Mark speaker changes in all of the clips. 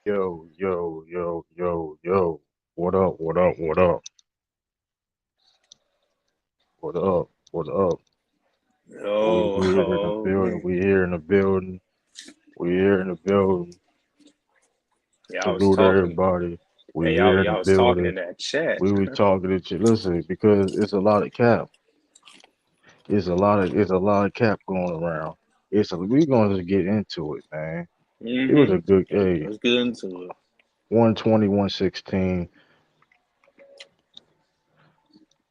Speaker 1: Yo, yo, yo, yo, yo. What up, what up, what up, what up, what up?
Speaker 2: Oh,
Speaker 1: We here in the
Speaker 2: oh
Speaker 1: building,
Speaker 2: man.
Speaker 1: we here in the building, we here in the building.
Speaker 2: Yeah, I was
Speaker 1: Salute
Speaker 2: talking.
Speaker 1: everybody. We
Speaker 2: Hey,
Speaker 1: here in the
Speaker 2: y'all was talking
Speaker 1: building.
Speaker 2: in that chat.
Speaker 1: We was talking to you. Listen, because it's a lot of cap. It's a lot of cap going around. We gonna just get into it, man. It was a good
Speaker 2: Hey,
Speaker 1: day.
Speaker 2: let's get into it.
Speaker 1: 120, 116.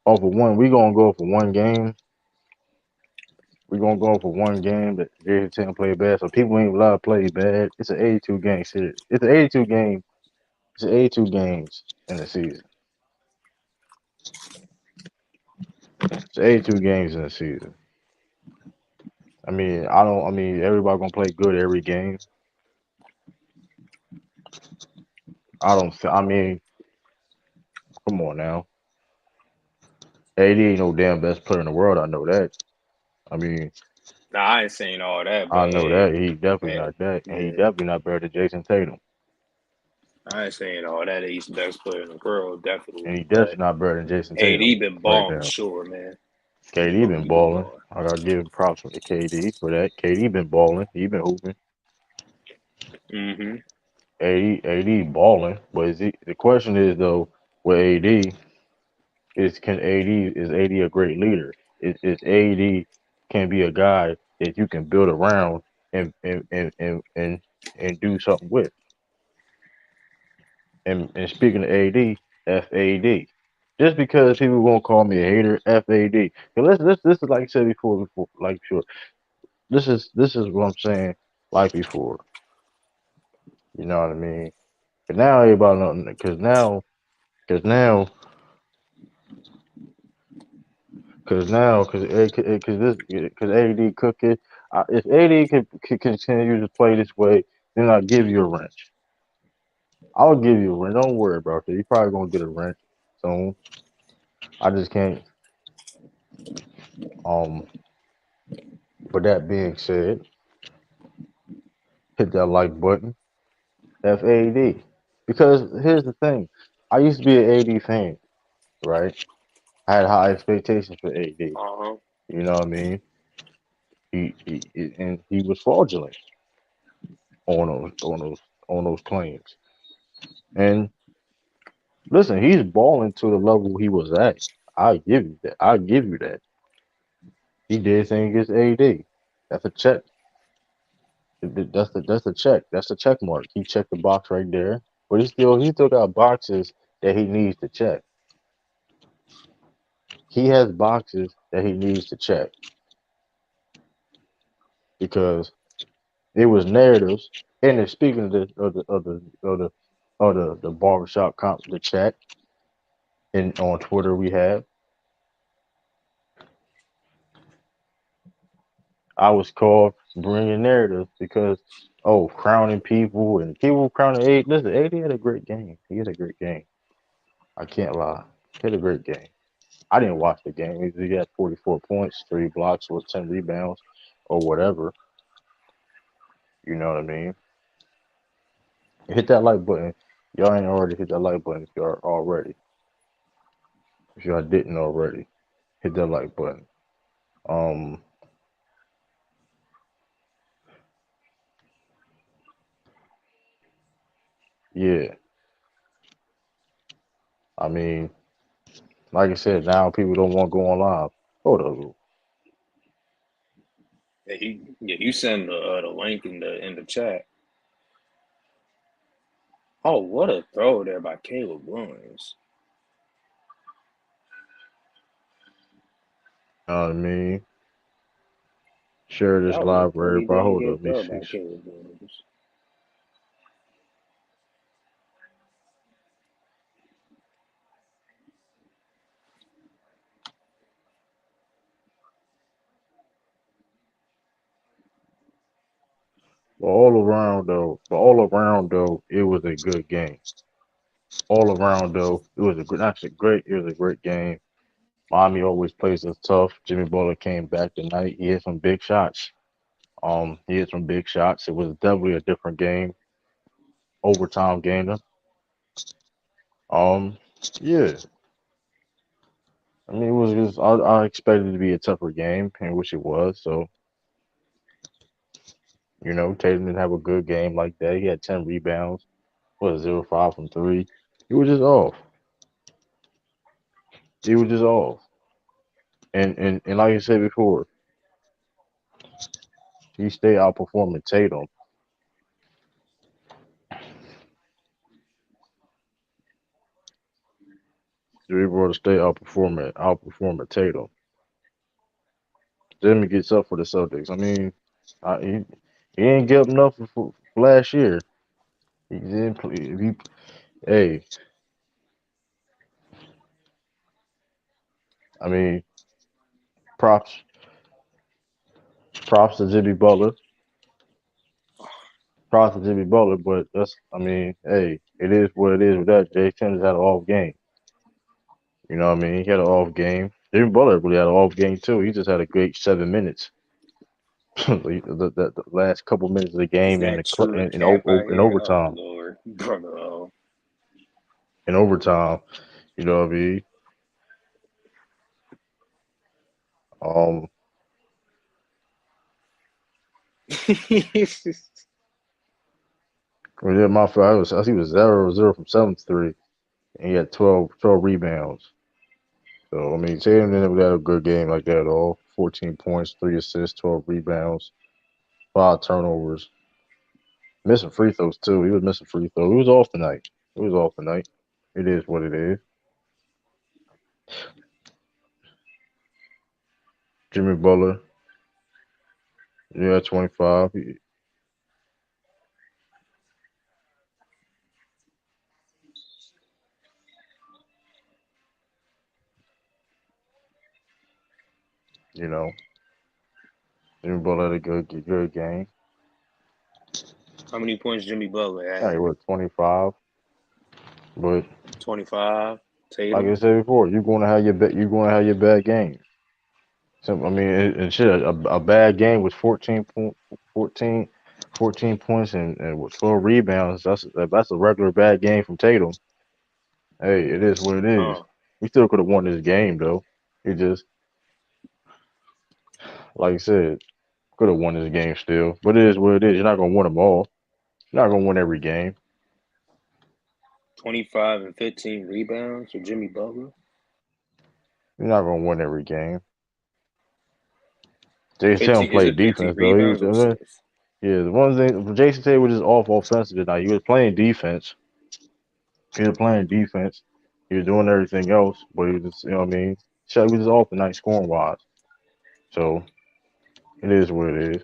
Speaker 1: Off of one, we gonna go for one game. We're gonna go for one game that Jason Tatum played bad, so people ain't allowed to play bad. It's an 82 game series. It's an 82 game. It's 82 games in the season. It's 82 games in the season. I mean, I don't. I mean, everybody gonna play good every game. I don't. I mean, come on now. AD ain't no damn best player in the world. I know that. I mean,
Speaker 2: Nah, I ain't saying all that,
Speaker 1: I
Speaker 2: but
Speaker 1: know that
Speaker 2: hey,
Speaker 1: he definitely
Speaker 2: hey,
Speaker 1: not that, and he
Speaker 2: yeah,
Speaker 1: definitely not better than Jason Tatum,
Speaker 2: I ain't saying all that. He's the best player in the world,
Speaker 1: and
Speaker 2: definitely.
Speaker 1: he
Speaker 2: But
Speaker 1: definitely not better than Jason
Speaker 2: AD
Speaker 1: Tatum
Speaker 2: been
Speaker 1: right
Speaker 2: balling,
Speaker 1: now.
Speaker 2: sure, man.
Speaker 1: KD been
Speaker 2: He been
Speaker 1: balling.
Speaker 2: balling.
Speaker 1: I gotta give props to KD for that. KD been balling. He been hooping.
Speaker 2: Mm-hmm.
Speaker 1: AD balling, but the question is though with AD is AD a great leader? Is AD can be a guy that you can build around and do something with? And speaking of AD, FAD. Just because people won't call me a hater, FAD. This is like I said before like sure. This is what I'm saying like before. You know what I mean? But now everybody know because now because AD cook it. If AD can continue to play this way, then I'll give you a wrench. I'll give you a wrench. Don't worry about that. You probably gonna get a wrench soon. I just can't. Um. But that being said, hit that like button. FAD. Because here's the thing. I used to be an AD fan, right? I had high expectations for AD.
Speaker 2: Uh-huh.
Speaker 1: You know what I mean? And he was fraudulent on those claims. And listen, he's balling to the level he was at. I give you that. I give you that. He did things against AD. That's a check. That's the check. That's the check mark. He checked the box right there. But he still got boxes that he needs to check. He has boxes that he needs to check because it was narratives. And then speaking of the barbershop comp the chat and on Twitter we have I was called bringing narratives because crowning people and people crowning AD. Listen, AD had a great game. He had a great game. I can't lie. He had a great game. I didn't watch the game. He had 44 points, 3 blocks with 10 rebounds or whatever. You know what I mean? Hit that like button. Y'all ain't already hit that like button if y'all already. If y'all didn't already, hit that like button. Um, yeah. I mean, like I said, now people don't want to go on live. Hold up.
Speaker 2: Yeah, you send the link in the chat. Oh, what a throw there by Caleb Williams.
Speaker 1: You know what I mean? Share this
Speaker 2: That was a
Speaker 1: live for
Speaker 2: pretty
Speaker 1: everybody.
Speaker 2: dang
Speaker 1: Hold up,
Speaker 2: good
Speaker 1: let me
Speaker 2: throw
Speaker 1: see.
Speaker 2: by Caleb Williams.
Speaker 1: But all around though, it was a good game. All around though, it was a good, actually great. It was a great game. Miami always plays us tough. Jimmy Butler came back tonight. He hit some big shots. He hit some big shots. It was definitely a different game. overtime game. Um, yeah. I mean, it was just I expected it to be a tougher game, and which it was. So Tatum didn't have a good game like that. He had 10 rebounds, was 0-5 from three. He was just off. He was just off. And like I said before, he stayed outperforming Tatum. He was able to stay outperforming Tatum. Then he gets up for the Celtics. I mean, he ain't get up enough for last year. He didn't play. Hey, I mean, props props to Jimmy Butler. Props to Jimmy Butler, but I mean, hey, it is what it is with that. Jay Timmons had an off game. You know what I mean? He had an off game. Jimmy Butler really had an off game too. He just had a great 7 minutes. The last couple minutes of the
Speaker 2: Is
Speaker 1: game in
Speaker 2: that true to Cap out
Speaker 1: in
Speaker 2: here? Oh
Speaker 1: overtime.
Speaker 2: Lord, brother. Oh.
Speaker 1: In overtime, you know what I mean? Um, well, yeah, my fault. I think he was 0-0 from 7-3, and he had 12 rebounds. So I mean, Tatum didn't really have a good game like that at all. 14 points, 3 assists, 12 rebounds, 5 turnovers. Missing free throws too. He was missing free throws. He was off tonight. He was off tonight. It is what it is. Jimmy Butler, yeah, 25. You know, Jimmy Butler had a good game.
Speaker 2: How many points Jimmy Butler
Speaker 1: Yeah, he
Speaker 2: had?
Speaker 1: was 25. But
Speaker 2: 25.
Speaker 1: like I
Speaker 2: Tatum.
Speaker 1: said before, you're going to have your bad games. So I mean, shit, a bad game with 14, 14 points and with 12 rebounds. That's a regular bad game from Tatum. Hey, it is what it is.
Speaker 2: Huh.
Speaker 1: We still could have won this game though. It just like I said, could have won this game still. But it is what it is. You're not gonna win them all. You're not gonna win every game.
Speaker 2: 25 and 15 rebounds for Jimmy Butler.
Speaker 1: You're not gonna win every game. Jason Tatum
Speaker 2: 15 is
Speaker 1: played
Speaker 2: it 15
Speaker 1: defense though.
Speaker 2: rebounds or assists?
Speaker 1: Yeah, the one thing Jason Tatum was just off offensive tonight. He was playing defense. He was playing defense. He was doing everything else, but he was just, what I mean, shot he was just off tonight scoring wise. So it is what it is,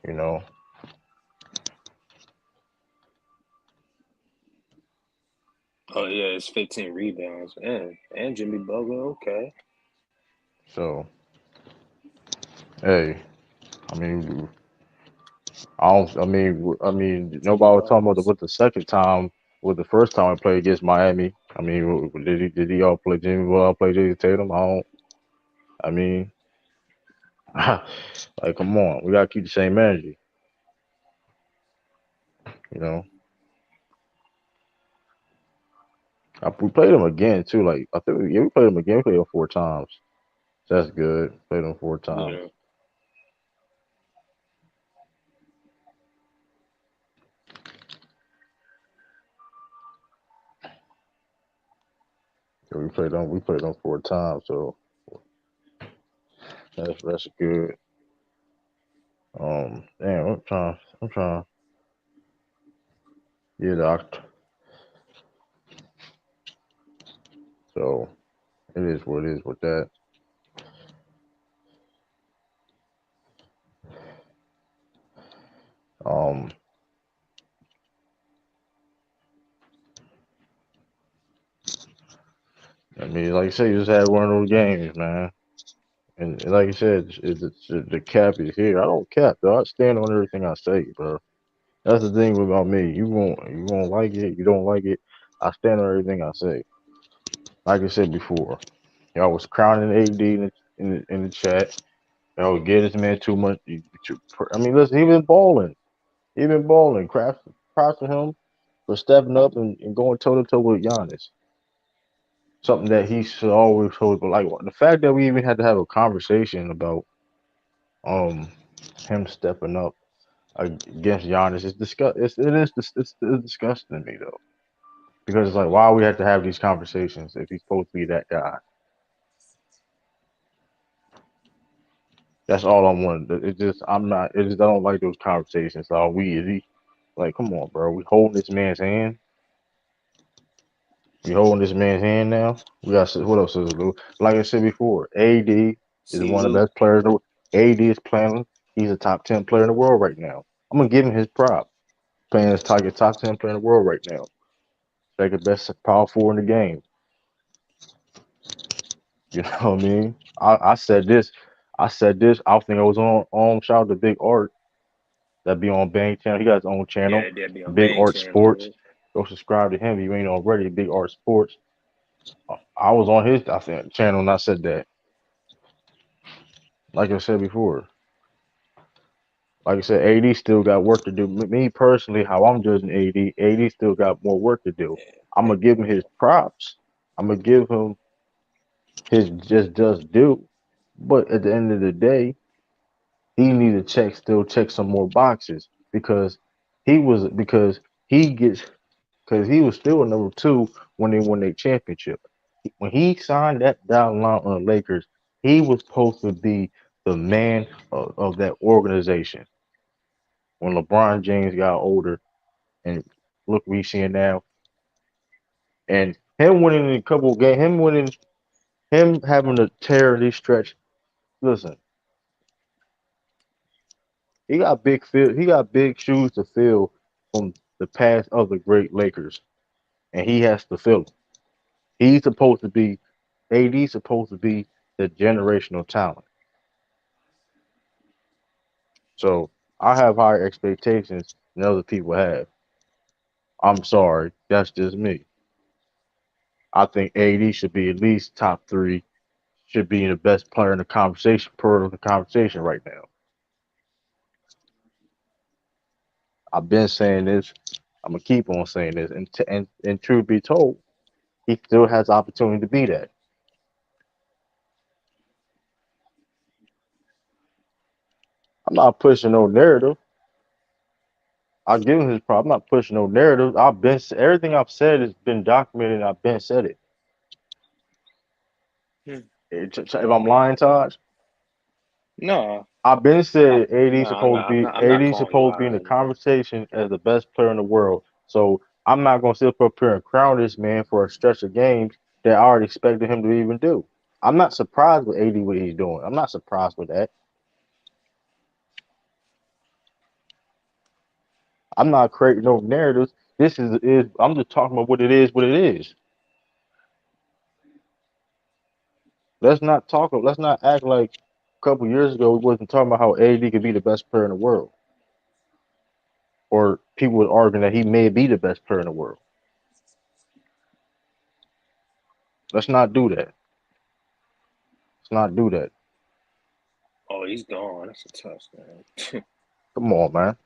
Speaker 1: you know.
Speaker 2: Oh yeah, it's 15 rebounds. And Jimmy Butler, okay.
Speaker 1: So hey, I mean, I don't. Nobody
Speaker 2: Jimmy
Speaker 1: was talking about
Speaker 2: Buckets.
Speaker 1: what the second time, what the first time I played against Miami. I mean, did he all play Jimmy? Well, play Jason Tatum? I don't. I mean, like, come on, we gotta keep the same energy, you know. We played him again too. Like I think, yeah, we played him again. We played him 4 times. That's good. Played him 4 times.
Speaker 2: Yeah.
Speaker 1: Yeah, we played them 4 times. So that's good. Damn, I'm trying. Yeah, doctor. So it is what it is with that. Um, I mean, like you said, you just had one of those games, man. And like you said, the cap is here. I don't cap, though. I stand on everything I say, bro. That's the thing about me. You won't like it. You don't like it. I stand on everything I say. Like I said before, y'all was crowning AD in the chat. Get this man too much. I mean, listen, he been balling. He been balling. Props to him for stepping up and going toe to toe with Giannis. Something that he should always hold. But like the fact that we even had to have a conversation about um him stepping up against Giannis is it's disgusting to me though. Because it's like why we have to have these conversations if he's supposed to be that guy. That's all I want. It's just I'm not. It's just I don't like those conversations. Oh, we is he like? Come on, bro. We holding this man's hand. We holding this man's hand now. We got what else is it? Like I said before, AD is
Speaker 2: See
Speaker 1: one of the
Speaker 2: Luke.
Speaker 1: best players. AD is playing. He's a top 10 player in the world right now. I'm gonna give him his prop. Playing as top 10 player in the world right now. Second best power forward in the game. You know what I mean? I said this. I said this. I think I was on shout out to Big Art that be on Bang Channel. He got his own channel,
Speaker 2: Yeah, that'd be on
Speaker 1: Big
Speaker 2: Bang
Speaker 1: Art Sports.
Speaker 2: channel.
Speaker 1: Go subscribe to him if you ain't already. Big Art Sports. I was on his I think channel and I said that. Like I said before. Like I said, AD still got work to do. Me personally, how I'm judging AD, AD still got more work to do. I'm
Speaker 2: Yeah.
Speaker 1: gonna give him his props. I'm gonna give him his just due. But at the end of the day, he need to check some more boxes because he gets because he was still number two when they won their championship. When he signed that down line on the Lakers, he was supposed to be the man of that organization. When LeBron James got older, and look what he's seeing now, and him winning a couple of games, him having to tear this stretch. Listen, he got big shoes to fill from the past of the great Lakers, and he has to fill them. He's supposed to be AD's supposed to be the generational talent. So I have higher expectations than other people have. I'm sorry, that's just me. I think AD should be at least top three, should be the best player in the conversation, per the conversation right now. I've been saying this. I'm gonna keep on saying this, and truth be told, he still has the opportunity to be that. I'm not pushing no narrative. I give him his problem. I'm not pushing no narrative. Everything I've said has been documented. And I've been said it.
Speaker 2: Hmm.
Speaker 1: If I'm lying, Todd,
Speaker 2: No,
Speaker 1: I've been
Speaker 2: I,
Speaker 1: said
Speaker 2: no, I'm not
Speaker 1: AD
Speaker 2: calling you
Speaker 1: supposed to be
Speaker 2: out
Speaker 1: in the
Speaker 2: on that.
Speaker 1: conversation as the best player in the world. So I'm not gonna sit up here and crown this man for a stretch of games that I already expected him to even do. I'm not surprised with AD what he's doing. I'm not surprised with that. I'm not creating no narratives. This is I'm just talking about what it is, what it is. Let's not act like a couple years ago we wasn't talking about how AD could be the best player in the world. Or people would argue that he may be the best player in the world. Let's not do that. Let's not do that.
Speaker 2: Oh, he's gone. That's a touchdown.
Speaker 1: Come on, man.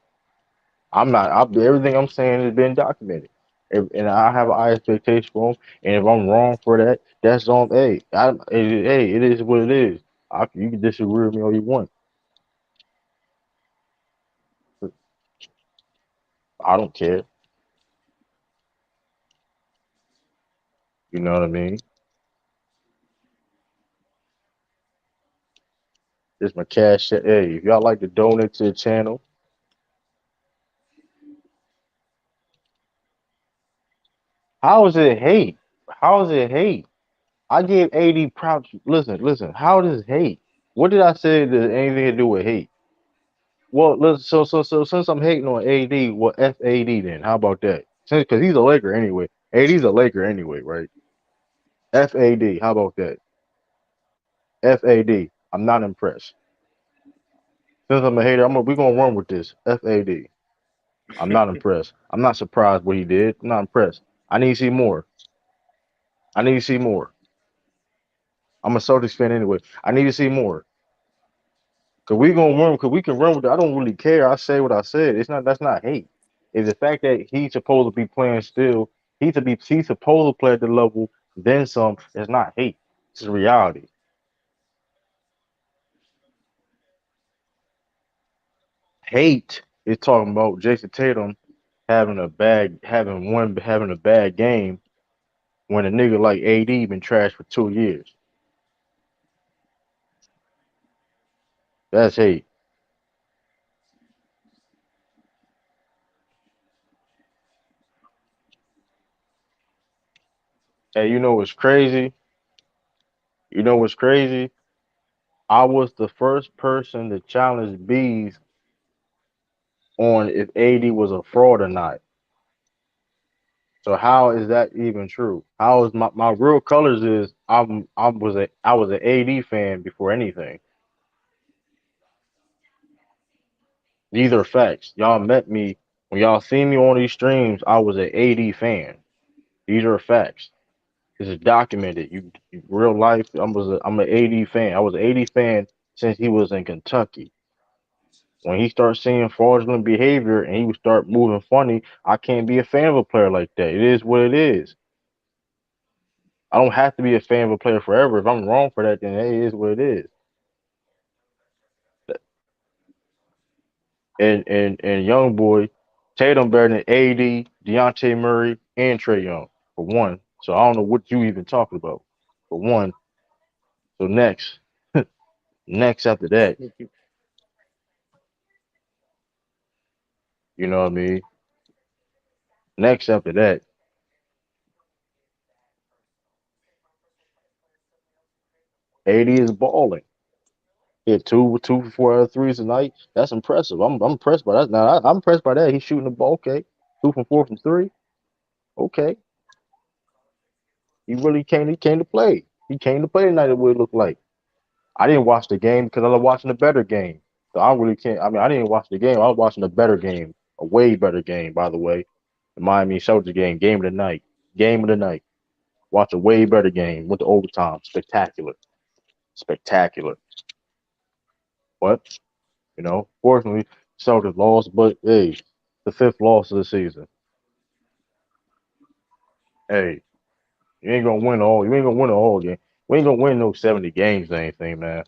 Speaker 1: Everything I'm saying has been documented. And I have a high expectation for him. And if I'm wrong for that, that's on. Hey, it is what it is. You can disagree with me all you want. But I don't care. You know what I mean? It's my cash. Hey, if y'all like to donate to the channel, how is it hate? How is it hate? I gave 80 props. Listen. How does hate? What did I say that anything to do with hate? Well, so since I'm hating on AD, well, F AD then. How about that? Since because he's a Laker anyway. AD's a Laker anyway, right? F AD. How about that? F AD. I'm not impressed. Since I'm a hater, we're gonna run with this. F AD. I'm not impressed. I'm not surprised what he did. I'm not impressed. I need to see more. I need to see more. I'm a Celtics fan anyway. I need to see more. Cause we gonna run. Cause we can run with it. I don't really care. I say what I said. It's not. That's not hate. It's the fact that he's supposed to be playing still. He's supposed to play at the level. Then some. It's not hate. It's reality. Hate is talking about Jason Tatum having a bad game when a nigga like AD been trash for 2 years. That's hate. Hey, you know what's crazy? You know what's crazy? I was the first person to challenge Bees on if AD was a fraud or not. So how is that even true? How is my real colors is I was an AD fan before anything. These are facts. Y'all met me when y'all see me on these streams. I was an AD fan. These are facts. This is documented. Real life. I'm an AD fan. I was an AD fan since he was in Kentucky. When he starts seeing fraudulent behavior and he would start moving funny, I can't be a fan of a player like that. It is what it is. I don't have to be a fan of a player forever. If I'm wrong for that, then hey, it is what it is. And young boy, Tatum better than AD, Deontay Murray, and Trey Young for one. So I don't know what you even talking about. For one. So next after that, you know what I mean? Next after that, AD is balling. Hit two for 4 out of 3s tonight. That's impressive. I'm impressed by that. Now I'm impressed by that. He's shooting the ball. Okay, 2 from 4 from three. Okay, he came to play. He came to play tonight. What it looked like. I didn't watch the game because I was watching a better game. So I really can't. I mean, I didn't watch the game. I was watching a better game, a way better game, by the way. The Miami Celtics game of the night, game of the night. Watch a way better game. Went to overtime. Spectacular, spectacular. But fortunately, Celtics lost. But hey, the fifth loss of the season. Hey, you ain't gonna win all. You ain't gonna win all game. We ain't gonna win no 70 games or anything, man.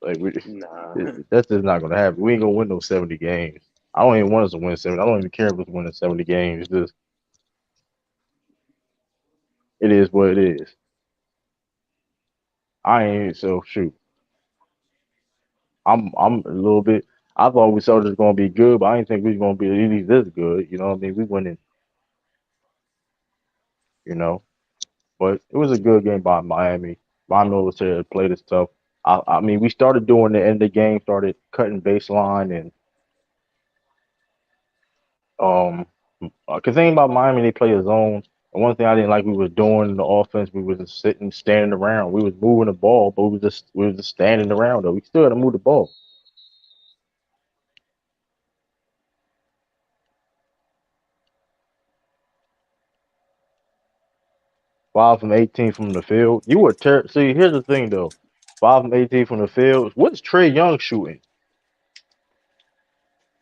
Speaker 1: Like
Speaker 2: Nah,
Speaker 1: that's just not gonna happen. We ain't gonna win no 70 games. I don't even want us to win 70. I don't even care if it's winning 70 games. It's just it is what it is. I ain't so shoot. I'm a little bit. I thought we saw this gonna be good, but I didn't think we was gonna be at least this good. You know what I mean? We went in, you know. But it was a good game by Miami. Miami was here to play this tough. I mean, we started doing the end of the game, started cutting baseline and um. Cause thing about Miami, they play a zone. And one thing I didn't like we was doing in the offense, we was just sitting, standing around. We was moving the ball, but we was just standing around though. We still had to move the ball. 5 from 18 from the field. You were see. Here's the thing though. 5 from 18 from the field. What's Trey Young shooting?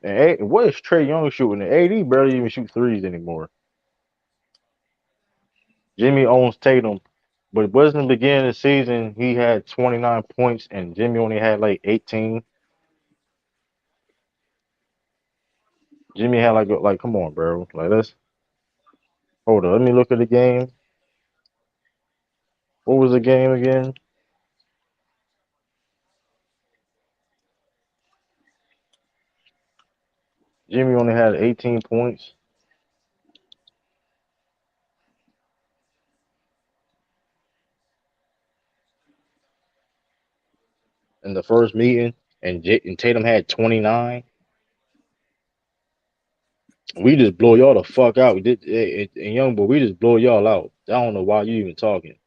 Speaker 1: And what is Trey Young shooting? And AD barely even shoot threes anymore. Jimmy owns Tatum, but wasn't the beginning of the season he had 29 points and Jimmy only had like 18. Jimmy had like come on, bro. Like let's hold on. Let me look at the game. What was the game again? Jimmy only had 18 points in the first meeting, and Tatum had 29. We just blow y'all the fuck out. And young boy, we just blow y'all out. I don't know why you even talking.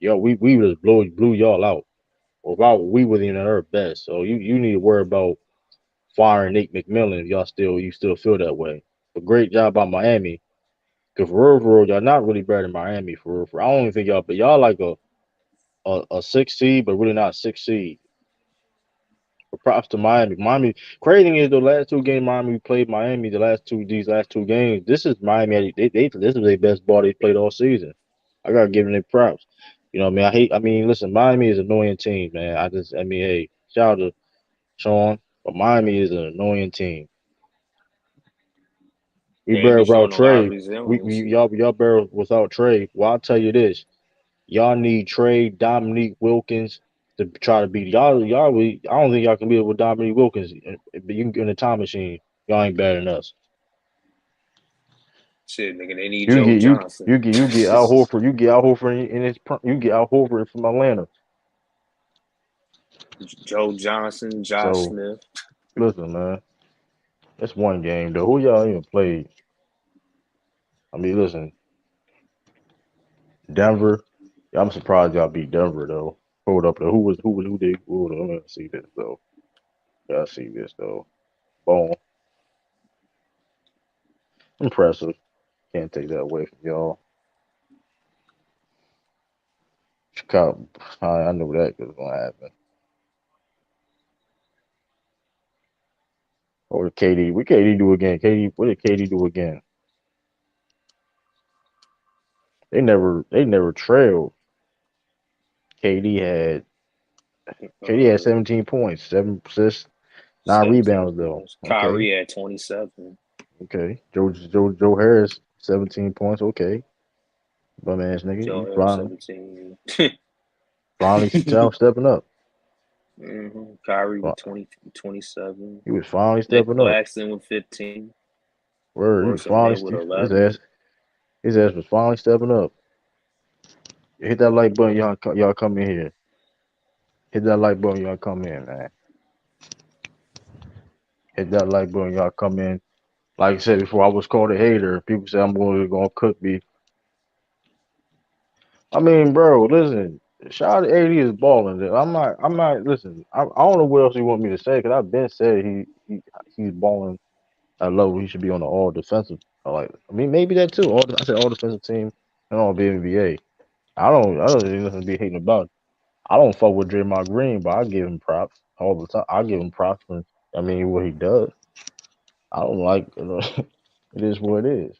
Speaker 1: Yo, we just blew y'all out. Or about we were even at our best. So you need to worry about firing Nate McMillan if you still feel that way. But great job by Miami. Cause for real, y'all not really better than Miami for real. I don't even think y'all, but y'all like a a six seed, but really not six seed. But props to Miami. Miami. Crazy thing is the last two games Miami played Miami. These last two games. This is Miami. This is their best ball they played all season. I gotta give them their props. You know what I mean? I mean, listen, Miami is an annoying team, man. I mean, hey, shout out to Sean, but Miami is an annoying team. We
Speaker 2: They
Speaker 1: better
Speaker 2: be
Speaker 1: without
Speaker 2: showing a lot of
Speaker 1: Trey. We
Speaker 2: resiliency.
Speaker 1: y'all better without Trey. Well, I'll tell you this. Y'all need Trey, Dominique Wilkins to try to beat y'all. I don't think y'all can beat it with Dominique Wilkins. But you can get in the time machine. Y'all ain't better than us.
Speaker 2: Shit, nigga, they need
Speaker 1: You
Speaker 2: Joe
Speaker 1: get
Speaker 2: Johnson.
Speaker 1: you get Al Horford. You get Al Horford in his you get Al Horford from Atlanta.
Speaker 2: Joe Johnson, Josh
Speaker 1: So
Speaker 2: Smith.
Speaker 1: listen, man, it's one game though. Who y'all even played? I mean, listen, Denver. I'm surprised y'all beat Denver though. Hold up, though. Who did? Hold on, let me see this though. Gotta see this though. Boom, impressive. Can't take that away from y'all. Chicago. I knew that was gonna happen. What did KD? What KD do again? KD. What did KD do again? They never trailed. KD had KD had
Speaker 2: Uh,
Speaker 1: 17 points, 7 assists, 9
Speaker 2: 17
Speaker 1: rebounds though.
Speaker 2: points.
Speaker 1: Okay,
Speaker 2: Kyrie at 27.
Speaker 1: okay. Joe Harris 17 points. Okay, bum ass nigga.
Speaker 2: Joe
Speaker 1: He
Speaker 2: Harris
Speaker 1: finally
Speaker 2: 17.
Speaker 1: stepping up.
Speaker 2: Kyrie
Speaker 1: Fi-
Speaker 2: with 20, 27.
Speaker 1: He was finally
Speaker 2: Nick
Speaker 1: stepping up.
Speaker 2: Claxton with 15.
Speaker 1: Word, he was
Speaker 2: Royce
Speaker 1: finally
Speaker 2: O'Neal with
Speaker 1: his
Speaker 2: 11.
Speaker 1: ass was finally stepping up. Hit that like button, y'all come in here. Hit that like button, y'all come in, man. Hit that like button, y'all come in. Like I said before, I was called a hater. People say I'm gonna cook me. I mean, bro, listen. Shout out to AD is balling. I'm not. Listen. I don't know what else you want me to say because I've been said he's balling at a level he should be on the all defensive. Like, I mean, maybe that too. I said all defensive team and all NBA. I don't think nothing to be hating about. I don't fuck with Draymond Green, but I give him props all the time. I give him props for, I mean, what he does. I don't like, it is what it is.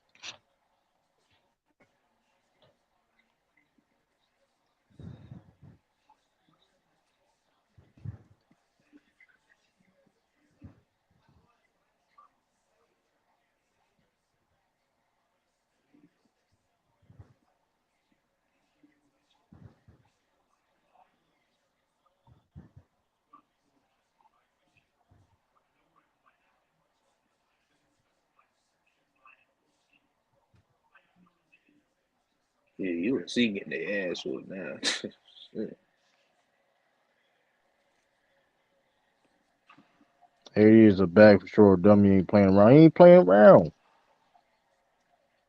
Speaker 2: Yeah, UNC getting their ass whooped now.
Speaker 1: Here he is a bag for sure. Dummy ain't playing around. He ain't playing around.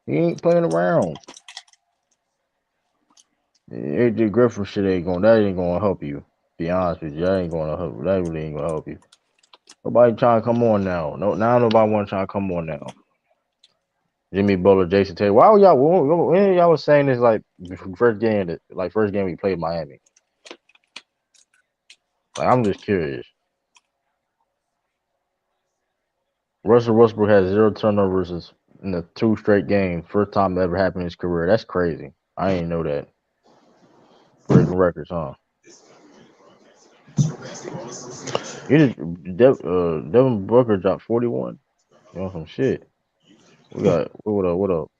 Speaker 1: He ain't playing around. AJ Griffin shit ain't gonna help you. Be honest with you, that ain't gonna help. That really ain't gonna help you. Nobody trying to come on now. No, now nobody want to try to come on now. Jimmy Butler, Jason Taylor. Why were y'all? When y'all was saying this like first game we played Miami. Like I'm just curious. Russell Westbrook has 0 turnovers in the 2 straight games. First time that ever happened in his career. That's crazy. I ain't know that. Breaking records, huh? You just Devin Booker dropped 41. You know some shit. We got what up? What up?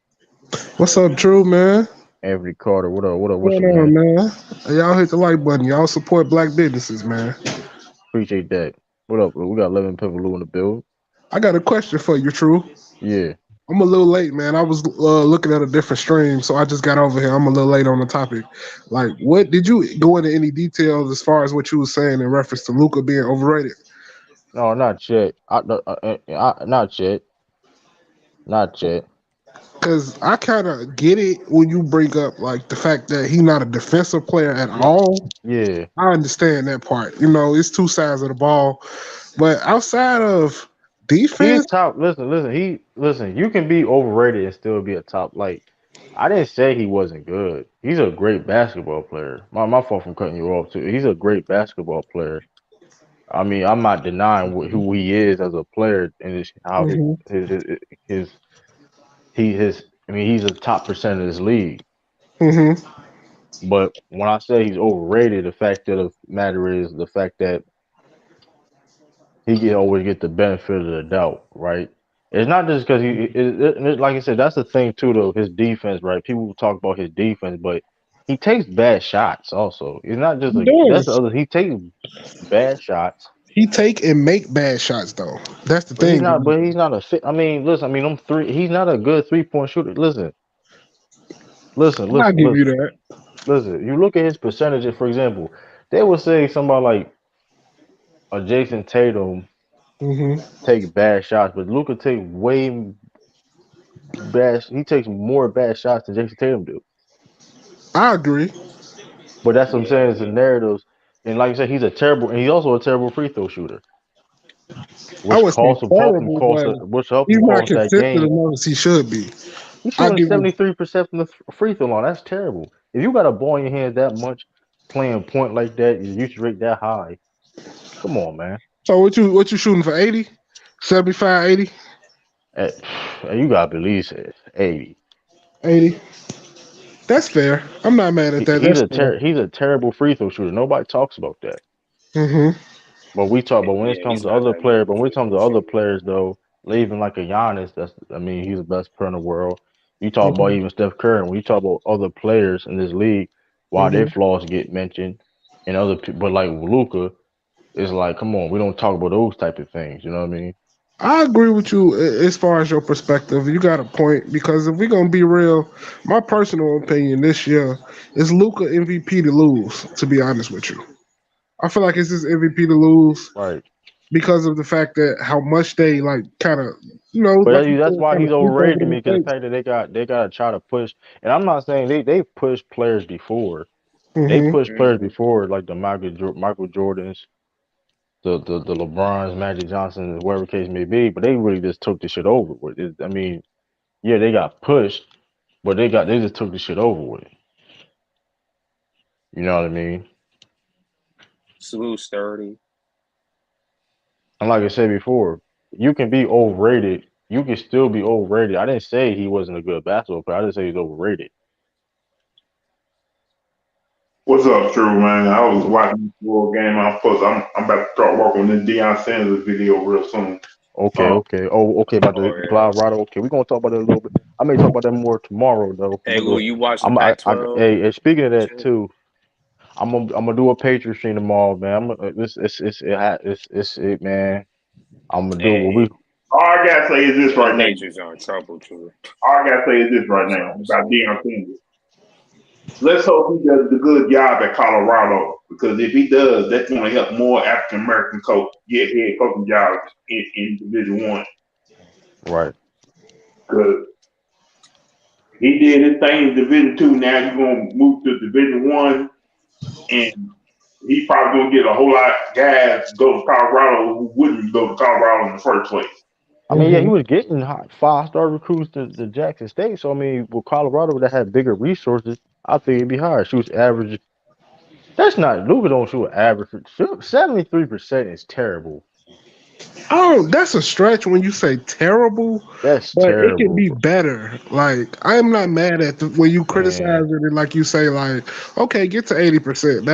Speaker 3: What's up, Drew, man?
Speaker 1: Anthony Carter. What up? What up?
Speaker 3: What's
Speaker 1: What's up,
Speaker 3: going on,
Speaker 1: man?
Speaker 3: man? Y'all hit the like button. Y'all support black businesses, man.
Speaker 1: Appreciate that. What up? We got 11 Pivaloo in the build.
Speaker 3: I got a question for you, True.
Speaker 1: Yeah.
Speaker 3: I'm a little late, man. I was looking at a different stream, so I just got over here. I'm a little late on the topic. Like, what did you go into any details as far as what you were saying in reference to Luka being overrated?
Speaker 1: No, not yet. Not yet. Not yet.
Speaker 3: Because I kind of get it when you bring up like the fact that he's not a defensive player at
Speaker 1: Yeah.
Speaker 3: all.
Speaker 1: Yeah.
Speaker 3: I understand that part. You know, it's two sides of the ball, but outside of
Speaker 1: He's
Speaker 3: defense.
Speaker 1: top. Listen. You can be overrated and still be a top. Like I didn't say he wasn't good. He's a great basketball player. My fault from cutting you off too. He's a great basketball player. I mean, I'm not denying who he is as a player and how
Speaker 3: Hmm.
Speaker 1: his his. I mean, he's a top percent of this league.
Speaker 3: Hmm.
Speaker 1: But when I say he's overrated, the fact of the matter is the fact that he can always get the benefit of the doubt, right? It's not just because like I said, that's the thing too, though. His defense, right? People talk about his defense, but he takes bad shots. Also, it's not just
Speaker 3: He
Speaker 1: a. That's the
Speaker 3: does.
Speaker 1: other. He takes bad shots,
Speaker 3: He take and make bad shots though. That's the
Speaker 1: but he's
Speaker 3: thing.
Speaker 1: not. But he's not a fit. I mean, listen. I mean, I'm three. He's not a good 3-point shooter. Listen, listen,
Speaker 3: I'll
Speaker 1: listen,
Speaker 3: give you
Speaker 1: listen,
Speaker 3: that.
Speaker 1: listen. You look at his percentages, for example. They would say somebody like a Jason Tatum
Speaker 3: Hmm.
Speaker 1: take bad shots, but Luka take way bad. He takes more bad shots than Jason Tatum do.
Speaker 3: I agree.
Speaker 1: But that's what I'm
Speaker 2: Yeah,
Speaker 1: saying. It's the narratives, and like I said, he's a terrible, and he's also a terrible free throw shooter,
Speaker 3: I
Speaker 1: which
Speaker 3: would say
Speaker 1: cost him,
Speaker 3: terrible, but
Speaker 1: which helped
Speaker 3: he's
Speaker 1: him
Speaker 3: not
Speaker 1: cost that
Speaker 3: consistent
Speaker 1: game.
Speaker 3: enough as he should be.
Speaker 1: He's
Speaker 3: I'll
Speaker 1: shooting
Speaker 3: give you.
Speaker 1: 73% from the free throw line. That's terrible. If you got a ball in your hand that much, playing point like that, your usage rate that high. Come on, man.
Speaker 3: So what you shooting for 80? 75, 80?
Speaker 1: Eh, You got to at least 80.
Speaker 3: 80. That's fair. I'm not mad at that. That's fair.
Speaker 1: He's a terrible free throw shooter. Nobody talks about that.
Speaker 3: Hmm.
Speaker 1: But when it
Speaker 2: yeah,
Speaker 1: comes
Speaker 2: he's
Speaker 1: to
Speaker 2: not
Speaker 1: other
Speaker 2: that good
Speaker 1: players,
Speaker 2: of
Speaker 1: but
Speaker 2: a
Speaker 1: when it
Speaker 2: free
Speaker 1: comes
Speaker 2: throw
Speaker 1: to other
Speaker 2: shooter.
Speaker 1: players though, even like a Giannis, I mean, he's the best player in the world. You talk about
Speaker 3: Hmm.
Speaker 1: even Steph Curry, when you talk about other players in this league, why their
Speaker 3: Hmm.
Speaker 1: flaws get mentioned, and other people, but like Luca, it's like, come on, we don't talk about those type of things. You know what I mean?
Speaker 3: I agree with you as far as your perspective. You got a point because if we're gonna be real, my personal opinion this year is Luca MVP to lose. To be honest with you, I feel like it's his MVP to lose
Speaker 1: Right.
Speaker 3: because of the fact that how much they like kind of,
Speaker 1: But
Speaker 3: like you
Speaker 1: that's
Speaker 3: said,
Speaker 1: why
Speaker 3: kind
Speaker 1: he's
Speaker 3: of sleep over
Speaker 1: overrated to
Speaker 3: the
Speaker 1: me because the
Speaker 3: mistakes.
Speaker 1: fact that they gotta try to push, and I'm not saying they've pushed players before. They
Speaker 3: Hmm.
Speaker 1: pushed players
Speaker 2: Hmm.
Speaker 1: before, like the Michael Jordans, the LeBrons, Magic Johnson, whatever the case may be, but they really just took the shit over with. I mean, yeah, they got pushed, but they just took the shit over with. You know what I mean?
Speaker 2: Salute Sturdy.
Speaker 1: And like I said before, you can be overrated. You can still be overrated. I didn't say he wasn't a good basketball player. I just say he's overrated.
Speaker 4: What's up, True Man? I was watching the full game. I'm about to start working on this Deion Sanders video real soon.
Speaker 1: Okay,
Speaker 4: Um,
Speaker 1: okay. Oh, okay. About
Speaker 2: Oh
Speaker 1: the
Speaker 2: yeah.
Speaker 1: Colorado. Okay, we're gonna talk about that a little bit. I may talk about that more tomorrow, though. I'm
Speaker 2: Hey,
Speaker 1: gonna do.
Speaker 2: Lou, you watch the
Speaker 1: Hey,
Speaker 2: Pac-12?
Speaker 1: and speaking of that
Speaker 2: Shit.
Speaker 1: too, I'm gonna do a Patriot stream tomorrow, man. It's it, man. I'm gonna do what we.
Speaker 2: Hey,
Speaker 4: all I gotta say is this
Speaker 2: yeah, the
Speaker 4: right now.
Speaker 2: Patriots are in trouble too.
Speaker 4: All I gotta say is this right now
Speaker 2: Sorry to
Speaker 4: about
Speaker 2: say.
Speaker 4: Deion Sanders. Let's hope he does the good job at Colorado because if he does, that's going to help more African American coach get head coaching jobs in Division One.
Speaker 1: Right.
Speaker 4: Because he did his thing in Division Two. Now he's going to move to Division One, and he probably gonna get a whole lot of guys go to Colorado who wouldn't go to Colorado in the first place.
Speaker 1: I mean, yeah, he
Speaker 3: Hmm.
Speaker 1: was getting 5-star recruits to Jackson State. So I mean, with Colorado that had bigger resources, I think it'd be higher. Shoots average. That's not Luka don't shoot average. 73% is terrible.
Speaker 3: Oh, that's a stretch when you say terrible,
Speaker 1: That's
Speaker 3: but it can
Speaker 1: terrible,
Speaker 3: be better. Like I am not mad at when you criticize
Speaker 1: man.
Speaker 3: it and like you say like, okay, get to 80%.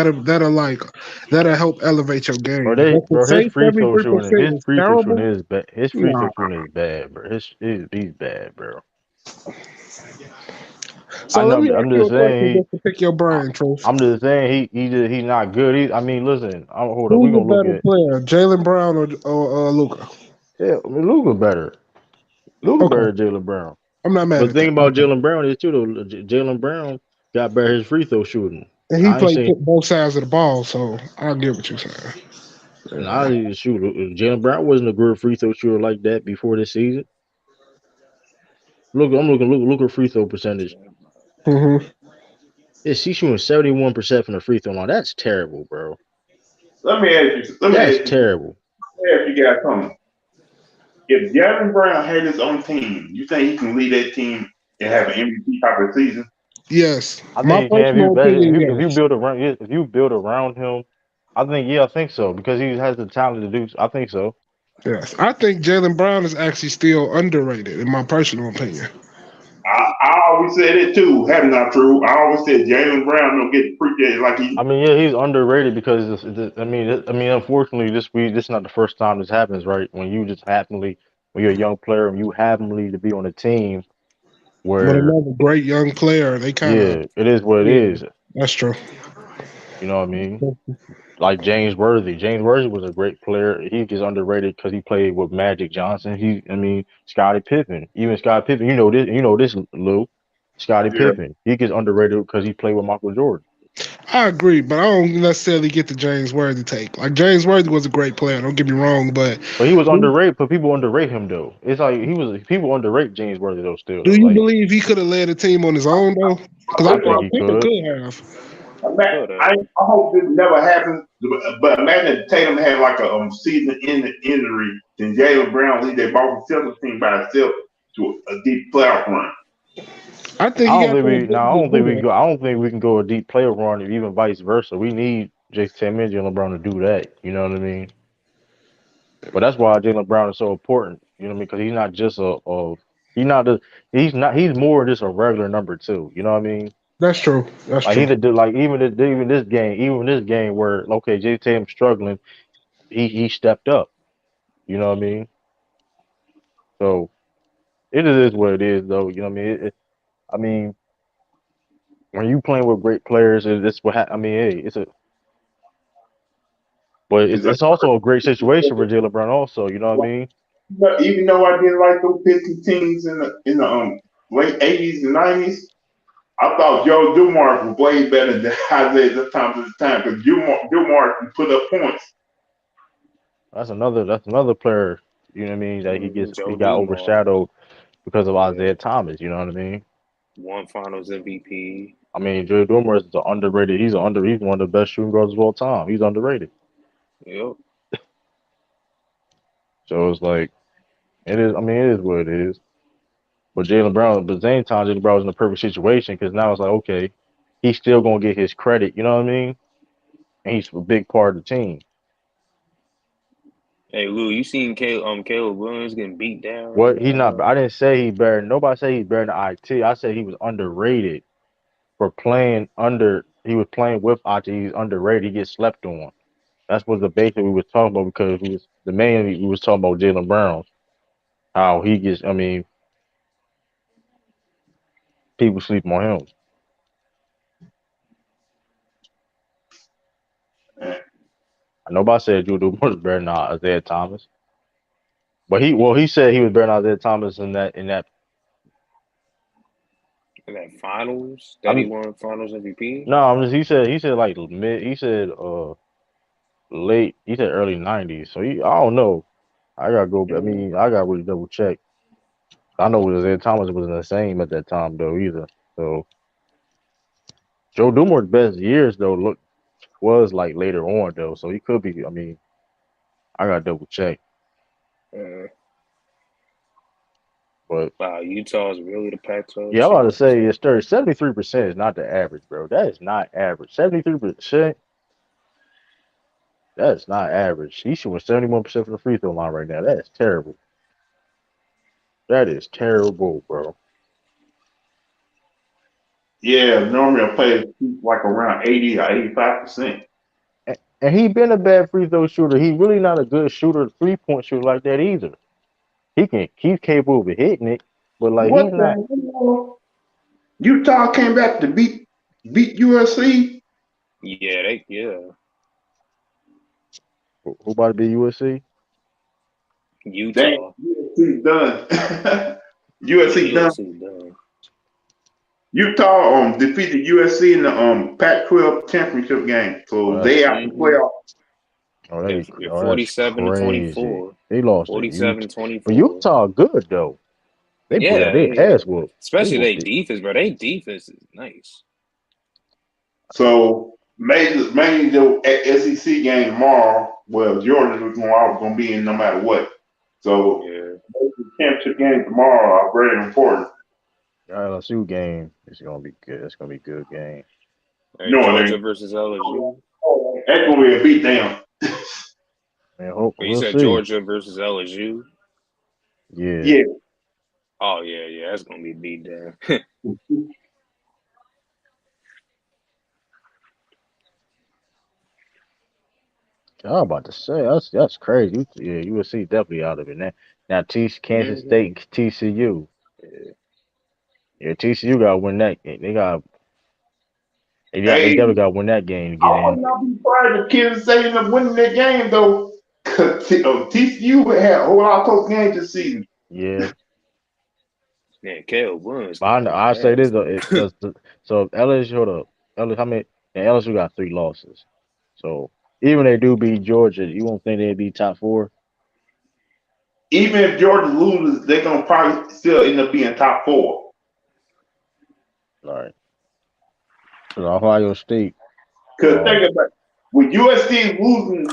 Speaker 3: That'll help elevate your game. But to
Speaker 1: His
Speaker 3: say
Speaker 1: free throw shooting,
Speaker 3: 73% is terrible,
Speaker 1: is bad. His free throw
Speaker 3: nah.
Speaker 1: shooting is bad, bro. He's bad, bro. I
Speaker 3: So
Speaker 1: know.
Speaker 3: let me ask
Speaker 1: I'm
Speaker 3: you
Speaker 1: just
Speaker 3: a question
Speaker 1: saying
Speaker 3: just to pick your
Speaker 1: I,
Speaker 3: brain, Truth.
Speaker 1: I'm just saying he's not good. I mean, listen. Hold up. We're
Speaker 3: Who's a
Speaker 1: gonna look
Speaker 3: better
Speaker 1: at.
Speaker 3: player, Jalen Brown or Luca?
Speaker 1: Yeah, I mean, Luka better. Luka
Speaker 3: Okay,
Speaker 1: better than Jalen Brown.
Speaker 3: I'm not mad
Speaker 1: But the
Speaker 3: at
Speaker 1: thing
Speaker 3: that.
Speaker 1: about Jalen Brown is too though. Jalen Brown got better his free throw shooting.
Speaker 3: And he
Speaker 1: I ain't
Speaker 3: played
Speaker 1: saying
Speaker 3: both sides of the ball, so I get what you're saying.
Speaker 1: and I need to shoot. Jalen Brown wasn't a good free throw shooter like that before this season. Look at free throw percentage.
Speaker 3: Hmm.
Speaker 1: Is he shooting 71% from the free throw line? That's terrible, bro.
Speaker 4: Let me ask you.
Speaker 1: That's terrible.
Speaker 4: Let me ask you guys something. If Jalen Brown had his own team, you think he can lead that team and have an MVP type of season?
Speaker 3: Yes,
Speaker 1: I
Speaker 3: my
Speaker 1: think he can.
Speaker 3: personal opinion.
Speaker 1: If you
Speaker 3: Yes,
Speaker 1: build around him, I think I think so because he has the talent to do. I think so.
Speaker 3: yes. I think Jalen Brown is actually still underrated, in my personal opinion.
Speaker 4: I always said it too. Have not true. I always said Jalen Brown don't get appreciated like
Speaker 1: I
Speaker 4: he.
Speaker 1: mean, yeah, he's underrated because I mean, unfortunately, this is not the first time this happens, right? When you're a young player and you happily to be on a team
Speaker 3: But
Speaker 1: where,
Speaker 3: another great young player, they kind of
Speaker 1: yeah, it is what it
Speaker 3: yeah,
Speaker 1: is.
Speaker 3: that's true.
Speaker 1: You know what I mean? Like James Worthy. James Worthy was a great player. He gets underrated because he played with Magic Johnson. I mean, Scottie Pippen. Even Scottie Pippen. You know this, Lou. Scottie
Speaker 4: Yeah,
Speaker 1: Pippen. He gets underrated because he played with Michael Jordan.
Speaker 3: I agree, but I don't necessarily get the James Worthy take. Like James Worthy was a great player. Don't get me wrong, but
Speaker 1: But he was underrated. But people underrate him though. It's like people underrate James Worthy though. Still
Speaker 3: do
Speaker 1: though,
Speaker 3: you
Speaker 1: like
Speaker 3: believe he could have led a team on his own though? Because I
Speaker 1: I
Speaker 4: that's
Speaker 1: think
Speaker 3: think
Speaker 4: what
Speaker 1: he
Speaker 3: Pippen
Speaker 1: could.
Speaker 3: could have.
Speaker 2: Could
Speaker 4: I
Speaker 2: have.
Speaker 4: hope this never happens. But imagine if Tatum had like a season-ending injury, then Jalen Brown lead their Boston Celtics team by itself to a deep playoff run.
Speaker 3: I think he got the
Speaker 1: I
Speaker 3: ability to
Speaker 1: don't think
Speaker 3: do
Speaker 1: we
Speaker 3: that.
Speaker 1: go. I don't think we can go a deep playoff run, or even vice versa. We need Jason and Jalen Brown to do that. You know what I mean? But that's why Jalen Brown is so important. You know what I mean? Because he's not just he's not a he's more just a regular number two. You know what I mean?
Speaker 3: That's true. That's
Speaker 1: Like
Speaker 3: true.
Speaker 1: he's a like even this game where okay Jay Tatum's struggling, he stepped up. You know what I mean? So it is what it is though. You know what I mean? I mean when you playing with great players, it's I mean hey it's a but
Speaker 4: Because
Speaker 1: it's also a great situation for Jalen Brown also. You know what I mean?
Speaker 4: even though I didn't like those Pistons teams in the late '80s and '90s, I thought Joe Dumars was way better than Isaiah Thomas at the time because Dumars can put up points.
Speaker 1: That's another player. You know what I mean? That he
Speaker 2: Joe
Speaker 1: got
Speaker 2: Dumars.
Speaker 1: overshadowed because of
Speaker 2: Yeah.
Speaker 1: Isaiah Thomas. You know what I mean?
Speaker 2: One Finals MVP.
Speaker 1: I mean, Joe Dumars is underrated. He's one of the best shooting guards of all time. He's underrated.
Speaker 2: Yep.
Speaker 1: So it's like it is. I mean, it is what it is. But but same time, Jalen Brown was in a perfect situation because now it's like okay, he's still gonna get his credit. You know what I mean? And he's a big part of the team.
Speaker 2: Hey Lou, you seen Caleb Williams getting beat down right
Speaker 1: What he's
Speaker 2: now,
Speaker 1: not.
Speaker 2: bro?
Speaker 1: I didn't say he better. Nobody say he's better than IT. I said he was underrated for playing under. He was playing with IT. He's underrated. He gets slept on. That's what the base that we was talking about because we was the main we was talking about Jalen Brown. How he gets. I mean, people sleep on him. Nobody said Judah was better than Isaiah Thomas. But he said he was better than Isaiah Thomas in that.
Speaker 2: In that finals that he
Speaker 1: I'm
Speaker 2: won Finals MVP.
Speaker 1: no, he said like mid. He said late. He said early '90s. So I don't know. I gotta go. I
Speaker 2: Mm.
Speaker 1: mean, I gotta really double check. I know Isaiah Thomas wasn't the same at that time though either. So Joe Dumore's best years though was like later on though. So he could be. I mean, I gotta double check.
Speaker 2: Uh,
Speaker 1: But
Speaker 2: wow, Utah's really the Pac-12
Speaker 1: yeah, I'm about to
Speaker 2: champs.
Speaker 1: say it's 73% is not the average, bro. That is not average. 73%, that's not average. He's shooting 71% from the free throw line right now. That is terrible. That is terrible, bro.
Speaker 4: Yeah, normally I play like around 80 or 85%.
Speaker 1: And he been a bad free throw shooter. He really not a good shooter, 3-point shooter like that either. He's capable of hitting it, but like
Speaker 4: What
Speaker 1: he's not.
Speaker 4: the hell? Utah came back to beat USC.
Speaker 2: Yeah.
Speaker 1: Who about to be USC?
Speaker 4: Dang,
Speaker 2: Utah.
Speaker 4: USC done.
Speaker 2: Yeah,
Speaker 4: USC done.
Speaker 2: USC done.
Speaker 4: Utah defeated USC in the Pac-12 championship game,
Speaker 1: Oh,
Speaker 4: so
Speaker 1: that's
Speaker 4: they out the
Speaker 2: Mm-hmm.
Speaker 4: playoff.
Speaker 2: Yeah,
Speaker 1: oh, that's
Speaker 2: 47 to
Speaker 1: crazy.
Speaker 2: 24.
Speaker 1: They lost to Utah,
Speaker 2: 47
Speaker 1: but
Speaker 2: 24.
Speaker 1: Utah good though.
Speaker 2: Yeah,
Speaker 1: They ass whooped. They
Speaker 2: especially they
Speaker 1: whooped it.
Speaker 2: defense, bro. They defense is nice.
Speaker 4: So major SEC game tomorrow. Well, Georgia was going to be in no matter what. So
Speaker 2: Yeah.
Speaker 4: the championship game tomorrow are very important.
Speaker 1: LSU game is gonna be good. It's gonna be a good game.
Speaker 2: All right,
Speaker 4: No, it
Speaker 2: Georgia
Speaker 4: ain't.
Speaker 2: versus LSU.
Speaker 4: That's gonna be a beatdown.
Speaker 1: Man, hope
Speaker 2: But you
Speaker 1: we'll
Speaker 2: said
Speaker 1: see.
Speaker 2: Georgia versus LSU.
Speaker 1: Yeah,
Speaker 4: Yeah.
Speaker 2: Oh yeah, that's gonna be beat down.
Speaker 1: I was about to say that's crazy. Yeah, USC definitely out of it now. Now, Kansas
Speaker 2: hmm
Speaker 1: State, TCU. Yeah, TCU got to win that. They
Speaker 4: Hey,
Speaker 1: definitely got to win that game to
Speaker 4: I
Speaker 1: get
Speaker 4: would
Speaker 1: in.
Speaker 4: not be surprised if Kansas State end up winning that game though. Cause TCU had a whole lot of close games this season.
Speaker 1: Yeah,
Speaker 2: Man, Caleb Williams
Speaker 1: but I
Speaker 2: can
Speaker 1: know,
Speaker 2: play
Speaker 1: I say this though.
Speaker 2: basketball.
Speaker 1: So if LSU, hold up, LSU, how many? And LSU got 3 losses. So even they do beat Georgia, you won't think they'd be top four.
Speaker 4: Even if Georgia loses, they're gonna probably still end up being top four.
Speaker 1: All right. Because Ohio State,
Speaker 4: Cause
Speaker 1: um,
Speaker 4: think about it. With USC losing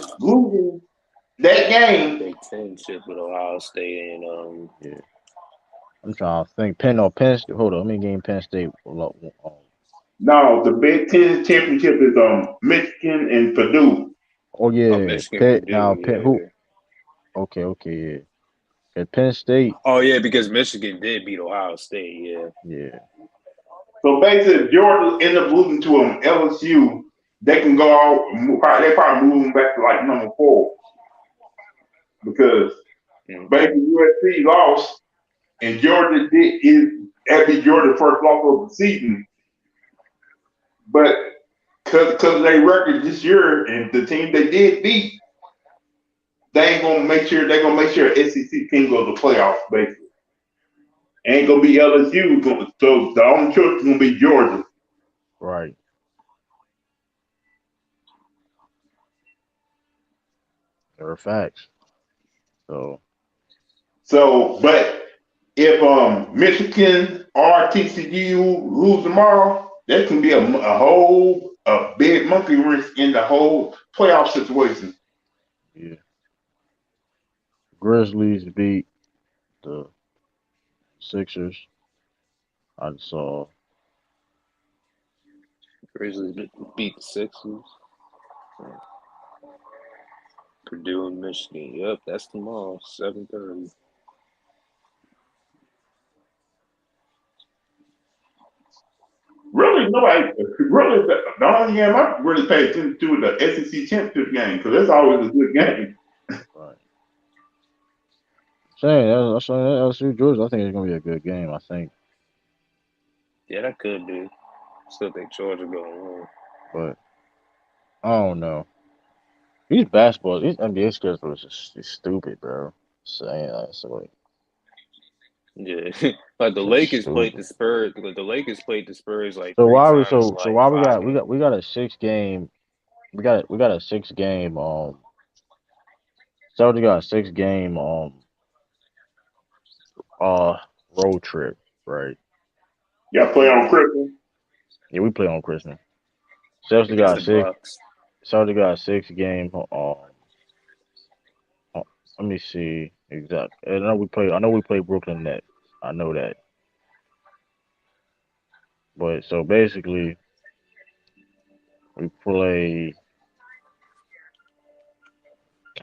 Speaker 4: that game,
Speaker 2: Big Ten shit with Ohio State and
Speaker 1: yeah, I'm trying to think. Penn State. Hold on, let me game Penn State.
Speaker 4: no, the Big Ten championship is Michigan and Purdue.
Speaker 1: Oh yeah,
Speaker 2: Michigan
Speaker 1: Pitt. Now Pitt. Who?
Speaker 2: Purdue.
Speaker 1: Okay, okay, yeah. At Penn State,
Speaker 2: Oh yeah, because Michigan did beat Ohio State. Yeah.
Speaker 1: yeah,
Speaker 4: So basically, if Georgia end up losing to LSU, they can go out. They probably move them back to like number four because
Speaker 2: hmm
Speaker 4: basically USC lost and Georgia did is that be Georgia's first loss of the season, but because of their record this year and the team they did beat, they're gonna make sure SEC team goes to playoffs. Basically, ain't gonna be LSU. So the only choice is gonna be Georgia.
Speaker 1: right. There are facts. So
Speaker 4: So, but if Michigan or TCU lose tomorrow, there can be a big monkey wrench in the whole playoff situation.
Speaker 1: yeah, Grizzlies beat the Sixers. I saw.
Speaker 2: Grizzlies beat the Sixers. Purdue and Michigan. Yep, that's tomorrow, 7:30.
Speaker 4: Really, nobody really the only game I really pay attention to is the SEC championship game because that's always a good game.
Speaker 1: Right. Saying saying that LSU Georgia. I think it's gonna be a good game. I think,
Speaker 2: Yeah, that could be. Still think Georgia going on.
Speaker 1: but I don't know. These basketball, these NBA schedules is stupid, bro. Saying that, so like,
Speaker 2: Yeah, like the
Speaker 1: it's just
Speaker 2: Lakers played the
Speaker 1: stupid.
Speaker 2: Spurs. The Lakers played the Spurs like
Speaker 1: So
Speaker 2: three
Speaker 1: why we
Speaker 2: times in
Speaker 1: so
Speaker 2: like
Speaker 1: why we
Speaker 2: five
Speaker 1: got
Speaker 2: games.
Speaker 1: we got a 6 game we got a 6 game Celtics got a 6 game uh road trip, right?
Speaker 4: Y'all play on
Speaker 2: hmm
Speaker 4: Christmas.
Speaker 1: Yeah, we play on Christmas. Celtics
Speaker 2: Against
Speaker 1: got
Speaker 2: the
Speaker 1: six.
Speaker 2: Bucks.
Speaker 1: Celtics got a 6 game. Let me see exactly. I know we play Brooklyn Nets. I know that. But so basically, we play.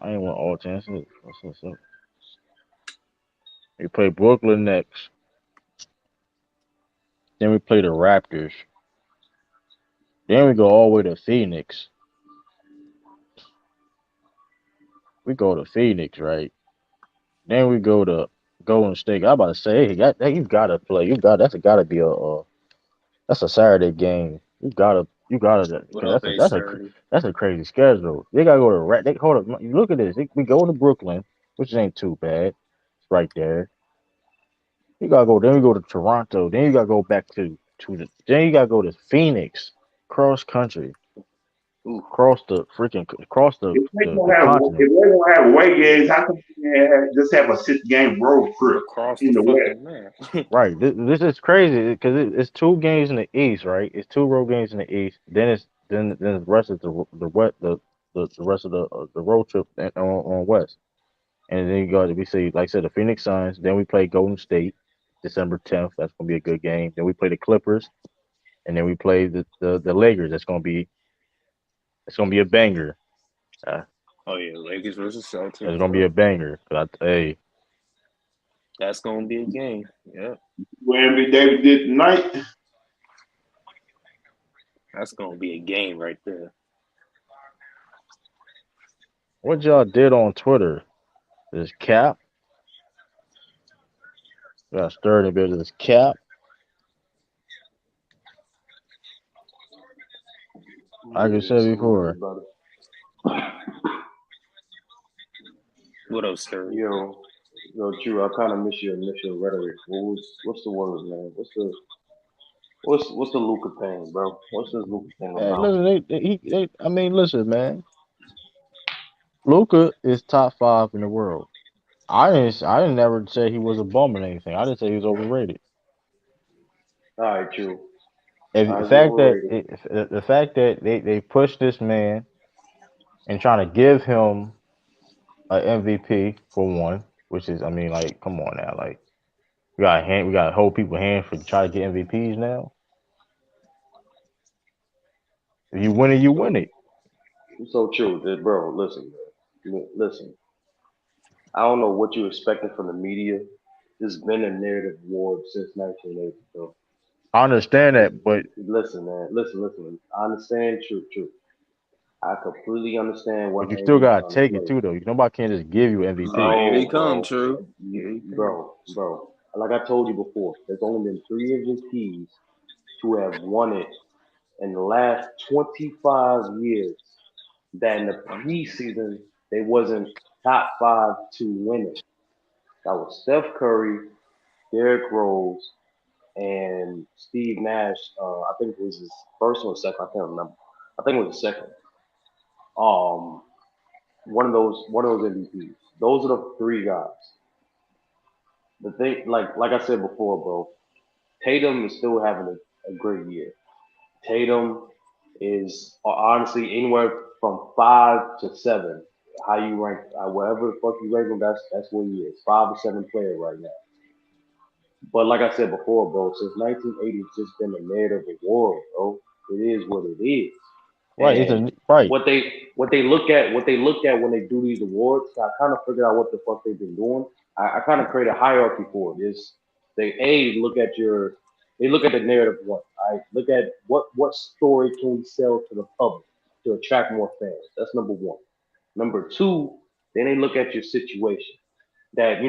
Speaker 1: I ain't want all chances. We play Brooklyn next. Then we play the Raptors. Then we go all the way to Phoenix. We go to Phoenix, right? Then we go to Golden State. I'm about to say, hey, you gotta play. Gotta be that's a Saturday game. You gotta,
Speaker 2: What
Speaker 1: because
Speaker 2: else they Saturday?
Speaker 1: that's a crazy schedule. They gotta go to hold up. You look at this. We go to Brooklyn, which ain't too bad. It's right there. You gotta go. Then we go to Toronto. Then you gotta go back Then you gotta go to Phoenix, cross country,
Speaker 2: Ooh,
Speaker 1: across the continent.
Speaker 4: If they don't have away games, how come they just have a 6 game road trip
Speaker 2: across the
Speaker 4: in the West?
Speaker 2: fucking map.
Speaker 1: Right. This is crazy because it's 2 games in the East, right? It's 2 road games in the East. Then the rest is the what the rest of the road trip on West. And then you got we see like I said the Phoenix Suns. Then we play Golden State. December 10th. That's gonna be a good game. Then we play the Clippers, and then we play the Lakers. It's gonna be a banger. Uh,
Speaker 2: Oh yeah, Lakers versus
Speaker 1: it's
Speaker 2: Celtics.
Speaker 1: gonna be a banger. Hey,
Speaker 2: That's gonna be a game. Yeah,
Speaker 4: What Anthony Davis did tonight.
Speaker 2: that's gonna be a game right there.
Speaker 1: what y'all did on Twitter? This Cap got stirred a bit of this Cap. Like I said before,
Speaker 2: What up, Sturry?
Speaker 5: Yo, Drew, I kind of miss your initial rhetoric. What's the word, man? What's the Luka thing, bro? What's this Luka thing
Speaker 1: hey,
Speaker 5: about?
Speaker 1: listen, I mean, listen, man. Luka is top 5 in the world. I didn't never say he was a bum or anything. I didn't say he was overrated.
Speaker 5: All right, Drew.
Speaker 1: If
Speaker 5: I was overrated.
Speaker 1: the fact that they pushed this man and trying to give him an MVP for one, which is, I mean, like, come on now, like we got to hold people hand for try to get MVPs now. If you win it, you win it.
Speaker 5: So true, bro. Listen, bro. Listen. I don't know what you're expecting from the media. It's been a narrative war since 1980, bro.
Speaker 1: I understand that, but
Speaker 5: Listen, man. Listen. I understand, true. I completely understand what
Speaker 1: you
Speaker 5: angle
Speaker 1: still
Speaker 5: you're
Speaker 1: gotta
Speaker 5: trying to
Speaker 1: take it
Speaker 5: play.
Speaker 1: too, though. Nobody can just give you MVP.
Speaker 2: Here he
Speaker 5: No,
Speaker 2: come,
Speaker 5: bro.
Speaker 2: True. Here he come.
Speaker 5: Bro. Like I told you before, there's only been 3 MVPs to have won it in the last 25 years. That in the preseason they wasn't top 5 to win it. That was Steph Curry, Derrick Rose, and Steve Nash. I think it was his first or second. I can't remember. I think it was the second. Um, one of those MVPs. Those are the 3 guys. The thing, like I said before, bro, Tatum is still having a great year. Tatum is honestly anywhere from 5 to 7. How you rank, wherever the fuck you rank him, that's what he is. 5 to 7 player right now. But like I said before, bro, since 1980, it's just been a narrative of war, bro. It is what it is.
Speaker 1: Right?
Speaker 5: And
Speaker 1: Right.
Speaker 5: what they look at when they do these awards, I kind of figured out what the fuck they've been doing. I kind of create a hierarchy for it. Is they look at the narrative one. I look at what story can we sell to the public to attract more fans. That's number one. Number two, then they look at your situation that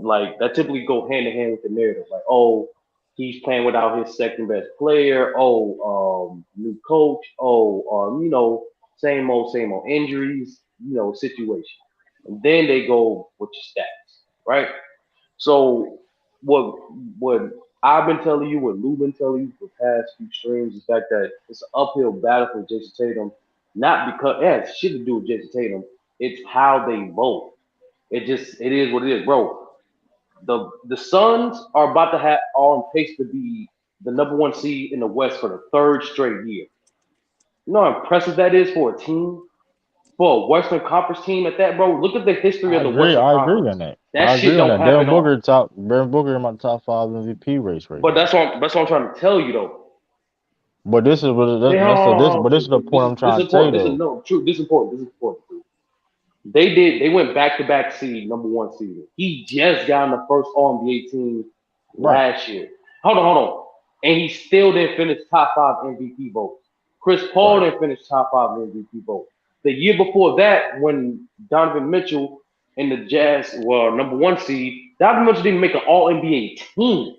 Speaker 5: like that typically go hand in hand with the narrative. Like, oh, he's playing without his second best player. Oh, new coach. Oh, same old injuries. Situation. And then they go with your stats, right? So what I've been telling you, what Lou been telling you for the past few streams, is the fact that it's an uphill battle for Jason Tatum. Not because it has shit to do with Jason Tatum. It's how they vote. It is what it is, bro. The Suns are about to have are on pace to be the number 1 seed in the West for the 3rd straight year. You know how impressive that is for a team, for a Western Conference team at that, bro. Look at the history of the Western
Speaker 1: I agree on
Speaker 5: Conference.
Speaker 1: that.
Speaker 5: That
Speaker 1: I
Speaker 5: shit
Speaker 1: agree on
Speaker 5: don't
Speaker 1: that.
Speaker 5: happen often.
Speaker 1: Devin Booker in my top 5 MVP race right
Speaker 5: But
Speaker 1: now.
Speaker 5: that's what I'm trying to tell you though.
Speaker 1: But this is what
Speaker 5: They
Speaker 1: but this is the point I'm
Speaker 5: this
Speaker 1: trying
Speaker 5: is
Speaker 1: to say
Speaker 5: important. This is
Speaker 1: though.
Speaker 5: no true. This is important. This is important. They went back to back seed, number 1 seed. He just got on the first All NBA team
Speaker 1: Right.
Speaker 5: last year. Hold on. And he still didn't finish top 5 MVP votes. Chris Paul
Speaker 1: Right.
Speaker 5: didn't finish top 5 MVP vote. The year before that, when Donovan Mitchell and the Jazz were number 1 seed, Donovan Mitchell didn't make an All NBA team.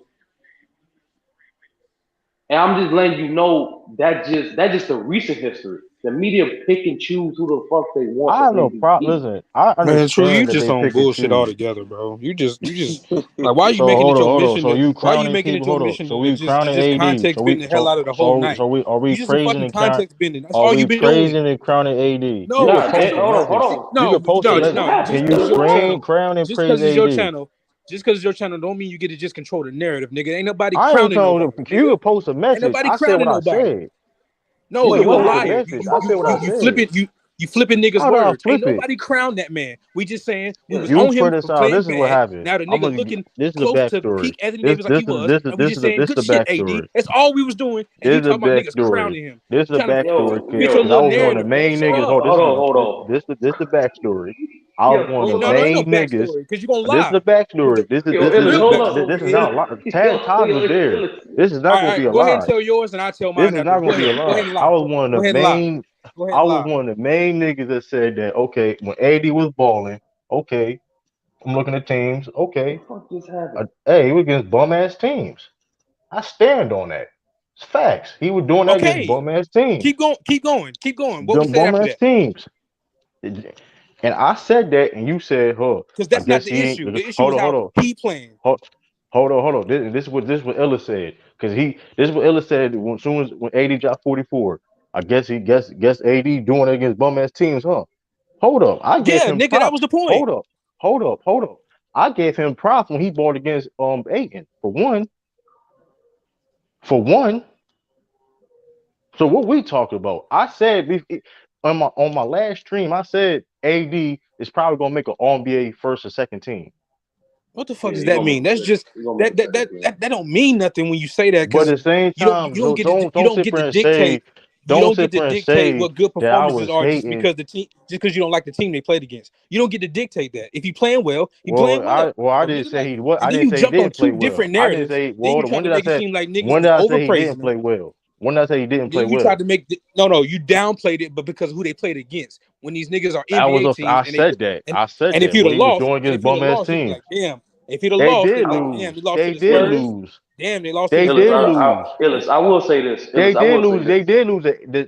Speaker 5: And I'm just letting you know that's just the recent history. The media pick and choose who the fuck they want
Speaker 1: I have
Speaker 5: for
Speaker 1: no problem.
Speaker 5: MVP.
Speaker 1: Listen, I
Speaker 6: Man, true. You
Speaker 1: understand that
Speaker 6: just
Speaker 1: they
Speaker 6: on
Speaker 1: pick and
Speaker 6: bullshit
Speaker 1: choose.
Speaker 6: altogether, bro. You just like why are you
Speaker 1: So
Speaker 6: making it your
Speaker 1: hold on.
Speaker 6: mission
Speaker 1: So
Speaker 6: to
Speaker 1: you
Speaker 6: why are you
Speaker 1: crowning
Speaker 6: making it
Speaker 1: people.
Speaker 6: your
Speaker 1: Hold on.
Speaker 6: mission
Speaker 1: So
Speaker 6: to
Speaker 1: we crowning
Speaker 6: just
Speaker 1: AD.
Speaker 6: context bend the hell out of the whole night?
Speaker 1: Are we
Speaker 6: You just a
Speaker 1: praising
Speaker 6: fucking
Speaker 1: and crown?
Speaker 6: context bending. That's
Speaker 1: Are
Speaker 6: all
Speaker 1: we
Speaker 6: you've been doing.
Speaker 1: praising and crowning AD? You
Speaker 6: No,
Speaker 1: could
Speaker 5: Nah,
Speaker 1: post a
Speaker 5: hold on, hold
Speaker 1: message.
Speaker 5: on.
Speaker 1: You
Speaker 6: no,
Speaker 1: could post a
Speaker 5: Hey,
Speaker 1: message.
Speaker 6: no.
Speaker 5: what
Speaker 6: Just
Speaker 1: Can
Speaker 6: because
Speaker 1: you
Speaker 6: it's your channel,
Speaker 1: crown and
Speaker 6: just
Speaker 1: praise
Speaker 6: because it's your
Speaker 1: AD?
Speaker 6: channel, don't mean you get to just control the narrative, nigga. Ain't nobody
Speaker 1: I ain't
Speaker 6: crowning
Speaker 1: telling
Speaker 6: nobody,
Speaker 1: you
Speaker 6: nigga.
Speaker 1: could post a
Speaker 6: Ain't
Speaker 1: message.
Speaker 6: nobody
Speaker 1: I said what
Speaker 6: crowning
Speaker 1: I
Speaker 6: nobody.
Speaker 1: said.
Speaker 6: No,
Speaker 1: You
Speaker 5: Wait,
Speaker 1: could
Speaker 6: you a
Speaker 5: what
Speaker 1: post a
Speaker 5: happened?
Speaker 6: liar.
Speaker 1: message. I said what I
Speaker 6: You flip
Speaker 1: said.
Speaker 6: it. You flipping niggas'
Speaker 1: How did I
Speaker 6: words. Ain't
Speaker 1: flip it?
Speaker 6: nobody crowned that man. We just saying we was
Speaker 1: You
Speaker 6: on him
Speaker 1: put
Speaker 6: for
Speaker 1: us out.
Speaker 6: playing
Speaker 1: This is what
Speaker 6: bad.
Speaker 1: happened.
Speaker 6: Now the
Speaker 1: I'm
Speaker 6: nigga
Speaker 1: gonna.
Speaker 6: looking
Speaker 1: This is the
Speaker 6: close to
Speaker 1: backstory.
Speaker 6: peak Anthony Davis like
Speaker 1: This
Speaker 6: he was, and we just saying
Speaker 1: this
Speaker 6: good
Speaker 1: the
Speaker 6: shit, AD.
Speaker 1: backstory.
Speaker 6: That's all we was doing. And
Speaker 1: This
Speaker 6: you
Speaker 1: is the
Speaker 6: talking about niggas
Speaker 1: backstory.
Speaker 6: crowning him.
Speaker 1: This is the
Speaker 6: Trying to
Speaker 1: backstory,
Speaker 3: Yo,
Speaker 6: fit
Speaker 1: kid.
Speaker 6: your
Speaker 1: Because I
Speaker 6: little
Speaker 1: was one of the
Speaker 6: narrative, man.
Speaker 1: main
Speaker 6: Shut
Speaker 1: niggas.
Speaker 6: up.
Speaker 1: Hold, this
Speaker 5: Hold on.
Speaker 1: this the backstory. I was one of the
Speaker 6: No, there ain't no
Speaker 1: main niggas.
Speaker 6: backstory because you gonna
Speaker 1: This is
Speaker 6: lie.
Speaker 1: the backstory. This is
Speaker 6: What
Speaker 5: Yo,
Speaker 6: the
Speaker 5: Illis,
Speaker 6: real
Speaker 5: hold up.
Speaker 1: this
Speaker 6: backstory
Speaker 1: is
Speaker 6: is.
Speaker 1: not a lie. Taz was there.
Speaker 5: Illis.
Speaker 1: This is not
Speaker 6: All
Speaker 1: gonna be
Speaker 6: right,
Speaker 1: a
Speaker 6: go ahead and
Speaker 1: lie.
Speaker 6: tell yours, and I'll tell
Speaker 1: This
Speaker 6: mine
Speaker 1: is
Speaker 6: after.
Speaker 1: not
Speaker 6: Go
Speaker 1: gonna be a
Speaker 6: ahead. Go
Speaker 1: lie.
Speaker 6: ahead and
Speaker 1: I
Speaker 6: lie.
Speaker 1: was one
Speaker 6: Go
Speaker 1: of the
Speaker 6: ahead and lie.
Speaker 1: main.
Speaker 6: Go ahead
Speaker 1: I
Speaker 6: and
Speaker 1: was
Speaker 6: lie.
Speaker 1: one of the main niggas that said that. Okay, when AD was balling, okay, I'm looking at teams. Okay,
Speaker 5: What the fuck just happened?
Speaker 1: hey, he was against bum ass teams. I stand on that. It's facts. He was doing that against
Speaker 6: Okay,
Speaker 1: bum ass teams.
Speaker 6: keep going. Keep going. Keep going. What was
Speaker 1: Them
Speaker 6: said
Speaker 1: bum
Speaker 6: after
Speaker 1: ass
Speaker 6: that?
Speaker 1: teams. And I said that, and you said, "Huh."
Speaker 6: Because
Speaker 1: I
Speaker 6: that's not
Speaker 1: guess
Speaker 6: the
Speaker 1: he ain't.
Speaker 6: issue. The issue
Speaker 1: Hold
Speaker 6: is
Speaker 1: on, hold
Speaker 6: how
Speaker 1: on,
Speaker 6: he playing.
Speaker 1: hold on. This is what Ella said. Because this is what Ella said when soon as when AD dropped 44. I guess he guess AD doing it against bum ass teams, huh? Hold up. I gave
Speaker 6: Yeah,
Speaker 1: him
Speaker 6: nigga, that
Speaker 1: props.
Speaker 6: was the point.
Speaker 1: Hold up. I gave him props when he bought against Aiton. For one. So what we talking about? I said on my last stream, I said AD is probably gonna make an NBA first or second team.
Speaker 6: What the fuck
Speaker 5: Yeah,
Speaker 6: does
Speaker 5: he
Speaker 6: that
Speaker 5: gonna
Speaker 6: mean?
Speaker 5: make
Speaker 6: That's
Speaker 5: a
Speaker 6: just
Speaker 5: he gonna make
Speaker 6: that
Speaker 5: a
Speaker 6: that
Speaker 5: second
Speaker 6: that
Speaker 5: team.
Speaker 6: that, that don't mean nothing when you say that
Speaker 1: But
Speaker 6: because
Speaker 1: at the same time,
Speaker 6: you don't get to
Speaker 1: don't sit there and say
Speaker 6: what good
Speaker 1: that I
Speaker 6: performances
Speaker 1: was
Speaker 6: are just
Speaker 1: hating.
Speaker 6: because you don't like the team they played against. You don't get to dictate that. If he playing well, he playing well.
Speaker 1: I
Speaker 6: So
Speaker 1: didn't
Speaker 6: niggas
Speaker 1: say
Speaker 6: like,
Speaker 1: he what
Speaker 6: and
Speaker 1: I
Speaker 6: then
Speaker 1: didn't
Speaker 6: you
Speaker 1: say he
Speaker 6: jumped on
Speaker 1: didn't play
Speaker 6: two
Speaker 1: well.
Speaker 6: different
Speaker 1: I didn't
Speaker 6: narratives.
Speaker 1: say
Speaker 6: Then you
Speaker 1: when
Speaker 6: trying to
Speaker 1: did I
Speaker 6: make it
Speaker 1: say
Speaker 6: seem like niggas is
Speaker 1: he didn't
Speaker 6: overpraising him.
Speaker 1: play well? When did I say he didn't play
Speaker 6: Then you
Speaker 1: well?
Speaker 6: tried to make you downplayed it, but because of who they played against. When these niggas are NBA teams
Speaker 1: I
Speaker 6: and they
Speaker 1: said that.
Speaker 6: and
Speaker 1: I said
Speaker 6: and if
Speaker 1: that
Speaker 6: you'd
Speaker 1: when
Speaker 6: have
Speaker 1: he was
Speaker 6: lost,
Speaker 1: doing against bum ass
Speaker 6: you'd be
Speaker 1: teams.
Speaker 6: like, damn. If he'd have
Speaker 1: They
Speaker 6: lost, they'd
Speaker 1: did
Speaker 6: be like, damn,
Speaker 1: lose.
Speaker 6: they lost to
Speaker 1: They
Speaker 6: the
Speaker 1: did
Speaker 6: Spurs.
Speaker 1: lose.
Speaker 6: Damn, they lost to the
Speaker 1: They
Speaker 5: Illis,
Speaker 1: did
Speaker 6: Spurs.
Speaker 1: lose.
Speaker 5: I will say this. Illis, I will say this.
Speaker 1: They did lose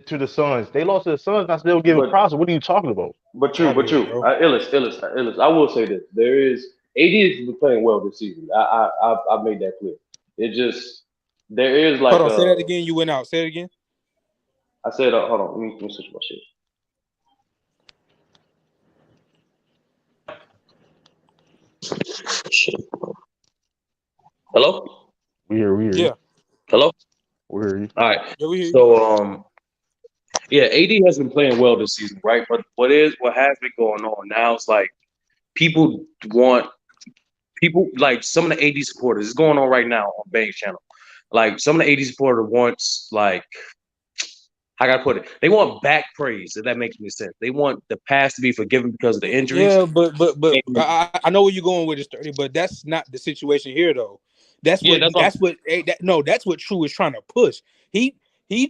Speaker 1: to the Suns. They lost to the Suns. And I still give it
Speaker 5: But
Speaker 1: props. What are you talking about?
Speaker 6: Out of here, bro.
Speaker 5: Illis, I will say this. There is AD has been playing well this season. I've made that clear. It just there is
Speaker 6: Hold
Speaker 5: like
Speaker 6: on, say that
Speaker 5: a.
Speaker 6: again. You went out. Say it again.
Speaker 5: I said, hold on, let me switch my shit. Shit. Hello,
Speaker 1: We hear you.
Speaker 6: Yeah,
Speaker 5: hello.
Speaker 1: We hear you.
Speaker 5: All right.
Speaker 6: yeah, we hear you.
Speaker 5: So yeah, AD has been playing well this season, right? But what has been going on now is like people want people like some of the AD supporters. It's going on right now on Bang's channel. Like some of the AD supporter wants like I gotta put it. They want back praise. If that makes any sense. They want the past to be forgiven because of the injuries.
Speaker 6: Yeah, but
Speaker 5: And,
Speaker 6: I know where you're going with this 30, but that's not the situation here though. That's
Speaker 5: yeah,
Speaker 6: what
Speaker 5: that's what
Speaker 6: that's what no, that's what True is trying to push. He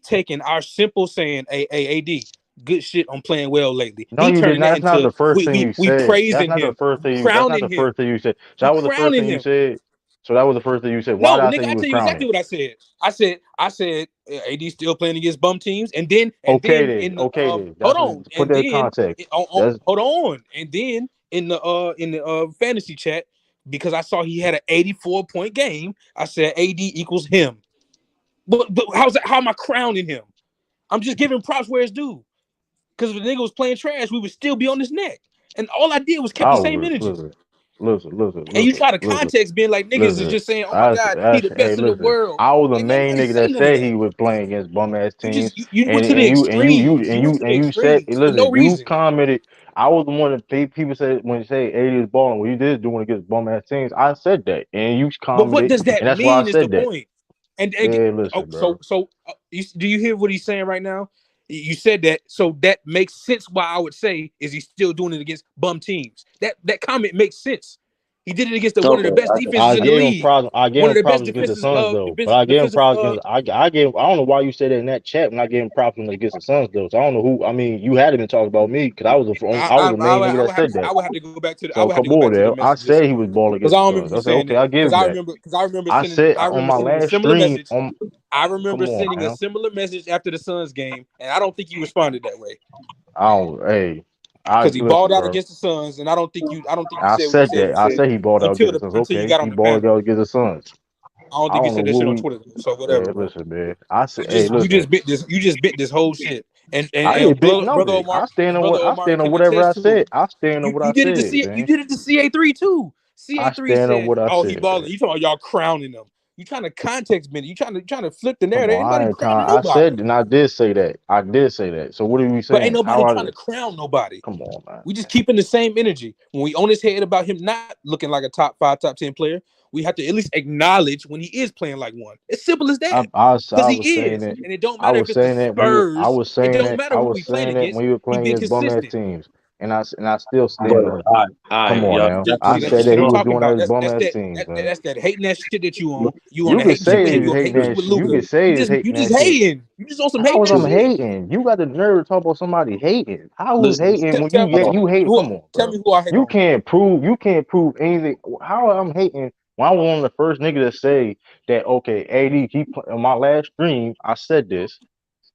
Speaker 6: taking our simple saying, hey, AD, good shit on playing well lately.
Speaker 1: No,
Speaker 6: He
Speaker 1: you did
Speaker 6: turning
Speaker 1: not.
Speaker 6: that
Speaker 1: That's not
Speaker 6: into
Speaker 1: the first thing you
Speaker 6: we
Speaker 1: said.
Speaker 6: praising him, we
Speaker 1: That's not the
Speaker 6: crowning him,
Speaker 1: first thing you said. So
Speaker 6: we
Speaker 1: that was the first
Speaker 6: crowning
Speaker 1: thing you
Speaker 6: him.
Speaker 1: said. So that was the first thing you said. Why
Speaker 6: No,
Speaker 1: did I say
Speaker 6: nigga,
Speaker 1: you
Speaker 6: I
Speaker 1: was
Speaker 6: tell you
Speaker 1: crowning?
Speaker 6: exactly what I said. I said AD still playing against bum teams, and then in the
Speaker 1: Okay then.
Speaker 6: hold
Speaker 1: That's
Speaker 6: on,
Speaker 1: put
Speaker 6: and
Speaker 1: that in
Speaker 6: then
Speaker 1: context. That's
Speaker 6: hold on, and then in the fantasy chat because I saw he had an 84-point game. I said AD equals him. But how's that? How am I crowning him? I'm just giving props where it's due. Because if the nigga was playing trash, we would still be on his neck. And all I did was kept the same energy. And you try to context being like niggas is
Speaker 1: listen.
Speaker 6: just saying, "Oh my God, he the
Speaker 1: Hey,
Speaker 6: best in the
Speaker 1: listen.
Speaker 6: world."
Speaker 1: I was the
Speaker 6: Like, man,
Speaker 1: main
Speaker 6: nobody
Speaker 1: nigga
Speaker 6: say
Speaker 1: that
Speaker 6: none of
Speaker 1: said
Speaker 6: that.
Speaker 1: he was playing against bum ass teams,
Speaker 6: You went to the extremes. You went to the
Speaker 1: you said,
Speaker 6: extremes for no
Speaker 1: listen, you
Speaker 6: reason.
Speaker 1: commented. I was the one that people said when you say 80 is balling, what you did doing against bum ass teams. I said that, and you
Speaker 6: But what
Speaker 1: commented,
Speaker 6: does that
Speaker 1: and that's why I
Speaker 6: mean? Is the
Speaker 1: said that.
Speaker 6: point? And
Speaker 1: Yeah,
Speaker 6: oh,
Speaker 1: listen, bro.
Speaker 6: do you hear what he's saying right now? You said that, so that makes sense. Why I would say is he still doing it against bum teams? That comment makes sense. He did it against one of the
Speaker 5: okay.
Speaker 6: best defenses in the league.
Speaker 1: I gave
Speaker 6: One of
Speaker 1: him
Speaker 6: the best
Speaker 1: problems against the
Speaker 6: defenses.
Speaker 1: Suns though. But I gave him problems against I don't know why you said that in that chat when I gave him problems against the Suns though. So I don't know who. I mean, you had him talking about me because I was the main nigga that said that.
Speaker 6: I would have to go back to the. I
Speaker 1: So
Speaker 6: would have to
Speaker 1: come
Speaker 6: go back
Speaker 1: on
Speaker 6: to the
Speaker 1: there. I
Speaker 6: messages
Speaker 1: said he was balling
Speaker 6: because
Speaker 1: against
Speaker 6: I
Speaker 1: the
Speaker 6: don't remember
Speaker 1: Suns.
Speaker 6: you
Speaker 1: I said
Speaker 6: saying
Speaker 1: okay,
Speaker 6: that
Speaker 1: I give
Speaker 6: because
Speaker 1: him that.
Speaker 6: I remember
Speaker 1: I
Speaker 6: sending
Speaker 1: said on my
Speaker 6: a
Speaker 1: last
Speaker 6: similar
Speaker 1: stream
Speaker 6: message.
Speaker 1: on.
Speaker 6: I
Speaker 1: Come
Speaker 6: remember
Speaker 1: on,
Speaker 6: sending a
Speaker 1: man.
Speaker 6: similar message after the Suns game, and I don't think you responded that way
Speaker 1: I don't. Hey, I
Speaker 6: because he balled
Speaker 1: listen,
Speaker 6: out
Speaker 1: bro.
Speaker 6: against the Suns, and I don't think you
Speaker 1: I
Speaker 6: said what you
Speaker 1: said
Speaker 6: said. You
Speaker 1: that. I
Speaker 6: said
Speaker 1: said he balled out against the Suns.
Speaker 6: until you
Speaker 1: Okay,
Speaker 6: got
Speaker 1: he
Speaker 6: on the
Speaker 1: balled
Speaker 6: panel.
Speaker 1: out against the Suns.
Speaker 6: I don't
Speaker 1: I
Speaker 6: think you
Speaker 1: don't know
Speaker 6: said that shit
Speaker 1: who
Speaker 6: on
Speaker 1: he.
Speaker 6: Twitter. So whatever,
Speaker 1: Man,
Speaker 6: bro.
Speaker 1: listen, man. I said, hey,
Speaker 6: You
Speaker 1: listen.
Speaker 6: just bit this. You just bit this whole shit.
Speaker 1: I didn't big
Speaker 6: Brother
Speaker 1: nothing.
Speaker 6: Omar and brother
Speaker 1: I
Speaker 6: Omar
Speaker 1: stand on
Speaker 6: can
Speaker 1: whatever I
Speaker 6: attest to it.
Speaker 1: said. I stand on what I
Speaker 6: You did
Speaker 1: said,
Speaker 6: you
Speaker 1: man.
Speaker 6: did it to CA3 too.
Speaker 1: I
Speaker 6: CA3
Speaker 1: stand on
Speaker 6: said,
Speaker 1: what I
Speaker 6: "Oh, he
Speaker 1: said, man.
Speaker 6: balling." You talking about y'all crowning him. You trying to context bend it. You trying to flip the
Speaker 1: Come
Speaker 6: narrative. Ain't
Speaker 1: on, I
Speaker 6: nobody
Speaker 1: ain't
Speaker 6: crowning
Speaker 1: I
Speaker 6: nobody.
Speaker 1: said, and I did say that. I did say that. So what are we
Speaker 6: But ain't
Speaker 1: saying?
Speaker 6: nobody
Speaker 1: How
Speaker 6: trying
Speaker 1: I?
Speaker 6: to crown nobody.
Speaker 1: Come on, man.
Speaker 6: We just keeping the same energy. When we on his head about him not looking like a top 5, top 10 player, we have to at least acknowledge when he is playing like one. It's simple as that. Because
Speaker 1: I
Speaker 6: he
Speaker 1: was saying
Speaker 6: is.
Speaker 1: that.
Speaker 6: And it don't
Speaker 1: I
Speaker 6: matter if
Speaker 1: was
Speaker 6: it's the
Speaker 1: saying that when you. I
Speaker 6: Spurs.
Speaker 1: was
Speaker 6: It
Speaker 1: saying
Speaker 6: don't
Speaker 1: that.
Speaker 6: matter
Speaker 1: I
Speaker 6: who
Speaker 1: was
Speaker 6: we playing
Speaker 1: saying that
Speaker 6: against.
Speaker 1: when you were
Speaker 6: He
Speaker 1: playing
Speaker 6: been
Speaker 1: against bum ass
Speaker 6: consistent.
Speaker 1: teams, and I still
Speaker 5: But
Speaker 1: stand on it.
Speaker 5: all
Speaker 1: Come
Speaker 5: right,
Speaker 1: on
Speaker 5: y'all.
Speaker 1: now.
Speaker 6: See,
Speaker 1: I
Speaker 5: Y'all
Speaker 6: that's the
Speaker 1: said
Speaker 6: shit
Speaker 1: that he
Speaker 6: I'm
Speaker 1: was
Speaker 6: talking
Speaker 1: doing
Speaker 6: about.
Speaker 1: those bum ass
Speaker 6: That,
Speaker 1: teams, man.
Speaker 6: that's that hating that shit that you on.
Speaker 5: look,
Speaker 6: You on
Speaker 1: You
Speaker 6: the
Speaker 1: could
Speaker 6: hating shit.
Speaker 1: say
Speaker 6: Then
Speaker 1: you
Speaker 6: you
Speaker 1: hating
Speaker 6: hating shit
Speaker 1: that
Speaker 6: with
Speaker 1: shit. You
Speaker 6: Luka.
Speaker 1: could say it's
Speaker 6: You
Speaker 1: hating that
Speaker 6: just
Speaker 1: shit.
Speaker 6: hating. You just on some
Speaker 1: How
Speaker 6: hating
Speaker 1: was I'm
Speaker 6: shit.
Speaker 1: hating? You got the nerve to talk about somebody hating. How was
Speaker 5: listen.
Speaker 1: hating when
Speaker 6: Tell me
Speaker 1: you hate?
Speaker 6: who.
Speaker 1: Come on,
Speaker 6: Tell
Speaker 1: bro.
Speaker 6: me who I hate
Speaker 1: You
Speaker 6: on.
Speaker 1: can't prove anything. How I'm hating when I was one of the first niggas to say that okay, AD keep on my last stream, I said this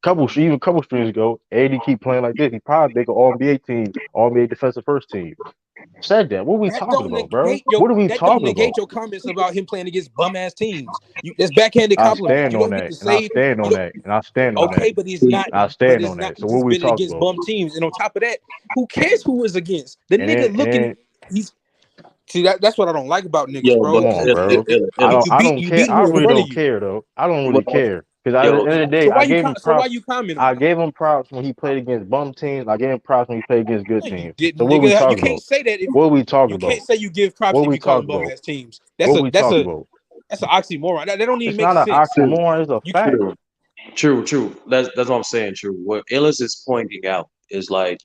Speaker 1: couple streams ago, AD keep playing like this, he probably make an all NBA team, all NBA defensive first team. Said that. What are we talking about, bro? What are we
Speaker 6: That don't
Speaker 1: talking
Speaker 6: negate
Speaker 1: about?
Speaker 6: your comments about him playing against bum ass teams. That's backhanded
Speaker 1: I
Speaker 6: compliment.
Speaker 1: stand
Speaker 6: You
Speaker 1: on
Speaker 6: don't get to
Speaker 1: that, and I
Speaker 6: say
Speaker 1: stand
Speaker 6: you
Speaker 1: on
Speaker 6: don't.
Speaker 1: that, and I stand on that.
Speaker 6: Okay, but it's not.
Speaker 1: I
Speaker 6: But
Speaker 1: stand
Speaker 6: it's
Speaker 1: on
Speaker 6: not
Speaker 1: that. So what
Speaker 6: just
Speaker 1: we
Speaker 6: been
Speaker 1: talking
Speaker 6: against
Speaker 1: about?
Speaker 6: bum teams. And on top of that, who cares who is against the
Speaker 1: And
Speaker 6: nigga looking?
Speaker 1: then
Speaker 6: He's see that's what I don't like about niggas,
Speaker 5: Yo,
Speaker 6: bro.
Speaker 5: but
Speaker 1: come on, bro.
Speaker 5: Ellis,
Speaker 1: I don't
Speaker 6: You
Speaker 1: care.
Speaker 6: beat
Speaker 1: I
Speaker 6: who in
Speaker 1: really
Speaker 6: front of
Speaker 1: don't
Speaker 6: you.
Speaker 1: care though. I don't really
Speaker 5: well,
Speaker 1: care because at the
Speaker 5: yo,
Speaker 1: end of the day,
Speaker 6: So
Speaker 1: I gave him
Speaker 6: why
Speaker 1: props.
Speaker 6: you comment on
Speaker 1: I
Speaker 6: it?
Speaker 1: gave him props when he played against bum teams. I gave him props when he played against good
Speaker 6: No, you
Speaker 1: teams. So
Speaker 6: didn't,
Speaker 1: what we
Speaker 6: nigga. You
Speaker 1: talking
Speaker 6: can't
Speaker 1: about?
Speaker 6: say that if
Speaker 1: What we talking
Speaker 6: you can't
Speaker 1: about?
Speaker 6: say you give props
Speaker 1: What
Speaker 6: if
Speaker 1: we
Speaker 6: you call
Speaker 1: talking
Speaker 6: them bum
Speaker 1: about?
Speaker 6: ass teams.
Speaker 1: What we talking about?
Speaker 6: That's an oxymoron. That don't even
Speaker 1: It's
Speaker 6: make
Speaker 1: not an
Speaker 6: sense.
Speaker 1: oxymoron. It's a
Speaker 6: You
Speaker 1: fact.
Speaker 5: true. That's what I'm saying. True. What Ellis is pointing out is like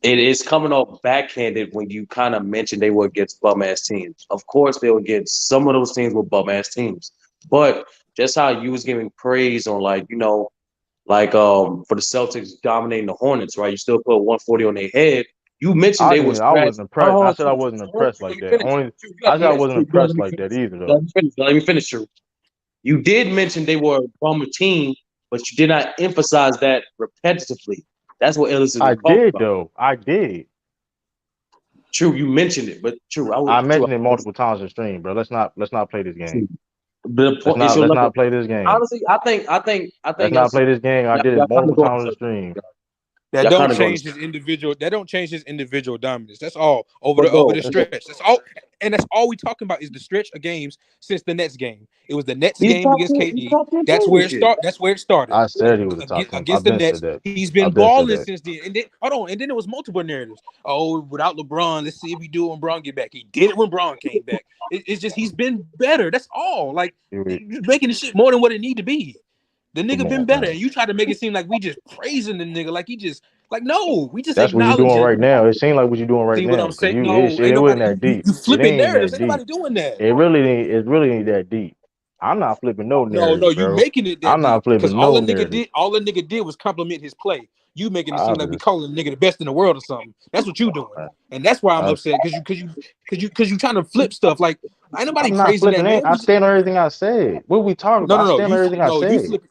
Speaker 5: it is coming off backhanded when you kind of mention they were against bum ass teams. Of course, they were against some of those teams were bum ass teams, but just how you was giving praise on like for the Celtics dominating the Hornets, right? You still put 140 on their head. You mentioned
Speaker 1: I
Speaker 5: they
Speaker 1: didn't.
Speaker 5: was
Speaker 1: I
Speaker 5: trash.
Speaker 1: wasn't impressed. I
Speaker 5: Oh,
Speaker 1: said I wasn't impressed
Speaker 5: let
Speaker 1: like
Speaker 5: me
Speaker 1: that.
Speaker 5: finish.
Speaker 1: Only
Speaker 5: You
Speaker 1: I
Speaker 5: got
Speaker 1: said I
Speaker 5: yes,
Speaker 1: wasn't
Speaker 5: true. You gotta
Speaker 1: impressed
Speaker 5: let me
Speaker 1: like that
Speaker 5: finish.
Speaker 1: either
Speaker 5: Let
Speaker 1: though.
Speaker 5: me finish. Let me finish, True. You did mention they were a bum team, but you did not emphasize that repetitively. That's what Ellis was
Speaker 1: I
Speaker 5: talking
Speaker 1: did
Speaker 5: about.
Speaker 1: though. I did.
Speaker 5: True, you mentioned it, but
Speaker 1: I mentioned it multiple times in stream, bro. Let's not play this game.
Speaker 5: true. The
Speaker 1: Let's
Speaker 5: point is
Speaker 1: not
Speaker 5: your
Speaker 1: let's
Speaker 5: level.
Speaker 1: not play this game.
Speaker 5: Honestly, I
Speaker 1: Let's
Speaker 5: think
Speaker 1: not play this game. I did it
Speaker 5: y'all kind of
Speaker 1: multiple
Speaker 5: going
Speaker 1: times
Speaker 5: to
Speaker 1: in
Speaker 5: church.
Speaker 1: stream.
Speaker 6: That
Speaker 5: Y'all
Speaker 6: don't
Speaker 5: kind of going
Speaker 6: change
Speaker 5: to
Speaker 6: his individual. That don't change his individual dominance. That's all over
Speaker 5: but
Speaker 6: the
Speaker 5: bro,
Speaker 6: stretch. That's all, and that's all we talking about is the stretch of games since the Nets game. It was the Nets
Speaker 5: he's
Speaker 6: game
Speaker 5: top
Speaker 6: against
Speaker 5: 10, he's
Speaker 6: KD.
Speaker 5: top 10
Speaker 6: That's
Speaker 5: team
Speaker 6: where
Speaker 5: this
Speaker 6: it
Speaker 5: year.
Speaker 6: start. That's where it started.
Speaker 1: I said he was a top 10.
Speaker 6: Against
Speaker 1: I've
Speaker 6: the
Speaker 1: been said
Speaker 6: Nets,
Speaker 1: that.
Speaker 6: he's been
Speaker 1: I've been said
Speaker 6: balling
Speaker 1: that.
Speaker 6: since then. And then hold on, and then it was multiple narratives. Oh, without LeBron, let's see if he do it when Bron get back. He did it when Bron came back. It's just he's been better. That's all. Like you're making the shit more than what it need to be. The
Speaker 1: Come
Speaker 6: nigga been
Speaker 1: on,
Speaker 6: better,
Speaker 1: man.
Speaker 6: and you try to make it seem like we just praising the nigga, like he just like no, we just
Speaker 1: That's what you're doing
Speaker 6: acknowledging.
Speaker 1: right now. It seems like what you're doing right
Speaker 6: See what
Speaker 1: now
Speaker 6: I'm
Speaker 1: because
Speaker 6: saying? No, ain't
Speaker 1: it wasn't
Speaker 6: nobody.
Speaker 1: that deep.
Speaker 6: You
Speaker 1: It
Speaker 6: flipping
Speaker 1: ain't
Speaker 6: narratives.
Speaker 1: that
Speaker 6: Ain't
Speaker 1: deep.
Speaker 6: nobody doing that.
Speaker 1: It really ain't that deep. I'm not flipping no
Speaker 6: No,
Speaker 1: narratives,
Speaker 6: you
Speaker 1: bro.
Speaker 6: making it that
Speaker 1: I'm not
Speaker 6: deep because
Speaker 1: flipping no narratives.
Speaker 6: all the nigga did was compliment his play. You making it
Speaker 1: I
Speaker 6: seem like we
Speaker 1: just,
Speaker 6: calling the nigga the best in the world or something. That's what you
Speaker 1: come on,
Speaker 6: doing,
Speaker 1: man.
Speaker 6: and that's why I'm
Speaker 1: I,
Speaker 6: upset because you trying to flip stuff. Like ain't nobody
Speaker 1: I'm not
Speaker 6: praising that
Speaker 1: flipping
Speaker 6: man.
Speaker 1: it. I stand on everything I said. What we talking about? I stand on everything I
Speaker 6: You
Speaker 1: said.
Speaker 6: flip.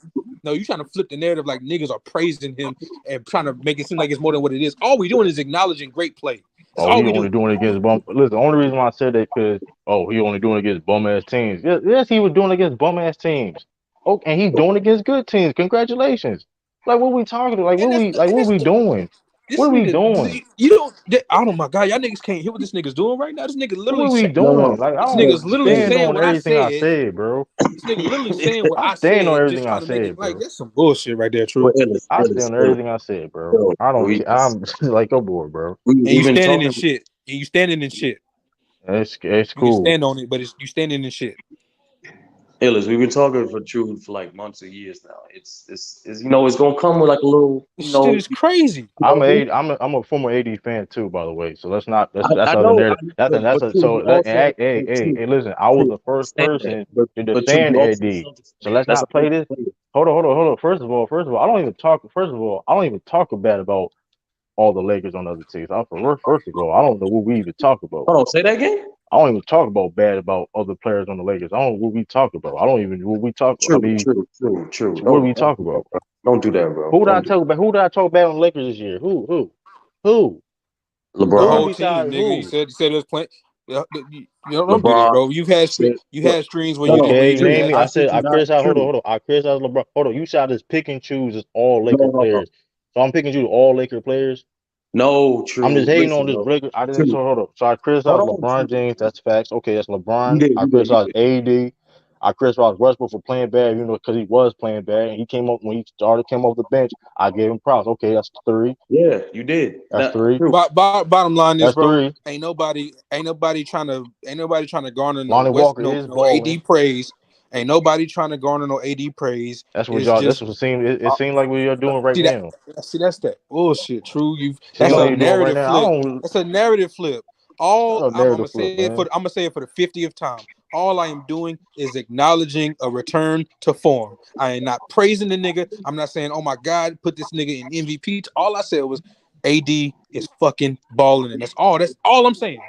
Speaker 6: No, you trying to flip the narrative like niggas are praising him and trying to make it seem like it's more than what it is. All we doing is acknowledging great play. That's
Speaker 1: Oh,
Speaker 6: all
Speaker 1: he
Speaker 6: we
Speaker 1: only
Speaker 6: do.
Speaker 1: doing it against bum. Listen, the only reason why I said that because he only doing it against bum ass teams. Yes, he was doing it against bum ass teams. Oh, and he's doing it against good teams. Congratulations. Like what we talking? Like
Speaker 6: And
Speaker 1: what we doing? What
Speaker 6: this
Speaker 1: are we
Speaker 6: nigga,
Speaker 1: doing?
Speaker 6: you don't. Oh my god, y'all niggas can't hear what this nigga's doing right now. This nigga
Speaker 1: What
Speaker 6: literally
Speaker 1: are we
Speaker 6: saying.
Speaker 1: doing? Like I
Speaker 6: This
Speaker 1: don't
Speaker 6: nigga's literally
Speaker 1: stand
Speaker 6: saying
Speaker 1: on
Speaker 6: what I
Speaker 1: everything I
Speaker 6: said.
Speaker 1: said, bro.
Speaker 6: This nigga literally saying what
Speaker 1: I
Speaker 6: I
Speaker 1: stand on
Speaker 6: said, just
Speaker 1: everything I
Speaker 6: trying to make it
Speaker 1: said,
Speaker 6: like
Speaker 1: bro.
Speaker 6: that's some bullshit right there,
Speaker 5: Well,
Speaker 6: true.
Speaker 1: I stand on everything I said, bro.
Speaker 5: Yo,
Speaker 1: I don't care. I'm like a boy, bro.
Speaker 6: And you
Speaker 5: we've been
Speaker 6: standing
Speaker 5: talking.
Speaker 6: in shit. And you standing in shit.
Speaker 1: It's
Speaker 6: You can
Speaker 1: cool.
Speaker 6: stand on it, but you standing in shit.
Speaker 5: Illis, we've been talking for True for like months or years now. It's it's gonna come with like a little
Speaker 6: This shit is crazy.
Speaker 1: I'm a former AD fan too, by the way. So that's
Speaker 5: I
Speaker 1: other
Speaker 5: know,
Speaker 1: narrative.
Speaker 5: but True, you also True,
Speaker 1: Hey, listen. I was
Speaker 5: True,
Speaker 1: the first
Speaker 5: understand that,
Speaker 1: person to
Speaker 5: but True,
Speaker 1: defend
Speaker 5: you also a
Speaker 1: AD.
Speaker 5: Celtics
Speaker 1: So
Speaker 5: fan.
Speaker 1: let's
Speaker 5: That's a
Speaker 1: not play
Speaker 5: Celtics
Speaker 1: this.
Speaker 5: player.
Speaker 1: Hold on. First of all, I don't even talk. First of all, I don't even talk bad about all the Lakers on other teams. First of all, I don't know what we even talk about.
Speaker 5: Hold on, say that again.
Speaker 1: I don't even talk about bad about other players on the Lakers. I don't know what we talk about. I don't even what we talk. I
Speaker 5: True,
Speaker 1: mean,
Speaker 5: true.
Speaker 1: what do we
Speaker 5: Don't
Speaker 1: talk
Speaker 5: do that,
Speaker 1: about?
Speaker 5: bro. Don't do that, bro.
Speaker 1: Who did I
Speaker 5: Don't do
Speaker 1: talk about? Who did I talk bad on the Lakers this year? Who?
Speaker 5: that.
Speaker 6: The
Speaker 1: Who
Speaker 6: whole
Speaker 5: LeBron,
Speaker 6: team,
Speaker 1: besides
Speaker 6: nigga.
Speaker 1: who?
Speaker 6: You said it was playing. Don't do this,
Speaker 5: LeBron.
Speaker 6: bro.
Speaker 5: Shit.
Speaker 6: You
Speaker 5: Look,
Speaker 6: had streams where
Speaker 5: no, no,
Speaker 1: Okay,
Speaker 6: you
Speaker 1: name
Speaker 5: True.
Speaker 6: had
Speaker 1: me.
Speaker 5: I
Speaker 1: I
Speaker 5: sent
Speaker 1: said
Speaker 5: you
Speaker 1: I
Speaker 5: that.
Speaker 1: criticized.
Speaker 5: True.
Speaker 1: Hold on. I criticized LeBron. Hold on. You shot as pick and choose as all
Speaker 5: No,
Speaker 1: Laker
Speaker 5: no, no.
Speaker 1: players. So I'm picking you all Laker players.
Speaker 5: No,
Speaker 1: I'm
Speaker 5: true.
Speaker 1: just hating on
Speaker 5: Listen,
Speaker 1: this
Speaker 5: bro.
Speaker 1: regular. I didn't. So
Speaker 5: True.
Speaker 1: hold up. So I
Speaker 5: Hold
Speaker 1: criticized
Speaker 5: on,
Speaker 1: LeBron
Speaker 5: true.
Speaker 1: James. That's facts. Okay, that's
Speaker 5: You
Speaker 1: LeBron.
Speaker 5: did.
Speaker 1: I
Speaker 5: You did. You
Speaker 1: criticized
Speaker 5: did.
Speaker 1: AD. I criticized Westbrook for playing bad, because he was playing bad. And he came up when he started, came off the bench. I gave him props. Okay, that's three.
Speaker 5: Yeah, you did.
Speaker 1: That's
Speaker 5: That
Speaker 1: three.
Speaker 5: true.
Speaker 6: Bottom line is,
Speaker 1: That's
Speaker 6: bro,
Speaker 1: three.
Speaker 6: ain't nobody trying to garner
Speaker 1: Lonnie Walker is
Speaker 6: no
Speaker 1: balling.
Speaker 6: AD praise. Ain't nobody trying to garner no AD praise.
Speaker 1: That's what
Speaker 6: It's
Speaker 1: y'all. That's
Speaker 6: just
Speaker 1: what it seemed. It seemed like what you're doing right
Speaker 6: see that
Speaker 1: now.
Speaker 6: that's that bullshit. True,
Speaker 1: Seemed
Speaker 6: that's
Speaker 1: like
Speaker 6: a
Speaker 1: you're doing right
Speaker 6: narrative
Speaker 1: now. I
Speaker 6: flip.
Speaker 1: don't.
Speaker 6: That's a narrative flip.
Speaker 1: That's
Speaker 6: All
Speaker 1: a
Speaker 6: I'm
Speaker 1: narrative
Speaker 6: gonna
Speaker 1: flip,
Speaker 6: say it
Speaker 1: man.
Speaker 6: for I'm gonna say it for the 50th time. All I am doing is acknowledging a return to form. I am not praising the nigga. I'm not saying, oh my God, put this nigga in MVP. All I said was AD is fucking balling, and that's all. That's all I'm saying.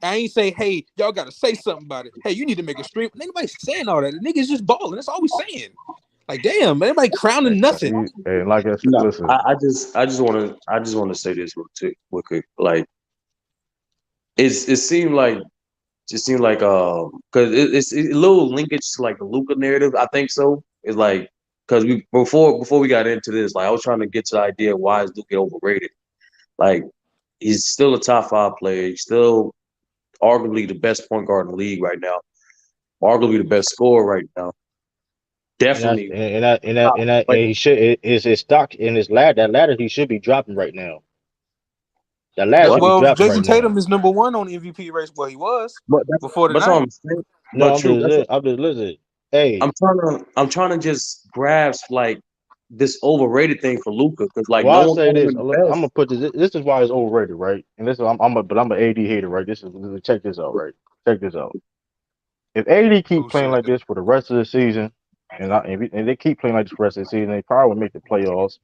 Speaker 6: I ain't say, hey, y'all gotta say something about it. Hey, you need to make a stream. Nobody's saying all that. The nigga's just balling. That's all we saying. Like, damn, anybody crowning nothing.
Speaker 1: And like I said,
Speaker 5: No,
Speaker 1: listen.
Speaker 5: I just want to say this real quick. Like, it seemed like because it's a little linkage to like the Luka narrative. I think so. It's like because we before we got into this, like I was trying to get to the idea of why is Luka overrated. Like he's still a top 5 player. He's still arguably the best point guard in the league right now. Arguably the best scorer right now.
Speaker 1: And that's
Speaker 5: Definitely.
Speaker 1: and he should is his stock in his ladder. That ladder he should be dropping right now. That ladder
Speaker 5: What?
Speaker 1: should be
Speaker 6: Well,
Speaker 1: dropping right
Speaker 6: Jason
Speaker 1: now.
Speaker 6: Tatum is number 1 on the MVP race. Well, he was before
Speaker 5: That's all
Speaker 6: tonight.
Speaker 5: I'm saying.
Speaker 1: No,
Speaker 5: But true.
Speaker 1: I'm just listen. Hey,
Speaker 5: I'm trying to just grasp like this overrated thing for Luca because like no
Speaker 1: well, I
Speaker 5: one
Speaker 1: say
Speaker 5: calling
Speaker 1: this.
Speaker 5: him
Speaker 1: I'm
Speaker 5: the
Speaker 1: gonna
Speaker 5: best.
Speaker 1: put this. This is why it's overrated, right? And this is I'm an AD hater, right? Check this out, right? Check this out. If AD keep
Speaker 6: Who
Speaker 1: playing
Speaker 6: said
Speaker 1: like
Speaker 6: that?
Speaker 1: this for the rest of the season, and they keep playing like this for the rest of the season, they probably would make the playoffs.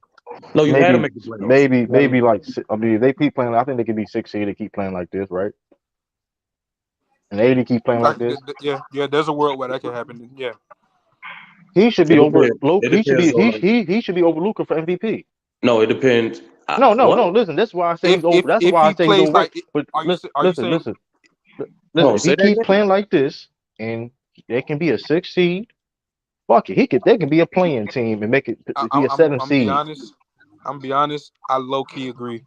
Speaker 5: No, you had to
Speaker 1: Maybe
Speaker 5: make the playoffs. You had to make the
Speaker 1: like
Speaker 5: playoffs.
Speaker 1: I mean, if they keep playing. I think they could be 6 seed. They keep playing like this, right? And AD keep playing like this.
Speaker 6: Yeah. There's a world where that could happen. Yeah.
Speaker 1: He should
Speaker 5: It
Speaker 1: be over
Speaker 5: depends.
Speaker 1: Luke.
Speaker 5: It depends on.
Speaker 1: He should be over Luka for MVP.
Speaker 5: No, it depends.
Speaker 1: No.
Speaker 5: What?
Speaker 1: Listen, that's why I say he's
Speaker 6: If
Speaker 1: over.
Speaker 6: if
Speaker 1: That's
Speaker 6: if
Speaker 1: why I
Speaker 6: he
Speaker 1: say he's
Speaker 6: plays
Speaker 1: overrated.
Speaker 6: like,
Speaker 1: But
Speaker 6: are you saying?
Speaker 5: Hold on,
Speaker 1: If he
Speaker 5: say that
Speaker 1: keep
Speaker 5: again.
Speaker 1: playing like this, and they can be a 6 seed, fuck it. They can be a playing team and make it be a seven
Speaker 6: I'm be
Speaker 1: seed.
Speaker 6: honest. I'm be honest. I low key agree.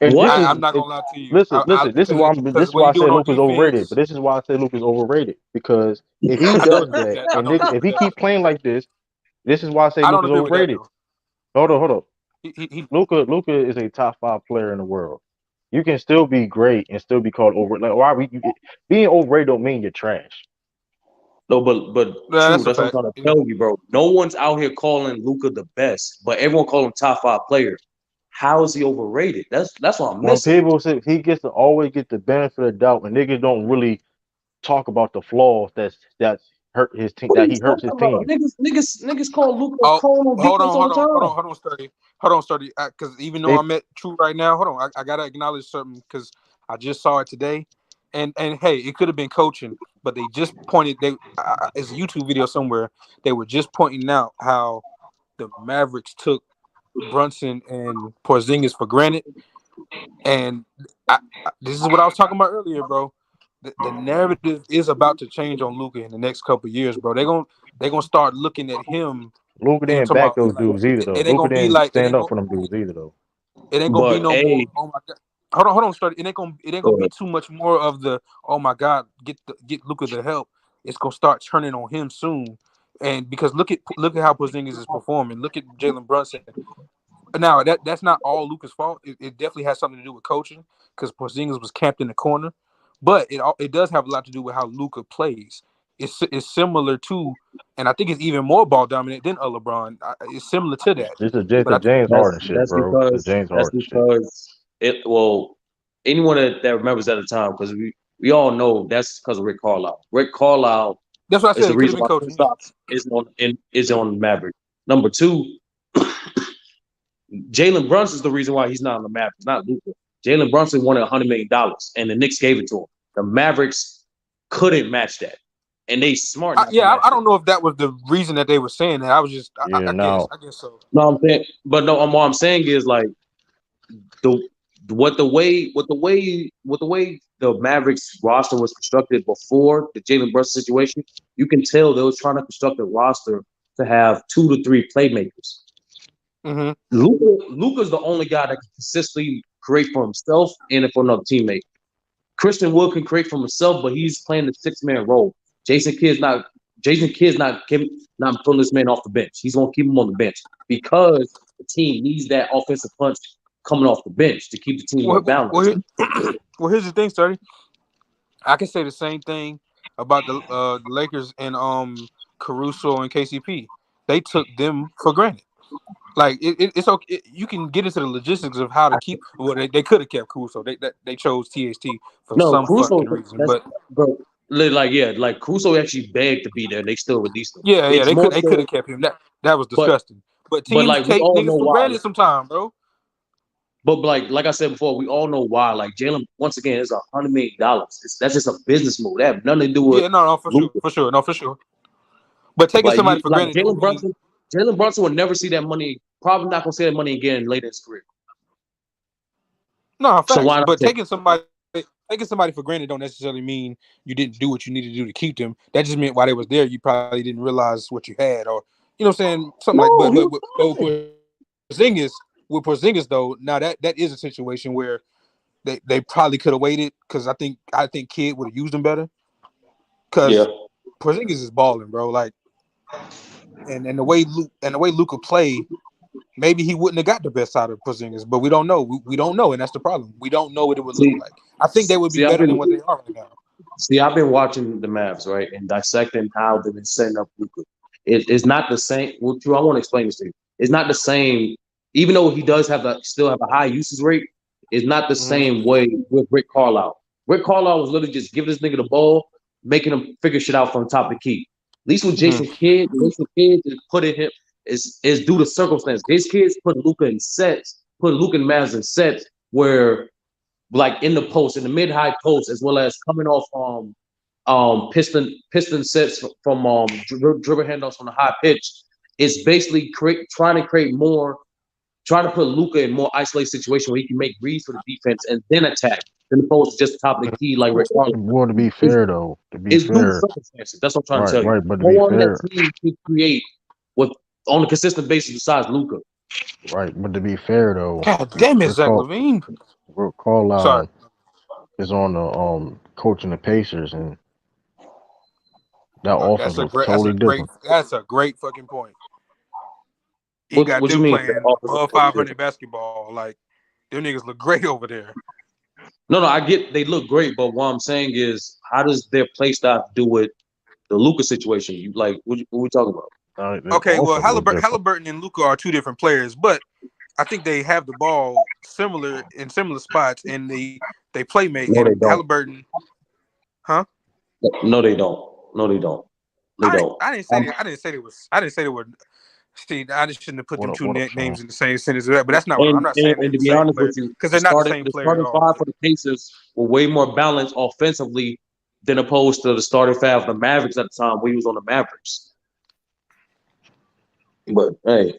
Speaker 1: And this
Speaker 5: What?
Speaker 1: is
Speaker 6: I'm not gonna lie to you.
Speaker 1: listen. This is why this
Speaker 6: Because
Speaker 1: is
Speaker 6: what
Speaker 1: why
Speaker 6: he
Speaker 1: I say
Speaker 6: doing on
Speaker 1: Luka's overrated. But
Speaker 6: defense,
Speaker 1: this is why I say Luka's overrated because if he
Speaker 6: I don't
Speaker 1: does
Speaker 6: agree with
Speaker 1: that,
Speaker 6: that. I
Speaker 1: and
Speaker 6: don't agree
Speaker 1: if
Speaker 6: with
Speaker 1: he
Speaker 6: that
Speaker 1: keep
Speaker 6: though.
Speaker 1: playing like this is why I say
Speaker 6: I don't
Speaker 1: Luka's
Speaker 6: agree with that
Speaker 1: overrated.
Speaker 6: though.
Speaker 1: Hold on.
Speaker 6: He
Speaker 1: Luka is a top 5 player in the world. You can still be great and still be called over. Like why being overrated don't mean you're trash.
Speaker 5: No, but
Speaker 6: yeah,
Speaker 5: true.
Speaker 6: that's a
Speaker 5: That's what I'm
Speaker 6: fact.
Speaker 5: trying to
Speaker 6: Yeah.
Speaker 5: tell you, bro. No one's out here calling Luca the best, but everyone call him top 5 player. How is he overrated? That's what I'm
Speaker 1: When
Speaker 5: missing.
Speaker 1: people say he gets to always get the benefit of the doubt, and niggas don't really talk about the flaws that's hurt his team,
Speaker 5: What are
Speaker 1: that
Speaker 5: you
Speaker 1: he hurts
Speaker 5: talking
Speaker 1: his
Speaker 5: about?
Speaker 1: team.
Speaker 5: Niggas call Luca
Speaker 6: Oh,
Speaker 5: calling on defense all the time.
Speaker 6: hold on, Sturdy. Hold on, Sturdy. Because even though
Speaker 1: They
Speaker 6: I'm at True right now, hold on. I gotta acknowledge something because I just saw it today, and hey, it could have been coaching, but they just pointed. It's a YouTube video somewhere. They were just pointing out how the Mavericks took Brunson and Porzingis for granted, and this is what I was talking about earlier, bro. The narrative is about to change on Luka in the next couple of years, bro. They're gonna start looking at him.
Speaker 1: Luka
Speaker 6: And
Speaker 1: didn't
Speaker 6: talking
Speaker 1: back
Speaker 6: about
Speaker 1: those
Speaker 6: like
Speaker 1: dudes either though.
Speaker 6: it ain't
Speaker 1: Luka
Speaker 6: gonna be
Speaker 1: didn't
Speaker 6: like
Speaker 1: stand up for them dudes either though.
Speaker 6: it ain't gonna be
Speaker 5: But
Speaker 6: no more.
Speaker 5: hey,
Speaker 6: Oh my god, hold on, start. It ain't gonna
Speaker 5: go
Speaker 6: be
Speaker 5: ahead.
Speaker 6: too much more of the oh my god, get Luka the help. It's gonna start turning on him soon, and because look at how Porzingis is performing. Look at Jalen Brunson. Now that's not all Luka's fault. It definitely has something to do with coaching because Porzingis was camped in the corner, but it does have a lot to do with how Luka plays. It's similar to, and I think it's even more ball dominant than a LeBron. It's similar to that,
Speaker 1: It's
Speaker 6: but
Speaker 1: the
Speaker 6: I think
Speaker 1: James Harden shit, bro. The James
Speaker 5: That's
Speaker 1: Harden shit.
Speaker 5: because it well anyone that remembers at the time because we all know that's because of Rick Carlisle. Rick Carlisle
Speaker 6: that's what I
Speaker 5: is
Speaker 6: said.
Speaker 5: the
Speaker 6: It could have
Speaker 5: reason
Speaker 6: been
Speaker 5: why Chris
Speaker 6: coaching. Yeah.
Speaker 5: Stotts is on Maverick. Number two, Jalen Brunson is the reason why he's not on the Mavericks, not Luka. Jalen Brunson wanted $100 million, and the Knicks gave it to him. The Mavericks couldn't match that, and they smart not to
Speaker 6: Yeah,
Speaker 5: match
Speaker 6: I
Speaker 5: that.
Speaker 6: don't know if that was the reason that they were saying that. I was just,
Speaker 1: Yeah,
Speaker 6: I guess so.
Speaker 5: No, I'm saying, but no, what I'm saying is like the what the way the Mavericks roster was constructed before the Jalen Brunson situation, you can tell they was trying to construct a roster to have 2 to 3 playmakers.
Speaker 6: Mm-hmm.
Speaker 5: Luka's the only guy that can consistently create for himself and for another teammate. Christian Wood can create for himself, but he's playing the 6-man role. Jason Kidd's not pulling this man off the bench. He's gonna keep him on the bench because the team needs that offensive punch coming off the bench to keep the team more balanced.
Speaker 6: Well, here's the thing, Sturdy. I can say the same thing about the Lakers and Caruso and KCP. They took them for granted. Like it's okay. You can get into the logistics of how to keep. Well, they could have kept Caruso. They chose THT for some
Speaker 5: Caruso,
Speaker 6: fucking reason. But
Speaker 5: bro, like Caruso actually begged to be there, and they still released him.
Speaker 6: Yeah, they could have kept him. That was disgusting. But teams
Speaker 5: like,
Speaker 6: take niggas for granted sometimes, bro.
Speaker 5: But like I said before, we all know why. Like Jalen, once again, is $100 million. That's just a business move. That have nothing to do with
Speaker 6: for sure. But taking somebody for granted.
Speaker 5: Jalen Brunson will never see that money. Probably not gonna see that money again later in his career.
Speaker 6: No, facts. So why not? But taking somebody for granted don't necessarily mean you didn't do what you needed to do to keep them. That just meant while they was there, you probably didn't realize what you had, or you know what I'm saying, something like. But with Porzingis though, now that is a situation where they probably could have waited because I think Kid would have used him better. Because Porzingis is balling, bro. Like, and the way Luka play, maybe he wouldn't have got the best out of Porzingis, but we don't know. We don't know, and that's the problem. We don't know what it would look like. I think they would be better than what they are right now.
Speaker 5: See, I've been watching the Mavs, right, and dissecting how they've been setting up Luka. It's not the same. Well, Drew, I want to explain this to you. It's not the same. Even though he does still have a high usage rate, it's not the same way with Rick Carlisle. Rick Carlisle was literally just giving this nigga the ball, making him figure shit out from the top of the key. At least with Jason Kidd, is putting him is due to circumstance. Jason Kidd's put Luka in Mavs in sets where, like in the post, in the mid-high post, as well as coming off piston sets from dribble handoffs on the high pitch. It's basically trying to put Luka in more isolated situation where he can make reads for the defense and then attack, than opposed to just the top of the key like Rick Carlisle.
Speaker 1: Well, to be fair,
Speaker 5: it's due to circumstances. That's what I'm trying to tell you.
Speaker 1: Right, but to be fair,
Speaker 5: that team can create on a consistent basis besides Luka.
Speaker 1: Right, but to be fair though,
Speaker 6: God damn it, Zach LaVine.
Speaker 1: Rick Carlisle is on the coaching the Pacers, and that offense was totally different.
Speaker 6: That's a great fucking point. He got them playing above 500 basketball. Like, them niggas look great over there.
Speaker 5: No, I get they look great, but what I'm saying is, how does their play style do with the Luka situation? You like, what we talking about?
Speaker 6: Okay, well, Halliburton and Luka are two different players, but I think they have the ball in similar spots, and they play make.
Speaker 5: No, they don't.
Speaker 6: Halliburton, huh?
Speaker 5: No, they don't. They don't.
Speaker 6: I didn't say they were. See, I just shouldn't have put them two names in the same sentence, but that's not what I'm not saying.
Speaker 5: And to be honest with you,
Speaker 6: because they're not the same player.
Speaker 5: The starting five for the Pacers were way more balanced offensively than opposed to the starting five of the Mavericks at the time when he was on the Mavericks. But hey,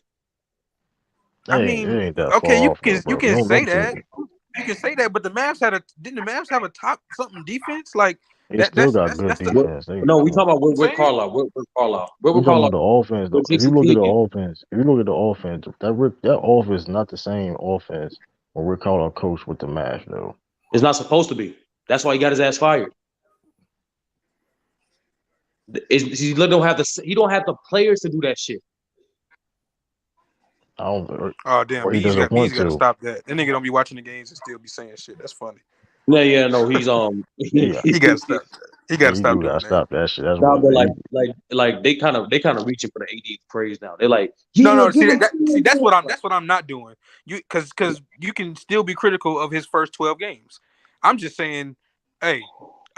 Speaker 6: I mean,
Speaker 1: it ain't that
Speaker 6: okay,
Speaker 1: you
Speaker 6: can say that. You can say that, but the Mavs didn't the Mavs have a top something defense? Like
Speaker 1: they still got good defense.
Speaker 5: No, we talking about Rick Carlisle.
Speaker 1: We're talking about the offense though. If you look at the offense, that offense is not the same offense when Rick Carlisle coached with the Mavs though.
Speaker 5: It's not supposed to be. That's why he got his ass fired. He don't have the players to do that shit.
Speaker 6: Oh damn! He's got to stop that. That nigga don't be watching the games and still be saying shit. That's funny.
Speaker 5: Yeah, no, he's
Speaker 6: he got to stop that. He got to stop that.
Speaker 1: Stop that shit. That's
Speaker 5: like they kind of reaching for the AD praise now. They're like,
Speaker 6: no. That's what I'm not doing. Because you can still be critical of his first 12 games. I'm just saying, hey,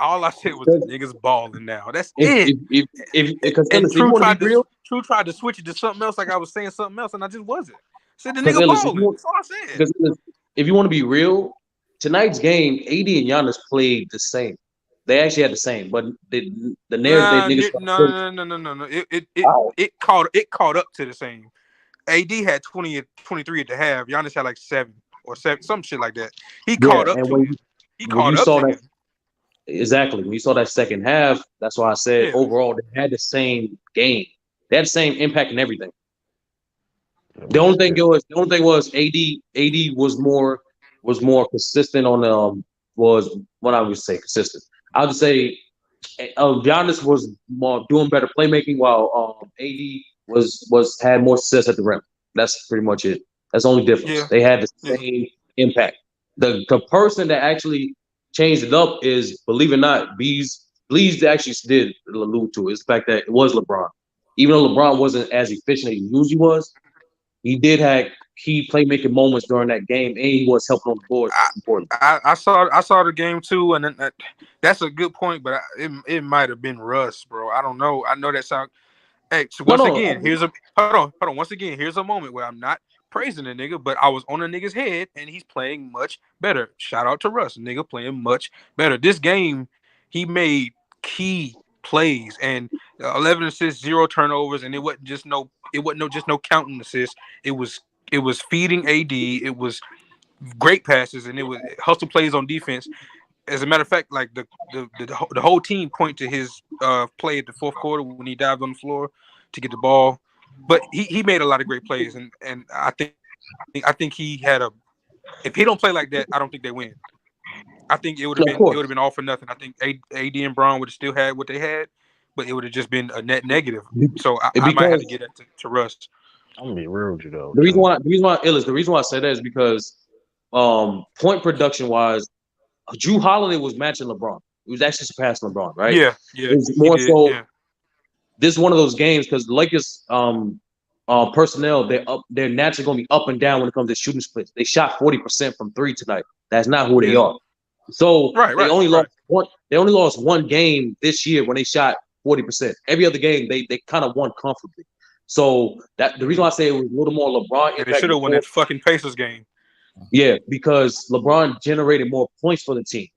Speaker 6: all I said was the niggas balling now. That's it. True tried to switch it to something else, like I was saying something else, and I just wasn't. I said the nigga balling. That's all I said.
Speaker 5: If you want to be real, tonight's game, AD and Giannis played the same. They actually had the same, but the narrative
Speaker 6: niggas. It caught up to the same. AD had 20 23 at the half. Giannis had like 7 or 7, some shit like that. He caught up to him. He caught up to him.
Speaker 5: Exactly. When you saw that second half, that's why I said overall they had the same game. They had the same impact and everything.
Speaker 1: That was good.
Speaker 7: The only thing was AD was more consistent on was what I would say consistent. I would say Giannis was more doing better playmaking while AD was had more success at the rim. That's pretty much it. That's the only difference.
Speaker 6: Yeah,
Speaker 7: They had the
Speaker 6: yeah,
Speaker 7: same impact. The person that actually changed it up is, believe it or not, Blees actually did allude to it. It's the fact that it was LeBron. Even though LeBron wasn't as efficient as he usually was, he did have key playmaking moments during that game, and he was helping on the boards.
Speaker 6: I,
Speaker 7: Most important.
Speaker 6: I saw the game too, and then that's a good point. But it might have been Russ, bro. I don't know. I know that sound. Hey, so
Speaker 7: No,
Speaker 6: once
Speaker 7: no,
Speaker 6: again, hold on. Once again, here's a moment where I'm not praising the nigga, but I was on the nigga's head, and he's playing much better. Shout out to Russ, nigga, playing much better. This game, he made key plays and 11 assists, 0 turnovers, and it wasn't just no counting assists. It was feeding AD. It was great passes, and it was hustle plays on defense. As a matter of fact, like the whole team point to his play at the fourth quarter when he dived on the floor to get the ball. But he made a lot of great plays, and I think he had a. If he don't play like that, I don't think they win. I think it would
Speaker 7: of course.
Speaker 6: have been all for nothing. I think AD and Braun would have still had what they had, but it would have just been a net negative. So I might have to
Speaker 7: Because
Speaker 6: get that to Russ.
Speaker 1: I'm gonna be real with you though,
Speaker 7: the reason
Speaker 1: too.
Speaker 7: why the reason why I say that is because point production wise, Drew Holiday was matching LeBron. He was actually surpassing LeBron, right?
Speaker 6: Yeah,
Speaker 7: It's
Speaker 6: he
Speaker 7: more
Speaker 6: did.
Speaker 7: so
Speaker 6: Yeah,
Speaker 7: this is one of those games because the Lakers personnel they're naturally going to be up and down when it comes to shooting splits. They shot 40% from three tonight. That's not who they
Speaker 6: yeah.
Speaker 7: are. So
Speaker 6: Right.
Speaker 7: they only lost one game this year when they shot 40%. Every other game they kind of won comfortably. So that the reason why I say it was a little more LeBron
Speaker 6: And they
Speaker 7: impact
Speaker 6: should have won
Speaker 7: before,
Speaker 6: that fucking Pacers game.
Speaker 7: yeah, because LeBron generated more points for the team.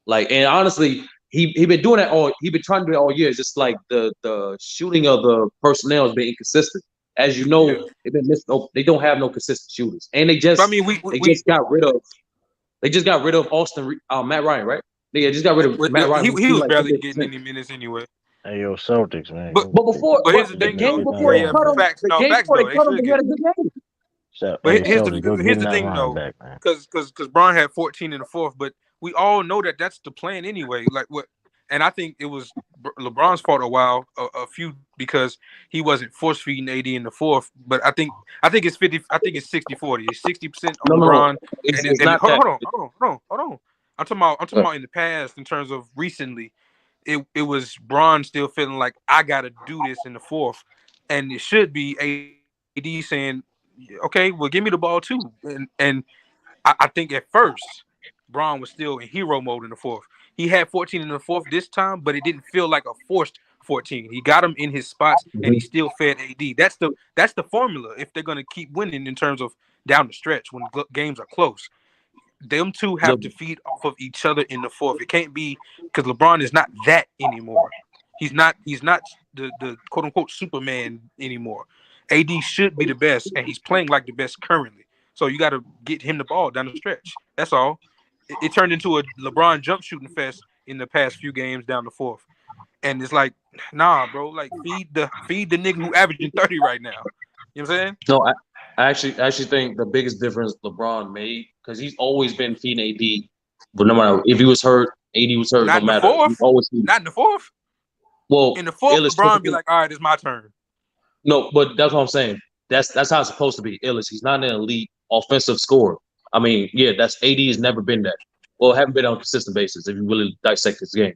Speaker 7: Like, and honestly, he been doing that he been trying to do it all year. It's just like the shooting of the personnel has been inconsistent. As you know,
Speaker 6: Yeah.
Speaker 7: they don't have no consistent shooters, and
Speaker 6: But I mean,
Speaker 7: they just got rid of Matt Ryan, right? They just got rid of Matt Ryan.
Speaker 6: he was
Speaker 7: Like
Speaker 6: barely getting
Speaker 7: 50%.
Speaker 6: any minutes anyway.
Speaker 1: Hey, yo, Celtics, man.
Speaker 6: But
Speaker 7: But before,
Speaker 6: but here's the
Speaker 7: the
Speaker 6: thing
Speaker 7: game
Speaker 6: though.
Speaker 7: before they
Speaker 6: Yeah,
Speaker 7: cut him,
Speaker 6: facts. No, facts though. They
Speaker 7: they
Speaker 6: should
Speaker 7: had
Speaker 6: get.
Speaker 7: a good game.
Speaker 6: But
Speaker 1: Hey, Celtics, go
Speaker 6: here's
Speaker 1: getting
Speaker 6: the
Speaker 1: that
Speaker 6: thing
Speaker 1: line
Speaker 6: though,
Speaker 1: back, man.
Speaker 6: because Braun had 14 in the fourth, but we all know that that's the plan anyway. Like what, and I think it was LeBron's fault a few because he wasn't force feeding AD in the fourth. But I think it's 50. I think it's 60-40. It's 60% on
Speaker 7: No,
Speaker 6: LeBron,
Speaker 7: it's
Speaker 6: and
Speaker 7: not
Speaker 6: hold
Speaker 7: that.
Speaker 6: on. I'm talking about in the past in terms of recently. It was Braun still feeling like I gotta do this in the fourth, and it should be AD saying, okay, well, give me the ball too. And I think at first, Braun was still in hero mode in the fourth. He had 14 in the fourth this time, but it didn't feel like a forced 14. He got him in his spots, and he still fed AD. That's the formula if they're going to keep winning in terms of down the stretch when games are close. Them two have to feed off of each other in the fourth. It can't be because LeBron is not that anymore. He's not the quote unquote Superman anymore. AD should be the best, and he's playing like the best currently. So you got to get him the ball down the stretch. That's all. It turned into a LeBron jump shooting fest in the past few games down the fourth, and it's like, nah, bro. Like feed the nigga who averaging 30 right now. You know what I'm saying?
Speaker 7: No, I actually think the biggest difference LeBron made because he's always been feeding AD, but no matter if he was hurt, AD was hurt,
Speaker 6: Not
Speaker 7: no
Speaker 6: in the
Speaker 7: matter. He's
Speaker 6: fourth.
Speaker 7: always feeding.
Speaker 6: Not in the fourth.
Speaker 7: Well,
Speaker 6: In the fourth,
Speaker 7: Illich
Speaker 6: LeBron be
Speaker 7: typically
Speaker 6: like, all right, it's my turn.
Speaker 7: no, but that's what I'm saying. That's how it's supposed to be. Illich, he's not an elite offensive scorer. I mean, yeah, that's AD has never been that. Well, haven't been on a consistent basis if you really dissect this game.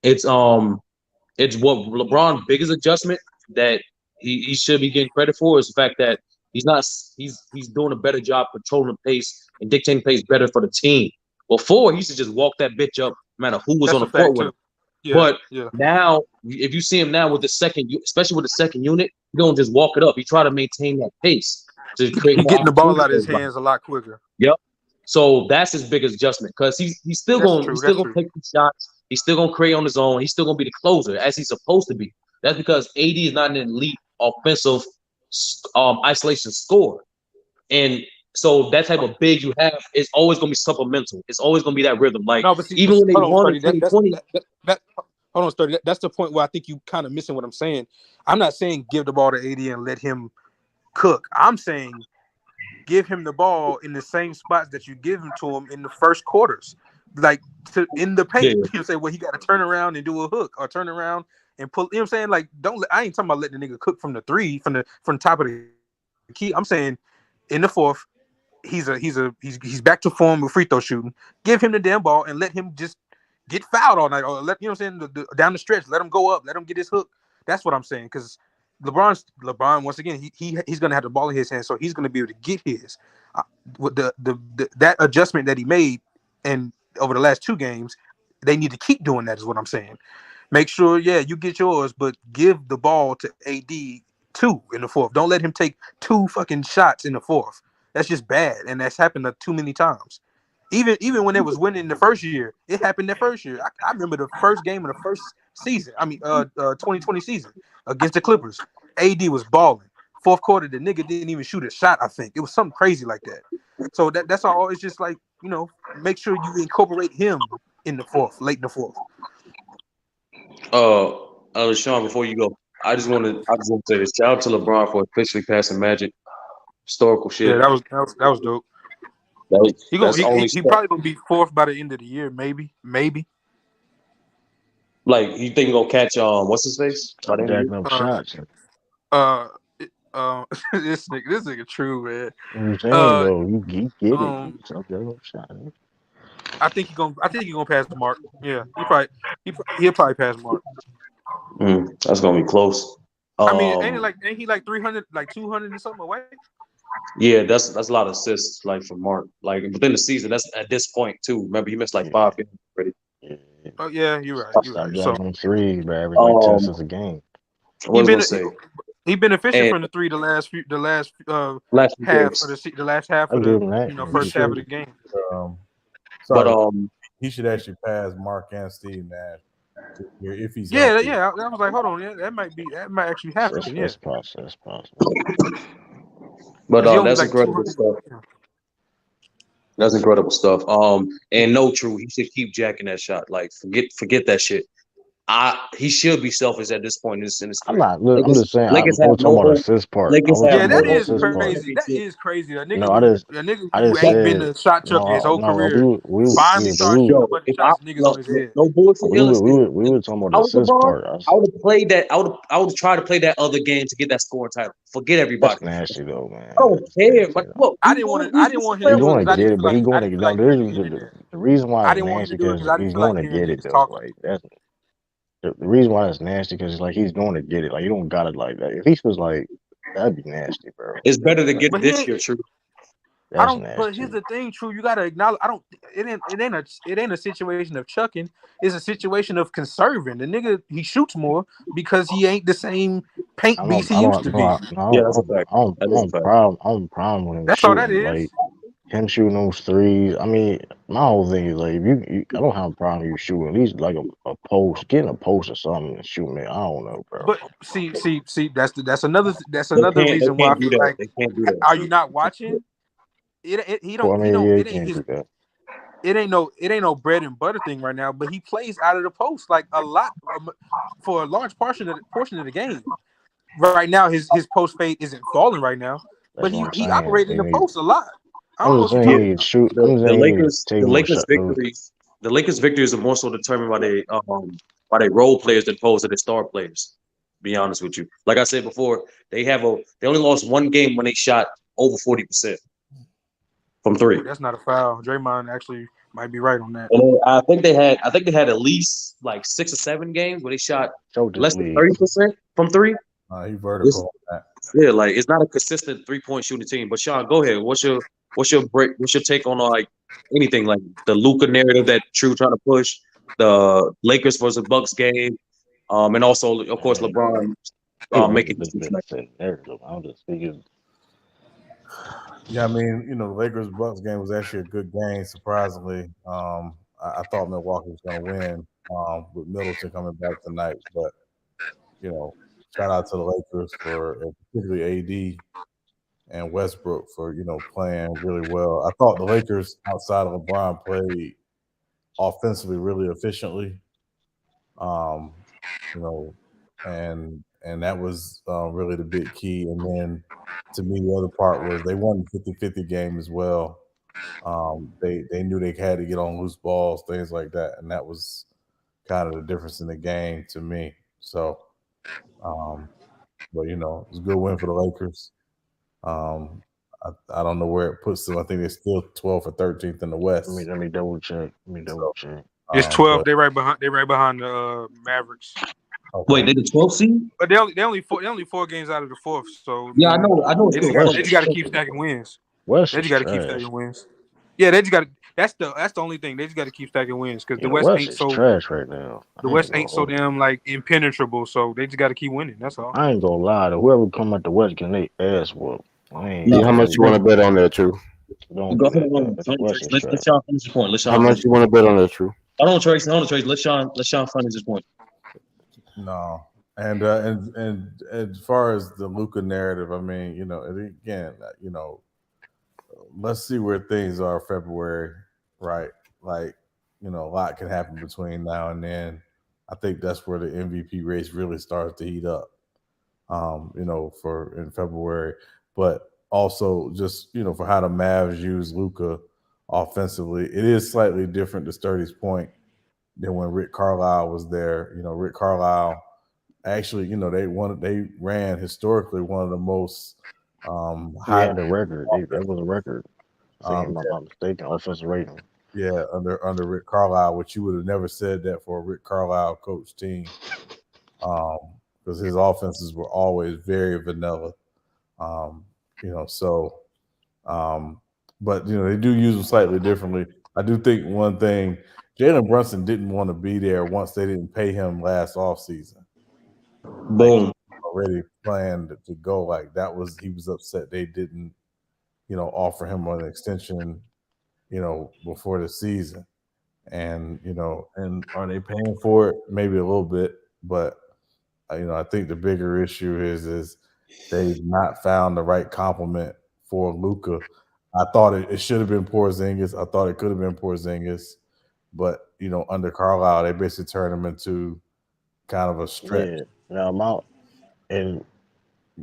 Speaker 7: It's what LeBron's biggest adjustment that he should be getting credit for is the fact that he's doing a better job controlling the pace and dictating pace better for the team. Before he used to just walk that bitch up no matter who was
Speaker 6: That's
Speaker 7: on
Speaker 6: a
Speaker 7: the court
Speaker 6: fact
Speaker 7: with him.
Speaker 6: too. Yeah,
Speaker 7: But
Speaker 6: yeah.
Speaker 7: now, if you see him now with the second, especially with the second unit, he don't just walk it up. He try to maintain that pace to create
Speaker 6: He
Speaker 7: more
Speaker 6: getting the ball out of
Speaker 7: opportunities
Speaker 6: his
Speaker 7: for everybody.
Speaker 6: hands a lot quicker.
Speaker 7: Yep. So that's his biggest adjustment because he's still
Speaker 6: That's
Speaker 7: going
Speaker 6: true.
Speaker 7: he's still
Speaker 6: That's
Speaker 7: gonna
Speaker 6: true.
Speaker 7: take the shots. He's still gonna create on his own. He's still gonna be the closer as he's supposed to be. That's because AD is not an elite offensive isolation scorer, and so that type of big you have is always gonna be supplemental. It's always gonna be that rhythm. Like
Speaker 6: No, but see,
Speaker 7: even when they
Speaker 6: hold on,
Speaker 7: won in
Speaker 6: Sturdy.
Speaker 7: 2020,
Speaker 6: Hold on, Sturdy. That's the point where I think you kind of missing what I'm saying. I'm not saying give the ball to AD and let him cook. I'm saying give him the ball in the same spots that you give him to him in the first quarters, like in the paint.
Speaker 7: Yeah.
Speaker 6: You know what I'm saying? Well, he got to turn around and do a hook or turn around and pull. You know what I'm saying? Like, I ain't talking about letting the nigga cook from the three from the top of the key. I'm saying in the fourth, he's back to form with free throw shooting. Give him the damn ball and let him just get fouled all night, or let, you know what I'm saying, down the stretch. Let him go up. Let him get his hook. That's what I'm saying. Because LeBron once again, he's gonna have the ball in his hands, so he's gonna be able to get his. With that adjustment that he made, and over the last two games, they need to keep doing that. Is what I'm saying. Make sure, you get yours, but give the ball to AD two in the fourth. Don't let him take two fucking shots in the fourth. That's just bad, and that's happened too many times. Even when it was winning the first year, it happened that first year. I remember the first game of the first season. 2020 season against the Clippers. AD was balling. Fourth quarter, the nigga didn't even shoot a shot. I think it was something crazy like that. So that's all. It's just like, make sure you incorporate him in the fourth, late in the fourth.
Speaker 7: Sean, before you go, I just want to say this. Shout out to LeBron for officially passing Magic. Historical shit.
Speaker 6: Yeah, that was dope. He probably gonna be fourth by the end of the year, maybe.
Speaker 7: Like, you think he's gonna catch what's his face?
Speaker 1: Jacking up shots.
Speaker 6: This nigga true, man.
Speaker 1: I'm saying though, you get it. Shot.
Speaker 6: I think he's gonna pass Mark. Yeah, he'll probably pass Mark.
Speaker 7: That's gonna be close.
Speaker 6: I mean, ain't he like 300, like 200 and something away?
Speaker 7: Yeah, that's a lot of assists, like, for Mark. Like, within the season, that's at this point too. Remember, he missed like 5 games already.
Speaker 1: Yeah.
Speaker 6: Oh yeah, you're right.
Speaker 1: Stop jacking them threes, but average like 10 assists a game.
Speaker 6: He been efficient from the three the last half
Speaker 7: games.
Speaker 6: of the last half of the first half of the game.
Speaker 8: He should actually pass Mark and Steve Nash if he's
Speaker 6: healthy. I was like, hold on, that might actually happen.
Speaker 1: That's possible.
Speaker 7: But that's incredible stuff. That's incredible stuff. And no, true, he should keep jacking that shot. Like, forget that shit. He should be selfish at this point in his career.
Speaker 1: I'm not. Look, I'm just saying. I'm talking about the assist part.
Speaker 6: That is crazy. That is crazy. A nigga who ain't been a shot chucker his whole career. Finally started shooting a bunch of shots. Niggas on his head.
Speaker 7: No bullshit.
Speaker 1: We were talking about the assist part.
Speaker 7: I would have played that. I would try to play that other game to get that scoring title. Forget everybody.
Speaker 1: That's nasty though, man.
Speaker 7: I don't care. But look,
Speaker 6: I didn't want him to do it.
Speaker 1: But he's going to get it. The reason why it's nasty because he's going to get it though. Like that's. The reason why it's nasty because it's like he's going to get it. Like you don't got it like that. If he was like, that'd be nasty, bro.
Speaker 7: It's better to get this year, true.
Speaker 6: But here's the thing, true. You gotta acknowledge. It ain't a situation of chucking. It's a situation of conserving. The nigga, he shoots more because he ain't the same paint beast he used to be.
Speaker 7: Yeah, that's a fact.
Speaker 1: I'm problem with him.
Speaker 6: That's all that is.
Speaker 1: Like, him shooting those threes. I mean, my whole thing is like, if I don't have a problem with you shooting at least like a post, getting a post or something and shooting it. I don't know, bro.
Speaker 6: But see, that's another reason why I feel like, are you not watching? It ain't no bread and butter thing right now. But he plays out of the post like a lot for a large portion of the game. Right now, his post fade isn't falling right now, but he operated in the post a lot.
Speaker 1: I'm just saying
Speaker 7: the Lakers' victories are more so determined by their role players than opposed to their star players. To be honest with you, like I said before, they only lost one game when they shot over 40% from three.
Speaker 6: That's not a foul. Draymond actually might be right on that.
Speaker 7: And I think they had at least like 6 or 7 games where they shot less than 30% from three.
Speaker 8: He vertical on that.
Speaker 7: Yeah, like it's not a consistent 3-point shooting team. But Sean, go ahead. What's your take on like anything like the Luka narrative that True trying to push, the Lakers versus Bucks game, and also of course LeBron making this
Speaker 1: narrative. I'm just thinking.
Speaker 8: Yeah, I mean, the Lakers Bucks game was actually a good game. Surprisingly, I thought Milwaukee was going to win with Middleton coming back tonight, but shout out to the Lakers for particularly AD and Westbrook for playing really well. I thought the Lakers outside of LeBron played offensively really efficiently. And and that was really the big key. And then to me, the other part was they won the 50-50 game as well. They knew they had to get on loose balls, things like that, and that was kind of the difference in the game to me. So, but it was a good win for the Lakers. I don't know where it puts them. I think they're still 12th or 13th in the West.
Speaker 1: Let me double check.
Speaker 8: So,
Speaker 6: It's 12.
Speaker 8: but-
Speaker 6: They right behind the Mavericks.
Speaker 8: okay.
Speaker 7: Wait, they the 12th seed?
Speaker 6: But they only 4 games out of the fourth. So
Speaker 7: Yeah, I know.
Speaker 6: They
Speaker 7: It's
Speaker 6: just got to keep stacking wins.
Speaker 1: West
Speaker 6: They
Speaker 1: is
Speaker 6: just got to keep
Speaker 1: trash.
Speaker 6: stacking wins. Yeah, they just got to. That's the only thing. They just got to keep stacking wins because
Speaker 1: Yeah,
Speaker 6: the West ain't
Speaker 1: is
Speaker 6: so
Speaker 1: trash right now.
Speaker 6: the West ain't so damn like impenetrable. So they just got to keep winning. That's all.
Speaker 1: I ain't gonna lie. To whoever come out the West can they ass whoop.
Speaker 9: Yeah, how much you want to bet on that, True?
Speaker 1: Don't
Speaker 7: Go
Speaker 1: do
Speaker 7: ahead.
Speaker 1: that. The West is
Speaker 7: Let
Speaker 1: trash.
Speaker 7: Sean finish his point. Let Sean
Speaker 9: How much you want to bet on that, True?
Speaker 7: Hold on, Trace. Let Sean finish his point.
Speaker 8: No, and as far as the Luka narrative, I mean, and again, let's see where things are February, right? Like, a lot can happen between now and then. I think that's where the MVP race really starts to heat up, for in February. But also just, for how the Mavs use Luka offensively, it is slightly different to Sturdy's point than when Rick Carlisle was there. Rick Carlisle actually, they ran historically one of the most
Speaker 1: He had a record. That was a record. If I'm not mistaken, offensive rating.
Speaker 8: Yeah, under Rick Carlisle, which you would have never said that for a Rick Carlisle coach team, because his offenses were always very vanilla. But they do use them slightly differently. I do think one thing, Jalen Brunson didn't want to be there once they didn't pay him last offseason.
Speaker 7: Boom.
Speaker 8: Already planned to go. Like he was upset they didn't, offer him an extension, before the season. And, and are they paying for it? Maybe a little bit, but I think the bigger issue is they've not found the right complement for Luka. I thought it should have been Porzingis. I thought it could have been Porzingis, but under Carlisle, they basically turned him into kind of a stretch.
Speaker 1: Yeah. Now I'm out, and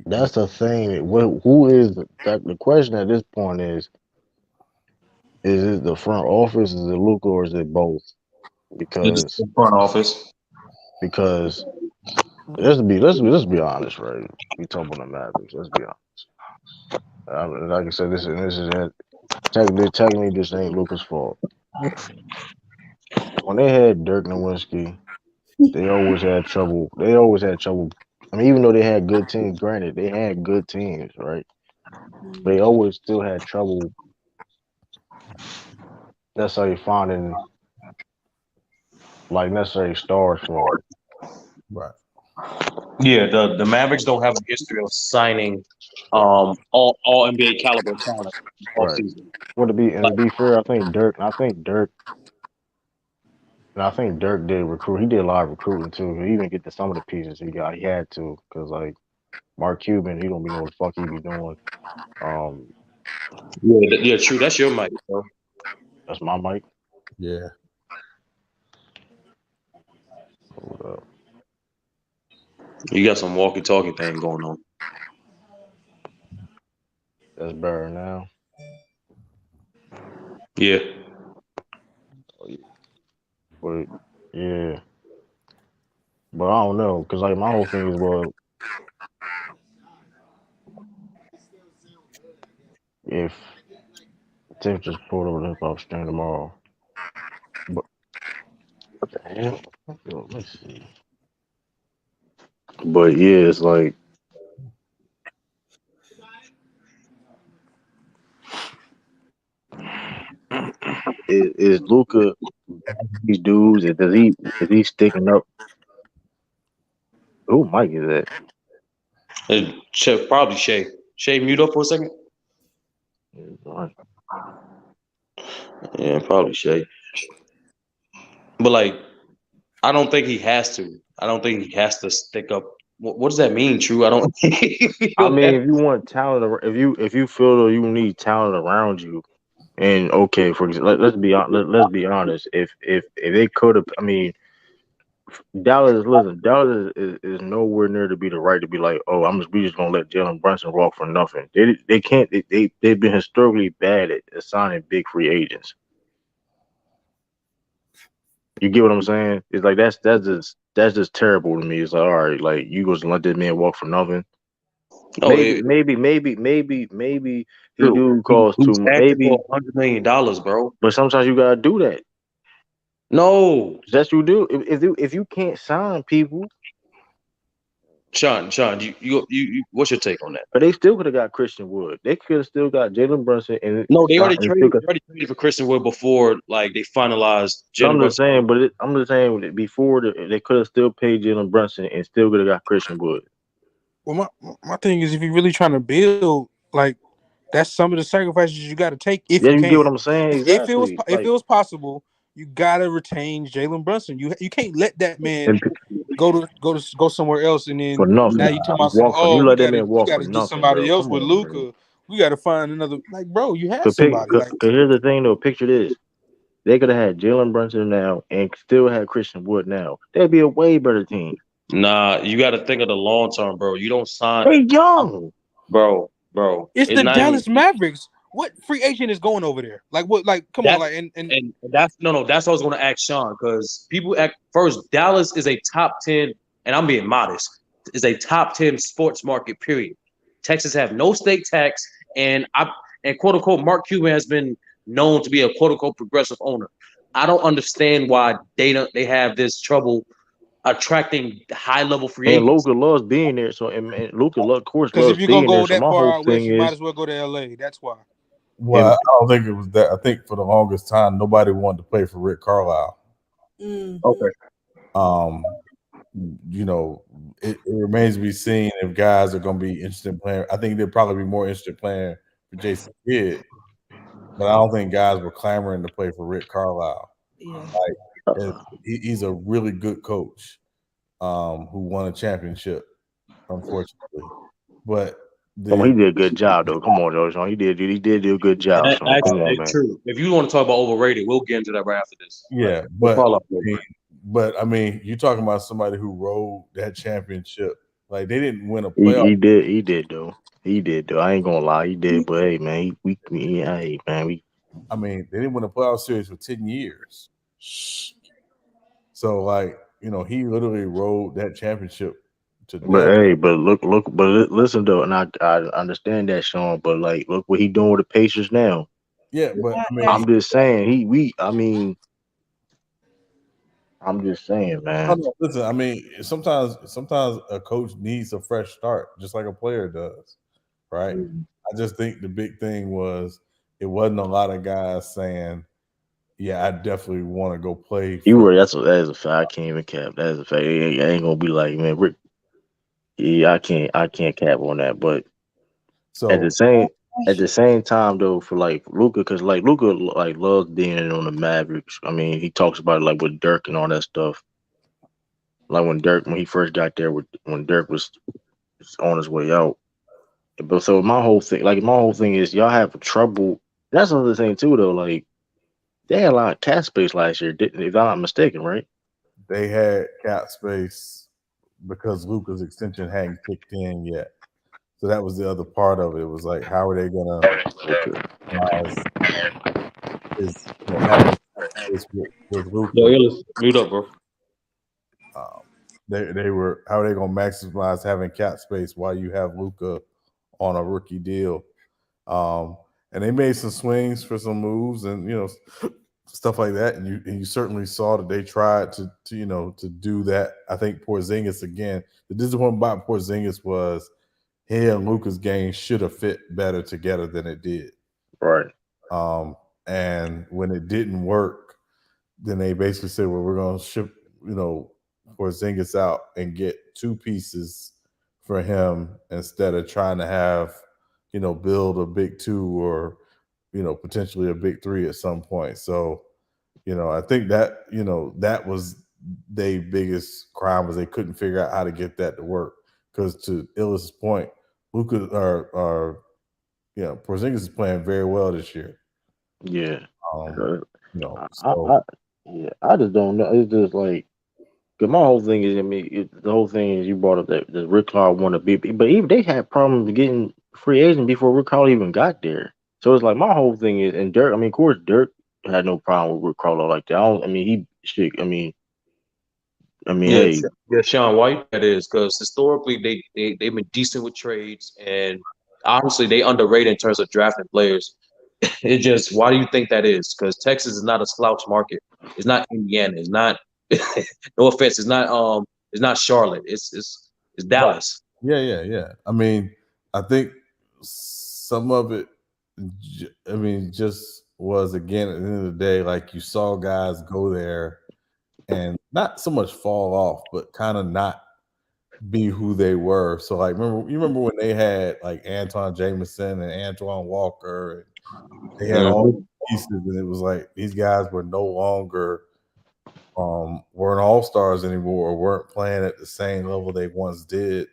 Speaker 1: that's the thing. Who is that? The question at this point is it the front office? Is it Luka or is it both? Because
Speaker 7: front office.
Speaker 1: let's be honest, right? We talk about the Mavericks. Let's be honest. Like I said, this is it. Technically, this ain't Luka's fault. When they had Dirk Nowitzki, they always had trouble. I mean, even though they had good teams, granted, they had good teams, right? They always still had trouble necessarily finding necessary stars for them.
Speaker 8: Right.
Speaker 7: Yeah, the Mavericks don't have a history of signing all NBA caliber talent all
Speaker 1: Right.
Speaker 7: season.
Speaker 1: Well, to be fair, I think Dirk did recruit. He did a lot of recruiting too. He even get to some of the pieces he got. He had to because Mark Cuban, he don't be know what the fuck he be doing.
Speaker 7: Yeah, true. That's your mic, bro.
Speaker 1: That's my mic.
Speaker 8: Yeah.
Speaker 1: Hold up.
Speaker 7: You got some walkie-talkie thing going on.
Speaker 1: That's better now.
Speaker 7: Yeah.
Speaker 1: But yeah. But I don't know, cause my whole thing is if Tiff just pulled over the hip hop stream tomorrow. But what the hell? Yo, let's see. But yeah, it's is Luka these dudes? Is he sticking up? Who Mike is that?
Speaker 7: Probably Shay. Shay, mute up for a second. Yeah, probably Shay. But I don't think he has to. I don't think he has to stick up. What does that mean, True? I don't.
Speaker 1: I mean, if you want talent, if you feel you need talent around you, and okay, for example, let's be honest. If they could have, I mean, Dallas is nowhere near to be the right to be like, oh, we just gonna let Jalen Brunson walk for nothing. They can't. They've been historically bad at assigning big free agents. You get what I'm saying? It's like that's just terrible to me. It's like, all right, like you gonna let this man walk for nothing.
Speaker 7: No,
Speaker 1: Maybe he
Speaker 7: true.
Speaker 1: do cost too
Speaker 7: He's
Speaker 1: much.
Speaker 7: asking for
Speaker 1: Maybe,
Speaker 7: $100 million, bro.
Speaker 1: but sometimes you gotta do that.
Speaker 7: No,
Speaker 1: That's what you do. If you can't sign people,
Speaker 7: Sean, what's your take on that?
Speaker 1: but they still could have got Christian Wood. They could have still got Jalen Brunson and
Speaker 7: No, they
Speaker 1: shot
Speaker 7: already
Speaker 1: and still
Speaker 7: traded.
Speaker 1: got.
Speaker 7: They already traded for Christian Wood before, like they finalized
Speaker 1: No,
Speaker 7: Jalen Brunson.
Speaker 1: I'm just saying that before they could have still paid Jalen Brunson and still could have got Christian Wood.
Speaker 6: Well, my thing is, if you're really trying to build, like that's some of the sacrifices you got to take if
Speaker 1: Yeah,
Speaker 6: you
Speaker 1: you get what
Speaker 6: can.
Speaker 1: I'm saying?
Speaker 6: If it was
Speaker 1: Exactly.
Speaker 6: if
Speaker 1: Like
Speaker 6: it was possible, you gotta retain Jalen Brunson. You can't let that man
Speaker 1: and
Speaker 6: go somewhere else, and
Speaker 1: for
Speaker 6: then now
Speaker 1: nothing.
Speaker 6: you talking
Speaker 1: You
Speaker 6: about some.
Speaker 1: walk for
Speaker 6: Oh,
Speaker 1: you
Speaker 6: we
Speaker 1: let that
Speaker 6: gotta
Speaker 1: man
Speaker 6: we
Speaker 1: walk for
Speaker 6: gotta get
Speaker 1: nothing,
Speaker 6: somebody
Speaker 1: bro.
Speaker 6: else
Speaker 1: Come
Speaker 6: with
Speaker 1: on, man.
Speaker 6: Luka. We gotta find another. Like, bro, you have
Speaker 1: Cause,
Speaker 6: somebody. Like,
Speaker 1: here's the thing though. Picture this: they could have had Jalen Brunson now and still had Christian Wood now. That'd be a way better team.
Speaker 7: Nah, you got to think of the long term, bro. You don't sign,
Speaker 1: They young.
Speaker 7: bro.
Speaker 6: it's
Speaker 7: It's
Speaker 6: the
Speaker 7: not even
Speaker 6: Dallas Mavericks. What free agent is going over there? Like, what? Like, come on,
Speaker 7: that.
Speaker 6: like, and
Speaker 7: And that's no. That's what I was going to ask Sean because people act first. Dallas is a top 10, and I'm being modest. Is a top 10 sports market. Period. Texas have no state tax, and quote unquote Mark Cuban has been known to be a quote unquote progressive owner. I don't understand why they have this trouble attracting high level free
Speaker 1: And
Speaker 7: agents.
Speaker 1: Luka loves being there. So and Luka, of course,
Speaker 6: because
Speaker 1: loves
Speaker 6: if you're gonna
Speaker 1: being there.
Speaker 6: go
Speaker 1: So
Speaker 6: that
Speaker 1: my
Speaker 6: far
Speaker 1: whole
Speaker 6: out west,
Speaker 1: thing
Speaker 6: you might
Speaker 1: is,
Speaker 6: as well go to LA. That's why.
Speaker 8: Well,
Speaker 1: and
Speaker 8: I don't think it was that. I think for the longest time, nobody wanted to play for Rick Carlisle.
Speaker 7: Okay.
Speaker 8: Um, it remains to be seen if guys are going to be interested in playing. I think they'd probably be more interested in playing for Jason Kidd, but I don't think guys were clamoring to play for Rick Carlisle. Like, he's a really good coach who won a championship, unfortunately. But
Speaker 1: come on, he
Speaker 8: the
Speaker 1: did a good job though. Come on, though, Sean. He did do a good
Speaker 7: And
Speaker 1: job,
Speaker 7: that
Speaker 1: Sean. Come on,
Speaker 7: actually
Speaker 1: man.
Speaker 7: true. If you want to talk about overrated, we'll get into that right after this.
Speaker 8: yeah,
Speaker 7: We'll
Speaker 8: but
Speaker 7: follow up.
Speaker 8: I mean, you're talking about somebody who rode that championship. Like they didn't win a
Speaker 1: He,
Speaker 8: playoff.
Speaker 1: he did though. He did though. I ain't gonna lie, he did. But hey, man, hey, man,
Speaker 8: I mean, they didn't win a playoff series for 10 years. So, like, he literally rode that championship to
Speaker 1: But
Speaker 8: death.
Speaker 1: hey, listen though, and I understand that, Sean. But like, look what he doing with the Pacers now.
Speaker 8: Yeah, but I mean,
Speaker 1: I'm just saying, I mean, I'm just saying, man.
Speaker 8: no, listen, I mean, sometimes a coach needs a fresh start, just like a player does, right? I just think the big thing was it wasn't a lot of guys saying, "Yeah, I definitely want to go play
Speaker 1: You
Speaker 8: for."
Speaker 1: were that is a fact. I can't even cap. That is a fact. I ain't gonna be like, man, Rick. Yeah, I can't cap on that. But at the
Speaker 8: So
Speaker 1: same at the same time though, for like Luca, because like Luca like loves being on the Mavericks. I mean, he talks about it like with Dirk and all that stuff. Like when he first got there, when Dirk was on his way out. But so my whole thing is y'all have trouble. That's another thing too though. Like they had a lot of cap space last year, if I'm not mistaken, right?
Speaker 8: they had cap space because Luca's extension hadn't kicked in yet. So that was the other part of it. It was like, how are they gonna
Speaker 1: Okay.
Speaker 8: having space with
Speaker 7: Yo,
Speaker 8: Luca?
Speaker 7: Illis, mute up, bro.
Speaker 8: Um, they were how are they gonna maximize having cap space while you have Luca on a rookie deal? And they made some swings for some moves and stuff like that. And you certainly saw that they tried to do that. I think Porzingis again. The disappointment about Porzingis was he and Luca's game should have fit better together than it did.
Speaker 1: Right.
Speaker 8: And when it didn't work, then they basically said, "Well, we're going to ship Porzingis out and get two pieces for him instead of trying to have build a big two or potentially a big three at some point." So I think that that was their biggest crime was they couldn't figure out how to get that to work. Because to Illis' point, Luka Porzingis is playing very well this year.
Speaker 1: Yeah.
Speaker 8: Um,
Speaker 1: Uh,
Speaker 8: you know,
Speaker 1: I,
Speaker 8: so
Speaker 1: I, yeah, I just don't know. It's just like Cause my whole thing is, I mean, the whole thing is you brought up that the Rick Carl wanted to be, but even they had problems getting free agent before Rick Carl even got there. So it's like my whole thing is, and Dirk. I mean, of course, Dirk had no problem with Rick Carl like that. I don't. I mean, he shit. I mean,
Speaker 7: Yeah,
Speaker 1: hey,
Speaker 7: yeah, Sean, why that is because historically they've been decent with trades and honestly they underrated in terms of drafting players. It just why do you think that is? Because Texas is not a slouch market. It's not Indiana. It's not. No offense. It's not. It's not Charlotte. It's Dallas.
Speaker 8: Yeah. I mean, I think some of it, I mean, just was again at the end of the day, like you saw guys go there and not so much fall off, but kind of not be who they were. So, like, remember when they had like Antoine Jameson and Antoine Walker, and they had all
Speaker 7: Mhm.
Speaker 8: these pieces, and it was like these guys were no longer weren't all stars anymore, or weren't playing at the same level they once did.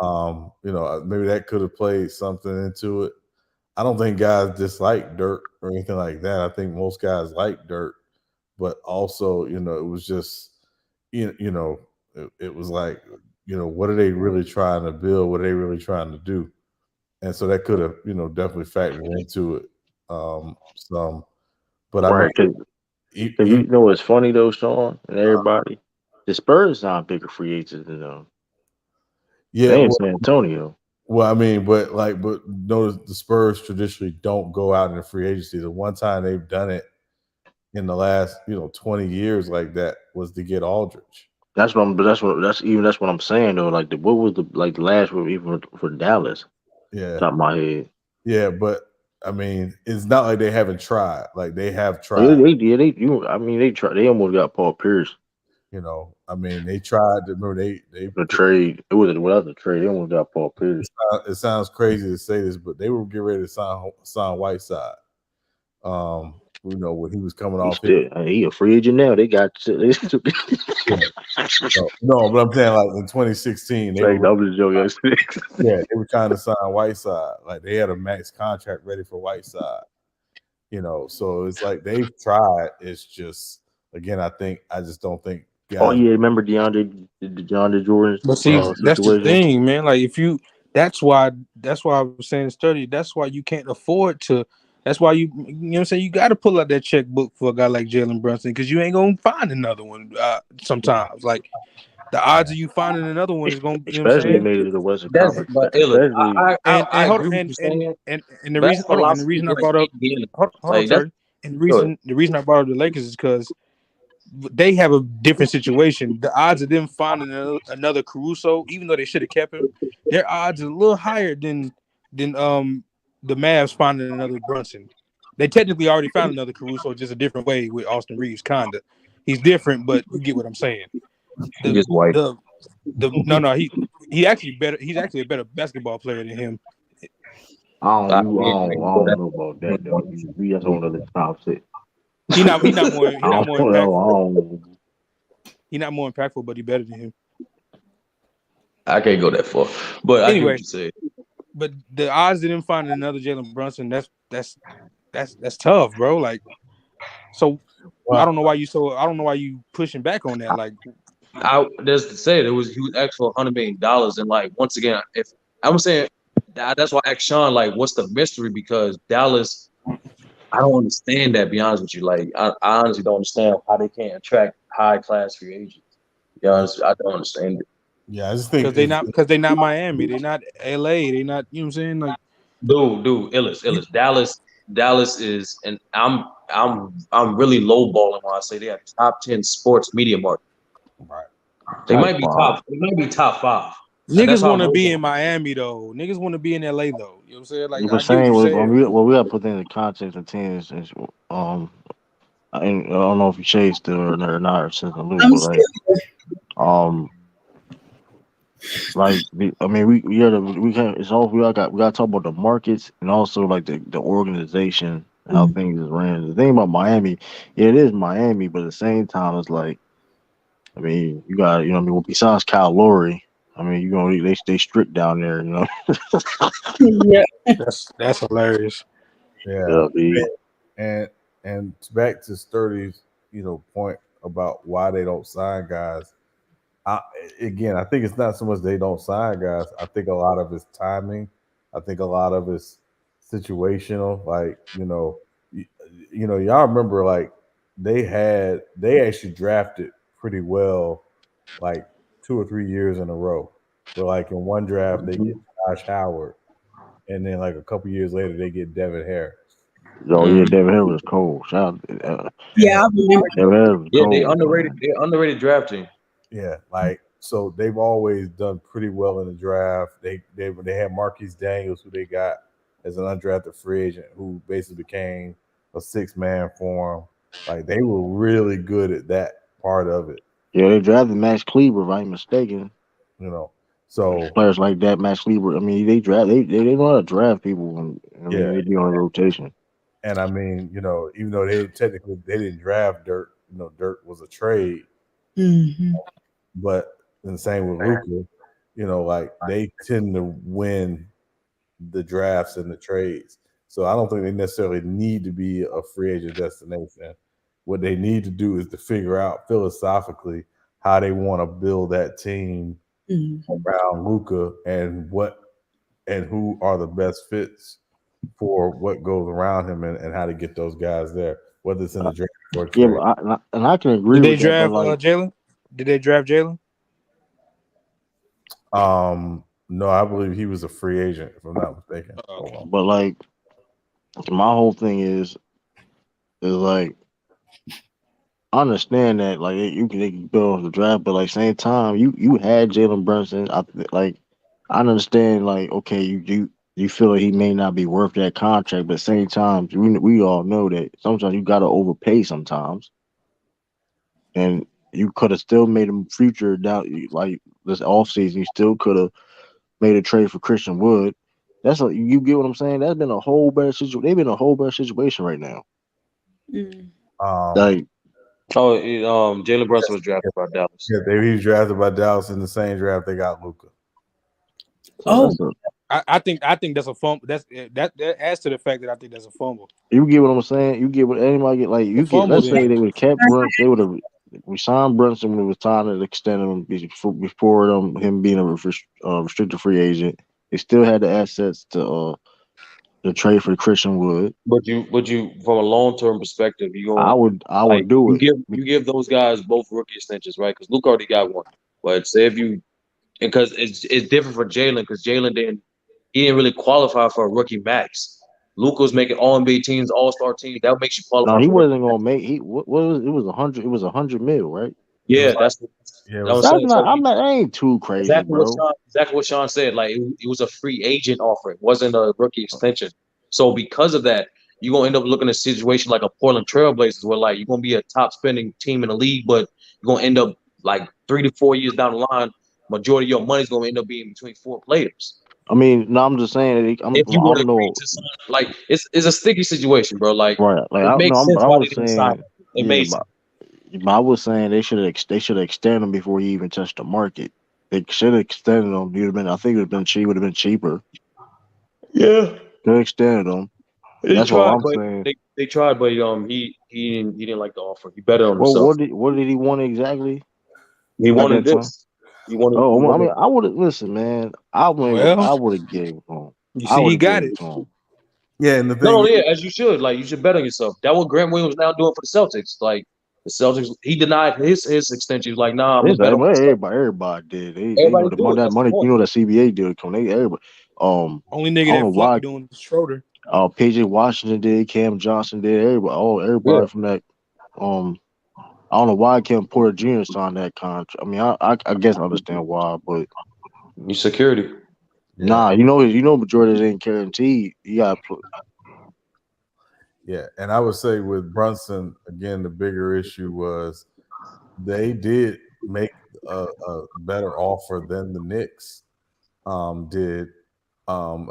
Speaker 8: Maybe that could have played something into it. I don't think guys dislike Dirk or anything like that. I think most guys like Dirk, but also, it was just, it was like, what are they really trying to build? What are they really trying to do? And so that could have, definitely factored into it some. But I mean,
Speaker 1: right? Cause you know what's funny though, Sean, and everybody, the Spurs signed bigger free agents than them.
Speaker 8: yeah,
Speaker 1: They in San Antonio.
Speaker 8: well, I mean, but notice the Spurs traditionally don't go out in the free agency. The one time they've done it in the last 20 years like that was to get Aldridge.
Speaker 1: That's what I'm. But that's what I'm saying though. Like what was the last one even for Dallas?
Speaker 8: Yeah,
Speaker 1: Top of my head.
Speaker 8: yeah, but I mean, it's not like they haven't tried. Like they have
Speaker 1: Oh, yeah,
Speaker 8: tried.
Speaker 1: they did. I mean, they tried. They almost got Paul Pierce
Speaker 8: I mean, they tried. Remember, they
Speaker 1: the trade. It was what other trade? They almost got Paul Pierce.
Speaker 8: it sounds crazy to say this, but they were getting ready to sign Whiteside. When he was coming off his
Speaker 1: He a free agent now. They got.
Speaker 8: no, but I'm saying like in 2016, they
Speaker 1: Like,
Speaker 8: were
Speaker 1: I'm just joking.
Speaker 8: they were trying to sign Whiteside. Like they had a max contract ready for Whiteside. So it's like they've tried. It's just again, I just don't think
Speaker 1: Oh
Speaker 8: guys.
Speaker 1: yeah, remember DeAndre Jordan's
Speaker 6: But see, that's the
Speaker 1: situation?
Speaker 6: thing, man. Like that's why I was saying study. That's why you can't afford to. That's why you know what I'm saying. You got to pull out that checkbook for a guy like Jalen Brunson because you ain't gonna find another one. Sometimes, like the odds of you finding another one is gonna, you know what I'm
Speaker 1: Especially
Speaker 6: saying.
Speaker 1: made it to the Western
Speaker 7: That's
Speaker 1: Conference.
Speaker 7: but Illich,
Speaker 1: Especially,
Speaker 7: I
Speaker 6: And hold
Speaker 7: agree with
Speaker 6: on,
Speaker 7: you saying
Speaker 6: and the
Speaker 7: that
Speaker 6: reason hold on, and the
Speaker 7: philosophy
Speaker 6: reason I
Speaker 7: like
Speaker 6: brought up
Speaker 7: Galen.
Speaker 6: hold on,
Speaker 7: Like that's
Speaker 6: sir, and
Speaker 7: good.
Speaker 6: the reason I brought up the Lakers is because they have a different situation. The odds of them finding another Caruso, even though they should have kept him, their odds are a little higher than the Mavs finding another Brunson. They technically already found another Caruso, just a different way with Austin Reeves. Kinda, he's different, but you get what I'm saying.
Speaker 7: He
Speaker 6: The
Speaker 7: gets white.
Speaker 6: the no, he actually better. He's actually a better basketball player than him.
Speaker 7: I mean,
Speaker 1: I don't know about that though. We just on another topic.
Speaker 6: He not
Speaker 1: I don't
Speaker 6: impactful.
Speaker 1: know.
Speaker 6: He not more impactful, but he better than him.
Speaker 7: I can't go that far, but I get what
Speaker 6: Anyway,
Speaker 7: you say.
Speaker 6: but the odds of them finding another Jalen Brunson, that's tough, bro. Like, so I don't know why you pushing back on that. Like,
Speaker 7: There's to say he was asked for $100 million, and like once again, if I'm saying that's why I asked Sean like, what's the mystery? Because Dallas, I don't understand that. Be honest with you, like I honestly don't understand how they can't attract high class free agents. To be honest, I don't understand it.
Speaker 8: Yeah, I just think
Speaker 6: because they not Miami, they not LA, they not, you know what I'm saying? Like,
Speaker 7: Dude, Illis. Dallas is, and I'm really lowballing when I say they have top 10 sports media market.
Speaker 8: right.
Speaker 7: They
Speaker 1: Top
Speaker 7: might be
Speaker 1: five.
Speaker 7: top five. And that's
Speaker 6: niggas
Speaker 7: how I'm
Speaker 6: want to be in
Speaker 7: lowballing.
Speaker 6: Miami though. Niggas want to be in LA though. You know what I'm saying? Like,
Speaker 1: You were
Speaker 6: I get what
Speaker 1: saying
Speaker 6: you're saying.
Speaker 1: we got to put that in the context of tennis. I don't know if Shay's still or not or since the loop,
Speaker 10: I'm
Speaker 1: but
Speaker 10: still
Speaker 1: um, I mean, we can. It's all we got. We got to talk about the markets and also like the organization and how things is ran. The thing about Miami, yeah, it is Miami, but at the same time, it's like, I mean, you got, I mean, well, besides Kyle Lowry, I mean, they strict down there,
Speaker 10: yeah.
Speaker 6: That's hilarious.
Speaker 8: Yeah,
Speaker 1: Yeah,
Speaker 8: and back to Sturdy's point about why they don't sign guys. I, I think it's not so much they don't sign guys. I think a lot of it's timing. I think a lot of it's situational. Like y'all remember like they actually drafted pretty well, like 2 or 3 years in a row. Where like in one draft they get Josh Howard, and then like a couple years later they get Devin Harris.
Speaker 1: Oh yeah, Devin Harris was cold. Shout out,
Speaker 10: Yeah, I remember.
Speaker 1: Devin Harris was
Speaker 7: Yeah, they
Speaker 1: cold,
Speaker 7: underrated.
Speaker 1: man.
Speaker 7: They're underrated drafting.
Speaker 8: Yeah, like so they've always done pretty well in the draft. They had Marquise Daniels, who they got as an undrafted free agent, who basically became a 6-man for them. Like they were really good at that part of it,
Speaker 1: Yeah, they drafted Max Kleber, if I'm mistaken.
Speaker 8: you know. So
Speaker 1: Players like that, Max Kleber. I mean, they know how to draft people, and I mean
Speaker 8: yeah,
Speaker 1: they be on a rotation.
Speaker 8: and I mean, even though they didn't draft Dirk, Dirk was a trade,
Speaker 10: Mm-hmm.
Speaker 8: but the same with Luka, like they tend to win the drafts and the trades. So I don't think they necessarily need to be a free agent destination. What they need to do is to figure out philosophically how they want to build that team
Speaker 10: Mm-hmm.
Speaker 8: around Luka and who are the best fits for what goes around him and how to get those guys there, whether it's in the draft or
Speaker 1: Yeah,
Speaker 8: trade.
Speaker 1: and I can agree
Speaker 6: Did they
Speaker 1: with that, but
Speaker 6: draft
Speaker 1: like,
Speaker 6: Jalen? Did they draft Jalen?
Speaker 8: No, I believe he was a free agent, if I'm not mistaken. Hold on.
Speaker 1: but like, my whole thing is like, I understand that like they can build off the draft, but like same time, you had Jalen Brunson. I understand like okay, you feel like he may not be worth that contract, but same time, we all know that sometimes you gotta overpay sometimes, and you could have still made him future down like this offseason. You still could have made a trade for Christian Wood. You get what I'm saying? That's been a whole better situation. They've been in a whole better situation right now.
Speaker 10: Mm.
Speaker 1: Like
Speaker 7: Jalen Brunson was drafted by Dallas.
Speaker 8: Yeah, he was drafted by Dallas in the same draft they got Luka.
Speaker 1: so
Speaker 10: Oh,
Speaker 6: I think that's a fumble. That adds to the fact that I think that's a fumble.
Speaker 1: you get what I'm saying? You get what anybody get like you get.
Speaker 6: fumble
Speaker 1: Let's say
Speaker 6: then.
Speaker 1: they would have kept Brunson. They would have signed Brunson when it was time to extend him before him being a restricted free agent. They still had the assets to trade for Christian Wood.
Speaker 7: But you from a long term perspective, you
Speaker 1: I
Speaker 7: going
Speaker 1: would do it.
Speaker 7: you give those guys both rookie extensions, right? Because Luke already got one. But say if you because it's different for Jalen because Jalen didn't really qualify for a rookie max. Luke was making all NBA teams, all star teams. That makes you
Speaker 1: No,
Speaker 7: qualify
Speaker 1: he
Speaker 7: for rookie
Speaker 1: wasn't
Speaker 7: max.
Speaker 1: gonna make. What was it? Was 100? It was 100 mil, right?
Speaker 8: It was
Speaker 7: Yeah,
Speaker 8: like,
Speaker 7: that's
Speaker 8: yeah, it
Speaker 7: that
Speaker 8: was
Speaker 7: was
Speaker 1: That's
Speaker 7: saying.
Speaker 1: not.
Speaker 7: So
Speaker 1: I'm not. That ain't too crazy, bro.
Speaker 7: exactly what Sean said. Like it was a free agent offer. It wasn't a rookie extension. So because of that, you're gonna end up looking at a situation like a Portland Trailblazers where like you're gonna be a top spending team in the league, but you're gonna end up like 3 to 4 years down the line, majority of your money's gonna end up being between four players.
Speaker 1: I mean, no, I'm just saying.
Speaker 7: If you would
Speaker 1: I'm
Speaker 7: agree
Speaker 1: no
Speaker 7: to sign, like it's a sticky situation, bro. Like
Speaker 1: right. Like
Speaker 7: it
Speaker 1: no,
Speaker 7: makes sense
Speaker 1: I
Speaker 7: why they
Speaker 1: was
Speaker 7: didn't sign him.
Speaker 1: saying,
Speaker 7: It
Speaker 1: yeah,
Speaker 7: made sense.
Speaker 1: but I was saying they should have extended him before he even touched the market. They should have extended him. You'd have been. I think it would have been cheap. Would have been cheaper.
Speaker 7: Yeah.
Speaker 1: Could have extended him.
Speaker 7: They
Speaker 1: That's all
Speaker 7: tried,
Speaker 1: I'm
Speaker 7: but
Speaker 1: saying.
Speaker 7: they tried, but he didn't like the offer. He bet on himself.
Speaker 1: What did he want exactly
Speaker 7: He
Speaker 1: at
Speaker 7: wanted
Speaker 1: that time?
Speaker 7: this. He
Speaker 1: Oh, I
Speaker 7: wanted
Speaker 1: mean, I would have listen, man.
Speaker 6: Well,
Speaker 1: I would have gave it to him.
Speaker 6: you
Speaker 1: I
Speaker 6: see,
Speaker 1: would
Speaker 6: he
Speaker 1: have
Speaker 6: got
Speaker 1: gave
Speaker 6: it.
Speaker 1: it to him.
Speaker 8: yeah, and the
Speaker 7: no,
Speaker 8: thing
Speaker 7: yeah, as you should. Like you should bet on yourself. That what Grant Williams now doing for the Celtics. Like the Celtics, he denied his extension. He was like, nah, I'm gonna
Speaker 1: It's
Speaker 7: bet
Speaker 1: like,
Speaker 7: on
Speaker 1: well,
Speaker 7: myself.
Speaker 1: everybody did. They know
Speaker 7: Everybody do it.
Speaker 1: that
Speaker 7: That's the
Speaker 1: money.
Speaker 7: point.
Speaker 1: You know that CBA deal come. They everybody.
Speaker 6: Only
Speaker 1: I
Speaker 6: nigga
Speaker 1: don't know
Speaker 6: that flop
Speaker 1: why.
Speaker 6: be doing is Schroeder.
Speaker 1: PJ Washington did. Cam Johnson did.
Speaker 7: Yeah,
Speaker 1: Everybody from that. I don't know why Kevin Porter Jr. signed that contract. I mean, I guess I understand why, but
Speaker 7: you security.
Speaker 8: yeah,
Speaker 1: majority ain't guaranteed. You got
Speaker 8: yeah, and I would say with Brunson again, the bigger issue was they did make a better offer than the Knicks did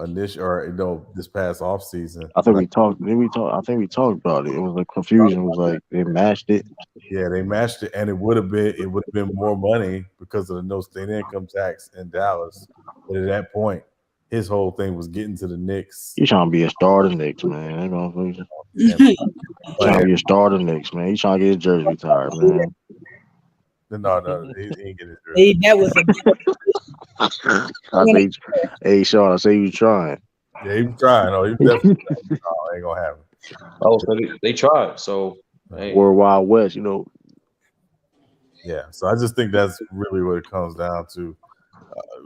Speaker 8: initial or this past off season.
Speaker 1: I think we talked. Did we talk? I think we talked about it. It was like confusion. It was like they matched it.
Speaker 8: Yeah, they matched it, and it would have been more money because of the no state income tax in Dallas. But at that point, his whole thing was getting to the Knicks.
Speaker 1: He trying to be a star of the Knicks, man. Ain't gonna
Speaker 8: And
Speaker 1: trying to be
Speaker 8: playing.
Speaker 1: a star of the Knicks, man. He trying to get his jersey retired, man.
Speaker 8: No, he didn't get his jersey.
Speaker 10: Hey, that was a
Speaker 1: I say, hey Sean, I say you trying.
Speaker 8: Yeah, he was trying. Oh, he was definitely trying. No, ain't gonna happen.
Speaker 7: Oh, so they tried. So hey,
Speaker 1: World Wide West, you know.
Speaker 8: Yeah, so I just think that's really what it comes down to.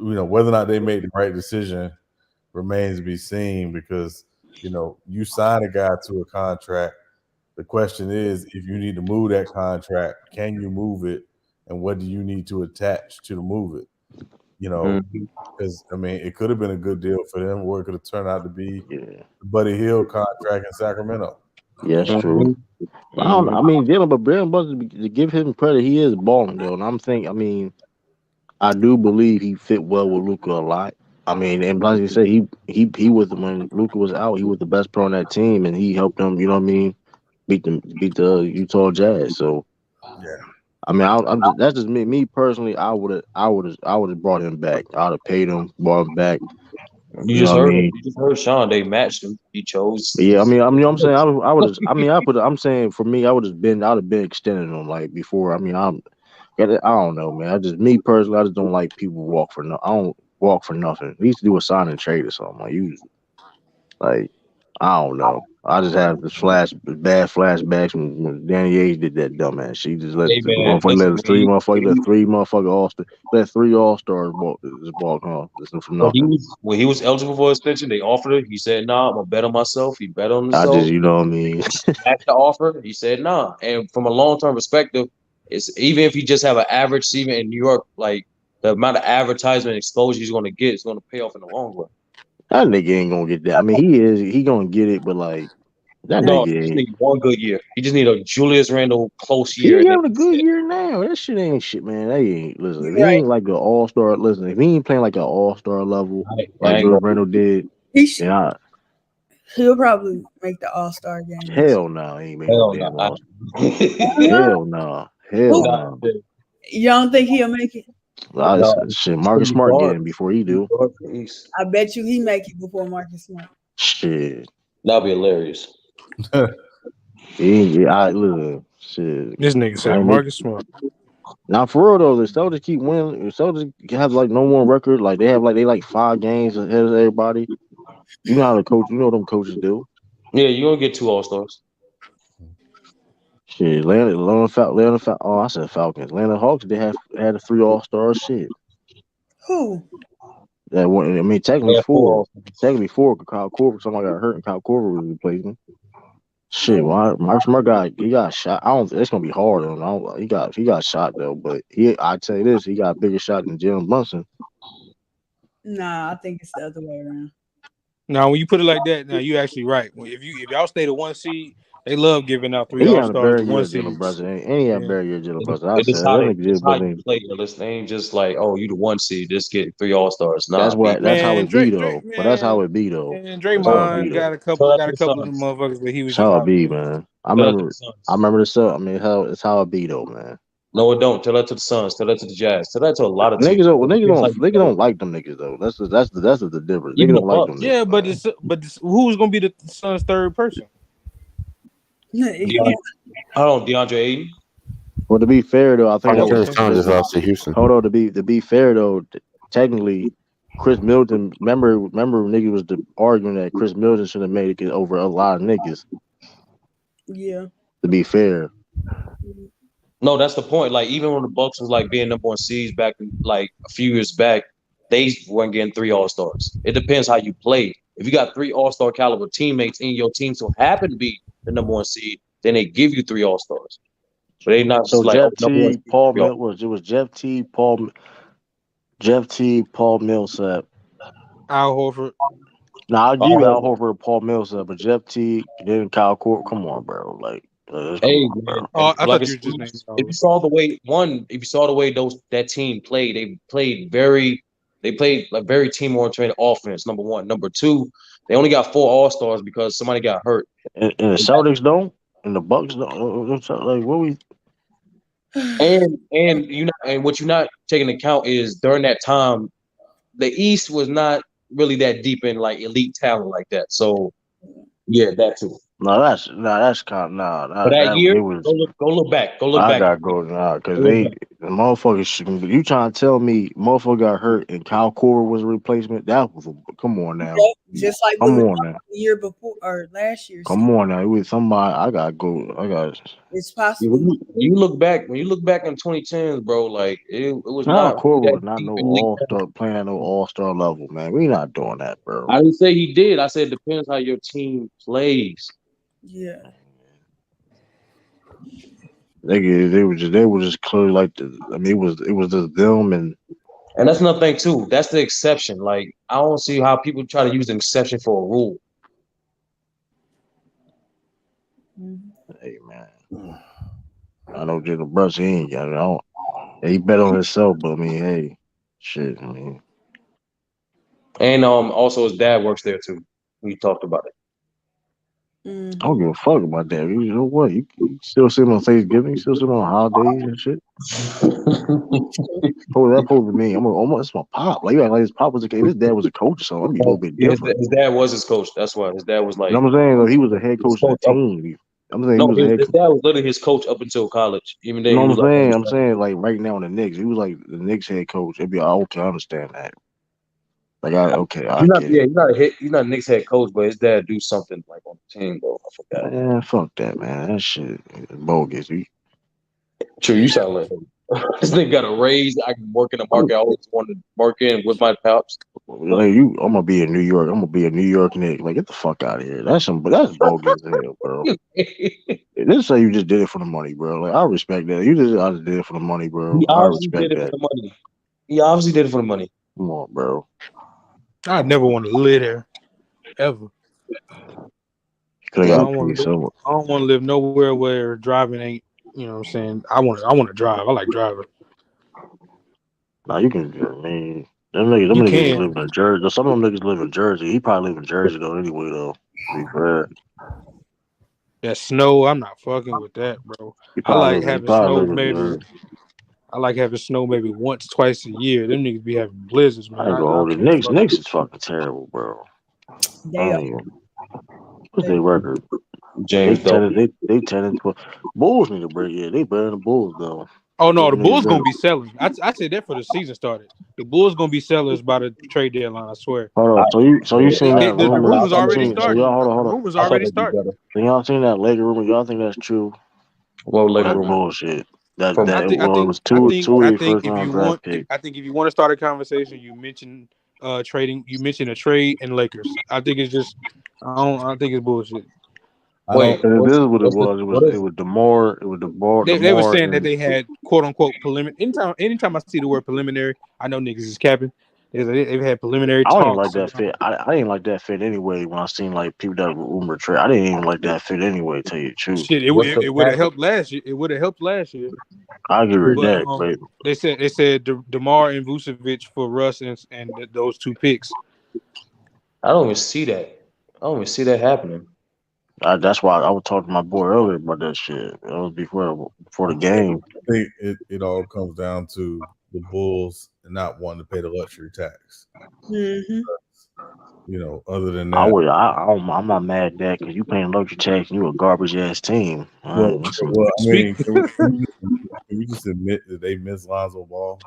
Speaker 8: Whether or not they made the right decision remains to be seen because, you sign a guy to a contract. The question is, if you need to move that contract, can you move it? And what do you need to attach to move it? Because, it could have been a good deal for them or it could have turned out to be the Buddy Hield contract in Sacramento.
Speaker 1: Yeah, that's true. I don't. I mean, Jalen Brunson, to give him credit, he is balling though, and I'm thinking. I mean, I do believe he fit well with Luka a lot. I mean, and like you say, he was when Luka was out, he was the best player on that team, and he helped them. You know what I mean? Beat the Utah Jazz. So
Speaker 8: yeah.
Speaker 1: I mean, that's just me. Me personally, I would have brought him back. I'd have paid him, brought him back.
Speaker 7: You just heard Sean. They matched him. He chose.
Speaker 1: Yeah, I mean, I'm saying I would. I mean, I'm saying for me, I'd have been extending them like before. I mean, I don't know, man. Me personally, I just don't like people walk for no. I don't walk for nothing. We used to do a sign and trade or something. I don't know. I just have bad flashbacks when Danny Ainge did that dumbass. She just let
Speaker 7: Hey
Speaker 1: the
Speaker 7: man,
Speaker 1: motherfucker
Speaker 7: listen,
Speaker 1: let three all stars walk home. Listen for nothing.
Speaker 7: when he was eligible for extension, they offered it. He said, "Nah, I'm gonna bet on myself." He bet on
Speaker 1: I
Speaker 7: himself.
Speaker 1: just, you know what I mean.
Speaker 7: Back the offer, he said, "Nah." And from a long term perspective, it's even if he just have an average season in New York, like the amount of advertisement exposure he's going to get is going to pay off in the long run.
Speaker 1: That nigga ain't gonna get that. I mean, he gonna get it, but like that
Speaker 7: No,
Speaker 1: nigga
Speaker 7: he just
Speaker 1: ain't.
Speaker 7: need one good year. He just need a Julius Randle close
Speaker 1: He
Speaker 7: year. And then
Speaker 1: having a good year now. That shit ain't shit, man. That ain't listen. If he
Speaker 10: Right.
Speaker 1: ain't like an all star, listen. If he ain't playing like an all star level, like Julius Randle did, then
Speaker 10: He'll probably make the All-Star game.
Speaker 1: hell no, he ain't making no damn all star. Hell no, hell no.
Speaker 10: You don't think he'll make it?
Speaker 1: Shit, Marcus Smart getting before he do.
Speaker 10: I bet you he make it before Marcus Smart.
Speaker 1: Shit,
Speaker 7: that'd be hilarious.
Speaker 1: Listen, shit.
Speaker 6: This nigga said Marcus Smart.
Speaker 1: Now for real though, the Celtics keep winning. The Celtics have like no one record. Like they have like 5 games ahead of everybody. You know how the coach. You know what them coaches do.
Speaker 7: Yeah, you gonna get 2 All-Stars.
Speaker 1: Shit, Atlanta I said Falcons. Atlanta Hawks. They had a 3 All-Stars. Shit.
Speaker 10: Who?
Speaker 1: That one. I mean, technically 4. Technically 4. Because Kyle Korver. Somebody got hurt, and Kyle Korver was replacing. Shit, Marcus Smart he got shot. I don't. It's gonna be hard on him. He got shot though, but I tell you this, he got a bigger shot than Jalen Brunson.
Speaker 10: Nah, I think it's the other way around.
Speaker 6: Now, when you put it like that, now you actually right. If y'all stay the 1 seed, they love giving out 3 All-Stars to 1 seed.
Speaker 1: And he had a better year Jalen Brunson. I
Speaker 7: It's
Speaker 1: said
Speaker 7: how
Speaker 1: that
Speaker 7: you play. It ain't just like, oh, you the 1 seed, just get 3 All-Stars. Nah,
Speaker 1: that's how it be though. But that's how it be though.
Speaker 6: And Draymond got a couple of them motherfuckers where he was.
Speaker 1: That's how it be, man. I remember the Suns. I mean, it's how it be though, man.
Speaker 7: No, it don't. Tell that to the Suns. Tell that to the Jazz. Tell that to a lot of
Speaker 1: niggas
Speaker 7: teams.
Speaker 1: Niggas don't like them niggas though. That's the difference. Niggas don't like them.
Speaker 6: Yeah,
Speaker 1: niggas,
Speaker 6: but who's gonna be the Suns' third person?
Speaker 7: DeAndre Ayton.
Speaker 1: Well, to be fair though, I think that was
Speaker 9: just lost to Houston.
Speaker 1: Hold on, to be fair though, technically, Chris Middleton. Remember, niggas was arguing that Chris Middleton should have made it over a lot of niggas.
Speaker 10: Yeah.
Speaker 1: To be fair.
Speaker 7: No, that's the point. Like even when the Bucks was like being number 1 seeds back like a few years back, they weren't getting 3 All-Stars. It depends how you play. If you got 3 All-Star caliber teammates in your team so happen to be the number 1 seed, then they give you 3 All-Stars. But they not
Speaker 1: so
Speaker 7: just like
Speaker 1: Jeff T, Paul Jeff T, Paul Millsap.
Speaker 6: Al Horford.
Speaker 1: Now I'll give you Al Horford or Paul Millsap, but Jeff T, then Kyle Korver. Come on, bro. Like,
Speaker 7: hey,
Speaker 1: bro.
Speaker 6: I thought you were just
Speaker 7: if you saw the way that team played, they played a very team-oriented offense. Number 1, number 2, they only got 4 All-Stars because somebody got hurt.
Speaker 1: And the Celtics don't, and the Bucks don't. Like what we.
Speaker 7: And what you're not taking into account is during that time, the East was not really that deep in like elite talent like that. So yeah, that too.
Speaker 1: That's kind of
Speaker 7: But that
Speaker 1: that
Speaker 7: year,
Speaker 1: it was.
Speaker 7: go look back. Go look
Speaker 1: I
Speaker 7: back.
Speaker 1: gotta go now
Speaker 7: Go
Speaker 1: because
Speaker 7: look back.
Speaker 1: the motherfuckers. You trying to tell me motherfucker got hurt and Kyle Korver was a replacement? That was come on now,
Speaker 10: Yep, just like
Speaker 1: come
Speaker 10: with
Speaker 1: on now,
Speaker 10: the year before or last year
Speaker 1: come
Speaker 10: season.
Speaker 1: on now. It was somebody. I gotta go. I got
Speaker 10: It's
Speaker 7: Yeah,
Speaker 10: possible.
Speaker 7: when you look back in 2010s, bro, like it was
Speaker 1: Kyle
Speaker 7: not really
Speaker 1: Korver
Speaker 7: that
Speaker 1: was not
Speaker 7: deep
Speaker 1: no
Speaker 7: in elite
Speaker 1: all
Speaker 7: talent.
Speaker 1: star playing at no all star level, man. We not doing that, bro.
Speaker 7: I didn't say he did. I said it depends how your team plays.
Speaker 10: Yeah.
Speaker 1: They were just clearly like I mean, it was just them and
Speaker 7: And that's another thing too. That's the exception. Like I don't see how people try to use an exception for a rule.
Speaker 1: hey man. I know Jalen Brunson, he ain't got it. He bet on himself, but I mean, hey, shit. I mean,
Speaker 7: And also his dad works there too. We talked about it.
Speaker 1: I don't give a fuck about that. You know what? You still see him on Thanksgiving. You still see him on holidays and shit. Oh, that supposed to me. It's my pop. Like you act like his pop was if his dad was a coach or something, I'd be a little bit
Speaker 7: Yeah,
Speaker 1: different.
Speaker 7: his dad was his coach. That's why his dad was
Speaker 1: You
Speaker 7: like
Speaker 1: know what I'm saying? Like, he was a head
Speaker 7: his
Speaker 1: coach of the
Speaker 7: coach up.
Speaker 1: team. I'm saying he
Speaker 7: No,
Speaker 1: was a head
Speaker 7: his
Speaker 1: coach.
Speaker 7: dad was literally his coach up until college. Even
Speaker 1: You
Speaker 7: then,
Speaker 1: know
Speaker 7: he
Speaker 1: what
Speaker 7: was
Speaker 1: I'm
Speaker 7: like,
Speaker 1: saying? I'm saying like right now in the Knicks, he was like the Knicks head coach. It'd be okay, I understand that. Like I get it.
Speaker 7: he's not a hit. He's not a Knicks head coach, but his dad do something like on the team, bro. I forgot.
Speaker 1: Man, fuck that, man. That shit is bogus.
Speaker 7: True, you sound like him. This nigga got a raise. I can work in the market. I always wanted to work in with my pops.
Speaker 1: Like I'm gonna be in New York. I'm gonna be a New York Knick. Like get the fuck out of here. That's bogus as hell, bro. This say you just did it for the money, bro. Like I respect that. I just did it for the money, bro.
Speaker 7: He
Speaker 1: I
Speaker 7: obviously
Speaker 1: respect
Speaker 7: did it for
Speaker 1: that.
Speaker 7: the money. He obviously did it for the money.
Speaker 1: Come on, bro.
Speaker 6: I never want to live there ever.
Speaker 1: Cause I
Speaker 6: I
Speaker 1: gotta
Speaker 6: don't
Speaker 1: pay
Speaker 6: want to.
Speaker 1: someone.
Speaker 6: I don't want to live nowhere where driving ain't. You know what I'm saying? I want to drive. I like driving.
Speaker 1: Nah, you can. I mean, them
Speaker 6: You
Speaker 1: niggas
Speaker 6: can.
Speaker 1: live in Jersey. Some of them niggas live in Jersey. He probably live in Jersey though. Anyway, though. To be fair,
Speaker 6: That snow, I'm not fucking with that, bro. I like
Speaker 1: he
Speaker 6: having
Speaker 1: probably
Speaker 6: snow
Speaker 1: live in
Speaker 6: maybe.
Speaker 1: Jersey.
Speaker 6: I like having snow maybe once, twice a year. Them niggas be having blizzards, man.
Speaker 1: I ain't gonna
Speaker 6: I
Speaker 1: hold it.
Speaker 6: can't fuck
Speaker 1: Knicks
Speaker 6: with.
Speaker 1: is fucking terrible, bro. I
Speaker 10: They are.
Speaker 1: don't even. What's
Speaker 10: They,
Speaker 1: their record? They
Speaker 7: James
Speaker 1: 10
Speaker 7: Dolan.
Speaker 1: and they 10-12. Bulls need to break. Yeah, they better than the Bulls though.
Speaker 6: Oh no, the
Speaker 1: Them niggas
Speaker 6: Bulls
Speaker 1: better.
Speaker 6: gonna be selling. I said that for the season started. The Bulls gonna be sellers by the trade deadline. I swear.
Speaker 1: Hold on. So you seen that
Speaker 6: The
Speaker 1: rumor?
Speaker 6: rumors
Speaker 1: You
Speaker 6: already
Speaker 1: seen? So y'all
Speaker 6: starting. The
Speaker 1: hold on.
Speaker 6: rumors
Speaker 7: I thought
Speaker 6: already
Speaker 7: they'd be
Speaker 6: starting.
Speaker 7: better.
Speaker 1: So y'all seen that Laker rumor? Y'all think that's true?
Speaker 7: What
Speaker 1: Or
Speaker 7: Laker
Speaker 1: that's
Speaker 7: rumor?
Speaker 1: bullshit? That
Speaker 7: From
Speaker 1: that
Speaker 6: I
Speaker 1: well, it
Speaker 6: think
Speaker 1: was two of
Speaker 6: I
Speaker 1: their
Speaker 6: think
Speaker 1: first round draft picks.
Speaker 6: I think if you want to start a conversation, you mention trading. You mention a trade and Lakers. I think it's just. I think it's bullshit.
Speaker 8: I
Speaker 7: Wait,
Speaker 8: don't.
Speaker 1: And this is what it
Speaker 7: what's the
Speaker 1: was.
Speaker 7: what
Speaker 1: It
Speaker 7: is
Speaker 1: was Demar. It was
Speaker 6: They were
Speaker 1: Demar
Speaker 6: saying that
Speaker 1: and
Speaker 6: they had quote unquote preliminary. Anytime I see the word preliminary, I know niggas is capping. They've had preliminary
Speaker 1: I don't even like
Speaker 6: talks.
Speaker 1: that fit. I didn't like that fit anyway. When I seen like people that rumor trade, I didn't even like that fit anyway. Tell you the truth,
Speaker 6: Shit,
Speaker 7: what's the
Speaker 6: it would have
Speaker 7: package?
Speaker 6: helped last year. It would have helped last year.
Speaker 1: I agree with
Speaker 6: But
Speaker 1: that. But
Speaker 6: they said Demar and Vucevic for Russ and those two picks.
Speaker 7: I don't even see that. I don't even see that happening.
Speaker 1: that's why I was talking to my boy earlier about that shit. That was before the game.
Speaker 8: I think it all comes down to the Bulls not wanting to pay the luxury tax.
Speaker 10: mhm.
Speaker 8: Other than
Speaker 1: I
Speaker 8: that,
Speaker 1: would. I'm not mad at that because you paying luxury tax and you a garbage ass team.
Speaker 8: well,
Speaker 1: Listen,
Speaker 8: I
Speaker 6: Speak
Speaker 8: mean, can we just admit that they miss Lonzo Ball?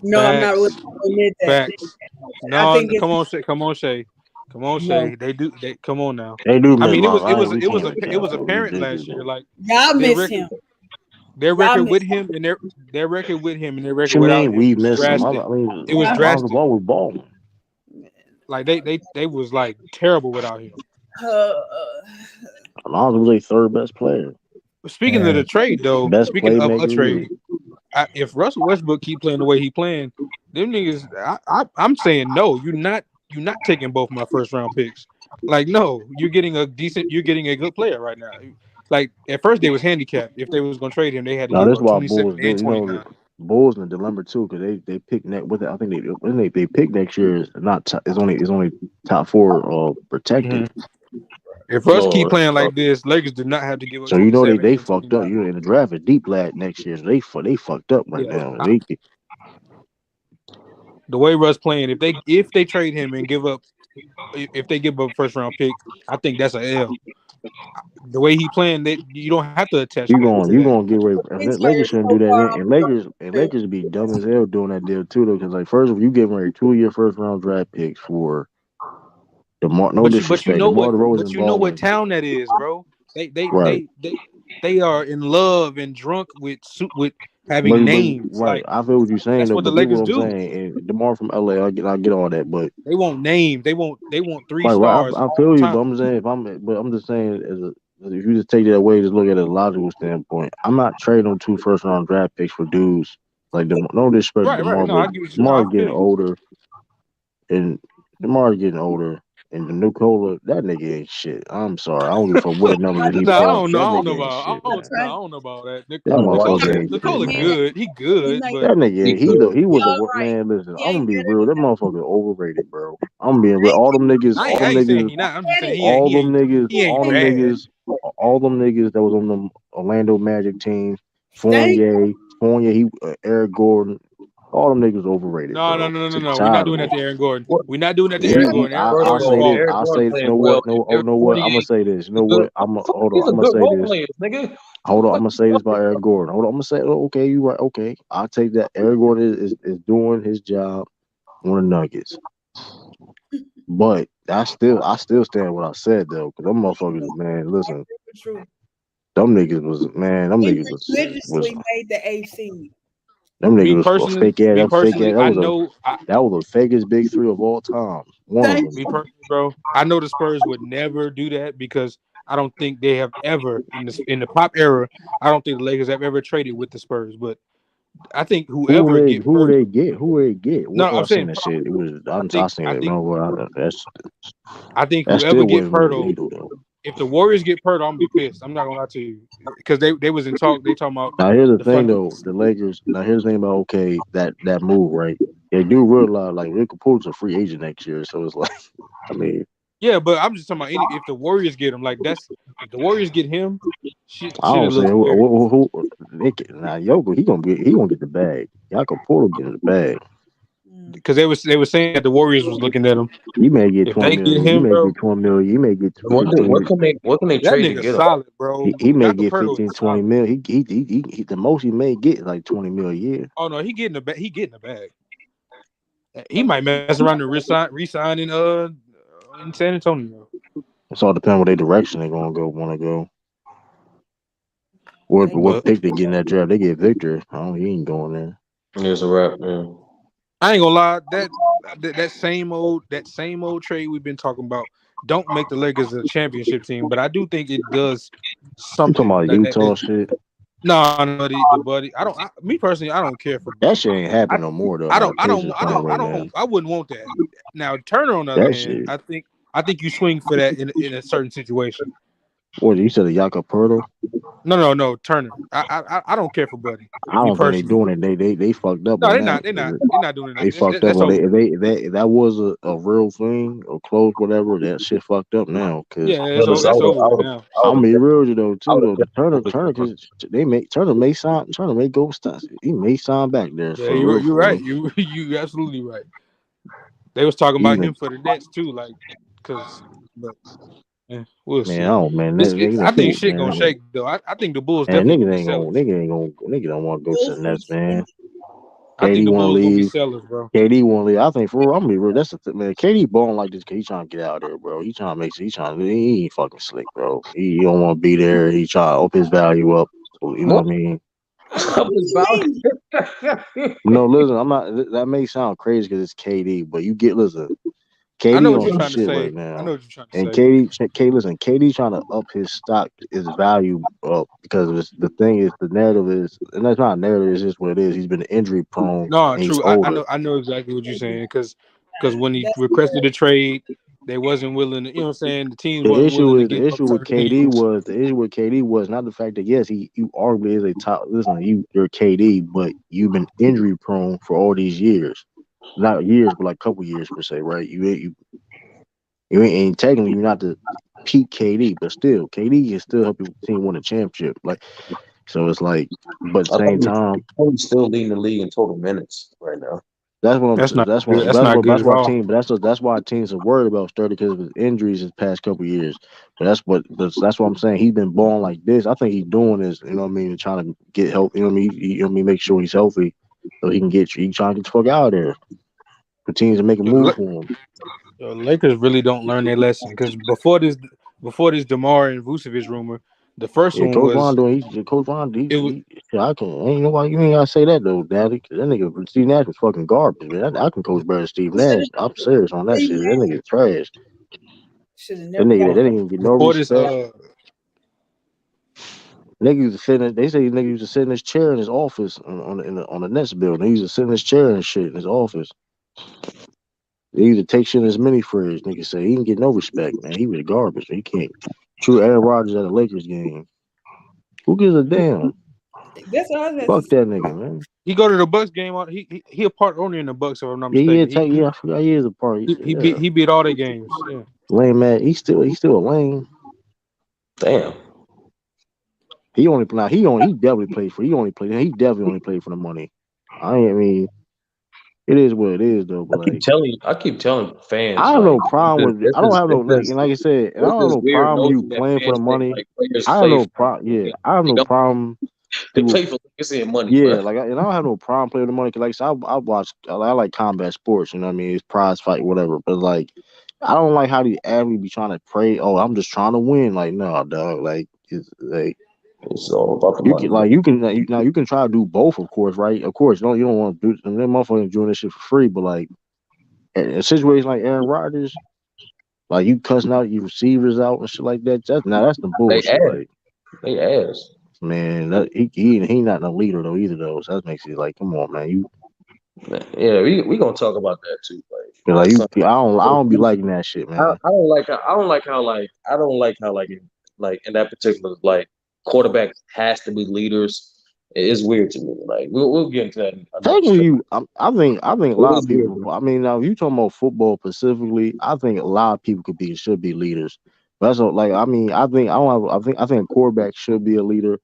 Speaker 10: No, I'm not willing
Speaker 6: facts,
Speaker 10: to admit that.
Speaker 6: facts.
Speaker 10: I
Speaker 6: No,
Speaker 10: think it's
Speaker 6: come on, Shay. Come on,
Speaker 10: no.
Speaker 6: Shay. They do. They come on now.
Speaker 1: they do
Speaker 6: I
Speaker 1: miss
Speaker 6: mean,
Speaker 1: Lonzo. We
Speaker 6: it
Speaker 1: can't.
Speaker 6: was apparent last year. Like
Speaker 10: Y'all
Speaker 6: their
Speaker 10: miss
Speaker 6: record,
Speaker 10: him. Y'all miss
Speaker 6: with
Speaker 10: him.
Speaker 6: him and their record with him and their
Speaker 1: What
Speaker 6: record
Speaker 1: you
Speaker 6: without
Speaker 1: mean
Speaker 6: him
Speaker 1: we
Speaker 6: was
Speaker 1: miss him? I
Speaker 6: drastic.
Speaker 1: mean,
Speaker 6: It was
Speaker 1: Lonzo
Speaker 6: drastic.
Speaker 1: Ball was balling.
Speaker 6: Like they was like terrible without him.
Speaker 10: Uh,
Speaker 1: Lonzo was their third best player,
Speaker 6: Speaking of the
Speaker 8: And
Speaker 6: trade, though,
Speaker 1: best
Speaker 6: speaking of a
Speaker 1: playmaker.
Speaker 6: trade, if Russell Westbrook keep playing the way he playing, them niggas, I'm saying no. You're not taking both my first round picks. Like no, you're getting a good player right now. Like at first they was handicapped. If they was gonna trade him, they had to
Speaker 1: Now
Speaker 6: give
Speaker 1: that's
Speaker 6: up
Speaker 1: why
Speaker 6: 27
Speaker 1: Bulls.
Speaker 6: and
Speaker 1: You know,
Speaker 6: 29.
Speaker 1: the Bulls in the dilemma too because they pick next. I think they pick next year is not. It's only top four protected.
Speaker 6: Mhm. If Russ keep
Speaker 1: So
Speaker 6: playing like this, Lakers do not have to give up
Speaker 1: so you know
Speaker 6: 27
Speaker 1: they
Speaker 6: and
Speaker 1: fucked up.
Speaker 6: 29.
Speaker 1: You know in the draft is deep lad next year. So they fucked up right
Speaker 6: Yeah,
Speaker 1: now.
Speaker 6: The way Russ playing, if they trade him and give up, if they give up a first round pick, I think that's a L. The way he playing, that you don't have to attach
Speaker 1: You
Speaker 6: that
Speaker 1: going
Speaker 6: to
Speaker 1: you
Speaker 6: that.
Speaker 1: gonna get rid of
Speaker 10: Pittsburgh
Speaker 1: Lakers shouldn't
Speaker 10: so
Speaker 1: do that.
Speaker 10: far.
Speaker 1: And Lakers be dumb as hell doing that deal too though. Because like first of all, you giving away 2-year first round draft picks for no disrespect, DeMar DeRozan
Speaker 6: But you know what
Speaker 1: balling.
Speaker 6: town that is, bro. They they
Speaker 1: Right.
Speaker 6: they they they are in love and drunk with having
Speaker 1: But
Speaker 6: names.
Speaker 1: right,
Speaker 6: Like
Speaker 1: I feel what you're saying
Speaker 6: that's
Speaker 1: though.
Speaker 6: what the
Speaker 1: But this is what
Speaker 6: Lakers
Speaker 1: I'm
Speaker 6: do.
Speaker 1: saying. And DeMar from LA, I get all that. But
Speaker 6: They want names. They want three
Speaker 1: right,
Speaker 6: stars
Speaker 1: I
Speaker 6: all
Speaker 1: feel
Speaker 6: the
Speaker 1: you. But
Speaker 6: time.
Speaker 1: I'm saying but I'm just saying if you just take that away, just look at it as a logical standpoint. I'm not trading on 2 first round draft picks for dudes like no disrespect to
Speaker 6: Right.
Speaker 1: DeMar,
Speaker 6: No, I
Speaker 1: but
Speaker 6: get what you. No, I
Speaker 1: DeMar's getting
Speaker 6: feel you.
Speaker 1: older and DeMar's getting older. And the Nicola, that nigga ain't shit. I'm sorry. I don't give a fuck what numbers that he
Speaker 6: No,
Speaker 1: put
Speaker 6: I
Speaker 1: up.
Speaker 6: don't know.
Speaker 1: That
Speaker 6: I don't know
Speaker 1: nigga ain't
Speaker 6: about.
Speaker 1: shit, man.
Speaker 6: I don't know about that.
Speaker 1: That
Speaker 7: I don't know why he
Speaker 6: Nicola,
Speaker 1: motherfucker
Speaker 7: said
Speaker 1: ain't shit,
Speaker 6: Nicola
Speaker 1: man.
Speaker 6: good. He good,
Speaker 10: He
Speaker 6: but
Speaker 1: That nigga,
Speaker 7: he good.
Speaker 1: he was
Speaker 10: all
Speaker 1: a
Speaker 10: right.
Speaker 1: man. Listen,
Speaker 10: He
Speaker 1: I'm gonna
Speaker 10: ain't
Speaker 1: be
Speaker 10: better
Speaker 1: real.
Speaker 10: than
Speaker 1: That motherfucker overrated, bro. I'm gonna be real.
Speaker 6: I ain't saying he not. I'm just saying he ain't bad.
Speaker 1: All them niggas that was on the Orlando Magic team,
Speaker 10: Thank
Speaker 1: Fournier, Eric Gordon, all them niggas overrated,
Speaker 6: No, no,
Speaker 1: bro.
Speaker 6: no, no, no,
Speaker 1: Sick
Speaker 6: no. We're not
Speaker 1: tired of
Speaker 6: doing that
Speaker 1: them.
Speaker 6: to Aaron Gordon.
Speaker 7: What?
Speaker 6: We're not doing that to Aaron Gordon. Aaron
Speaker 7: First of
Speaker 6: Gordon is
Speaker 7: all,
Speaker 6: ball.
Speaker 7: Eric
Speaker 1: I'll
Speaker 7: Gordon
Speaker 1: say, you
Speaker 7: playing
Speaker 1: know
Speaker 7: well.
Speaker 1: what? No, oh,
Speaker 7: Eric
Speaker 1: know what?
Speaker 7: Gordon,
Speaker 1: I'm gonna say this. You know
Speaker 7: good.
Speaker 1: what? Hold on.
Speaker 7: These
Speaker 1: I'm
Speaker 7: are
Speaker 1: gonna
Speaker 7: good
Speaker 1: say
Speaker 7: role
Speaker 1: this.
Speaker 7: players, nigga.
Speaker 1: Hold on, I'm gonna say this about Eric Gordon. Hold on, I'm gonna say, oh, okay, you right, okay. I'll take that. Eric Gordon is doing his job on the Nuggets, but I still stand what I said though, because them motherfuckers, man, listen,
Speaker 10: true.
Speaker 1: them niggas was man, them
Speaker 10: They
Speaker 1: niggas was
Speaker 10: religiously made the AC.
Speaker 1: them
Speaker 6: Me
Speaker 1: niggas was a
Speaker 6: personally,
Speaker 1: fake ass,
Speaker 6: me
Speaker 1: that fake
Speaker 6: personally,
Speaker 1: ass.
Speaker 6: I know.
Speaker 1: That was the fakest big three of all time. One of
Speaker 10: Thank
Speaker 1: them.
Speaker 6: Me personally, bro, I know the Spurs would never do that because I don't think they have ever in the pop era. I don't think the Lakers have ever traded with the Spurs. But I think whoever get
Speaker 1: Who would
Speaker 6: Pirtle.
Speaker 1: they get? Who would they get?
Speaker 6: No,
Speaker 1: What
Speaker 6: I'm
Speaker 1: I seen
Speaker 6: saying
Speaker 1: that
Speaker 6: pop.
Speaker 1: shit. It was
Speaker 6: I
Speaker 1: I
Speaker 6: think
Speaker 1: seen
Speaker 6: I
Speaker 1: it.
Speaker 6: think
Speaker 1: No,
Speaker 6: I think
Speaker 1: that
Speaker 6: whoever
Speaker 1: still
Speaker 6: get
Speaker 1: wasn't moving the
Speaker 6: Pirtle.
Speaker 1: needle though.
Speaker 6: If the Warriors get Pirtle, I'm gonna be pissed. I'm not gonna lie to you because they was in talk. They talking about
Speaker 1: Now here's the
Speaker 6: the
Speaker 1: thing
Speaker 6: fucking.
Speaker 1: though, the Lakers. Now here's the thing about that move, right? They do realize like Rick Caputo's a free agent next year, so it's like, I mean,
Speaker 6: Yeah, but I'm just talking about if the Warriors get him, like that's if the Warriors get him, shit
Speaker 1: I
Speaker 6: it
Speaker 1: don't say
Speaker 6: looks very
Speaker 1: now Yoko he gonna get the bag. Yako Porter getting the bag.
Speaker 10: Mm.
Speaker 6: because they were saying that the Warriors was looking at him.
Speaker 1: You may get
Speaker 6: If
Speaker 1: 20
Speaker 6: they get
Speaker 1: million. You
Speaker 6: him,
Speaker 1: may
Speaker 6: bro,
Speaker 1: get 20 million. You may get
Speaker 7: What
Speaker 1: 15.
Speaker 7: can they
Speaker 6: that
Speaker 7: trade to
Speaker 6: nigga
Speaker 7: get him?
Speaker 6: solid, bro.
Speaker 1: He may get
Speaker 6: Yakapurto
Speaker 1: 15,
Speaker 6: is
Speaker 1: 20
Speaker 6: solid.
Speaker 1: mil. He the most he may get is like 20 mil a year.
Speaker 6: Oh no, he getting the bag. He getting the bag. He might mess around and resign in San Antonio.
Speaker 1: It's all depends what their direction they're gonna want to go. What
Speaker 10: Thank
Speaker 1: what
Speaker 6: But
Speaker 1: pick they get in that draft? They get Victor. I don't. He ain't going there.
Speaker 7: Here's a wrap. Yeah.
Speaker 6: I ain't gonna lie, that same old trade we've been talking about don't make the Lakers a championship team, but I do think it does
Speaker 1: You talking
Speaker 6: something
Speaker 1: about Utah shit?
Speaker 6: no, the buddy. Me personally, I don't care for
Speaker 1: That
Speaker 6: Buddy.
Speaker 1: shit ain't happening no more though. How the Pacers playing right now?
Speaker 6: I wouldn't want that. Now Turner, on the other
Speaker 1: That
Speaker 6: hand,
Speaker 1: shit.
Speaker 6: I think you swing for that in a certain situation.
Speaker 1: What you said, a Yakapurto?
Speaker 6: No, Turner. I don't care for Buddy.
Speaker 1: I
Speaker 6: Me
Speaker 1: don't think they
Speaker 6: personally.
Speaker 1: doing it. They fucked up
Speaker 6: No,
Speaker 1: on
Speaker 6: they're
Speaker 1: that.
Speaker 6: not. They're not doing
Speaker 1: They
Speaker 6: it.
Speaker 1: fucked up
Speaker 6: That's
Speaker 1: on
Speaker 6: over.
Speaker 1: if that was a real thing or close whatever. That shit fucked up now. Cause
Speaker 6: Yeah,
Speaker 7: Willis,
Speaker 6: that's over with now.
Speaker 1: I'm be real with you though
Speaker 7: I
Speaker 1: too
Speaker 7: would have
Speaker 1: though. The
Speaker 7: kept
Speaker 1: Turner, cause Turner may go stop. He may sign back there
Speaker 6: Yeah,
Speaker 1: for real,
Speaker 6: you're
Speaker 1: for
Speaker 6: right.
Speaker 1: real.
Speaker 6: You absolutely right. They was talking about him
Speaker 1: Even
Speaker 6: for the Nets too, like, but we'll
Speaker 1: man, I
Speaker 6: see.
Speaker 1: don't man.
Speaker 6: I think
Speaker 1: People
Speaker 6: shit gonna
Speaker 1: man,
Speaker 6: shake though. I think the Bulls
Speaker 1: man,
Speaker 6: definitely gonna be sellers.
Speaker 1: nigga don't want to go to
Speaker 10: you.
Speaker 1: the Nets, man.
Speaker 6: I think
Speaker 1: KD
Speaker 6: the
Speaker 1: want to
Speaker 6: Bulls gonna be
Speaker 1: leave.
Speaker 6: sellers, bro.
Speaker 1: KD want to leave. I think for real, I'm gonna be real. That's the thing, man. KD balling like this. Cause he trying to get out of there, bro. He trying to make. He ain't fucking slick, bro. He don't want to be there. He trying to up his value up. So, you know
Speaker 7: what?
Speaker 1: what I mean?
Speaker 7: Up his value.
Speaker 1: No, listen, I'm not. That may sound crazy because it's KD, but listen.
Speaker 6: I know
Speaker 1: KD
Speaker 6: what
Speaker 1: on
Speaker 6: you're
Speaker 1: some
Speaker 6: trying to
Speaker 1: shit
Speaker 6: say.
Speaker 1: right
Speaker 6: I
Speaker 1: now,
Speaker 6: know what you're trying to
Speaker 1: and
Speaker 6: say.
Speaker 1: KD trying to up his stock, his value up because the thing is, the narrative is, and that's not a narrative. It's just what it is. He's been injury prone
Speaker 6: No,
Speaker 1: and he's
Speaker 6: true.
Speaker 1: older.
Speaker 6: I know exactly what you're saying because when he requested a trade, they wasn't willing to. You know what I'm saying? The teams weren't willing to give up certain things.
Speaker 1: The issue with KD was not the fact that yes, you arguably is a top. Listen, you're KD, but you've been injury prone for all these years, not years, but like a couple years per se, right? You ain't technically you're not the peak KD, but still KD can still help your team win a championship. Like so, it's like, but at the
Speaker 7: I
Speaker 1: same
Speaker 7: think
Speaker 1: time,
Speaker 7: he's still leading the league in total minutes right now.
Speaker 1: That's what I'm.
Speaker 6: That's not
Speaker 1: That's
Speaker 6: good.
Speaker 1: what.
Speaker 6: That's not good
Speaker 1: That's
Speaker 6: at
Speaker 1: why
Speaker 6: all.
Speaker 1: team. But that's why teams are worried about Sturdy because of his injuries his past couple years. But that's what. That's what I'm saying. He's been balling like this. I think he's doing this. You know what I mean? Trying to get help. You know what I mean? You know what I mean? Make sure he's healthy so he can get. He trying to get the fuck out of there. For teams to make a move for him.
Speaker 6: The Lakers really don't learn their lesson because before this DeMar and Vucevic rumor, the first
Speaker 1: Yeah,
Speaker 6: one
Speaker 1: Coach
Speaker 6: was
Speaker 1: Ron doing. Coach Ron.
Speaker 6: it was
Speaker 1: I can. Ain't nobody. You ain't gotta say that though, Daddy. Cause that nigga Steve Nash was fucking garbage, man. I can coach better than Steve Nash. I'm serious on that shit. That nigga trash.
Speaker 10: Should have
Speaker 1: That
Speaker 10: never
Speaker 1: nigga.
Speaker 10: got.
Speaker 1: That nigga didn't get no
Speaker 6: before this.
Speaker 1: respect. Nigga used to sit in. They say nigga used to sit in his chair in his office on the Nets building. He used to sit in his chair and shit in his office. They used to take shit in his mini fridge. Nigga say he didn't get no respect, man. He was garbage. He can't. True Aaron Rodgers at a Lakers game. Who gives a damn?
Speaker 10: That's what I was about to
Speaker 1: Fuck
Speaker 10: say.
Speaker 1: that nigga, man.
Speaker 6: He go to the Bucks game. He a part owner in the Bucks, if I'm not
Speaker 1: Yeah, yeah,
Speaker 6: mistaken. He
Speaker 1: I forgot he is a part.
Speaker 6: he, he beat
Speaker 1: Yeah,
Speaker 6: he beat all their games. Yeah.
Speaker 1: lame man. He's still a lame.
Speaker 7: Damn.
Speaker 1: He definitely played for. He definitely only played for the money. I mean, it is what it is though. But like,
Speaker 7: I keep telling fans
Speaker 1: I have
Speaker 7: like
Speaker 1: no problem with it. I don't have no like, and like I said, and I
Speaker 7: it's
Speaker 1: don't have
Speaker 7: this
Speaker 1: no
Speaker 7: weird
Speaker 1: problem with you
Speaker 7: notion that
Speaker 1: playing for the
Speaker 7: fans think
Speaker 1: money.
Speaker 7: like players
Speaker 1: I have
Speaker 7: play
Speaker 1: no
Speaker 7: for
Speaker 1: problem. Yeah, I have
Speaker 7: they
Speaker 1: no
Speaker 7: don't
Speaker 1: problem.
Speaker 7: they
Speaker 1: People,
Speaker 7: play for legacy and money,
Speaker 1: yeah,
Speaker 7: bro.
Speaker 1: like, and I don't have no problem playing with the money. Cause like, so I watch. I like combat sports. You know what I mean? It's prize fight, whatever. But like, I don't like how these athletes be trying to pray. Oh, I'm just trying to win. Like, no, dog. Like, it's like.
Speaker 7: It's all about the
Speaker 1: You
Speaker 7: money,
Speaker 1: can
Speaker 7: bro.
Speaker 1: now you can try to do both, of course, right? Of course, you don't want to do them motherfuckers doing this shit for free, but like in a situation like Aaron Rodgers, like you cussing out your receivers out and shit like that. That's the
Speaker 7: They
Speaker 1: bullshit.
Speaker 7: ass.
Speaker 1: Like
Speaker 7: They ass.
Speaker 1: man, he not no leader though either though. So that makes it like, come on, man,
Speaker 7: Yeah, we gonna talk about that too.
Speaker 1: like
Speaker 7: Son,
Speaker 1: I don't be liking that shit, man.
Speaker 7: I don't like how in that particular quarterback has to be leaders. It's weird to me. Like we'll get into that in another
Speaker 1: Technically,
Speaker 7: show.
Speaker 1: I think a
Speaker 7: It
Speaker 1: lot of
Speaker 7: is weird,
Speaker 1: people.
Speaker 7: bro.
Speaker 1: I mean, now if you talking about football specifically, I think a lot of people should be leaders. But that's like I mean, I think a quarterback should be a leader.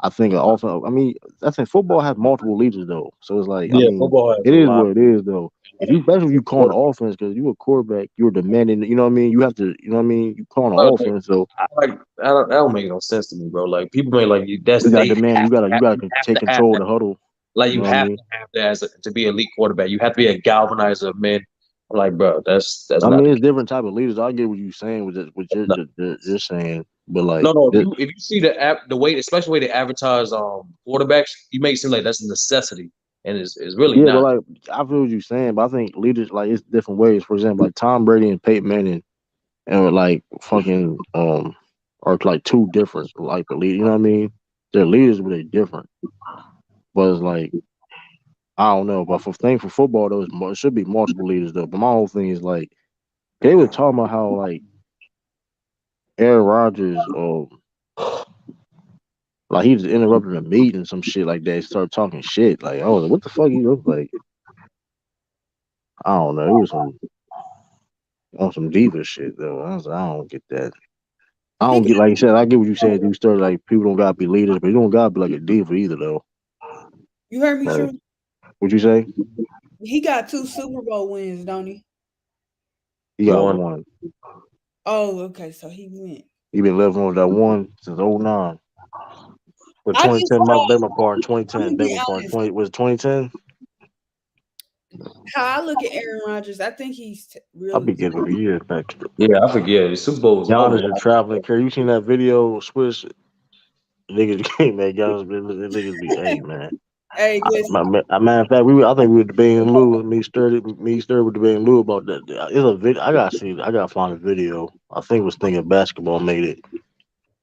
Speaker 1: I think an offense. I mean, I think football has multiple leaders though. So it's like, I
Speaker 7: Yeah,
Speaker 1: mean,
Speaker 7: football has
Speaker 1: it
Speaker 7: a
Speaker 1: is
Speaker 7: lot.
Speaker 1: what it is though. If you, especially if you calling the offense, because you a quarterback, you're demanding. You know what I mean? You have to. You know what I mean? You calling the
Speaker 7: Like,
Speaker 1: offense, so
Speaker 7: that don't make no sense to me, bro. Like people make like
Speaker 1: you got to
Speaker 7: they
Speaker 1: demand. You got to take
Speaker 7: have to have
Speaker 1: control of
Speaker 7: that.
Speaker 1: the huddle.
Speaker 7: Like
Speaker 1: You
Speaker 7: you
Speaker 1: know what I
Speaker 7: have
Speaker 1: mean?
Speaker 7: to have that to be an elite quarterback. You have to be a galvanizer of men. I'm like, bro, that's
Speaker 1: I
Speaker 7: not
Speaker 1: mean,
Speaker 7: the
Speaker 1: it's
Speaker 7: case.
Speaker 1: different type of leaders. I get what you're saying with
Speaker 7: No,
Speaker 1: you're saying, but like,
Speaker 7: no. If you see the way, especially the way they advertise quarterbacks, you make it seem like that's a necessity, and it's really
Speaker 1: yeah, but
Speaker 7: not.
Speaker 1: like, I feel what you're saying, but I think leaders like it's different ways. For example, like Tom Brady and Peyton Manning, and like fucking are like two different like the lead. You know what I mean? They're leaders, but they're different. But it's like I don't know. But for football though, it should be multiple leaders though. But my whole thing is like they were talking about how like Aaron Rodgers, like he was interrupting a meeting, some shit like that. He started talking shit. Like, oh, what the fuck he look like? I don't know. It was on some diva shit though. I don't get that. I
Speaker 10: He
Speaker 1: don't get
Speaker 10: got
Speaker 1: like you said. I get what you said. You started like people don't gotta be leaders, but you don't gotta be like a diva either though.
Speaker 10: you heard me,
Speaker 1: Like,
Speaker 10: True.
Speaker 1: what'd you say?
Speaker 10: He got 2 Super Bowl wins, don't he?
Speaker 1: He got
Speaker 7: One,
Speaker 1: one.
Speaker 10: Oh, okay. So he went.
Speaker 1: He been living with that one since '09. With
Speaker 10: I just
Speaker 1: 2010, my
Speaker 10: thought,
Speaker 1: beg my pardon.
Speaker 10: I'm
Speaker 1: 2010,
Speaker 10: gonna
Speaker 1: beg
Speaker 10: be
Speaker 1: my pardon.
Speaker 10: honest.
Speaker 1: 20 was it 2010?
Speaker 10: How I look at Aaron Rodgers, I think he's
Speaker 1: I'll
Speaker 10: really
Speaker 1: be getting the years back.
Speaker 7: yeah, I forget. The Super Bowl was over.
Speaker 1: Giannis and traveling care. You seen that video? Swiss niggas came man. Giannis, niggas be hey man.
Speaker 10: Hey, listen.
Speaker 1: Matter of fact, I think we were debating Lou. Me stirred with debating Lou about that. It's a video. I gotta see. I gotta find a video. I think it was thinking basketball made it.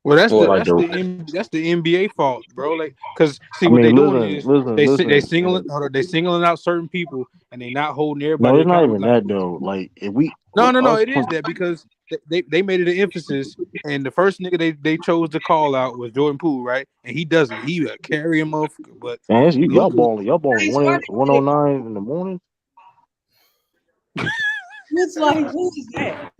Speaker 6: Well,
Speaker 7: for
Speaker 1: Like
Speaker 6: that's the NBA fault, bro. Like, cause see
Speaker 1: I
Speaker 6: what they
Speaker 1: mean,
Speaker 6: doing is they
Speaker 1: listen.
Speaker 6: singling hold on, they singling out certain people and they not holding
Speaker 1: No,
Speaker 6: everybody
Speaker 1: it's not
Speaker 6: accountable.
Speaker 1: even
Speaker 6: Like,
Speaker 1: that though. Like if we
Speaker 6: no,
Speaker 1: us
Speaker 6: it is that because they made it an emphasis, and the first nigga they chose to call out was Jordan Poole, right? And he doesn't. He a carrying motherfucker, but
Speaker 1: man,
Speaker 6: Luka.
Speaker 1: y'all balling
Speaker 10: Why
Speaker 1: one
Speaker 10: did
Speaker 1: one
Speaker 10: they
Speaker 1: oh nine in the morning.
Speaker 10: looks like who is that?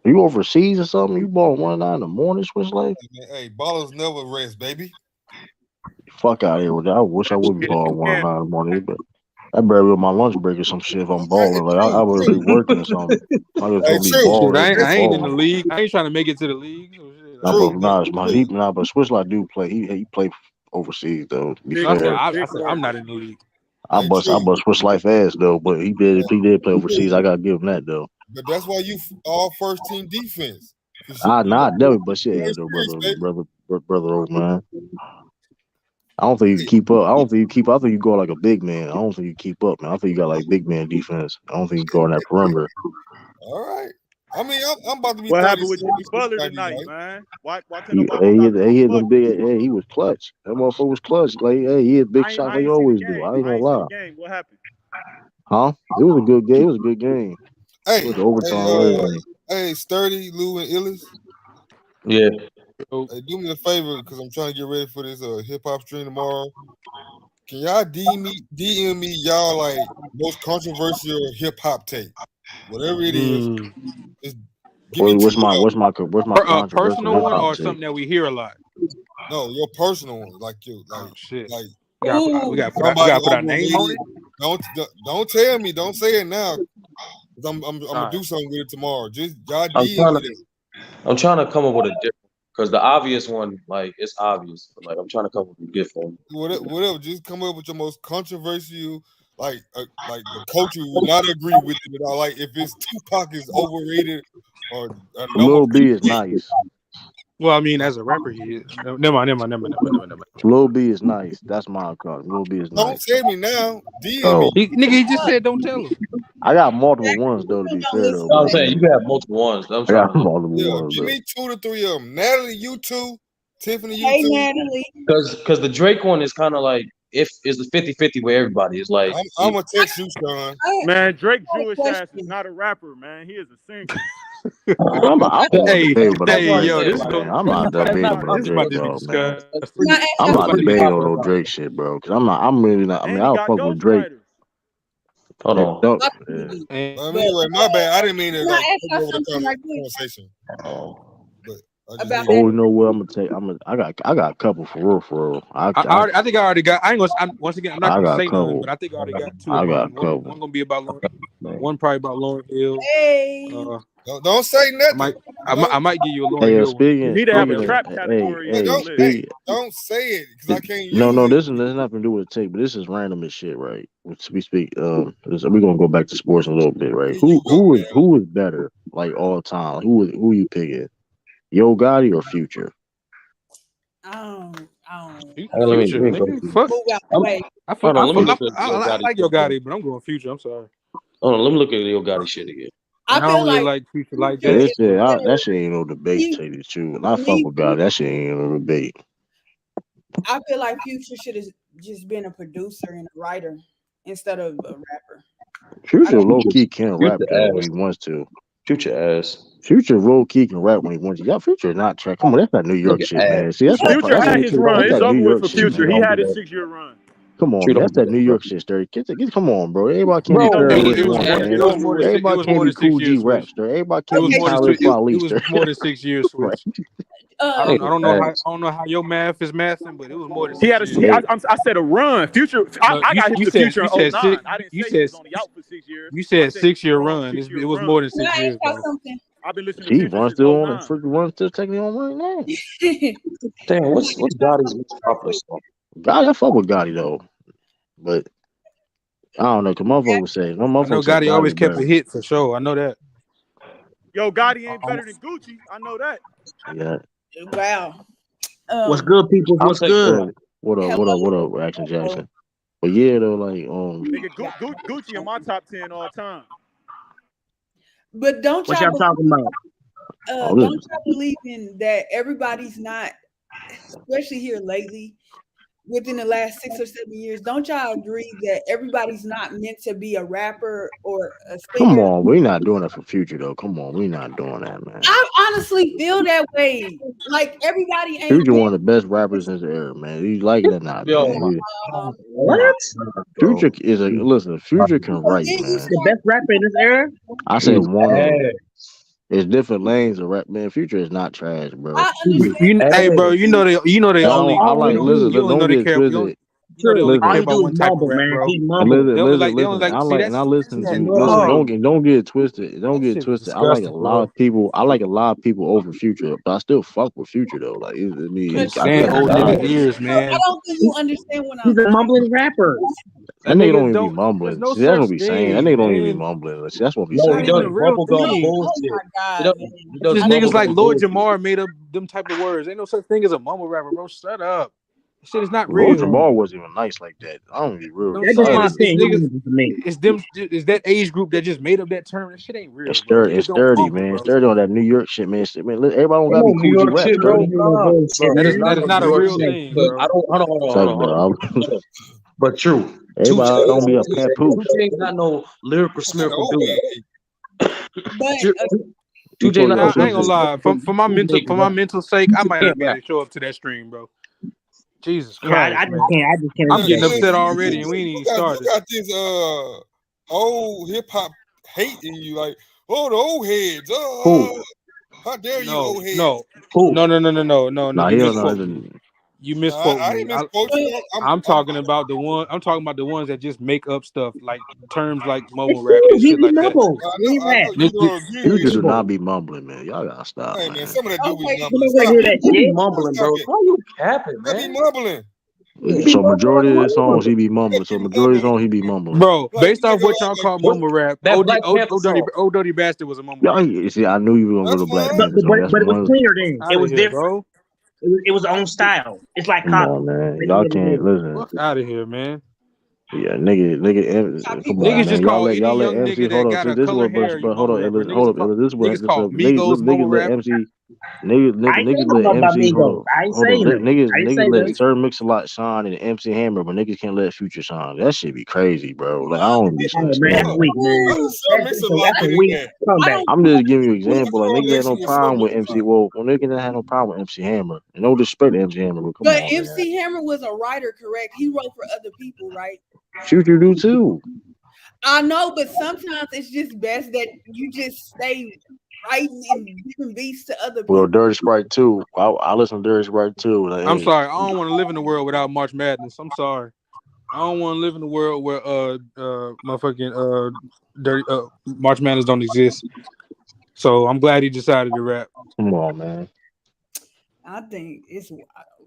Speaker 1: Are you overseas or something? You balling 109 in the morning, Swiss Life?
Speaker 11: Hey, ballers never rest, baby.
Speaker 1: Fuck out of here with that. I wish I would be
Speaker 6: Yeah,
Speaker 1: balling
Speaker 6: yeah.
Speaker 1: 109 in the morning, but I better be on my lunch break or some shit if I'm balling. Like I would be working or something. I was
Speaker 3: Hey,
Speaker 1: gonna be
Speaker 3: true.
Speaker 6: Shit,
Speaker 1: balling.
Speaker 6: I ain't in the
Speaker 1: Balling.
Speaker 6: league. I ain't trying to make it to the league. So shit,
Speaker 1: Nah,
Speaker 3: True.
Speaker 1: but Switchlight do play. He play overseas though. To be
Speaker 6: I said
Speaker 1: fair,
Speaker 6: I said I'm not in the league.
Speaker 3: Hey,
Speaker 1: I
Speaker 3: true.
Speaker 1: bust Switchlight ass though. But he did play overseas. I gotta give him that though.
Speaker 11: But that's why you all first team defense.
Speaker 1: I definitely, but shit, though, brother, old man. I don't think you can keep up. I don't think you keep. I think you go like a big man. I don't think you keep up, man. I think you got like big man defense. I don't think you go on that perimeter.
Speaker 11: All right. I mean, I'm about to be
Speaker 12: What
Speaker 11: 36.
Speaker 12: happened with Jimmy Butler
Speaker 11: right?
Speaker 12: tonight, man? Why can't
Speaker 1: He
Speaker 12: nobody stop Jimmy
Speaker 1: hit them
Speaker 12: Butler?
Speaker 1: big. Hey, he was clutch. That motherfucker was clutch. Like, hey, he hit big shots like he
Speaker 12: I ain't seen the
Speaker 1: always do.
Speaker 12: game.
Speaker 1: I ain't
Speaker 12: I
Speaker 1: gonna
Speaker 12: ain't seen
Speaker 1: lie.
Speaker 12: the game. What happened?
Speaker 1: Huh? It was a good game. It was a good game.
Speaker 11: Hey,
Speaker 1: It was overtime. Everything.
Speaker 11: hey, Sturdy, Lou, and Illis.
Speaker 7: Yeah.
Speaker 11: Hey, do me a favor because I'm trying to get ready for this hip hop stream tomorrow. Can y'all DM me y'all like most controversial hip hop tape, whatever it is. Just give me
Speaker 1: What's
Speaker 11: 2
Speaker 1: my
Speaker 11: of them.
Speaker 1: controversial
Speaker 6: personal
Speaker 1: hip
Speaker 6: one
Speaker 1: hop
Speaker 6: or
Speaker 1: take?
Speaker 6: something that we hear a lot?
Speaker 11: No, your personal one, like you,
Speaker 6: Oh shit.
Speaker 11: like
Speaker 6: We gotta
Speaker 11: somebody
Speaker 6: put our name on
Speaker 11: overrated.
Speaker 6: it.
Speaker 11: Don't tell me. Don't say it now. 'Cause I'm gonna
Speaker 6: Alright.
Speaker 11: do something with it tomorrow. Just y'all
Speaker 7: I'm
Speaker 11: DM
Speaker 7: trying
Speaker 11: me
Speaker 7: to
Speaker 11: that.
Speaker 7: I'm trying to come up with a different because the obvious one, like it's obvious, but like I'm trying to come up with a different one.
Speaker 11: Whatever. Just come up with your most controversial, like the culture would not agree with it at all. Like if it's Tupac is overrated or a number.
Speaker 1: Lil B is nice.
Speaker 6: Well, I mean, as a rapper, he is. Never mind.
Speaker 1: Lil B is nice. That's my card. Lil B is
Speaker 11: Don't
Speaker 1: nice.
Speaker 11: tell me now. DM
Speaker 1: Oh,
Speaker 11: me.
Speaker 6: He just said don't tell him.
Speaker 1: I got multiple ones though. To be fair though,
Speaker 7: I'm
Speaker 1: but
Speaker 7: saying you can have multiple ones. I'm
Speaker 1: I
Speaker 7: trying
Speaker 1: got
Speaker 7: to
Speaker 1: multiple
Speaker 11: Yeah,
Speaker 1: ones
Speaker 11: give
Speaker 1: though.
Speaker 11: me 2 to 3 of them. Natalie, you 2. Tiffany, you
Speaker 10: Hey,
Speaker 11: 2.
Speaker 10: Natalie.
Speaker 7: because the Drake one is kind of like if it's the 50-50 with everybody. It's like
Speaker 11: I'm gonna text you, Sean.
Speaker 12: Man, Drake
Speaker 10: I have a
Speaker 12: Jewish ass is
Speaker 10: question.
Speaker 12: not a rapper, man. He is a singer.
Speaker 1: I'm not debating about
Speaker 6: Hey,
Speaker 1: no
Speaker 6: yo,
Speaker 1: Drake,
Speaker 6: this
Speaker 1: though,
Speaker 6: is
Speaker 1: man. I'm not debating about no
Speaker 6: this is about
Speaker 1: Drake,
Speaker 6: to be
Speaker 1: dog, man.
Speaker 6: disgusting.
Speaker 10: Can I ask
Speaker 1: I'm
Speaker 10: y'all
Speaker 1: not
Speaker 10: something?
Speaker 1: debating on no Drake shit, bro. Because I'm really not. I mean,
Speaker 12: And he
Speaker 1: I'll
Speaker 12: got
Speaker 1: fuck with Drake.
Speaker 12: ghostwriters.
Speaker 7: hold
Speaker 1: Yeah,
Speaker 7: on.
Speaker 1: don't,
Speaker 10: My
Speaker 1: yeah.
Speaker 10: opinion.
Speaker 11: Anyway, my bad. I didn't mean to
Speaker 10: Can I
Speaker 11: like
Speaker 10: ask
Speaker 11: take
Speaker 10: y'all
Speaker 11: over the
Speaker 10: something right quick
Speaker 11: conversation. But I just
Speaker 10: about
Speaker 11: need
Speaker 1: Oh,
Speaker 10: that?
Speaker 1: you know what? I'm gonna take. I got a couple for real, for real.
Speaker 6: I think I already got. I ain't gonna. Once again, I'm not
Speaker 1: I
Speaker 6: gonna
Speaker 1: got a
Speaker 6: say none,
Speaker 1: couple.
Speaker 6: but I think I already got two of
Speaker 1: I got a
Speaker 6: mine. One
Speaker 1: couple.
Speaker 6: gonna be about Lauren. One probably about Lauren Hill.
Speaker 10: Hey.
Speaker 11: don't say nothing.
Speaker 6: I might give you a Lauren
Speaker 1: Hey,
Speaker 6: Hill one.
Speaker 12: You need to have a
Speaker 1: speaking of,
Speaker 12: trap category on your list.
Speaker 11: Don't say it because I can't use
Speaker 1: no,
Speaker 11: it.
Speaker 1: this has nothing to do with the tape, but this is random as shit, right? We speak. We're gonna go back to sports a little bit, right? Who is better, like all time? Who you picking? Yo Gotti or Future?
Speaker 10: I
Speaker 6: Future, nigga. Fuck.
Speaker 10: move out the way.
Speaker 7: Hold on, let me look at
Speaker 6: I
Speaker 7: Yo Gotti.
Speaker 6: like Yo Gotti, but I'm going Future. I'm sorry.
Speaker 7: Hold on, let me look at Yo Gotti shit again.
Speaker 6: I don't really like Future like
Speaker 1: Yeah,
Speaker 6: that.
Speaker 1: that shit ain't no debate. Tell you the truth, I fuck with Gotti. That shit ain't no debate.
Speaker 10: I feel like Future should have just been a producer and a writer instead of a rapper.
Speaker 1: Future low key can rap though when
Speaker 7: ass.
Speaker 1: he wants to.
Speaker 7: Future ass.
Speaker 1: Future low key can rap when he wants to. Y'all, Future is not track. Come on, that's that New York shit, man. See, that's
Speaker 12: Future
Speaker 1: that's
Speaker 12: had his run.
Speaker 1: that's
Speaker 12: It's
Speaker 1: that
Speaker 12: over
Speaker 1: New
Speaker 12: with
Speaker 1: York
Speaker 12: for
Speaker 1: shit,
Speaker 12: Future. He
Speaker 1: man.
Speaker 12: had his 6-year run.
Speaker 1: Come on, man. That's that New York shit, Sturdy. Come on, bro. Everybody can't be
Speaker 6: Bro,
Speaker 1: Careless
Speaker 6: it was
Speaker 1: Whisper,
Speaker 6: more.
Speaker 1: man.
Speaker 6: It was more than six. It
Speaker 1: Everybody
Speaker 6: was
Speaker 1: can't
Speaker 6: more
Speaker 1: be
Speaker 6: than 6
Speaker 1: Cool G
Speaker 6: years,
Speaker 1: Rap,
Speaker 6: Switch.
Speaker 1: Sturdy. Everybody
Speaker 6: It
Speaker 1: can't
Speaker 6: was
Speaker 1: be
Speaker 6: more than
Speaker 1: Tyler Quali,
Speaker 6: it was
Speaker 1: Sturdy.
Speaker 6: more than 6 years, Switch.
Speaker 1: Right.
Speaker 6: I don't know how your math is mathing, but it was more than
Speaker 12: He
Speaker 6: 6
Speaker 12: had
Speaker 6: years.
Speaker 12: I said a run. Future.
Speaker 6: No,
Speaker 12: I got him to Future in 09. I didn't say he was only out for 6 years.
Speaker 6: You
Speaker 12: I
Speaker 6: said
Speaker 12: said he was
Speaker 6: 6 year
Speaker 12: strong
Speaker 6: run.
Speaker 12: 6-year
Speaker 6: It was
Speaker 12: run.
Speaker 6: more than
Speaker 10: Can
Speaker 6: 6
Speaker 10: I
Speaker 6: years,
Speaker 10: ask y'all
Speaker 6: bro.
Speaker 10: something?
Speaker 12: I've been listening to
Speaker 1: He
Speaker 12: Future
Speaker 1: runs
Speaker 12: since
Speaker 1: still on
Speaker 12: 09.
Speaker 1: it. Freaking run still technically on right now.
Speaker 7: Damn, what's Gotti's most popular song?
Speaker 1: Gotti, I fuck with Gotti though, but I don't know. Cause motherfuckers say no
Speaker 6: I know
Speaker 1: motherfuckers say
Speaker 6: Gotti
Speaker 1: Gotti
Speaker 6: always
Speaker 1: was
Speaker 6: kept a
Speaker 1: better.
Speaker 6: hit for sure. I know that.
Speaker 12: Yo, Gotti ain't better than Gucci. I know that.
Speaker 1: Yeah.
Speaker 10: Wow.
Speaker 13: What's good, people?
Speaker 7: I'll
Speaker 13: What's
Speaker 7: take
Speaker 13: good?
Speaker 1: What up, Action Jackson? But yeah, though, like
Speaker 12: Nigga, Gucci in my top 10 all time.
Speaker 10: But don't
Speaker 13: What
Speaker 10: y'all
Speaker 13: y'all talking about?
Speaker 10: don't y'all believe in that everybody's not, especially here lately, within the last 6 or 7 years, don't y'all agree that everybody's not meant to be a rapper or a
Speaker 1: come
Speaker 10: singer?
Speaker 1: on, we not doing that for Future though. Come on, we not doing that, man.
Speaker 10: I honestly feel that way. Like everybody ain't
Speaker 1: Future one of the best rappers in the era, man. You like it or not, man.
Speaker 13: What?
Speaker 1: Future is Future can write, man.
Speaker 13: The best rapper in this era?
Speaker 1: I said one of them. It's different lanes of rap, man. Future is not trash, bro.
Speaker 10: I understand.
Speaker 6: Hey, bro, you know they only.
Speaker 1: I like
Speaker 6: You
Speaker 1: listen.
Speaker 6: only know
Speaker 1: Don't
Speaker 6: they
Speaker 1: get
Speaker 6: care.
Speaker 1: twisted.
Speaker 6: You know they only
Speaker 13: True. All
Speaker 6: care
Speaker 13: he
Speaker 6: about
Speaker 13: do is
Speaker 6: one type of
Speaker 13: mumble,
Speaker 6: rap,
Speaker 13: man.
Speaker 6: bro.
Speaker 13: He
Speaker 8: And
Speaker 13: mumble.
Speaker 6: They only like
Speaker 8: listen.
Speaker 6: see
Speaker 8: And
Speaker 6: that's
Speaker 8: I listen
Speaker 6: that's
Speaker 8: to listen.
Speaker 6: dog.
Speaker 8: Don't get it twisted. Don't
Speaker 6: That
Speaker 8: get it
Speaker 6: shit is
Speaker 8: twisted. I like a
Speaker 6: disgusting,
Speaker 8: lot
Speaker 6: bro.
Speaker 8: of people. I like a lot of people over Future, but I still fuck with Future though. Like
Speaker 10: But
Speaker 8: I
Speaker 6: Stand
Speaker 8: can't
Speaker 6: old
Speaker 8: deny
Speaker 6: nigga
Speaker 8: it.
Speaker 6: ears,
Speaker 10: I
Speaker 6: man.
Speaker 10: don't think you understand what
Speaker 13: He's
Speaker 10: I'm
Speaker 13: a
Speaker 10: saying.
Speaker 13: mumbling rapper.
Speaker 8: That
Speaker 6: That
Speaker 8: nigga
Speaker 6: nigga
Speaker 8: don't even be
Speaker 6: don't. There's
Speaker 8: mumbling.
Speaker 6: no
Speaker 8: See, that's
Speaker 6: such
Speaker 8: what be saying. That
Speaker 6: thing,
Speaker 8: nigga don't even be
Speaker 6: man.
Speaker 8: mumbling. See, that's what be
Speaker 6: It's
Speaker 7: No, he
Speaker 6: not
Speaker 8: saying.
Speaker 6: even
Speaker 7: does
Speaker 6: a real
Speaker 7: bubblegum
Speaker 10: No,
Speaker 6: thing.
Speaker 10: oh
Speaker 7: bullshit.
Speaker 10: my
Speaker 7: He
Speaker 10: God,
Speaker 7: does,
Speaker 10: man.
Speaker 7: he
Speaker 6: It's
Speaker 7: does
Speaker 6: just
Speaker 10: I
Speaker 6: niggas
Speaker 10: think
Speaker 6: like
Speaker 7: bubblegum
Speaker 6: Lord
Speaker 7: bullshit.
Speaker 6: Jamar made up them type of words. Ain't no such thing as a mumble rapper, bro. Shut up. That shit is not
Speaker 8: Lord
Speaker 6: real.
Speaker 8: Jamal wasn't even nice like that. I don't be real.
Speaker 6: No,
Speaker 13: That's just
Speaker 6: shit.
Speaker 13: my
Speaker 6: It's
Speaker 13: opinion. He
Speaker 6: niggas.
Speaker 13: mumble to me.
Speaker 6: It's them. It's that age group that just made up that term. That shit ain't real, bro. Niggas
Speaker 8: It's
Speaker 6: don't
Speaker 8: 30,
Speaker 6: mumble,
Speaker 8: man. It's
Speaker 6: bro.
Speaker 8: 30 on that New York shit, man. Man, everybody don't
Speaker 7: Ain't
Speaker 8: gotta
Speaker 7: no
Speaker 8: be
Speaker 7: New
Speaker 8: Cool G
Speaker 7: York
Speaker 8: Rap,
Speaker 7: shit,
Speaker 13: True,
Speaker 7: bro.
Speaker 8: 30.
Speaker 13: he on
Speaker 7: Nah,
Speaker 13: bullshit,
Speaker 7: bro.
Speaker 6: That
Speaker 7: It's
Speaker 6: is
Speaker 13: man.
Speaker 7: not
Speaker 6: that is
Speaker 7: no
Speaker 6: not
Speaker 7: New
Speaker 6: a
Speaker 7: York
Speaker 6: real
Speaker 7: shit.
Speaker 6: thing,
Speaker 7: But
Speaker 6: bro.
Speaker 7: I don't.
Speaker 8: It's like,
Speaker 7: Hold on.
Speaker 8: bro,
Speaker 7: But true. Two
Speaker 8: everybody
Speaker 7: Chainz,
Speaker 8: don't be a papoose.
Speaker 7: Two Chainz not no lyrical
Speaker 11: I'm saying
Speaker 7: Smith
Speaker 11: the
Speaker 7: from
Speaker 11: old
Speaker 7: dude.
Speaker 11: head.
Speaker 10: but
Speaker 8: You
Speaker 7: Two Chainz
Speaker 8: told
Speaker 7: not
Speaker 8: y'all
Speaker 7: no
Speaker 6: I ain't
Speaker 7: lyrical
Speaker 6: gonna
Speaker 8: something.
Speaker 7: Smith
Speaker 6: lie.
Speaker 7: from
Speaker 6: For my mental sake, I might not be able to show up to that stream, bro. Jesus
Speaker 13: Yeah,
Speaker 6: Christ,
Speaker 13: I just
Speaker 6: man.
Speaker 13: can't. I just can't
Speaker 6: I'm
Speaker 13: look at
Speaker 6: getting
Speaker 13: that
Speaker 11: Ellis,
Speaker 13: shit.
Speaker 6: upset
Speaker 11: you,
Speaker 6: already,
Speaker 11: you,
Speaker 6: and we ain't even
Speaker 11: you
Speaker 6: started.
Speaker 11: got this old hip hop hate in you, like, oh, the old heads,
Speaker 7: Who?
Speaker 11: how dare you,
Speaker 6: No,
Speaker 11: old heads?
Speaker 6: no,
Speaker 7: Who?
Speaker 6: no.
Speaker 8: Nah,
Speaker 6: You
Speaker 8: he don't know.
Speaker 6: misquote me. You
Speaker 11: Nah,
Speaker 6: misquote
Speaker 11: I
Speaker 6: me.
Speaker 11: ain't misquote you.
Speaker 6: I'm
Speaker 11: I'm
Speaker 6: talking about the one. I'm talking about the ones that just make up stuff like terms like mumble rap
Speaker 13: True,
Speaker 6: and
Speaker 13: he
Speaker 6: shit like that.
Speaker 13: mumbles. He
Speaker 11: I
Speaker 13: rap.
Speaker 11: know you
Speaker 6: This,
Speaker 11: don't agree with
Speaker 8: Future
Speaker 11: it.
Speaker 8: do
Speaker 13: Mumble.
Speaker 8: not be mumbling, man. Y'all gotta stop,
Speaker 11: Hey man,
Speaker 8: man.
Speaker 11: some of that do be
Speaker 10: okay,
Speaker 13: You
Speaker 11: mumbling.
Speaker 13: don't want to
Speaker 11: Stop
Speaker 13: hear
Speaker 11: it.
Speaker 13: that
Speaker 7: He be
Speaker 13: shit?
Speaker 7: mumbling,
Speaker 11: Stop
Speaker 7: bro.
Speaker 11: it.
Speaker 7: Why you capping,
Speaker 11: That be
Speaker 7: man?
Speaker 11: mumbling.
Speaker 13: Yeah, he
Speaker 8: So
Speaker 13: mumble like
Speaker 8: majority
Speaker 13: a
Speaker 8: of his songs he
Speaker 13: motherfucker.
Speaker 8: be
Speaker 11: That
Speaker 8: mumbling. So
Speaker 11: be
Speaker 8: majority of his
Speaker 11: mumbling.
Speaker 8: songs he be mumbling.
Speaker 6: bro,
Speaker 11: Like
Speaker 6: based
Speaker 11: you
Speaker 6: off
Speaker 11: nigga
Speaker 6: what
Speaker 11: like
Speaker 6: y'all call mumble rap,
Speaker 7: That Black Panther song.
Speaker 6: Old Dirty Bastard was a mumble
Speaker 8: Y'all,
Speaker 6: rapper.
Speaker 8: you see, I knew you were gonna go
Speaker 11: that's
Speaker 8: to Black
Speaker 11: fine.
Speaker 8: Panther song. That's
Speaker 13: But it was
Speaker 8: one.
Speaker 13: cleaner then. It
Speaker 6: Out of
Speaker 13: was
Speaker 6: here,
Speaker 13: different.
Speaker 6: bro.
Speaker 13: It was own style. It's like
Speaker 8: Come
Speaker 13: copy.
Speaker 8: on, man.
Speaker 13: They
Speaker 8: Y'all
Speaker 13: made it
Speaker 8: can't
Speaker 13: better.
Speaker 8: listen.
Speaker 6: Fuck out of here, man.
Speaker 8: Yeah, come on,
Speaker 6: Niggas
Speaker 8: man.
Speaker 6: just call any
Speaker 8: Y'all let
Speaker 6: young
Speaker 8: MC.
Speaker 6: nigga
Speaker 8: Hold
Speaker 6: that
Speaker 8: on.
Speaker 6: got
Speaker 8: See,
Speaker 6: a
Speaker 8: this is
Speaker 6: color
Speaker 8: what,
Speaker 6: hair, you
Speaker 8: hold
Speaker 6: mumble
Speaker 8: on,
Speaker 6: rapper.
Speaker 8: hold up. This is what
Speaker 6: Niggas
Speaker 8: this
Speaker 6: call Migos
Speaker 8: niggas
Speaker 6: mumble
Speaker 8: let
Speaker 6: rap.
Speaker 8: MC.
Speaker 13: I ain't saying
Speaker 8: Niggas let
Speaker 13: nothing about
Speaker 8: MC.
Speaker 13: Migos. I ain't
Speaker 8: Hold on.
Speaker 13: saying them. I didn't say
Speaker 8: Niggas let
Speaker 13: them.
Speaker 8: Sir Mix-a-Lot shine and MC Hammer, but niggas can't let Future shine. That shit be crazy, bro. Like I don't be
Speaker 13: Oh man, that's
Speaker 8: understanding.
Speaker 13: weak, man.
Speaker 11: How does Sir Mix a lot
Speaker 13: That's a
Speaker 11: get in
Speaker 13: weak
Speaker 11: there?
Speaker 13: comeback.
Speaker 8: I'm just giving you an
Speaker 11: What's
Speaker 8: example. Like
Speaker 11: the
Speaker 8: niggas had no
Speaker 11: correlation with Sir
Speaker 8: problem with
Speaker 11: Mix a
Speaker 8: MC.
Speaker 11: lot?
Speaker 8: Well, niggas didn't have no problem with MC Hammer. And no disrespect to MC Hammer, but come
Speaker 10: but
Speaker 8: on, man.
Speaker 10: MC Hammer was a writer, correct? He wrote for other people, right?
Speaker 8: Future do too.
Speaker 10: I know, but sometimes it's just best that you just stay writing and giving beats to other
Speaker 8: Well,
Speaker 10: people.
Speaker 8: Dirty Sprite too. I listen to Dirty Sprite too. Like,
Speaker 6: I'm sorry. I don't want to live in a world without March Madness. I'm sorry. I don't want to live in a world where motherfucking dirty March Madness don't exist. So I'm glad he decided to rap.
Speaker 8: come on, man.
Speaker 10: I think it's wild,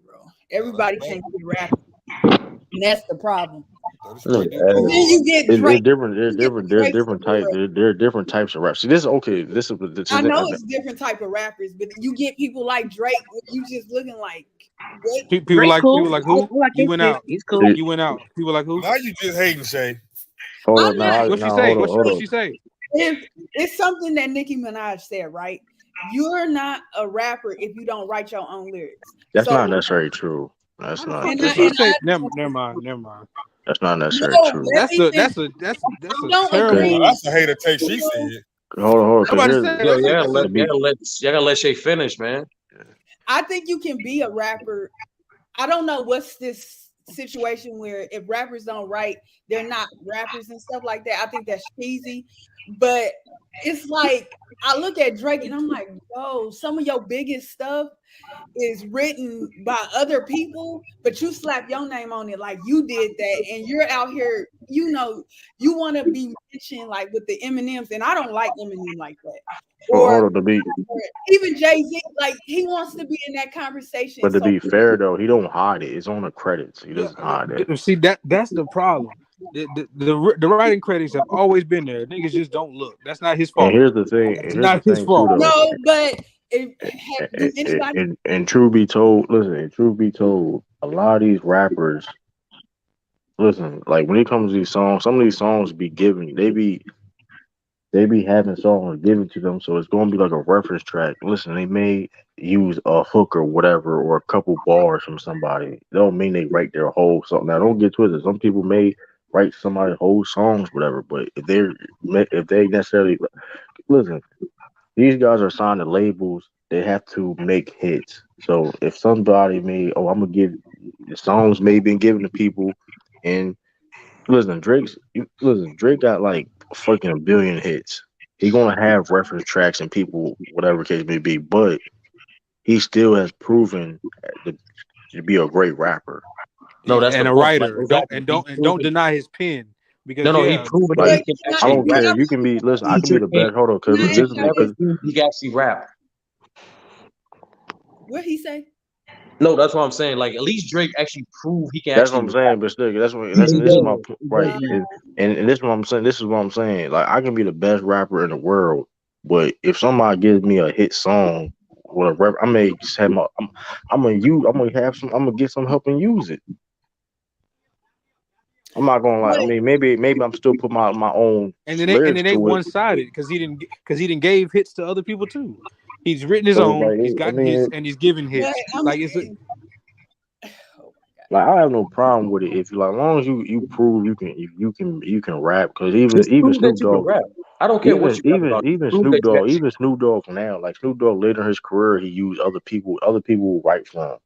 Speaker 10: bro. Everybody can't be rapping. And that's the problem.
Speaker 11: Dirty Sprite do
Speaker 10: And then you get
Speaker 8: It's
Speaker 10: Drake.
Speaker 8: different.
Speaker 10: You get the
Speaker 8: There's
Speaker 10: Drakes of
Speaker 8: different
Speaker 10: the
Speaker 8: type.
Speaker 10: world.
Speaker 8: There are different types of rap. See, this is okay.
Speaker 10: I know it's different type of rappers, but you get people like Drake where you just looking like, what?
Speaker 6: People
Speaker 13: Drake's
Speaker 6: like
Speaker 13: cool.
Speaker 6: who?
Speaker 13: I like
Speaker 6: You
Speaker 13: his
Speaker 6: went
Speaker 13: shit.
Speaker 6: out.
Speaker 13: He's cool.
Speaker 6: You went out. People like who?
Speaker 11: Now you just hating, Shay.
Speaker 8: Hold
Speaker 10: I'm
Speaker 8: on,
Speaker 10: not.
Speaker 6: What she
Speaker 8: now,
Speaker 6: say?
Speaker 8: hold
Speaker 6: What
Speaker 8: on.
Speaker 6: she say?
Speaker 10: If it's something that Nicki Minaj said, right? You're not a rapper if you don't write your own lyrics.
Speaker 8: That's
Speaker 10: So
Speaker 8: not necessarily true. That's
Speaker 6: How the
Speaker 8: not.
Speaker 6: fuck
Speaker 10: and
Speaker 6: did
Speaker 10: I
Speaker 8: That's
Speaker 6: she
Speaker 8: not.
Speaker 10: and
Speaker 6: say?
Speaker 10: I
Speaker 6: Never mind.
Speaker 8: That's not necessarily
Speaker 10: no,
Speaker 8: true.
Speaker 10: let me finish.
Speaker 6: That's
Speaker 10: I
Speaker 6: a
Speaker 10: don't
Speaker 8: Cause
Speaker 11: Oh,
Speaker 10: agree.
Speaker 6: terrible.
Speaker 11: that's a hater take.
Speaker 10: You
Speaker 11: She
Speaker 10: know,
Speaker 11: said.
Speaker 8: hold on.
Speaker 6: I'm
Speaker 8: Cause
Speaker 6: about to
Speaker 8: here's
Speaker 6: say
Speaker 7: Yo,
Speaker 8: to be.
Speaker 7: y'all gotta let Shay finish, man.
Speaker 10: I think you can be a rapper. I don't know what's this situation where if rappers don't write, they're not rappers and stuff like that. I think that's cheesy. But it's like I look at Drake and I'm like, yo, some of your biggest stuff is written by other people, but you slap your name on it like you did that, and you're out here, you want to be mentioned like with the Eminems, and I don't like Eminem like that. Or
Speaker 8: Hold on, to be.
Speaker 10: even Jay-Z, like he wants to be in that conversation.
Speaker 8: But to
Speaker 10: So
Speaker 8: be fair though, he don't hide it. It's on the credits. He
Speaker 6: Yeah,
Speaker 8: doesn't hide it.
Speaker 6: see that's the problem. The writing credits have always been there. Niggas just don't look. That's not his
Speaker 8: And
Speaker 6: fault.
Speaker 10: okay.
Speaker 8: here's the
Speaker 6: Not his
Speaker 8: thing too
Speaker 6: fault.
Speaker 8: though.
Speaker 10: No, but do anybody?
Speaker 8: And truth be told, listen. And truth be told, a lot of these rappers, listen, like when it comes to these songs, some of these songs be given. They be having songs given to them, so it's gonna be like a reference track. Listen, they may use a hook or whatever, or a couple bars from somebody. It don't mean they write their whole song. Now, don't get twisted. Some people may write somebody's whole songs, whatever. But if they necessarily listen, these guys are signed to labels. They have to make hits. So if somebody made, I'm gonna give the songs may been given to people, and Drake got like fucking a billion hits. He gonna have reference tracks and people, whatever case may be, but he still has proven to be a great rapper.
Speaker 7: No, that's the
Speaker 6: and a
Speaker 7: point. Like
Speaker 6: writer. Don't
Speaker 7: exactly.
Speaker 6: and
Speaker 7: He's
Speaker 6: don't and don't
Speaker 7: proven.
Speaker 6: deny his pen
Speaker 7: No,
Speaker 6: because
Speaker 7: no, he
Speaker 6: yeah,
Speaker 7: proven that
Speaker 10: But
Speaker 7: he
Speaker 1: Like
Speaker 7: can
Speaker 10: you're not,
Speaker 1: I
Speaker 7: actually
Speaker 1: don't
Speaker 10: you're
Speaker 7: rap.
Speaker 1: care.
Speaker 10: not,
Speaker 1: You can be listen. I can be
Speaker 7: Teacher
Speaker 1: the
Speaker 7: can't.
Speaker 1: best. Hold on, cause
Speaker 10: not
Speaker 7: Teacher
Speaker 1: listen,
Speaker 7: never
Speaker 1: cause
Speaker 10: everybody.
Speaker 7: proved he can actually rap.
Speaker 10: What he say?
Speaker 7: No, that's what I'm saying. Like at least Drake actually proved he can
Speaker 1: that's what
Speaker 7: actually
Speaker 1: I'm
Speaker 7: rap.
Speaker 1: saying. But still, that's what
Speaker 7: Yeah,
Speaker 1: that's
Speaker 7: he
Speaker 1: and this is
Speaker 7: does.
Speaker 1: my
Speaker 7: He does,
Speaker 1: right.
Speaker 7: man.
Speaker 1: And this is what I'm saying. This is what I'm saying. Like I can be the best rapper in the world, but if somebody gives me a hit song with a rap, I may just have my. I'm gonna have some. I'm gonna get some help and use it. I'm not gonna lie. I
Speaker 10: But
Speaker 1: mean, maybe I'm still put my own
Speaker 6: and it
Speaker 1: lyrics
Speaker 6: ain't
Speaker 1: to it.
Speaker 6: one sided because he didn't gave hits to other people too. He's written his
Speaker 1: So it's
Speaker 6: own.
Speaker 1: like,
Speaker 6: He's
Speaker 1: I
Speaker 6: gotten
Speaker 1: mean,
Speaker 6: hits and he's given
Speaker 10: but
Speaker 6: hits.
Speaker 10: I'm
Speaker 6: Like it's a,
Speaker 1: like I have no problem with it if you like, as long as you prove you can rap. Because even
Speaker 7: Just prove that
Speaker 1: Snoop
Speaker 7: you can
Speaker 1: Dogg,
Speaker 7: rap. I don't care what you rap about. Prove that you actually.
Speaker 1: Even Snoop Dogg now, like Snoop Dogg later in his career, he used other people who write for him.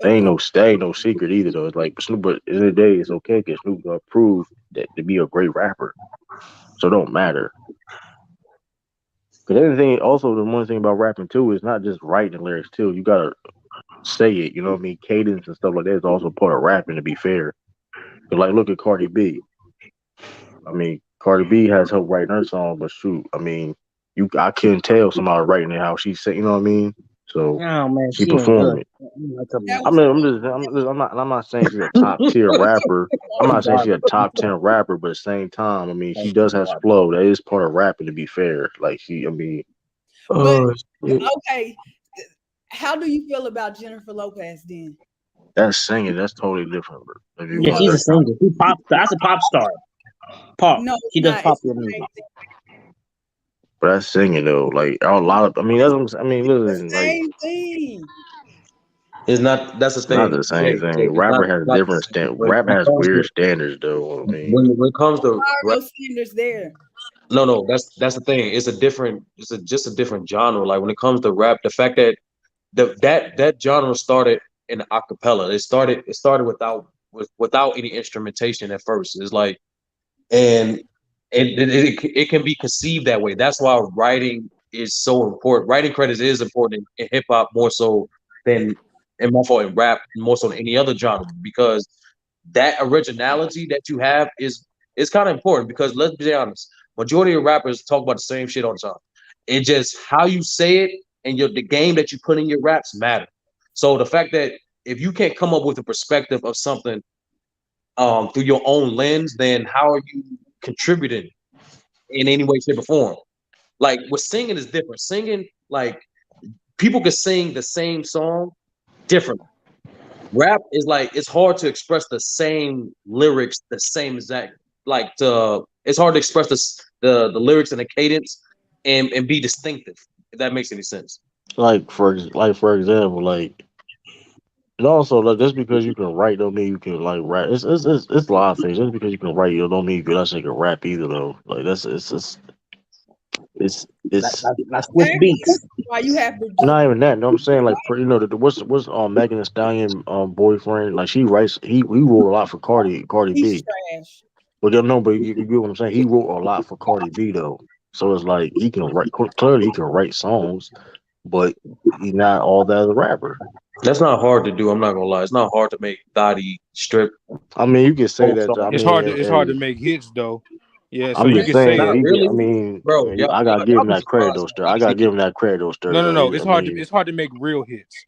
Speaker 10: okay.
Speaker 1: They ain't no secret either though. It's like Snoop, but at the end of the day, it's okay because Snoop Dogg proved that to be a great rapper. So it don't matter. Because anything, also the one thing about rapping too is not just writing the lyrics too. You gotta say it. You know what I mean? Cadence and stuff like that is also part of rapping. To be fair, 'cause like look at Cardi B. I mean, Cardi B has help writing her song, but shoot, I mean, I couldn't tell somebody writing it how she said. You know what I mean? So
Speaker 13: Oh man,
Speaker 1: she
Speaker 13: she ain't
Speaker 1: performed
Speaker 13: good.
Speaker 1: it.
Speaker 13: I'm not talking
Speaker 10: That
Speaker 13: about
Speaker 1: I
Speaker 10: was
Speaker 1: mean, I'm not saying she's a top tier rapper. I'm
Speaker 13: she
Speaker 1: not saying she's a
Speaker 13: garbage.
Speaker 1: top 10 rapper, but at the same time, I mean, she
Speaker 13: She
Speaker 1: does have
Speaker 13: garbage.
Speaker 1: flow. That is part of rapping. To be fair, like I mean,
Speaker 10: but
Speaker 7: Oh shit.
Speaker 10: okay. How do you feel about Jennifer Lopez then?
Speaker 1: that's singing. That's totally different. Bro. If you
Speaker 13: Yeah,
Speaker 10: No,
Speaker 1: want
Speaker 13: she's a
Speaker 1: that,
Speaker 10: it's
Speaker 13: singer. She pop. That's a pop star. Pop.
Speaker 10: no, it's
Speaker 13: She does
Speaker 10: not. It's
Speaker 13: popular
Speaker 10: the
Speaker 13: music.
Speaker 10: same thing.
Speaker 1: but that's singing though. Like a lot of, I mean, that's what I mean.
Speaker 10: It's the
Speaker 1: Listen, like
Speaker 10: same thing.
Speaker 7: It's not. That's the
Speaker 1: it's not
Speaker 7: thing.
Speaker 1: the same
Speaker 7: Jay,
Speaker 1: thing.
Speaker 7: it's
Speaker 1: Rapper has
Speaker 7: not the
Speaker 1: different
Speaker 7: same.
Speaker 1: stand. Rap
Speaker 7: When it
Speaker 1: has
Speaker 7: comes
Speaker 1: weird
Speaker 7: to
Speaker 1: standards though. I mean,
Speaker 7: when it comes to
Speaker 10: Why are
Speaker 7: rap,
Speaker 10: no standards there?
Speaker 7: no. That's the thing. It's a different. Just a different genre. Like when it comes to rap, the fact that that genre started in acapella. It started without any instrumentation at first. It's like and it can be conceived that way. That's why writing is so important. Writing credits is important in hip hop more so than in more so in rap, more so than any other genre, because that originality that you have is kind of important. Because let's be honest, majority of rappers talk about the same shit all the time. It just how you say it and the game that you put in your raps matter. So the fact that if you can't come up with a perspective of something through your own lens, then how are you contributing in any way, shape, or form? Like with singing is different. Singing, like people can sing the same song differently. Rap is like it's hard to express the same lyrics, the same exact like it's hard to express the lyrics and the cadence and be distinctive, if that makes any sense.
Speaker 1: for example, like. And also, like, just because you can write don't mean you can like rap. It's a lot of things. Just because you can write, you don't mean you can actually can rap either, though. Like that's it's
Speaker 13: That's Swiss
Speaker 10: Exactly.
Speaker 13: beats.
Speaker 10: That's why you have
Speaker 1: not even that.
Speaker 10: to
Speaker 1: You know what I'm saying? Like, you know, what's Megan Thee Stallion boyfriend? Like, she writes. He wrote a lot for Cardi
Speaker 10: he's
Speaker 1: B.
Speaker 10: trash.
Speaker 1: But you know, but you get what I'm saying. He wrote a lot for Cardi B though. So it's like he can write. Clearly, he can write songs, but he's not all that as a rapper.
Speaker 7: That's not hard to do. I'm not gonna lie. It's not hard to make Dottie strip
Speaker 1: I mean, you can say
Speaker 7: folk
Speaker 1: that. I
Speaker 7: songs.
Speaker 1: mean,
Speaker 6: it's hard to make hits though. Yeah, so
Speaker 1: I'm
Speaker 6: you
Speaker 1: just
Speaker 6: could say
Speaker 1: saying.
Speaker 7: Not
Speaker 1: You can,
Speaker 7: really,
Speaker 1: I mean,
Speaker 7: bro. Y'all,
Speaker 1: I gotta
Speaker 7: y'all,
Speaker 1: give
Speaker 7: y'all
Speaker 1: him
Speaker 7: be
Speaker 1: that credit
Speaker 7: surprised
Speaker 1: though,
Speaker 7: how
Speaker 1: sir. I gotta
Speaker 7: easy it
Speaker 1: give him that credit though,
Speaker 6: no,
Speaker 1: sir.
Speaker 6: no, no. It's
Speaker 1: I
Speaker 6: hard to
Speaker 1: mean,
Speaker 6: make real hits.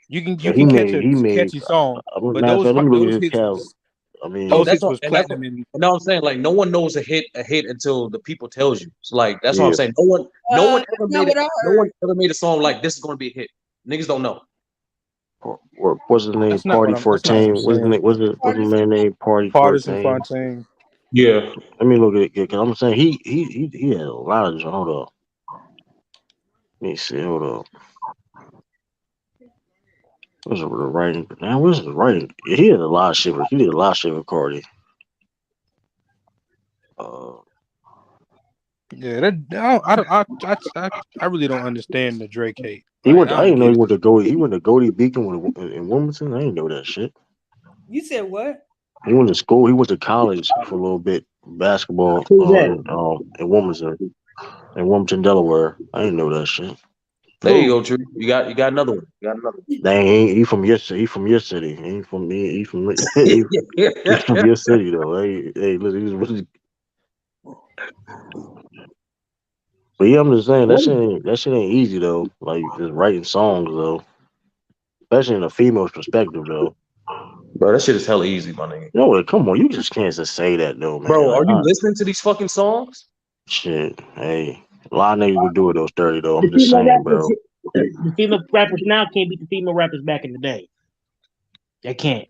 Speaker 6: You
Speaker 1: yeah,
Speaker 6: can catch a
Speaker 1: he made.
Speaker 6: catchy song, but
Speaker 1: Matter of fact, let me look at
Speaker 6: those
Speaker 1: his
Speaker 6: hits
Speaker 1: catalog.
Speaker 6: was
Speaker 1: I
Speaker 7: No,
Speaker 1: mean,
Speaker 6: those
Speaker 7: that's
Speaker 6: hits
Speaker 7: what,
Speaker 6: was
Speaker 7: and that's what,
Speaker 6: platinum and
Speaker 7: and now I'm saying like no one knows a hit until the people tells you. So like that's what I'm
Speaker 1: yeah.
Speaker 7: saying. No one
Speaker 10: That's
Speaker 7: ever
Speaker 10: not
Speaker 7: made it.
Speaker 10: what I
Speaker 7: No one
Speaker 10: heard.
Speaker 7: ever made a song like this is gonna be a hit. Niggas don't know.
Speaker 1: Or what's his name?
Speaker 6: that's not what I'm
Speaker 1: What's his
Speaker 6: saying.
Speaker 1: name? What's the man name? Party
Speaker 6: Partisan
Speaker 1: 14.
Speaker 6: Fontaine.
Speaker 7: Yeah,
Speaker 1: Let me look at it because I'm saying he had a lot of. Hold up. Let me see. Hold up. What's the writing? Now, what's the writing? He had a lot of shit. He did a lot of shit with Cardi. Uh,
Speaker 6: Yeah, that I really don't understand the Drake hate.
Speaker 1: he
Speaker 6: Like
Speaker 1: went.
Speaker 6: I
Speaker 1: I
Speaker 6: don't
Speaker 1: didn't know
Speaker 6: get
Speaker 1: he
Speaker 6: it.
Speaker 1: went to Goldie. He went to Goldie Beacon in Wilmington. I didn't know that shit.
Speaker 10: You said what?
Speaker 1: He went to school. He went to college for a little bit, basketball
Speaker 13: Who's that?
Speaker 1: in Wilmington, Delaware. I didn't know that shit.
Speaker 7: There you
Speaker 10: Who?
Speaker 7: go, True. You got another one. You got another
Speaker 1: Dang, he from your city. He from your city. He ain't from me. He from he from
Speaker 7: one.
Speaker 1: your city though. Hey, listen. But yeah, I'm just saying that shit ain't easy though. Like just writing songs though, especially in a female's perspective though.
Speaker 7: Bro, that shit is hella easy, my nigga.
Speaker 1: You know what? Come on, you just can't just say that though, man.
Speaker 7: Bro,
Speaker 1: Like,
Speaker 7: are you listening to these fucking songs?
Speaker 1: shit. Hey, a lot of niggas would do it those 30 though.
Speaker 13: The
Speaker 1: I'm just
Speaker 13: female
Speaker 1: saying,
Speaker 13: rappers,
Speaker 1: bro.
Speaker 13: the female rappers now can't beat the female rappers back in the day. They can't.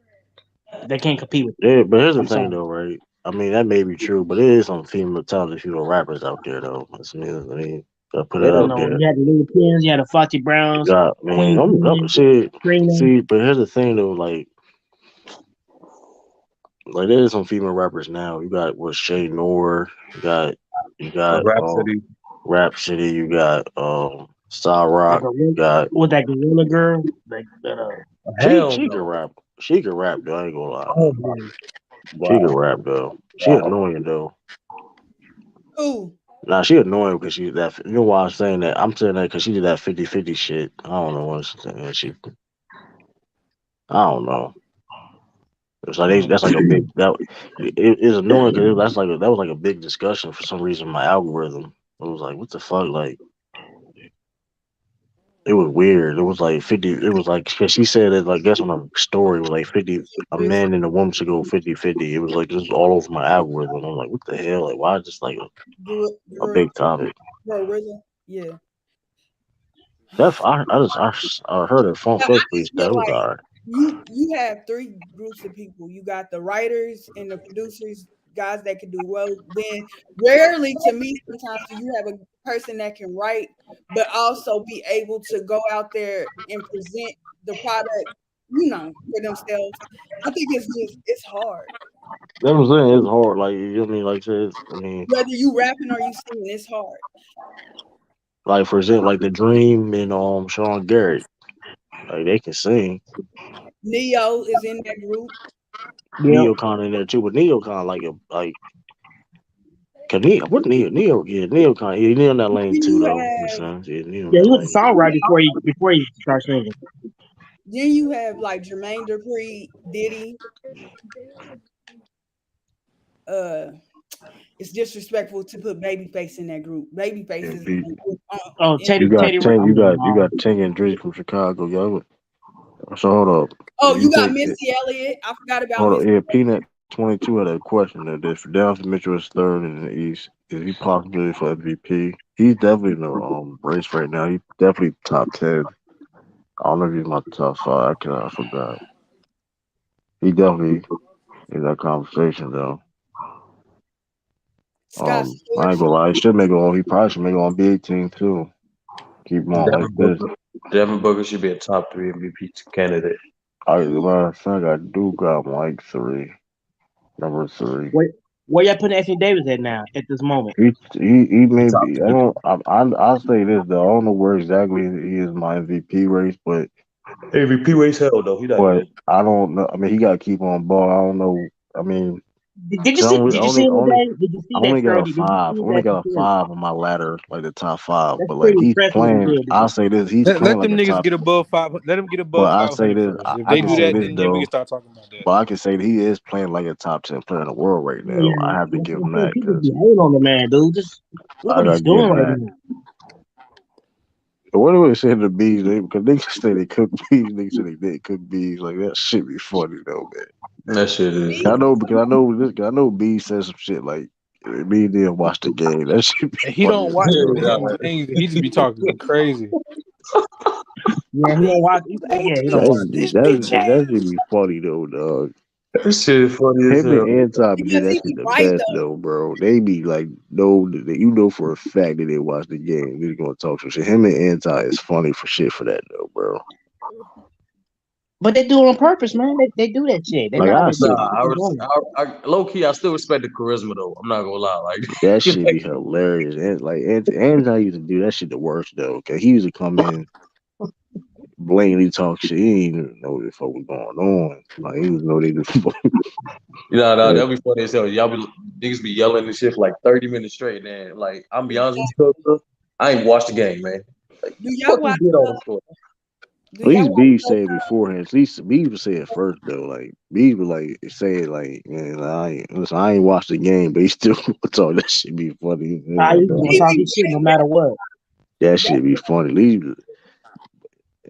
Speaker 13: They can't compete with them.
Speaker 1: Yeah, but here's the
Speaker 13: I'm
Speaker 1: thing
Speaker 13: sorry.
Speaker 1: though, right? I mean, that may be true, but there is some talented female rappers out there though. I mean, gotta put it
Speaker 7: Hell
Speaker 13: You
Speaker 1: out
Speaker 13: know,
Speaker 7: no.
Speaker 1: there.
Speaker 13: you had the Little Pins, you had the Foxy
Speaker 1: You
Speaker 13: Browns,
Speaker 1: got, man.
Speaker 13: Queen
Speaker 1: I'm
Speaker 13: Pen,
Speaker 1: shit.
Speaker 13: Trina.
Speaker 1: See, but here's the thing though, like there's some female rappers now. You got what Shay Noor, you got
Speaker 7: Rhapsody.
Speaker 1: Rhapsody, you got Star
Speaker 13: That
Speaker 1: Rock,
Speaker 13: gorilla,
Speaker 1: you got
Speaker 13: with that gorilla girl, like
Speaker 1: she
Speaker 7: Hell
Speaker 1: she can
Speaker 7: no.
Speaker 1: rap. She can rap though, I ain't gonna lie.
Speaker 13: oh man,
Speaker 1: She can
Speaker 7: Wow.
Speaker 1: rap though. She
Speaker 7: Wow.
Speaker 1: annoying though.
Speaker 10: Who?
Speaker 1: Nah, she annoying because she that. You know why I'm saying that? I'm saying that because she did that 50-50 shit. I don't know what she's saying. I don't know. It's like that's like a big that. It's annoying because that was like a big discussion for some reason. My algorithm. It was like, what the fuck? Like, it was weird. It was like 50. It was like, cause she said it, like, guess on a story was like 50. A
Speaker 10: Chris
Speaker 1: man and a woman should go 50-50. It was like just all over my algorithm. I'm like, what the hell? Like, why is this like a big topic?
Speaker 10: Gorilla? Yeah.
Speaker 1: I heard her phone
Speaker 10: I
Speaker 1: first
Speaker 10: just
Speaker 1: freestyle.
Speaker 10: feel
Speaker 1: It was
Speaker 10: like
Speaker 1: alright.
Speaker 10: you have three groups of people. You got the writers and the producers, guys that can do well. Then rarely to me, sometimes do you have a person that can write, but also be able to go out there and present the product, for themselves. I think it's hard.
Speaker 1: That's what I'm saying. It's hard. Like, you know what I mean? Like, I mean,
Speaker 10: Whether you rapping or you singing, it's hard.
Speaker 1: like for example, like the Dream and Sean Garrett, like they can sing.
Speaker 10: Neo is in that group.
Speaker 13: yep.
Speaker 1: Neo Con in there too, but Neo Con like cause Neo Con, yeah, Neo in that lane
Speaker 10: Then
Speaker 1: too
Speaker 10: you
Speaker 1: though. You
Speaker 10: have
Speaker 1: know, yeah, Neo in
Speaker 13: Yeah,
Speaker 1: that
Speaker 13: he was
Speaker 1: lane
Speaker 13: a
Speaker 1: too.
Speaker 13: songwriter before he started singing.
Speaker 10: like Jermaine Dupri, Diddy. Uh, it's disrespectful to put Babyface in that group. Babyface
Speaker 1: Yeah,
Speaker 10: is
Speaker 1: B.
Speaker 13: Oh,
Speaker 10: in
Speaker 1: You
Speaker 13: Teddy,
Speaker 1: got
Speaker 13: Teddy,
Speaker 1: Tank,
Speaker 13: I
Speaker 1: you
Speaker 13: mean,
Speaker 1: got you got Tank and Drizzy from Chicago, y'all. So hold up.
Speaker 10: Oh,
Speaker 1: If you
Speaker 10: you got
Speaker 1: take
Speaker 10: Missy Elliott. I forgot about
Speaker 1: hold up,
Speaker 10: Missy.
Speaker 1: yeah, Peanut 22 had a question that if Dallas Mitchell is third in the East, is he possibility for MVP? He's definitely in the race right now. He's definitely top 10. I don't know if he's my top five. I forgot. He definitely in that conversation though.
Speaker 10: Scott
Speaker 1: I ain't
Speaker 10: Storch.
Speaker 1: gonna lie. He should make it on. He probably should make it on big team too. Keep him on like
Speaker 7: Devin
Speaker 1: this.
Speaker 7: Booker. Devin Booker should be a top 3 MVP candidate.
Speaker 1: I think I do got him like three, number three.
Speaker 13: where y'all putting Anthony Davis at now at this moment?
Speaker 1: He may
Speaker 7: Top
Speaker 1: be. I
Speaker 7: 3.
Speaker 1: don't. I'll say this though. I don't know where exactly he is in my MVP race,
Speaker 7: MVP race hell though. He that
Speaker 1: but
Speaker 7: good.
Speaker 1: I don't know. I mean, he got to keep on ball. I don't know. I mean,
Speaker 13: Did you
Speaker 1: cause
Speaker 13: see? Did you see him today? Did you
Speaker 1: I
Speaker 13: see that
Speaker 1: only got a
Speaker 13: story? Did you
Speaker 1: five. I
Speaker 13: see
Speaker 1: only
Speaker 13: that
Speaker 1: got a
Speaker 13: story?
Speaker 1: five on my ladder, like the top five.
Speaker 13: That's
Speaker 1: But like
Speaker 13: pretty
Speaker 1: he's
Speaker 13: impressive. What he
Speaker 1: playing.
Speaker 13: did
Speaker 1: I'll
Speaker 13: today.
Speaker 1: say this: he's playing
Speaker 6: Let
Speaker 1: like
Speaker 6: them
Speaker 1: a
Speaker 6: niggas
Speaker 1: top.
Speaker 6: get above five. Let them get
Speaker 1: But
Speaker 6: above
Speaker 1: I say
Speaker 6: 500
Speaker 1: this:
Speaker 6: first. If
Speaker 1: I
Speaker 6: they
Speaker 1: can
Speaker 6: do
Speaker 1: say
Speaker 6: that,
Speaker 1: this
Speaker 6: then we can
Speaker 1: though.
Speaker 6: start talking about that.
Speaker 1: But I can say that he is playing like a top 10 player in the world right now.
Speaker 13: Yeah,
Speaker 1: I have to
Speaker 13: that's
Speaker 1: give
Speaker 13: what
Speaker 1: him
Speaker 13: I'm saying.
Speaker 1: that
Speaker 13: People
Speaker 1: because
Speaker 13: be hating on the man, dude. Just look
Speaker 1: I
Speaker 13: what
Speaker 1: gotta
Speaker 13: he's
Speaker 1: give
Speaker 13: doing
Speaker 1: him
Speaker 13: right
Speaker 1: that.
Speaker 13: now.
Speaker 1: But what do they say the bees? Because they say they cook bees. They say they didn't cook bees. Like that shit be funny though, man.
Speaker 7: That shit is.
Speaker 1: I know because I know this. I know B said some shit like B didn't watch the game. That shit be
Speaker 6: And he
Speaker 1: funny
Speaker 6: don't
Speaker 1: as
Speaker 6: watch the
Speaker 1: hell
Speaker 6: damn
Speaker 1: though.
Speaker 6: games. He just be talking crazy.
Speaker 13: Yeah, he don't watch.
Speaker 6: Hey,
Speaker 13: Yeah, he don't watch.
Speaker 6: this bitch
Speaker 1: That
Speaker 6: ass.
Speaker 1: should be funny though, dog.
Speaker 7: That shit funny as
Speaker 1: Him and
Speaker 7: hell.
Speaker 1: Anton be doing
Speaker 10: Because
Speaker 1: that
Speaker 10: he
Speaker 1: shit
Speaker 10: was
Speaker 1: the
Speaker 10: right
Speaker 1: best
Speaker 10: though.
Speaker 1: though, bro. They be like, no, you know for a fact that they watch the game. They're gonna talk some shit. Him and Anton is funny for shit for that though, bro.
Speaker 13: But they do it on purpose, man. They do that shit. They
Speaker 1: Like
Speaker 13: know how
Speaker 1: I
Speaker 13: to
Speaker 1: said,
Speaker 7: Nah,
Speaker 13: keep it going.
Speaker 7: low key, I still respect the charisma though. I'm not gonna lie. Like,
Speaker 1: that shit be hilarious. And like Anton used to do that shit the worst though, cause he used to come in blatantly talk shit. He didn't even know what the fuck was going on. Like he was know they just
Speaker 7: that'd be funny as hell. Niggas be yelling and shit for like 30 minutes straight, man. Like, I'm be honest with you, bro. I ain't watched the game, man.
Speaker 10: Do y'all
Speaker 7: Fuck, he
Speaker 10: watch?
Speaker 7: did all this shit.
Speaker 10: Do
Speaker 1: At
Speaker 10: y'all
Speaker 1: least
Speaker 10: watch?
Speaker 1: B said it beforehand. At least B would say it first though. Like B would like say it like, man, listen, I ain't watched the game, but he still told that shit be funny.
Speaker 13: Nah,
Speaker 1: Yeah,
Speaker 13: he's
Speaker 1: dog.
Speaker 13: gonna talk his shit no matter what.
Speaker 1: That shit be funny. At least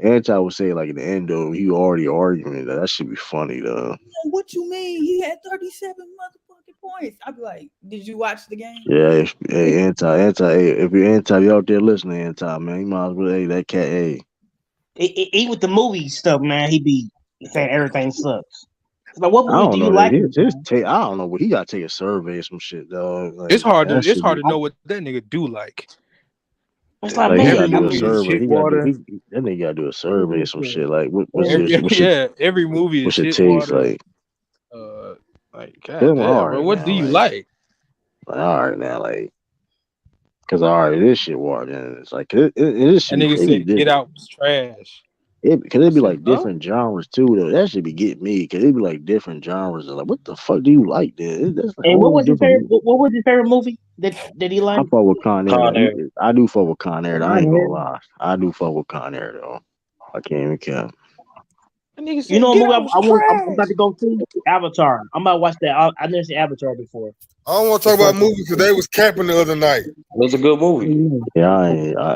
Speaker 1: Anti would say like in the end though, he already arguing that should be funny though.
Speaker 10: What you mean? He had 37 motherfucking points. I'd be like, did you watch the game?
Speaker 1: Yeah, hey, anti, hey, if you're anti, you out there listening, anti, man, you might as well, hey, that cat, hey.
Speaker 13: He with the movie stuff, man. He be saying everything sucks. Like, what
Speaker 1: I
Speaker 13: movies
Speaker 1: don't
Speaker 13: do you
Speaker 1: know
Speaker 13: like?
Speaker 1: I don't know, but he got to take a survey or some shit, dog. Like,
Speaker 6: It's hard
Speaker 1: that
Speaker 6: to
Speaker 1: should be,
Speaker 6: know what that nigga do like.
Speaker 13: It's like,
Speaker 1: like he
Speaker 13: man,
Speaker 1: got
Speaker 6: Every
Speaker 1: to do a
Speaker 6: movie is
Speaker 1: survey.
Speaker 6: shit
Speaker 1: He got to
Speaker 6: water.
Speaker 1: do, that nigga got to do a survey or some shit. Like,
Speaker 6: Every movie is
Speaker 1: what's your
Speaker 6: shit
Speaker 1: taste
Speaker 6: water.
Speaker 1: like?
Speaker 6: Like
Speaker 1: Tell him,
Speaker 6: goddamn,
Speaker 1: all
Speaker 6: bro.
Speaker 1: right,
Speaker 6: What
Speaker 1: now,
Speaker 6: do you like?
Speaker 1: all right, now, like, cause all right, this shit water, and it's like, it
Speaker 6: That
Speaker 1: should be,
Speaker 6: nigga
Speaker 1: it be
Speaker 6: said Get
Speaker 1: different.
Speaker 6: Out was trash.
Speaker 1: Cause it
Speaker 6: I
Speaker 1: be
Speaker 6: said,
Speaker 1: like different genres too, though. That should be getting me, cause it be like different genres. Like, what the fuck do you like? Then that's like a
Speaker 13: And
Speaker 1: whole different.
Speaker 13: what was his favorite movie that he
Speaker 1: I
Speaker 13: liked?
Speaker 1: fuck with Con Air.
Speaker 7: Con Air.
Speaker 1: I do fuck with Con Air. I
Speaker 13: Con
Speaker 1: ain't gonna
Speaker 13: Air.
Speaker 1: lie. I do fuck with Con Air though. I can't even count.
Speaker 6: That nigga
Speaker 13: You
Speaker 6: said
Speaker 13: know a
Speaker 6: Get
Speaker 13: movie
Speaker 6: Out was
Speaker 13: I'm about
Speaker 6: trash.
Speaker 13: to go see? Avatar. I'm about to watch that. I never seen Avatar before.
Speaker 11: I don't want to talk about movies because they was capping the other night.
Speaker 7: It was a good movie.
Speaker 1: Yeah,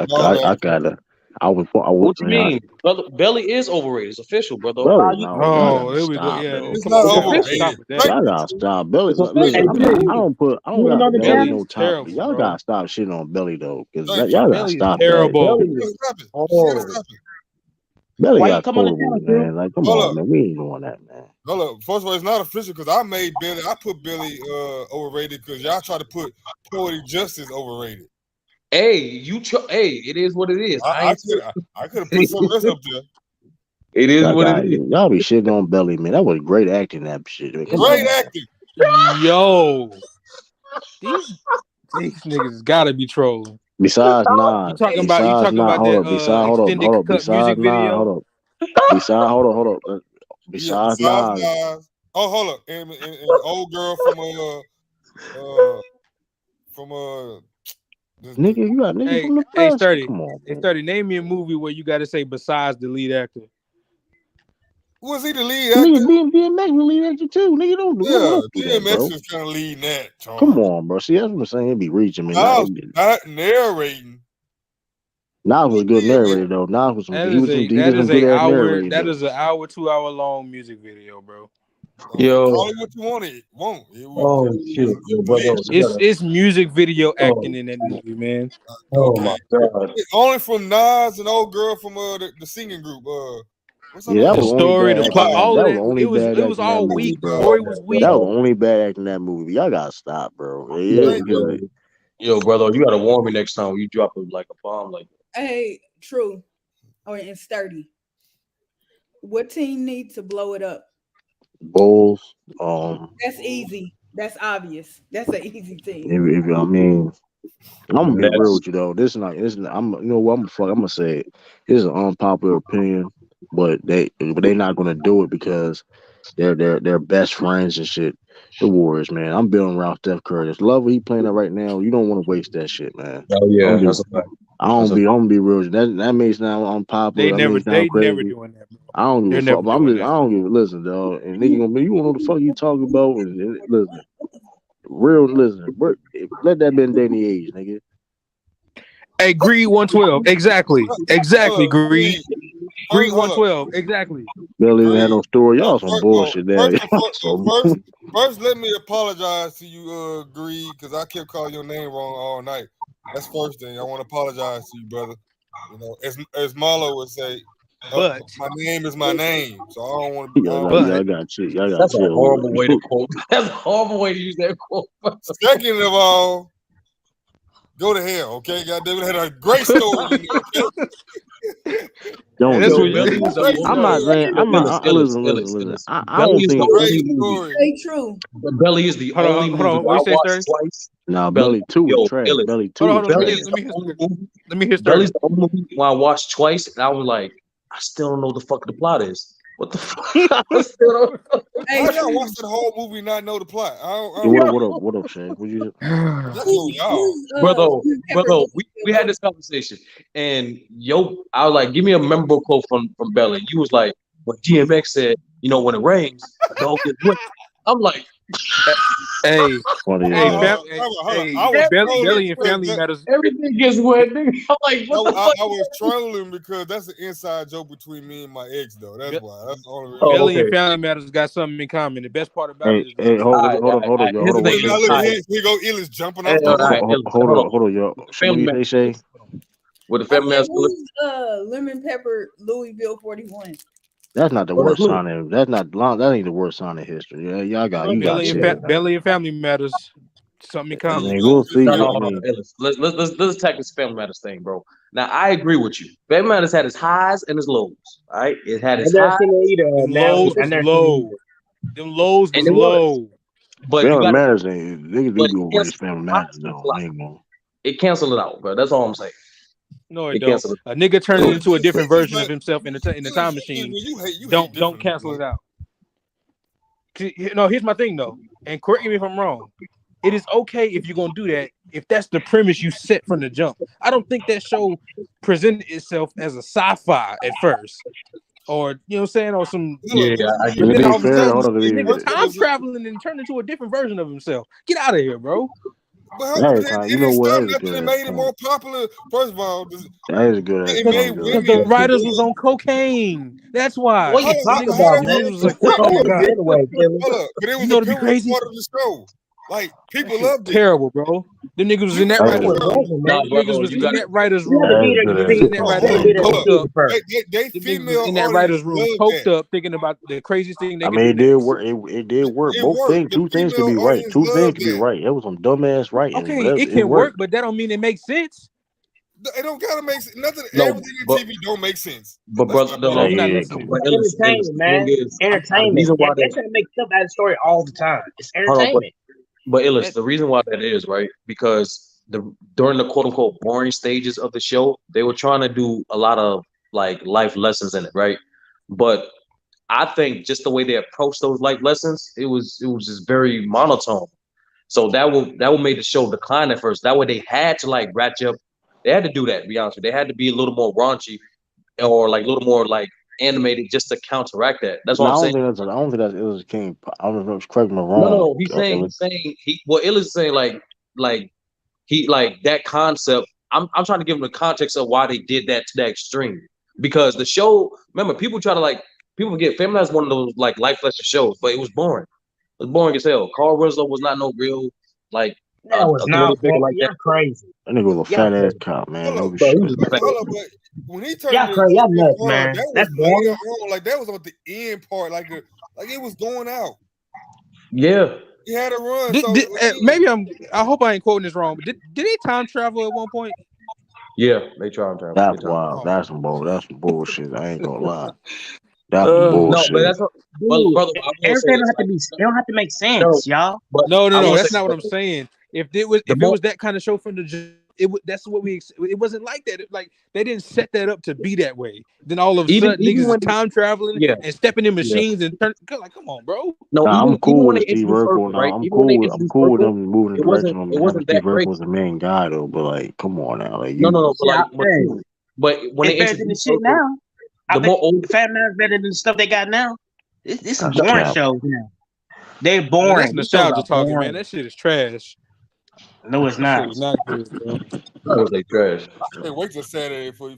Speaker 11: No.
Speaker 1: gotta. I was.
Speaker 7: What you mean? Belly is overrated. It's official, brother.
Speaker 1: Belly, no, y'all
Speaker 6: Oh,
Speaker 1: gotta
Speaker 6: here we go.
Speaker 1: stop
Speaker 6: Yeah,
Speaker 1: though.
Speaker 11: It's
Speaker 6: come
Speaker 11: not
Speaker 6: on,
Speaker 7: It's
Speaker 6: y'all gotta
Speaker 7: official.
Speaker 6: stop
Speaker 11: overrated.
Speaker 6: with that.
Speaker 1: Y'all gotta stop. Belly,
Speaker 7: It's
Speaker 1: listen,
Speaker 7: official.
Speaker 13: Hey,
Speaker 1: I don't put. I don't
Speaker 13: you
Speaker 1: got.
Speaker 13: know the
Speaker 1: Belly
Speaker 6: Belly
Speaker 13: channel?
Speaker 1: no
Speaker 6: is
Speaker 1: time.
Speaker 6: terrible,
Speaker 1: Y'all
Speaker 6: bro.
Speaker 1: gotta stop shitting on Belly though, cause
Speaker 11: Thank
Speaker 1: y'all
Speaker 11: you.
Speaker 1: gotta
Speaker 6: Belly is
Speaker 1: stop that.
Speaker 6: terrible.
Speaker 7: Belly
Speaker 11: You
Speaker 7: is
Speaker 11: gotta stop it. You gotta
Speaker 7: horrible.
Speaker 11: stop it.
Speaker 1: Belly
Speaker 13: Why you
Speaker 1: got
Speaker 13: come on the channel,
Speaker 1: quotables,
Speaker 13: Drew?
Speaker 1: man. Like, come
Speaker 11: Hold
Speaker 1: on,
Speaker 11: up.
Speaker 1: man. We ain't doing that, man.
Speaker 11: Hold up. First of all, it's not official because I made Billy. I put Billy overrated because y'all try to put Poetic Justice overrated.
Speaker 7: Hey, it is what it is.
Speaker 11: I could have put something else up there.
Speaker 7: It is what it is.
Speaker 1: Y'all be shitting on Belly, man. That was great acting. That shit. I mean, come
Speaker 11: Great
Speaker 1: on.
Speaker 11: acting.
Speaker 6: Yo, these niggas gotta be trolling.
Speaker 1: Besides Nas,
Speaker 6: You talking
Speaker 1: besides
Speaker 6: about
Speaker 1: Nas, hold
Speaker 6: that
Speaker 1: up. Besides, hold
Speaker 6: extended
Speaker 1: up.
Speaker 6: cut music
Speaker 1: Besides Nas,
Speaker 6: video?
Speaker 1: hold up. Besides, hold up.
Speaker 11: Yeah,
Speaker 1: Besides
Speaker 11: besides
Speaker 1: Nas,
Speaker 11: Nas. Oh, hold up. And the old girl from
Speaker 1: nigga, you got nigga
Speaker 6: Hey,
Speaker 1: from the
Speaker 6: hey,
Speaker 1: press.
Speaker 6: Sturdy.
Speaker 1: Come on,
Speaker 6: Hey,
Speaker 1: man.
Speaker 6: Sturdy, name me a movie where you gotta say besides the lead actor.
Speaker 11: was he the lead actor?
Speaker 1: Nigga, DMX will lead actor too. Nigga, don't do
Speaker 11: Yeah,
Speaker 1: that, bro.
Speaker 11: DMX is kind of leading that.
Speaker 1: Come on, bro. See, that's what I'm saying. He be reaching, man.
Speaker 11: Not narrating.
Speaker 1: Nas was a good narrator though. Nas was some.
Speaker 6: That
Speaker 1: He
Speaker 6: is
Speaker 1: was some.
Speaker 6: a
Speaker 1: He did some good ass narrating.
Speaker 6: that
Speaker 1: though.
Speaker 6: is an hour, 2 hour long music video, bro.
Speaker 7: Yo.
Speaker 11: Call it what you want. It won't.
Speaker 7: Oh shit, yo, brother.
Speaker 6: It's music video acting in that movie, man.
Speaker 7: Oh my god.
Speaker 11: Only from Nas and old girl from the singing group. What's her
Speaker 1: Yeah, that
Speaker 11: name?
Speaker 1: was the only
Speaker 6: Story,
Speaker 1: bad
Speaker 6: the
Speaker 1: acting.
Speaker 6: plot, all of
Speaker 1: That was
Speaker 6: that.
Speaker 1: the only
Speaker 6: It was
Speaker 1: bad acting in that
Speaker 6: all
Speaker 1: movie,
Speaker 6: weak.
Speaker 1: bro.
Speaker 6: Story was weak.
Speaker 1: That was the only bad acting in that movie. Y'all gotta stop, bro.
Speaker 7: Yo, brother, you gotta warn me next time when you drop like a bomb like that.
Speaker 10: Hey, true. And sturdy. What team needs to blow it up?
Speaker 1: Bulls.
Speaker 10: That's easy. That's obvious. That's an easy team.
Speaker 1: If I mean, I'm gonna be
Speaker 7: Nets.
Speaker 1: real with you though. This is not. I'm. You know what? I'm gonna say it. This is an unpopular opinion, but they not gonna do it because they're best friends and shit. The Warriors, man. I'm building around Steph Curry. This level he playing at right now, you don't want to waste that shit, man.
Speaker 7: Oh yeah, that's a fact.
Speaker 1: I'm gonna be real. That may sound unpopular.
Speaker 6: They never
Speaker 1: crazy.
Speaker 6: doing that, bro.
Speaker 1: I don't give a fuck. I don't give a listen, dog. And nigga gonna be, you wanna know the fuck you talking about? And listen, let that be in Danny age, nigga.
Speaker 6: Hey, Greed 112. Exactly. Greed. Greed
Speaker 11: Hold up.
Speaker 6: 112. Exactly.
Speaker 1: Bill even had no story. Y'all some bullshit there.
Speaker 11: First, let me apologize to you, Greed, because I kept calling your name wrong all night. That's first thing. I want to apologize to you, brother. You know, as Marlo would say,
Speaker 6: but
Speaker 11: my name is my name, so I don't want to.
Speaker 1: Y'all got chill.
Speaker 7: That's a horrible way to quote. That's a horrible way to use that quote.
Speaker 11: Second of all, go to hell, okay? Goddamn, it had a great story in there, okay?
Speaker 1: Don't
Speaker 6: that's
Speaker 1: do
Speaker 6: what
Speaker 1: it. I'm not saying. Listen. I don't think.
Speaker 11: Great story.
Speaker 10: Stay true.
Speaker 7: Belly is the only movie I watched twice.
Speaker 1: Nah, Belly 2 is trash. Belly 2 is trash.
Speaker 6: Let me hear
Speaker 7: Belly's the only movie I watched twice, and I was like, I still don't know what the fuck the plot is. What the fuck? I still don't know.
Speaker 11: How y'all watch that whole movie and not know the plot? I
Speaker 1: Yo,
Speaker 11: don't,
Speaker 1: what up, Shay? What you?
Speaker 11: that's on y'all.
Speaker 7: Brother, we had this conversation, and I was like, give me a memorable quote from Belly. You was like, when DMX said, when it rains, a dog gets wet. I'm like,
Speaker 6: Hey,
Speaker 1: Funny
Speaker 6: hey,
Speaker 1: as hell.
Speaker 11: I was
Speaker 6: Belly and
Speaker 11: trolling
Speaker 6: Family
Speaker 11: because
Speaker 6: Matters.
Speaker 7: everything gets wet, nigga. I'm like, what the fuck?
Speaker 11: I was trolling because that's an inside joke between me and my ex, though. That's why. That's the only reason.
Speaker 7: Oh,
Speaker 6: Belly
Speaker 7: okay.
Speaker 6: and Family Matters got something in common. The best part about it is
Speaker 1: Hey, hold on, yo.
Speaker 7: Here's the
Speaker 1: Hold on,
Speaker 7: thing.
Speaker 11: Now look, here go Illis jumping off the roof.
Speaker 1: hold on, yo. What you say, Shay?
Speaker 7: With the Family Matters.
Speaker 10: Who's lemon pepper Louisville 41?
Speaker 1: That's not the worst sign in. That's not long. That ain't the worst sign in history. Yeah, y'all got you got chill.
Speaker 6: Belly and Family Matters. Something in common.
Speaker 1: I mean, we'll see.
Speaker 7: Let's attack this Family Matters thing, bro. Now I agree with you. Family Matters had its highs and its lows. All right, it had its highs.
Speaker 6: Them lows was low. Them lows was low.
Speaker 7: But
Speaker 1: Family Matters ain't niggas do be overrated. Family Matters though.
Speaker 7: It canceled it out, bro. That's all I'm saying.
Speaker 6: No, it don't. A nigga turning into a different version of himself in the time machine. Don't cancel it out. No, here's my thing though, and correct me if I'm wrong. It is okay if you're gonna do that if that's the premise you set from the jump. I don't think that show presented itself as a sci-fi at first, or you know what I'm saying, or some. And then all of a sudden, the nigga time traveling and turned into a different version of himself. Get out of here, bro.
Speaker 11: But it didn't stop nothing that made it more popular. First of all,
Speaker 1: that is good.
Speaker 6: Because the writers was on cocaine. That's why.
Speaker 13: What you talking about, man?
Speaker 6: Was like, oh my god.
Speaker 11: But it was a pivotal part of the show. Like people loved it.
Speaker 6: Terrible, bro. The niggas was in that writers room. Niggas was in that writers room.
Speaker 11: They female
Speaker 6: in that writers room, coked up, thinking about the craziest thing they could do.
Speaker 1: It did work. It did work. Both things, two things could be right. Two things could be right. That was some dumbass writing.
Speaker 6: Okay, it can work, but that don't mean it makes sense.
Speaker 11: It don't gotta make sense. Everything in TV don't make sense.
Speaker 13: But brother, entertainment, man. Entertainment. They're trying to make stuff out of the story all the time. It's entertainment.
Speaker 7: But Illis, the reason why that is, right? Because during the quote unquote boring stages of the show, they were trying to do a lot of like life lessons in it, right? But I think just the way they approached those life lessons, it was just very monotone. So that will make the show decline at first. That way they had to like ratchet up. They had to do that, to be honest with you. They had to be a little more raunchy or like a little more like animated just to counteract that. That's what I'm saying.
Speaker 1: I don't think that it was King. I don't know if correct me wrong.
Speaker 7: No, he's saying Ill is saying like that concept. I'm trying to give him the context of why they did that to that extreme. Because the show, remember, people forget Family Matters is one of those like life lesson shows, but it was boring. It was boring as hell. Carl Winslow was not no real like.
Speaker 13: That was not like you're crazy.
Speaker 1: That nigga was a fat ass cop, man.
Speaker 11: Hold up, but when he turned
Speaker 13: y'all nuts, man. That's boring.
Speaker 11: Like that was on the end part, like it was going out.
Speaker 7: Yeah,
Speaker 11: he had a run.
Speaker 6: Maybe I hope I ain't quoting this wrong, but did they time travel at one point?
Speaker 7: Yeah, they time travel.
Speaker 1: That's wild. That's some bullshit. I ain't gonna lie. That's bullshit.
Speaker 7: No, but that's brother.
Speaker 13: Everything don't have to make sense, y'all.
Speaker 6: No. That's not what I'm saying. If it was that kind of show from that's what it wasn't like that. Like they didn't set that up to be that way. Then all of a sudden niggas is time traveling and stepping in machines and turn like, come on, bro.
Speaker 1: No, I'm cool with Steve Urkel. Right? I'm cool with them moving in the direction of Steve Urkel was the main guy though. But like, come on now, like
Speaker 7: but when they
Speaker 13: better than the shit now. The more old Fat Man's better than the stuff they got now. This is boring shows now. They're boring.
Speaker 6: That's nostalgia talking, man. That shit is trash.
Speaker 13: No, it's not.
Speaker 6: It's not good, bro.
Speaker 7: That was like trash.
Speaker 11: Can't wait till Saturday for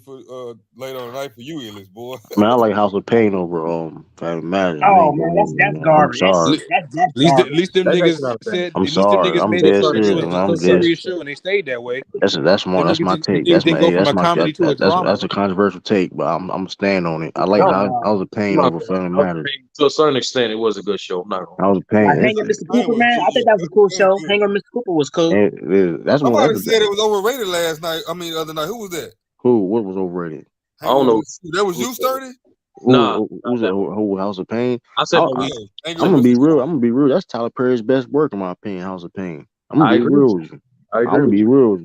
Speaker 11: later on tonight for you, Illis, boy.
Speaker 1: Man, I like House of Pain over Family Matters.
Speaker 13: Oh man, that's garbage.
Speaker 1: I'm sorry.
Speaker 6: At least them niggas said.
Speaker 1: I'm sorry. I'm dead serious. I'm dead
Speaker 6: serious show, and they stayed that way.
Speaker 1: That's my take. That's a controversial take, but I'm staying on it. I like House of Pain over Family Matters.
Speaker 7: To a certain extent, it was a good show.
Speaker 1: House of Pain.
Speaker 13: Hanging Mr. Cooper, man. I think that was a cool show. Hanging Mr. Cooper was cool.
Speaker 11: Somebody said it was overrated last night. I mean, the other night. Who was that?
Speaker 1: Who? What was overrated?
Speaker 7: I don't know.
Speaker 11: That was you, Sturdy?
Speaker 1: Nah. Who's that? Who? House of Pain?
Speaker 7: I said
Speaker 1: I'm gonna be real. That's Tyler Perry's best work, in my opinion. House of Pain. I'm gonna be real with you. I'm gonna be real.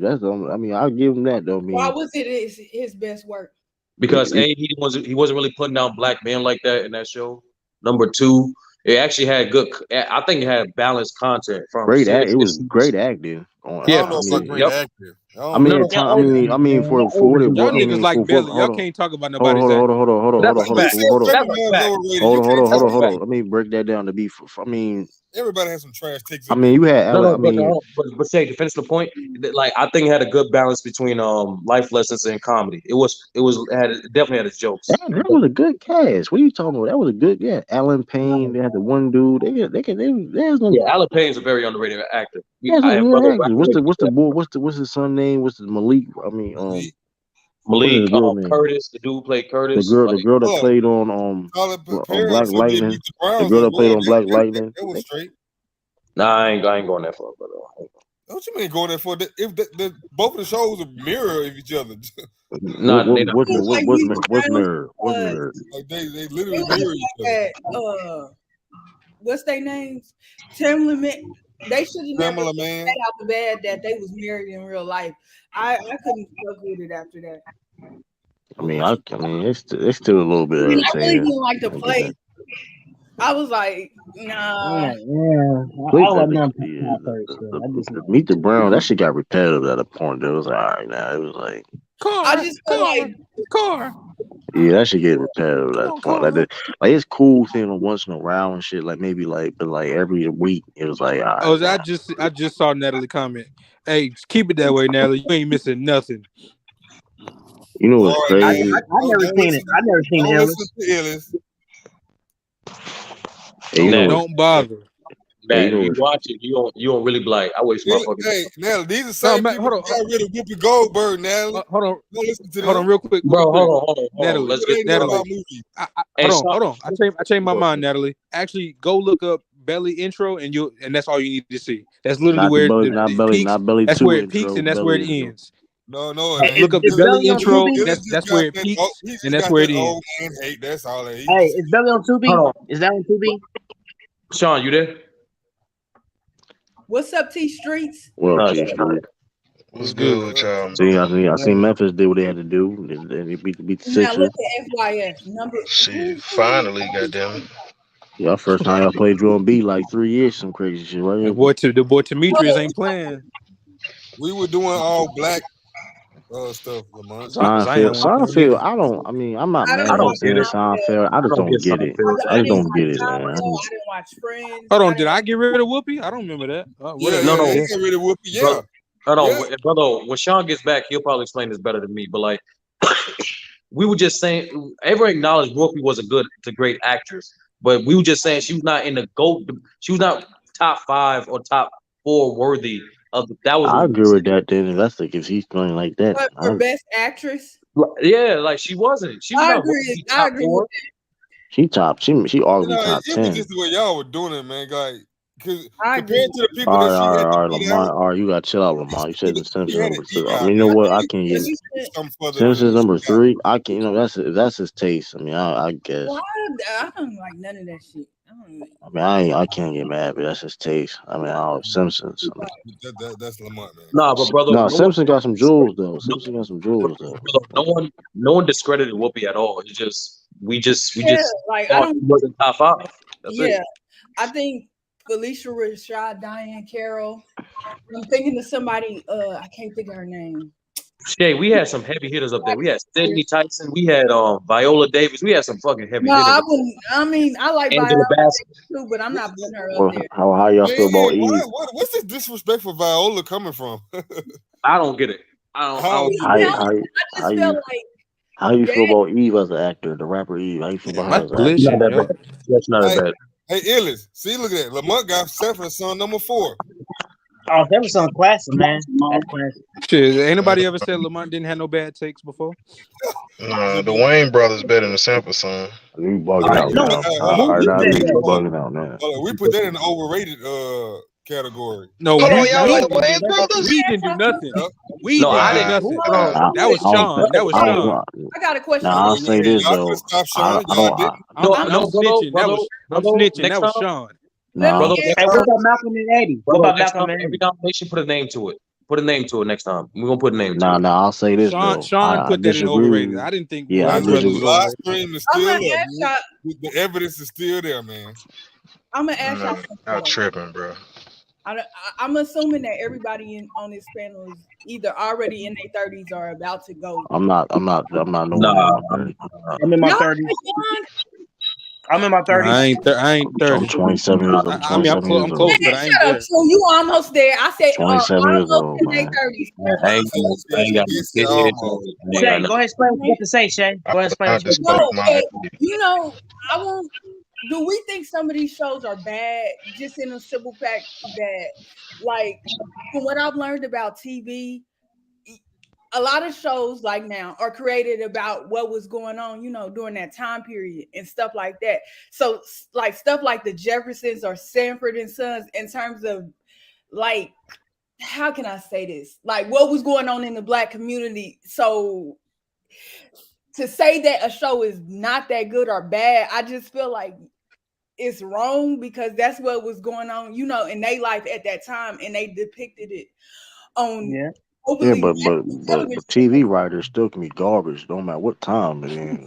Speaker 1: I'll give him that though.
Speaker 10: Why was it his best work?
Speaker 7: because he wasn't really putting down black men like that in that show. Number two, it actually had good. I think it had balanced content from
Speaker 1: Great
Speaker 7: six.
Speaker 1: It was great acting.
Speaker 11: I
Speaker 7: Yeah,
Speaker 11: don't know about great
Speaker 7: yep.
Speaker 11: acting.
Speaker 1: I mean, at time, I mean, for what it
Speaker 6: Y'all
Speaker 1: was. I
Speaker 6: niggas
Speaker 1: mean,
Speaker 6: like
Speaker 1: for
Speaker 6: Belly. Y'all
Speaker 1: hold on,
Speaker 6: can't talk about
Speaker 1: hold
Speaker 6: nobody's
Speaker 1: on,
Speaker 6: acting.
Speaker 7: That's a fact.
Speaker 1: hold on,
Speaker 7: That's a fact.
Speaker 1: hold on. Let me break that down to be. I mean,
Speaker 11: everybody has some trash takes.
Speaker 1: I mean, you had.
Speaker 7: No,
Speaker 1: I mean,
Speaker 7: but Shay, to finish the point, like I think it had a good balance between life lessons and comedy. It definitely had its jokes.
Speaker 1: that was a good cast. What are you talking about? That was a good, Alan Payne. They had the one dude. There's no.
Speaker 7: Yeah, Alan Payne's a very underrated actor.
Speaker 1: There's no good actors. What's the boy? What's his son name? What's the Malik? I mean, what is the girl name?
Speaker 7: Curtis, the dude played Curtis.
Speaker 1: The girl that played on Black Lightning. The girl that played on Black Lightning.
Speaker 11: That was straight.
Speaker 7: Nah, I ain't going that far, brother.
Speaker 11: What you mean going that far? If both of the shows are mirror of each other.
Speaker 1: What's mirror?
Speaker 11: Like they literally mirror each other.
Speaker 10: What's their names? Timberland. They should have never
Speaker 11: man.
Speaker 10: got out the bed that they was married in real life. I couldn't fuck with it after that.
Speaker 1: I mean, it's still a little bit.
Speaker 10: I really didn't like the play. I was like, nah.
Speaker 1: Meet the Brown. That shit got repetitive at a point. It was like, all right, now it was like.
Speaker 10: I just feel like
Speaker 6: car.
Speaker 1: Yeah, that should get repetitive at that point. Like it's cool seeing them once in a while and shit. Like maybe but every week it was like. All right,
Speaker 6: I just saw Natalie comment. Hey, keep it that way, Natalie. You ain't missing nothing.
Speaker 1: You know what's crazy?
Speaker 13: I never seen it. I never seen Ellis.
Speaker 1: Hey,
Speaker 6: Don't bother.
Speaker 7: Man, you watch it, you don't really be like, I waste my fucking.
Speaker 11: Hey, Natalie, these are same people who got rid of Whoopi Goldberg, Natalie.
Speaker 6: Hold on.
Speaker 11: Don't listen to
Speaker 6: Hold on, real quick.
Speaker 7: Hold on.
Speaker 6: Natalie,
Speaker 7: Let's get
Speaker 6: Natalie. Hold on. I changed my mind, Natalie. Actually, go look up Belly intro, and that's all you need to see. That's literally where it peaks. That's where it peaks, and that's where it ends.
Speaker 11: No.
Speaker 6: Look up the Belly intro. That's where it peaks, and that's where it ends.
Speaker 11: That's all that is.
Speaker 13: Hey, is Belly on Tubi? Is that on Tubi?
Speaker 7: Sean, you there?
Speaker 10: What's up, T Streets?
Speaker 1: Well, T Streets.
Speaker 14: What's good with y'all?
Speaker 1: See, I seen Memphis did what they had to do. They beat the Sixers.
Speaker 10: Now look at FYS number.
Speaker 14: Shit, finally, goddamn.
Speaker 1: Y'all first time y'all played Drum B like 3 years, some crazy shit, right?
Speaker 6: The boy Demetrius ain't playing.
Speaker 11: We were doing all black stuff, Lamont.
Speaker 1: Seinfeld, I'm not mad at Seinfeld. I just don't get it. I just don't get it, man.
Speaker 10: I didn't watch Friends.
Speaker 6: Hold on, did I get rid of Whoopi? I don't remember that.
Speaker 7: No.
Speaker 11: He got rid of Whoopi. Yeah.
Speaker 7: Hold on, brother. When Sean gets back, he'll probably explain this better than me. But like, we were just saying, everyone acknowledged Whoopi was a great actress, but we were just saying she was not in the GOAT. She was not top 5 or top 4 worthy. I
Speaker 1: agree with that. Then if that's if he's playing like that,
Speaker 10: but for best actress,
Speaker 7: yeah, like she wasn't. She was
Speaker 10: I agree. I agree with that.
Speaker 1: She arguably top 10.
Speaker 11: It was just the way y'all were doing it, man. Like, because compared to the people
Speaker 1: all right, you got to chill out, Lamont. You said the Simpsons number 2. I mean, you know what? I can get Simpsons number 3. I can, that's his taste. I mean, I guess.
Speaker 10: Well, I don't like none of that shit.
Speaker 1: I can't get mad, but that's his taste. I mean, Simpsons.
Speaker 11: That's Lamont, man.
Speaker 7: Nah, but brother,
Speaker 1: Simpsons got some jewels though.
Speaker 7: No one discredited Whoopi at all. It's just we just
Speaker 10: like
Speaker 7: thought she wasn't top 5. That's it.
Speaker 10: I think Felicia Rashad, Diane Carroll. I'm thinking of somebody. I can't think of her name.
Speaker 7: Shay, we had some heavy hitters up there. We had Sydney Tyson. We had Viola Davis. We had some fucking heavy hitters.
Speaker 10: I like Viola Davis too, but I'm not putting her up there.
Speaker 1: How y'all feel about Eve?
Speaker 11: What's this disrespect for Viola coming from?
Speaker 7: I don't get it.
Speaker 1: How you feel about Eve as an actor, the rapper Eve? How you feel about her as an actor?
Speaker 7: That's not bad.
Speaker 11: Hey, Illis, see, look at that. Lamont got Sanford son number 4.
Speaker 13: Oh, that was some classic, man. That's classic.
Speaker 6: Shit, anybody ever said Lamont didn't have no bad takes before?
Speaker 14: Nah, the Wayne brothers better than Sanford son.
Speaker 1: You bugging out now.
Speaker 11: We put that in the overrated category.
Speaker 6: No,
Speaker 14: y'all like Wayne brothers?
Speaker 6: We didn't do nothing. I did nothing. That was Sean.
Speaker 10: I got a question.
Speaker 1: I'll say this though.
Speaker 6: I'm snitching. I'm snitching. That was Sean.
Speaker 13: Hey, what about Malcolm and Eddie? What about Malcolm and Eddie?
Speaker 7: Every nomination, put a name to it. Put a name to it next time. We're gonna put a name to it.
Speaker 1: Nah. I'll say this
Speaker 6: Sean
Speaker 1: though.
Speaker 6: Sean
Speaker 1: I
Speaker 6: put that in
Speaker 1: disagree.
Speaker 6: overrated. I didn't think
Speaker 1: Yeah, I
Speaker 6: Warner Brothers was
Speaker 1: disagree.
Speaker 11: Live
Speaker 6: overrated.
Speaker 11: stream is
Speaker 10: I'm
Speaker 11: still
Speaker 10: gonna
Speaker 11: up,
Speaker 10: ask
Speaker 11: man.
Speaker 10: y'all.
Speaker 11: The evidence is still there, man.
Speaker 10: I'm gonna ask y'all something.
Speaker 14: Y'all
Speaker 10: though.
Speaker 14: tripping, bro.
Speaker 10: I'm assuming that everybody on this panel is either already in their 30s or about to go.
Speaker 1: I'm not nowhere near my
Speaker 7: Nah,
Speaker 1: 30.
Speaker 13: I'm in my
Speaker 10: Y'all
Speaker 13: 30s.
Speaker 10: young.
Speaker 13: I'm in my
Speaker 6: No,
Speaker 13: 30s.
Speaker 6: I ain't 30.
Speaker 1: I'm 27 years. I'm
Speaker 6: I mean,
Speaker 1: 27 years
Speaker 6: I'm close,
Speaker 1: old.
Speaker 6: but I ain't
Speaker 10: Shut up,
Speaker 6: there.
Speaker 10: True. You almost there. I said
Speaker 1: 27 years
Speaker 10: almost
Speaker 1: old,
Speaker 10: in their
Speaker 1: man.
Speaker 10: 30s.
Speaker 7: I ain't got no kids. I ain't
Speaker 13: Shay,
Speaker 7: got no.
Speaker 13: go ahead, explain what you got to say, Shay. Go ahead, explain
Speaker 14: I
Speaker 13: what you got to
Speaker 14: disclose
Speaker 13: say.
Speaker 10: No,
Speaker 14: my
Speaker 10: but
Speaker 14: age.
Speaker 10: you know, I won't. Do we think some of these shows are bad just in a simple fact that, like, from what I've learned about TV, a lot of shows like now are created about what was going on, during that time period and stuff like that. So, like, stuff like the Jeffersons or Sanford and Sons, in terms of, like, how can I say this? Like, what was going on in the Black community. So, to say that a show is not that good or bad, I just feel like it's wrong, because that's what was going on, in their life at that time, and they depicted it on
Speaker 1: Yeah,
Speaker 10: openly
Speaker 1: but
Speaker 10: television.
Speaker 1: TV writers still can be garbage, no matter what time it is.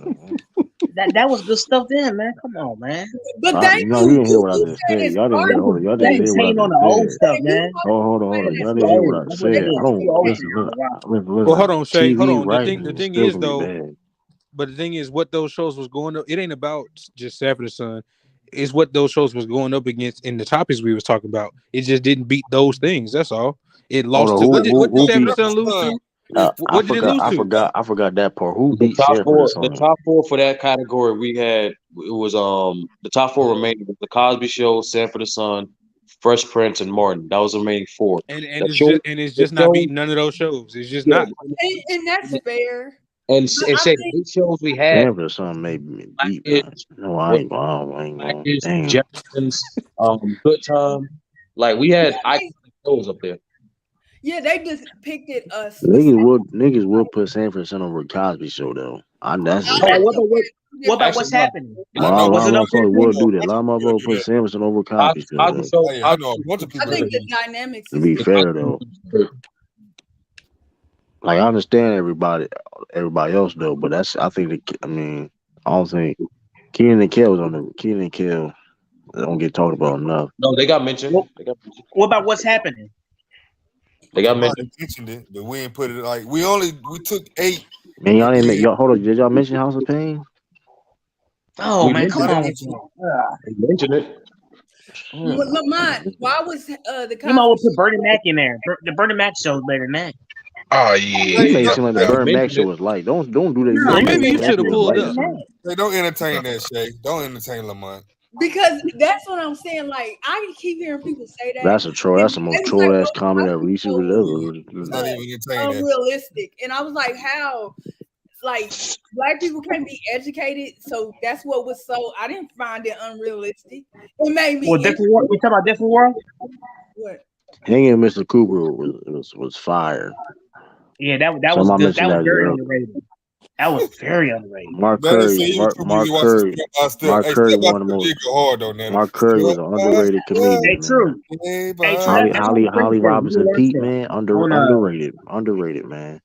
Speaker 13: That was good stuff then, man. Come on, man.
Speaker 10: But thank
Speaker 1: You
Speaker 10: you.
Speaker 1: didn't hear what I
Speaker 10: You
Speaker 1: just
Speaker 10: said
Speaker 1: said.
Speaker 10: it's
Speaker 1: Y'all didn't hear. Hold on, y'all
Speaker 13: They
Speaker 1: didn't
Speaker 13: was
Speaker 1: hear what I
Speaker 13: hating on
Speaker 1: just
Speaker 13: the old
Speaker 1: said.
Speaker 13: stuff, man.
Speaker 1: Hold on. Y'all
Speaker 13: That's too
Speaker 1: didn't hear
Speaker 13: old.
Speaker 1: what I
Speaker 13: That's what it
Speaker 1: said.
Speaker 13: is.
Speaker 1: I
Speaker 13: It's too
Speaker 1: don't
Speaker 13: old
Speaker 1: listen.
Speaker 13: for you. Wow.
Speaker 6: Well, hold on, Shay. Hold
Speaker 1: TV
Speaker 6: on. The
Speaker 1: writing
Speaker 6: thing
Speaker 1: still
Speaker 6: is
Speaker 1: can be
Speaker 6: though,
Speaker 1: bad.
Speaker 6: but the thing is, what those shows was going up. It ain't about just Sanford and Son. It's what those shows was going up against in the topics we was talking about. It just didn't beat those things. That's all. It
Speaker 1: Hold
Speaker 6: lost
Speaker 1: on,
Speaker 6: to what did
Speaker 1: who
Speaker 6: Sanford and
Speaker 1: beat?
Speaker 6: Son lose to?
Speaker 1: I
Speaker 6: What did it lose to?
Speaker 1: forgot that part. Who
Speaker 7: The
Speaker 1: beat
Speaker 7: top
Speaker 1: Sanford
Speaker 7: four,
Speaker 1: and
Speaker 7: the
Speaker 1: Son?
Speaker 7: top four for that category we had, it was the top four remaining was the Cosby Show, Sanford and Son, Fresh Prince, and Martin. That was the remaining four.
Speaker 6: And
Speaker 7: The
Speaker 6: it's just not beating none of those shows. It's just
Speaker 7: yeah,
Speaker 6: not.
Speaker 10: And that's fair.
Speaker 7: and
Speaker 10: But I
Speaker 7: say
Speaker 10: think
Speaker 7: the eight shows we had:
Speaker 1: Sanford and Son made me beat.
Speaker 7: Blackish,
Speaker 1: No, I ain't going.
Speaker 7: Blackish,
Speaker 1: Damn.
Speaker 7: Jeffersons, Good Time. Like we had iconic shows up there.
Speaker 10: yeah, they just picked it us.
Speaker 1: Niggas would put Sanford and Son over Cosby Show though. That's just
Speaker 13: Hold on,
Speaker 1: me.
Speaker 13: what about
Speaker 7: Actually,
Speaker 13: what's
Speaker 7: no.
Speaker 13: happening?
Speaker 1: A lot
Speaker 13: Was
Speaker 1: of
Speaker 13: it up there?
Speaker 1: motherfuckers would
Speaker 11: No,
Speaker 1: do
Speaker 11: a
Speaker 1: that. A
Speaker 11: bunch
Speaker 1: lot
Speaker 11: of
Speaker 1: of
Speaker 11: people
Speaker 1: motherfuckers
Speaker 11: do
Speaker 1: put
Speaker 11: that.
Speaker 1: Sanford and Son over Cosby Show
Speaker 7: Cosby
Speaker 1: though.
Speaker 7: Show.
Speaker 11: Oh, yeah, I know a bunch of
Speaker 10: I
Speaker 11: people
Speaker 10: think
Speaker 11: that
Speaker 10: the
Speaker 11: do.
Speaker 10: dynamics
Speaker 1: To
Speaker 10: is
Speaker 1: be
Speaker 10: different.
Speaker 1: fair though, like I understand everybody else though, but I don't think Keenan and Kel don't get talked about enough.
Speaker 7: No, they got mentioned.
Speaker 13: What about what's happening?
Speaker 7: They got
Speaker 11: Somebody
Speaker 7: mentioned.
Speaker 11: mentioned it, but we ain't put it like we took 8.
Speaker 1: Man, y'all
Speaker 11: And
Speaker 1: didn't
Speaker 11: then
Speaker 1: y'all hold on. Did y'all mention House of Pain?
Speaker 13: Oh
Speaker 7: We
Speaker 13: man, come
Speaker 7: mentioned
Speaker 13: on.
Speaker 7: it. We mentioned it.
Speaker 10: Lamont, why was the
Speaker 13: You might well
Speaker 10: Cosby
Speaker 13: put Bernie Mac in there. The Bernie Mac show's better than that.
Speaker 14: Oh
Speaker 1: You made it
Speaker 14: yeah.
Speaker 1: seem like the
Speaker 11: yeah,
Speaker 1: Burn Mac
Speaker 7: mentioned
Speaker 1: show
Speaker 7: it.
Speaker 1: was light. Don't do that. You
Speaker 10: No,
Speaker 6: Or
Speaker 1: made
Speaker 6: maybe
Speaker 1: it
Speaker 6: you
Speaker 1: seem like
Speaker 6: should
Speaker 1: it
Speaker 6: have
Speaker 1: was
Speaker 6: pulled
Speaker 1: light or
Speaker 6: up.
Speaker 1: something.
Speaker 11: Hey, don't entertain that, Shay. Don't entertain Lamont.
Speaker 10: Because that's what I'm saying. Like, I keep hearing people say that.
Speaker 1: That's a troll. That's the
Speaker 10: And they
Speaker 1: most
Speaker 10: was
Speaker 1: troll
Speaker 10: like,
Speaker 1: ass
Speaker 10: "Oh,
Speaker 1: comment
Speaker 10: Cosby
Speaker 1: ever. You should
Speaker 10: Show was
Speaker 11: Let's
Speaker 1: ever.
Speaker 11: not even entertain that.
Speaker 10: unrealistic." And I was like, "How? Like, Black people can't be educated, so that's what was so." I didn't find it unrealistic. It made me
Speaker 13: Well, different world. You talking about different world?
Speaker 10: what?
Speaker 1: Hanging Mr. Cooper was fire.
Speaker 13: Yeah, that was
Speaker 1: Somebody
Speaker 13: good.
Speaker 1: mentioned
Speaker 13: That was
Speaker 1: that
Speaker 13: very
Speaker 1: earlier.
Speaker 13: underrated. That was very underrated.
Speaker 1: Mark
Speaker 11: Nana said
Speaker 1: Curry,
Speaker 11: he was too busy watching Step by Step.
Speaker 1: Mark
Speaker 11: Hey,
Speaker 1: Curry,
Speaker 11: Step by
Speaker 1: one of the
Speaker 11: Step
Speaker 1: most.
Speaker 11: did go hard though, Nana.
Speaker 1: Mark Curry
Speaker 11: Step
Speaker 1: was an
Speaker 11: by
Speaker 1: underrated
Speaker 11: step,
Speaker 1: comedian,
Speaker 13: Hey,
Speaker 1: man.
Speaker 13: true.
Speaker 11: day by
Speaker 13: Hey, true. That's what
Speaker 1: Holly
Speaker 13: Prince said.
Speaker 1: Robinson
Speaker 13: You
Speaker 1: Pete,
Speaker 13: that
Speaker 1: man,
Speaker 13: on
Speaker 1: underrated, man.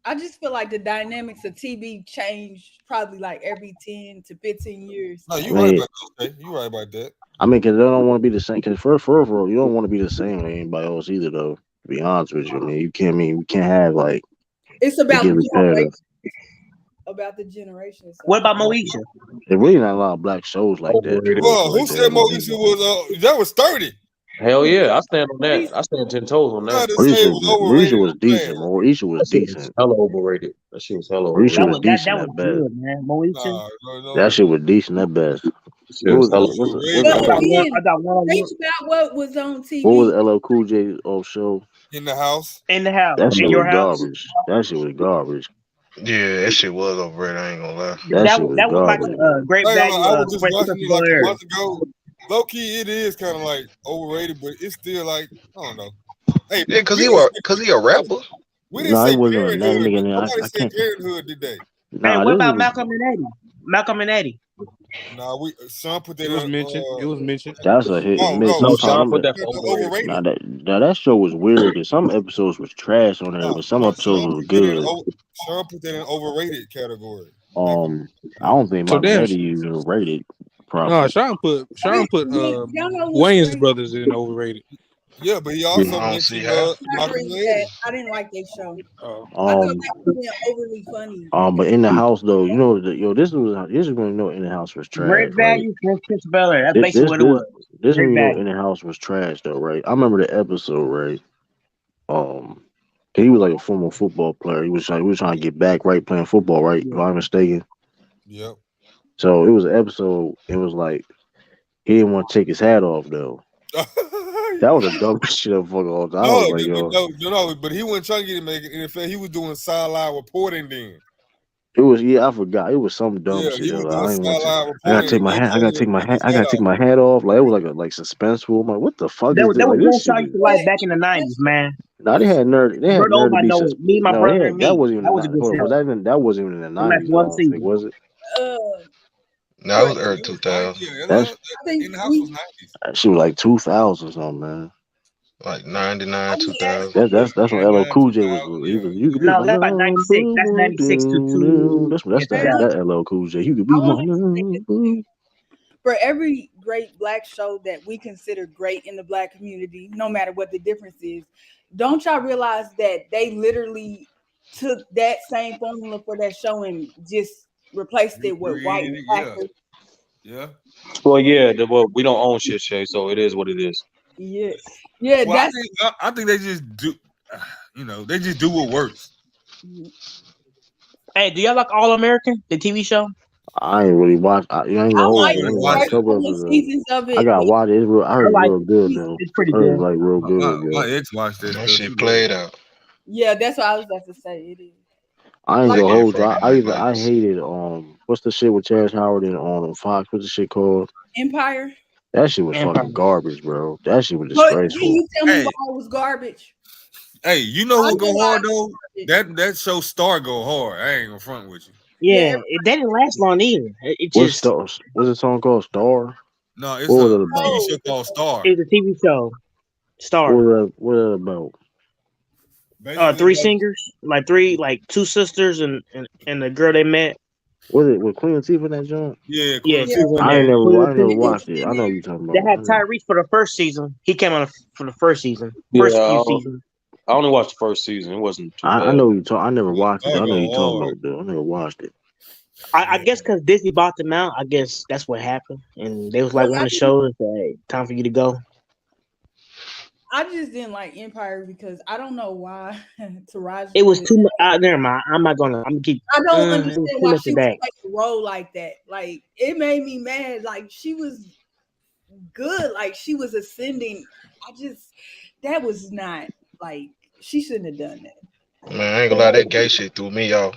Speaker 10: I just feel like the dynamics of TV change probably like every 10 to 15 years.
Speaker 11: No,
Speaker 10: So
Speaker 11: you right about that, Shay. You right about that.
Speaker 1: I mean, because they don't want to be the same. Because first of all, you don't want to be the same as anybody else either, though. To be honest with you, I mean, we can't have like
Speaker 10: it's
Speaker 1: it
Speaker 10: about
Speaker 1: get
Speaker 10: the
Speaker 1: repetitive.
Speaker 10: generation. About the generation. So
Speaker 13: What about Moesha?
Speaker 1: There's really not a lot of black shows like that.
Speaker 7: Overrated.
Speaker 11: Well, who said Moesha was that was 30?
Speaker 7: Hell yeah, I stand on that. I stand 10 toes on
Speaker 11: You
Speaker 7: that.
Speaker 11: tried to say it was overrated.
Speaker 1: Moesha was decent. Moesha was
Speaker 7: That shit was
Speaker 1: decent.
Speaker 7: hella overrated. That shit was hella
Speaker 1: Moesha
Speaker 13: That
Speaker 7: overrated.
Speaker 1: was
Speaker 13: was
Speaker 1: decent
Speaker 13: was
Speaker 1: at best.
Speaker 13: good, man. Moesha.
Speaker 11: No.
Speaker 1: That shit was decent at best.
Speaker 7: That shit was hella
Speaker 1: What's
Speaker 10: But
Speaker 1: LL,
Speaker 10: again,
Speaker 13: I got one
Speaker 10: think about what was on
Speaker 1: what
Speaker 10: TV.
Speaker 1: was LL Cool J show?
Speaker 11: In the house.
Speaker 13: in the house.
Speaker 1: That shit
Speaker 13: In your
Speaker 1: was
Speaker 13: house.
Speaker 1: garbage. That shit was garbage.
Speaker 14: Yeah, that shit was overrated. I ain't gonna lie.
Speaker 1: That shit was
Speaker 13: That was like
Speaker 1: garbage.
Speaker 13: a great
Speaker 11: I
Speaker 13: value.
Speaker 11: was just
Speaker 13: Fresh
Speaker 11: watching
Speaker 13: Prince
Speaker 11: it
Speaker 13: of
Speaker 11: like a
Speaker 13: Bel-Air.
Speaker 11: month ago. Low key, it is kind of like overrated, but it's still like I don't know. Hey,
Speaker 14: Yeah, cause
Speaker 11: we
Speaker 14: he a rapper.
Speaker 11: didn't
Speaker 1: No, he
Speaker 11: say
Speaker 1: wasn't doing that,
Speaker 11: Parenthood.
Speaker 1: nigga.
Speaker 11: Nobody
Speaker 1: I
Speaker 11: said
Speaker 1: can't.
Speaker 11: Parenthood, did they?
Speaker 13: Hey,
Speaker 1: Nah,
Speaker 13: what
Speaker 1: this
Speaker 13: about
Speaker 1: was
Speaker 13: Malcolm and Eddie? Malcolm and Eddie.
Speaker 11: Nah, Sean put that
Speaker 6: It was
Speaker 11: in.
Speaker 6: mentioned. It was mentioned.
Speaker 1: That's a hit and
Speaker 11: No,
Speaker 1: miss.
Speaker 11: no,
Speaker 7: No,
Speaker 1: Sometimes
Speaker 7: Sean
Speaker 11: Sean
Speaker 1: them,
Speaker 7: put
Speaker 11: put
Speaker 7: that
Speaker 11: that
Speaker 7: for
Speaker 11: in
Speaker 7: overrated.
Speaker 11: overrated.
Speaker 1: now that show was weird. Cause some episodes was trash on there, but some
Speaker 11: No,
Speaker 1: episodes was good.
Speaker 11: Sean put that in overrated category.
Speaker 1: I don't think
Speaker 6: So
Speaker 1: my
Speaker 6: damn.
Speaker 1: daddy even rated
Speaker 6: No,
Speaker 1: properly.
Speaker 6: Sean put
Speaker 10: Y'all know who's
Speaker 6: Wayne's
Speaker 10: great?
Speaker 6: brothers in overrated.
Speaker 11: Yeah, but he
Speaker 1: Yeah.
Speaker 11: also
Speaker 14: I don't see
Speaker 11: mentioned
Speaker 14: how.
Speaker 10: I
Speaker 11: Malcolm
Speaker 10: agree with
Speaker 11: and
Speaker 10: that.
Speaker 11: Eddie.
Speaker 10: I didn't like that show.
Speaker 6: Oh.
Speaker 10: I thought that was being overly funny.
Speaker 1: But in the house though, you know, this is when you know in the house was
Speaker 13: Great
Speaker 1: trash, right?
Speaker 13: value, Fresh Prince of Bel-Air. That's
Speaker 1: This
Speaker 13: basically
Speaker 1: this
Speaker 13: what it was.
Speaker 1: this when
Speaker 13: Great
Speaker 1: you know
Speaker 13: value.
Speaker 1: in the house was trash though, right? I remember the episode, right? He was like a former football player. He was trying to get back, right, playing football, right? If I'm not mistaken.
Speaker 11: Yep.
Speaker 1: So it was an episode. It was like he didn't want to take his hat off though. That was the dumbest shit I fucking all time. I was like, yo,
Speaker 11: but he wasn't trying to get him make it. In fact, he was doing sideline reporting then.
Speaker 1: it was I forgot. It was some dumb
Speaker 11: Yeah,
Speaker 1: shit.
Speaker 11: he was
Speaker 1: Like,
Speaker 11: doing
Speaker 1: I ain't want to.
Speaker 11: sideline
Speaker 1: I gotta
Speaker 11: reporting.
Speaker 1: take my hat. I gotta take my hat. I gotta take my hat off. Like it was like suspenseful. I'm like, what the fuck
Speaker 13: That
Speaker 1: is
Speaker 13: was
Speaker 1: this? Like
Speaker 13: one
Speaker 1: this
Speaker 13: show I
Speaker 1: shit
Speaker 13: used
Speaker 1: is.
Speaker 13: to like back in the 90s, man.
Speaker 1: No, they had nerve. They had
Speaker 13: Brother
Speaker 1: nerve to
Speaker 13: Omar
Speaker 1: be
Speaker 13: know me, my brother, and
Speaker 1: that
Speaker 13: me.
Speaker 1: wasn't even.
Speaker 13: That was a good
Speaker 1: Hold on,
Speaker 13: show.
Speaker 1: that wasn't even in the
Speaker 13: The last
Speaker 1: 90s. I
Speaker 13: one
Speaker 1: don't think
Speaker 13: season.
Speaker 1: was it?
Speaker 14: No, it was early 2000.
Speaker 1: That's
Speaker 10: I think
Speaker 11: in the house was 90s.
Speaker 1: that shit was like 2000 or something, man.
Speaker 14: Like 99, 2000.
Speaker 1: That's when LL
Speaker 11: 99,
Speaker 1: Cool J was.
Speaker 11: 2000.
Speaker 1: He
Speaker 11: Yeah.
Speaker 1: was. You could be
Speaker 13: No,
Speaker 1: my
Speaker 13: that's about 96. That's 96 to
Speaker 1: That's
Speaker 10: Hey, look,
Speaker 1: that LL Cool J. You could be
Speaker 10: I
Speaker 1: my
Speaker 10: want to say for every great black show that we consider great in the black community, no matter what the difference is, don't y'all realize that they literally took that same formula for that show and just replaced it with white
Speaker 11: Recreated it,
Speaker 10: actors?
Speaker 11: Yeah.
Speaker 7: Well, yeah, we don't own shit, Shay, so it is what it is.
Speaker 10: Yeah,
Speaker 11: Well,
Speaker 10: that's
Speaker 11: I think they just do. They just do what works.
Speaker 13: Hey, do y'all like All American, the TV show?
Speaker 1: I ain't really watch. You ain't gonna
Speaker 10: I
Speaker 1: hold
Speaker 10: like
Speaker 1: you. I
Speaker 10: the
Speaker 1: ain't watch a
Speaker 10: first
Speaker 1: couple
Speaker 10: couple of
Speaker 1: episodes.
Speaker 10: seasons of
Speaker 1: I
Speaker 10: it.
Speaker 1: gotta watch it. I heard it's
Speaker 13: like
Speaker 1: real good though.
Speaker 13: it's pretty
Speaker 1: I heard
Speaker 13: good.
Speaker 1: it's like real good.
Speaker 11: My
Speaker 1: Yo.
Speaker 11: ex watched that
Speaker 14: That
Speaker 11: stuff.
Speaker 14: shit played out.
Speaker 10: Yeah, that's what I was about to say. It is.
Speaker 1: I ain't
Speaker 10: Like,
Speaker 1: gonna
Speaker 14: Yeah,
Speaker 1: hold you.
Speaker 14: Friday Night
Speaker 1: I
Speaker 14: Lights.
Speaker 1: hated what's the shit with Chaz Howard and Fox? What's the shit called?
Speaker 10: Empire.
Speaker 1: That shit was
Speaker 13: Empire.
Speaker 1: fucking garbage, bro. That shit was
Speaker 10: But can
Speaker 1: disgraceful.
Speaker 10: you tell me
Speaker 11: Hey.
Speaker 10: why it was garbage?
Speaker 11: Hey, you know
Speaker 10: I
Speaker 11: what
Speaker 10: know
Speaker 11: go
Speaker 10: why
Speaker 11: hard
Speaker 10: it
Speaker 11: though?
Speaker 10: was garbage.
Speaker 11: That show Star go hard. I ain't gonna front with you.
Speaker 13: Yeah, they didn't last long either. It
Speaker 1: What's
Speaker 13: just
Speaker 1: what's the song called? Star?
Speaker 11: No, it's
Speaker 1: What was
Speaker 11: a
Speaker 1: it
Speaker 11: TV
Speaker 1: about?
Speaker 10: Oh,
Speaker 11: show called Star.
Speaker 13: it was a TV show. Star.
Speaker 1: What was it about?
Speaker 11: Basically,
Speaker 13: Three singers, like two sisters and the girl they met.
Speaker 1: Was it with Queen Latifah in that joint?
Speaker 11: yeah,
Speaker 13: Yeah,
Speaker 11: Queen
Speaker 13: she was in
Speaker 1: I
Speaker 13: there.
Speaker 1: ain't never
Speaker 10: it was
Speaker 1: watched it.
Speaker 10: in
Speaker 1: I know
Speaker 10: there.
Speaker 1: what you're talking
Speaker 13: They
Speaker 1: about.
Speaker 13: had Tyrese for the first season. He came on for the first season,
Speaker 7: Yeah,
Speaker 13: first few seasons.
Speaker 7: I only watched the first season. It wasn't too
Speaker 1: I
Speaker 7: bad.
Speaker 1: know you talk. I never watched it.
Speaker 11: Star
Speaker 1: I know
Speaker 11: go
Speaker 1: you talking
Speaker 11: hard.
Speaker 1: about though. I never watched it.
Speaker 13: I guess because Disney bought them out. I guess that's what happened, and they was like,
Speaker 10: Look,
Speaker 13: "Want to show us that time for you to go."
Speaker 10: I just didn't like Empire because I don't know why Taraji.
Speaker 13: It was too much. Never mind. I'm not gonna. I'm gonna keep.
Speaker 10: I don't
Speaker 13: It
Speaker 10: understand
Speaker 13: was too
Speaker 10: why
Speaker 13: much
Speaker 10: she
Speaker 13: of
Speaker 10: would
Speaker 13: that.
Speaker 10: play a role like that. Like it made me mad. Like she was good. Like she was ascending. That was not like she shouldn't have done that.
Speaker 14: Man, I ain't gonna lie, that gay shit threw me off.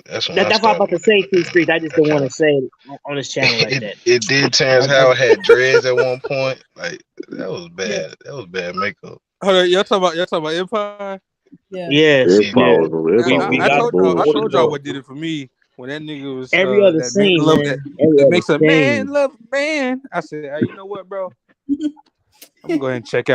Speaker 14: That's when I
Speaker 13: That's what I'm
Speaker 14: started.
Speaker 13: about to say. Two streets. I just
Speaker 14: I
Speaker 13: don't
Speaker 14: kind
Speaker 13: want
Speaker 14: of
Speaker 13: to say it on this channel like that.
Speaker 14: it did. Terrence Howard had dreads at one point. Like that was
Speaker 10: Yeah,
Speaker 14: bad. That was bad makeup.
Speaker 6: Hold on, y'all talking about Empire?
Speaker 10: yeah.
Speaker 13: Yes.
Speaker 1: It
Speaker 14: Yeah,
Speaker 1: probably
Speaker 7: We
Speaker 6: I
Speaker 7: got
Speaker 1: was
Speaker 7: it.
Speaker 6: told y'all
Speaker 1: bullshit.
Speaker 6: what did it for me when that nigga was
Speaker 13: Every other
Speaker 6: that make
Speaker 13: scene,
Speaker 6: love
Speaker 13: man. Every
Speaker 6: that
Speaker 13: other
Speaker 6: makes a man
Speaker 13: scene.
Speaker 6: love a man. I said, hey, you know what, bro? I'm gonna go ahead and check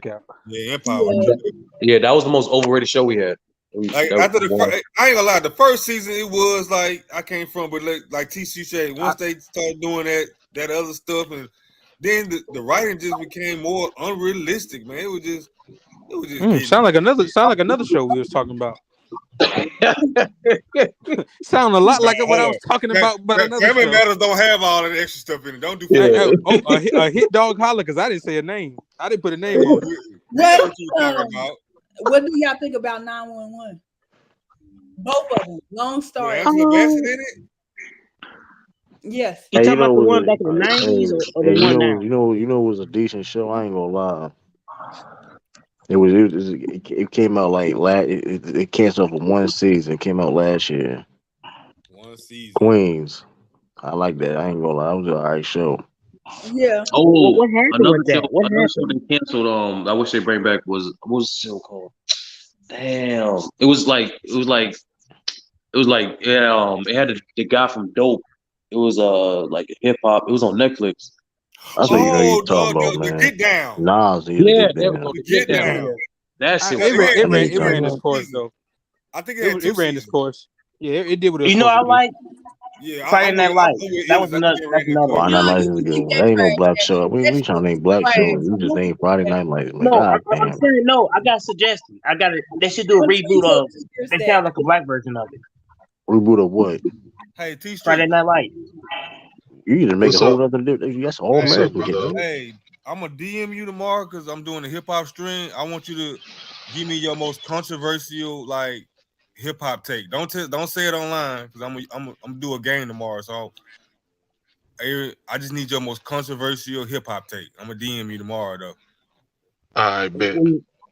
Speaker 6: out.
Speaker 11: Yeah, Empire was good.
Speaker 7: Yeah, that was the most overrated show we had.
Speaker 11: Like
Speaker 7: That
Speaker 11: after
Speaker 7: was
Speaker 11: I ain't gonna lie, the first season it was like I came from, but like TC said, once they started doing that other stuff, and then the writing just became more unrealistic, man. It was just getting
Speaker 6: Sound like another show we was talking about. Sound a lot like what I was talking about, but another
Speaker 11: Family
Speaker 6: show.
Speaker 11: Matters don't have all that extra stuff in it. Don't do
Speaker 6: A hit dog holler because I didn't say a name. I didn't put a name on it.
Speaker 10: What do y'all think about 911? Both of them. Long story.
Speaker 11: Angela Bassett in it?
Speaker 10: Yes.
Speaker 13: You talking about the one back in the 90s or the one now?
Speaker 1: You know, it was a decent show. I ain't gonna lie. It came out like it canceled for one season. It came out last year.
Speaker 11: One season.
Speaker 1: Queens. I like that. I ain't gonna lie. It was an alright show.
Speaker 10: Yeah.
Speaker 7: Oh,
Speaker 13: what happened
Speaker 7: another
Speaker 13: with that?
Speaker 7: show,
Speaker 13: What
Speaker 7: another
Speaker 13: happened?
Speaker 7: show they canceled. I wish they bring back was what was the show called? Damn, it was like it had the guy from Dope. It was like hip hop. It was on Netflix.
Speaker 1: That's what you know you talking about,
Speaker 11: the
Speaker 1: man.
Speaker 11: Get Down.
Speaker 1: Nas, the
Speaker 7: Yeah,
Speaker 1: Get
Speaker 7: there we
Speaker 1: Down.
Speaker 7: go.
Speaker 11: The
Speaker 7: The Get
Speaker 11: Get
Speaker 7: Down.
Speaker 11: Down.
Speaker 7: That shit was
Speaker 6: It ran,
Speaker 11: It
Speaker 6: it
Speaker 11: had
Speaker 6: ran,
Speaker 11: two
Speaker 6: it ran its
Speaker 11: seasons.
Speaker 6: course though.
Speaker 11: I think it had two
Speaker 6: It ran its
Speaker 11: seasons.
Speaker 6: course. Yeah, it did what it was
Speaker 13: You know,
Speaker 6: supposed
Speaker 13: I
Speaker 6: to do.
Speaker 13: like
Speaker 11: Yeah,
Speaker 13: Friday Night Lights.
Speaker 11: I'm with
Speaker 13: That
Speaker 11: Illis.
Speaker 13: was
Speaker 11: I
Speaker 13: another.
Speaker 11: think it
Speaker 13: That's
Speaker 11: ran its
Speaker 13: another
Speaker 11: course.
Speaker 13: one.
Speaker 1: Friday Night
Speaker 10: Nah,
Speaker 1: Lights
Speaker 10: you
Speaker 1: is
Speaker 10: think
Speaker 1: good.
Speaker 10: that
Speaker 1: There ain't no
Speaker 10: trash,
Speaker 1: black
Speaker 10: man.
Speaker 1: show. We
Speaker 10: That's
Speaker 1: trying to name black
Speaker 10: trash.
Speaker 1: shows. You just name Friday Night Lights. Man,
Speaker 13: No,
Speaker 1: god
Speaker 13: I'm
Speaker 1: damn.
Speaker 13: saying no. I got a suggestion. I got it. They should do a reboot of. They sound like a black version of it.
Speaker 1: Reboot of what?
Speaker 11: Hey, T
Speaker 13: Friday
Speaker 11: Street.
Speaker 13: Night Lights.
Speaker 1: You just make a
Speaker 14: What's
Speaker 1: whole
Speaker 14: up?
Speaker 1: other different. That's all
Speaker 14: What's up,
Speaker 1: American shit.
Speaker 14: brother?
Speaker 1: Nigga.
Speaker 11: Hey, I'm gonna DM you tomorrow because I'm doing a hip hop stream. I want you to give me your most controversial like hip hop take. Don't say it online because I'm do a game tomorrow. So I just need your most controversial hip hop take. I'm gonna DM you tomorrow though.
Speaker 14: I bet.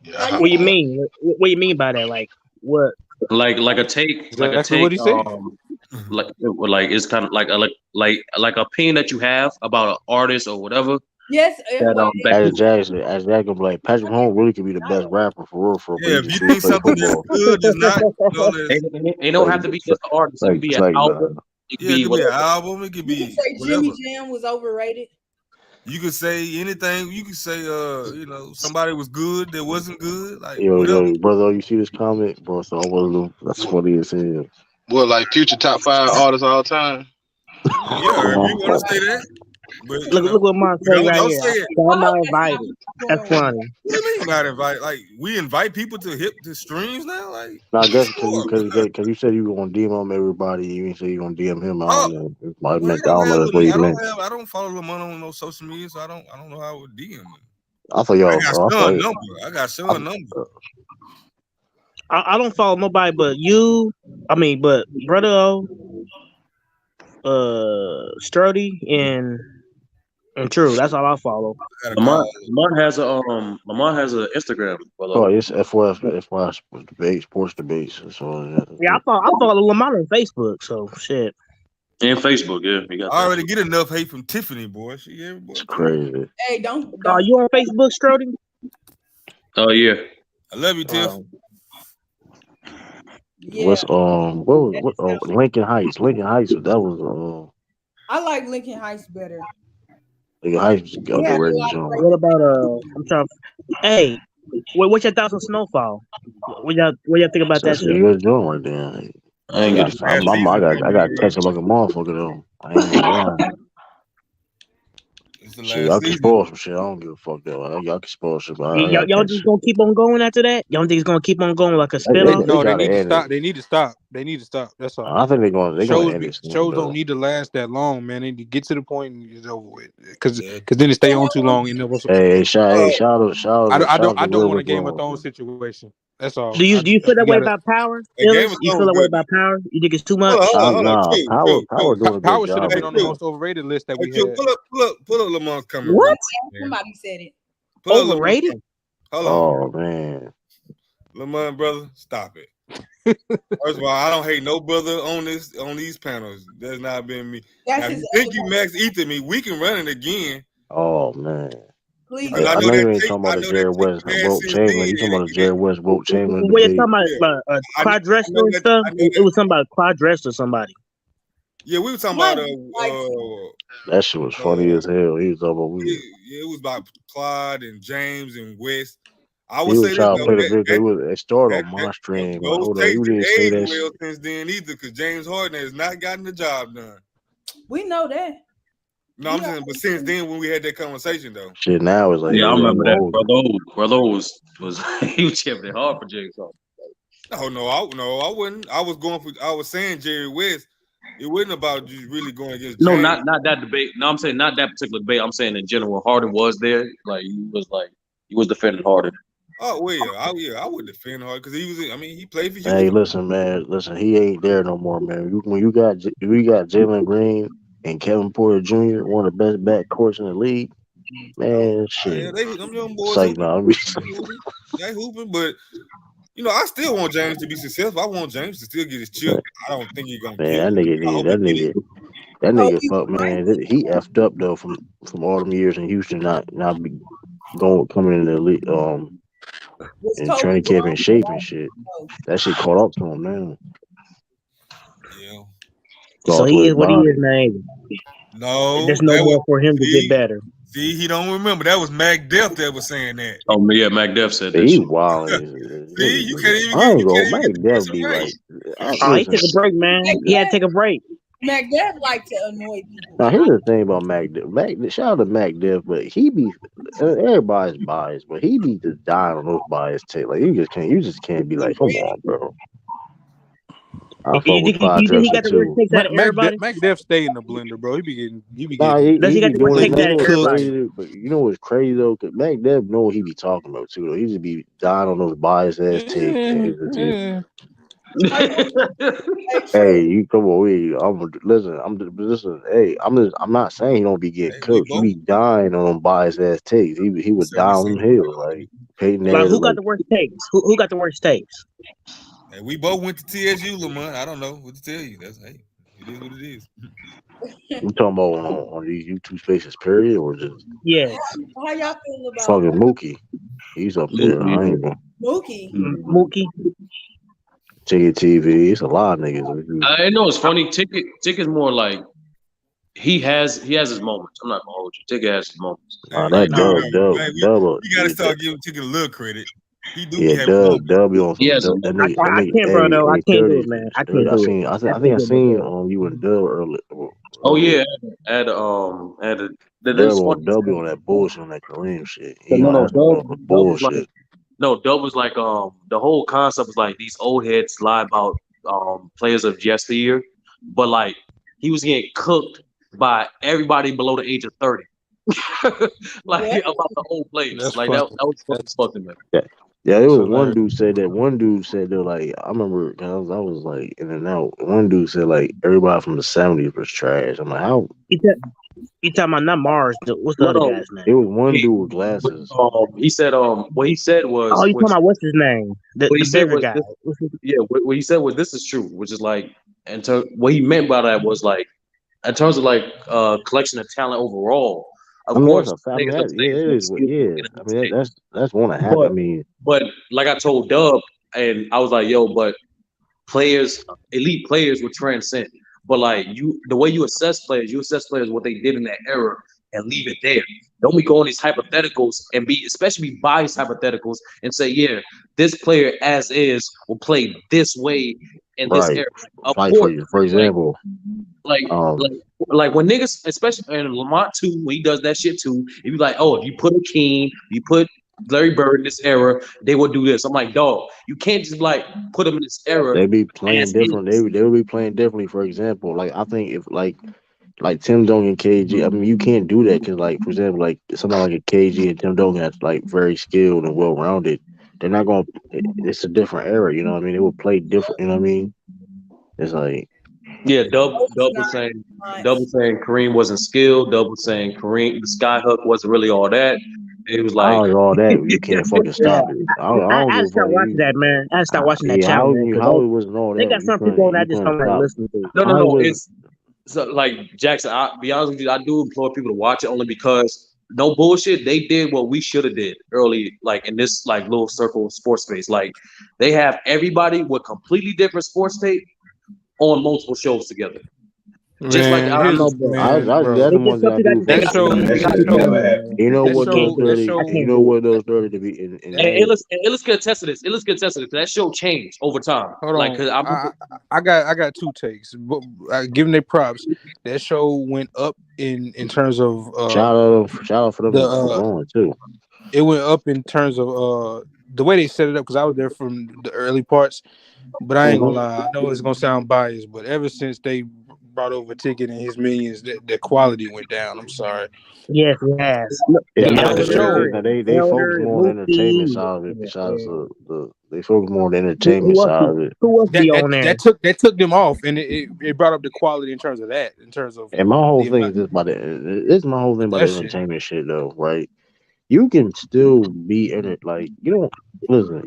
Speaker 14: Yeah, I
Speaker 10: How you
Speaker 14: hop
Speaker 13: What you
Speaker 14: on.
Speaker 13: mean? What you mean by that? Like what?
Speaker 7: like a take,
Speaker 6: Exactly what he said.
Speaker 7: like it's kind of like a opinion that you have about an artist or whatever
Speaker 10: Yes,
Speaker 7: that
Speaker 1: As
Speaker 7: people.
Speaker 1: Jackson, as Jackson, like Patrick Mahomes really could be the best rapper for real, but
Speaker 11: Yeah,
Speaker 1: he
Speaker 11: if
Speaker 1: just
Speaker 11: you
Speaker 1: can't
Speaker 11: think
Speaker 1: play
Speaker 11: something is
Speaker 1: football.
Speaker 11: good, is not,
Speaker 7: It don't have to be just an artist. It could be an album. It could
Speaker 11: yeah, it
Speaker 7: be
Speaker 11: could be an
Speaker 7: whatever.
Speaker 11: album. It could
Speaker 10: You can
Speaker 11: be
Speaker 10: say
Speaker 11: whatever.
Speaker 10: Jimmy Jam was overrated.
Speaker 11: You could say anything. You could say, somebody was good that wasn't good. Like whatever.
Speaker 1: Yo, brother, you see this comment, bro? So I was that's funny as hell.
Speaker 14: What, like future top 5 artists all time?
Speaker 11: Yeah, if you want to say that, but
Speaker 13: Look what mine say right
Speaker 11: don't
Speaker 13: here.
Speaker 11: say it.
Speaker 13: I'm not invited. That's funny.
Speaker 11: What do you mean not invite? Like we invite people to streams now? Like
Speaker 1: No, I guess
Speaker 11: sure.
Speaker 1: because you said you were gonna DM everybody, you didn't say you gonna DM him. I
Speaker 11: Oh,
Speaker 1: don't know. It might
Speaker 11: well,
Speaker 1: meant, I don't know. That's what you meant.
Speaker 11: I don't follow Lamont on no social media, so I don't know how I would DM him.
Speaker 1: I thought
Speaker 11: I
Speaker 1: y'all.
Speaker 11: got
Speaker 1: I
Speaker 11: Sean
Speaker 1: thought.
Speaker 11: number. I got Sean number.
Speaker 13: I don't follow nobody but you. I mean, but brother, Sturdy and True. That's all I follow.
Speaker 7: Lamont has an Instagram.
Speaker 1: Oh, it's FY sports debates. So
Speaker 13: Yeah, I follow Lamont on Facebook. So shit.
Speaker 7: And Facebook, yeah, you got
Speaker 11: I
Speaker 7: that.
Speaker 11: already get enough hate from Tiffany, boy. She every boy.
Speaker 1: It's crazy.
Speaker 10: Hey, don't.
Speaker 13: Are you on Facebook, Strody?
Speaker 7: Oh yeah.
Speaker 11: I love you, Tiff.
Speaker 1: What's what Lincoln Heights? Lincoln Heights. That was
Speaker 10: I like Lincoln Heights better.
Speaker 1: Lincoln Heights got the rating zone.
Speaker 13: What about I'm trying. Hey, what's your thoughts on Snowfall? What y'all think about that
Speaker 1: That's a
Speaker 13: shit?
Speaker 1: good joint right there. I got catch up like a motherfucker though. I ain't gonna lie. Shit, y'all can spoil some shit. I don't give a fuck though. Y'all can spoil shit, but
Speaker 13: Y'all just gonna keep on going after that? Y'all think it's gonna keep on going like a spinoff?
Speaker 6: No, they need to stop. They need to stop. They need to stop. That's all.
Speaker 1: I think they're gonna end it.
Speaker 6: Shows don't need to last that long, man. They need to get to the point and it's over with. Because then it stay on too long. And
Speaker 1: shout out.
Speaker 6: I don't want a Game of Thrones situation. That's all.
Speaker 13: Do you feel that way about Power? You feel that way about Power? You think it's too much?
Speaker 1: Power doing a good
Speaker 6: Power should have
Speaker 1: job.
Speaker 6: been on the most overrated list that we had.
Speaker 11: Pull up Lamont's comment.
Speaker 13: What?
Speaker 10: Somebody said it.
Speaker 13: Overrated?
Speaker 11: Hold on.
Speaker 1: Oh man,
Speaker 11: Lamont, brother, stop it. First of all, I don't hate no brother on these panels. That's not been me. Now, if you think you max ether me, we can run it again.
Speaker 1: Oh man.
Speaker 10: Please.
Speaker 1: I know you ain't talking about the Jerry West Wilt Chamberlain. You talking about the Jerry West Wilt Chamberlain
Speaker 13: What you
Speaker 1: debate?
Speaker 13: talking about? Quad dresser and stuff? It was something about quad dresser somebody.
Speaker 11: Yeah, we were talking about
Speaker 1: that shit was funny as hell. He was talking about
Speaker 11: it was about Clyde and James and West. I
Speaker 1: he
Speaker 11: would
Speaker 1: was
Speaker 11: say
Speaker 1: trying to play the video. It started on my stream. Like, hold on, you didn't say that shit.
Speaker 11: Since then either, because James Harden has not gotten the job done.
Speaker 10: We know that.
Speaker 11: No, I'm saying, but since then when we had that conversation though.
Speaker 1: Shit, now it's like
Speaker 7: I remember that. Brother was he was champion hard for James Harden.
Speaker 11: No, I wouldn't. I was saying Jerry West. It wasn't about just really going against.
Speaker 7: No,
Speaker 11: James.
Speaker 7: not that debate. No, I'm saying not that particular debate. I'm saying in general, Harden was there. He was defending Harden.
Speaker 11: Oh well, yeah, I would defend Harden because he was. I mean, he played for you.
Speaker 1: Hey, listen, he ain't there no more, man. When you got Jalen Green and Kevin Porter Jr., one of the best backcourts in the league, man, shit.
Speaker 11: Them young boys. They hooping, but. I still want James to be successful. I want James to still get his chip. I don't think he's gonna.
Speaker 1: Man, that nigga, fuck, man. He effed up though from all them years in Houston, not be coming in the league, in training camp in shape and shit. That shit caught up to him, man.
Speaker 11: Yeah.
Speaker 13: So
Speaker 1: Lost with
Speaker 13: he
Speaker 1: his
Speaker 13: is what he is
Speaker 1: body.
Speaker 13: now.
Speaker 11: No,
Speaker 13: There's no
Speaker 11: that was
Speaker 13: more for him to get
Speaker 11: see,
Speaker 13: better.
Speaker 11: see, he don't remember. That was Mac Def that was saying that.
Speaker 7: Oh yeah, Mac Def said that
Speaker 1: He
Speaker 7: shit.
Speaker 1: wilding.
Speaker 11: See, you can't even
Speaker 1: I
Speaker 11: get
Speaker 1: ain't
Speaker 11: you
Speaker 1: gonna
Speaker 11: can't even
Speaker 1: Mac
Speaker 11: get the
Speaker 1: Def
Speaker 11: person
Speaker 1: be
Speaker 11: right.
Speaker 1: like.
Speaker 13: Oh, he
Speaker 1: Listen,
Speaker 13: took a break, man. He had to take a break.
Speaker 10: McDev like to annoy people.
Speaker 1: now here's the thing about Mac Def. Shout out to Mac Def, but he be everybody's biased, but he be just dying on those biased takes. Like you just can't be like, come on, bro. I fuck
Speaker 13: You
Speaker 1: with
Speaker 13: think
Speaker 1: Five
Speaker 13: he
Speaker 1: Dresser
Speaker 13: got the worst
Speaker 1: too.
Speaker 13: takes out of everybody?
Speaker 6: Mac Def stay in the blender, bro. He be
Speaker 1: Nah,
Speaker 6: getting
Speaker 13: Does
Speaker 1: he
Speaker 13: he got
Speaker 1: be
Speaker 13: the worst
Speaker 1: doing it,
Speaker 13: takes
Speaker 1: but you
Speaker 13: out
Speaker 1: know
Speaker 13: of
Speaker 1: what's
Speaker 13: everybody?
Speaker 1: crazy? But you know what's crazy though? Cause Mac Def know what he be talking about too. Though he just be dying on those biased ass takes. And hey, you come on, listen. Hey, I'm not saying he don't be getting
Speaker 11: Hey, we
Speaker 1: cooked. He
Speaker 11: both
Speaker 1: be dying on them biased ass takes. He would
Speaker 11: say
Speaker 1: die
Speaker 11: we
Speaker 1: on
Speaker 11: say
Speaker 1: them hills like paint
Speaker 13: Like
Speaker 1: narrative.
Speaker 13: who got
Speaker 1: Like
Speaker 13: the worst takes? Who got the worst takes?
Speaker 11: hey, we both went to TSU, Lamont. I don't know what to tell you. That's hey, it is what it is.
Speaker 1: you talking about on these YouTube spaces, period, or just
Speaker 13: Yes.
Speaker 10: How y'all feel about
Speaker 1: fucking Mookie? He's up there.
Speaker 7: Mookie.
Speaker 1: I ain't gonna
Speaker 10: Mookie?
Speaker 13: Mookie.
Speaker 1: Ticket TV. It's a lot of niggas.
Speaker 7: I know it's funny. Ticket's more like he has his moments. I'm not gonna hold you. Ticket has his moments.
Speaker 11: Hey,
Speaker 7: Like
Speaker 11: he
Speaker 1: That
Speaker 11: do
Speaker 7: now,
Speaker 11: though. Hey,
Speaker 1: Dub.
Speaker 11: we gotta start giving Ticket a little credit. He do be
Speaker 1: Yeah,
Speaker 11: having moments.
Speaker 1: Dub be on
Speaker 7: he
Speaker 1: some
Speaker 7: has his
Speaker 1: Dub. That
Speaker 7: moments.
Speaker 1: nigga,
Speaker 13: I can't, bro. Though I
Speaker 1: hey,
Speaker 13: can't do
Speaker 1: 30.
Speaker 13: it, man. I can't
Speaker 1: I
Speaker 13: do it.
Speaker 1: seen. I
Speaker 13: I
Speaker 1: think
Speaker 13: can't
Speaker 1: I
Speaker 13: do it,
Speaker 1: seen
Speaker 13: bro.
Speaker 1: you and Dub
Speaker 7: Oh
Speaker 1: earlier.
Speaker 7: yeah, that's funny.
Speaker 1: Dub be on that bullshit on that Kareem shit. He
Speaker 7: No,
Speaker 1: gonna
Speaker 7: no,
Speaker 1: ask him about the
Speaker 7: Dub was like
Speaker 1: bullshit.
Speaker 7: no, Dub was like the whole concept was like these old heads lie about players of yesteryear, but like he was getting cooked by everybody below the age of 30. Like
Speaker 10: What?
Speaker 7: about the old players.
Speaker 6: That's
Speaker 7: Like
Speaker 6: funny.
Speaker 7: that was funny as fuck to me.
Speaker 1: Yeah, it
Speaker 6: That's
Speaker 1: was one
Speaker 6: hilarious.
Speaker 1: dude said that. One dude said they're like, I remember 'cause I was like in and out. One dude said like everybody from the '70s was trash. I'm like, how?
Speaker 13: You talking about not Mars? What's the
Speaker 7: No,
Speaker 13: other
Speaker 7: no.
Speaker 13: guy's name?
Speaker 1: It was one
Speaker 7: He
Speaker 1: dude with glasses.
Speaker 7: he said what he said
Speaker 13: Oh,
Speaker 7: was
Speaker 13: you talking
Speaker 7: which
Speaker 13: about what's his name?
Speaker 7: what he
Speaker 13: The
Speaker 7: said
Speaker 13: bigger
Speaker 7: was
Speaker 13: guy.
Speaker 7: this yeah what he said was this is true, which is like what he meant by that was like in terms of like collection of talent overall.
Speaker 1: I
Speaker 7: Of
Speaker 1: mean, that's
Speaker 7: course,
Speaker 1: a fact. I mean,
Speaker 7: niggas on
Speaker 1: yeah,
Speaker 7: stage
Speaker 1: it
Speaker 7: with
Speaker 1: is.
Speaker 7: skill
Speaker 1: Yeah,
Speaker 7: in a
Speaker 1: I mean,
Speaker 7: mistake.
Speaker 1: that's gonna happen. I
Speaker 7: But
Speaker 1: mean,
Speaker 7: but like I told Dub, and I was like, yo, but players, elite players would transcend. But like the way you assess players what they did in that era and leave it there. Don't be going these hypotheticals and especially be biased hypotheticals and say, yeah, this player as is will play this way in this
Speaker 1: right?
Speaker 7: era. Of
Speaker 1: Like
Speaker 7: course,
Speaker 1: for
Speaker 7: like
Speaker 1: example,
Speaker 7: like
Speaker 1: um,
Speaker 7: like like when niggas, especially and Lamont too, when he does that shit too, he be like, oh, if you put Akeem, you put Larry Bird in this era, they will do this. I'm like, dog, you can't just like put them in this era
Speaker 1: they be playing
Speaker 7: as
Speaker 1: different.
Speaker 7: is.
Speaker 1: They will be playing differently. For example, like I think if like Tim Duncan, KG. I mean, you can't do that because, like, for example, like somebody like a KG and Tim Duncan that's like very skilled and well rounded. They're not going. to It's a different era. You know what I mean? They will play different. You know what I mean? It's like
Speaker 7: Yeah,
Speaker 10: Most not.
Speaker 7: Dub was saying Kareem wasn't skilled. Dub was saying Kareem the skyhook wasn't really all that. It was
Speaker 1: I
Speaker 7: like
Speaker 1: don't all that. You can't fucking
Speaker 13: Yeah,
Speaker 1: stop it. I don't
Speaker 13: I
Speaker 1: give a
Speaker 13: start
Speaker 1: fuck.
Speaker 13: watching that, man. I start watching that
Speaker 1: Yeah,
Speaker 13: channel, man, because
Speaker 1: how it wasn't all
Speaker 13: they
Speaker 1: that.
Speaker 13: got
Speaker 1: You
Speaker 13: some people on
Speaker 1: couldn't
Speaker 13: that I just don't like
Speaker 1: stop.
Speaker 13: listening to.
Speaker 1: How it
Speaker 7: no.
Speaker 1: was.
Speaker 7: It's so like Jackson. I be honest with you, I do implore people to watch it only because no bullshit. They did what we should have did early, like in this like little circle of sports space. Like they have everybody with completely different sports tape on multiple shows together. Just like
Speaker 6: Man,
Speaker 13: I don't
Speaker 6: here's
Speaker 13: know,
Speaker 6: the
Speaker 13: bro.
Speaker 6: man,
Speaker 1: That's
Speaker 6: bro.
Speaker 1: the
Speaker 13: It's just
Speaker 1: ones that I
Speaker 13: something that
Speaker 1: do
Speaker 13: they
Speaker 6: That
Speaker 1: fuck
Speaker 13: got
Speaker 1: with.
Speaker 6: show,
Speaker 13: something they
Speaker 6: that
Speaker 13: got to
Speaker 6: show,
Speaker 13: do, man.
Speaker 1: You know
Speaker 13: I
Speaker 6: that
Speaker 1: what
Speaker 13: just
Speaker 1: those
Speaker 13: can't
Speaker 6: show,
Speaker 13: do
Speaker 6: that
Speaker 13: it.
Speaker 1: thirty?
Speaker 13: I
Speaker 6: show.
Speaker 1: You
Speaker 13: can't
Speaker 1: know
Speaker 13: do it.
Speaker 1: what those 30 to be? And
Speaker 7: And
Speaker 1: they
Speaker 7: let's get attest to this. And let's get attest to this. That show changed over time.
Speaker 6: Hold
Speaker 7: Like,
Speaker 6: on,
Speaker 7: cause I remember,
Speaker 6: I got two takes. But giving their props, that show went up in terms of
Speaker 1: shout out for them
Speaker 6: the
Speaker 1: to keep going too.
Speaker 6: it went up in terms of the way they set it up because I was there from the early parts. But I ain't gonna
Speaker 1: Mm-hmm.
Speaker 6: lie, I know it's gonna sound biased, but ever since they brought over Ticket and his minions, the quality went down. I'm sorry.
Speaker 13: Yes, it has. Look,
Speaker 1: It's
Speaker 6: The
Speaker 1: not.
Speaker 6: show,
Speaker 1: They focus
Speaker 13: Elder,
Speaker 1: more on the entertainment
Speaker 13: Mookie.
Speaker 1: side of it.
Speaker 13: Yeah,
Speaker 1: Besides
Speaker 13: yeah.
Speaker 1: the they focus more on the entertainment
Speaker 13: Who else?
Speaker 1: side of it.
Speaker 13: Who else be on there?
Speaker 6: that took them off, and it brought up the quality in terms of that, in terms of
Speaker 1: And my whole
Speaker 6: the
Speaker 1: thing
Speaker 6: amount
Speaker 1: is just about the. It's my whole thing about the
Speaker 6: that shit.
Speaker 1: entertainment shit though, right? You can still be in it. Like you don't listen.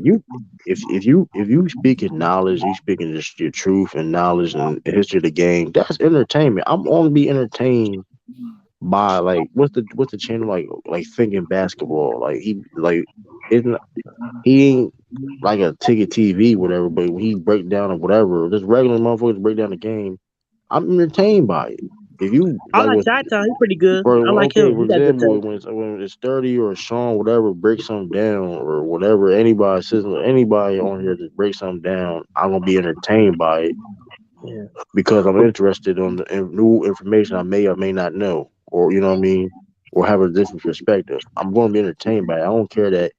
Speaker 1: If you speak in knowledge, you speaking just your truth and knowledge and history of the game. That's entertainment. I'm only be entertained by like what's the channel like thinking basketball. Like isn't he ain't like a ticket TV whatever. But when he break down or whatever, just regular motherfuckers break down the game.
Speaker 9: I'm entertained by it. If you
Speaker 13: I
Speaker 9: like
Speaker 13: like
Speaker 9: what,
Speaker 13: Chi-Town. He's pretty good.
Speaker 9: for
Speaker 13: I like
Speaker 9: okay,
Speaker 13: him.
Speaker 9: for
Speaker 13: He got good
Speaker 9: example,
Speaker 13: taste.
Speaker 9: when it's 30 or Sean, whatever, break something down or whatever, anybody on here just break something down, I'm gonna be entertained by it
Speaker 13: Yeah.
Speaker 9: because I'm interested on the new information I may or may not know, or you know what I mean, or have a different perspective. I'm gonna be entertained by it. I don't care that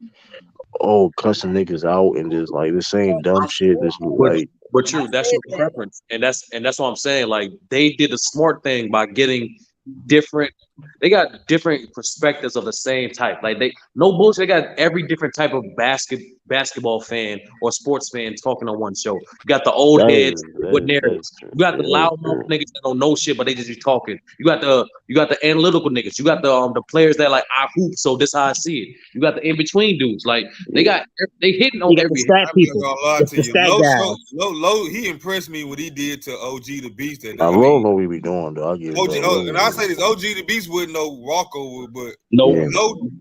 Speaker 9: cussing niggas out and just like the same dumb shit. This
Speaker 7: But
Speaker 9: like
Speaker 7: but true, that's your preference, and that's what I'm saying. Like they did the smart thing by getting different. They got different perspectives of the same type. Like they no bullshit. They got every different type of basketball fan or sports fan talking on one show. You got the old heads with
Speaker 9: that is
Speaker 7: narratives.
Speaker 9: true.
Speaker 7: You got the
Speaker 9: That is
Speaker 7: loudmouth
Speaker 9: true.
Speaker 7: niggas that don't know shit, but they just be talking. You got the analytical niggas. You got the players that like I hoop, so this how I see it. You got the in between dudes. Like they hitting on
Speaker 13: You got the
Speaker 7: every.
Speaker 13: stat
Speaker 11: I'm not
Speaker 13: people,
Speaker 11: gonna lie to
Speaker 13: the
Speaker 11: you.
Speaker 13: stat guys.
Speaker 11: Low, he impressed me what he did to OG the Beast. That
Speaker 9: I
Speaker 11: I
Speaker 9: don't
Speaker 11: mean,
Speaker 9: know what we be doing though. I give it
Speaker 11: OG,
Speaker 9: though.
Speaker 11: and I say this, OG the Beast wasn't no walkover, but
Speaker 9: Yeah.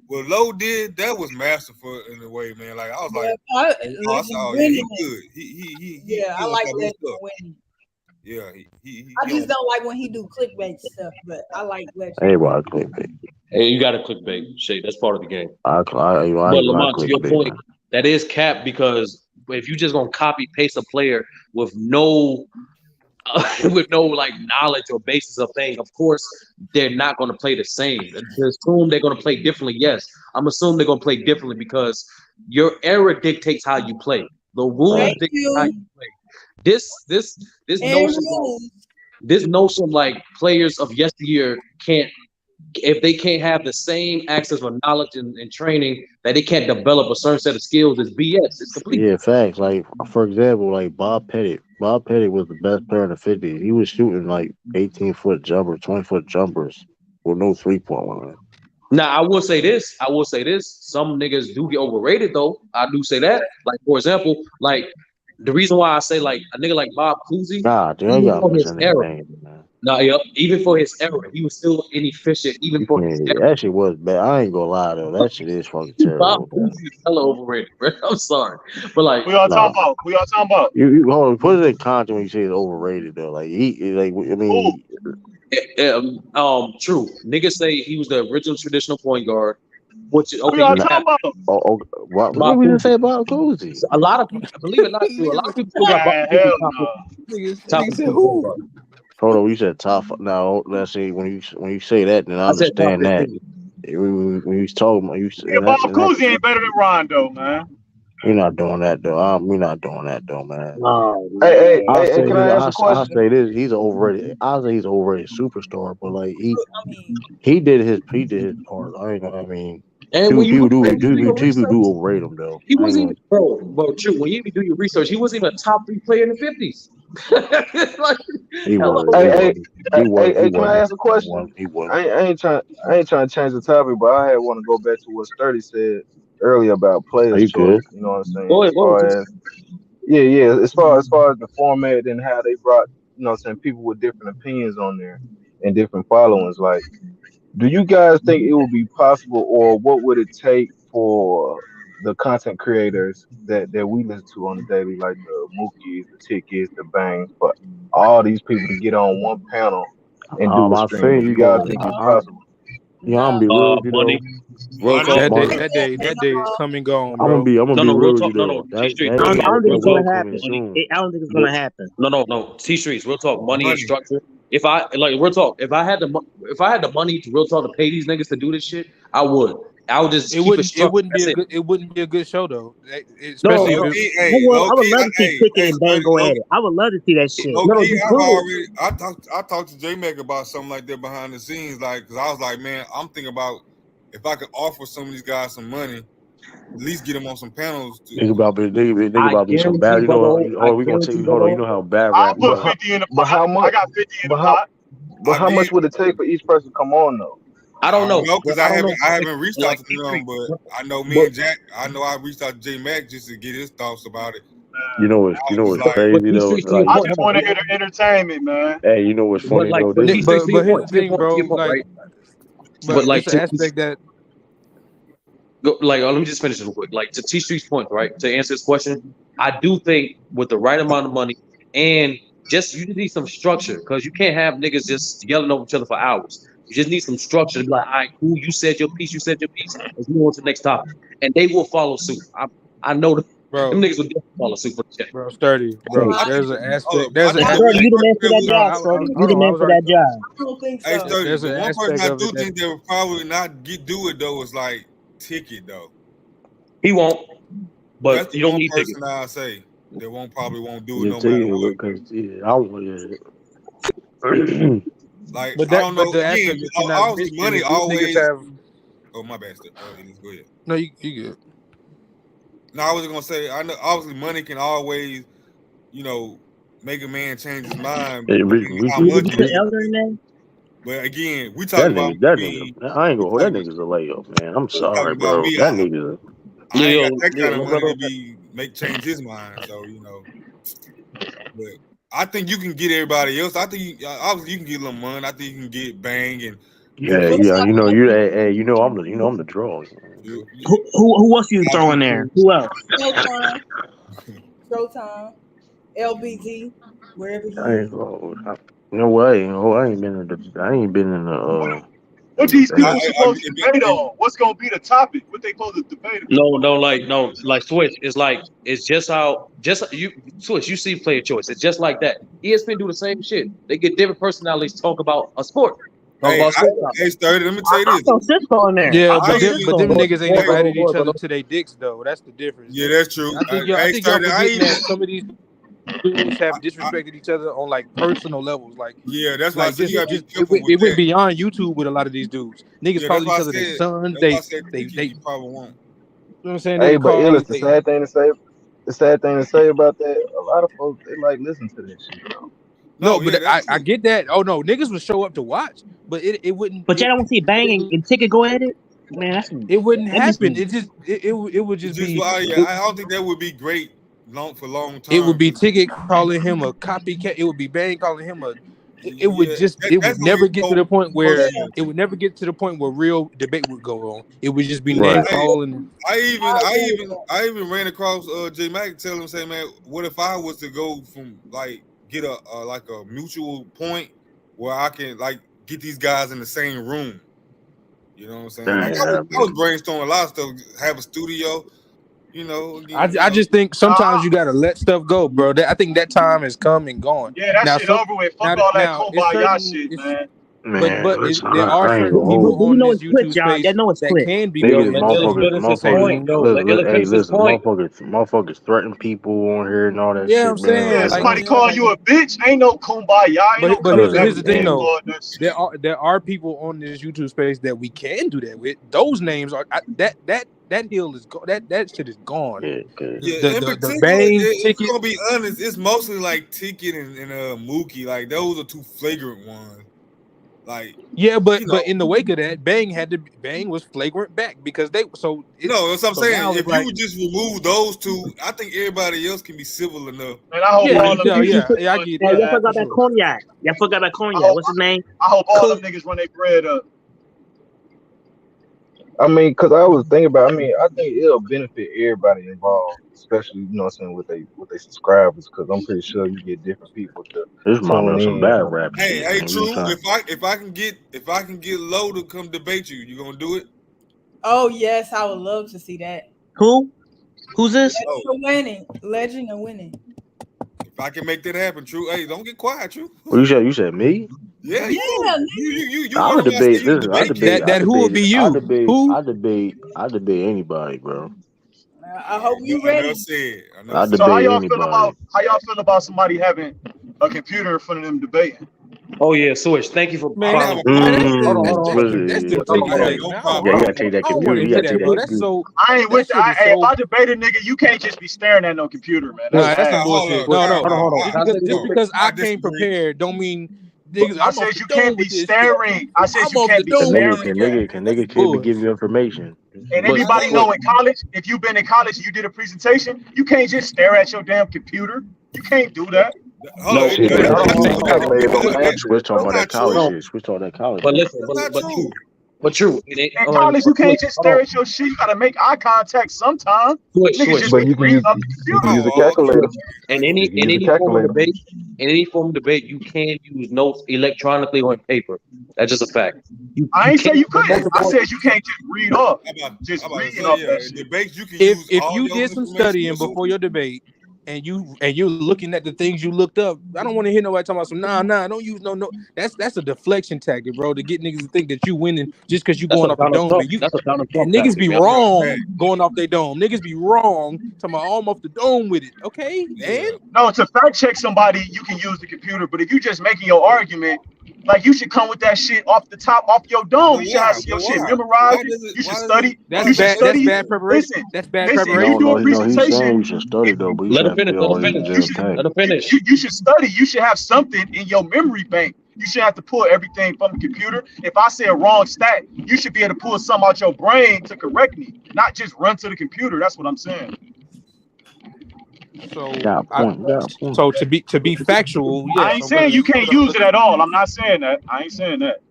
Speaker 11: what Low did, that was masterful in a way, man. Like I was like,
Speaker 10: I,
Speaker 11: oh,
Speaker 10: Legend
Speaker 11: yeah, he
Speaker 10: winning.
Speaker 11: good. He
Speaker 10: Yeah, I
Speaker 11: on
Speaker 10: like
Speaker 11: top of his
Speaker 10: Legend
Speaker 11: stuff.
Speaker 10: winning.
Speaker 11: Yeah,
Speaker 10: I just don't like when he do clickbait stuff, but I like Legend.
Speaker 9: Everybody clickbait.
Speaker 7: Hey, you got to clickbait. Shit, that's part of the game.
Speaker 9: I
Speaker 7: But Lamont, to your
Speaker 9: clickbait,
Speaker 7: point,
Speaker 9: man.
Speaker 7: that is cap because if you just gonna copy paste a player with no with no like knowledge or basis of thing, of course they're not gonna play the same. To assume they're gonna play differently, yes, I'm assuming they're gonna play differently because your era dictates how you play. The rules
Speaker 10: Thank
Speaker 7: dictate how
Speaker 10: you.
Speaker 7: you play. This
Speaker 10: And
Speaker 7: notion like players of yesteryear can't if they can't have the same access or knowledge and training that they can't develop a certain set of skills is BS. It's complete.
Speaker 9: Yeah, facts. Like for example, like Bob Pettit. Bob Pettit was the best player in the '50s. He was shooting like 18-foot jumpers, 20-foot jumpers with no 3-point line.
Speaker 7: Now I will say this. Some niggas do get overrated though. I do say that. Like for example, like the reason why I say like a nigga like Bob Cousy,
Speaker 9: Nah, dude, I
Speaker 7: even
Speaker 9: gotta
Speaker 7: for his
Speaker 9: mention nigga
Speaker 7: era.
Speaker 9: name, man.
Speaker 7: Nah, yep. Even for his era, he was still inefficient. Even for his era.
Speaker 9: That shit was bad. I ain't gonna lie though. That shit is fucking
Speaker 7: Bob
Speaker 9: terrible.
Speaker 7: Cousy is hella overrated, bro. I'm sorry, but like,
Speaker 12: We all talking about. We all talking about.
Speaker 9: You hold on, put it in context when you say it's overrated though. Like I mean,
Speaker 7: true. Niggas say he was the original traditional point guard. Which
Speaker 12: We
Speaker 7: okay,
Speaker 12: all
Speaker 7: you have
Speaker 12: talking about.
Speaker 9: what
Speaker 7: Bob
Speaker 9: we didn't
Speaker 7: Cousy.
Speaker 9: say about Cousy?
Speaker 7: A lot of people, believe it or not, true. A lot of people still got Bob
Speaker 12: Man,
Speaker 7: Cousy
Speaker 12: hell
Speaker 7: top
Speaker 12: no.
Speaker 7: top
Speaker 6: Nigga said
Speaker 7: 15 point
Speaker 6: who?
Speaker 7: guard.
Speaker 9: Hold on, you said top. Now let's see when you say that, then I
Speaker 7: I said top
Speaker 9: understand that.
Speaker 7: 15.
Speaker 9: When you was talking about you
Speaker 12: Yeah, Bob Cousy ain't better than Rondo, man.
Speaker 9: you're not doing that though. We're not doing that though, man.
Speaker 13: Oh
Speaker 15: Hey,
Speaker 13: man.
Speaker 15: can I ask a
Speaker 9: I'll
Speaker 15: question?
Speaker 9: say this: he's an overrated. I'll say he's an overrated superstar, but like
Speaker 10: I mean,
Speaker 9: he did his part. I ain't gonna. I mean,
Speaker 7: And when you
Speaker 9: people
Speaker 7: do your research,
Speaker 9: do overrate him though.
Speaker 7: he
Speaker 9: I ain't
Speaker 7: wasn't
Speaker 9: gonna.
Speaker 7: even bro. True. When you even do your research, he wasn't even a top 3 player in the 50s. Like,
Speaker 9: He
Speaker 7: hella
Speaker 9: was.
Speaker 15: Hey,
Speaker 9: He was. He
Speaker 15: can I
Speaker 9: wasn't.
Speaker 15: ask a question?
Speaker 9: He wasn't.
Speaker 15: I ain't trying to change the topic, but I had want to go back to what Sturdy said earlier about
Speaker 9: Are
Speaker 15: players'
Speaker 9: you good?
Speaker 15: choice. You know what I'm saying?
Speaker 7: go
Speaker 15: As
Speaker 7: ahead, go ahead.
Speaker 15: far as yeah, as far as the format and how they brought, you know what I'm saying, people with different opinions on there and different followings. Like, do you guys think it would be possible, or what would it take for the content creators that we listen to on the daily, like the Mookies, the Tickies, the Bangs, for all these people to get on one panel and do a
Speaker 9: I
Speaker 15: stream?
Speaker 9: think
Speaker 15: Do
Speaker 9: you
Speaker 15: you guys
Speaker 9: gonna.
Speaker 15: think it's possible?
Speaker 9: I'm gonna be real with you
Speaker 7: Money.
Speaker 9: though. Real
Speaker 11: money.
Speaker 9: talk,
Speaker 6: That day,
Speaker 9: money.
Speaker 6: that day is come and gone,
Speaker 9: I'm gonna
Speaker 6: bro.
Speaker 9: be. I'm gonna
Speaker 7: No,
Speaker 9: be
Speaker 7: no, real
Speaker 9: real with you
Speaker 7: talk. No,
Speaker 9: though.
Speaker 7: no. T Street,
Speaker 9: That
Speaker 7: real
Speaker 13: I
Speaker 7: talk.
Speaker 13: don't
Speaker 9: day
Speaker 13: think it's
Speaker 7: Real
Speaker 9: will
Speaker 13: gonna
Speaker 7: talk.
Speaker 9: come in
Speaker 13: happen.
Speaker 7: Money.
Speaker 9: soon.
Speaker 13: I don't think it's gonna happen.
Speaker 7: No. T Streets, real talk. Money and
Speaker 11: Money.
Speaker 7: structure. If I like real talk, if I had the money to real talk to pay these niggas to do this shit, I would. I would just
Speaker 6: It
Speaker 7: keep it
Speaker 6: wouldn't. It
Speaker 7: structured.
Speaker 6: wouldn't be
Speaker 7: That's
Speaker 6: a
Speaker 7: it.
Speaker 6: good. It wouldn't be a good show though.
Speaker 13: No,
Speaker 6: Especially if
Speaker 11: Low
Speaker 6: it.
Speaker 11: key,
Speaker 13: I
Speaker 11: hey,
Speaker 13: would.
Speaker 11: low
Speaker 13: I would
Speaker 11: key,
Speaker 13: love to see
Speaker 11: hey,
Speaker 13: Ticket
Speaker 11: hey,
Speaker 13: and Bang
Speaker 11: Sturdy,
Speaker 13: go at it. I would love to see that shit.
Speaker 7: No, you could.
Speaker 11: I talked to J Mac about something like that behind the scenes, like, because I was like, man, I'm thinking about if I could offer some of these guys some money, at least get them on some panels.
Speaker 9: Think about me. Think
Speaker 7: I
Speaker 9: about me some
Speaker 7: guarantee,
Speaker 9: bad. You know.
Speaker 7: Bubba. I
Speaker 9: We gonna take.
Speaker 7: guarantee,
Speaker 9: Hold on. You
Speaker 7: Bubba.
Speaker 9: know how bad
Speaker 12: I'll
Speaker 9: rappers
Speaker 12: put
Speaker 15: But
Speaker 9: are.
Speaker 12: 50 in the
Speaker 15: but
Speaker 12: pot.
Speaker 15: how
Speaker 12: I
Speaker 15: much?
Speaker 12: got 50 in the
Speaker 15: But how?
Speaker 12: pot.
Speaker 15: But
Speaker 11: I
Speaker 15: how
Speaker 11: did.
Speaker 15: much would it take for each person to come on though?
Speaker 7: I
Speaker 11: I
Speaker 7: don't
Speaker 11: don't
Speaker 7: know.
Speaker 11: know because
Speaker 7: I don't know.
Speaker 11: I haven't reached out
Speaker 7: Like
Speaker 11: to
Speaker 7: T
Speaker 11: them,
Speaker 7: Streets.
Speaker 11: but I know me
Speaker 7: But
Speaker 11: and Jack. I know I reached out to J Mac just to get his thoughts about it.
Speaker 9: You know what's.
Speaker 11: I was like,
Speaker 9: crazy
Speaker 7: T
Speaker 9: though.
Speaker 7: Streets to your
Speaker 9: Like,
Speaker 12: I
Speaker 7: point.
Speaker 12: just
Speaker 7: Hold
Speaker 12: want to
Speaker 7: on.
Speaker 12: hear the entertainment, man.
Speaker 9: hey, you know what's funny though?
Speaker 7: But
Speaker 9: This
Speaker 7: T Streets to your
Speaker 6: But here's
Speaker 7: point.
Speaker 6: the thing, bro.
Speaker 7: Right?
Speaker 6: Like,
Speaker 7: But
Speaker 6: but
Speaker 7: like
Speaker 6: it's an aspect that.
Speaker 7: let me just finish this real quick. Like to T Street's point, right? To answer this question, I do think with the right amount of money and you just need some structure because you can't have niggas just yelling over each other for hours. You just need some structure to be like, all right, cool, you said your piece, let's move on to the next topic. And they will follow suit. I know them
Speaker 6: bro.
Speaker 7: niggas will definitely follow suit for the check.
Speaker 6: Bro, sturdy, bro. There's an aspect. There's an
Speaker 11: I
Speaker 6: aspect.
Speaker 11: think
Speaker 13: You the man for that
Speaker 6: No,
Speaker 13: job, Sturdy. You the man for that job.
Speaker 10: I don't think
Speaker 11: Hey,
Speaker 10: so.
Speaker 11: Sturdy,
Speaker 6: There's
Speaker 11: the
Speaker 6: an
Speaker 11: one person
Speaker 6: aspect
Speaker 11: I
Speaker 6: of
Speaker 11: do
Speaker 6: it that
Speaker 11: think they will probably not do it though is like Ticket though.
Speaker 7: He won't, but
Speaker 11: That's the
Speaker 7: you don't
Speaker 11: one
Speaker 7: need Ticket.
Speaker 11: person I say that probably won't do it
Speaker 9: Yeah,
Speaker 11: no
Speaker 9: tell
Speaker 11: matter
Speaker 9: you
Speaker 11: what.
Speaker 9: because I want
Speaker 11: Like
Speaker 6: But
Speaker 11: I don't know.
Speaker 6: the
Speaker 11: Again,
Speaker 6: aspect that you're not
Speaker 11: obviously
Speaker 6: mentioning
Speaker 11: money
Speaker 6: is these
Speaker 11: always.
Speaker 6: niggas have.
Speaker 11: Oh my bad. Elise, go ahead.
Speaker 6: No, you good.
Speaker 11: No, I was gonna say I know obviously money can always, make a man change his mind.
Speaker 9: Hey,
Speaker 11: How much
Speaker 13: You
Speaker 11: it
Speaker 13: put
Speaker 11: is.
Speaker 13: Elder in there?
Speaker 11: But again, we
Speaker 9: that
Speaker 11: talking about
Speaker 9: nigga. I ain't gonna hold that nigga's a layup, man. I'm sorry,
Speaker 11: talking about
Speaker 9: bro.
Speaker 11: me.
Speaker 9: That nigga.
Speaker 11: I ain't got that kind
Speaker 7: my
Speaker 11: of money
Speaker 7: brother.
Speaker 11: to change his mind. So but I think you can get everybody else. I think obviously you can get Lamont. I think you can get Bang and
Speaker 9: Yeah, you know, I'm the draw.
Speaker 13: Who else you throw in there? Who else?
Speaker 10: Showtime, LBZ, wherever he
Speaker 9: I
Speaker 10: is.
Speaker 9: ain't you know what? I ain't been in the.
Speaker 16: What these people
Speaker 11: I-
Speaker 16: supposed to debate on? What's gonna be the topic? What they supposed to debate on?
Speaker 7: Like Switch. It's just you Switch. You see player choice. It's just like that. ESPN do the same shit. They get different personalities talk about a sport. Talk about sport topics.
Speaker 11: Hey, Sturdy, let me tell you this.
Speaker 13: I throw Cisco in there.
Speaker 6: Yeah,
Speaker 13: I
Speaker 6: but them niggas ain't invited each
Speaker 7: Hold on.
Speaker 6: other to their dicks though. That's the difference.
Speaker 11: Yeah, that's true.
Speaker 6: I think y'all forgetting that some of these dudes have disrespected each other on like personal levels. Like
Speaker 11: that's why I said you gotta be careful with
Speaker 6: it went
Speaker 11: that.
Speaker 6: beyond YouTube with a lot of these dudes. Niggas call each other their sons. They
Speaker 11: you probably won't.
Speaker 6: You know what I'm saying?
Speaker 15: Hey,
Speaker 6: They
Speaker 15: but
Speaker 6: call
Speaker 15: Ellis, the sad thing to say about that, a lot of folks they like listen to that shit though.
Speaker 6: No, but I get that. Oh no, niggas would show up to watch, but it wouldn't.
Speaker 13: But y'all don't see Bang and Ticket go at it? Man,
Speaker 6: it wouldn't happen. It would just be.
Speaker 11: I don't think that would be great for long term.
Speaker 6: It would be Ticket calling him a copycat. It would be Bang calling him a. It would never get to the point where real debate would go on. It would just be name calling.
Speaker 11: I even ran across J Mac telling him, say, man, what if I was to go from like get a mutual point where I can like get these guys in the same room. You know what I'm saying? Like, I was brainstorming a lot of stuff. Have a studio.
Speaker 6: I just think sometimes you gotta let stuff go, bro. I think that time has come and gone.
Speaker 16: Yeah, that shit over with. Fuck all that kumbaya shit, man.
Speaker 6: But there are certain people on this YouTube space that can be
Speaker 9: motherfuckers threaten people on here and all that shit.
Speaker 6: Yeah, I'm saying.
Speaker 16: Yeah, somebody calling you a bitch ain't no kumbaya.
Speaker 6: But here's the thing, though. There are people on this YouTube space that we can do that with. Those names are that hill is that shit is gone. The Bang Ticket.
Speaker 11: Gonna be honest, it's mostly like Ticket and Mookie. Like those are two flagrant ones. Like
Speaker 6: but in the wake of that, Bang was flagrant back because they that's what I'm
Speaker 11: saying. If you would just remove those two, I think everybody else can be civil enough.
Speaker 16: And I hope all them niggas.
Speaker 13: I get that. Y'all forgot that Cognac. Y'all forgot that Cognac. What's his name?
Speaker 16: I hope all them niggas run their bread up.
Speaker 15: I mean, because I was thinking about. I mean, I think it'll benefit everybody involved, especially with they subscribers. Because I'm pretty sure you get different people to tune in.
Speaker 9: Some bad rap.
Speaker 11: Hey, true. If I can get Low to come debate you gonna do it?
Speaker 10: Oh yes, I would love to see that.
Speaker 13: Who? Who's this?
Speaker 10: Legend of winning.
Speaker 11: If I can make that happen, True. Hey, don't get quiet, True.
Speaker 9: Well, you said me?
Speaker 11: Yeah. You
Speaker 9: I would debate this. I debate
Speaker 6: that. Who would be you?
Speaker 9: I debate anybody, bro.
Speaker 10: I hope you ready.
Speaker 9: So
Speaker 16: how y'all feel about somebody having a computer in front of them debating?
Speaker 7: Oh yeah, Switch. Thank you for
Speaker 6: hold on. That's the
Speaker 9: you gotta take that computer. You gotta take that computer.
Speaker 16: I ain't with that. If I debate a nigga, you can't just be staring at no computer, man.
Speaker 6: That's some bullshit. No. Hold on. Just because I came prepared, don't mean.
Speaker 16: I said you can't be staring. I said you can't be staring.
Speaker 9: Can nigga give you information?
Speaker 16: And anybody know in college, if you've been in college and you did a presentation, you can't just stare at your damn computer. You can't do that.
Speaker 9: Switch talking about that college shit. Switch all that college.
Speaker 7: But listen, but But true.
Speaker 16: In college, you can't just stare at your shit. You gotta make eye contact sometime. Niggas just
Speaker 15: But
Speaker 16: be
Speaker 15: you can
Speaker 16: reading
Speaker 15: use
Speaker 16: up the
Speaker 15: you can
Speaker 16: computer.
Speaker 15: use a calculator.
Speaker 7: In
Speaker 15: You
Speaker 7: any
Speaker 15: can use a
Speaker 7: form of
Speaker 15: calculator.
Speaker 7: debate, you can use notes electronically or on paper. That's just a fact.
Speaker 16: I
Speaker 7: You
Speaker 16: ain't say
Speaker 7: can't.
Speaker 16: you
Speaker 7: The most
Speaker 16: couldn't. I
Speaker 7: important.
Speaker 16: said you can't just read off.
Speaker 11: I'm about
Speaker 16: Just
Speaker 11: to
Speaker 16: reading
Speaker 11: say,
Speaker 16: off
Speaker 11: yeah,
Speaker 16: that
Speaker 11: in
Speaker 16: shit.
Speaker 11: debates you can
Speaker 6: If
Speaker 11: use
Speaker 6: if
Speaker 11: all
Speaker 6: you
Speaker 11: your
Speaker 6: did some
Speaker 11: information.
Speaker 6: studying before your debate and you're looking at the things you looked up, I don't want to hear nobody talking about some don't use no. That's a deflection tactic, bro, to get niggas to think that you winning just because you
Speaker 7: That's
Speaker 6: going
Speaker 7: a
Speaker 6: off the
Speaker 7: Donald
Speaker 6: dome.
Speaker 7: Trump.
Speaker 6: And you
Speaker 7: That's a Donald Trump
Speaker 6: and niggas
Speaker 7: tactic,
Speaker 6: be
Speaker 7: man.
Speaker 6: wrong going off their dome. Niggas be wrong talking about I'm off the dome with it. Okay, and
Speaker 16: No, to fact check somebody, you can use the computer. But if you just making your argument, like you should come with that shit off the top, off your dome.
Speaker 11: But
Speaker 16: You should have
Speaker 11: why?
Speaker 16: your
Speaker 11: But
Speaker 16: shit
Speaker 11: why?
Speaker 16: memorized.
Speaker 11: Why does it?
Speaker 16: You should
Speaker 11: Why does
Speaker 16: study.
Speaker 11: it?
Speaker 6: that's
Speaker 11: Why
Speaker 16: You should
Speaker 6: bad. That's
Speaker 16: study.
Speaker 6: bad preparation.
Speaker 16: Listen,
Speaker 6: That's bad
Speaker 16: listen. If
Speaker 6: preparation.
Speaker 16: you do a
Speaker 9: No, he's saying
Speaker 16: presentation,
Speaker 9: you should study though, but you
Speaker 7: Let
Speaker 9: should
Speaker 7: him
Speaker 9: have to
Speaker 7: finish.
Speaker 9: be
Speaker 7: Let him
Speaker 9: all
Speaker 7: finish.
Speaker 9: jam packed.
Speaker 7: Let him finish.
Speaker 16: you should study. You should have something in your memory bank. You should have to pull everything from the computer. If I say a wrong stat, you should be able to pull some out your brain to correct me, not just run to the computer. That's what I'm saying.
Speaker 6: So
Speaker 9: Got a point. Got a point.
Speaker 6: so to be factual,
Speaker 16: I
Speaker 6: yes,
Speaker 16: ain't
Speaker 6: I'm
Speaker 16: saying
Speaker 6: gonna
Speaker 16: you can't use
Speaker 6: look
Speaker 16: it at all. I'm not saying that. I ain't saying that.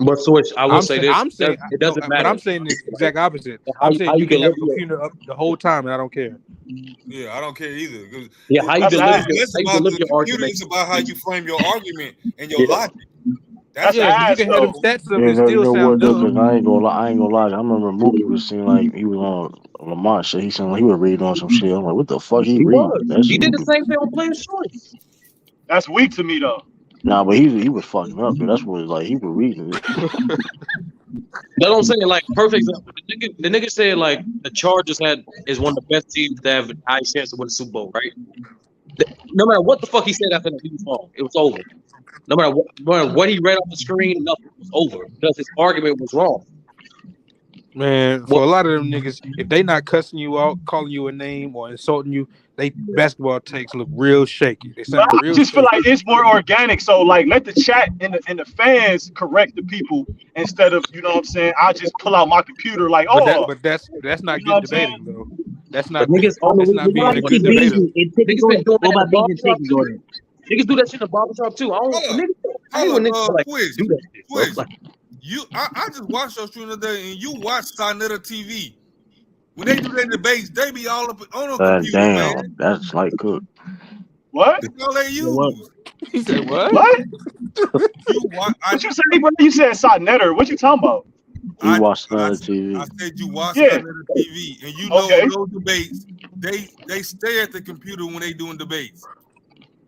Speaker 7: But Switch, I will say this:
Speaker 6: I'm saying
Speaker 7: it
Speaker 6: no,
Speaker 7: doesn't
Speaker 6: but
Speaker 7: matter.
Speaker 6: I'm saying the exact opposite.
Speaker 7: How
Speaker 6: I'm
Speaker 7: you,
Speaker 6: saying
Speaker 7: how
Speaker 6: you
Speaker 7: you
Speaker 6: can have
Speaker 7: deliver
Speaker 6: a
Speaker 7: your
Speaker 6: computer up the whole time and I don't care.
Speaker 11: Yeah, I don't care either. 'Cause
Speaker 7: how you
Speaker 16: That's
Speaker 7: deliver
Speaker 16: ass.
Speaker 7: your
Speaker 11: less
Speaker 7: how you
Speaker 11: about
Speaker 7: deliver
Speaker 11: the
Speaker 7: your
Speaker 11: computer.
Speaker 7: argument.
Speaker 11: It's about how you frame your argument and your
Speaker 7: Yeah.
Speaker 11: logic.
Speaker 16: That's
Speaker 11: That's
Speaker 6: Yeah, because you
Speaker 16: ass
Speaker 6: can have them
Speaker 16: though.
Speaker 6: stats up
Speaker 9: You
Speaker 6: and
Speaker 9: know,
Speaker 6: still sound
Speaker 9: what though? Because
Speaker 6: dumb.
Speaker 9: I ain't gonna lie. I remember Mookie was seeming like he was on Lamont shit. He seemed like he was reading on some shit. I'm like, what the fuck he
Speaker 7: He
Speaker 9: reading?
Speaker 7: was.
Speaker 9: That
Speaker 7: He
Speaker 9: shit
Speaker 7: did
Speaker 9: was
Speaker 7: the same thing on Player's Choice.
Speaker 16: That's weak to me though.
Speaker 9: nah, but he was fucking up. Dude. That's what like he was reading it.
Speaker 7: That's what I'm saying. Like, perfect example. The nigga said like the Chargers is one of the best teams to have a high chance to win the Super Bowl, right? No matter what the fuck he said after that, he was wrong. It was over. No matter what he read on the screen, nothing was over because his argument was wrong.
Speaker 6: Man,
Speaker 7: Well,
Speaker 6: for a lot of them niggas, if they not cussing you out, calling you a name, or insulting you, they basketball takes look real shaky. They
Speaker 16: But
Speaker 6: sound
Speaker 16: I
Speaker 6: real
Speaker 16: just feel
Speaker 6: shaky.
Speaker 16: like it's more organic. So like let the chat and the fans correct the people instead of, you know what I'm saying, I just pull out my computer like, oh,
Speaker 6: But that's not
Speaker 16: you know what
Speaker 6: good
Speaker 16: I'm saying?
Speaker 6: debating though. That's
Speaker 7: but
Speaker 6: not
Speaker 7: niggas
Speaker 6: that's
Speaker 7: only
Speaker 6: not being a
Speaker 13: Let's
Speaker 6: good
Speaker 13: keep
Speaker 6: debater.
Speaker 13: beating it. Ticket,
Speaker 7: niggas been doing
Speaker 13: go
Speaker 7: that in the
Speaker 13: about beating the
Speaker 7: barbershop
Speaker 13: ticket,
Speaker 7: too.
Speaker 13: Jordan.
Speaker 7: Niggas do that shit in the barbershop too. I
Speaker 11: hold up,
Speaker 7: hate when niggas like
Speaker 11: Quiz,
Speaker 7: do that shit, bro.
Speaker 11: Quiz.
Speaker 7: Like,
Speaker 11: I just watched your stream today, and you watch Sinetta TV. When they do their debates, they be all up on a computer, man.
Speaker 9: Damn, that's like cook.
Speaker 16: What?
Speaker 11: That's all they
Speaker 13: What?
Speaker 11: use.
Speaker 6: He said what?
Speaker 16: What?
Speaker 11: You watch.
Speaker 16: What you say, bro? You said Sotnetter. What you talking about?
Speaker 9: He watched
Speaker 11: I
Speaker 9: another TV.
Speaker 11: said you watch
Speaker 16: Yeah.
Speaker 11: Sinetta TV, and you know
Speaker 16: Okay.
Speaker 11: on those debates, they stay at the computer when they doing debates.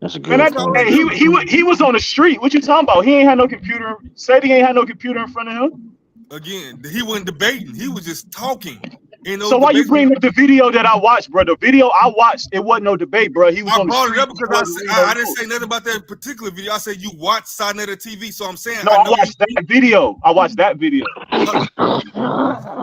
Speaker 9: That's a
Speaker 16: Man,
Speaker 9: good
Speaker 11: That's all they
Speaker 16: hey,
Speaker 9: point.
Speaker 11: do.
Speaker 16: he was on the street. What you talking about? He ain't had no computer. Said he ain't had no computer in front of him.
Speaker 11: Again, he wasn't debating. He was just talking. In those
Speaker 16: So why you
Speaker 11: debates,
Speaker 16: bring up the video that I watched, bro? The video I watched, it wasn't no debate, bro. He was
Speaker 11: I
Speaker 16: on the
Speaker 11: brought it
Speaker 16: street.
Speaker 11: up
Speaker 16: He
Speaker 11: because
Speaker 16: wasn't reading no
Speaker 11: I didn't
Speaker 16: notes.
Speaker 11: say nothing about that particular video. I said you watch Sinetta TV, so I'm saying
Speaker 16: No,
Speaker 11: I
Speaker 16: I
Speaker 11: know
Speaker 16: watched that video. I watched that video.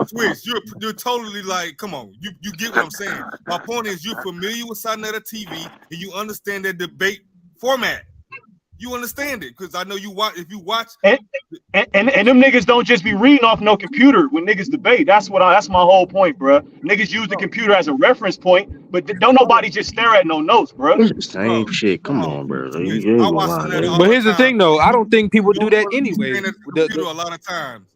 Speaker 11: Twitch, you're totally like, come on, you get what I'm saying. My point is you're familiar with Sinetta TV and you understand that debate format. You understand it because I know you watch. If you watch,
Speaker 16: and them niggas don't just be reading off no computer when niggas debate. That's my whole point, bro. Niggas use the computer as a reference point, but don't nobody just stare at no notes, bro.
Speaker 9: Same shit. Come on, bro. You ain't
Speaker 11: I
Speaker 9: gonna
Speaker 11: watch
Speaker 9: lie
Speaker 11: Sinetta
Speaker 9: there.
Speaker 11: all
Speaker 6: But
Speaker 11: the
Speaker 6: here's the
Speaker 11: time.
Speaker 6: thing though, I don't think people do that
Speaker 11: Don't be
Speaker 6: anyway.
Speaker 11: staring at the computer a lot of times.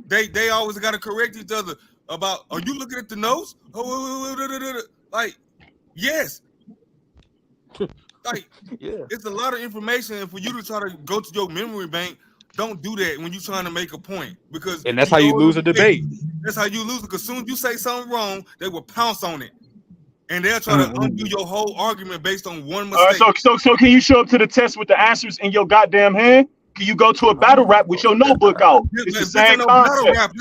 Speaker 11: They always got to correct each other about. Are you looking at the notes? Like, yes. Like,
Speaker 6: yeah,
Speaker 11: it's a lot of information, and for you to try to go to your memory bank, don't do that when you're trying to make a point because
Speaker 6: and that's how you lose a debate.
Speaker 11: That's how you lose it. Because soon as you say something wrong, they will pounce on it, and they'll try to undo your whole argument based on one
Speaker 16: All
Speaker 11: mistake.
Speaker 16: right, so can you show up to the test with the answers in your goddamn hand? Can you go to a battle rap with your notebook out? It's the same concept.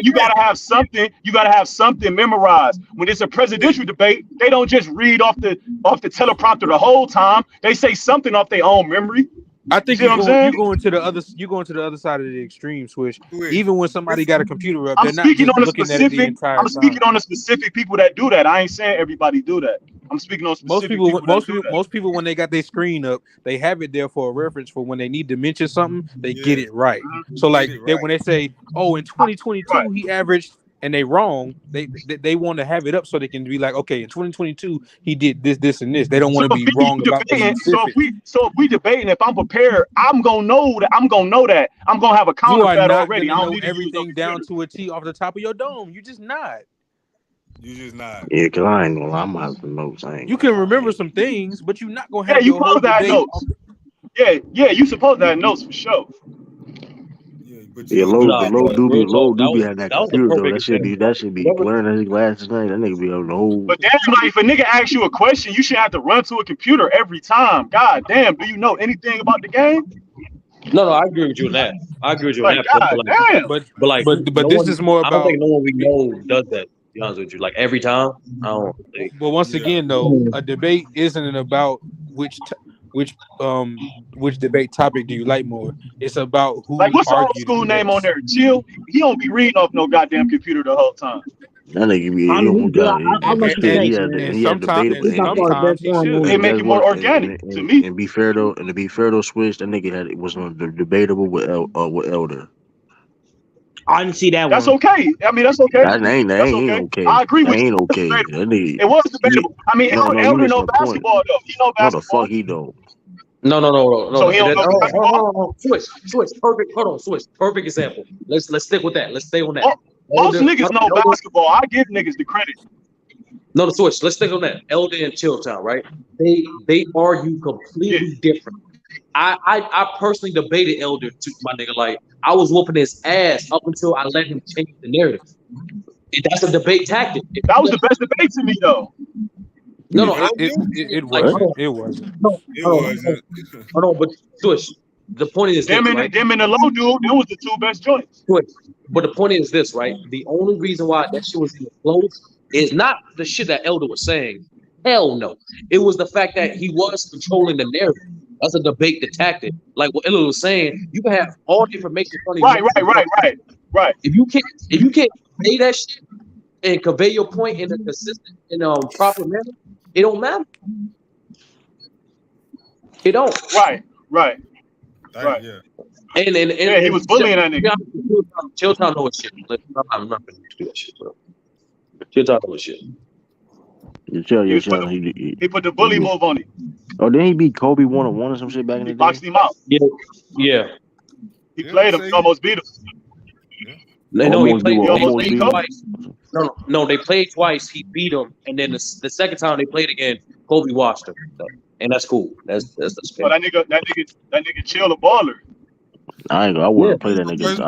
Speaker 16: You gotta have something. You gotta have something memorized. When it's a presidential debate, they don't just read off the teleprompter the whole time. They say something off their own memory.
Speaker 6: I think
Speaker 16: you
Speaker 6: going to the other side of the extreme, Swish. Even when somebody got a computer up, they're not just looking at it the entire time.
Speaker 16: I'm speaking on the specific people that do that. I ain't saying everybody do that. I'm speaking on specific
Speaker 6: most people when they got their screen up, they have it there for a reference for when they need to mention something, they get it right. So like when they say, "Oh, in 2022 he averaged," and they wrong, they want to have it up so they can be like, okay, in 2022 he did this, and this. They don't want to be wrong about the specifics.
Speaker 16: So if we debating, if I'm prepared, I'm gonna know that. I'm gonna have a
Speaker 6: You
Speaker 16: counter
Speaker 6: are
Speaker 16: fact
Speaker 6: not
Speaker 16: already.
Speaker 6: gonna
Speaker 16: I don't
Speaker 6: know
Speaker 16: need to use no
Speaker 6: everything down
Speaker 16: computer.
Speaker 6: to a T off the top of your dome. You just not.
Speaker 12: You just not.
Speaker 9: Yeah, cause I ain't gonna lie, I'm gonna have to know.
Speaker 6: You can remember some things, but you're not gonna
Speaker 16: Yeah,
Speaker 6: have
Speaker 16: you
Speaker 6: your whole
Speaker 16: supposed to have
Speaker 6: debate.
Speaker 16: notes. Yeah, you supposed to have notes for sure.
Speaker 12: Yeah, but
Speaker 9: Yeah,
Speaker 12: you
Speaker 9: low
Speaker 7: Nah, but
Speaker 9: do be
Speaker 7: real talk,
Speaker 9: having that
Speaker 7: that was the
Speaker 9: computer though.
Speaker 7: perfect example.
Speaker 9: That should be
Speaker 7: Remember,
Speaker 9: glaring at his glasses. That nigga be able to hold.
Speaker 16: But damn, like if a nigga asks you a question, you shouldn't have to run to a computer every time. God damn, do you know anything about the game?
Speaker 7: no, I agree with you on that. I agree with you on
Speaker 16: Like,
Speaker 7: that.
Speaker 16: God damn.
Speaker 6: But
Speaker 7: Like,
Speaker 6: but this is more
Speaker 7: I don't
Speaker 6: about.
Speaker 7: think no one we know does that. To be honest with you, like every time, I don't think.
Speaker 6: But once again, though, a debate isn't about which debate topic do you like more. It's about who
Speaker 16: Like, what's the old
Speaker 6: argued
Speaker 16: school
Speaker 6: it
Speaker 16: name on
Speaker 6: best.
Speaker 16: there? Chill. He don't be reading off no goddamn computer the whole time.
Speaker 9: That nigga be
Speaker 13: I mean, I'll let
Speaker 9: he
Speaker 13: you
Speaker 9: said
Speaker 13: take,
Speaker 9: he
Speaker 13: man.
Speaker 9: had debatable
Speaker 13: He's by far the best
Speaker 6: he
Speaker 13: one on
Speaker 6: should.
Speaker 16: They
Speaker 9: and
Speaker 16: make
Speaker 9: guess
Speaker 16: it more
Speaker 9: what?
Speaker 16: organic to me.
Speaker 9: And be fair though, Switch, that nigga was on the debatable with Elder.
Speaker 13: I didn't see that
Speaker 16: That's
Speaker 13: one.
Speaker 16: okay. I mean, that's okay.
Speaker 9: That ain't
Speaker 16: That's
Speaker 9: okay.
Speaker 16: okay. I agree
Speaker 9: That
Speaker 16: with you.
Speaker 9: ain't
Speaker 16: It's
Speaker 9: okay.
Speaker 16: debatable.
Speaker 9: That nigga,
Speaker 16: It was debatable. I mean,
Speaker 9: no, you
Speaker 16: Elder know
Speaker 9: missing the point.
Speaker 16: basketball though. He know
Speaker 9: No, the
Speaker 16: basketball.
Speaker 9: fuck he don't.
Speaker 7: No.
Speaker 16: So he don't know basketball.
Speaker 7: Hold on. Switch. Perfect. Hold on. Switch. Perfect example. Let's stick with that. Let's stay on that.
Speaker 16: Most
Speaker 7: Elder,
Speaker 16: niggas know basketball. I give niggas the credit.
Speaker 7: No, the Switch. Let's stick on that. Elder and Chilltown, right? They argue completely different. I personally debated Elder to my nigga. Like I was whooping his ass up until I let him change the narrative. That's a debate tactic.
Speaker 16: That was the best debate to me though.
Speaker 7: No,
Speaker 6: it wasn't. It wasn't.
Speaker 7: Hold on, but Switch. The point is this, right?
Speaker 16: Them and the low dude, them was the two best joints.
Speaker 7: Switch. But the point is this, right? The only reason why that shit was even close is not the shit that Elder was saying. Hell no. It was the fact that he was controlling the narrative. That's a debate, the tactic. Like what Elder was saying, you can have all the information in front of you.
Speaker 16: Right.
Speaker 7: If you can't say that shit and convey your point in a consistent and proper manner, it don't matter. It don't.
Speaker 16: Right.
Speaker 12: Yeah.
Speaker 7: And
Speaker 16: he was bullying that nigga.
Speaker 7: Chilltown know his shit. I'm not gonna do that shit, bro. Chilltown know his shit.
Speaker 16: He put the bully move on him.
Speaker 9: Oh, then he beat Kobe 1-on-1 or some shit back in the day.
Speaker 16: He boxed him out.
Speaker 7: Yeah.
Speaker 16: He played him. He almost beat him.
Speaker 7: No, he played
Speaker 16: Kobe.
Speaker 7: twice. No, they played twice. He beat him, and then the second time they played again, Kobe watched him, and that's cool. That's
Speaker 16: So that nigga Chill a baller.
Speaker 9: I want to play that nigga.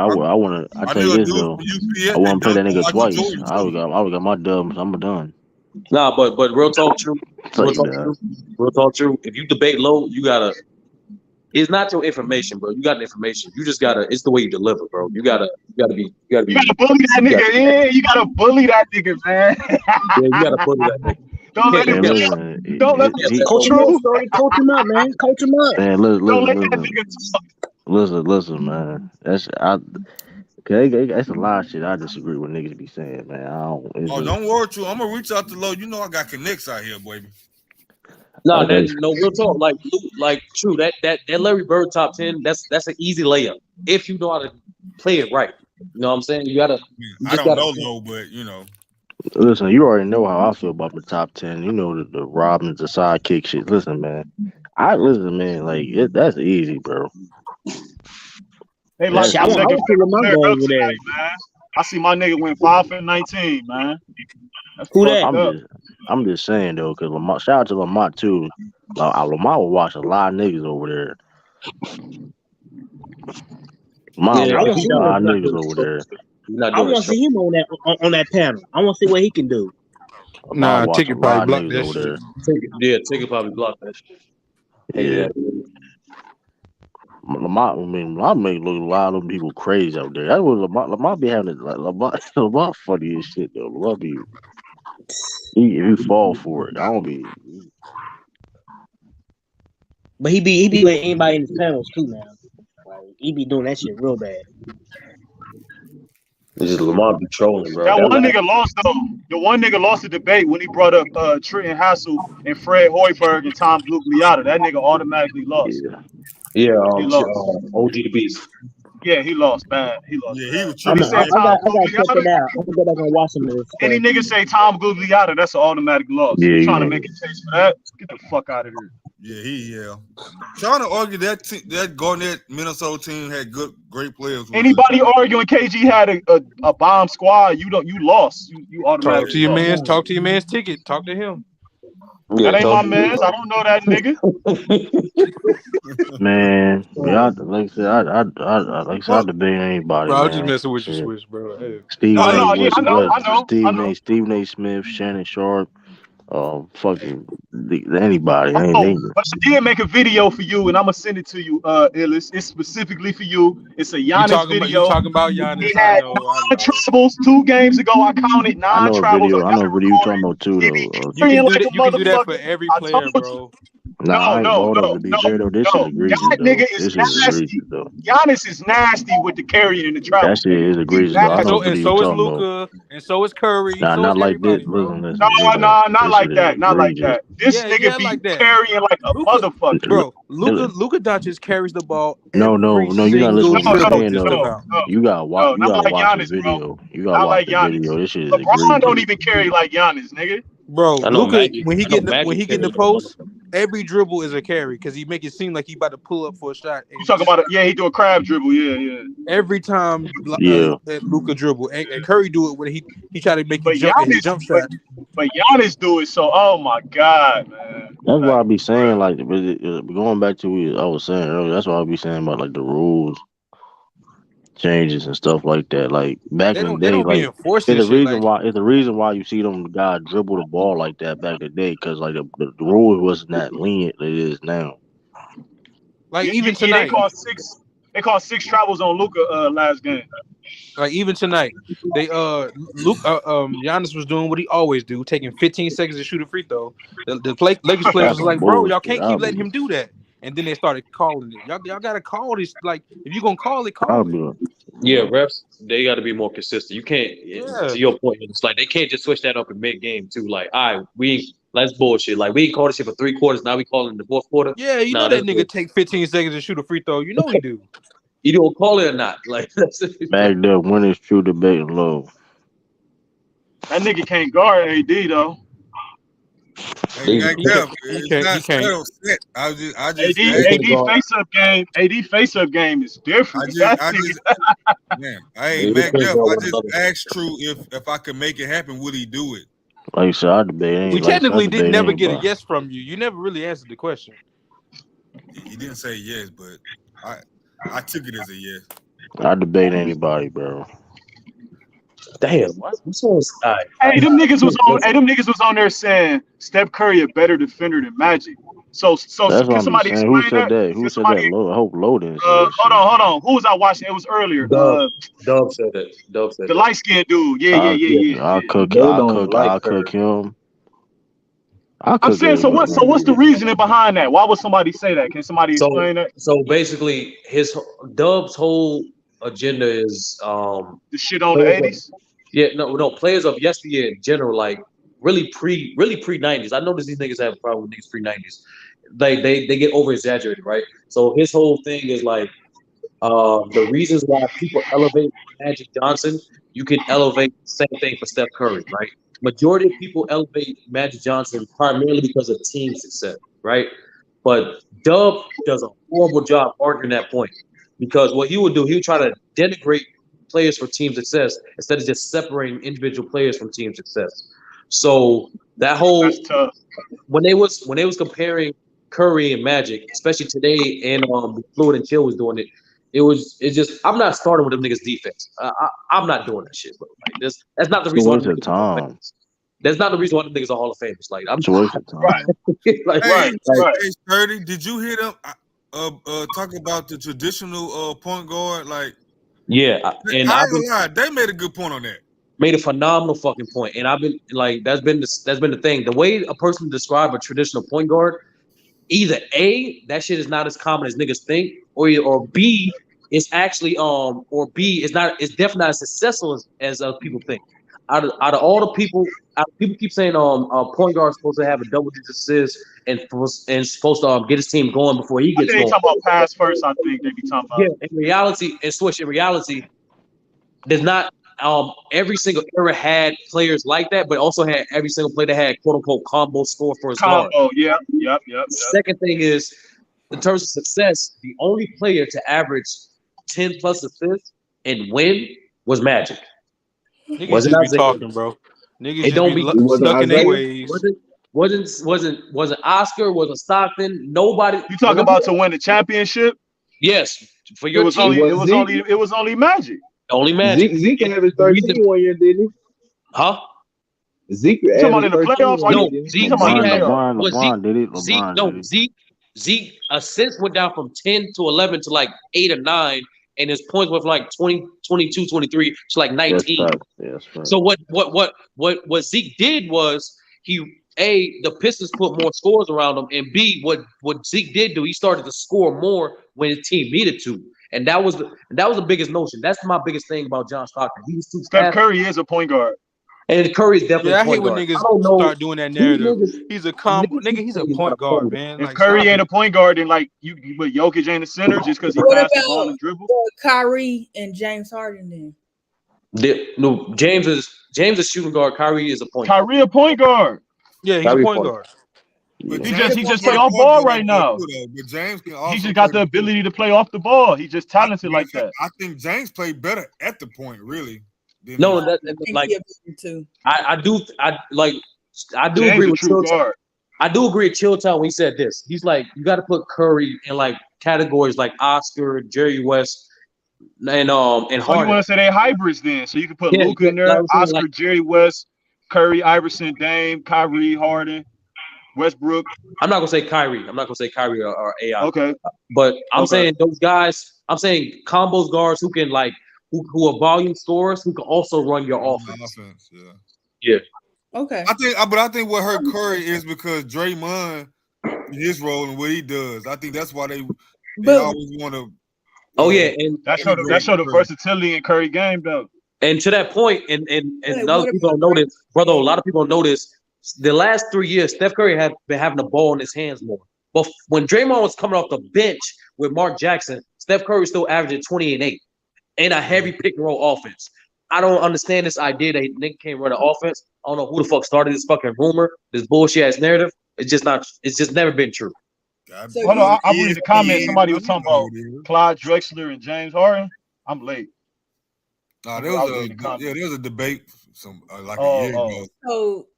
Speaker 9: I tell you this though. I want to play that nigga twice. I would got my dubs. I'm done.
Speaker 7: Nah, but real talk true. Real talk true. If you debate low, you gotta. It's not your information, bro. You got information. You just gotta. It's the way you deliver, bro. You gotta be.
Speaker 16: You gotta bully that nigga. Yeah, you gotta bully that nigga, man.
Speaker 7: Yeah, you gotta bully that nigga.
Speaker 16: Don't let him. Don't let him.
Speaker 13: Coach him up, man. Coach him up.
Speaker 9: Man,
Speaker 16: Don't let that nigga talk.
Speaker 9: Listen, man. That's a lot of shit I disagree with niggas be saying, man.
Speaker 12: Don't worry, True. I'm gonna reach out to Low. You know I got connects out here, baby.
Speaker 7: No, real talk. Like True. That Larry Bird top 10. That's an easy layup if you know how to play it right. You know what I'm saying? You gotta.
Speaker 12: I don't know Low, but you know.
Speaker 9: Listen, you already know how I feel about the top 10. You know the Robins, the sidekick shit. Listen, man. Like that's easy, bro.
Speaker 16: Hey, like I see my nigga went 5 for 19, man.
Speaker 13: Who that?
Speaker 9: I'm just saying though, because Lamar, shout out to Lamar too. Lamar will watch a lot of niggas over there. Lamar watch a lot of niggas over there.
Speaker 13: I want to see him on that panel. I want to see what he can do.
Speaker 6: Nah, Ticket probably blocked that shit.
Speaker 7: Ticket probably blocked that shit.
Speaker 9: Yeah. Lamar make look a lot of people crazy out there. That was Lamar be having it. Like Lamar funny as shit though. Lamar be he fall for it. I don't be.
Speaker 13: But he be letting anybody in his panels too now. Like he be doing that shit real bad.
Speaker 7: This is Lamar be trolling, bro.
Speaker 16: That one nigga lost though. The one nigga lost the debate when he brought up Trenton Hassel and Fred Hoiberg and Tom Luke Liotta. That nigga automatically lost.
Speaker 7: Yeah, OG the Beast.
Speaker 16: Yeah, he lost bad. He lost
Speaker 11: Yeah, he
Speaker 16: bad.
Speaker 11: was
Speaker 13: I
Speaker 16: Any
Speaker 11: tripping.
Speaker 13: got
Speaker 16: say
Speaker 11: Yeah,
Speaker 16: Tom
Speaker 13: to check
Speaker 16: Gugliotta?
Speaker 13: it out. I'm gonna go back and watch some of this
Speaker 16: Any
Speaker 13: stuff.
Speaker 16: nigga say Tom Gugliotta? That's an automatic loss.
Speaker 1: Yeah,
Speaker 16: You trying to
Speaker 1: yeah.
Speaker 16: make a case for that? Get the fuck out of here.
Speaker 11: yeah. Trying to argue that Garnett Minnesota team had great players.
Speaker 16: Anybody arguing KG had a bomb squad? You lost. You
Speaker 6: Talk
Speaker 16: automatically
Speaker 6: to your
Speaker 16: lost.
Speaker 6: man's. Talk to your man's ticket. Talk to him.
Speaker 7: Yeah,
Speaker 16: That ain't
Speaker 7: talk
Speaker 16: my
Speaker 7: to
Speaker 16: man's. I don't know that nigga.
Speaker 1: Man, y'all like I said, like I said, I debate anybody,
Speaker 6: Bro, I was just
Speaker 1: man.
Speaker 6: messing with you,
Speaker 1: Shit.
Speaker 6: Swish, bro. Hey.
Speaker 16: No,
Speaker 1: Stephen A.
Speaker 16: no, yeah, I know, I know, I
Speaker 1: Stephen
Speaker 16: know.
Speaker 1: A. Smith, Shannon Sharp, fucking anybody.
Speaker 16: Oh,
Speaker 1: Ain't
Speaker 16: but I did make a video for you, and I'm gonna send it to you, Illis. It's specifically for you. It's a
Speaker 6: You
Speaker 16: Giannis
Speaker 6: talking
Speaker 16: video.
Speaker 6: about
Speaker 16: He
Speaker 6: Giannis? I
Speaker 16: had
Speaker 6: know.
Speaker 16: 9 troubles 2 games ago. I counted
Speaker 1: I
Speaker 16: 9
Speaker 1: know a
Speaker 16: travels. I
Speaker 1: video. I
Speaker 16: got
Speaker 1: know
Speaker 16: it
Speaker 1: a video you talking
Speaker 16: recorded.
Speaker 1: about too,
Speaker 16: He be
Speaker 1: though.
Speaker 6: You can
Speaker 16: carrying
Speaker 6: do
Speaker 16: like
Speaker 6: that.
Speaker 16: a
Speaker 6: You can do that for
Speaker 16: motherfucker.
Speaker 6: every
Speaker 16: I
Speaker 6: player,
Speaker 16: told you.
Speaker 6: bro.
Speaker 1: Nah, I ain't hold up to be fair though. This is egregious
Speaker 16: That
Speaker 1: though.
Speaker 16: nigga is
Speaker 1: This is
Speaker 16: nasty.
Speaker 1: egregious though.
Speaker 16: Giannis is nasty with the carrying and the
Speaker 1: That
Speaker 16: travels,
Speaker 1: shit
Speaker 16: nigga.
Speaker 1: is
Speaker 16: He's
Speaker 1: egregious though. I
Speaker 6: And
Speaker 1: know
Speaker 16: nasty.
Speaker 1: what video you
Speaker 6: so is
Speaker 1: talking about.
Speaker 6: Luka, and so is Curry,
Speaker 1: Nah,
Speaker 6: so is
Speaker 1: not like this.
Speaker 6: everybody, bro.
Speaker 1: Listen.
Speaker 16: Not
Speaker 1: This
Speaker 16: like
Speaker 1: shit is
Speaker 16: that. Not like
Speaker 1: egregious.
Speaker 16: that. This
Speaker 6: Yeah,
Speaker 16: nigga
Speaker 6: yeah,
Speaker 16: be
Speaker 6: like that.
Speaker 16: carrying like a
Speaker 6: Luka,
Speaker 16: motherfucker.
Speaker 6: bro. Luka Doncic carries the ball
Speaker 1: No,
Speaker 6: every
Speaker 1: you're not
Speaker 6: single
Speaker 1: listening to what I'm
Speaker 6: dribble,
Speaker 1: saying
Speaker 6: just
Speaker 1: though.
Speaker 6: about.
Speaker 1: You gotta watch.
Speaker 16: No,
Speaker 1: You
Speaker 16: not
Speaker 1: gotta
Speaker 16: like
Speaker 1: watch the
Speaker 16: Giannis, bro.
Speaker 1: video. You gotta
Speaker 16: Not
Speaker 1: watch
Speaker 16: like
Speaker 1: the
Speaker 16: Giannis.
Speaker 1: video. This shit is
Speaker 16: LeBron don't
Speaker 1: egregious.
Speaker 16: even carry like Giannis, nigga.
Speaker 6: Bro,
Speaker 7: I know
Speaker 6: Luka,
Speaker 7: Magic.
Speaker 6: when he
Speaker 7: I know
Speaker 6: get in the
Speaker 7: Magic carries the
Speaker 6: post,
Speaker 7: motherfucker.
Speaker 6: every dribble is a carry because he make it seem like he about to pull up for a shot, and
Speaker 16: You
Speaker 6: he
Speaker 16: talking
Speaker 6: just
Speaker 16: about it? Yeah, he do a crab dribble. Yeah.
Speaker 6: every time
Speaker 1: Yeah.
Speaker 6: that Luka dribble, and Curry do it when he try to make you
Speaker 16: But
Speaker 6: jump in his
Speaker 16: Giannis,
Speaker 6: jump shot.
Speaker 16: but Giannis do it. So, oh my god, man.
Speaker 1: That's why I
Speaker 16: Like,
Speaker 1: be saying like going back to what I was saying earlier. That's why I be saying about like the rules changes and stuff like that. Like back
Speaker 6: They
Speaker 1: in the
Speaker 6: don't
Speaker 1: day,
Speaker 6: be
Speaker 1: like
Speaker 6: enforcing shit like
Speaker 1: it's the reason why you see them guys dribble the ball like that back in the day because like the rules wasn't that lenient it is now.
Speaker 6: even
Speaker 16: yeah, they
Speaker 6: tonight.
Speaker 16: called 6. They called 6 travels on Luca last game.
Speaker 6: Like even tonight, they Giannis was doing what he always do, taking 15 seconds to shoot a free throw. Lakers players
Speaker 1: That's
Speaker 6: was
Speaker 1: some
Speaker 6: like, bro, y'all
Speaker 1: bullshit.
Speaker 6: can't keep letting him do that. And then they started calling it. Y'all gotta call this. Like if you gonna call it,
Speaker 1: I'll
Speaker 6: call it.
Speaker 1: be like,
Speaker 7: Yeah, refs, they got to be more consistent. You can't,
Speaker 6: Yeah.
Speaker 7: to your point, it's like they can't just switch that up in mid game too. Like, all right, that's bullshit. Like, we ain't called this shit for 3 quarters. Now we calling in the 4th quarter.
Speaker 6: Yeah, you know
Speaker 7: Nah, that's
Speaker 6: that nigga
Speaker 7: bullshit.
Speaker 6: take 15 seconds to shoot a free throw. You know he do.
Speaker 7: You don't call it or not. Like, that's
Speaker 1: backed up when it's true debate low.
Speaker 16: That nigga can't guard AD though.
Speaker 11: Hey, back
Speaker 6: He
Speaker 11: up.
Speaker 6: can't. He
Speaker 11: It's
Speaker 6: can't.
Speaker 11: not
Speaker 6: He can't.
Speaker 11: settled set. I just
Speaker 16: AD face up game. AD face up game is different. That nigga.
Speaker 11: man, I
Speaker 7: Yeah,
Speaker 11: ain't
Speaker 7: he
Speaker 11: Mac
Speaker 7: can't
Speaker 11: Jeff.
Speaker 7: guard
Speaker 11: I
Speaker 7: one
Speaker 11: just
Speaker 7: another.
Speaker 11: asked True if I could make it happen, would he do it?
Speaker 1: Like I said, I debate
Speaker 6: We
Speaker 1: like I said, I
Speaker 6: technically didn't
Speaker 1: debate
Speaker 6: never get a
Speaker 1: anybody.
Speaker 6: yes from you. You never really answered the question.
Speaker 11: He didn't say yes, but I took it as a yes.
Speaker 1: I debate anybody, bro.
Speaker 7: Damn, what's all right.
Speaker 16: Hey, them niggas was on there saying Steph Curry a better defender than Magic. So
Speaker 1: That's what
Speaker 16: can
Speaker 1: I'm be
Speaker 16: somebody
Speaker 1: saying. Who
Speaker 16: explain
Speaker 1: said
Speaker 16: that?
Speaker 1: that? Who
Speaker 16: Can
Speaker 1: said that?
Speaker 16: somebody?
Speaker 1: I hope Low didn't say that shit.
Speaker 16: Hold on. Who was I watching? It was earlier.
Speaker 7: Dub said that. Dub said
Speaker 16: The
Speaker 7: that.
Speaker 16: light skinned dude. Yeah.
Speaker 1: I'll cook him.
Speaker 16: I'm saying, so what's the reasoning behind that? Why would somebody say that? Can somebody explain that?
Speaker 7: So basically, Dub's whole agenda is
Speaker 16: The shit on the 80s.
Speaker 7: Yeah, no, players of yesteryear in general, like really pre 90s. I noticed these niggas have a problem with niggas pre 90s. They get over exaggerated, right? So his whole thing is like the reasons why people elevate Magic Johnson, you can elevate the same thing for Steph Curry, right? Majority of people elevate Magic Johnson primarily because of team success, right? But Dub does a horrible job arguing that point because what he would do, he would try to denigrate players for team success instead of just separating individual players from team success. So that whole when they was comparing Curry and Magic, especially today, and Fluid and Chill was doing it. It's just I'm not starting with them niggas defense. I'm not doing that shit, bro. Like that's not the
Speaker 1: It's a
Speaker 7: reason why
Speaker 1: waste
Speaker 7: them
Speaker 1: of
Speaker 7: niggas are Hall of
Speaker 1: time.
Speaker 7: Famers. That's not the reason why them niggas are Hall of Famers. Like I'm
Speaker 1: It's a waste of time.
Speaker 7: like,
Speaker 11: Hey, hey, Sturdy, did you hear them talk about the traditional point guard? Like,
Speaker 7: yeah, and
Speaker 11: I
Speaker 7: I've
Speaker 11: ain't
Speaker 7: been
Speaker 11: gonna lie, they made a good point on that.
Speaker 7: made a phenomenal fucking point, and I've been like that's been the thing. The way a person describe a traditional point guard, either A, that shit is not as common as niggas think, or B, it's actually or B, it's definitely not as successful as people think. out of all the people, people keep saying point guard supposed to have a double digit assist and supposed to get his team going before he
Speaker 16: I
Speaker 7: gets
Speaker 16: think they
Speaker 7: going.
Speaker 16: talking about pass first. I think they be talking
Speaker 7: Yeah,
Speaker 16: about.
Speaker 7: in reality, and Switch, in reality, there's not every single era had players like that, but also had every single player that had quote unquote combo score for his guard.
Speaker 16: Combo, yep.
Speaker 7: The second thing is, in terms of success, the only player to average 10 plus assists and win was Magic.
Speaker 6: Niggas
Speaker 7: Wasn't
Speaker 6: just be
Speaker 7: Isaiah?
Speaker 6: talking, bro. Niggas
Speaker 7: It
Speaker 6: just
Speaker 7: don't
Speaker 6: be
Speaker 7: be
Speaker 15: It wasn't
Speaker 6: stuck in their
Speaker 15: Isaiah.
Speaker 6: ways.
Speaker 7: wasn't Oscar, wasn't Stockton, nobody.
Speaker 16: You talking about to win the championship?
Speaker 7: Yes, for
Speaker 16: It
Speaker 7: your
Speaker 16: was
Speaker 7: team.
Speaker 16: only Magic.
Speaker 7: Only Magic.
Speaker 15: Zeke
Speaker 7: And
Speaker 15: averaged
Speaker 7: the reason,
Speaker 15: 13 one year, didn't
Speaker 7: huh?
Speaker 15: he? Zeke
Speaker 16: You talking about
Speaker 15: averaged
Speaker 16: in the
Speaker 15: 13
Speaker 16: playoffs? Or
Speaker 15: one
Speaker 7: No,
Speaker 15: year,
Speaker 16: you
Speaker 15: didn't
Speaker 7: Zeke
Speaker 16: talking about in the
Speaker 7: had
Speaker 16: playoffs?
Speaker 7: well,
Speaker 1: LeBron did it. LeBron did it.
Speaker 7: Zeke assists went down from 10 to 11 to like 8 or 9, and his points went from like 20, 22, 23 to like
Speaker 1: That's
Speaker 7: 19.
Speaker 1: facts. That's facts.
Speaker 7: So what Zeke did was the Pistons put more scores around him, and B, what Zeke did do, he started to score more when his team needed to, and that was the biggest notion. That's my biggest thing about John Stockton. He was too
Speaker 16: Steph
Speaker 7: fast,
Speaker 16: Curry is a point guard.
Speaker 7: and Curry is definitely
Speaker 6: Yeah,
Speaker 7: a
Speaker 6: I hate
Speaker 7: point
Speaker 6: when
Speaker 7: guard.
Speaker 6: niggas
Speaker 7: I don't know
Speaker 6: start doing that
Speaker 7: these
Speaker 6: narrative.
Speaker 7: niggas.
Speaker 6: He's a combo
Speaker 7: Niggas
Speaker 6: nigga.
Speaker 7: keep
Speaker 6: He's
Speaker 7: saying
Speaker 6: a
Speaker 7: he's not
Speaker 6: point
Speaker 7: a point
Speaker 6: guard,
Speaker 7: guard.
Speaker 6: man.
Speaker 16: If
Speaker 6: Like,
Speaker 16: Curry
Speaker 6: stop
Speaker 16: ain't
Speaker 6: it.
Speaker 16: a point guard, then like but Jokic ain't a center just because he
Speaker 10: What
Speaker 16: passed the ball
Speaker 10: about
Speaker 16: and dribble.
Speaker 10: Kyrie and James Harden then?
Speaker 7: No, James is shooting guard. Kyrie is a point guard.
Speaker 16: Kyrie a point guard.
Speaker 6: Yeah, he's a
Speaker 7: Kyrie
Speaker 6: point
Speaker 7: point.
Speaker 6: guard.
Speaker 17: But
Speaker 16: He
Speaker 17: James
Speaker 16: just
Speaker 17: can
Speaker 16: play
Speaker 17: play
Speaker 16: off
Speaker 17: point
Speaker 16: ball
Speaker 17: guard
Speaker 16: right
Speaker 17: though
Speaker 16: now.
Speaker 17: too, though. But James can
Speaker 16: He
Speaker 17: also
Speaker 16: just got
Speaker 17: play
Speaker 16: the
Speaker 17: the point.
Speaker 16: ability to play off the ball. He's just talented like that.
Speaker 17: I think James played better at the point, really. Than
Speaker 7: No,
Speaker 10: I think
Speaker 7: like
Speaker 10: he ability too.
Speaker 7: I do
Speaker 16: James
Speaker 7: agree
Speaker 16: a
Speaker 7: with
Speaker 16: true
Speaker 7: Chill.
Speaker 16: guard.
Speaker 7: I do agree with Chilltown when he said this. He's like, you got to put Curry in like categories like Oscar, Jerry West, and
Speaker 16: So you
Speaker 7: Harden.
Speaker 16: want to say they hybrids then? So you can put
Speaker 7: Yeah,
Speaker 16: Luka in
Speaker 7: like
Speaker 16: there,
Speaker 7: I'm saying,
Speaker 16: Oscar,
Speaker 7: like
Speaker 16: Jerry West, Curry, Iverson, Dame, Kyrie, Harden, Westbrook.
Speaker 7: I'm not gonna say Kyrie. I'm not gonna say Kyrie or AI.
Speaker 16: Okay.
Speaker 7: But I'm
Speaker 16: Okay.
Speaker 7: saying those guys. I'm saying combos guards who can like who are volume scorers who can also run your offense.
Speaker 17: Yeah.
Speaker 7: Yeah.
Speaker 10: Okay.
Speaker 17: I think what hurt Curry is because Draymond, his role and what he does. I think that's why they
Speaker 10: But
Speaker 17: always want to.
Speaker 7: Oh yeah, and
Speaker 16: That showed the versatility in Curry game though.
Speaker 7: And to that point, and
Speaker 10: But
Speaker 7: a lot of
Speaker 10: what
Speaker 7: people don't know this, brother. A lot of people don't know this. The last 3 years, Steph Curry had been having the ball in his hands more. But when Draymond was coming off the bench with Mark Jackson, Steph Curry was still averaging 20 and 8 in a heavy pick and roll offense. I don't understand this idea that Nick can't run an offense. I don't know who the fuck started this fucking rumor, this bullshit ass narrative. It's just not. It's just never been true.
Speaker 10: So
Speaker 16: Hold on, I
Speaker 17: ESPN,
Speaker 16: read the comments. Somebody was
Speaker 17: I
Speaker 16: talking
Speaker 17: know
Speaker 16: about
Speaker 17: it is.
Speaker 16: Clyde Drexler and James Harden. I'm late.
Speaker 17: Nah,
Speaker 16: I
Speaker 17: there
Speaker 16: was
Speaker 17: was
Speaker 16: reading the comments.
Speaker 17: there was a debate like a year ago.
Speaker 10: So,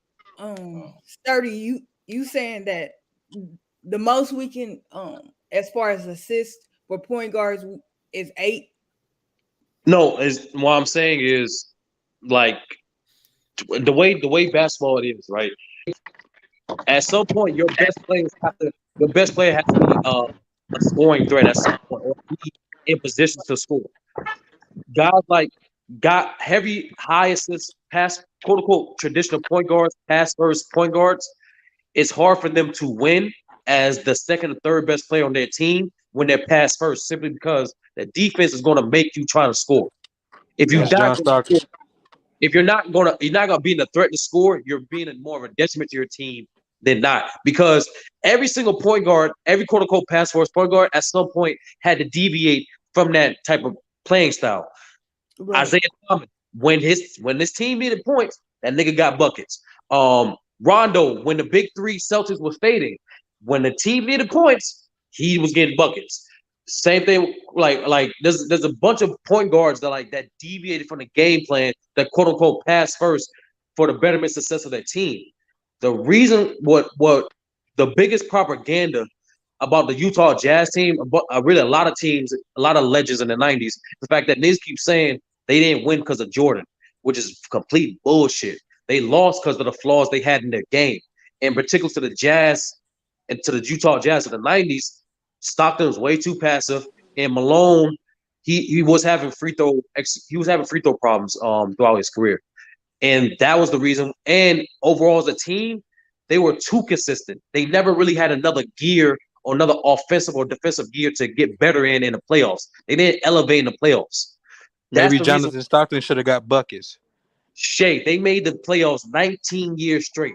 Speaker 10: Sturdy, you saying that the most we can, as far as assists for point guards, is 8?
Speaker 7: No, what I'm saying is like the way basketball it is, right? At some point, your best player has to be a scoring threat at some point, or be in position to score. Guys like got heavy high assist pass, quote unquote traditional point guards, pass first point guards. It's hard for them to win as the second or third best player on their team when they're pass first, simply because the defense is going to make you try to score. If you
Speaker 6: That's John Stockton.
Speaker 7: if you're not gonna be in a threat to score, you're being more of a detriment to your team than not. Because every single point guard, every quote unquote pass first point guard, at some point had to deviate from that type of playing style. Right. Isaiah Thomas, when this team needed points, that nigga got buckets. Rondo, when the big three Celtics was fading, when the team needed points, he was getting buckets. Same thing, like there's a bunch of point guards that deviated from the game plan, that quote unquote pass first for the betterment success of their team. The reason what the biggest propaganda about the Utah Jazz team, really a lot of teams, a lot of legends in the 90s, the fact that niggas keep saying they didn't win because of Jordan, which is complete bullshit. They lost because of the flaws they had in their game. In particular to the Jazz and to the Utah Jazz in the 90s, Stockton was way too passive, and Malone, he was having free throw problems throughout his career. And that was the reason. And overall as a team, they were too consistent. They never really had another gear or another offensive or defensive gear to get better in the playoffs. They didn't elevate in the playoffs.
Speaker 6: Maybe Jonathan Stockton should have got buckets.
Speaker 7: Shay, they made the playoffs 19 years straight.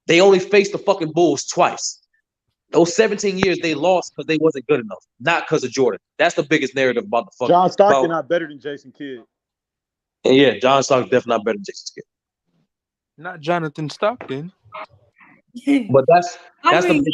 Speaker 7: They only faced the fucking Bulls twice. Those 17 years they lost because they wasn't good enough, not because of Jordan. That's the biggest narrative about the fuck.
Speaker 12: John Stockton
Speaker 7: about,
Speaker 12: not better than Jason Kidd.
Speaker 7: and yeah, John Stockton definitely not better than Jason Kidd.
Speaker 6: Not Jonathan Stockton.
Speaker 7: But that's
Speaker 10: I
Speaker 7: the
Speaker 10: mean,
Speaker 7: big,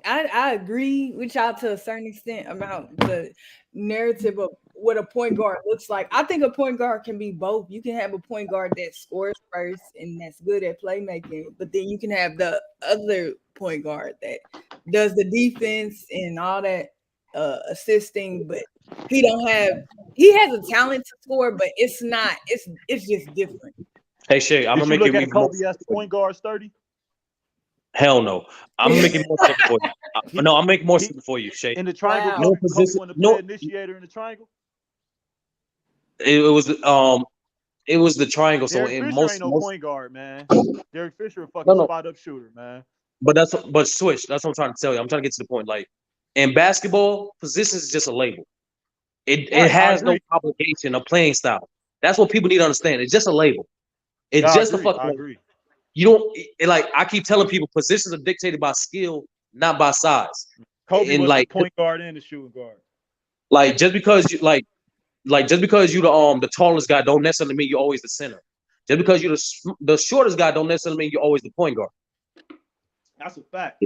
Speaker 10: I agree with y'all to a certain extent about the narrative of what a point guard looks like. I think a point guard can be both. You can have a point guard that scores first and that's good at playmaking, but then you can have the other point guard that does the defense and all that assisting, but he has a talent to score, but it's just different.
Speaker 7: Hey Shay, I'm
Speaker 12: Did
Speaker 7: gonna
Speaker 12: you
Speaker 7: make
Speaker 12: look
Speaker 7: it
Speaker 12: at
Speaker 7: even more
Speaker 12: Kobe as the point guard sturdy?
Speaker 7: Hell no. I'm gonna make it more simple for you. No, I'm making more simple for you, Shay.
Speaker 12: In the triangle,
Speaker 10: Wow.
Speaker 12: Kobe wasn't the play initiator in the triangle.
Speaker 7: It was the triangle. So
Speaker 12: Derek
Speaker 7: in
Speaker 12: Fisher ain't no point guard, man. Derek Fisher a fucking
Speaker 7: No.
Speaker 12: spot up shooter, man.
Speaker 7: But switch. That's what I'm trying to tell you. I'm trying to get to the point. Like in basketball, positions is just a label. It has no obligation of playing style. That's what people need to understand. It's just a label. It's just a fucking label.
Speaker 12: agree.
Speaker 7: You don't like. I keep telling people positions are dictated by skill, not by size.
Speaker 12: Kobe
Speaker 7: and
Speaker 12: was
Speaker 7: like
Speaker 12: the point guard and the shooting guard.
Speaker 7: Like just because you just because you the tallest guy don't necessarily mean you're always the center. Just because you're the shortest guy don't necessarily mean you're always the point guard.
Speaker 12: That's a fact.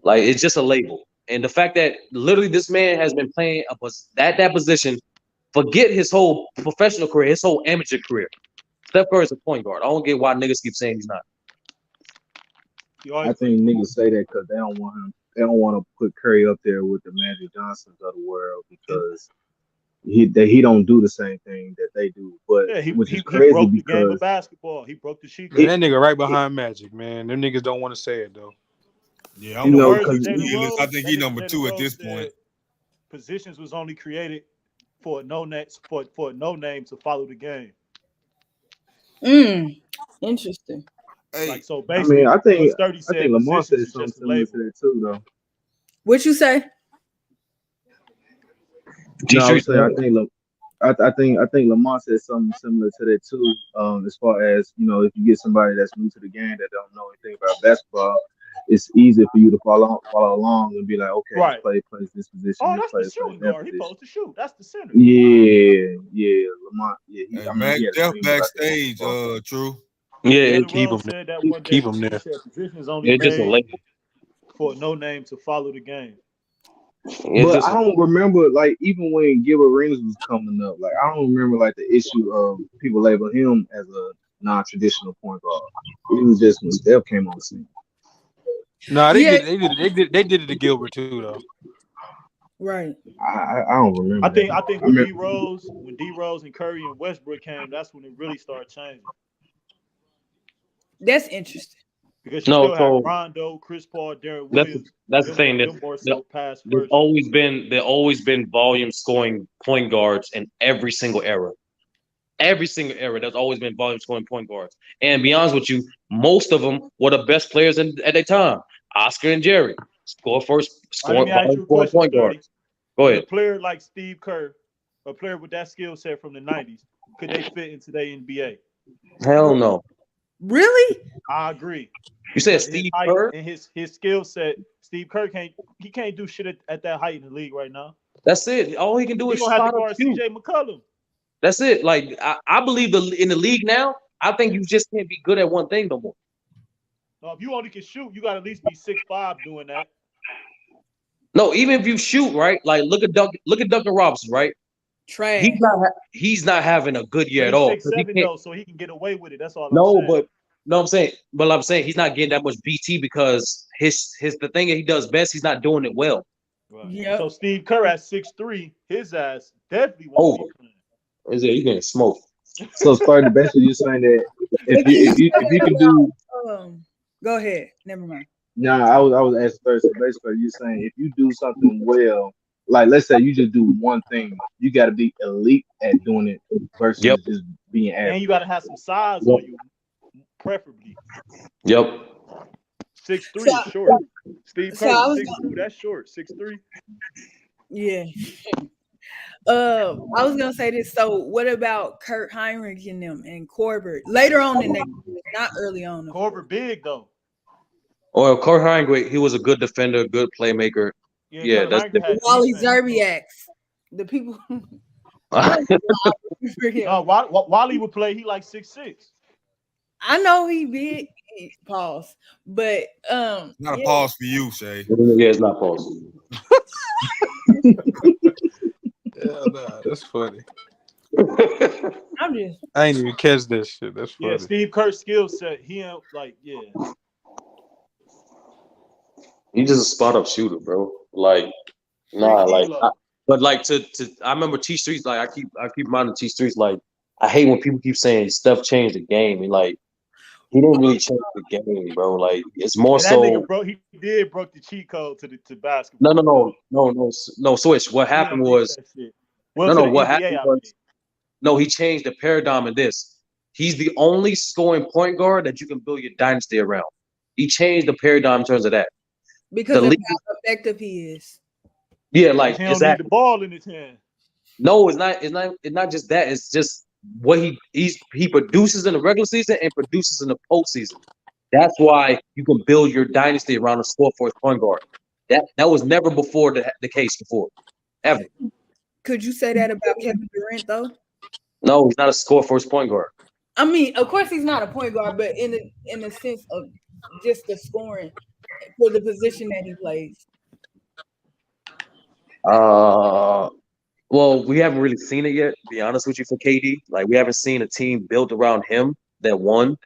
Speaker 7: Like it's just a label, and the fact that literally this man has been playing that position, forget his whole professional career, his whole amateur career. Steph Curry is a point guard. I don't get why niggas keep saying he's not.
Speaker 15: I think niggas say that because they don't want him. They don't want to put Curry up there with the Magic Johnsons of the world because he don't do the same thing that they do. But which is crazy
Speaker 12: broke the
Speaker 15: because
Speaker 12: game of basketball. He broke the sheet.
Speaker 6: Man, that nigga right behind Magic, man. Them niggas don't want to say it though.
Speaker 17: Yeah, I'm I think he number 2 at this point.
Speaker 12: Positions was only created for a no name to follow the game.
Speaker 10: Interesting.
Speaker 17: Hey,
Speaker 12: like, so basically,
Speaker 15: I think Lamar said something similar to that too, though.
Speaker 10: What you say?
Speaker 15: No, I was saying I think Lamar said something similar to that too. As far as if you get somebody that's new to the game that don't know anything about basketball, it's easy for you to follow along and be like, okay,
Speaker 12: right.
Speaker 15: Plays this position.
Speaker 12: Oh, that's the shooting guard. He supposed to shoot. That's the center.
Speaker 15: Yeah, Lamar. Yeah,
Speaker 17: Matt Def backstage. True.
Speaker 7: Yeah,
Speaker 6: keep him there. Keep him there.
Speaker 12: Position is only
Speaker 7: just a label
Speaker 12: for no name to follow the game.
Speaker 15: But I don't remember, like, even when Gilbert Arenas was coming up, like, I don't remember, like, the issue of people label him as a non-traditional point guard. It was just when Steph came on the scene.
Speaker 6: No, they did it to Gilbert too, though.
Speaker 10: Right.
Speaker 15: I don't remember.
Speaker 12: I think when D Rose and Curry and Westbrook came, that's when it really started changing.
Speaker 10: That's interesting.
Speaker 12: Because you still have Rondo, Chris Paul, Derek Williams.
Speaker 7: That's the thing. There's always been volume scoring point guards in every single era. Every single era, there's always been volume scoring point guards. And to be honest with you, most of them were the best players at their time. Oscar and Jerry scoring point guards. Go ahead.
Speaker 12: A player like Steve Kerr, a player with that skill set from the 90s, could they fit into the NBA?
Speaker 7: Hell no.
Speaker 10: Really?
Speaker 12: I agree.
Speaker 7: You said Steve Kerr?
Speaker 12: And his skill set, Steve Kerr can't do shit at that height in the league right now.
Speaker 7: That's it. All he can do is
Speaker 12: spot up guard CJ McCollum.
Speaker 7: That's it. Like I believe in the league now, I think you just can't be good at one thing no more.
Speaker 12: No, if you only can shoot, you gotta at least be 6'5" doing that.
Speaker 7: No, even if you shoot, right? Like look at Duncan Robinson, right?
Speaker 10: Trash.
Speaker 7: He's not having a good year at all.
Speaker 12: 6'7" though, so he can get away with it. That's all.
Speaker 7: I'm saying he's not getting that much BT because the thing that he does best, he's not doing it well.
Speaker 12: Right. Yep. So Steve Kerr at 6'3", his ass definitely won't be playing.
Speaker 7: Is it? He's getting smoked.
Speaker 15: So Spartan, basically you're saying that if you can do.
Speaker 10: Go ahead. Never mind.
Speaker 15: Nah, I was asking first. So basically, you're saying if you do something well, like let's say you just do one thing, you got to be elite at doing it versus just being average.
Speaker 12: And you got to have some size on you, preferably.
Speaker 7: Yep.
Speaker 12: 6'3" is short. Steve Kerr 6'2", that's short. 6'3".
Speaker 10: Yeah. I was gonna say this. So, what about Kurt Heinrich and them and Corbett later on in that year, not early on?
Speaker 12: Corbett big though.
Speaker 7: Or Kurt Heinrich, he was a good defender, good playmaker.
Speaker 12: Yeah, Kurt
Speaker 7: that's
Speaker 12: Heinrich had
Speaker 10: Wally
Speaker 12: defense.
Speaker 10: Zerbiaks, the people.
Speaker 12: No, Wally would play. He like 6'6".
Speaker 10: I know he big. Pause, but
Speaker 17: Not a pause for you, Shay.
Speaker 7: Yeah, it's not pause.
Speaker 6: Yeah, nah, that's funny.
Speaker 10: I'm just.
Speaker 6: I ain't even catch that shit. That's funny.
Speaker 12: Yeah, Steve Kerr's skill set. He ain't like
Speaker 7: He's just a spot up shooter, bro. Like, nah, like, but like I remember T Streets. Like, I keep reminding T Streets. Like, I hate when people keep saying Steph changed the game, and like, he didn't really change the game, bro. Like, it's more
Speaker 12: that
Speaker 7: so.
Speaker 12: Nigga, bro, he did broke the cheat code to basketball.
Speaker 7: No. Switch. What happened was.
Speaker 12: Well,
Speaker 7: What happened was. No, he changed the paradigm in this. He's the only scoring point guard that you can build your dynasty around. He changed the paradigm in terms of that.
Speaker 10: Because of how effective he is.
Speaker 7: Yeah, like
Speaker 12: he don't need the ball in his hand.
Speaker 7: No, it's not just that. It's just what he produces in the regular season and produces in the postseason. That's why you can build your dynasty around a score for point guard. That was never before the case before, ever.
Speaker 10: Could you say that about Kevin Durant though?
Speaker 7: No, he's not a score for his point guard.
Speaker 10: I mean, of course he's not a point guard, but in the sense of just the scoring for the position that he plays.
Speaker 7: Well, we haven't really seen it yet, to be honest with you, for KD. Like, we haven't seen a team built around him that won.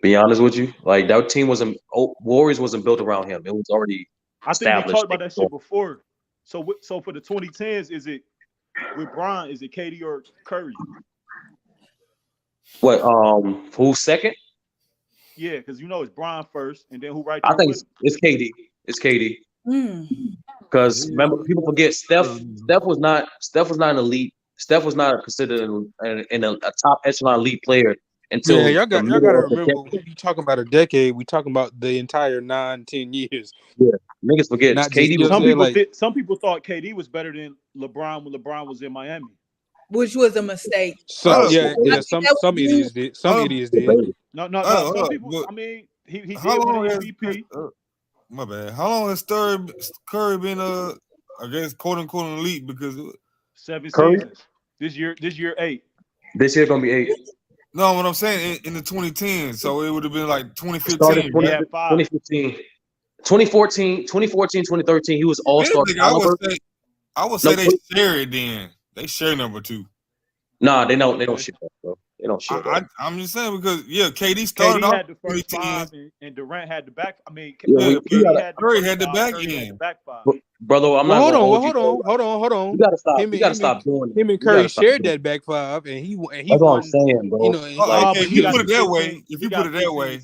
Speaker 7: Be honest with you. Like, that team Warriors wasn't built around him. It was already established.
Speaker 12: I think we talked about that shit before. So for the 2010s, is it with Bron? Is it KD or Curry?
Speaker 7: What? Who's second?
Speaker 12: Yeah, because it's Bron first, and then who right?
Speaker 7: I think it's KD. It's KD. Because remember, people forget Steph was not an elite. Steph was not considered in a top echelon elite player until
Speaker 6: y'all got to remember when you talking about a decade, we talking about the entire 9-10 years.
Speaker 7: Yeah, niggas forget. KD.
Speaker 12: Some people thought KD was better than LeBron when LeBron was in Miami,
Speaker 10: which was a mistake.
Speaker 6: Some idiots did. Some idiots did.
Speaker 12: No. Some people. I mean, he did win an MVP.
Speaker 17: My bad. How long has Curry been I guess quote unquote elite? Because
Speaker 12: 7 seasons. This year 8.
Speaker 7: This year gonna be 8.
Speaker 17: No, what I'm saying in the 2010s, so it would have been like 2015.
Speaker 7: 2015, 2014, 2013. He was all-star.
Speaker 17: I would say they share it then. They share number 2.
Speaker 7: Nah, they don't share that, bro. They don't share that.
Speaker 17: I'm just saying because KD started off
Speaker 12: had the first 5 and Durant had the back. I mean,
Speaker 17: Curry had the back end.
Speaker 7: Brother, I'm not.
Speaker 6: Hold on.
Speaker 7: You gotta stop. You gotta stop doing it.
Speaker 6: Him and Curry shared that back 5, and he
Speaker 7: That's
Speaker 6: won.
Speaker 7: what I'm saying, bro.
Speaker 17: If you put it that way,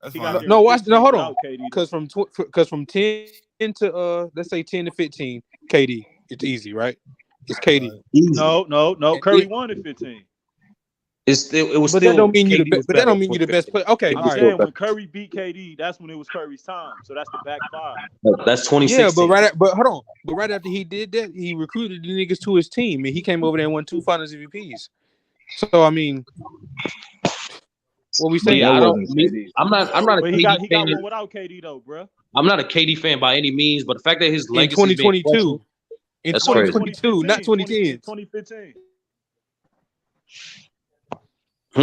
Speaker 17: that's fine.
Speaker 6: No, hold on. Because from 10 to let's say 10 to 15, KD, it's easy, right? It's KD.
Speaker 12: No. Curry won at 15.
Speaker 6: But that don't mean you the best player. Okay,
Speaker 12: I'm saying when Curry beat KD, that's when it was Curry's time. So that's the back 5.
Speaker 7: That's 2016.
Speaker 6: Yeah, but hold on. But right after he did that, he recruited the niggas to his team, and he came over there and won 2 Finals MVPs. So I mean, what we saying?
Speaker 7: I'm not a KD
Speaker 12: he got
Speaker 7: fan.
Speaker 12: one without KD though, bro.
Speaker 7: I'm not a KD fan by any means, but the fact that his legacy
Speaker 6: in 2022, in 2022, not 2010,
Speaker 12: 2015.
Speaker 9: I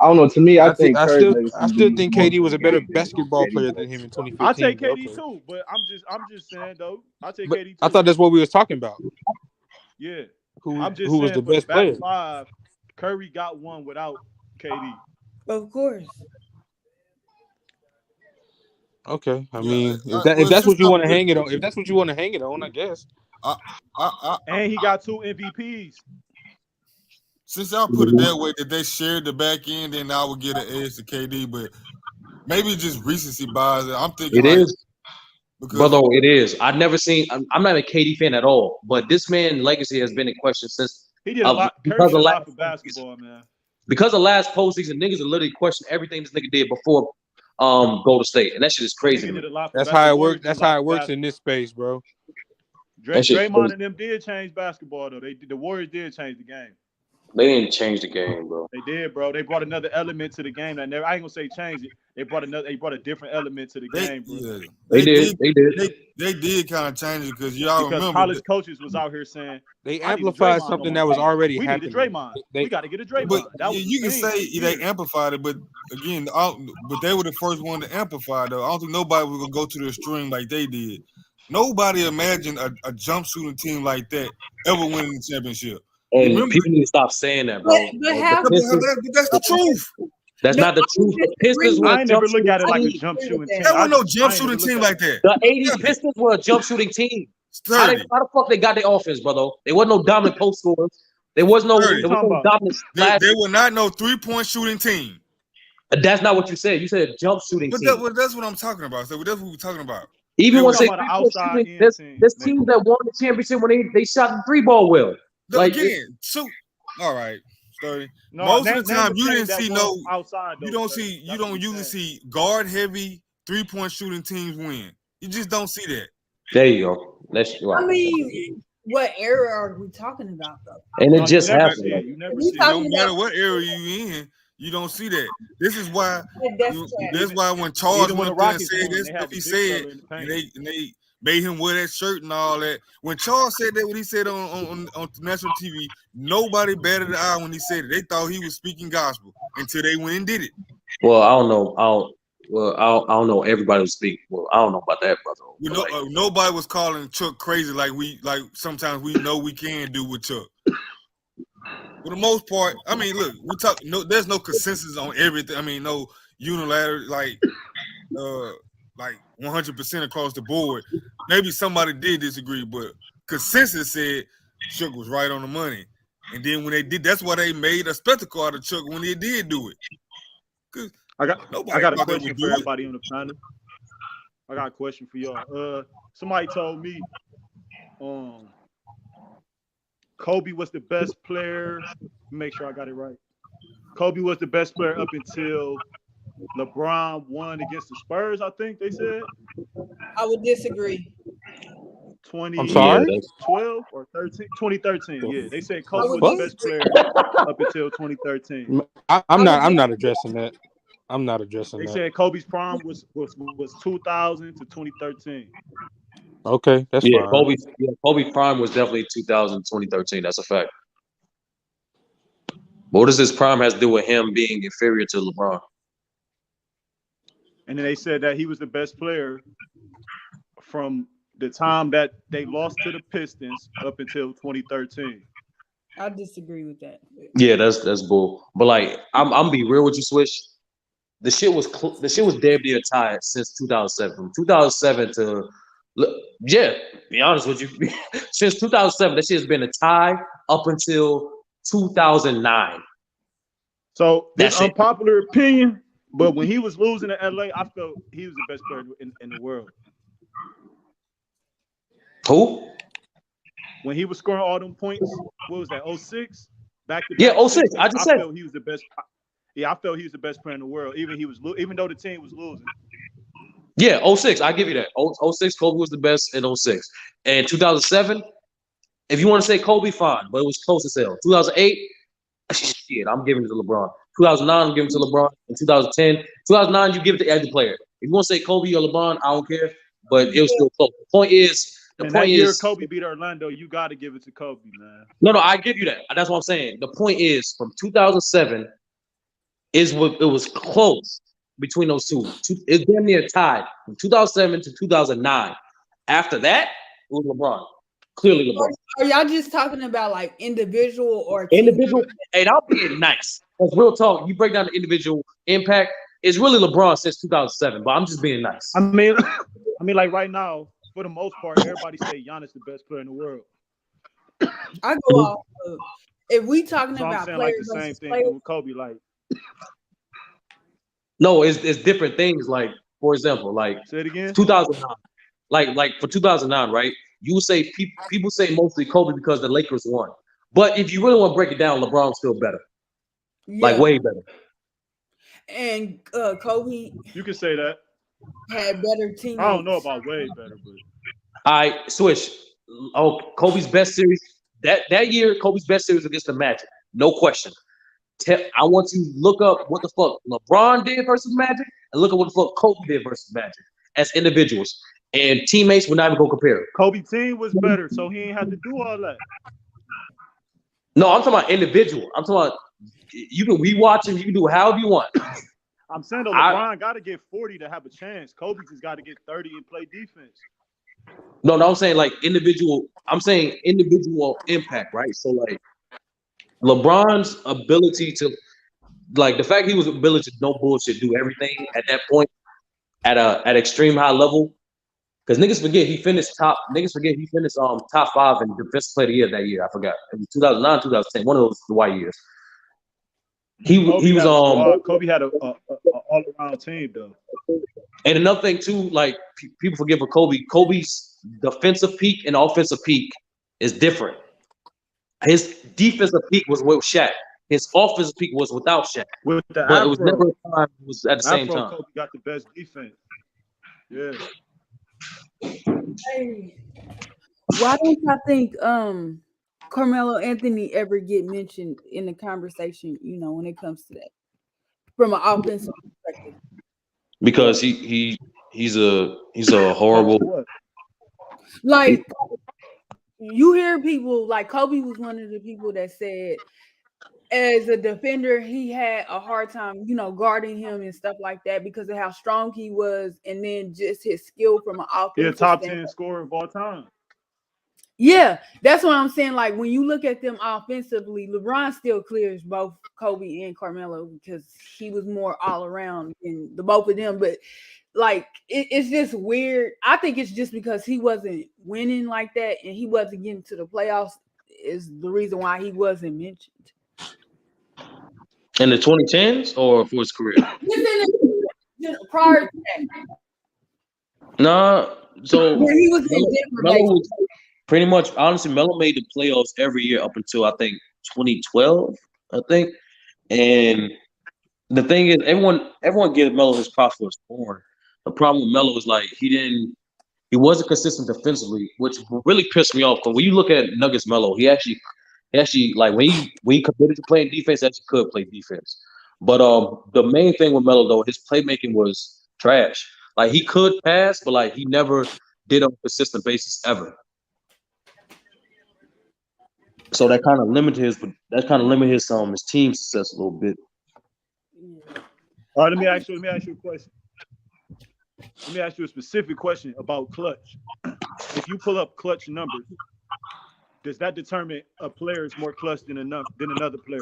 Speaker 9: don't know. To me, I still
Speaker 6: think KD was a better basketball player than him in 2015.
Speaker 12: I take KD too, but I'm just saying though. I take KD too.
Speaker 6: I thought that's what we was talking about.
Speaker 12: Yeah.
Speaker 6: Who was the best player?
Speaker 12: 5, Curry got one without KD.
Speaker 10: Of course.
Speaker 6: Okay, I mean, if that's what you want to hang it on, I guess.
Speaker 12: And he got 2 MVPs.
Speaker 17: Since y'all put it that way, that they shared the back end, then I would get an edge to KD, but maybe just recency bias. I'm thinking
Speaker 7: it is. Brother, it is. I've never seen. I'm not a KD fan at all, but this man's legacy has been in question since.
Speaker 12: He did a lot. Curry did a lot for basketball, man.
Speaker 7: Because of last postseason, niggas are literally questioning everything this nigga did before Golden State, and that shit is crazy.
Speaker 6: That's how it works. That's how it works in this space, bro.
Speaker 7: That shit
Speaker 12: Draymond
Speaker 7: crazy.
Speaker 12: and them did change basketball though. The Warriors did change the game.
Speaker 7: They didn't change the game, bro.
Speaker 12: They did, bro. They brought another element to the game that never. I ain't gonna say change it. They brought a different element to the game, bro.
Speaker 7: They did.
Speaker 11: They did kind of change it because y'all
Speaker 12: Because
Speaker 11: remember
Speaker 12: college coaches was out here saying
Speaker 6: They
Speaker 12: I need a
Speaker 6: amplified
Speaker 12: Draymond
Speaker 6: something
Speaker 12: on
Speaker 6: that
Speaker 12: my
Speaker 6: was
Speaker 12: team.
Speaker 6: already
Speaker 12: We
Speaker 6: happening.
Speaker 12: need a Draymond. We got to get a Draymond.
Speaker 11: But
Speaker 12: That was
Speaker 11: you
Speaker 12: the
Speaker 11: can
Speaker 12: thing
Speaker 11: say
Speaker 12: for
Speaker 11: they
Speaker 12: years.
Speaker 11: amplified it, but again, but they were the first one to amplify though. I don't think nobody was gonna go to the extreme like they did. Nobody imagined a jump shooting team like that ever winning the championship.
Speaker 7: And
Speaker 11: Remember,
Speaker 7: people need to stop saying that, bro.
Speaker 10: But
Speaker 7: Like,
Speaker 10: how?
Speaker 7: the Pistons,
Speaker 11: but that's the truth.
Speaker 7: that's
Speaker 10: No,
Speaker 7: not the
Speaker 10: I
Speaker 7: truth. The
Speaker 10: disagree.
Speaker 7: Pistons were
Speaker 12: I
Speaker 7: a
Speaker 12: ain't
Speaker 7: jump
Speaker 12: never look at it
Speaker 7: shooting
Speaker 12: like a
Speaker 7: team.
Speaker 12: jump shooting team.
Speaker 11: There was no
Speaker 12: I
Speaker 11: jump
Speaker 12: ain't
Speaker 11: shooting
Speaker 12: never
Speaker 11: team
Speaker 12: looked at
Speaker 11: like that.
Speaker 7: The 80s Pistons were a jump shooting team. How the fuck they got their offense, brother? They wasn't no dominant post scorers. There was no dominant splash.
Speaker 11: They were not no 3-point shooting team.
Speaker 7: That's not what you said. You said jump shooting
Speaker 11: But
Speaker 7: team.
Speaker 11: that's what I'm talking about. So that's what we're talking about.
Speaker 7: Even when say
Speaker 12: talking about an
Speaker 7: 3-point
Speaker 12: outside
Speaker 7: shooting,
Speaker 12: in team,
Speaker 7: there's teams that won the championship when they shot the three ball well. Like
Speaker 11: Again, shoot. All right, Sturdy.
Speaker 12: No,
Speaker 11: Most
Speaker 12: name
Speaker 11: of the
Speaker 12: the
Speaker 11: time, you
Speaker 12: team
Speaker 11: didn't
Speaker 12: that
Speaker 11: see
Speaker 12: won
Speaker 11: no
Speaker 12: outside.
Speaker 11: You
Speaker 12: though,
Speaker 11: don't
Speaker 12: Sturdy.
Speaker 11: see. You
Speaker 12: That's
Speaker 11: don't
Speaker 12: what he's
Speaker 11: usually
Speaker 12: saying.
Speaker 11: see guard heavy 3-point shooting teams win. You just don't see that.
Speaker 7: there you go. That's right.
Speaker 10: I mean, what era are we talking about though?
Speaker 7: And it
Speaker 12: No,
Speaker 7: just
Speaker 12: you never
Speaker 7: happened.
Speaker 12: see
Speaker 7: Like,
Speaker 12: it. You never
Speaker 10: We
Speaker 12: see it.
Speaker 11: No
Speaker 10: talking
Speaker 11: matter
Speaker 10: about
Speaker 11: what area you in, you don't see that. This is why.
Speaker 10: that's
Speaker 11: That's why when Charles
Speaker 12: Even when
Speaker 11: went
Speaker 12: the
Speaker 11: up there and
Speaker 12: Rockets
Speaker 11: said
Speaker 12: won,
Speaker 11: that
Speaker 12: they
Speaker 11: stuff
Speaker 12: had
Speaker 11: he
Speaker 12: the big
Speaker 11: said,
Speaker 12: fella in the
Speaker 11: and
Speaker 12: paint.
Speaker 11: they made him wear that shirt and all that. When Charles said that, what he said on national TV, nobody batted an eye when he said it. They thought he was speaking gospel until they went and did it.
Speaker 7: well, I don't know. I don't know. Everybody was speaking. Well, I don't know about that, brother.
Speaker 11: You
Speaker 7: But,
Speaker 11: know,
Speaker 7: like,
Speaker 11: nobody was calling Chuck crazy like sometimes we know we can do with Chuck. For the most part, I mean, look, we talk. No, there's no consensus on everything. I mean, no unilateral like 100% across the board. Maybe somebody did disagree, but consensus said Chuck was right on the money. And then when they did, that's why they made a spectacle out of Chuck when they did do it. Cause
Speaker 12: I got
Speaker 11: nobody
Speaker 12: a
Speaker 11: thought they
Speaker 12: question
Speaker 11: would
Speaker 12: for
Speaker 11: do it.
Speaker 12: everybody on the panel. I got a question for y'all. Somebody told me, Kobe was the best player. Make sure I got it right. Kobe was the best player up until LeBron won against the Spurs. I think they said
Speaker 10: I would disagree.
Speaker 12: 2012 or 13, 2013. Yeah, they said Kobe was the best player up until 2013.
Speaker 6: I'm not addressing that. I'm not addressing
Speaker 12: They
Speaker 6: that.
Speaker 12: said Kobe's prime was 2000 to 2013.
Speaker 6: Okay, that's
Speaker 7: yeah,
Speaker 6: fine.
Speaker 7: Kobe prime was definitely 2000, 2013. That's a fact. But what does his prime has to do with him being inferior to LeBron?
Speaker 12: And then they said that he was the best player from the time that they lost to the Pistons up until 2013.
Speaker 10: I disagree with that.
Speaker 7: Yeah, that's bull. But like, I'm be real with you, Swish. The shit was damn near tied since 2007. From 2007 to be honest with you, since 2007, that shit has been a tie up until 2009.
Speaker 12: So
Speaker 7: That's
Speaker 12: this unpopular opinion, but when he was losing to LA, I felt he was the best player in the world.
Speaker 7: Who?
Speaker 12: When he was scoring all them points, what was that? 06? Back to
Speaker 7: Yeah,
Speaker 12: back
Speaker 7: 06. I just said.
Speaker 12: felt he was the best. Yeah, I felt he was the best player in the world. Even though the team was losing.
Speaker 7: Yeah, 06. I give you that. 06, Kobe was the best in 06. And 2007, if you want to say Kobe, fine, but it was close as hell. 2008, shit, I'm giving it to LeBron. 2009, I'm giving it to LeBron. In 2009, you give it to every player. If you want to say Kobe or LeBron, I don't care, but it was still close. The point is,
Speaker 12: that year Kobe beat Orlando, you got to give it to Kobe, man.
Speaker 7: No, I give you that. That's what I'm saying. The point is, from 2007, it was close between those two. It's damn near tied from 2007 to 2009. After that, it was LeBron. Clearly LeBron.
Speaker 10: Are y'all just talking about like individual or
Speaker 7: individual? Hey, I'll be nice. Because real talk, you break down the individual impact. It's really LeBron since 2007, but I'm just being nice.
Speaker 12: I mean, like right now, for the most part, everybody say Giannis the best player in the world.
Speaker 10: I go off of, if we talking
Speaker 12: So
Speaker 10: about
Speaker 12: I'm saying
Speaker 10: players
Speaker 12: like the same
Speaker 10: versus
Speaker 12: thing
Speaker 10: players,
Speaker 12: with Kobe, like.
Speaker 7: No, it's different things. Like, for example, like
Speaker 12: say it again.
Speaker 7: 2009. Like for 2009, right? You would say people say mostly Kobe because the Lakers won. But if you really want to break it down, LeBron's still better. Like way better.
Speaker 10: And Kobe,
Speaker 12: you can say that,
Speaker 10: had better teammates.
Speaker 12: I don't know about way better, but
Speaker 7: I Swish. Kobe's best series that year. Kobe's best series against the Magic, no question. I want you to look up what the fuck LeBron did versus Magic, and look at what the fuck Kobe did versus Magic as individuals and teammates. We're not even gonna compare.
Speaker 12: Kobe team was better, so he ain't have to do all that.
Speaker 7: No, I'm talking about individual. I'm talking about you can rewatch him. You can do however you want.
Speaker 12: I'm saying though, LeBron got to get 40 to have a chance. Kobe just got to get 30 and play defense.
Speaker 7: No, I'm saying like individual. I'm saying individual impact, right? So like LeBron's ability to, like the fact he was ability to no bullshit do everything at that point at extreme high level. Because niggas forget he finished top 5 in defensive player of the year that year. I forgot. It was 2009, 2010, one of those Dwight years.
Speaker 12: Kobe had a all around team though.
Speaker 7: And another thing too, like people forget for Kobe. Kobe's defensive peak and offensive peak is different. His defensive peak was with Shaq. His offensive peak was without Shaq.
Speaker 12: With the
Speaker 7: but it was never a time. It was at the same time.
Speaker 12: Kobe got the best defense. Yeah.
Speaker 10: Hey, why don't I think Carmelo Anthony ever get mentioned in the conversation, when it comes to that from an offensive perspective?
Speaker 7: Because he's a horrible,
Speaker 10: like you hear people like Kobe was one of the people that said as a defender he had a hard time guarding him and stuff like that because of how strong he was, and then just his skill from an offensive
Speaker 12: He's a top 10 scorer of all time.
Speaker 10: Yeah, that's what I'm saying. Like when you look at them offensively, LeBron still clears both Kobe and Carmelo because he was more all around than the both of them. But like it's just weird. I think it's just because he wasn't winning like that and he wasn't getting to the playoffs is the reason why he wasn't mentioned.
Speaker 7: In the 2010s or for his career?
Speaker 10: Prior to that.
Speaker 7: Nah, so
Speaker 10: when he was in Denver,
Speaker 7: pretty much, honestly, Melo made the playoffs every year up until I think 2012, I think. And the thing is, everyone gives Melo his props for his scoring. The problem with Melo is like he wasn't consistent defensively, which really pissed me off. Because when you look at Nuggets Melo, he actually like when he committed to playing defense, he actually could play defense. But the main thing with Melo though, his playmaking was trash. Like he could pass, but like he never did on a consistent basis ever. So that kind of limited his team success a little bit.
Speaker 12: All right, let me ask you a question. Let me ask you a specific question about clutch. If you pull up clutch numbers, does that determine a player is more clutch than another player?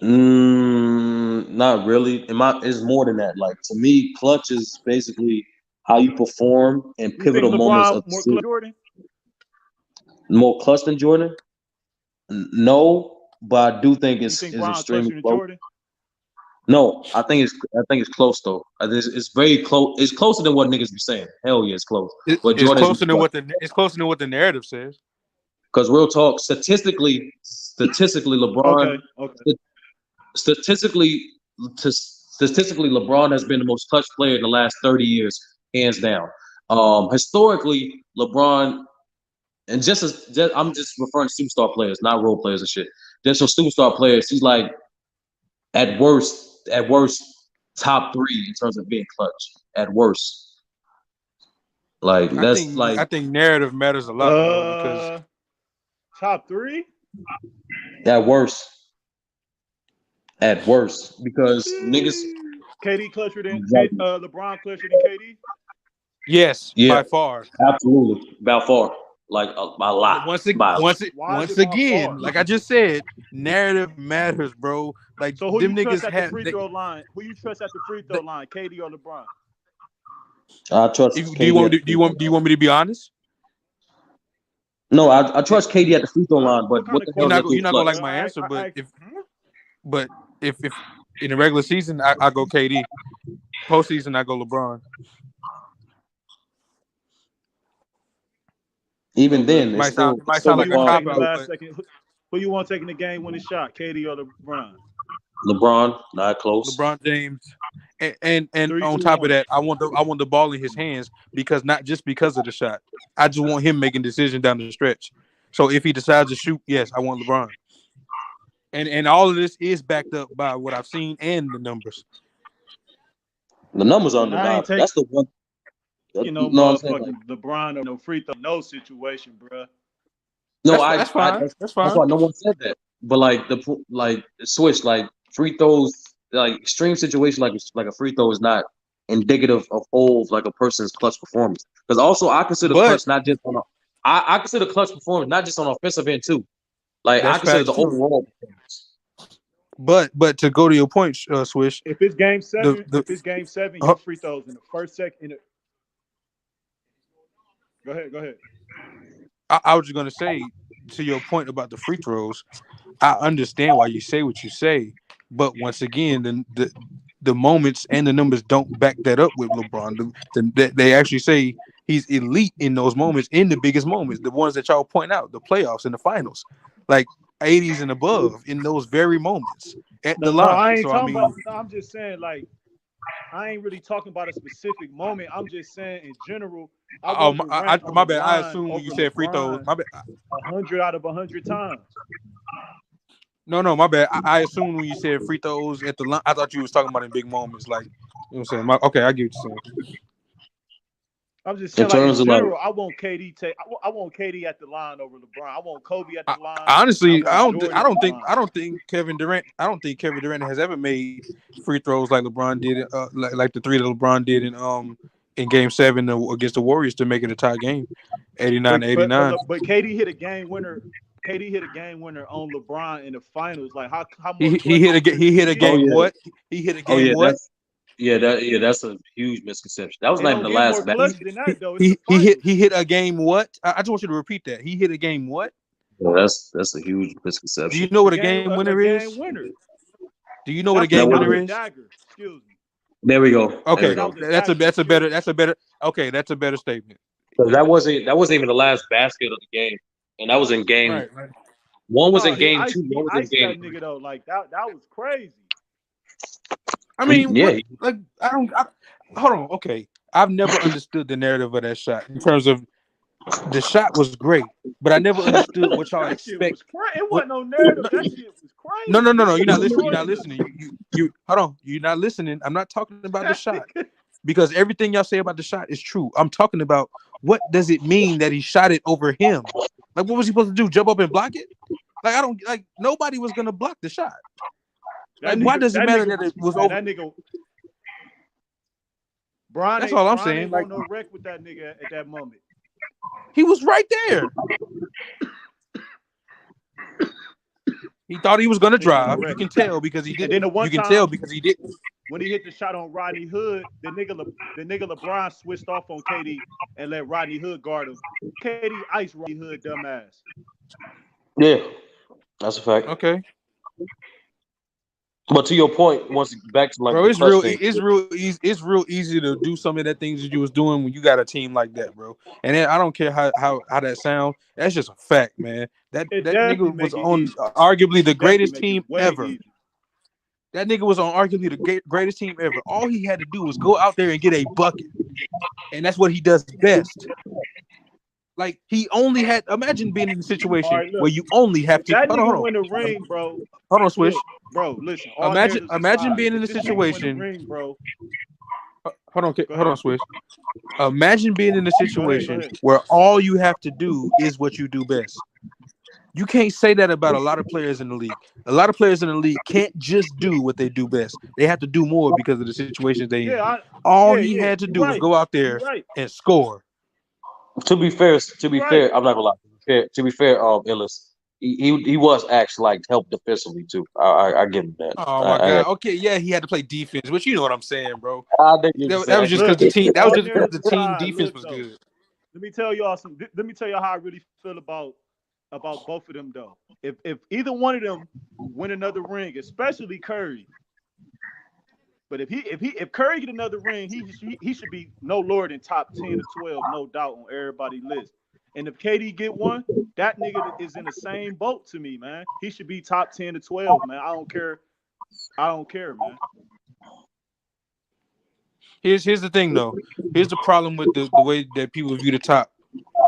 Speaker 7: Not really. It's more than that. Like to me, clutch is basically how you perform in pivotal moments of the season. More clutch than Jordan? No, but I do think it's extremely close. No, I think it's close though. It's very close. It's closer than what niggas be saying. Hell yeah, it's close. But
Speaker 6: it's closer than what the narrative says.
Speaker 7: Because real talk, statistically, LeBron. Okay. Statistically, LeBron has been the most clutch player in the last 30 years, hands down. Historically, LeBron. And I'm just referring to superstar players, not role players and shit. Just for superstar players, he's like at worst top 3 in terms of being clutch. At worst, like I
Speaker 6: think narrative matters a lot because
Speaker 12: top 3
Speaker 7: at worst because niggas.
Speaker 12: KD clutcher than LeBron clutcher than KD.
Speaker 6: Yes, by far,
Speaker 7: absolutely, by far. Like a lot.
Speaker 6: Once again, like I just said, narrative matters, bro. Like
Speaker 12: so who
Speaker 6: them
Speaker 12: you
Speaker 6: niggas
Speaker 12: trust at the free throw line? Who you trust at the free throw line, KD or LeBron?
Speaker 7: I trust.
Speaker 6: Do you want me to be honest?
Speaker 7: No, I trust KD at the free throw line, but
Speaker 6: you're not gonna like my answer. But if in the regular season I go KD, postseason I go LeBron.
Speaker 7: Even then,
Speaker 6: it might sound like a cop out.
Speaker 12: Who you want taking the game winning shot, KD or LeBron?
Speaker 7: LeBron, not close.
Speaker 6: LeBron James And
Speaker 12: Three,
Speaker 6: on
Speaker 12: two,
Speaker 6: top of
Speaker 12: one.
Speaker 6: that, I want the ball in his hands because not just because of the shot. I just want him making decisions down the stretch. So if he decides to shoot, yes, I want LeBron. And all of this is backed up by what I've seen and the numbers.
Speaker 7: The numbers are
Speaker 12: And I ain't
Speaker 7: undeniable.
Speaker 12: taking
Speaker 7: That's the one.
Speaker 12: no
Speaker 7: No, I'm saying like,
Speaker 12: motherfucking LeBron or no free throw, no situation, bro.
Speaker 7: no,
Speaker 6: That's fine. That's
Speaker 7: that's
Speaker 6: fine.
Speaker 7: why no one said that. But like switch like free throws, like extreme situation like a free throw is not indicative of whole like a person's clutch performance. Because also I consider
Speaker 6: But
Speaker 7: clutch not just on I consider clutch performance not just on offensive end too. Like I
Speaker 6: that's
Speaker 7: consider
Speaker 6: facts
Speaker 7: the
Speaker 6: too.
Speaker 7: overall performance.
Speaker 6: But to go to your point, Swish,
Speaker 12: If it's game seven,
Speaker 6: the
Speaker 12: your free throws in the first second. Go ahead.
Speaker 6: I was just gonna say to your point about the free throws. I understand why you say what you say, but once again, the moments and the numbers don't back that up with LeBron. They actually say he's elite in those moments, in the biggest moments, the ones that y'all point out, the playoffs and the finals, like 80s and above, in those very moments at the
Speaker 12: No, I
Speaker 6: line.
Speaker 12: ain't
Speaker 6: So I
Speaker 12: talking about.
Speaker 6: mean,
Speaker 12: No, I'm just saying like I ain't really talking about a specific moment. I'm just saying in general. I
Speaker 6: oh
Speaker 12: wasn't ranked on
Speaker 6: my
Speaker 12: the
Speaker 6: bad. I
Speaker 12: line
Speaker 6: assume when you
Speaker 12: over
Speaker 6: said free throws,
Speaker 12: LeBron
Speaker 6: my bad.
Speaker 12: 100 out of 100 times.
Speaker 6: No, my bad. I assumed when you said free throws at the line, I thought you was talking about in big moments, like you know what I'm saying. Okay, I get what you're saying.
Speaker 12: I'm just
Speaker 7: In
Speaker 12: saying, like in
Speaker 7: terms of like
Speaker 12: general, I want KD I want KD at the line over LeBron. I want Kobe at the line.
Speaker 6: Honestly,
Speaker 12: I want Jordan at the line.
Speaker 6: I don't think Kevin Durant. I don't think Kevin Durant has ever made free throws like LeBron did. Like the three that LeBron did in Game 7 against the Warriors to make it a tie game, 89-89.
Speaker 12: But KD hit a game winner. KD hit a game winner on LeBron in the finals. Like how more
Speaker 6: He
Speaker 12: clutch
Speaker 6: hit a
Speaker 12: he
Speaker 6: game
Speaker 12: get?
Speaker 6: what? He hit a
Speaker 7: oh
Speaker 6: game what?
Speaker 7: that's a huge misconception. That was
Speaker 12: It
Speaker 7: not
Speaker 12: don't
Speaker 7: even the
Speaker 12: get more
Speaker 7: last
Speaker 12: clutch
Speaker 7: basket.
Speaker 12: than that though. It's the finals.
Speaker 6: He hit a game what? I just want you to repeat that. He hit a game what?
Speaker 7: Yeah, that's a huge
Speaker 6: Do you
Speaker 7: misconception.
Speaker 6: know
Speaker 12: A
Speaker 6: what a
Speaker 12: game
Speaker 6: game
Speaker 12: a
Speaker 6: winner
Speaker 12: game
Speaker 6: is?
Speaker 12: winner.
Speaker 6: Do you know what a
Speaker 12: That
Speaker 6: game
Speaker 12: was
Speaker 6: winner
Speaker 12: a
Speaker 6: is?
Speaker 12: dagger. Excuse me.
Speaker 7: There we go. There we
Speaker 6: Okay,
Speaker 12: That
Speaker 7: go.
Speaker 12: was a dagger.
Speaker 6: that's a better. Okay, that's a better statement.
Speaker 7: So that wasn't even the last basket of the game, and that was in game.
Speaker 6: Right.
Speaker 7: One was
Speaker 12: No,
Speaker 7: in game two.
Speaker 12: he
Speaker 7: One was in
Speaker 12: iced
Speaker 7: game
Speaker 12: that
Speaker 7: three.
Speaker 12: nigga though. Like that was crazy.
Speaker 6: I mean,
Speaker 7: Yeah,
Speaker 6: what? Like, hold on. Okay, I've never understood the narrative of that shot in terms of the shot was great, but I never understood what y'all
Speaker 12: That shit
Speaker 6: expect.
Speaker 12: was crazy. It
Speaker 6: What?
Speaker 12: wasn't no narrative. That shit was
Speaker 6: No,
Speaker 12: crazy. He
Speaker 6: You're not listening. You're
Speaker 12: destroyed
Speaker 6: not
Speaker 12: the
Speaker 6: listening. You hold on. You're not listening. I'm not talking about the
Speaker 12: that
Speaker 6: shot
Speaker 12: nigga.
Speaker 6: because everything y'all say about the shot is true. I'm talking about what does it mean that he shot it over him? Like, what was he supposed to do? Jump up and block it? Like, I don't like. Nobody was gonna block the shot. Like, why does it matter that it was over?
Speaker 12: That nigga. Brian
Speaker 6: That's all I'm
Speaker 12: Brian
Speaker 6: saying.
Speaker 12: ain't
Speaker 6: Like,
Speaker 12: want no wreck with that nigga at that moment.
Speaker 6: he was right there. He thought he was gonna
Speaker 12: Nigga want no
Speaker 6: drive. You
Speaker 12: wreck.
Speaker 6: can tell because he
Speaker 12: And
Speaker 6: didn't.
Speaker 12: then the one
Speaker 6: You can
Speaker 12: time
Speaker 6: tell because he didn't.
Speaker 12: when he hit the shot on Rodney Hood, the nigga LeBron switched off on KD and let Rodney Hood guard him. KD iced Rodney Hood, dumbass.
Speaker 7: yeah, that's a fact.
Speaker 6: Okay,
Speaker 7: But to your point, once back to like
Speaker 6: bro.
Speaker 7: the
Speaker 6: It's
Speaker 7: clutch
Speaker 6: real.
Speaker 7: thing.
Speaker 6: It's real easy. It's real easy to do some of that things that you was doing when you got a team like that, bro. And then, I don't care how that sounds. That's just a fact, man. That
Speaker 12: It definitely
Speaker 6: nigga was
Speaker 12: make it
Speaker 6: on
Speaker 12: easy.
Speaker 6: arguably the
Speaker 12: It definitely
Speaker 6: greatest
Speaker 12: make it
Speaker 6: team
Speaker 12: way
Speaker 6: ever.
Speaker 12: easy.
Speaker 6: That nigga was on arguably the greatest team ever. All he had to do was go out there and get a bucket, and that's what he does best. Like, he only had. Imagine being in a
Speaker 12: All
Speaker 6: situation
Speaker 12: right,
Speaker 6: where
Speaker 12: look.
Speaker 6: you only have
Speaker 12: If
Speaker 6: to.
Speaker 12: that
Speaker 6: Hold
Speaker 12: nigga
Speaker 6: on.
Speaker 12: win the ring, bro.
Speaker 6: Hold on, Swish.
Speaker 12: Look, bro, listen. All narratives
Speaker 6: Imagine
Speaker 12: aside,
Speaker 6: being in
Speaker 12: if
Speaker 6: a
Speaker 12: this nigga win the
Speaker 6: situation.
Speaker 12: ring, bro.
Speaker 6: Hold
Speaker 12: Go ahead.
Speaker 6: on, Swish. Imagine being in a
Speaker 12: Go
Speaker 6: situation
Speaker 12: ahead.
Speaker 6: where all you have to do is what you do best. You can't say that about a lot of players in the league. A lot of players in the league can't just do what they do best. They have to do more because of the situations they in. All he had to
Speaker 12: You're
Speaker 6: do was
Speaker 12: right.
Speaker 6: go out
Speaker 12: You're
Speaker 6: there
Speaker 12: right.
Speaker 6: and score.
Speaker 7: To be fair,
Speaker 12: You're right.
Speaker 7: I'm not gonna lie. To be fair, Illis, he was actually like help defensively too. I give him that.
Speaker 6: Oh my god. Okay, yeah, he had to play defense, but you know what I'm saying, bro. That was just because
Speaker 12: Look,
Speaker 6: the team. That was
Speaker 12: all
Speaker 6: just because the
Speaker 12: narratives
Speaker 6: team
Speaker 12: aside,
Speaker 6: defense
Speaker 12: look
Speaker 6: was
Speaker 12: though.
Speaker 6: good.
Speaker 12: Let me tell y'all how I really feel about both of them though. If either one of them win another ring, especially Curry. But if Curry get another ring, he should be no lower than top 10 to 12, no doubt on everybody's list. And if KD get one, that nigga is in the same boat to me, man. He should be top 10 to 12, man. I don't care, man.
Speaker 6: Here's the thing though. Here's the problem with the way that people view the top.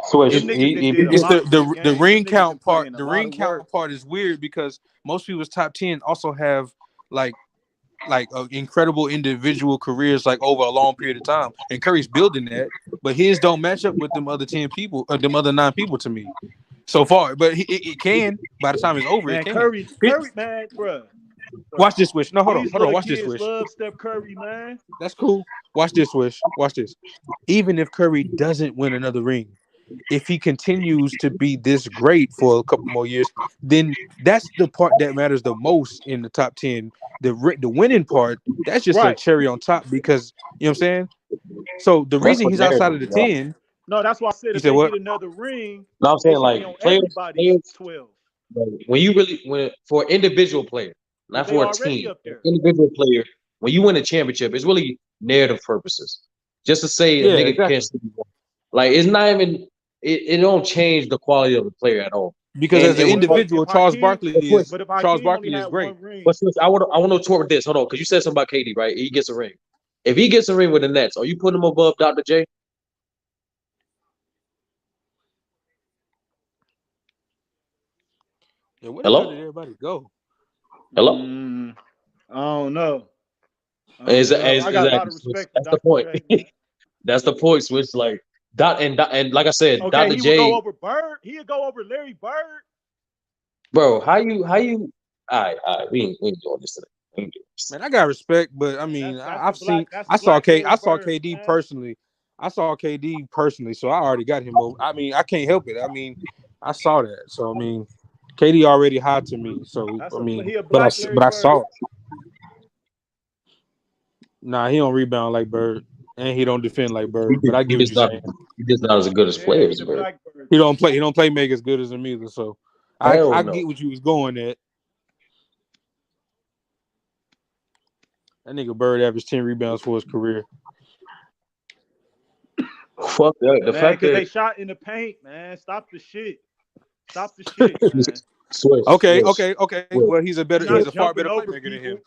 Speaker 7: Switch.
Speaker 6: It's
Speaker 12: Them niggas that did a
Speaker 6: it's
Speaker 12: lot for the
Speaker 6: the
Speaker 12: game.
Speaker 6: ring
Speaker 12: Them niggas been
Speaker 6: count part.
Speaker 12: putting
Speaker 6: The
Speaker 12: a lot
Speaker 6: ring
Speaker 12: of work.
Speaker 6: count part is weird because most people's top 10 also have like incredible individual careers like over a long period of time. And Curry's building that, but his don't match up with them other 10 people, them other 9 people to me so far. But it can by the time it's over, it
Speaker 12: Man,
Speaker 6: can.
Speaker 12: Curry, man, bruh.
Speaker 6: Watch this, Wish. No, hold
Speaker 12: These
Speaker 6: on.
Speaker 12: little
Speaker 6: Watch this,
Speaker 12: kids
Speaker 6: Wish.
Speaker 12: love Steph Curry, man.
Speaker 6: That's cool. Watch this, Wish. Watch this. Even if Curry doesn't win another ring, if he continues to be this great for a couple more years, then that's the part that matters the most in the top 10. The winning part, that's just a
Speaker 12: Right.
Speaker 6: cherry on top because, you know what I'm saying? So the
Speaker 7: That's
Speaker 6: reason
Speaker 7: what
Speaker 6: he's outside of
Speaker 7: narrative
Speaker 6: the
Speaker 7: is about.
Speaker 6: 10,
Speaker 12: No, that's why I said
Speaker 6: you
Speaker 12: if
Speaker 6: said
Speaker 12: they
Speaker 6: what?
Speaker 12: get another ring,
Speaker 7: No, I'm
Speaker 12: they
Speaker 7: saying
Speaker 12: should
Speaker 7: like
Speaker 12: be on
Speaker 7: players,
Speaker 12: everybody's 12.
Speaker 7: when you really for an individual player, not
Speaker 12: They
Speaker 7: for a
Speaker 12: already
Speaker 7: team,
Speaker 12: up
Speaker 7: an
Speaker 12: there.
Speaker 7: individual player, when you win a championship, it's really narrative purposes. Just to say a
Speaker 6: Yeah,
Speaker 7: nigga
Speaker 6: exactly.
Speaker 7: can't like it's not even it don't change the quality of the player at all.
Speaker 6: Because as an individual, Charles Barkley is
Speaker 12: One
Speaker 6: great.
Speaker 12: ring.
Speaker 7: But Switch, I want to talk with this. Hold on, because you said something about KD, right? He gets a ring. If he gets a ring with the Nets, are you putting him above Dr. J?
Speaker 6: Yeah, where the hell did
Speaker 7: Hello?
Speaker 6: everybody go?
Speaker 7: Hello?
Speaker 12: I don't know.
Speaker 7: I
Speaker 12: I got a lot of respect for
Speaker 7: That's the
Speaker 12: Dr.
Speaker 7: point.
Speaker 12: J, man.
Speaker 7: That's the point, Switch. Like and like I said,
Speaker 12: Okay,
Speaker 7: Dr.
Speaker 12: he would go
Speaker 7: J,
Speaker 12: over Bird. He'd go over Larry Bird.
Speaker 7: bro, how you all right, we ain't doing this today. We ain't doing this.
Speaker 6: Man, I got respect, but I mean,
Speaker 12: That's the black
Speaker 6: I
Speaker 12: Larry
Speaker 6: saw
Speaker 12: Bird,
Speaker 6: KD
Speaker 12: man.
Speaker 6: personally. I saw KD personally, so I already got him over. I mean, I can't help it. I mean, I saw that. So I mean, KD already hot to me. So I mean,
Speaker 12: He a black Larry
Speaker 6: but I
Speaker 12: Bird.
Speaker 6: saw it. Nah, he don't rebound like Bird, and he don't defend like Bird. But I get what you're saying.
Speaker 7: He just not as good as players, bro.
Speaker 6: He don't play make as good as him either. So
Speaker 7: Hell
Speaker 6: I
Speaker 7: no.
Speaker 6: get what you was going at. That nigga Bird averaged 10 rebounds for his career.
Speaker 7: Fuck that. The fact
Speaker 12: because
Speaker 7: that
Speaker 12: they shot in the paint, man. Stop the shit. Stop the shit, man.
Speaker 7: Switch.
Speaker 6: Okay. Well, he's a
Speaker 12: Not
Speaker 6: far better
Speaker 12: jumping over
Speaker 6: playmaker than him.
Speaker 12: people.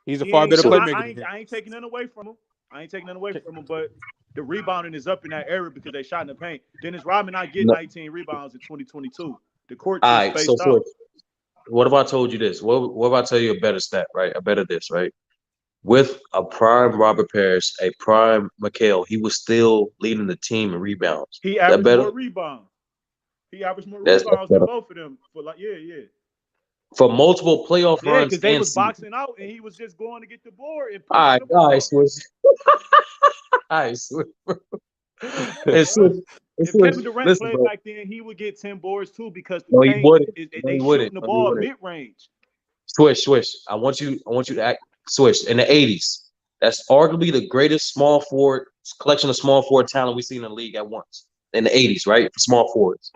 Speaker 6: He's a far better playmaker than him.
Speaker 12: I ain't taking nothing away from him. But the rebounding is up in that area because they shot in the paint. Dennis Rodman not getting 19 rebounds in 2022. The court
Speaker 7: all
Speaker 12: is
Speaker 7: right,
Speaker 12: spaced
Speaker 7: so
Speaker 12: out.
Speaker 7: what if I told you this? What if I tell you a better stat, right? A better this, right? With a prime Robert Parrish, a prime McHale, he was still leading the team in rebounds.
Speaker 12: He
Speaker 7: That
Speaker 12: averaged
Speaker 7: better?
Speaker 12: more rebounds. He averaged more
Speaker 7: That's
Speaker 12: rebounds
Speaker 7: better.
Speaker 12: than both of them. For yeah.
Speaker 7: For multiple playoff
Speaker 12: Yeah,
Speaker 7: runs
Speaker 12: because they
Speaker 7: and
Speaker 12: was
Speaker 7: seasons.
Speaker 12: boxing out and he was just going to get the board and
Speaker 7: All
Speaker 12: pushing the ball.
Speaker 7: right, Switch. All right, Switch.
Speaker 12: If Kevin Durant played back then, he would get 10 boards too because the
Speaker 7: he
Speaker 12: paint
Speaker 7: wouldn't.
Speaker 12: they shooting the ball mid range.
Speaker 7: Switch. I want you to act Switch in the 80s. That's arguably the greatest small forward collection of small forward talent we've seen in the league at once. In the 80s, right? For small forwards.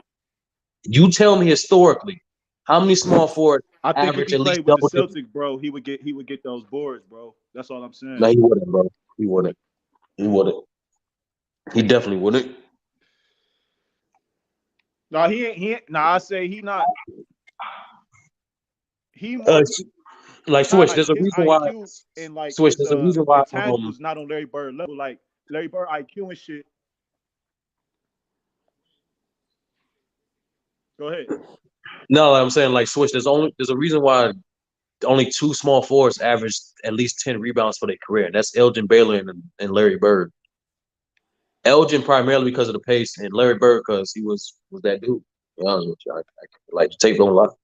Speaker 7: You tell me historically, how many small forwards
Speaker 12: I think
Speaker 7: average
Speaker 12: if
Speaker 7: at
Speaker 12: he
Speaker 7: least
Speaker 12: played with the
Speaker 7: double digits?
Speaker 12: Celtics, bro, he would get those boards, bro. That's all I'm saying.
Speaker 7: No, he wouldn't, bro. He wouldn't. He definitely wouldn't.
Speaker 12: No, he ain't. No, I say he not. He more
Speaker 7: like Switch. There's a reason why.
Speaker 12: And like
Speaker 7: Switch. There's a reason why.
Speaker 12: Intangibles not on Larry Bird level. Like Larry Bird IQ and shit. Go ahead.
Speaker 7: No, I'm saying like Switch. There's a reason why only 2 small forwards averaged at least 10 rebounds for their career. And that's Elgin Baylor and Larry Bird. Elgin primarily because of the pace, and Larry Bird because he was that dude. To be honest with you, I like to take them a lot.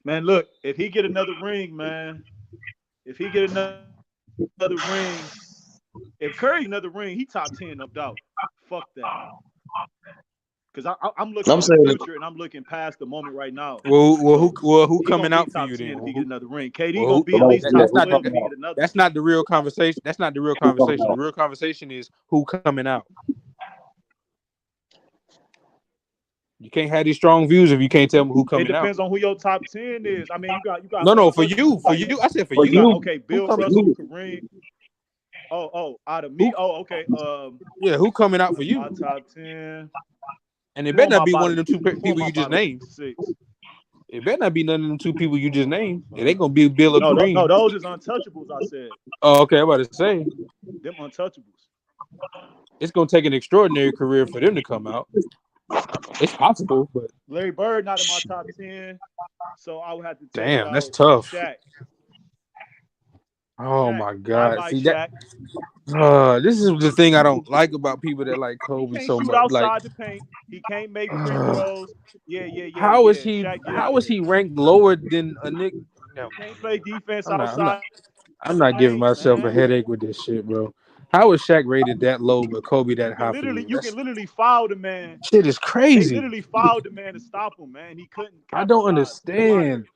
Speaker 12: Man, look, if he get another ring, man, if Curry another ring, he top 10, no doubt. Fuck that. Because I'm looking to the future and I'm looking past the moment right now.
Speaker 6: Well, who coming out for you then?
Speaker 12: If he get another ring, KD gonna be at least top 12 if he get another.
Speaker 6: That's not the real conversation. That's not the real conversation. The real conversation is who coming out. You can't have these strong views if you can't tell me who coming out.
Speaker 12: It depends on who your top 10 is. I mean, you got.
Speaker 6: No, for you. I said for you.
Speaker 12: Okay, Bill Russell, Kareem. Oh, out of me. Oh, okay.
Speaker 6: Yeah, who coming out for you?
Speaker 12: My top 10.
Speaker 6: And it better not be one of them 2 people you just named.
Speaker 12: 6.
Speaker 6: It better not be none of them two people you just named. It ain't gonna be Bill or
Speaker 12: No,
Speaker 6: Kareem.
Speaker 12: those is untouchables. I said.
Speaker 6: Oh, okay. I'm about to say
Speaker 12: Them untouchables.
Speaker 6: it's gonna take an extraordinary career for them to come out. It's possible, but
Speaker 12: Larry Bird not in my top 10, so I would have to take
Speaker 6: damn,
Speaker 12: out
Speaker 6: that's tough.
Speaker 12: Shaq.
Speaker 6: Oh
Speaker 12: Shaq.
Speaker 6: my
Speaker 12: I
Speaker 6: God!
Speaker 12: like
Speaker 6: See
Speaker 12: Shaq.
Speaker 6: that? This is the thing I don't like about people that like
Speaker 12: He
Speaker 6: Kobe
Speaker 12: can't
Speaker 6: so
Speaker 12: shoot
Speaker 6: much. Like,
Speaker 12: outside the paint. He can't make free throws. Yeah.
Speaker 6: how is
Speaker 12: Shaq, get out of here.
Speaker 6: he ranked lower than a Nick? No,
Speaker 12: He can't play defense
Speaker 6: I'm not.
Speaker 12: outside
Speaker 6: I'm
Speaker 12: the
Speaker 6: not giving
Speaker 12: paint,
Speaker 6: myself a
Speaker 12: man.
Speaker 6: headache with this shit, bro. How is Shaq rated that low, but Kobe that
Speaker 12: You
Speaker 6: high
Speaker 12: can
Speaker 6: for you?
Speaker 12: literally foul the man.
Speaker 6: Shit is
Speaker 12: They
Speaker 6: crazy.
Speaker 12: literally fouled the man to stop him, man. He couldn't
Speaker 6: I don't
Speaker 12: capitalize. Get out of
Speaker 6: understand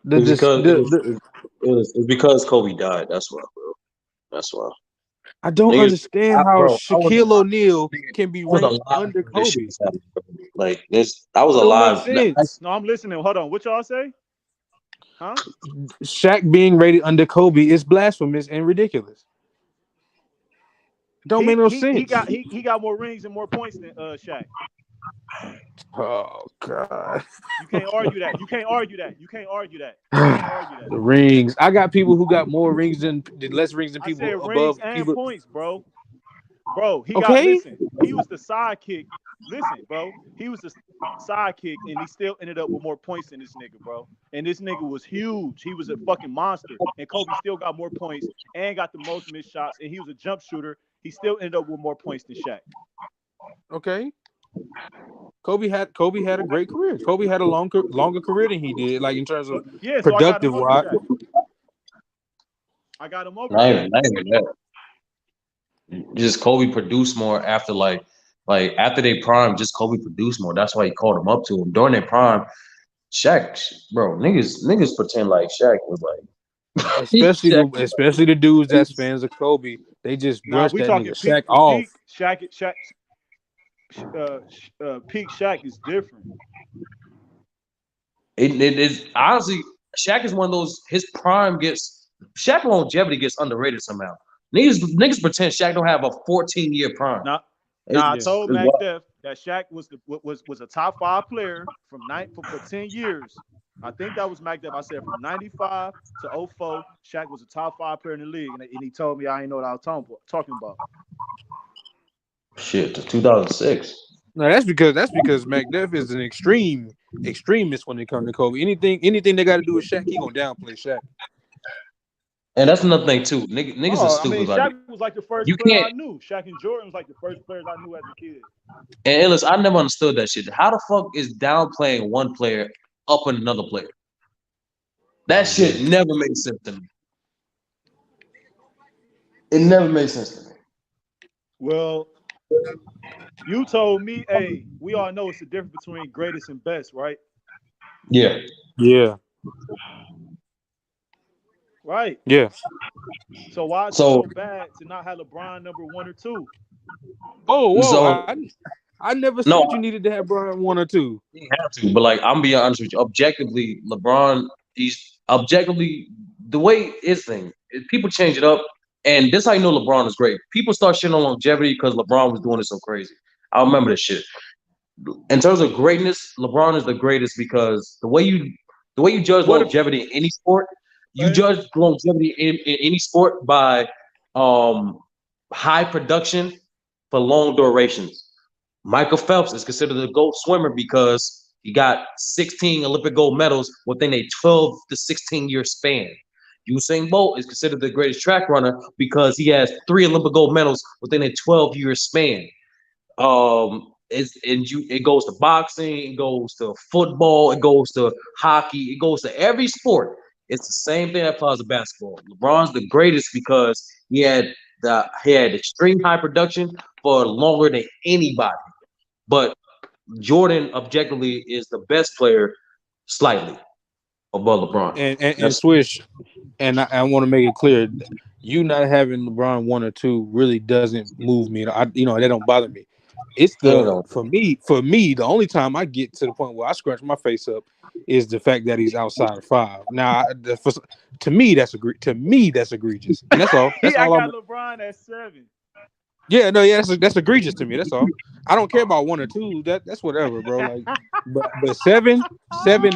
Speaker 12: here.
Speaker 7: It's because Kobe died. That's why, bro. That's why.
Speaker 6: I don't
Speaker 7: Niggas,
Speaker 6: understand how
Speaker 7: bro,
Speaker 6: Shaquille O'Neal can be
Speaker 7: I was
Speaker 6: ranked
Speaker 7: alive
Speaker 6: under
Speaker 7: when this shit
Speaker 6: Kobe.
Speaker 7: was happening, bro. Like this, I was
Speaker 6: It don't make
Speaker 7: alive.
Speaker 6: sense.
Speaker 12: No, I'm listening. Hold on. What y'all say? Huh?
Speaker 6: Shaq being rated under Kobe is blasphemous and ridiculous. Don't make no sense.
Speaker 12: He got more rings and more points than Shaq.
Speaker 6: Oh God.
Speaker 12: You can't argue that. You can't argue that.
Speaker 6: The rings. I got people who got more rings than less rings than
Speaker 12: I
Speaker 6: people
Speaker 12: said
Speaker 6: above
Speaker 12: rings and
Speaker 6: people.
Speaker 12: points, bro. Bro, he
Speaker 6: Okay.
Speaker 12: he was the sidekick. Listen, bro, he was the sidekick, and he still ended up with more points than this nigga, bro. And this nigga was huge. He was a fucking monster. And Kobe still got more points and got the most missed shots. And he was a jump shooter. He still ended up with more points than Shaq.
Speaker 6: Okay. Kobe had a great career. Kobe had a longer career than he did, like in terms of
Speaker 12: So I got
Speaker 6: productive
Speaker 12: him over
Speaker 6: wise.
Speaker 12: Shaq. I got him over
Speaker 7: Not
Speaker 12: Shaq.
Speaker 7: even that. Just Kobe produced more after like after they prime. Just Kobe produced more. That's why he called him up to him during their prime. Shaq, bro, niggas pretend like Shaq was like,
Speaker 6: especially the dudes that's fans of Kobe. They just
Speaker 12: Nah,
Speaker 6: brush
Speaker 12: we
Speaker 6: that
Speaker 12: talking
Speaker 6: nigga Shaq off.
Speaker 12: Peak Shaq is different.
Speaker 7: It is honestly, Shaq is one of those. His prime Shaq longevity gets underrated somehow. Niggas pretend Shaq don't have a 14-year prime.
Speaker 12: I told Mac Def that Shaq was a top 5 player for 10 years. I think that was Mac Def. I said from 95 to 04, Shaq was a top 5 player in the league, and he told me I didn't know what I was talking about.
Speaker 7: Shit, to 2006.
Speaker 6: No, that's because Mac Def is an extremist when it comes to Kobe. Anything they got to do with Shaq, he gonna downplay Shaq.
Speaker 7: And that's another thing too. Niggas are stupid.
Speaker 12: I mean, Shaq was like the first player I knew. Shaq and Jordan was like the first players I knew as a kid.
Speaker 7: And listen, I never understood that shit. How the fuck is downplaying one player up on another player? That shit never made sense to me. It never made sense to me.
Speaker 12: Well, you told me, hey, we all know it's the difference between greatest and best, right?
Speaker 7: Yeah.
Speaker 6: Yeah.
Speaker 12: Right.
Speaker 6: Yeah.
Speaker 12: So why is it so bad to not have LeBron number 1 or 2?
Speaker 6: Whoa.
Speaker 7: So,
Speaker 6: I never said you needed to have LeBron 1 or 2.
Speaker 7: You have to, but like I'm being honest with you. Objectively, LeBron, he's objectively the way his thing. People change it up, and this how you know LeBron is great. People start shitting on longevity because LeBron was doing it so crazy. I remember this shit. In terms of greatness, LeBron is the greatest because the way you judge longevity in any sport, you judge longevity in any sport by high production for long durations. Michael Phelps is considered the GOAT swimmer because he got 16 Olympic gold medals within a 12 to 16 year span. Usain Bolt is considered the greatest track runner because he has 3 Olympic gold medals within a 12-year span. It goes to boxing, it goes to football, it goes to hockey, it goes to every sport. It's the same thing that applies to basketball. LeBron's the greatest because he had extreme high production for longer than anybody. But Jordan objectively is the best player slightly above LeBron.
Speaker 6: And Swish, and I want to make it clear, you not having LeBron 1 or 2 really doesn't move me. That don't bother me. It's for me, the only time I get to the point where I scratch my face up is the fact that he's outside of 5. Now, to me, that's egregious, and that's all.
Speaker 12: I got LeBron at 7.
Speaker 6: Yeah, no, yeah, that's egregious to me. That's all. I don't care about 1 or 2. That's whatever, bro. Like, but seven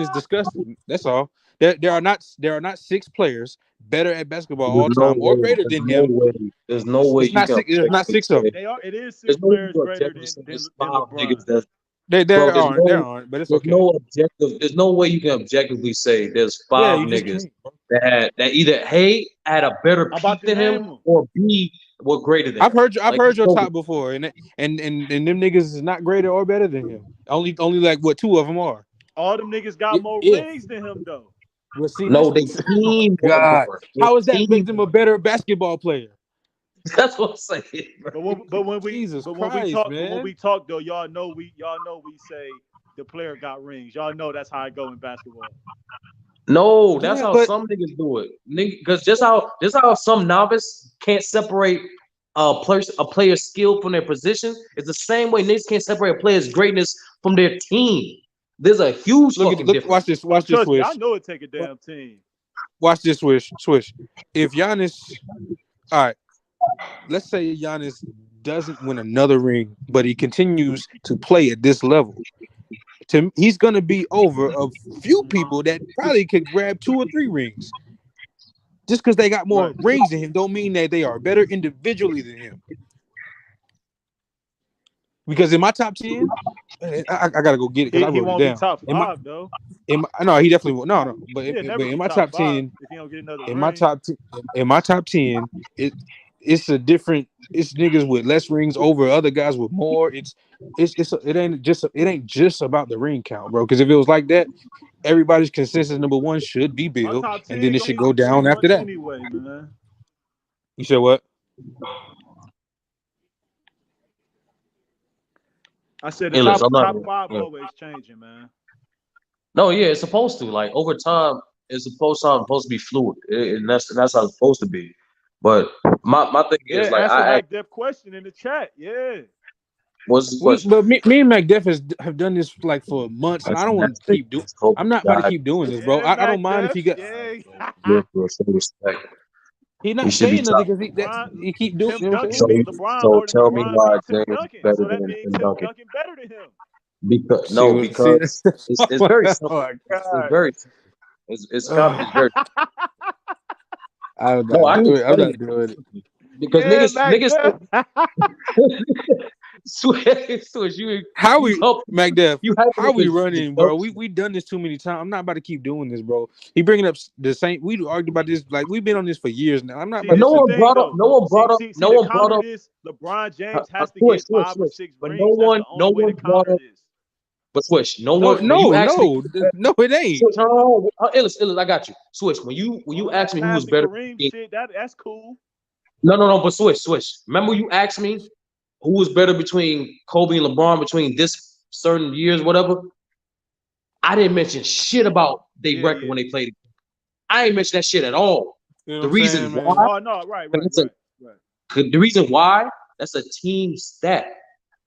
Speaker 6: is disgusting. That's all. There are not 6 players better at basketball
Speaker 7: There's
Speaker 6: all
Speaker 7: no
Speaker 6: time or
Speaker 7: way.
Speaker 6: greater
Speaker 7: There's
Speaker 6: than
Speaker 7: no
Speaker 6: him.
Speaker 7: way. There's no way
Speaker 6: It's
Speaker 7: you
Speaker 6: not
Speaker 7: can
Speaker 6: 6. There's not
Speaker 7: objectively
Speaker 6: 6 of them.
Speaker 7: say.
Speaker 12: It is
Speaker 7: There's
Speaker 12: 6
Speaker 7: no way you
Speaker 12: players
Speaker 7: can
Speaker 12: greater
Speaker 7: objectively say
Speaker 12: than
Speaker 7: there's
Speaker 12: than
Speaker 7: 5
Speaker 12: LeBron.
Speaker 7: niggas that.
Speaker 6: There
Speaker 7: Bro,
Speaker 6: there aren't. There aren't. But it's
Speaker 7: there's
Speaker 6: okay.
Speaker 7: no objective. There's no way you can objectively say there's
Speaker 6: Yeah,
Speaker 7: 5
Speaker 6: you just
Speaker 7: niggas
Speaker 6: can't, bro.
Speaker 7: that either had a better
Speaker 12: I'm about
Speaker 7: peak
Speaker 12: to
Speaker 7: than him
Speaker 12: name them.
Speaker 7: or B were greater than
Speaker 6: I've
Speaker 7: him.
Speaker 6: heard I've
Speaker 7: Like,
Speaker 6: heard your
Speaker 7: no,
Speaker 6: top before, and them niggas is not greater or better than him. Only like what 2 of them are.
Speaker 12: All them niggas got more
Speaker 6: If
Speaker 12: rings than him though.
Speaker 6: well, see,
Speaker 7: no, they
Speaker 6: oh my
Speaker 7: team
Speaker 6: God,
Speaker 7: more.
Speaker 6: how does that make
Speaker 7: Team
Speaker 6: them a better basketball player?
Speaker 7: That's what I'm saying, bro.
Speaker 12: But when
Speaker 6: Jesus
Speaker 12: we
Speaker 6: Christ,
Speaker 12: talk
Speaker 6: man.
Speaker 12: though, y'all know we say the player got rings. Y'all know that's how I go in basketball.
Speaker 7: No, that's
Speaker 6: Yeah,
Speaker 7: how
Speaker 6: but
Speaker 7: some niggas do it. Because just how some novice can't separate a player's skill from their position. It's the same way niggas can't separate a player's greatness from their team. There's a huge fucking difference.
Speaker 6: watch this
Speaker 12: Trust me, I
Speaker 6: Swish.
Speaker 12: know it take a damn team.
Speaker 6: Watch this Swish. If Giannis, all right, let's say Giannis doesn't win another ring, but he continues to play at this level. He's gonna be over a few people that probably could grab 2 or 3 rings. Just because they got more rings than him, don't mean that they are better individually than him. Because in my top 10, I gotta go get it because I
Speaker 12: He
Speaker 6: wrote it
Speaker 12: won't be
Speaker 6: down.
Speaker 12: top 5 though.
Speaker 6: No, he definitely won't. No. But
Speaker 12: He'll never
Speaker 6: in
Speaker 12: be
Speaker 6: my
Speaker 12: top
Speaker 6: top
Speaker 12: 5
Speaker 6: 10,
Speaker 12: if he don't get another
Speaker 6: in
Speaker 12: ring.
Speaker 6: my top 10, it's a different. It's niggas with less rings over other guys with more. It ain't just about the ring count, bro. Because if it was like that, everybody's consensus number 1 should be
Speaker 12: My
Speaker 6: Bill,
Speaker 12: top 10
Speaker 6: and then it
Speaker 12: gonna
Speaker 6: should
Speaker 12: be
Speaker 6: go down
Speaker 12: pretty
Speaker 6: after
Speaker 12: much
Speaker 6: that.
Speaker 12: anyway, man.
Speaker 6: You said what?
Speaker 12: I said
Speaker 7: Hey,
Speaker 12: the
Speaker 7: listen,
Speaker 12: top
Speaker 7: I'm not.
Speaker 12: 5 always changing, man.
Speaker 7: No, yeah, it's supposed to. Like over time, it's supposed to be fluid, and that's how it's supposed to be. But my thing
Speaker 12: Yeah,
Speaker 7: is like
Speaker 12: ask the Mac Def question in the chat. Yeah.
Speaker 7: what's the question?
Speaker 6: But me and McDeff have done this like for months, and I don't want to keep doing. I'm not about to keep doing this, bro.
Speaker 12: Yeah,
Speaker 6: I don't mind if he got. He not saying nothing because he keep doing.
Speaker 12: Tim
Speaker 6: You know what I'm
Speaker 12: Duncan
Speaker 6: saying?
Speaker 12: beat LeBron more than LeBron beat Tim Duncan. So that means Tim Duncan better than him.
Speaker 7: Because it's very simple.
Speaker 6: Oh my
Speaker 7: It's
Speaker 6: God.
Speaker 7: very simple. It's very.
Speaker 6: I'm
Speaker 7: No, I
Speaker 6: not
Speaker 7: can
Speaker 6: doing. I'm
Speaker 7: tell
Speaker 6: not
Speaker 7: you
Speaker 6: doing it.
Speaker 7: because niggas. Switch,
Speaker 6: How we McDeff?
Speaker 7: You have
Speaker 6: How we running, bro? We done this too many times. I'm not about to keep doing this, bro. He bringing up the same. We argued about this like we've been on this for years now. I'm not.
Speaker 12: See,
Speaker 6: About
Speaker 7: no
Speaker 6: to
Speaker 7: one brought up. No one brought up. No one brought up.
Speaker 12: This LeBron James has to get 5 or 6
Speaker 7: But
Speaker 12: rings. That's the only way to counter this.
Speaker 7: But Switch, no
Speaker 6: No,
Speaker 7: one. When you ask me,
Speaker 6: no, it ain't.
Speaker 7: Switch, hold on, Illis, I got you. Switch, when you ask me who was better.
Speaker 12: Shit, that's cool.
Speaker 7: No, but Switch. Remember you asked me who was better between Kobe and LeBron between this certain years, whatever. I didn't mention shit about their record when they played. I ain't mention that shit at all.
Speaker 6: You know
Speaker 7: the reason why?
Speaker 12: Oh no, right.
Speaker 7: The reason why? That's a team stat.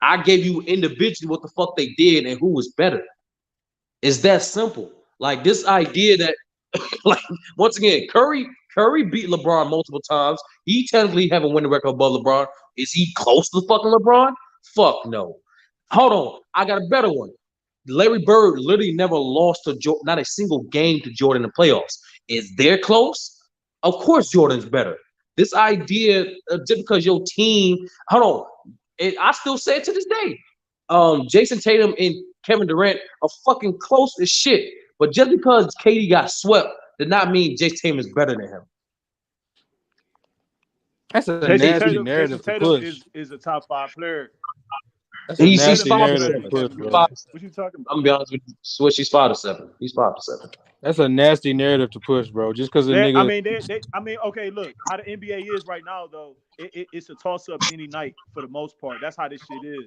Speaker 7: I gave you individually what the fuck they did and who was better. It's that simple. Like this idea that, like once again, Curry beat LeBron multiple times. He technically have a winning record above LeBron. Is he close to fucking LeBron? Fuck no. Hold on, I got a better one. Larry Bird literally never lost to not a single game to Jordan in the playoffs. Is they're close? Of course, Jordan's better. This idea just because your team, hold on. I still say it to this day. Jason Tatum and Kevin Durant are fucking close as shit. But just because KD got swept did not mean Jason Tatum is better than him.
Speaker 6: That's a nasty narrative to push.
Speaker 12: Is a top 5 player.
Speaker 6: That's a nasty narrative to push, bro.
Speaker 12: What you talking about?
Speaker 7: I'm gonna be honest with you. Switch, he's 5 to 7. He's 5 to 7.
Speaker 6: That's a nasty narrative to push, bro. Just because a nigga.
Speaker 12: I mean, okay, look, how the NBA is right now, though, it's a toss-up any night for the most part. That's how this shit is.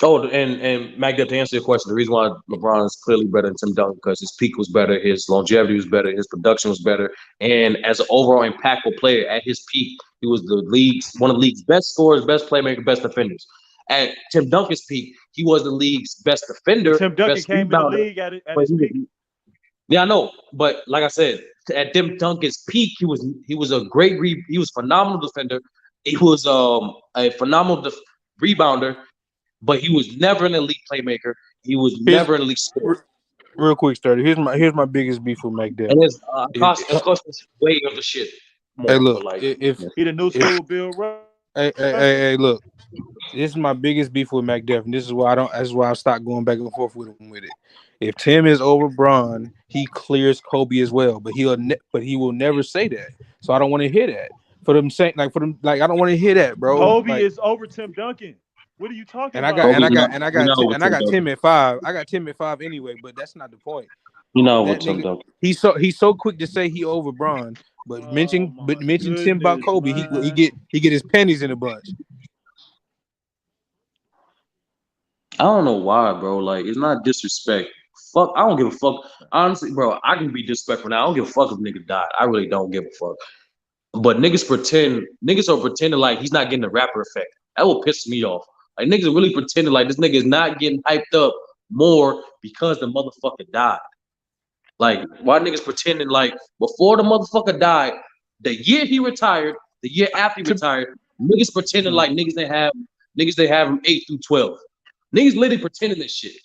Speaker 7: Oh, and Magda, to answer your question, the reason why LeBron is clearly better than Tim Duncan because his peak was better, his longevity was better, his production was better, and as an overall impactful player at his peak, he was one of the league's best scorers, best playmaker, best defenders. At Tim Duncan's peak, he was the league's best defender.
Speaker 12: Tim Duncan
Speaker 7: best
Speaker 12: came
Speaker 7: rebounder,
Speaker 12: in the league at his peak.
Speaker 7: Yeah, I know, but like I said, at Tim Duncan's peak, he was a great he was a phenomenal defender. He was a phenomenal rebounder, but he was never an elite playmaker. He was
Speaker 6: Here's
Speaker 7: never an elite scorer.
Speaker 6: real quick, Sturdy. Here's my biggest beef with McDuff.
Speaker 7: And his
Speaker 6: If,
Speaker 7: cost was way of the shit
Speaker 6: hey,
Speaker 7: more,
Speaker 6: look,
Speaker 7: but like
Speaker 12: He the new
Speaker 6: if
Speaker 12: school Bill Russell.
Speaker 6: hey, look. This is my biggest beef with McDuff, and this is why I stopped going back and forth with him with it. If Tim is over Bron, he clears Kobe as well, but he will never say that. So I don't want to hear that. I don't want to hear that, bro.
Speaker 12: Kobe
Speaker 6: Like,
Speaker 12: is over Tim Duncan. What are you talking
Speaker 6: and I
Speaker 12: about?
Speaker 6: got
Speaker 7: Kobe,
Speaker 6: and I got Tim at 5. I got Tim at 5 anyway, but that's not the point.
Speaker 7: you know
Speaker 6: That
Speaker 7: what Tim
Speaker 6: nigga,
Speaker 7: Duncan.
Speaker 6: he's so quick to say he over Bron, but mention Tim about Kobe, he get his pennies in a bunch.
Speaker 7: I don't know why, bro. Like, it's not disrespect. Fuck, I don't give a fuck. Honestly, bro, I can be disrespectful now. I don't give a fuck if nigga died. I really don't give a fuck. But niggas are pretending like he's not getting the rapper effect. That will piss me off. Like, niggas are really pretending like this nigga is not getting hyped up more because the motherfucker died. Like, why niggas pretending like before the motherfucker died, the year he retired, the year after he retired, niggas pretending like niggas they have him 8 through 12. Niggas literally pretending this shit.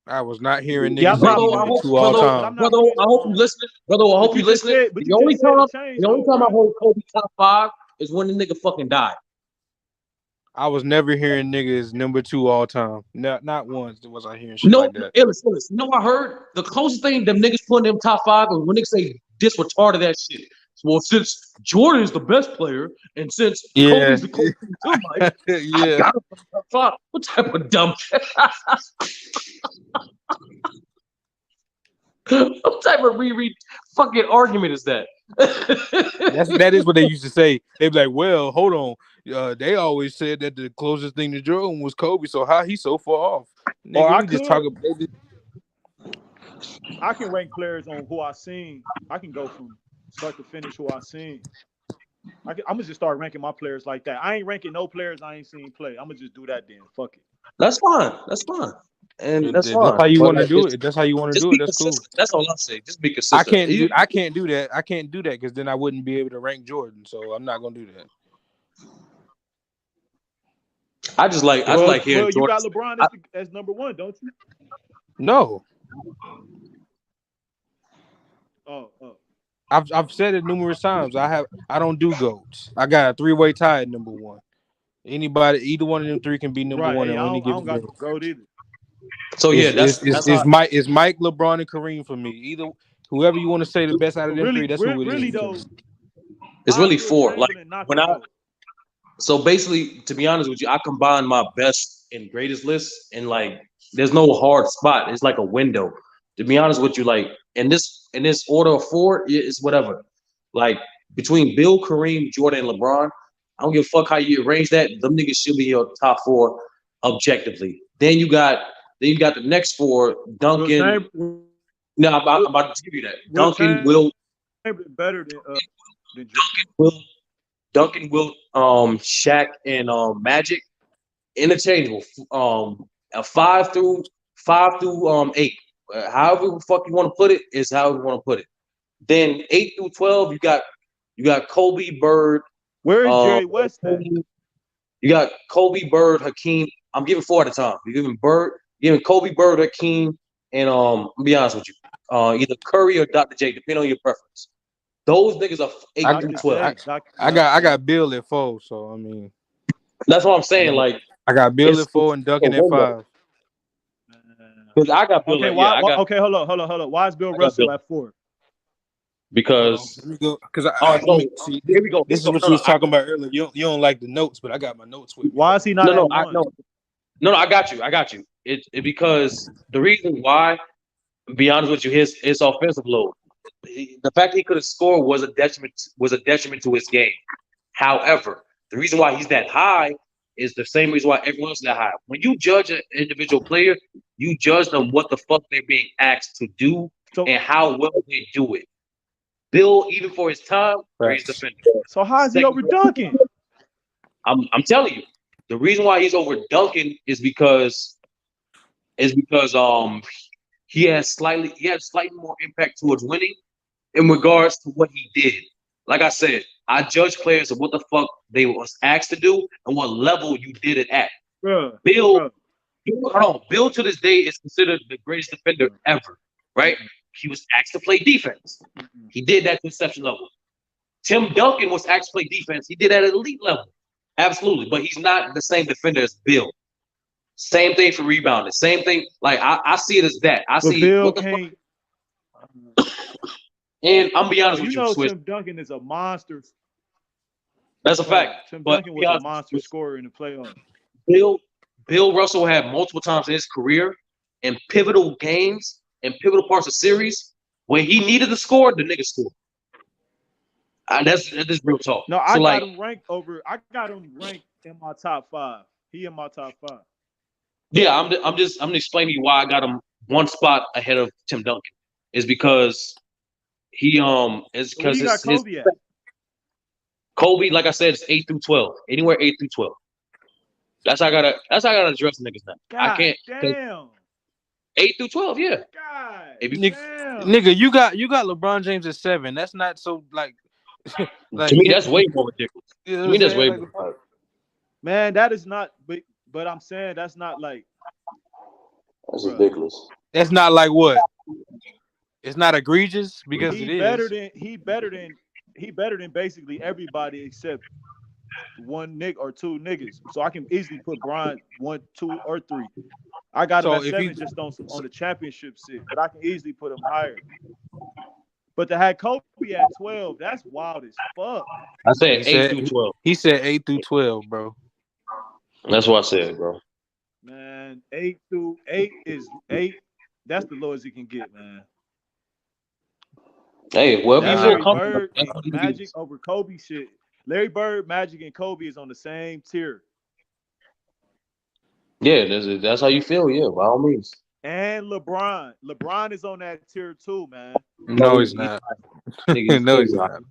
Speaker 6: I was not hearing
Speaker 12: Yeah,
Speaker 6: niggas say he number 2 all time.
Speaker 7: Brother, I hope you listening. Brother, I hope you listening. The only time I hold Kobe top 5 is when the nigga fucking died.
Speaker 6: I was never hearing niggas number 2 all time. Not once was I hearing shit like that.
Speaker 7: Illis. You know, I heard the closest thing them niggas putting them top 5 is when niggas say this retarded that shit. Well, since Jordan is the best player, and since Kobe's the closest thing to Mike, I gotta put top 5. What type of dumb what type of fucking argument is that?
Speaker 6: That is what they used to say. They'd be like, well, hold on. They always said that the closest thing to Jordan was Kobe, so how he so far off? Nigga,
Speaker 12: I can rank players on who I seen. I can go from start to finish who I seen. I'm gonna just start ranking my players like that. I ain't ranking no players I ain't seen play. I'm gonna just do that then. Fuck it.
Speaker 7: That's fine. And that's fine.
Speaker 6: That's how you want to do it. That's how you want to do it. That's cool.
Speaker 7: That's all I'm saying. Just be consistent.
Speaker 6: I can't do that. I can't do that because then I wouldn't be able to rank Jordan. So I'm not gonna do that.
Speaker 7: I just like hearing
Speaker 12: Jordan. You got LeBron as number 1, don't you?
Speaker 6: No.
Speaker 12: Oh.
Speaker 6: I've said it numerous times. I don't do GOATs. I got a 3-way tie at number 1. Either one of them 3 can be number 1
Speaker 12: Hey,
Speaker 6: on any given
Speaker 12: game. I don't got no GOAT either.
Speaker 7: So yeah,
Speaker 6: it's Mike, LeBron, and Kareem for me. Either whoever you want to say the best out of them 3, that's who it is.
Speaker 12: Though,
Speaker 7: it's really 4. Like so basically, to be honest with you, I combine my best and greatest list, and like there's no hard spot. It's like a window. To be honest with you, like in this order of 4, it's whatever. Like between Bill, Kareem, Jordan, and LeBron, I don't give a fuck how you arrange that. Them niggas should be your top 4 objectively. Then you got the next 4, Duncan. No, I'm about to give you that. Duncan will
Speaker 12: better than
Speaker 7: Duncan will Shaq and Magic interchangeable. A 5 through 8. However the fuck you want to put it is how you want to put it. Then 8 through 12, you got Kobe, Bird.
Speaker 12: Where is Jerry West at?
Speaker 7: You got Kobe, Bird, Hakeem. I'm giving 4 at a time. You're giving Kobe, Bird, Hakeem, and I'll be honest with you, either Curry or Dr. J, depending on your preference. Those niggas are 8 through 12.
Speaker 6: I got Bill at 4, so I mean
Speaker 7: that's what I'm saying. Like
Speaker 6: I got Bill at 4 and Duncan at 5.
Speaker 7: Because I got Bill.
Speaker 12: Okay, hold on. Why is Bill Russell at 4?
Speaker 7: Because
Speaker 6: here we go. This is what you was talking about earlier. You don't like the notes, but I got my notes with me.
Speaker 12: Why is he not?
Speaker 7: No, I got you. It because the reason why, to be honest with you, his offensive load. The fact that he could have scored was a detriment to his game. However, the reason why he's that high is the same reason why everyone else is that high. When you judge an individual player, you judge them what the fuck they're being asked to do and how well they do it. Bill, even for his time, great defender.
Speaker 12: So how is he over Duncan?
Speaker 7: I'm telling you, the reason why he's over Duncan is because he had slightly more impact towards winning in regards to what he did. Like I said, I judge players of what the fuck they was asked to do and what level you did it at.
Speaker 12: Bruh,
Speaker 7: Bill to this day is considered the greatest defender ever, right? He was asked to play defense. He did that to exception level. Tim Duncan was asked to play defense. He did that at elite level. Absolutely. But he's not the same defender as Bill. Same thing for rebounding. Same thing. Like, I see it as that. I
Speaker 12: But
Speaker 7: see
Speaker 12: Bill
Speaker 7: what the
Speaker 12: can't.
Speaker 7: fuck. And I'm be honest
Speaker 12: You
Speaker 7: with you,
Speaker 12: know,
Speaker 7: Swiss.
Speaker 12: Tim Duncan is a monster.
Speaker 7: That's a fact.
Speaker 12: Tim
Speaker 7: But
Speaker 12: Duncan
Speaker 7: be
Speaker 12: was a
Speaker 7: honest,
Speaker 12: monster scorer in the playoffs.
Speaker 7: Bill Russell had multiple times in his career in pivotal games and pivotal parts of series when he needed to score, the nigga scored. That's real talk.
Speaker 12: No,
Speaker 7: so
Speaker 12: I got him ranked in my top 5. He in my top 5.
Speaker 7: Yeah, I'm just explaining why I got him one spot ahead of Tim Duncan. Is because he is because
Speaker 12: you got Kobe at?
Speaker 7: Kobe, like I said, is 8 through 12. Anywhere 8 through 12. That's how I gotta address niggas now.
Speaker 12: God
Speaker 7: I can't
Speaker 12: damn.
Speaker 7: 8 through 12, yeah.
Speaker 12: God
Speaker 6: nigga, you got LeBron James at 7. That's not so like
Speaker 7: to me, that's way more ridiculous.
Speaker 6: You know
Speaker 7: to me, that's way
Speaker 6: like,
Speaker 7: more.
Speaker 12: Man, that is not. But I'm saying that's not like.
Speaker 7: That's ridiculous.
Speaker 6: That's not like what? It's not egregious because
Speaker 12: he
Speaker 6: it
Speaker 12: better
Speaker 6: is.
Speaker 12: than basically everybody except one nigga or two niggas. So I can easily put Bron 1, 2, or 3. I got him at 7 just on the championship shit, but I can easily put him higher. But to have Kobe at 12, that's wild as fuck.
Speaker 7: I said 8 through 12.
Speaker 6: He said 8 through 12, bro.
Speaker 7: That's what I said, bro.
Speaker 12: Man, 8 through 8 is 8. That's the lowest you can get, man.
Speaker 7: Hey, wherever you feel
Speaker 12: Larry
Speaker 7: comfortable.
Speaker 12: Bird and Magic over Kobe shit. Larry Bird, Magic, and Kobe is on the same tier.
Speaker 7: Yeah, that's how you feel. Yeah, by all means.
Speaker 12: And LeBron. LeBron is on that tier too, man.
Speaker 6: No, he's not. No, he's not.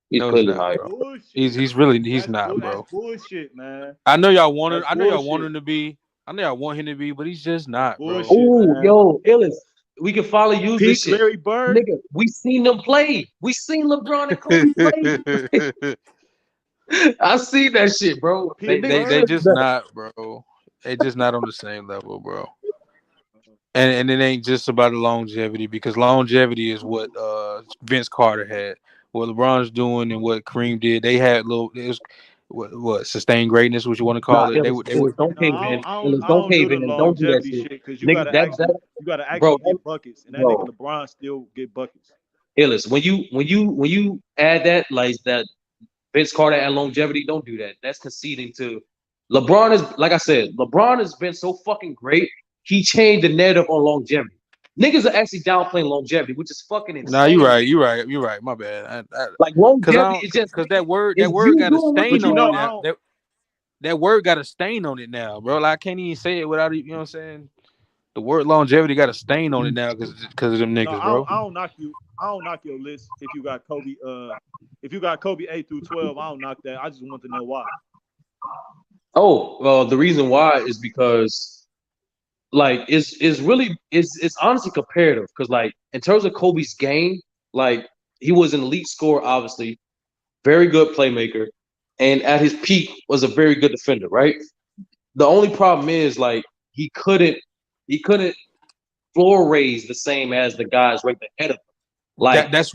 Speaker 7: He's
Speaker 6: no,
Speaker 7: clearly
Speaker 6: not,
Speaker 7: higher.
Speaker 6: bro. He's really not, bro.
Speaker 12: That's bullshit, man.
Speaker 6: I know y'all want him.
Speaker 12: That's
Speaker 6: I know y'all
Speaker 12: bullshit.
Speaker 6: want him to be. I know y'all want him to be, but he's just not, bro.
Speaker 12: Bullshit,
Speaker 7: Oh,
Speaker 12: man.
Speaker 7: yo, Illis. We can finally use this
Speaker 12: Peak
Speaker 7: shit.
Speaker 12: Larry Bird.
Speaker 7: Nigga, we seen them play. We seen LeBron and Kobe play. I see that shit, bro.
Speaker 6: They just not, bro. They just not on the same level, bro. And it ain't just about the longevity, because longevity is what Vince Carter had. What LeBron's doing and what Kareem did, they had it was what sustained greatness, what you want to call it.
Speaker 7: Don't cave in. Don't cave in. Don't do that shit.
Speaker 12: Because you gotta actually get buckets, and that nigga LeBron still get buckets.
Speaker 7: Illis, when you add that, like that Vince Carter and longevity, don't do that. That's conceding to LeBron. Is like I said, LeBron has been so fucking great. He changed the narrative on longevity. Niggas are actually downplaying longevity, which is fucking insane.
Speaker 6: No, you're right. My bad.
Speaker 7: Like longevity is just
Speaker 6: because that word got a stain on it now. That word got a stain on it now, bro. Like, I can't even say it without, you know what I'm saying? The word longevity got a stain on it now because of them niggas, bro.
Speaker 12: I don't knock your list if you got Kobe. If you got Kobe 8 through 12, I don't knock that. I just want to know why.
Speaker 7: Oh, well, the reason why is because, like, it's honestly comparative. Because, like, in terms of Kobe's game, like, he was an elite scorer, obviously, very good playmaker, and at his peak was a very good defender, right? The only problem is, like, he couldn't floor raise the same as the guys right ahead of him. Like
Speaker 6: that's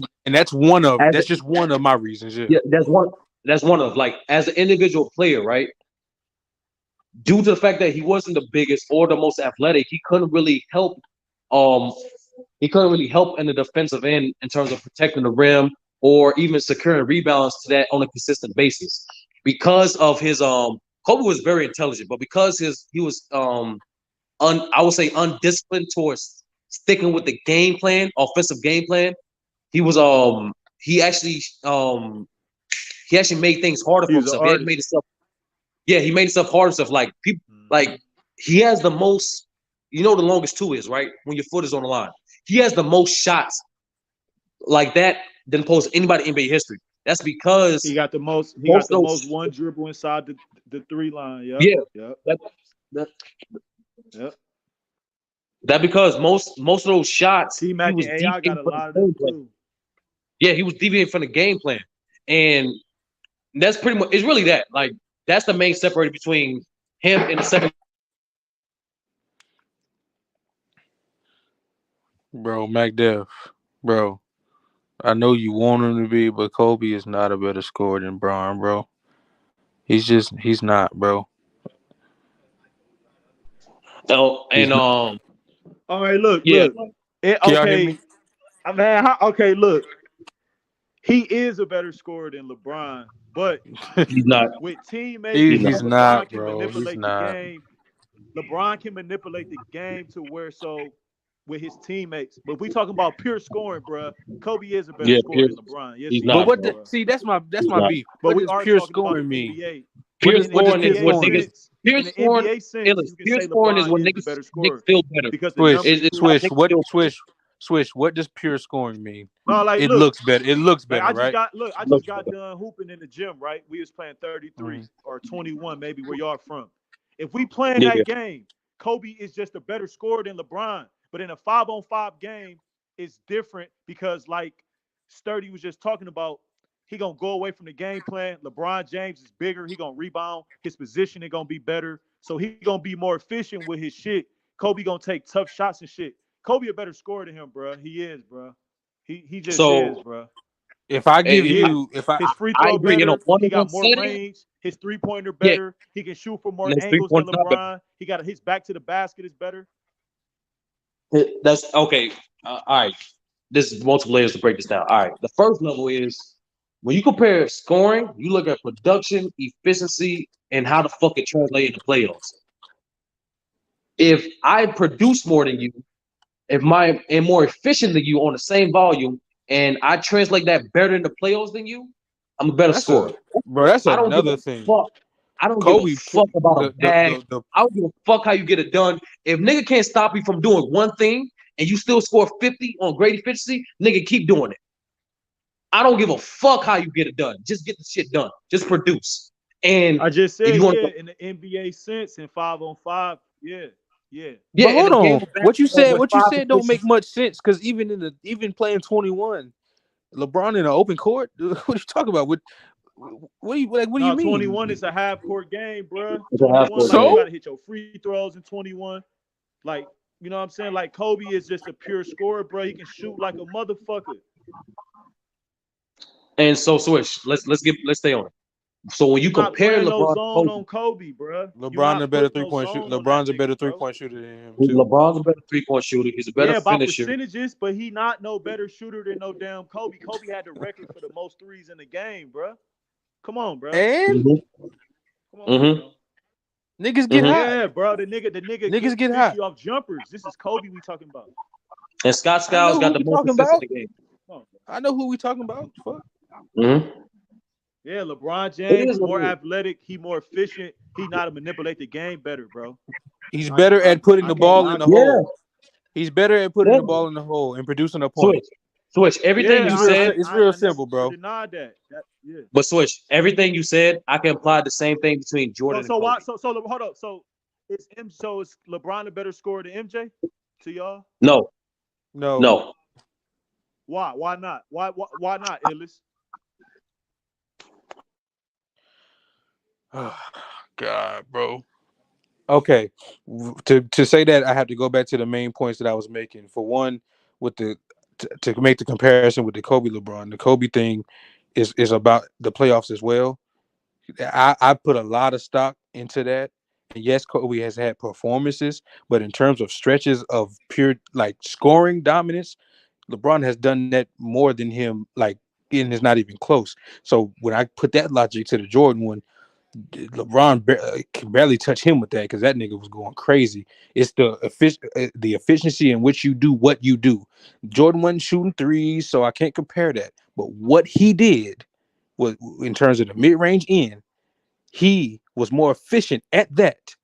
Speaker 6: just one of my reasons. Yeah,
Speaker 7: that's one of, like, as an individual player, right? Due to the fact that he wasn't the biggest or the most athletic, he couldn't really help. He couldn't really help in the defensive end in terms of protecting the rim or even securing rebounds to that on a consistent basis. Because of his Kobe was very intelligent, but because he was I would say undisciplined towards sticking with the game plan, offensive game plan. He was he actually made things harder for himself. He made himself harder himself. Like people, like he has the most. You know, the longest two is right when your foot is on the line. He has the most shots like that than opposed to anybody in NBA history. That's because
Speaker 12: he got the most. He got the most one dribble inside the 3 line. Yep.
Speaker 7: Yeah.
Speaker 12: Yep.
Speaker 7: Yep. That because most of those shots he
Speaker 12: T-Mac
Speaker 7: was
Speaker 12: and AI got
Speaker 7: deviating
Speaker 12: a
Speaker 7: from
Speaker 12: lot of
Speaker 7: the
Speaker 12: them
Speaker 7: game plan.
Speaker 12: too.
Speaker 7: Yeah, he was deviating from the game plan, and that's pretty much. It's really that. Like that's the main separator between him and the second.
Speaker 6: Bro, MacDev, bro. I know you want him to be, but Kobe is not a better scorer than Bron, bro. He's not, bro.
Speaker 7: Oh,
Speaker 6: He's
Speaker 7: and
Speaker 6: not.
Speaker 12: All right, look.
Speaker 7: yeah,
Speaker 6: Can y'all hear me?
Speaker 12: Man. Okay, look. He is a better scorer than LeBron, but
Speaker 7: he's not.
Speaker 12: with teammates,
Speaker 7: He's
Speaker 6: He's
Speaker 7: not.
Speaker 12: LeBron
Speaker 6: not,
Speaker 12: can
Speaker 6: bro. He's
Speaker 12: manipulate the
Speaker 6: not.
Speaker 12: game. LeBron can manipulate the game to where with his teammates. But if we talking about pure scoring, bro, Kobe is a better
Speaker 7: Yeah,
Speaker 12: scorer than LeBron. Yes,
Speaker 7: he's
Speaker 12: he
Speaker 6: But
Speaker 7: not,
Speaker 12: is,
Speaker 6: what
Speaker 7: bro.
Speaker 6: the
Speaker 12: bro.
Speaker 6: see? That's my
Speaker 7: He's not.
Speaker 6: beef.
Speaker 12: But
Speaker 6: What
Speaker 12: we
Speaker 6: does
Speaker 12: are
Speaker 6: pure
Speaker 12: talking about
Speaker 6: scoring
Speaker 12: in the
Speaker 6: mean?
Speaker 12: NBA.
Speaker 6: What
Speaker 7: Pure
Speaker 6: does what does
Speaker 7: scoring
Speaker 6: pure
Speaker 7: is when
Speaker 6: scoring
Speaker 7: niggas.
Speaker 6: mean?
Speaker 12: Sense,
Speaker 7: Pure
Speaker 12: in the
Speaker 7: scoring,
Speaker 12: NBA sense,
Speaker 7: Illis,
Speaker 12: you can
Speaker 7: pure
Speaker 12: say
Speaker 7: scoring is
Speaker 12: LeBron
Speaker 7: when
Speaker 12: is the
Speaker 7: niggas
Speaker 12: better
Speaker 7: niggas
Speaker 12: scorer
Speaker 7: feel better.
Speaker 12: because the
Speaker 6: Swish,
Speaker 12: numbers
Speaker 7: It's
Speaker 12: prove
Speaker 7: how
Speaker 12: it.
Speaker 6: swish.
Speaker 7: niggas
Speaker 6: What
Speaker 7: feel better.
Speaker 6: swish? What does pure scoring mean?
Speaker 12: No, like,
Speaker 6: It
Speaker 12: look,
Speaker 6: looks better. It looks
Speaker 12: like
Speaker 6: better, right?
Speaker 12: I
Speaker 7: Looks
Speaker 12: just got
Speaker 7: better.
Speaker 12: done hooping in the gym, right? We was playing 33
Speaker 6: Mhm.
Speaker 12: or 21, maybe where y'all from. If we playing
Speaker 7: Yeah.
Speaker 12: that game, Kobe is just a better scorer than LeBron. But in a 5-on-5 game, it's different because like Sturdy was just talking about, he gonna go away from the game plan. LeBron James is bigger. He gonna rebound. His position is gonna be better. So he gonna be more efficient with his shit. Kobe gonna take tough shots and shit. Kobe a better scorer than him, bro. He is, bro. He just is,
Speaker 7: So
Speaker 12: bro.
Speaker 6: If I give
Speaker 12: He
Speaker 7: hey,
Speaker 12: is.
Speaker 6: you, if I
Speaker 12: His free
Speaker 7: I
Speaker 12: throw
Speaker 7: agree in a
Speaker 12: better. He
Speaker 7: one-on-one
Speaker 12: got more
Speaker 7: setting.
Speaker 12: range. His three-pointer
Speaker 7: Yeah,
Speaker 12: better. He can shoot from more
Speaker 7: and his 3
Speaker 12: angles than
Speaker 7: points not better.
Speaker 12: LeBron. He got his back to the basket is better.
Speaker 7: That's okay. All right. This is multiple layers to break this down. All right. The first level is when you compare scoring, you look at production, efficiency, and how the fuck it translates into playoffs. If I produce more than you, if my am more efficient than you on the same volume, and I translate that better in the playoffs than you, I'm a better
Speaker 6: that's
Speaker 7: scorer.
Speaker 6: that's
Speaker 7: I don't give a
Speaker 6: another thing.
Speaker 7: fuck. I don't give a
Speaker 6: Kobe,
Speaker 7: fuck about a bag.
Speaker 6: the
Speaker 7: I don't give a fuck how you get it done. If nigga can't stop you from doing one thing and you still score 50 on great efficiency, nigga keep doing it. I don't give a fuck how you get it done. Just get the shit done. Just produce. And
Speaker 12: I just
Speaker 7: if
Speaker 12: said,
Speaker 7: you want
Speaker 12: yeah,
Speaker 7: to,
Speaker 12: in the NBA sense, in 5-on-5, yeah.
Speaker 7: yeah,
Speaker 6: but
Speaker 7: in
Speaker 6: hold
Speaker 7: the game
Speaker 6: on.
Speaker 7: of basketball with
Speaker 6: What you
Speaker 7: five
Speaker 6: said don't make
Speaker 7: positions,
Speaker 6: much sense because even playing 21, LeBron in an open court. What are you talking about? What do you like? What do you
Speaker 12: No,
Speaker 6: mean?
Speaker 12: 21 is a half court game, bro.
Speaker 7: it's a half
Speaker 12: 21,
Speaker 7: court
Speaker 12: like you
Speaker 7: game.
Speaker 6: So
Speaker 12: got to hit your free throws in 21. Like, you know what I'm saying? Like Kobe is just a pure scorer, bro. He can shoot like a motherfucker.
Speaker 7: And so Swish, let's stay on it. So when you
Speaker 12: You're not
Speaker 7: compare
Speaker 12: playing no
Speaker 7: LeBron to
Speaker 12: zone
Speaker 7: Kobe,
Speaker 12: on Kobe, bro. You're
Speaker 6: LeBron a
Speaker 12: not
Speaker 6: better
Speaker 12: putting no
Speaker 6: 3-point shoot.
Speaker 12: zone on that
Speaker 6: LeBron's a better
Speaker 12: nigga, bro.
Speaker 6: 3-point shooter than him too.
Speaker 7: LeBron's a better 3-point shooter. He's a better
Speaker 12: Yeah, by
Speaker 7: finisher.
Speaker 12: percentages, but he not no better shooter than no damn Kobe. Kobe had the record for the most threes in the game, bro. Come on, bro.
Speaker 6: And
Speaker 12: Come on,
Speaker 7: Mm-hmm.
Speaker 12: bro.
Speaker 6: niggas get hot.
Speaker 12: Yeah, bro. The nigga
Speaker 6: Niggas
Speaker 12: get
Speaker 6: get
Speaker 12: 50
Speaker 6: hot.
Speaker 12: off jumpers. This is Kobe we talking about.
Speaker 7: And Scott
Speaker 6: I know
Speaker 7: Skiles
Speaker 6: who
Speaker 7: got the
Speaker 6: we
Speaker 7: more
Speaker 6: talking
Speaker 7: consistent
Speaker 6: about.
Speaker 7: in the game.
Speaker 12: Come on, bro.
Speaker 6: I know who we talking about. Fuck.
Speaker 7: Mm-hmm.
Speaker 12: Yeah, LeBron
Speaker 7: It
Speaker 12: James,
Speaker 7: is what
Speaker 12: more
Speaker 7: it is.
Speaker 12: athletic. He more efficient. He know how to manipulate the game better, bro.
Speaker 6: He's better
Speaker 12: I,
Speaker 6: at putting
Speaker 12: I
Speaker 6: the
Speaker 12: can't
Speaker 6: ball in
Speaker 12: knock
Speaker 6: the
Speaker 12: it.
Speaker 7: Yeah,
Speaker 6: hole. He's better at putting
Speaker 7: yeah.
Speaker 6: the ball in the hole and producing a
Speaker 7: Switch,
Speaker 6: point.
Speaker 7: Switch. Everything
Speaker 12: Yeah,
Speaker 7: you said,
Speaker 6: It's real
Speaker 12: I
Speaker 6: simple,
Speaker 12: never
Speaker 6: bro.
Speaker 12: denied that. Yeah.
Speaker 7: but Switch, everything you said, I can apply the same thing between
Speaker 12: So
Speaker 7: Jordan and
Speaker 12: so
Speaker 7: Kobe.
Speaker 12: why so hold up. So is LeBron a better scorer than MJ to y'all?
Speaker 7: No,
Speaker 6: No.
Speaker 7: no.
Speaker 12: Why? Why not? Why not, Illis?
Speaker 6: Oh, God, bro. Okay. To say that, I have to go back to the main points that I was making. For one, with to make the comparison with the Kobe LeBron, the Kobe thing is about the playoffs as well. I put a lot of stock into that. And yes, Kobe has had performances, but in terms of stretches of pure like scoring dominance, LeBron has done that more than him, like, and it's not even close. So when I put that logic to the Jordan one, LeBron can barely touch him with that because that nigga was going crazy. It's the efficiency in which you do what you do. Jordan wasn't shooting threes, so I can't compare that. But what he did was, in terms of the mid-range end, he was more efficient at that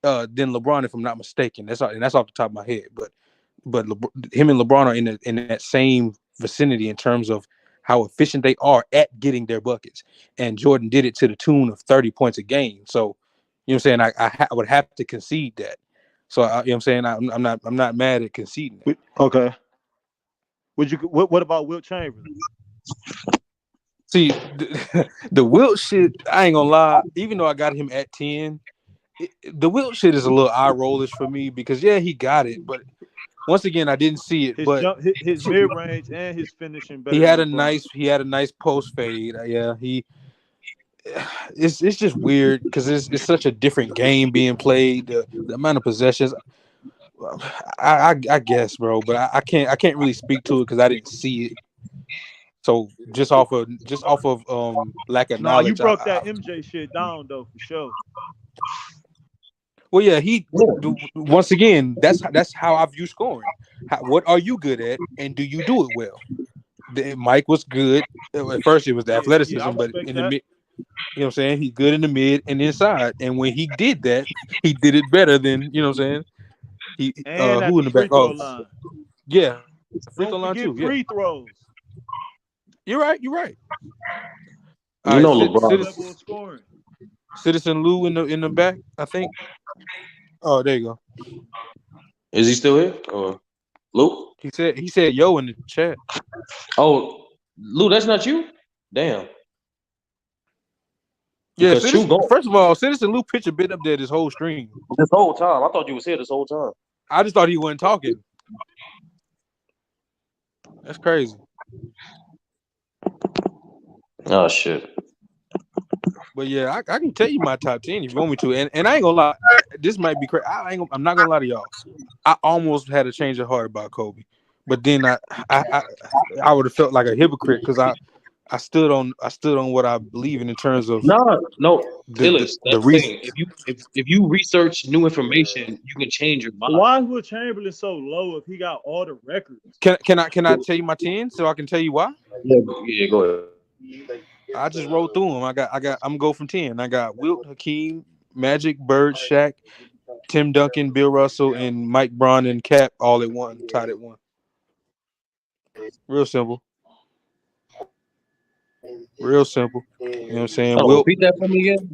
Speaker 6: than LeBron, if I'm not mistaken. That's off the top of my head. But him and LeBron are in that same vicinity in terms of how efficient they are at getting their buckets. And Jordan did it to the tune of 30 points a game. So, you know what I'm saying? I would have to concede that. So you know what I'm saying I'm not mad at conceding that.
Speaker 12: Okay. What about Wilt Chamberlain?
Speaker 6: See, the Wilt shit, I ain't gonna lie. Even though I got him at 10, the Wilt shit is a little eye rollish for me because yeah, he got it, but once again, I didn't see it. But
Speaker 12: His mid range and his finishing better
Speaker 6: he
Speaker 12: than
Speaker 6: had a
Speaker 12: LeBron.
Speaker 6: nice post fade. Yeah, it's just weird because it's such a different game being played. The amount of possessions, I guess, bro. But I can't really speak to it because I didn't see it. So just off of lack of
Speaker 12: No, you
Speaker 6: knowledge,
Speaker 12: broke that MJ shit down though for sure.
Speaker 6: well, yeah, once again, that's how I view scoring. What are you good at, and do you do it well? Mike was good. At first, it was the
Speaker 12: Yeah, I
Speaker 6: athleticism, but
Speaker 12: respect
Speaker 6: in the
Speaker 12: that.
Speaker 6: mid, you know what I'm saying? He's good in the mid and inside. And when he did that, he did it better than, you know what I'm saying?
Speaker 12: And at
Speaker 6: Who in
Speaker 12: the
Speaker 6: the back?
Speaker 12: free throw
Speaker 6: Oh,
Speaker 12: line.
Speaker 6: yeah. Free throw
Speaker 12: Don't
Speaker 6: line
Speaker 12: forget
Speaker 6: too. Yeah.
Speaker 12: free throws.
Speaker 6: You're right. All
Speaker 7: You
Speaker 6: right,
Speaker 7: know LeBron.
Speaker 12: Level of scoring.
Speaker 6: Citizen Lou in the back, I think. Oh, there you go.
Speaker 7: Is he still here? Or Luke?
Speaker 6: He said yo in the chat.
Speaker 7: Oh, Lou, that's not you? Damn.
Speaker 6: Yeah,
Speaker 7: Because True
Speaker 6: Citizen.
Speaker 7: go
Speaker 6: First of all, Citizen Lou picture been up there this whole stream.
Speaker 7: this whole time. I thought you was here this whole time.
Speaker 6: I just thought he wasn't talking. That's crazy.
Speaker 7: Oh shit.
Speaker 6: But yeah, I can tell you my top 10 if you want me to. And I ain't gonna lie, this might be crazy. I'm not gonna lie to y'all. I almost had a change of heart about Kobe, but then I would have felt like a hypocrite because I stood on what I believe in terms of
Speaker 7: No, Illis.
Speaker 6: the
Speaker 7: That's the
Speaker 6: reason.
Speaker 7: thing. If you research new information, you can change your mind.
Speaker 12: Why is Will Chamberlain so low if he got all the records?
Speaker 6: Can I tell you my 10 so I can tell you why?
Speaker 7: Yeah, go ahead.
Speaker 6: I just rolled through them. I'm go from 10. I got Wilt, Hakeem, Magic, Bird, Shaq, Tim Duncan, Bill Russell, and Mike Braun and Cap all at one, tied at one. Real simple. Real simple. You know what I'm saying?
Speaker 7: Hold on, repeat that for me again.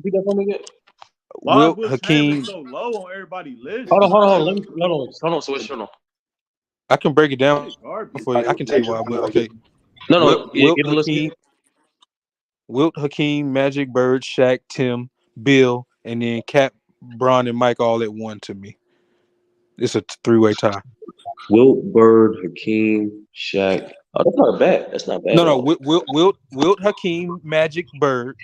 Speaker 12: Why is
Speaker 6: Wilt,
Speaker 12: Will Chamberlain
Speaker 6: Hakeem.
Speaker 12: so low on everybody's list?
Speaker 7: Hold on. Hold on, Switch. Hold on.
Speaker 6: I can break it down
Speaker 12: Garbage.
Speaker 6: for you. I can tell you why. Okay.
Speaker 7: No. Yeah, get the list.
Speaker 6: Wilt, Hakeem, Magic, Bird, Shaq, Tim, Bill, and then Cap, Braun, and Mike all at one to me. It's a three-way tie.
Speaker 7: Wilt, Bird, Hakeem, Shaq. Oh, that's not bad. That's not bad at
Speaker 6: No.
Speaker 7: all.
Speaker 6: Wilt, Hakeem, Magic, Bird,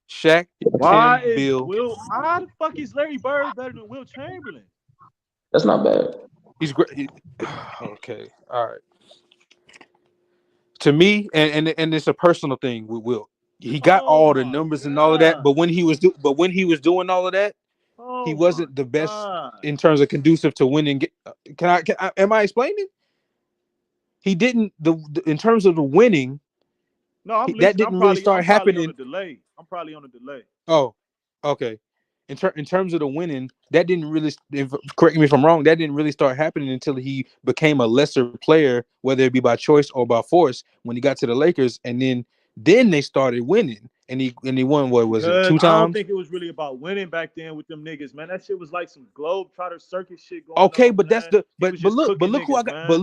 Speaker 6: Shaq,
Speaker 12: Why
Speaker 6: Tim,
Speaker 12: is
Speaker 6: Bill.
Speaker 12: how the fuck is Larry Bird better than Will Chamberlain?
Speaker 7: That's not bad.
Speaker 6: He's great. Okay. All right. To me, and it's a personal thing with Wilt. He got all the numbers and all of that, but when he was doing all of that, he wasn't the best in terms of conducive to winning. Can I am I explaining? He didn't in terms of the winning.
Speaker 12: No, I'm listening.
Speaker 6: That didn't really start happening.
Speaker 12: I'm probably on a delay.
Speaker 6: Oh, okay. In terms of the winning, that didn't really. Correct me if I'm wrong. That didn't really start happening until he became a lesser player, whether it be by choice or by force. When he got to the Lakers, and then they started winning, and he won. What was it? 2 times?
Speaker 12: I don't think it was really about winning back then with them niggas, man. That shit was like some Globetrotter circus shit going on.
Speaker 6: Okay, but that's
Speaker 12: man.
Speaker 6: but look who I got. But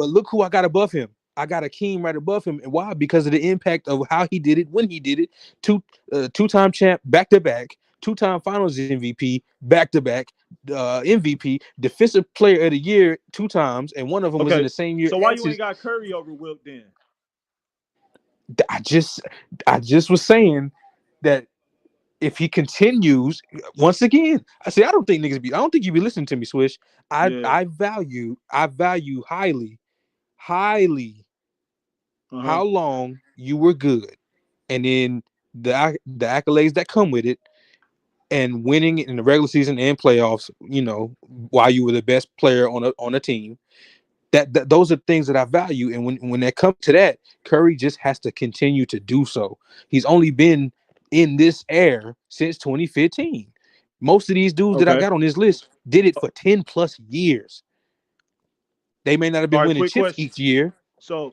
Speaker 6: look who I got above him. I got Akeem right above him, and why? Because of the impact of how he did it when he did it. Two-time champ, back to back. 2-time Finals MVP, back to back. MVP, Defensive Player of the Year 2 times, and one of them was in the same year.
Speaker 12: So why you ain't got Curry over Wilt then?
Speaker 6: I just was saying that if he continues, once again, I don't think you be listening to me, Swish. I value highly how long you were good, and then the accolades that come with it, and winning in the regular season and playoffs. You know, while you were the best player on a team. That those are things that I value, and when that comes to that, Curry just has to continue to do so. He's only been in this air since 2015. Most of these dudes that I got on this list did it for 10 plus years. They may not have been winning chips each year.
Speaker 12: So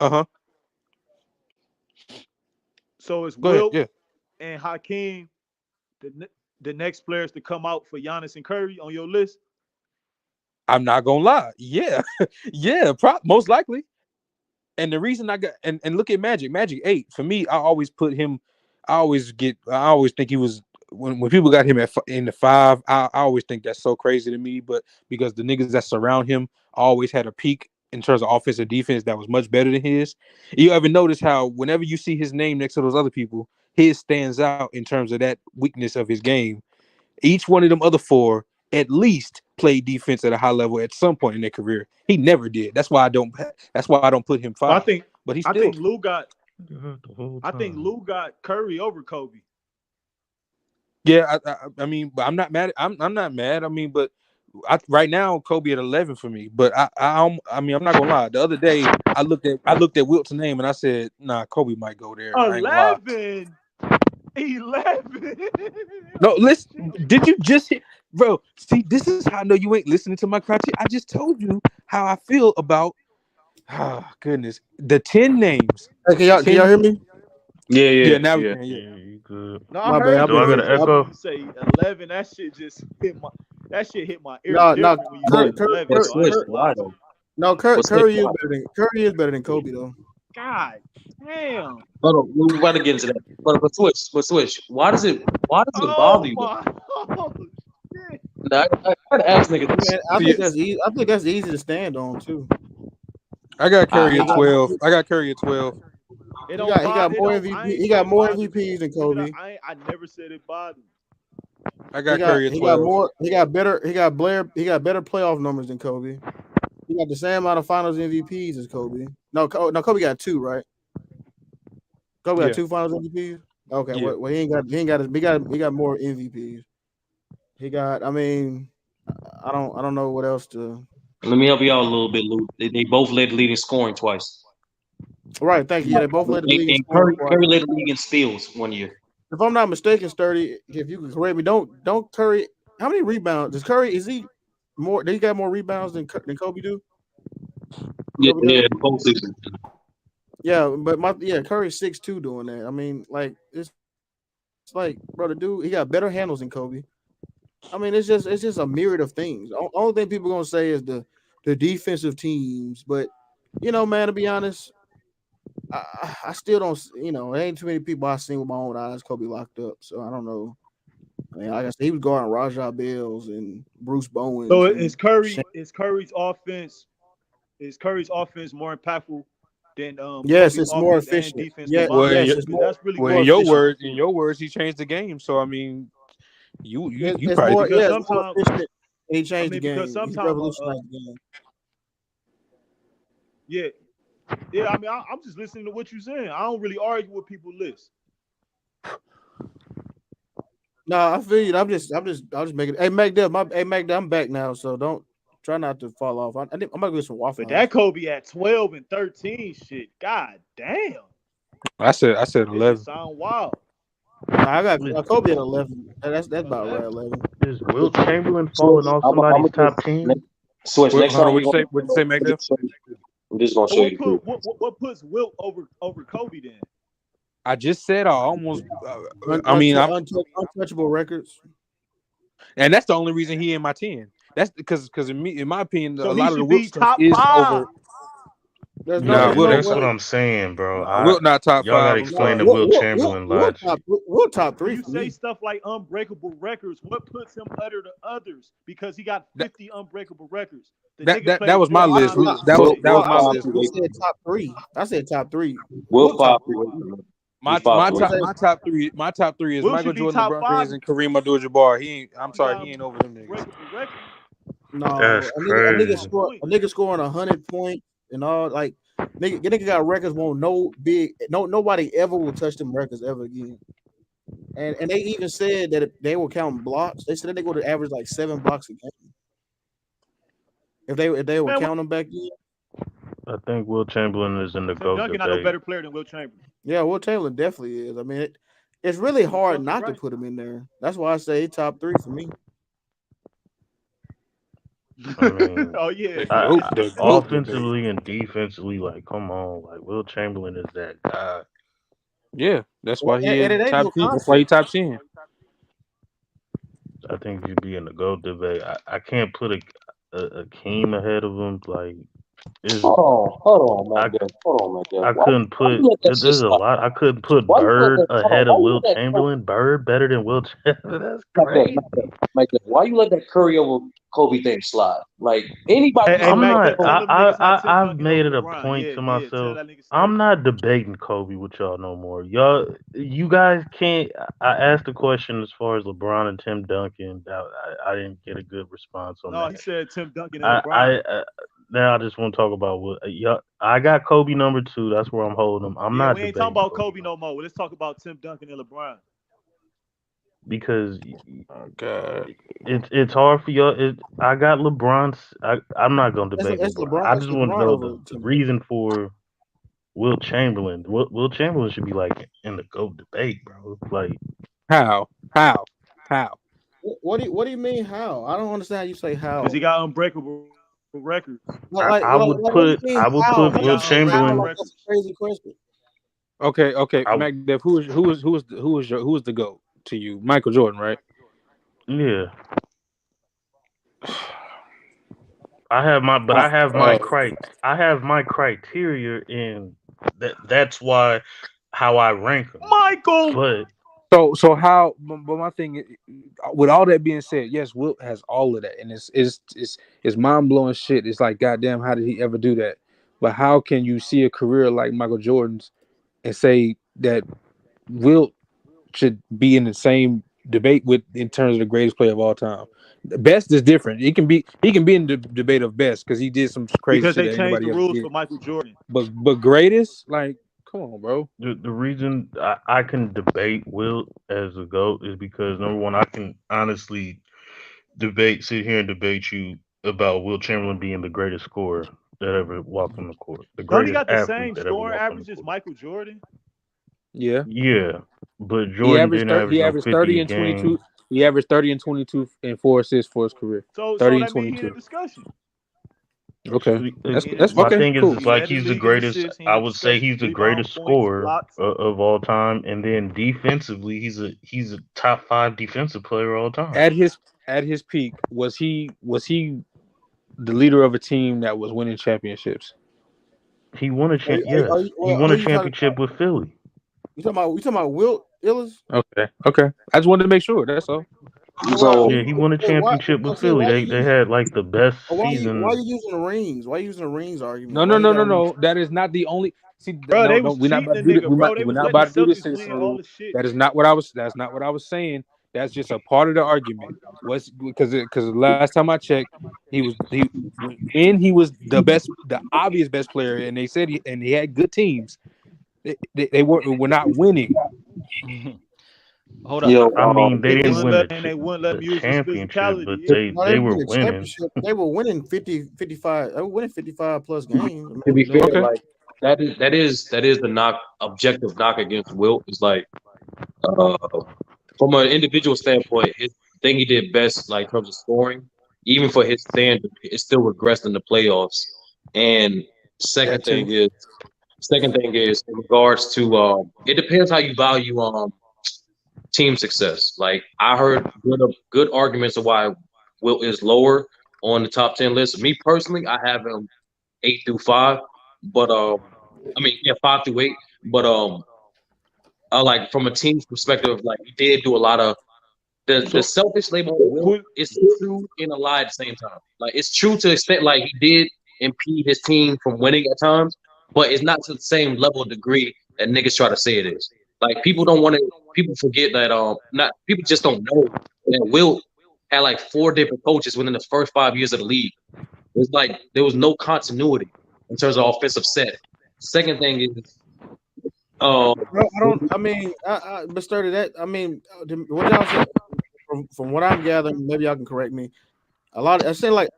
Speaker 12: it's Wilt and Hakeem, the next players to come out for Giannis and Curry on your list?
Speaker 6: I'm not gonna lie. Yeah, yeah, most likely. And the reason I got and look at Magic 8 for me. I always put him. I always think he was when people got him in the 5. I always think that's so crazy to me. But because the niggas that surround him always had a peak in terms of offense and defense that was much better than his. You ever notice how whenever you see his name next to those other people, his stands out in terms of that weakness of his game. Each one of them other 4 at least played defense at a high level at some point in their career. He never did. That's why I don't put him 5. But he still.
Speaker 12: I think Lou got Curry over Kobe.
Speaker 6: Yeah, I mean, but I'm not mad. I'm not mad. I mean, but right now Kobe at 11 for me. But I mean, I'm not gonna lie. The other day I looked at Wilt's name and I said, nah, Kobe might go there.
Speaker 12: 11. 11.
Speaker 6: No, listen. Did you just hit, bro? See, this is how I know you ain't listening to my criteria. I just told you how I feel about. Oh, goodness, the 10 names.
Speaker 18: Hey, can y'all hear me?
Speaker 6: Yeah. Now we can.
Speaker 1: Yeah, you good.
Speaker 12: No,
Speaker 18: My bad.
Speaker 1: Do I got an echo?
Speaker 12: You say 11. That shit just hit my. That shit hit my ear.
Speaker 18: No,
Speaker 12: When you said 11.
Speaker 18: No, Curry is better than Kobe though.
Speaker 12: God damn.
Speaker 7: Hold on, we're about to get into that. But switch. Why does it bother you?
Speaker 12: Oh, shit.
Speaker 7: Nah, I gotta ask niggas.
Speaker 18: Man, I think that's easy. I think that's easy to stand on too.
Speaker 6: I got Curry at 12. I got Curry at 12.
Speaker 18: He got more MVP. He got more MVPs than Kobe.
Speaker 12: I never said it bothered me.
Speaker 6: I got Curry at 12.
Speaker 18: He got more. He got better. He got better playoff numbers than Kobe. He got the same amount of Finals MVPs as Kobe. No, Kobe got 2, right? Kobe got 2 Finals MVPs. Okay,
Speaker 6: Yeah.
Speaker 18: well he got more MVPs. He got. I mean, I don't know what else to.
Speaker 7: Let me help you out a little bit, Lou. They both led the league in scoring twice.
Speaker 18: Right, thank you. Yeah, they both led the league in
Speaker 7: Curry
Speaker 18: scoring.
Speaker 7: led the league in steals one year.
Speaker 18: If I'm not mistaken, Sturdy, if you can correct me, don't Curry. How many rebounds does Curry? Is he more? Did he got more rebounds than Kobe do?
Speaker 7: Yeah, both seasons.
Speaker 18: Yeah, but Curry's 6'2" doing that. I mean, like it's like, bro, the dude, he got better handles than Kobe. I mean, it's just a myriad of things. Only thing people gonna say is the defensive teams, but man, to be honest, I still don't. There ain't too many people I've seen with my own eyes Kobe locked up, so I don't know. I mean, like I said, he was guarding Rajah Bills and Bruce Bowen.
Speaker 12: So is Curry's offense more impactful than
Speaker 18: yes,
Speaker 12: Kobe's
Speaker 18: it's more
Speaker 12: offense and
Speaker 18: efficient.
Speaker 12: defense
Speaker 18: Yeah,
Speaker 12: combined?
Speaker 18: yes, it's more.
Speaker 12: That's really
Speaker 6: Well,
Speaker 12: more
Speaker 6: in your
Speaker 12: efficient.
Speaker 6: words, he changed the game. So I mean, you
Speaker 18: It's
Speaker 6: probably
Speaker 18: more,
Speaker 12: Because
Speaker 18: it's more
Speaker 12: sometimes
Speaker 18: efficient. And he changed the game.
Speaker 12: because
Speaker 18: He
Speaker 12: sometimes
Speaker 18: revolutionized the game.
Speaker 12: yeah. I mean, I'm just listening to what you're saying. I don't really argue with people list.
Speaker 18: No, I feel you. I'll just make it. Hey, Magdalene, I'm back now, so don't try not to fall off. I'm gonna get some waffle.
Speaker 12: But that Kobe at 12 and 13 shit, god damn.
Speaker 6: I said
Speaker 12: It
Speaker 6: 11.
Speaker 12: just sound wild.
Speaker 18: Nah, I got Kobe at 11. That's about right. 11.
Speaker 1: Is Wilt Chamberlain falling off somebody's top 10?
Speaker 7: Switch. Next time
Speaker 6: What'd you say, Magdalene?
Speaker 7: I'm just gonna show you.
Speaker 12: What puts Wilt over Kobe then?
Speaker 6: I just said I almost.
Speaker 18: Untouchable records,
Speaker 6: and that's the only reason he in my 10. That's because in my opinion,
Speaker 12: So
Speaker 6: a lot of the
Speaker 12: he
Speaker 6: Wilt
Speaker 12: should be
Speaker 6: stuff
Speaker 12: top
Speaker 6: is
Speaker 12: 5.
Speaker 6: over.
Speaker 18: There's
Speaker 6: Nah,
Speaker 18: no
Speaker 1: That's
Speaker 18: way.
Speaker 1: what I'm saying, bro.
Speaker 6: Wilt not top
Speaker 1: Y'all
Speaker 6: 5.
Speaker 1: gotta
Speaker 6: I'm
Speaker 1: explain
Speaker 6: sorry.
Speaker 1: the Wilt Chamberlain logic.
Speaker 18: Wilt top 3
Speaker 12: You
Speaker 18: for
Speaker 12: say
Speaker 18: me.
Speaker 12: stuff like unbreakable records. What puts him under the others? Because he got 50 unbreakable records.
Speaker 6: That was my list. That was my list.
Speaker 18: I said top 3. I said top 3.
Speaker 7: Wilt top 3.
Speaker 6: My top three is
Speaker 12: Wilt
Speaker 6: Michael
Speaker 12: should be
Speaker 6: Jordan,
Speaker 12: top
Speaker 6: LeBron
Speaker 12: 5.
Speaker 6: James, and Kareem Abdul-Jabbar. He ain't over them niggas.
Speaker 18: No,
Speaker 1: That's
Speaker 18: a nigga
Speaker 1: crazy.
Speaker 18: scoring 100 points and all, like nigga got records nobody ever will touch them records ever again. And they even said that if they were counting blocks, they said they go to average like 7 blocks a game. If they were counting them back then.
Speaker 1: I think Wilt Chamberlain is in the GOAT
Speaker 12: Duncan not no
Speaker 1: debate.
Speaker 12: better player than Wilt Chamberlain.
Speaker 18: Yeah, Wilt Chamberlain definitely is. I mean, it's really hard not to put him in there. That's why I say top 3 for me.
Speaker 1: I mean,
Speaker 12: Oh yeah.
Speaker 1: offensively and defensively, like, come on, like Wilt Chamberlain is that guy.
Speaker 6: Yeah, that's why he
Speaker 18: And it
Speaker 6: in
Speaker 18: ain't
Speaker 6: top
Speaker 18: no
Speaker 6: 10. That's why he top 10.
Speaker 1: I think you'd be in the GOAT debate. I can't put Akeem ahead of him. Like, is
Speaker 7: Hold on,
Speaker 1: I
Speaker 7: man. Hold on, man.
Speaker 1: I
Speaker 7: Why
Speaker 1: couldn't
Speaker 7: why
Speaker 1: put
Speaker 7: you let that shit
Speaker 1: there's a
Speaker 7: slide?
Speaker 1: lot. I couldn't put
Speaker 7: Why you let
Speaker 1: Bird
Speaker 7: that hold on,
Speaker 1: ahead
Speaker 7: why
Speaker 1: of
Speaker 7: you
Speaker 1: Will
Speaker 7: let that
Speaker 1: Chamberlain. Bird better than Will Chamberlain. That's
Speaker 7: Macbeth,
Speaker 1: crazy.
Speaker 7: Macbeth, why you let that Curry over Kobe thing slide? Like anybody who's
Speaker 12: Hey,
Speaker 1: I'm
Speaker 7: looking
Speaker 1: not.
Speaker 7: at
Speaker 12: Mac,
Speaker 7: Kobe,
Speaker 12: tell them niggas how Tim
Speaker 1: I've
Speaker 12: Duncan
Speaker 1: made
Speaker 12: over
Speaker 1: it a
Speaker 12: LeBron.
Speaker 1: point
Speaker 12: Yeah,
Speaker 1: to
Speaker 12: yeah. Tell
Speaker 1: myself.
Speaker 12: that nigga straight.
Speaker 1: I'm not debating Kobe with y'all no more. You guys can't. I asked a question as far as LeBron and Tim Duncan. I didn't get a good response on
Speaker 12: No, he
Speaker 1: that.
Speaker 12: said Tim Duncan and
Speaker 1: I
Speaker 12: LeBron.
Speaker 1: now I just want to talk about what. Yeah, I got Kobe number 2. That's where I'm holding him. I'm
Speaker 12: Yeah,
Speaker 1: not
Speaker 12: we ain't talking
Speaker 1: debating
Speaker 12: about
Speaker 1: Kobe
Speaker 12: Kobe no more. Let's talk about Tim Duncan and LeBron.
Speaker 1: because
Speaker 6: Oh God.
Speaker 1: it's hard for y'all. I got LeBron's. I'm not gonna debate
Speaker 18: It's
Speaker 1: LeBron.
Speaker 18: LeBron.
Speaker 1: I
Speaker 18: It's
Speaker 1: just want to
Speaker 18: LeBron
Speaker 1: know
Speaker 18: over
Speaker 1: the
Speaker 18: Tim Duncan.
Speaker 1: reason for Will Chamberlain. Will Chamberlain should be like in the GOAT debate, bro. Like
Speaker 6: How? How? How?
Speaker 18: What do you mean? How? I don't understand how you say
Speaker 12: Because he
Speaker 18: how.
Speaker 12: got unbreakable records.
Speaker 18: What do you mean
Speaker 1: I would
Speaker 18: how?
Speaker 1: put
Speaker 12: He
Speaker 18: Like
Speaker 1: Will
Speaker 12: got
Speaker 18: how?
Speaker 12: unbreakable
Speaker 18: Like
Speaker 1: Chamberlain.
Speaker 18: that's a
Speaker 12: records.
Speaker 18: crazy question.
Speaker 6: Okay,
Speaker 1: I
Speaker 6: MacDev, who is the GOAT to you? Michael Jordan, right?
Speaker 1: yeah. I
Speaker 6: Uh,
Speaker 1: have my
Speaker 6: uh,
Speaker 1: I have my criteria, and that's why how I rank them.
Speaker 12: Michael.
Speaker 1: But
Speaker 6: so how? But my thing, with all that being said, yes, Wilt has all of that, and it's mind blowing shit. It's like, goddamn, how did he ever do that? But how can you see a career like Michael Jordan's and say that Wilt should be in the same debate with in terms of the greatest player of all time? Best is different. He can be in the debate of best because he did some crazy
Speaker 12: Because
Speaker 6: shit
Speaker 12: they
Speaker 6: that
Speaker 12: changed the
Speaker 6: anybody else
Speaker 12: rules
Speaker 6: did.
Speaker 12: for Michael Jordan.
Speaker 6: But greatest, like, come on, bro.
Speaker 1: the reason I can debate Will as a GOAT is because number one, I can honestly sit here and debate you about Will Chamberlain being the greatest scorer that ever walked on the court, the
Speaker 12: Don't he
Speaker 1: greatest
Speaker 12: got the
Speaker 1: athlete
Speaker 12: same
Speaker 1: that ever
Speaker 12: scoring
Speaker 1: walked on the
Speaker 12: average as
Speaker 1: court.
Speaker 12: Michael Jordan?
Speaker 6: Yeah.
Speaker 1: Yeah, but
Speaker 6: He
Speaker 1: Jordan
Speaker 6: averaged
Speaker 1: didn't
Speaker 6: 30,
Speaker 1: average
Speaker 6: he
Speaker 1: no
Speaker 6: averaged
Speaker 1: 50
Speaker 6: 30
Speaker 1: a
Speaker 6: and 22.
Speaker 1: game.
Speaker 6: He averaged 30 and 22 and 4 assists for his career.
Speaker 12: So
Speaker 6: 30 and
Speaker 12: that means he in
Speaker 6: 22.
Speaker 12: discussion.
Speaker 6: Okay.
Speaker 12: He in
Speaker 1: It's,
Speaker 12: the
Speaker 1: my
Speaker 6: Okay,
Speaker 1: thing is,
Speaker 12: discussion.
Speaker 6: cool.
Speaker 1: it's
Speaker 12: He
Speaker 1: like
Speaker 12: led the
Speaker 1: he's the
Speaker 12: league in
Speaker 1: greatest.
Speaker 12: assists. He in
Speaker 1: I
Speaker 12: the
Speaker 1: would say
Speaker 12: discussion.
Speaker 1: he's the
Speaker 12: Rebounds,
Speaker 1: greatest
Speaker 12: points,
Speaker 1: scorer
Speaker 12: blocks.
Speaker 1: of all time, and then defensively, he's a top 5 defensive player of all time.
Speaker 6: At his peak, was he the leader of a team that was winning championships?
Speaker 1: He won a yes, he won
Speaker 18: Who
Speaker 1: a
Speaker 18: you talking about?
Speaker 1: championship with Philly.
Speaker 18: You talking about Wilt Illis?
Speaker 6: Okay. I just wanted to make sure. That's all.
Speaker 18: So
Speaker 1: Yeah, he won a championship
Speaker 18: I'm
Speaker 1: with
Speaker 18: saying
Speaker 1: Philly.
Speaker 18: why
Speaker 1: They
Speaker 18: you
Speaker 1: had like the best
Speaker 18: why
Speaker 1: season.
Speaker 18: you using the rings? Why you using the rings argument?
Speaker 6: No, no,
Speaker 18: Why he
Speaker 6: no,
Speaker 18: got
Speaker 6: no,
Speaker 18: to win?
Speaker 6: no. That is not the only. See,
Speaker 12: Bro,
Speaker 6: no,
Speaker 12: they
Speaker 6: no.
Speaker 12: was
Speaker 6: We're not
Speaker 12: cheating
Speaker 6: about
Speaker 12: the
Speaker 6: to do that.
Speaker 12: nigga, bro. They
Speaker 6: We're
Speaker 12: was
Speaker 6: not
Speaker 12: letting the
Speaker 6: about to do this,
Speaker 12: Celtics
Speaker 6: citizen
Speaker 12: win all
Speaker 6: rule.
Speaker 12: the shit.
Speaker 6: That is not what I was. That's not what I was saying. That's just a part of the argument. Was because the last time I checked, when he was the obvious best player, and they said he had good teams. They were not winning.
Speaker 19: Hold up.
Speaker 7: yo,
Speaker 1: I mean, they
Speaker 12: They
Speaker 1: didn't
Speaker 12: wouldn't
Speaker 1: win
Speaker 12: let and they wouldn't let
Speaker 1: the
Speaker 12: him use his
Speaker 1: championship, but
Speaker 12: physicality.
Speaker 18: No, they
Speaker 1: they
Speaker 18: didn't
Speaker 1: were
Speaker 18: win a
Speaker 1: winning.
Speaker 18: championship. They were winning 50, 55. They were winning 55 plus games. I
Speaker 7: to be
Speaker 18: mean,
Speaker 7: fair,
Speaker 6: Okay.
Speaker 7: like that is the objective knock against Wilt is like uh from an individual standpoint, his thing he did best, like in terms of scoring, even for his standard, it still regressed in the playoffs. And second
Speaker 6: That
Speaker 7: thing
Speaker 6: too.
Speaker 7: is, second thing is in regards to it depends how you value team success. Like I heard good arguments of why Wilt is lower on the top 10 list. Me personally, I have him 8 through 5, but I mean yeah 5 through 8, but I like from a team's perspective, like he did do a lot of the
Speaker 12: So
Speaker 7: selfish label on Wilt
Speaker 12: who
Speaker 7: is true and a lie at the same time. Like it's true to the extent like he did impede his team from winning at times, but it's not to the same level of degree that niggas try to say it is. Like people don't want to. People forget that not people just don't know that Wilt had like 4 different coaches within the first 5 years of the league. It's like there was no continuity in terms of offensive set. Second thing is um
Speaker 18: no, I don't. I mean, but sturdy that. I mean, what y'all said from what I'm gathering, maybe y'all can correct me. I see like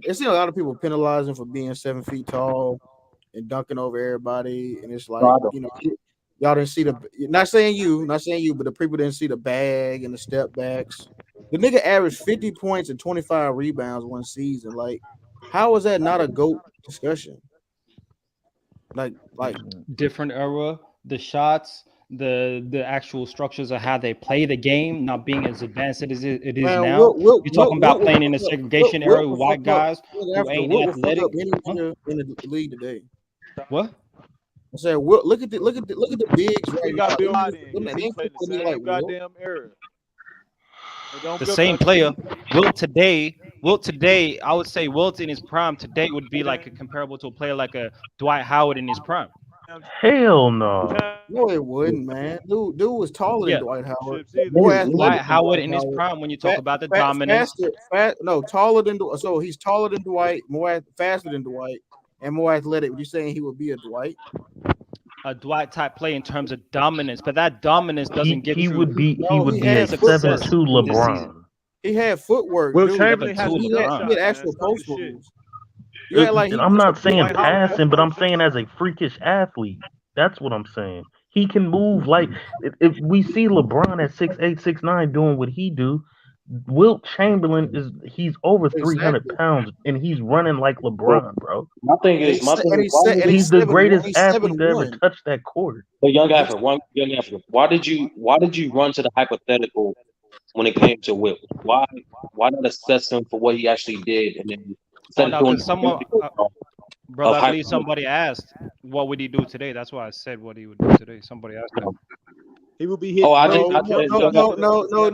Speaker 18: I see a lot of people penalizing for being 7 feet tall and dunking over everybody, and it's
Speaker 7: no,
Speaker 18: like
Speaker 7: I don't.
Speaker 18: y'all didn't see the. Not saying you, but the people didn't see the bag and the step backs. The nigga averaged 50 points and 25 rebounds one season. Like, how is that not a GOAT discussion? Like
Speaker 19: Different era, the shots, the actual structures of how they play the game not being as advanced as it is
Speaker 18: Man,
Speaker 19: now. You're talking about
Speaker 18: Wilt was
Speaker 19: playing in a
Speaker 18: fucked up.
Speaker 19: segregation era with
Speaker 18: Was
Speaker 19: white
Speaker 18: fucked up.
Speaker 19: guys who
Speaker 18: After
Speaker 19: ain't
Speaker 18: Wilt was fucked
Speaker 19: athletic.
Speaker 18: up any
Speaker 19: Huh?
Speaker 18: nigga in the league today.
Speaker 19: What?
Speaker 18: I said, look at the bigs
Speaker 12: We
Speaker 18: right
Speaker 12: got
Speaker 18: now.
Speaker 12: Bill
Speaker 18: They
Speaker 12: Cosby because he
Speaker 18: ain't
Speaker 12: played in
Speaker 18: fucking
Speaker 12: the
Speaker 18: nigga like
Speaker 12: same
Speaker 18: Wilt.
Speaker 12: goddamn era. And don't
Speaker 19: The
Speaker 12: Bill
Speaker 19: same
Speaker 12: Cosby
Speaker 19: player. Wilt today, I would say Wilt in his prime today would be like comparable to a player like a Dwight Howard in his prime.
Speaker 20: Hell no.
Speaker 18: No, it wouldn't, man. Dude was taller
Speaker 19: Yeah.
Speaker 18: than Dwight Howard.
Speaker 12: Chips
Speaker 18: More
Speaker 12: either.
Speaker 19: Dwight
Speaker 18: athletic than
Speaker 19: Howard
Speaker 18: Dwight
Speaker 19: in his
Speaker 18: Howard.
Speaker 19: prime when you talk about the
Speaker 18: Taller than so he's taller than Dwight, faster than Dwight, and more athletic. You saying he would be a Dwight?
Speaker 19: A Dwight type play in terms of dominance, but that dominance doesn't get
Speaker 20: He
Speaker 19: you
Speaker 20: would be
Speaker 18: he
Speaker 20: a
Speaker 18: had footwork.
Speaker 20: 7'2"
Speaker 19: this season.
Speaker 20: LeBron.
Speaker 18: He had footwork,
Speaker 12: Will
Speaker 18: dude.
Speaker 12: Chamberlain has a
Speaker 19: He
Speaker 12: jump
Speaker 18: He
Speaker 12: shot,
Speaker 18: had
Speaker 12: man.
Speaker 18: actual
Speaker 12: Stop
Speaker 18: post
Speaker 12: the shit.
Speaker 18: moves. You act like he
Speaker 20: I'm
Speaker 18: was
Speaker 20: not
Speaker 18: a
Speaker 20: saying
Speaker 12: Dwight Howard has
Speaker 20: passing, but I'm
Speaker 12: post
Speaker 20: saying as a freakish athlete. That's what I'm saying. He can move like if we see LeBron at 6'8", 6'9" doing what he do. Wilt Chamberlain he's over 300
Speaker 18: exactly.
Speaker 20: pounds and he's running like
Speaker 5: Well,
Speaker 20: LeBron, bro.
Speaker 5: my thing
Speaker 18: And
Speaker 5: is,
Speaker 18: he's and
Speaker 20: He's
Speaker 18: he's
Speaker 20: the
Speaker 18: 7'1".
Speaker 20: greatest
Speaker 18: He's
Speaker 20: athlete to ever
Speaker 18: 7'1".
Speaker 20: touch that court.
Speaker 5: but young
Speaker 18: He's
Speaker 5: Africa, one young Africa. Why did you run to the hypothetical when it came to Wilt? Why not assess him for what he actually did, and then
Speaker 19: Oh
Speaker 5: instead of
Speaker 19: no,
Speaker 5: doing
Speaker 19: because someone,
Speaker 5: of
Speaker 19: brother, I believe
Speaker 5: hypothetical?
Speaker 19: somebody asked, "What would he do today?" That's why I said what he would do today. Somebody asked that.
Speaker 12: He will be hitting
Speaker 5: Oh, I
Speaker 12: crazy
Speaker 5: just I
Speaker 12: jump
Speaker 5: said
Speaker 12: shots with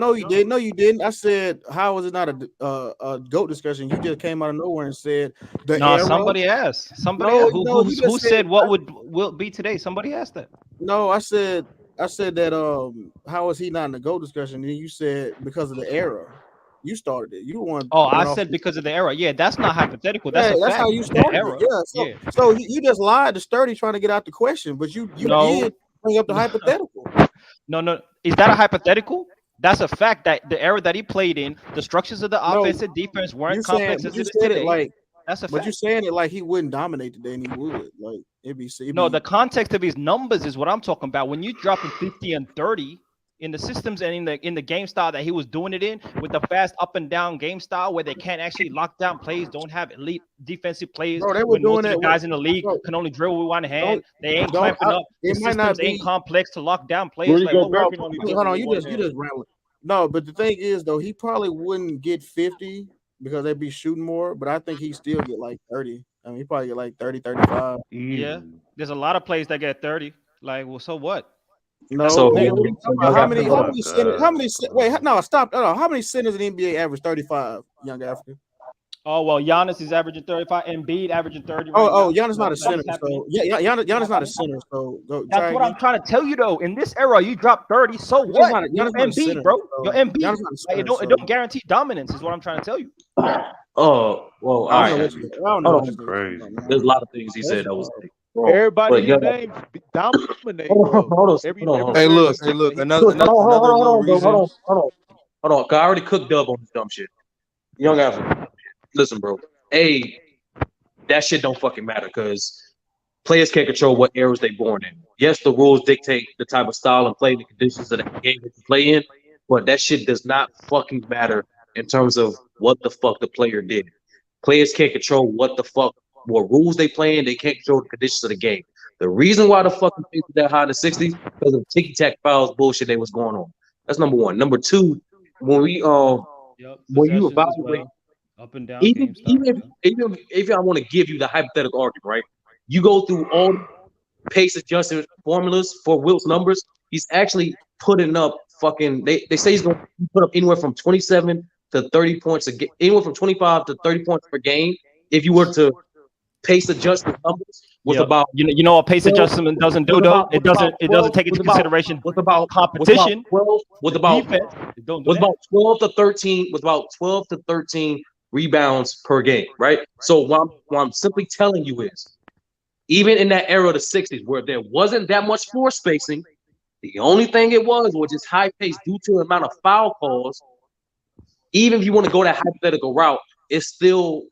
Speaker 18: no, you didn't. No, you didn't. I said, how is it not a GOAT discussion? You just came out of nowhere and said the
Speaker 19: No,
Speaker 18: era.
Speaker 19: somebody asked. Somebody
Speaker 18: No,
Speaker 19: asked.
Speaker 18: no, you
Speaker 19: Who
Speaker 18: just
Speaker 19: said what would Wilt be today? Somebody asked that.
Speaker 18: No, I said that how is he not in the GOAT discussion? And then you said because of the era. You started it. You went
Speaker 19: Oh, I
Speaker 18: off.
Speaker 19: said because of the era. Yeah, that's not hypothetical. That's
Speaker 18: Yeah,
Speaker 19: a
Speaker 18: that's
Speaker 19: fact.
Speaker 18: how you
Speaker 19: That
Speaker 18: started it.
Speaker 19: era.
Speaker 18: Yeah.
Speaker 19: Yeah.
Speaker 18: So you just lied to Sturdy trying to get out the question, but you
Speaker 19: No.
Speaker 18: did bring up the hypothetical.
Speaker 19: No. Is that a hypothetical? That's a fact that the era that he played in, the structures of the
Speaker 18: No,
Speaker 19: offense and defense weren't
Speaker 18: you saying,
Speaker 19: complex
Speaker 18: but
Speaker 19: as
Speaker 18: you
Speaker 19: it is
Speaker 18: said it
Speaker 19: today.
Speaker 18: like,
Speaker 19: That's a
Speaker 18: but
Speaker 19: fact.
Speaker 18: you saying it like he wouldn't dominate today, and he would. Like
Speaker 19: No, the context of his numbers is what I'm talking about. When you dropping 50 and 30 in the systems and in the game style that he was doing it in, with the fast up and down game style where they can't actually lock down plays, don't have elite defensive players.
Speaker 18: Bro, they were
Speaker 19: When most
Speaker 18: doing
Speaker 19: of the
Speaker 18: that
Speaker 19: guys in the league
Speaker 18: bro,
Speaker 19: can only dribble with one hand, they ain't
Speaker 18: don't
Speaker 19: clamping up. The
Speaker 18: it might not
Speaker 19: systems ain't
Speaker 18: be.
Speaker 19: complex to lock down players.
Speaker 12: Rudy
Speaker 19: Like, what
Speaker 12: Gobert can only
Speaker 18: Hold
Speaker 12: dribble
Speaker 18: on,
Speaker 12: with
Speaker 18: you
Speaker 12: one
Speaker 18: just
Speaker 12: hand.
Speaker 18: rambling. No, but the thing is though, he probably wouldn't get 50 because they'd be shooting more, but I think he still get like 30. I mean, he probably get like 30, 35.
Speaker 19: Yeah, there's a lot of plays that get 30. Like, well, so what?
Speaker 18: No,
Speaker 5: So,
Speaker 18: nigga, what are you talking about? How many
Speaker 20: Oh,
Speaker 18: centers? How
Speaker 20: God.
Speaker 18: many? Wait, no, stop. No, how many centers in the NBA average 35? Young African.
Speaker 19: Oh well, Giannis is averaging 35, Embiid averaging 30 right
Speaker 18: Oh,
Speaker 19: now.
Speaker 18: Giannis not a
Speaker 19: That is
Speaker 18: center.
Speaker 19: happening.
Speaker 18: So yeah, Giannis not a center. So go
Speaker 19: That's
Speaker 18: try
Speaker 19: what I'm
Speaker 18: again.
Speaker 19: trying to tell you though. In this era, you drop 30. So
Speaker 18: Giannis
Speaker 19: what?
Speaker 18: not
Speaker 19: You're
Speaker 18: a center.
Speaker 19: Embiid, bro.
Speaker 18: So
Speaker 19: You're Embiid.
Speaker 18: Giannis not a
Speaker 19: Like,
Speaker 18: center.
Speaker 19: it
Speaker 18: So
Speaker 19: don't guarantee dominance. Is what I'm trying to tell you.
Speaker 5: Oh, well, all
Speaker 18: I don't
Speaker 5: right.
Speaker 18: know what you. I don't know
Speaker 5: Hold
Speaker 18: what
Speaker 5: on.
Speaker 18: you're
Speaker 20: Crazy.
Speaker 18: talking about,
Speaker 5: There's a
Speaker 18: man.
Speaker 5: lot of things he said that was like, bro.
Speaker 12: Everybody
Speaker 5: But
Speaker 12: you
Speaker 5: young
Speaker 12: named dominate,
Speaker 5: hold on,
Speaker 12: bro.
Speaker 5: hold on,
Speaker 12: Every
Speaker 5: hold on, hold
Speaker 12: player
Speaker 5: on.
Speaker 12: in the
Speaker 19: Hey,
Speaker 12: system
Speaker 19: look.
Speaker 12: that he
Speaker 19: Another
Speaker 5: Hold on, hold
Speaker 19: another
Speaker 5: on, hold
Speaker 19: little
Speaker 5: on, bro.
Speaker 19: reason.
Speaker 5: Hold on. 'Cause I already cooked Dub on this dumb shit. Young Africa. Listen, bro. That shit don't fucking matter because players can't control what eras they born in. Yes, the rules dictate the type of style and play, the conditions of the game that you play in, but that shit does not fucking matter in terms of what the fuck the player did. Players can't control what rules they play in. They can't control the conditions of the game. The reason why the fucking things were that high in the 60s because of ticky tack fouls bullshit that was going on. That's number one. Number two, when we
Speaker 19: Yep,
Speaker 5: when you
Speaker 19: possessions as
Speaker 5: evaluate
Speaker 19: well. Up and down
Speaker 5: even
Speaker 19: game style.
Speaker 5: even if I want to give you the hypothetical argument, right? You go through all pace adjustment formulas for Wilt's numbers. He's actually putting up fucking. They say he's going to put up anywhere from 27 to 30 points a game, anywhere from 25 to 30 points per game. If you were to pace adjust his numbers with
Speaker 19: Yep.
Speaker 5: about
Speaker 19: You know what pace
Speaker 5: 12
Speaker 19: adjustment doesn't do
Speaker 5: with
Speaker 19: though?
Speaker 5: about
Speaker 19: It
Speaker 5: with about
Speaker 19: doesn't
Speaker 5: 12
Speaker 19: take into
Speaker 5: with about
Speaker 19: consideration
Speaker 5: with about
Speaker 19: competition
Speaker 5: 12 with
Speaker 19: the
Speaker 5: about
Speaker 19: defense. It don't do
Speaker 5: with
Speaker 19: that.
Speaker 5: about 12 to 13 with about 12 to 13 rebounds per game, right? So what I'm simply telling you is even in that era of the 60s where there wasn't that much floor spacing, the only thing it was just high pace due to the amount of foul calls. Even if you want to go that hypothetical route, it still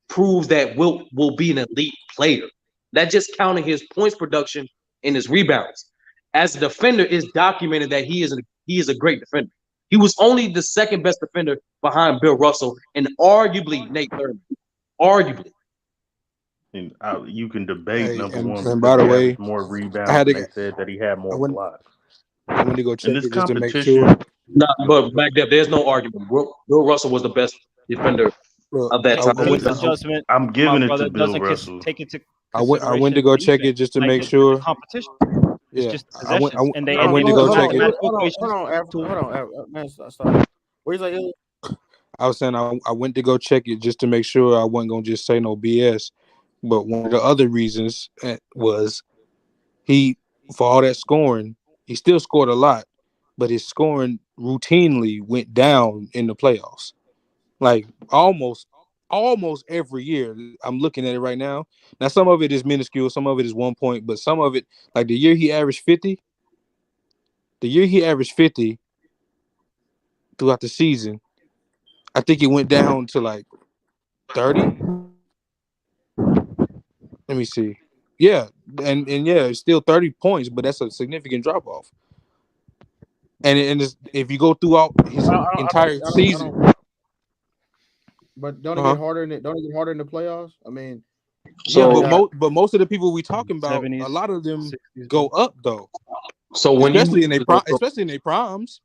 Speaker 5: proves that Wilt will be an elite player. That just counting his points production and his rebounds. As a defender, it's documented that he is a great defender. He was only the second best defender behind Bill Russell and arguably Nate Thurman. Arguably.
Speaker 20: And you can debate
Speaker 2: Hey,
Speaker 20: number
Speaker 2: and,
Speaker 20: one
Speaker 2: and by
Speaker 20: because
Speaker 2: the
Speaker 20: he
Speaker 2: way,
Speaker 20: averaged more
Speaker 2: I
Speaker 20: rebounds
Speaker 2: had
Speaker 20: and
Speaker 2: to.
Speaker 20: they said that he had
Speaker 2: I
Speaker 20: more
Speaker 2: went.
Speaker 20: blocks.
Speaker 2: I went to go
Speaker 20: In
Speaker 2: check
Speaker 20: this
Speaker 2: it just to make sure.
Speaker 20: competition,
Speaker 7: No, but back there, there's no argument. Bill Russell was the best defender
Speaker 2: Look,
Speaker 7: of that
Speaker 19: Hey,
Speaker 7: time.
Speaker 2: I
Speaker 19: games
Speaker 2: went.
Speaker 19: adjustment,
Speaker 20: I'm
Speaker 19: my
Speaker 20: giving it to
Speaker 19: brother,
Speaker 20: Bill
Speaker 19: doesn't
Speaker 20: Russell.
Speaker 19: take into
Speaker 2: I went to
Speaker 19: consideration
Speaker 2: go check it
Speaker 19: defense.
Speaker 2: just to
Speaker 19: Like
Speaker 2: make
Speaker 19: it's just a
Speaker 2: sure.
Speaker 19: competition. It's
Speaker 2: Yeah,
Speaker 19: just possessions, and
Speaker 2: I went to
Speaker 18: Hold
Speaker 2: go
Speaker 18: on,
Speaker 2: check it.
Speaker 18: hold on, man, stop. What you say?
Speaker 2: I was saying I went to go check it just to make sure I wasn't gonna just say no BS. But one of the other reasons was he, for all that scoring, he still scored a lot, but his scoring routinely went down in the playoffs. Like almost every year. I'm looking at it right now. Now some of it is minuscule, some of it is 1 point, but some of it, like the year he averaged 50 throughout the season, I think it went down to like 30. Let me see. Yeah, and yeah, it's still 30 points, but that's a significant drop off. And if you go throughout his entire season,
Speaker 18: But don't it get harder in it? Don't it get harder in the playoffs? I mean,
Speaker 2: yeah,
Speaker 7: So
Speaker 2: but most of the people we talking about,
Speaker 19: 70s,
Speaker 2: a lot of them
Speaker 19: 60s,
Speaker 2: go up though,
Speaker 7: so when
Speaker 2: especially
Speaker 7: you
Speaker 2: in their primes.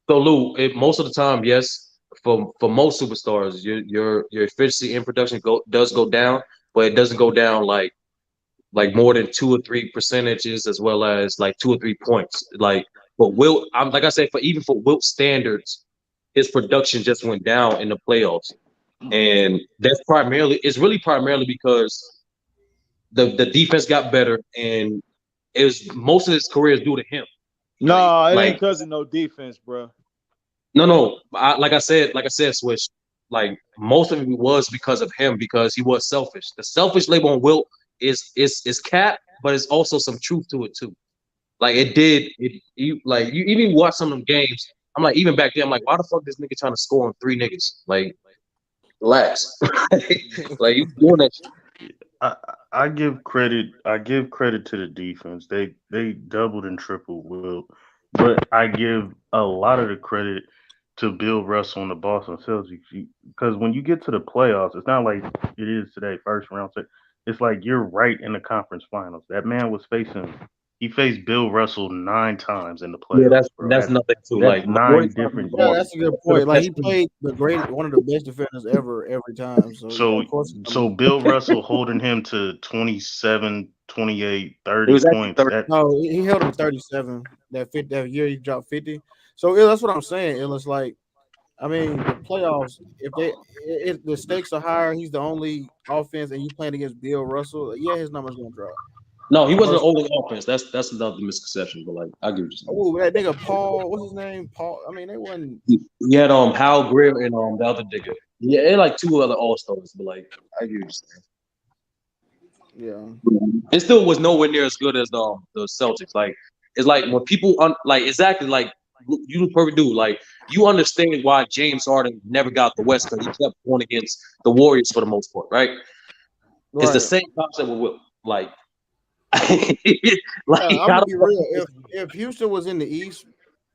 Speaker 7: so Lou, most of the time, yes, for most superstars, your efficiency in production does go down, but it doesn't go down like more than 2 or 3 percentages, as well as like 2 or 3 points. But Wilt, like I said, even for Wilt standards, his production just went down in the playoffs, and it's really primarily because the defense got better, and it was most of his career is due to him.
Speaker 12: Nah, it ain't
Speaker 7: Like
Speaker 12: because of no defense, bro.
Speaker 7: no, like I said, Swish. Like most of it was because of him, because he was selfish. The selfish label on Wilt is cap, but it's also some truth to it too. Like you even watch some of them games. I'm like, even back then, I'm like, why the fuck this nigga trying to score on 3 niggas? Like, relax. Like you doing that shit.
Speaker 20: I give credit. I give credit to the defense. They doubled and tripled Will, but I give a lot of the credit to Bill Russell and the Boston Celtics, because when you get to the playoffs, it's not like it is today, first round. It's like you're right in the conference finals. That man was facing. He faced Bill Russell 9 times in the
Speaker 7: Yeah,
Speaker 20: playoffs, bro.
Speaker 7: that's nothing too.
Speaker 20: That's
Speaker 7: Like majority
Speaker 20: nine
Speaker 7: of the time
Speaker 20: different
Speaker 7: he's
Speaker 18: Yeah,
Speaker 7: going
Speaker 20: games.
Speaker 18: that's a good
Speaker 7: to the
Speaker 18: point. Like he
Speaker 7: best team.
Speaker 18: played one of the best defenders ever every time. So yeah,
Speaker 20: So
Speaker 18: of course.
Speaker 20: so Bill Russell holding him to 27, 28,
Speaker 7: It
Speaker 20: 30
Speaker 7: was actually
Speaker 20: points.
Speaker 7: 30.
Speaker 20: That
Speaker 18: No, he held him to 37. That year he dropped 50. So yeah, that's what I'm saying. It was like, I mean, the playoffs. If the stakes are higher, he's the only offense, and you playing against Bill Russell. Yeah, his numbers gonna drop.
Speaker 7: No, he wasn't
Speaker 18: Versus,
Speaker 7: the only offense. That's another misconception. But like, I give you saying.
Speaker 18: oh, that nigga Paul, what's his name? Paul. I mean, they wasn't.
Speaker 7: He had Hal Greer and the other nigga. Yeah, they like 2 other All Stars, but like, I give you saying.
Speaker 18: Yeah.
Speaker 7: It still was nowhere near as good as the Celtics. Like, it's like when people like exactly like you perfect dude. Like, you understand why James Harden never got the West, because he kept going against the Warriors for the most part, right? It's the
Speaker 18: Right.
Speaker 7: same concept with Will. Like,
Speaker 18: I'm
Speaker 7: how
Speaker 18: gonna
Speaker 7: the
Speaker 18: be
Speaker 7: fuck
Speaker 18: real. If Houston was in the East,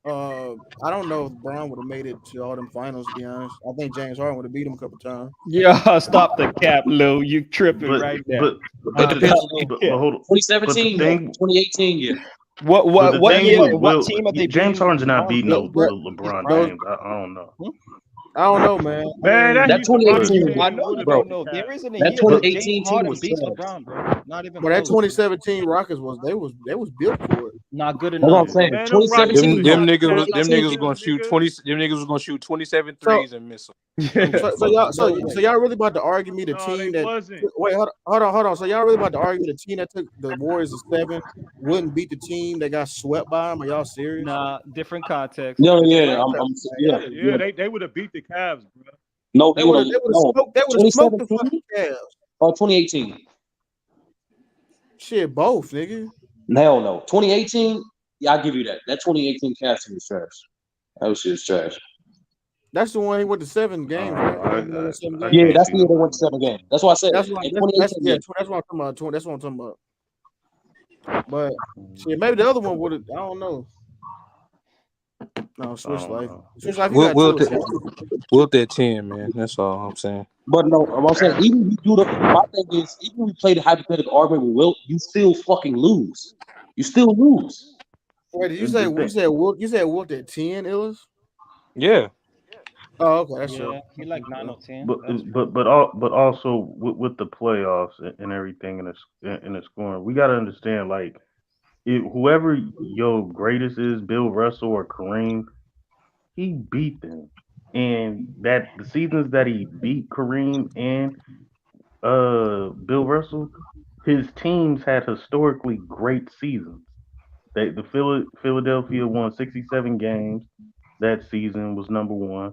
Speaker 18: I don't know if Brown would have made it to all them finals. To be honest, I think James Harden would have beat him a couple times.
Speaker 19: Yeah, stop the cap, Lou. You tripping
Speaker 20: but
Speaker 19: right now.
Speaker 20: but
Speaker 7: It
Speaker 20: but the
Speaker 7: depends on
Speaker 20: but,
Speaker 19: Yeah.
Speaker 20: but hold on. But the
Speaker 7: 2017, yeah.
Speaker 20: thing
Speaker 7: 2018, yeah.
Speaker 20: but the
Speaker 19: What
Speaker 20: thing
Speaker 19: year
Speaker 20: with
Speaker 19: and what
Speaker 20: Will,
Speaker 19: team are they
Speaker 20: James
Speaker 19: beating
Speaker 20: Harden's not
Speaker 19: LeBron
Speaker 20: beating
Speaker 19: with?
Speaker 20: no
Speaker 18: That,
Speaker 19: His
Speaker 20: LeBron
Speaker 19: prime?
Speaker 20: James. I don't know.
Speaker 18: I don't know, man. I
Speaker 12: Man,
Speaker 18: mean,
Speaker 12: that
Speaker 7: That
Speaker 12: Houston Rockets
Speaker 7: 2018,
Speaker 12: team
Speaker 19: I know
Speaker 12: would
Speaker 19: you
Speaker 12: have
Speaker 7: bro.
Speaker 12: beat
Speaker 19: don't
Speaker 12: the
Speaker 19: know. There
Speaker 12: Cavs.
Speaker 19: isn't a
Speaker 7: That
Speaker 19: year that James
Speaker 7: 2018 team
Speaker 19: Harden
Speaker 7: was
Speaker 19: beats
Speaker 7: trash.
Speaker 19: LeBron, bro. Not even
Speaker 18: but that
Speaker 19: close.
Speaker 18: 2017 Rockets they was built for it.
Speaker 19: Not good
Speaker 7: That's what I'm
Speaker 19: enough.
Speaker 7: saying.
Speaker 12: Man, them Rockets would
Speaker 2: Them
Speaker 7: 2017,
Speaker 12: have
Speaker 7: bro.
Speaker 2: them
Speaker 12: shot the
Speaker 2: niggas was
Speaker 12: Cavs out
Speaker 2: them
Speaker 12: the
Speaker 7: 2018.
Speaker 2: niggas was
Speaker 12: gym,
Speaker 2: gonna shoot
Speaker 12: nigga.
Speaker 2: 20. Them niggas was gonna shoot 27
Speaker 18: So
Speaker 2: threes and miss them.
Speaker 18: so y'all really about to argue me the
Speaker 12: No, they
Speaker 18: team that
Speaker 12: wasn't.
Speaker 18: wait hold on. So y'all really about to argue the team that took the Warriors to 7 wouldn't beat the team that got swept by them? Are y'all serious?
Speaker 19: Nah, different context.
Speaker 7: No,
Speaker 18: Different
Speaker 7: yeah,
Speaker 18: context,
Speaker 7: yeah,
Speaker 18: man.
Speaker 12: Yeah,
Speaker 7: yeah.
Speaker 12: they would have beat the Cavs, bro.
Speaker 7: No, he would have.
Speaker 18: They would have
Speaker 7: No,
Speaker 18: smoked the
Speaker 7: 2017
Speaker 18: fucking Cavs.
Speaker 7: or 2018.
Speaker 18: Shit, both, nigga.
Speaker 7: Hell no. 2018, yeah, I'll give you that. That 2018 Cavs team was trash. That shit was trash.
Speaker 18: That's the one he went to 7 games, right?
Speaker 20: I,
Speaker 18: They went 7
Speaker 20: I
Speaker 18: games.
Speaker 7: Yeah,
Speaker 20: can't
Speaker 7: that's
Speaker 20: see
Speaker 7: the year they
Speaker 20: nobody
Speaker 7: went to
Speaker 20: beating
Speaker 7: 7 games. That's why I said
Speaker 18: That's
Speaker 7: in
Speaker 18: what
Speaker 7: yeah, 2018. Yeah.
Speaker 18: that's what I'm talking about. That's what I'm talking about. But shit, maybe the other one would have. I don't know. No,
Speaker 8: I
Speaker 18: Swiss
Speaker 8: don't
Speaker 18: life.
Speaker 8: know.
Speaker 18: Swiss life, you got
Speaker 6: Wilt
Speaker 18: two.
Speaker 6: Wilt at 10, man. That's all I'm saying.
Speaker 7: But no, I'm saying even if you do my thing is even if we play the hypothetical argument with Wilt, you still fucking lose. You still lose.
Speaker 18: Wait, did you
Speaker 8: And
Speaker 18: say
Speaker 8: the
Speaker 18: you
Speaker 8: thing,
Speaker 18: said Wilt? You said Wilt at 10, Illis?
Speaker 6: Yeah.
Speaker 18: Oh, okay, that's
Speaker 19: Yeah,
Speaker 18: true.
Speaker 19: he like 9 or 10.
Speaker 8: but
Speaker 19: That's
Speaker 8: but also with the playoffs and everything in the scoring, we got to understand like whoever your greatest is, Bill Russell or Kareem, he beat them, and that the seasons that he beat Kareem and Bill Russell, his teams had historically great seasons. Philadelphia won 67 games that season, was number one,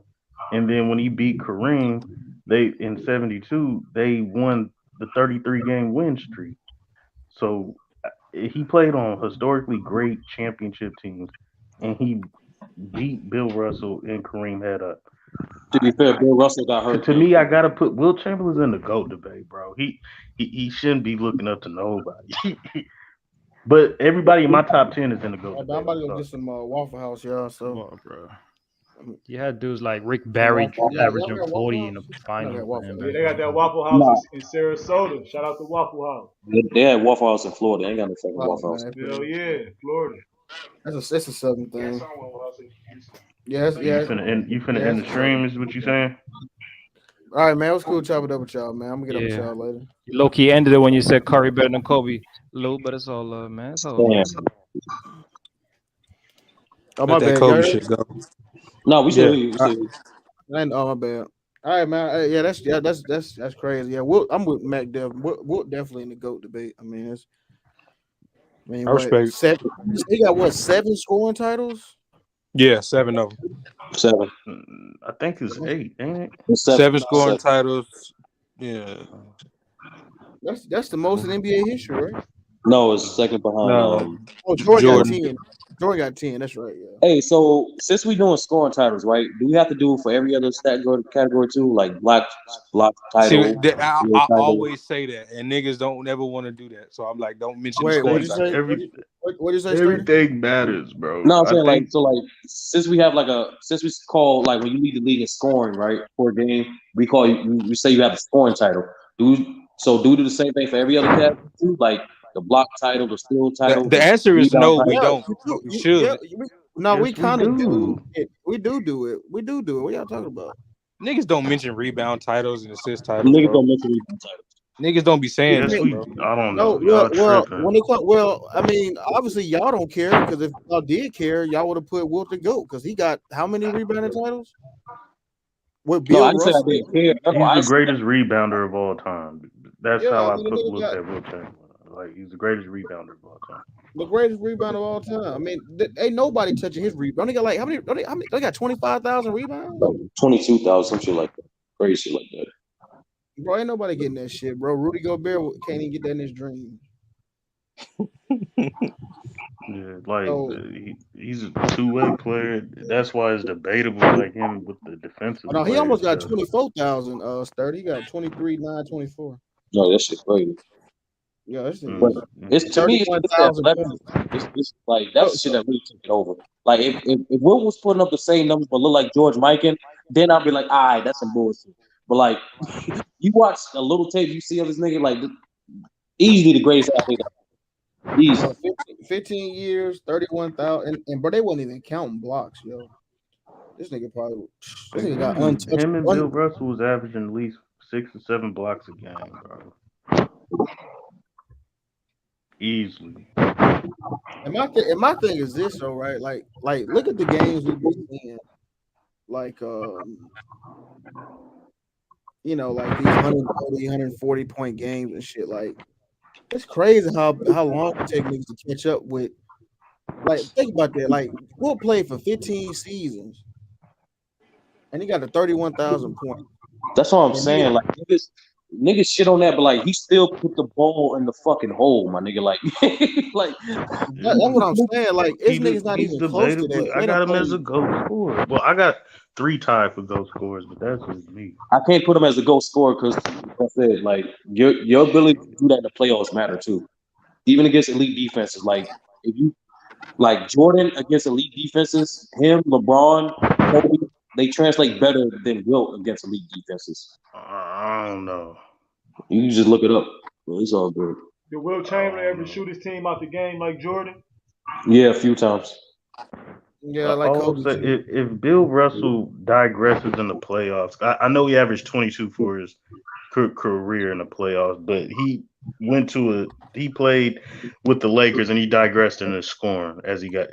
Speaker 8: and then when he beat Kareem, they in '72 they won the 33 game win streak. So he played on historically great championship teams, and he beat Bill Russell and Kareem had a.
Speaker 7: To be fair, Bill Russell got hurt
Speaker 8: To
Speaker 7: though.
Speaker 8: me, I gotta put Will Chamberlain's in the GOAT debate, bro. He shouldn't be looking up to nobody. But everybody in my top 10 is in the GOAT
Speaker 18: I'm
Speaker 8: debate.
Speaker 18: about to go get some Waffle House, y'all. So,
Speaker 8: on, bro.
Speaker 19: You had dudes like Rick
Speaker 18: some
Speaker 19: Barry
Speaker 18: Waffle. Y'all
Speaker 19: averaging
Speaker 18: got
Speaker 19: 40
Speaker 18: Waffle
Speaker 19: in the
Speaker 18: House? I
Speaker 19: finals,
Speaker 18: got Waffle
Speaker 19: man.
Speaker 18: House.
Speaker 12: Yeah,
Speaker 19: Back
Speaker 12: they got
Speaker 19: then.
Speaker 12: that Waffle House
Speaker 7: Nah,
Speaker 12: in Sarasota. Shout out to Waffle House.
Speaker 7: they had Waffle House in Florida. They ain't got no fucking
Speaker 18: Oh
Speaker 7: Waffle House.
Speaker 18: man,
Speaker 12: Hell yeah, Florida.
Speaker 18: that's a Southern thing. Yes,
Speaker 8: So you
Speaker 18: yes,
Speaker 8: finna end
Speaker 18: yes.
Speaker 8: the stream, is what you saying?
Speaker 18: All right, man. It was cool chopping up with y'all, man. I'm gonna get up with
Speaker 19: Yeah.
Speaker 18: y'all later.
Speaker 19: Low key ended it when you said Curry better than Kobe. Lou, but it's all love, man. It's all
Speaker 7: Damn.
Speaker 19: love.
Speaker 18: Oh my
Speaker 6: Let that
Speaker 18: bad, y'all
Speaker 6: Kobe
Speaker 18: heard?
Speaker 6: shit go.
Speaker 7: No, we still
Speaker 6: Yeah.
Speaker 7: hear you. We still hear you.
Speaker 18: Oh my bad. All right, man. That's crazy. Yeah, I'm with Mac Dev. We're definitely in the GOAT debate. I mean,
Speaker 6: I
Speaker 18: what
Speaker 6: respect.
Speaker 18: 7? He got what 7 scoring titles?
Speaker 6: Yeah, 7 of them.
Speaker 7: 7.
Speaker 8: I think it's 8, ain't it?
Speaker 7: It's
Speaker 6: 7
Speaker 7: 7.
Speaker 6: scoring titles. Yeah.
Speaker 18: That's the most in NBA history, right?
Speaker 7: No, it's second behind.
Speaker 6: No,
Speaker 18: Oh, Jordan got
Speaker 6: Jordan.
Speaker 18: 10. Jordan got 10. That's right. Yeah.
Speaker 7: Hey, so since we doing scoring titles, right? Do we have to do it for every other category too, like block
Speaker 6: See,
Speaker 7: title, steal
Speaker 6: I
Speaker 7: title?
Speaker 6: always say that, and niggas don't never want to do that. So I'm like, don't mention the
Speaker 18: Wait,
Speaker 6: scoring
Speaker 18: what'd you
Speaker 6: title.
Speaker 18: say? What'd you say, Sturdy?
Speaker 8: Everything matters, bro.
Speaker 7: No, I'm
Speaker 8: I
Speaker 7: saying like
Speaker 8: think
Speaker 7: so like since we have since we call like when you lead the league in scoring, right, for a game, we call we say you have the scoring title. Do we do the same thing for every other category too? Like the block title, the steal title,
Speaker 6: The
Speaker 7: the
Speaker 6: answer is
Speaker 7: rebound
Speaker 6: no, we
Speaker 7: title?
Speaker 18: Yeah,
Speaker 6: don't,
Speaker 18: you do.
Speaker 6: but we should.
Speaker 18: No, we
Speaker 8: yes, we
Speaker 18: kind of do
Speaker 8: do.
Speaker 18: it. We do it. We do it. What y'all talking about?
Speaker 6: Niggas don't mention rebound titles and assist titles,
Speaker 7: Niggas
Speaker 6: bro.
Speaker 7: don't mention rebound titles.
Speaker 6: Niggas don't be saying
Speaker 8: Yes,
Speaker 6: that,
Speaker 8: we.
Speaker 6: bro.
Speaker 8: I don't
Speaker 18: No,
Speaker 8: know. Y'all tripping.
Speaker 18: when it comes, I mean, obviously y'all don't care because if y'all did care, y'all would have put Wilt to go because he got how many rebounding titles? With
Speaker 7: No, I
Speaker 18: Bill
Speaker 7: didn't say I
Speaker 18: Russell?
Speaker 7: didn't care. No,
Speaker 8: He's
Speaker 7: I
Speaker 8: the
Speaker 7: said
Speaker 8: greatest rebounder of all time. That's
Speaker 18: Yeah,
Speaker 8: how
Speaker 18: I
Speaker 8: I
Speaker 18: mean, the nigga
Speaker 8: look
Speaker 18: got
Speaker 8: at Will Chamberlain. Like he's the greatest rebounder of all time.
Speaker 18: the greatest rebound of all time. I mean, ain't nobody touching his rebound. They got like how many? They got 25,000 rebounds.
Speaker 7: 22,000, some shit like that, crazy shit like that.
Speaker 18: Bro, ain't nobody getting that shit, bro. Rudy Gobert can't even get that in his dream.
Speaker 8: Yeah, like
Speaker 18: So,
Speaker 8: he's a two-way player. That's why it's debatable, like him with the defensive
Speaker 18: no, he
Speaker 8: players.
Speaker 18: almost got
Speaker 8: 'Cause
Speaker 18: 24,000. Sturdy, he got 23, 9, 24.
Speaker 7: No, that shit crazy.
Speaker 18: Yeah, this
Speaker 7: But
Speaker 18: nigga
Speaker 7: it's to me, it's the
Speaker 18: 31,000
Speaker 7: athleticism.
Speaker 18: points.
Speaker 7: It's like that's the shit that really took it over. Like if Will was putting up the same numbers but look like George Mikan, then I'd be like, all right, that's some bullshit. But like you watch a little tape, you see of this nigga like easily the greatest athlete. Easy.
Speaker 18: 15 years, 31,000, and bro, they wasn't even counting blocks, yo. This nigga got untouched.
Speaker 8: Him and Bill Russell was averaging at least 6 or 7 blocks a game, bro. Easily.
Speaker 18: And my thing is this, though, right? Like look at the games we've been seeing. Like you know, like these 130, 140 point games and shit. Like it's crazy how long it takes niggas to catch up with. Like think about that. Like we'll play for 15 seasons, and he got the 31,000 points.
Speaker 7: That's what I'm saying. Like niggas shit on that, but like he still put the ball in the fucking hole, my nigga. Like like
Speaker 18: That's what I'm saying. Like this nigga's not
Speaker 8: He's
Speaker 18: even close to
Speaker 8: debatable.
Speaker 18: that.
Speaker 8: I
Speaker 18: They
Speaker 8: got
Speaker 18: don't
Speaker 8: him as
Speaker 18: play.
Speaker 8: a GOAT scorer. Well, I got 3 tied for GOAT scorers, but that's just me.
Speaker 7: I can't put him as a goal scorer because, like I said, like your ability to do that in the playoffs matter too, even against elite defenses. Like if you Like Jordan against elite defenses, him, LeBron, Kobe, they translate better than Wilt against elite defenses.
Speaker 20: I don't know.
Speaker 7: You can just look it up. It's all good.
Speaker 12: Did Will Chamberlain ever shoot his team out the game like Jordan?
Speaker 7: Yeah, a few times.
Speaker 18: Yeah, I like Kobe
Speaker 20: Also,
Speaker 18: too.
Speaker 20: if Bill Russell digresses in the playoffs, I know he averaged 22 for his career in the playoffs, but he played with the Lakers and he digressed in his scoring as he got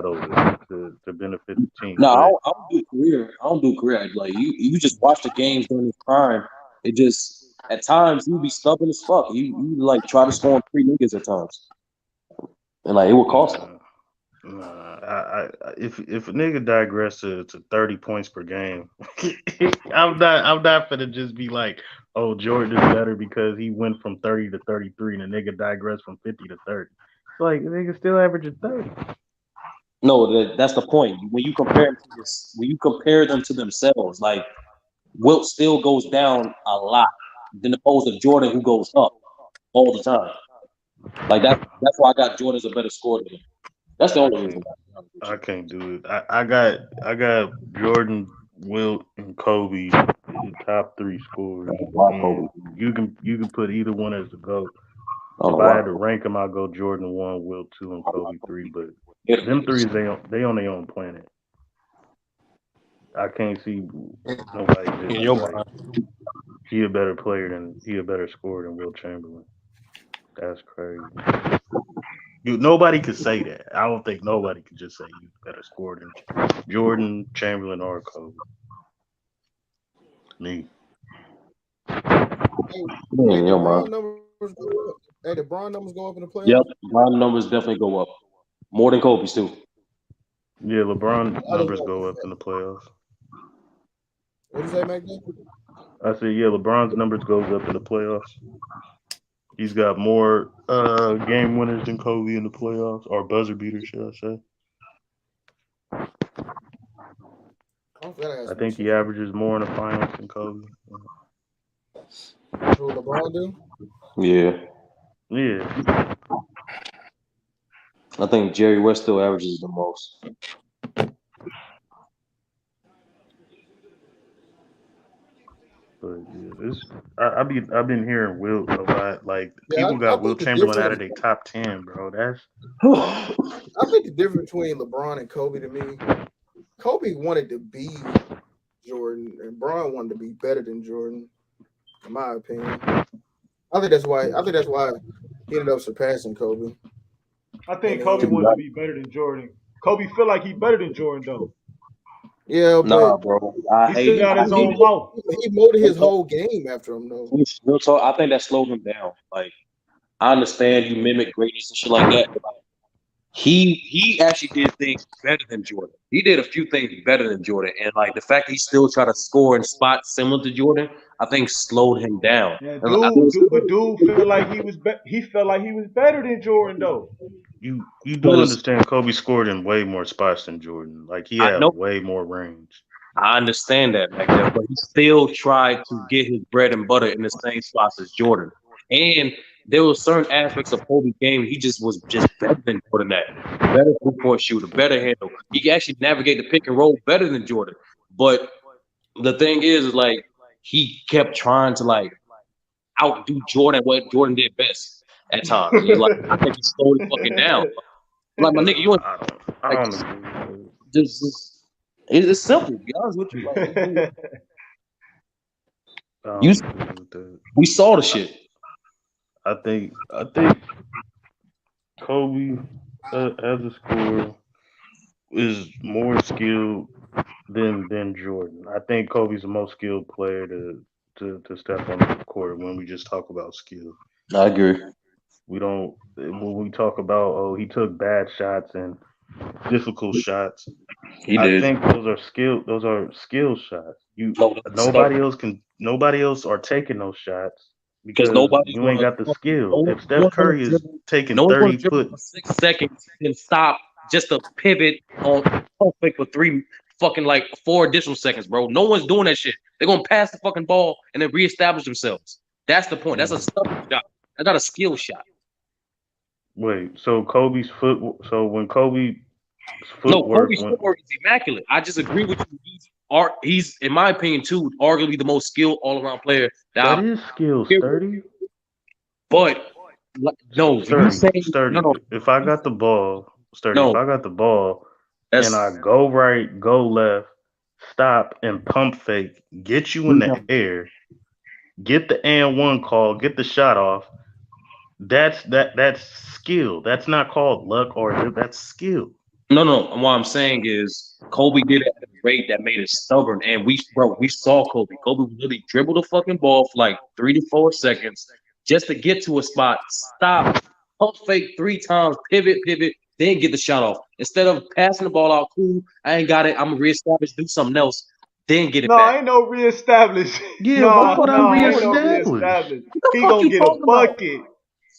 Speaker 20: older to benefit the team.
Speaker 7: No,
Speaker 20: But
Speaker 7: I don't do career. I don't do career. Like you just watch the games during his prime. It just at times you be stubborn as fuck. You like try to score on 3 niggas at times, and like it will cost him.
Speaker 20: If a nigga digress to 30 points per game, I'm not gonna just be like, oh, Jordan is better because he went from 30 to 33 and a nigga digressed from 50 to 30. It's like the nigga still averaging 30.
Speaker 7: No, that's the point. When you compare them to themselves, like Wilt still goes down a lot, than opposed to Jordan who goes up all the time. Like that's why I got Jordan as a better scorer than him. That's the only reason.
Speaker 20: I can't do it. I got Jordan, Wilt, and Kobe, the top 3 scorers. And you can put either one as the GOAT. If I had to rank them, I'll go Jordan 1, Wilt 2, and Kobe 3. But them 3 they on their own planet. I can't see nobody just like he a better scorer than Wilt Chamberlain. That's crazy. Nobody could say that. I don't think nobody could just say you better score than Jordan, Chamberlain, or Kobe. Me.
Speaker 18: Hey, the Bron numbers go up in the playoffs?
Speaker 7: Yep, LeBron numbers definitely go up. More than Kobe's too.
Speaker 20: Yeah, LeBron numbers go up in the playoffs.
Speaker 18: What did you say, Mac?
Speaker 20: I said, yeah, LeBron's numbers goes up in the playoffs. He's got more game winners than Kobe in the playoffs, or buzzer beaters, should I say. I think he averages more in the finals than Kobe.
Speaker 18: Who LeBron do?
Speaker 7: Yeah.
Speaker 20: Yeah.
Speaker 7: I think Jerry West still averages the most.
Speaker 20: But yeah, I've been hearing Wilt a lot. Like people
Speaker 18: I
Speaker 20: got
Speaker 18: think
Speaker 20: Wilt
Speaker 18: the
Speaker 20: Chamberlain out of
Speaker 18: difference-
Speaker 20: their top 10, bro. That's
Speaker 18: I think the difference between LeBron and Kobe to me, Kobe wanted to be Jordan, and Bron wanted to be better than Jordan, in my opinion. I think that's why he ended up surpassing Kobe.
Speaker 12: I think Kobe wanted to be better than Jordan. Kobe feel like he better than Jordan though.
Speaker 18: Yeah,
Speaker 7: Nah,
Speaker 18: but
Speaker 7: bro.
Speaker 12: He still got his own mouth.
Speaker 18: He molded his whole game after him though.
Speaker 7: Real talk, I think that slowed him down. Like, I understand you mimic greatness and shit like that. But he actually did things better than Jordan. He did a few things better than Jordan, and like the fact he still tried to score in spots similar to Jordan, I think slowed him down.
Speaker 12: Yeah, dude felt like he was better than Jordan though.
Speaker 20: you do understand Kobe scored in way more spots than Jordan. Like he had way more range.
Speaker 7: I understand that back there, but he still tried to get his bread and butter in the same spots as Jordan. And there were certain aspects of Kobe's game he was better than Jordan at. Better three-point shooter, better handle. He can actually navigate the pick and roll better than Jordan. But the thing is like he kept trying to like outdo Jordan what Jordan did best at times. And like I think he slowed it fucking down. Like my nigga, you
Speaker 20: I don't agree.
Speaker 7: It's simple. To be honest with you, we saw the shit.
Speaker 20: I think Kobe as a scorer is more skilled than Jordan. I think Kobe's the most skilled player to step on the court when we just talk about skill.
Speaker 7: I agree.
Speaker 20: We don't when we talk about he took bad shots and difficult shots. I think those are skill shots. Nobody else are taking those shots because you ain't got the skill. If Steph Curry is taking 30 foot
Speaker 7: for 6 seconds and stop just to pivot on perfect for 3 fucking like 4 additional seconds, bro. No one's doing that shit. They're gonna pass the fucking ball and then reestablish themselves. That's the point. That's a stuff shot. That's not a skill shot.
Speaker 20: Wait, so Kobe's foot. So when Kobe's
Speaker 7: No,
Speaker 20: footwork
Speaker 7: Kobe's
Speaker 20: went,
Speaker 7: footwork is immaculate. I just agree with you. He's in my opinion too, arguably the most skilled all around player that
Speaker 20: that
Speaker 7: I've
Speaker 20: is skill
Speaker 7: period.
Speaker 20: sturdy.
Speaker 7: But no, you
Speaker 20: Sturdy,
Speaker 7: saying
Speaker 20: sturdy.
Speaker 7: no,
Speaker 20: If I got the ball, sturdy. If
Speaker 7: no.
Speaker 20: I got the ball, and
Speaker 7: That's
Speaker 20: I go right, go left, stop, and pump fake, get you in the air, get the and one call, get the shot off. That's skill. That's not called luck or that's skill.
Speaker 7: no. And what I'm saying is Kobe did it at a rate that made it stubborn. And we saw Kobe. Kobe would literally dribble the fucking ball for like 3 to 4 seconds just to get to a spot, stop, pump fake 3 times, pivot, then get the shot off. Instead of passing the ball out, cool, I ain't got it. I'm gonna reestablish, do something else, then get it
Speaker 12: No,
Speaker 7: back.
Speaker 12: ain't no reestablish.
Speaker 20: Yeah, why would I
Speaker 12: Ain't no
Speaker 20: reestablish?
Speaker 12: reestablish.
Speaker 7: What the
Speaker 12: He
Speaker 7: fuck
Speaker 12: gonna
Speaker 7: you
Speaker 12: get a
Speaker 7: talking about?
Speaker 12: bucket.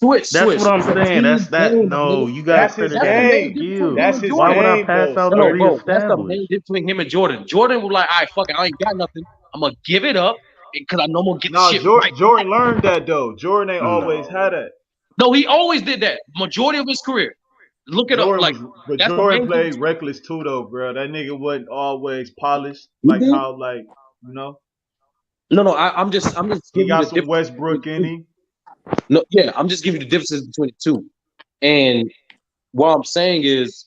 Speaker 20: That's what I'm
Speaker 7: It's a
Speaker 20: saying.
Speaker 7: team
Speaker 20: That's that.
Speaker 7: game, my
Speaker 20: No,
Speaker 7: nigga.
Speaker 20: you gotta
Speaker 12: That's his
Speaker 20: credit
Speaker 7: That's the
Speaker 20: that
Speaker 7: main
Speaker 12: game.
Speaker 7: difference between
Speaker 20: skill.
Speaker 7: him
Speaker 12: That's
Speaker 7: and
Speaker 12: his
Speaker 20: Why
Speaker 7: Jordan.
Speaker 20: would I
Speaker 12: game,
Speaker 20: pass
Speaker 12: though,
Speaker 20: out the
Speaker 7: No,
Speaker 12: Sturdy.
Speaker 7: bro, that's the
Speaker 20: reestablish?
Speaker 7: main difference between him and Jordan. Jordan was like, all right, fuck it, I ain't got nothing. I'm gonna give it up because I know I'm gonna get the
Speaker 12: No,
Speaker 7: shit right
Speaker 12: Jordan
Speaker 7: back.
Speaker 12: learned that though. Jordan ain't always had
Speaker 20: No.
Speaker 12: that.
Speaker 7: No, he always did that. Majority of his career. Look it up.
Speaker 12: Jordan
Speaker 7: Like
Speaker 12: was, but
Speaker 7: that's the
Speaker 12: Jordan
Speaker 7: main
Speaker 12: played
Speaker 7: difference.
Speaker 12: reckless too, though, bro. That nigga wasn't always polished,
Speaker 7: He
Speaker 12: like
Speaker 7: did.
Speaker 12: how, like you know,
Speaker 7: No. I'm just
Speaker 12: he
Speaker 7: giving you
Speaker 12: got
Speaker 7: the
Speaker 12: some
Speaker 7: difference between
Speaker 12: Westbrook in
Speaker 7: the two.
Speaker 12: him.
Speaker 7: No, yeah, I'm just giving you the differences between the two. And what I'm saying is,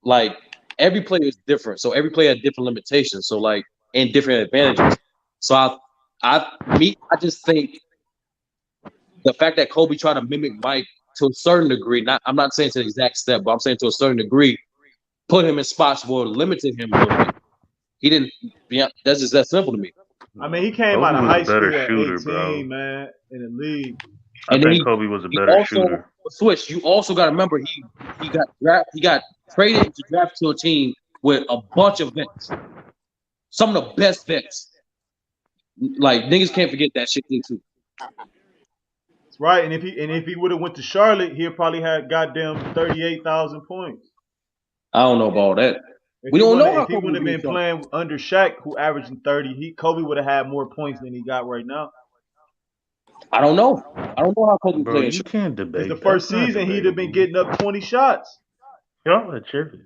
Speaker 7: like, every player is different. So every player has different limitations. So like, and different advantages. So I just think the fact that Kobe tried to mimic Mike to a certain degree, I'm not saying to the exact step, but I'm saying to a certain degree, put him in spots where it limited him a little bit. He didn't. Yeah, that's just that simple to me.
Speaker 12: I mean, he came
Speaker 20: Kobe
Speaker 12: out of
Speaker 20: was a
Speaker 12: high
Speaker 20: better
Speaker 12: school at
Speaker 20: shooter,
Speaker 12: 18,
Speaker 20: bro.
Speaker 12: man, in the league.
Speaker 20: I
Speaker 7: And then
Speaker 20: think Kobe was a
Speaker 7: he
Speaker 20: better
Speaker 7: also
Speaker 20: shooter.
Speaker 7: switched. You also got to remember he got traded to draft to a team with a bunch of vets, some of the best vets. Like niggas can't forget that shit too.
Speaker 12: That's right. And if he would have went to Charlotte, he'd probably had goddamn 38,000 points.
Speaker 7: I don't know about all that.
Speaker 12: If
Speaker 7: We
Speaker 12: he
Speaker 7: don't know
Speaker 12: wouldn't
Speaker 7: how
Speaker 12: if he
Speaker 7: Kobe
Speaker 12: wouldn't
Speaker 7: would
Speaker 12: have
Speaker 7: be in
Speaker 12: been
Speaker 7: Charlotte.
Speaker 12: playing under Shaq, who averaging 30, Kobe would have had more points than he got right now.
Speaker 7: I don't know. I don't know how Kobe
Speaker 20: Bro,
Speaker 7: played in
Speaker 20: you
Speaker 7: Charlotte.
Speaker 20: can't
Speaker 12: Because the
Speaker 20: debate.
Speaker 12: first
Speaker 20: That's not
Speaker 12: season he'd have been
Speaker 20: debatable.
Speaker 12: getting up 20 shots.
Speaker 20: Y'all are tripping.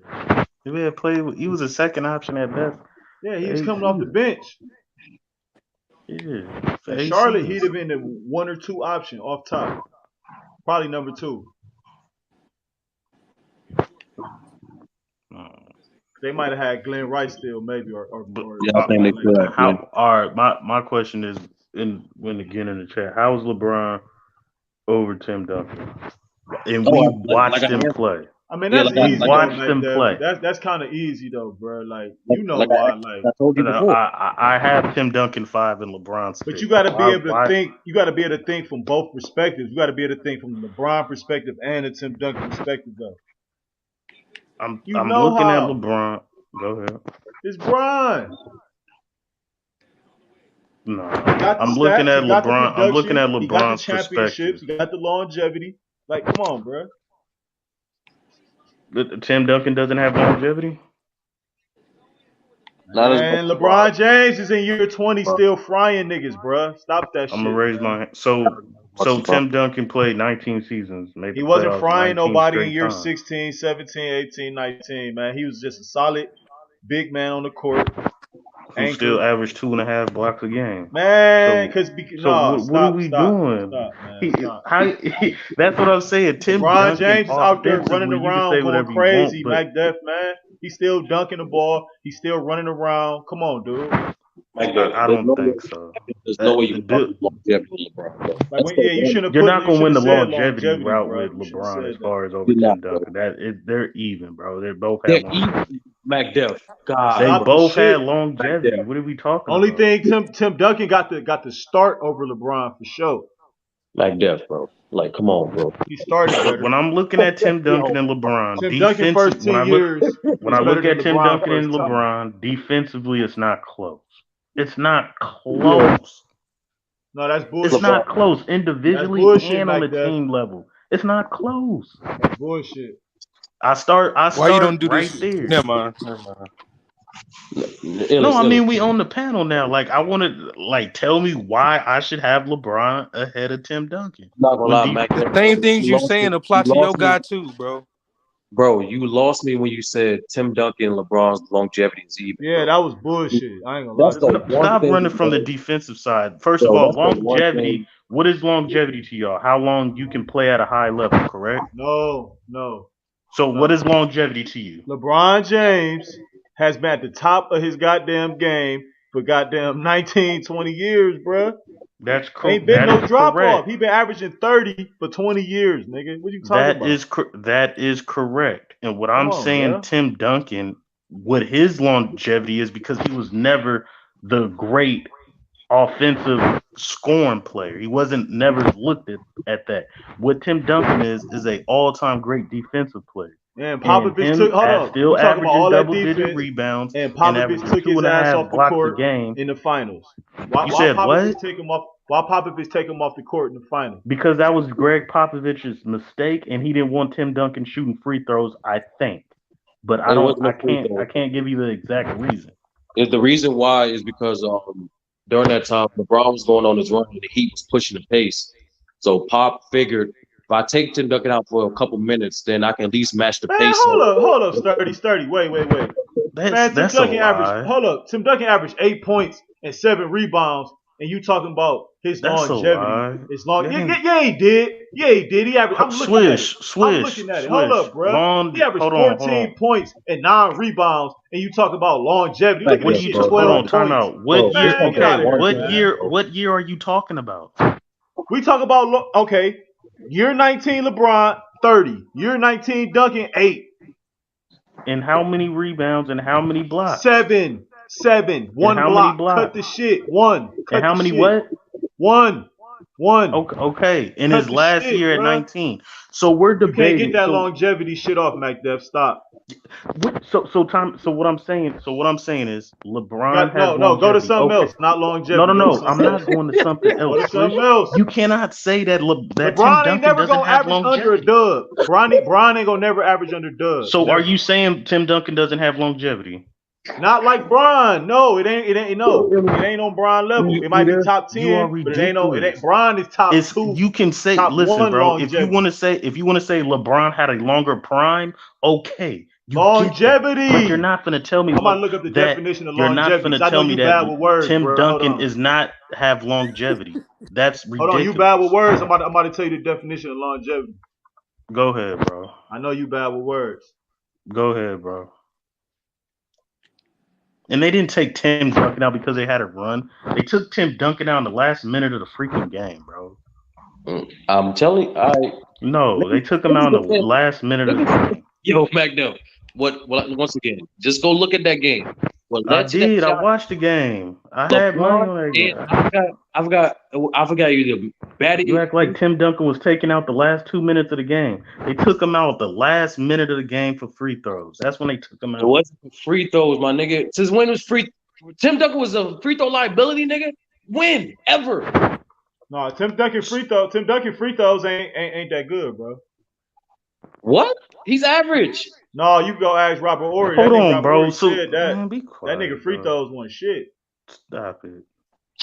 Speaker 20: If he had played, he was a second option at best.
Speaker 12: Yeah, he
Speaker 20: For
Speaker 12: was
Speaker 20: 8
Speaker 12: coming off the
Speaker 20: seasons.
Speaker 12: bench.
Speaker 20: Yeah, for
Speaker 12: At
Speaker 20: 8
Speaker 12: Charlotte, he'd
Speaker 20: seasons.
Speaker 12: have been the 1 or 2 option off top. Probably number 2. They might have had Glenn Rice still, maybe, or
Speaker 7: Yeah, I think they
Speaker 12: like
Speaker 7: could
Speaker 12: that.
Speaker 7: actually.
Speaker 20: How? All right, my question is, when again in the chat, how is LeBron over Tim Duncan? And we
Speaker 7: Oh, like
Speaker 20: watched
Speaker 7: I
Speaker 20: him
Speaker 7: answered.
Speaker 20: play.
Speaker 12: I mean,
Speaker 7: Yeah,
Speaker 12: that's
Speaker 7: like I
Speaker 20: We
Speaker 12: easy
Speaker 7: like I
Speaker 12: though,
Speaker 20: watched
Speaker 12: Mac
Speaker 20: him
Speaker 12: Dev.
Speaker 20: play.
Speaker 12: That's kind of easy though, bro. Like
Speaker 7: like,
Speaker 12: you know
Speaker 7: like
Speaker 12: why? Like,
Speaker 7: I told you before.
Speaker 20: I have Tim Duncan 5 and LeBron
Speaker 12: but
Speaker 20: 6.
Speaker 12: you got to be able to
Speaker 20: Why?
Speaker 12: think. You got to be able to think from both perspectives. You got to be able to think from the LeBron perspective and the Tim Duncan perspective, though. You
Speaker 20: I'm
Speaker 12: know
Speaker 20: looking at
Speaker 12: how?
Speaker 20: LeBron. Go ahead.
Speaker 12: It's Bron.
Speaker 20: No,
Speaker 12: He got the
Speaker 20: I'm looking
Speaker 12: stats.
Speaker 20: at
Speaker 12: He got the
Speaker 20: LeBron. I'm looking
Speaker 12: production.
Speaker 20: at
Speaker 12: He got the
Speaker 20: LeBron's
Speaker 12: championships.
Speaker 20: perspective.
Speaker 12: He got the longevity. Like, come on, bro.
Speaker 20: Tim Duncan doesn't have longevity.
Speaker 7: Not as much
Speaker 12: And
Speaker 7: as LeBron.
Speaker 12: LeBron James is in year 20 still frying niggas, bro. Stop that
Speaker 20: I'm gonna
Speaker 12: shit,
Speaker 20: raise
Speaker 12: man.
Speaker 20: my hand. So Tim Duncan played 19 seasons, made
Speaker 12: He
Speaker 20: the
Speaker 12: wasn't
Speaker 20: playoffs
Speaker 12: frying
Speaker 20: 19
Speaker 12: nobody in
Speaker 20: straight
Speaker 12: year
Speaker 20: times.
Speaker 12: 16, 17, 18, 19, man. He was just a solid big man on the court.
Speaker 20: Who still
Speaker 12: Anchor.
Speaker 20: averaged 2.5 blocks a game.
Speaker 12: Man,
Speaker 20: So what are
Speaker 12: stop,
Speaker 20: we
Speaker 12: stop,
Speaker 20: doing?
Speaker 12: stop, man. Stop.
Speaker 20: That's what I'm saying. Tim
Speaker 12: LeBron
Speaker 20: Duncan
Speaker 12: James is out there running
Speaker 20: offensively, you can say
Speaker 12: around going
Speaker 20: whatever you want,
Speaker 12: crazy,
Speaker 20: but
Speaker 12: Mac Def, man. He's still dunking the ball. He's still running around. Come on, dude.
Speaker 7: Like
Speaker 20: I
Speaker 7: there's
Speaker 20: don't
Speaker 7: no
Speaker 20: think
Speaker 7: way.
Speaker 20: so.
Speaker 7: There's no way you
Speaker 20: The
Speaker 7: can talk
Speaker 20: dude,
Speaker 7: about longevity with LeBron. Bro.
Speaker 12: Like,
Speaker 7: That's the
Speaker 12: you
Speaker 7: one.
Speaker 12: should have
Speaker 20: you're not gonna win the
Speaker 12: said
Speaker 20: longevity
Speaker 12: longevity,
Speaker 20: route
Speaker 12: bro.
Speaker 20: with
Speaker 12: You should have
Speaker 20: LeBron as
Speaker 12: said that.
Speaker 20: far as over
Speaker 7: You're not,
Speaker 20: Tim
Speaker 7: bro.
Speaker 20: Duncan. They're even, bro. They both
Speaker 7: They're
Speaker 20: have longevity.
Speaker 7: even. MacDuff.
Speaker 12: Man,
Speaker 7: God,
Speaker 20: They
Speaker 12: stop the
Speaker 7: bro.
Speaker 20: both had
Speaker 12: shit.
Speaker 20: longevity.
Speaker 7: MacDuff.
Speaker 20: What are we talking
Speaker 12: Only
Speaker 20: about?
Speaker 12: thing Tim Duncan got the start over LeBron for sure.
Speaker 7: MacDuff, bro. Like, come on, bro.
Speaker 12: He started
Speaker 20: When
Speaker 12: better.
Speaker 20: I'm looking at Tim Duncan
Speaker 7: Yo.
Speaker 20: and LeBron,
Speaker 12: Tim Duncan first 10 years
Speaker 20: when
Speaker 12: was
Speaker 20: I
Speaker 12: better
Speaker 20: look
Speaker 12: than
Speaker 20: at Tim
Speaker 12: LeBron
Speaker 20: Duncan
Speaker 12: first
Speaker 20: and
Speaker 12: 10.
Speaker 20: LeBron, defensively, it's not close. It's not
Speaker 7: Yeah.
Speaker 20: close.
Speaker 12: No, that's
Speaker 20: It's
Speaker 12: bullshit.
Speaker 20: not close
Speaker 12: That's
Speaker 20: individually
Speaker 12: bullshit,
Speaker 20: and on the
Speaker 12: Mac Def.
Speaker 20: team level. It's not close.
Speaker 12: That's bullshit.
Speaker 20: I start
Speaker 6: Why you don't do
Speaker 20: right
Speaker 6: this?
Speaker 20: there.
Speaker 6: Never mind. Never mind.
Speaker 20: No, I mean we on the panel now. Like I want to tell me why I should have LeBron ahead of Tim Duncan.
Speaker 7: Not gonna lie, Mac.
Speaker 6: Same things you
Speaker 7: lost me.
Speaker 6: saying apply
Speaker 7: You
Speaker 6: to your
Speaker 7: lost me,
Speaker 6: guy too, bro.
Speaker 7: bro. You lost me when you said Tim Duncan and LeBron's longevity is even,
Speaker 12: Yeah,
Speaker 7: bro.
Speaker 12: that was bullshit. I ain't gonna lie.
Speaker 7: That's
Speaker 12: This
Speaker 7: the
Speaker 12: was
Speaker 20: No,
Speaker 7: one
Speaker 20: stop
Speaker 12: bullshit.
Speaker 20: running
Speaker 7: thing,
Speaker 20: from the
Speaker 7: bro.
Speaker 20: defensive side. First of
Speaker 7: Bro,
Speaker 20: all,
Speaker 7: that's the one
Speaker 20: longevity.
Speaker 7: thing.
Speaker 20: What is longevity to y'all? How long you can play at a high level, correct?
Speaker 12: No.
Speaker 20: So what is longevity to you?
Speaker 12: LeBron James has been at the top of his goddamn game for goddamn 19, 20 years, bruh. Ain't been
Speaker 20: That
Speaker 12: no
Speaker 20: is
Speaker 12: drop off.
Speaker 20: correct.
Speaker 12: He been averaging 30 for 20 years, nigga. What you talking about?
Speaker 20: That is correct. And what
Speaker 12: Come
Speaker 20: I'm
Speaker 12: on,
Speaker 20: saying,
Speaker 12: bruh.
Speaker 20: Tim Duncan, what his longevity is because he was never the great offensive scoring player. He wasn't never looked at that. What Tim Duncan is a all-time great defensive player.
Speaker 12: And
Speaker 20: And
Speaker 12: Popovich took.
Speaker 20: him
Speaker 12: Hold on.
Speaker 20: still
Speaker 12: We talking about
Speaker 20: averaging
Speaker 12: all that
Speaker 20: double-digit
Speaker 12: defense,
Speaker 20: rebounds
Speaker 12: and
Speaker 20: and
Speaker 12: Popovich
Speaker 20: averaging
Speaker 12: took
Speaker 20: two
Speaker 12: his
Speaker 20: and a
Speaker 12: ass
Speaker 20: half
Speaker 12: off the
Speaker 20: blocks a
Speaker 12: court
Speaker 20: game.
Speaker 12: in the finals. Why
Speaker 20: You said
Speaker 12: Popovich
Speaker 20: what?
Speaker 12: take him off? Why Popovich take him off the court in the finals?
Speaker 20: Because that was Greg Popovich's mistake, and he didn't want Tim Duncan shooting free throws, I think. But
Speaker 7: It wasn't no free
Speaker 20: I
Speaker 7: throw.
Speaker 20: can't give you the exact reason.
Speaker 7: The reason why is because during that time LeBron was going on his run and the Heat was pushing the pace. So Pop figured if I take Tim Duncan out for a couple minutes, then I can at least match the
Speaker 12: Man,
Speaker 7: pace.
Speaker 12: hold up, sturdy. Wait. Man, Tim
Speaker 20: That's a
Speaker 12: Duncan averaged.
Speaker 20: lie.
Speaker 12: Hold up, Tim Duncan averaged 8 points and 7 rebounds, and you talking about his
Speaker 20: That's a
Speaker 12: longevity?
Speaker 20: lie.
Speaker 12: It's long. Yeah, he did. Yeah, he did. He averaged. I'm looking at it. I'm looking at it. Hold up, bro. He averaged 14 points and 9 rebounds, and you talk about longevity. Look at
Speaker 20: What
Speaker 12: this
Speaker 20: are you
Speaker 12: shit.
Speaker 20: hold
Speaker 12: 12
Speaker 20: on, time
Speaker 12: points.
Speaker 20: out. What year?
Speaker 12: Man, get out
Speaker 20: Okay,
Speaker 12: of here, man.
Speaker 20: what year are you talking about?
Speaker 12: We talk about year 19 LeBron 30, year 19 Duncan 8,
Speaker 20: And how many rebounds and how many blocks?
Speaker 12: 7,
Speaker 20: And
Speaker 12: 1
Speaker 20: how many
Speaker 12: block. Cut
Speaker 20: blocks?
Speaker 12: the shit. 1. Cut
Speaker 20: And how
Speaker 12: the
Speaker 20: many
Speaker 12: shit.
Speaker 20: what?
Speaker 12: 1.
Speaker 20: Okay. In
Speaker 12: Cut
Speaker 20: his
Speaker 12: the
Speaker 20: last
Speaker 12: shit,
Speaker 20: year at
Speaker 12: bro.
Speaker 20: 19. So we're
Speaker 12: You can't get
Speaker 20: debating.
Speaker 12: that
Speaker 20: So
Speaker 12: longevity shit off, MacDev. Stop.
Speaker 20: So what I'm saying is LeBron has
Speaker 12: No. Go to
Speaker 20: longevity.
Speaker 12: something
Speaker 20: Okay.
Speaker 12: else. Not longevity. Go to
Speaker 20: No. I'm
Speaker 12: something else.
Speaker 20: not going to something
Speaker 12: Go
Speaker 20: else.
Speaker 12: to something
Speaker 20: Swish.
Speaker 12: else.
Speaker 20: You cannot say that Tim
Speaker 12: LeBron ain't
Speaker 20: Duncan
Speaker 12: never
Speaker 20: doesn't
Speaker 12: gonna
Speaker 20: have
Speaker 12: average under a
Speaker 20: longevity.
Speaker 12: dub. Bron ain't gonna never average under dub.
Speaker 20: So are
Speaker 12: Never.
Speaker 20: you saying Tim Duncan doesn't have longevity?
Speaker 12: Not like Bron. No, it ain't no. It ain't on Bron level. It might be top 10,
Speaker 20: You are
Speaker 12: but it ain't on. It
Speaker 20: ridiculous.
Speaker 12: ain't. Bron is top 2,
Speaker 20: You can say,
Speaker 12: top
Speaker 20: listen,
Speaker 12: 1
Speaker 20: bro. If you
Speaker 12: longevity.
Speaker 20: want to say LeBron had a longer prime, okay, you
Speaker 12: Longevity.
Speaker 20: get that. But you're not gonna tell me
Speaker 12: I'm about to look up the definition of
Speaker 20: you're not
Speaker 12: longevity.
Speaker 20: gonna
Speaker 12: 'Cause I know
Speaker 20: tell me
Speaker 12: you
Speaker 20: that
Speaker 12: bad with words,
Speaker 20: Tim
Speaker 12: bro. Hold
Speaker 20: Duncan
Speaker 12: on.
Speaker 20: is not have longevity. That's
Speaker 12: Hold on. You
Speaker 20: ridiculous.
Speaker 12: bad with words. I'm about to tell you the definition of longevity.
Speaker 20: Go ahead, bro.
Speaker 12: I know you bad with words.
Speaker 20: Go ahead, bro. And they didn't take Tim Duncan out because they had a run. They took Tim Duncan out in the last minute of the freaking game, bro.
Speaker 7: I'm telling you,
Speaker 20: No, they took him out in the last minute of the game.
Speaker 7: Yo, Magno, once again, just go look at that game. What
Speaker 20: I
Speaker 7: led to that
Speaker 20: did. I
Speaker 7: shot?
Speaker 20: watched the game. I had money on that game.
Speaker 7: I forgot you the batting.
Speaker 20: You act like Tim Duncan was taking out the last 2 minutes of the game. They took him out the last minute of the game for free throws. That's when they took him out.
Speaker 7: It wasn't for free throws, my nigga. Since when was Tim Duncan was a free throw liability, nigga? When? Ever?
Speaker 12: No, Tim Duncan free throws ain't that good, bro.
Speaker 7: What? He's average.
Speaker 12: No, you go ask Robert Ory.
Speaker 20: Hold on,
Speaker 12: Robert
Speaker 20: bro.
Speaker 12: Ory said that.
Speaker 20: Man, be quiet,
Speaker 12: That nigga free throws wasn't shit.
Speaker 20: Stop it.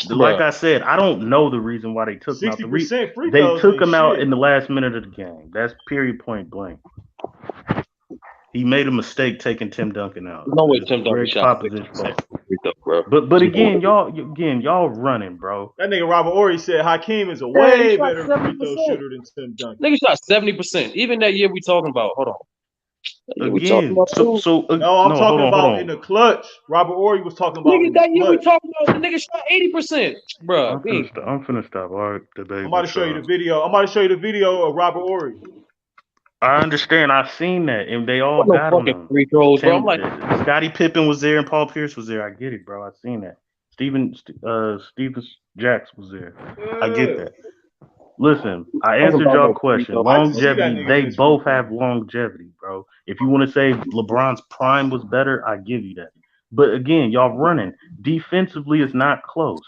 Speaker 20: Like I said, I don't know the reason why they took him out.
Speaker 12: 60% free
Speaker 20: They
Speaker 12: throws
Speaker 20: took
Speaker 12: ain't
Speaker 20: him out
Speaker 12: shit.
Speaker 20: in the last minute of the game. That's period, point blank. He made a mistake taking Tim Duncan out.
Speaker 7: No way Tim Duncan shot
Speaker 20: Popovich fault.
Speaker 7: free throw, bro.
Speaker 20: But again, y'all running, bro.
Speaker 12: That nigga Robert Ory said Hakeem is a way better free throw shooter than Tim Duncan.
Speaker 7: Nigga shot 70%. Even that year we talking about. Hold on.
Speaker 20: Again,
Speaker 12: no, I'm talking about in the clutch. Robert Ory was talking about in the
Speaker 7: that year we
Speaker 12: clutch.
Speaker 7: talking about. The nigga shot 80%, bro.
Speaker 20: I'm finna stop. All right, debate.
Speaker 12: I'm about to show you the video. I'm about to show you the video of Robert Ory.
Speaker 20: I understand. I've seen that, and they all got on him.
Speaker 7: Free throws, bro. I'm like,
Speaker 20: Scottie Pippen was there and Paul Pierce was there. I get it, bro. I've seen that. Steven Jacks was there. I get that. Listen, I answered your question. Longevity, they both have longevity, bro. If you want to say LeBron's prime was better, I give you that. But again, y'all running. Defensively, it's not close.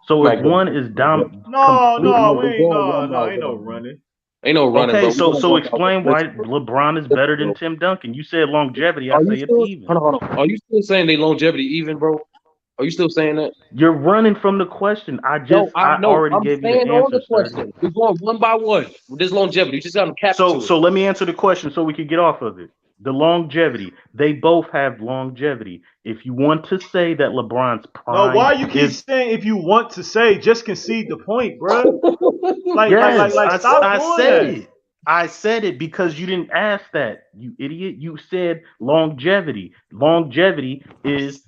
Speaker 20: So if one is dominant.
Speaker 12: No, ain't no running.
Speaker 7: Ain't no running,
Speaker 20: Okay,
Speaker 7: bro. We
Speaker 20: so
Speaker 7: gonna walk out.
Speaker 20: explain why LeBron is better than Tim Duncan. You said longevity. I
Speaker 7: Are you
Speaker 20: say it's
Speaker 7: still
Speaker 20: even.
Speaker 7: hold on? Are you still saying they longevity even, bro? Are you still saying that?
Speaker 20: You're running from the question. I
Speaker 7: No, I know.
Speaker 20: already
Speaker 7: I'm
Speaker 20: gave you the
Speaker 7: staying on
Speaker 20: answer,
Speaker 7: the
Speaker 20: sir.
Speaker 7: question. We're going one by one. This longevity. You just got to cap to it.
Speaker 20: So let me answer the question so we can get off of it. The longevity. They both have longevity. If you want to say that LeBron's
Speaker 12: No,
Speaker 20: prime
Speaker 12: why you keep
Speaker 20: is
Speaker 12: saying if you want to say, just concede the point, bro?
Speaker 20: yes,
Speaker 12: Stop
Speaker 20: I
Speaker 12: doing
Speaker 20: said
Speaker 12: that.
Speaker 20: it. I said it because you didn't ask that, you idiot. You said longevity. Longevity is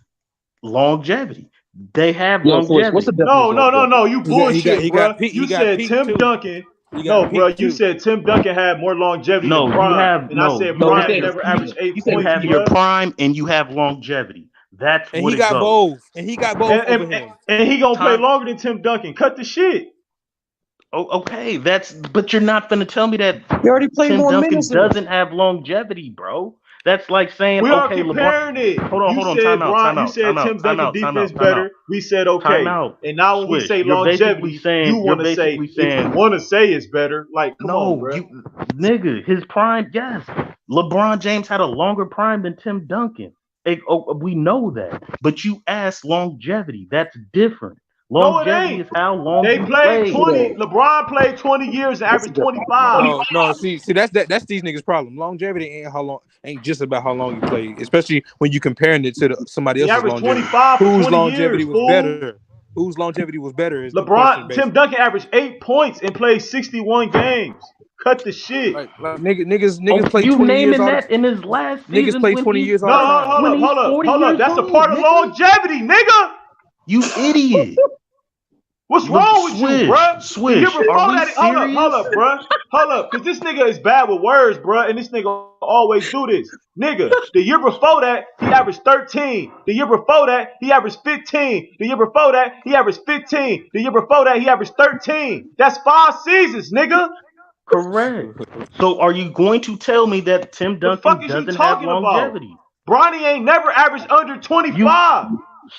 Speaker 20: longevity. They have
Speaker 7: Yo, Swish, what's the
Speaker 20: longevity.
Speaker 7: definition of longevity?
Speaker 12: No. You bullshit, bro. You said Tim
Speaker 6: too.
Speaker 12: Duncan.
Speaker 6: He got
Speaker 12: No, bro.
Speaker 6: peaked
Speaker 12: You
Speaker 6: too.
Speaker 12: said Tim Duncan had more longevity than Prime, and I said
Speaker 7: No, he
Speaker 12: Prime
Speaker 7: said
Speaker 12: never
Speaker 7: his
Speaker 12: averaged
Speaker 7: peak.
Speaker 12: 8
Speaker 7: He said
Speaker 20: You
Speaker 12: points,
Speaker 7: his
Speaker 20: have
Speaker 7: peak.
Speaker 20: your
Speaker 12: bro.
Speaker 20: prime and you have longevity. That's
Speaker 6: And
Speaker 20: what
Speaker 6: he
Speaker 20: it
Speaker 6: got
Speaker 20: goes.
Speaker 6: both. And he got both over him.
Speaker 12: And he gonna play
Speaker 20: Time.
Speaker 12: longer than Tim Duncan. Cut the shit.
Speaker 20: Oh, okay, but you're not gonna tell me that
Speaker 7: He already played
Speaker 20: Tim
Speaker 7: more
Speaker 20: Duncan
Speaker 7: minutes than him.
Speaker 20: doesn't have longevity, bro. That's like saying,
Speaker 12: We are
Speaker 20: okay, LeBron.
Speaker 12: comparing it.
Speaker 20: Hold
Speaker 12: You
Speaker 20: on,
Speaker 12: said you said
Speaker 20: time
Speaker 12: Tim
Speaker 20: out, time
Speaker 12: Duncan
Speaker 20: out, time
Speaker 12: defense
Speaker 20: out, time out,
Speaker 12: better. We said
Speaker 20: time
Speaker 12: okay.
Speaker 20: out.
Speaker 12: And now when we
Speaker 20: Swish,
Speaker 12: say
Speaker 20: you're basically
Speaker 12: longevity, you
Speaker 20: saying,
Speaker 12: want to say if you want to say it's better. Like, come on,
Speaker 20: no,
Speaker 12: bro.
Speaker 20: you nigga, his prime, yes. LeBron James had a longer prime than Tim Duncan. We know that, but you asked longevity. That's different.
Speaker 12: No, it
Speaker 20: Longevity
Speaker 12: ain't.
Speaker 20: is how long
Speaker 12: They
Speaker 20: you
Speaker 12: played
Speaker 20: play.
Speaker 12: 20. LeBron played 20 years and averaged 25.
Speaker 6: No. See, that's these niggas' problem. Longevity ain't just about how long you play, especially when you comparing it to somebody
Speaker 12: He
Speaker 6: else's
Speaker 12: averaged
Speaker 6: longevity.
Speaker 12: 25 for
Speaker 6: Whose
Speaker 12: 20
Speaker 6: longevity
Speaker 12: years,
Speaker 6: was
Speaker 12: fool.
Speaker 6: better? Whose longevity was better is the question,
Speaker 12: Tim
Speaker 6: basically.
Speaker 12: Duncan averaged 8 points and played 61 games. Cut the shit.
Speaker 6: Like niggas
Speaker 20: Oh,
Speaker 6: play
Speaker 20: you
Speaker 6: 20 years
Speaker 20: naming
Speaker 6: all the
Speaker 20: that in his last
Speaker 6: niggas
Speaker 20: season
Speaker 6: play
Speaker 20: when
Speaker 6: 20
Speaker 20: he's
Speaker 6: years all
Speaker 12: No,
Speaker 6: the time.
Speaker 20: when he's 40
Speaker 12: hold up.
Speaker 20: years
Speaker 12: That's a
Speaker 20: old,
Speaker 12: part of
Speaker 20: nigga?
Speaker 12: longevity, nigga.
Speaker 20: You idiot.
Speaker 12: What's wrong with you, bruh? The year
Speaker 20: Swish. Are
Speaker 12: before
Speaker 20: we
Speaker 12: that, hold
Speaker 20: serious?
Speaker 12: up, bruh. Hold up, because this nigga is bad with words, bruh, and this nigga always do this. Nigga, the year before that, he averaged 13. The year before that, he averaged 15. The year before that, he averaged 15. The year before that, he averaged 13. That's 5 seasons, nigga.
Speaker 20: Correct. So are you going to tell me that Tim
Speaker 12: The fuck
Speaker 20: Duncan
Speaker 12: is you
Speaker 20: doesn't have
Speaker 12: talking about?
Speaker 20: longevity?
Speaker 12: Bronny ain't never averaged under 25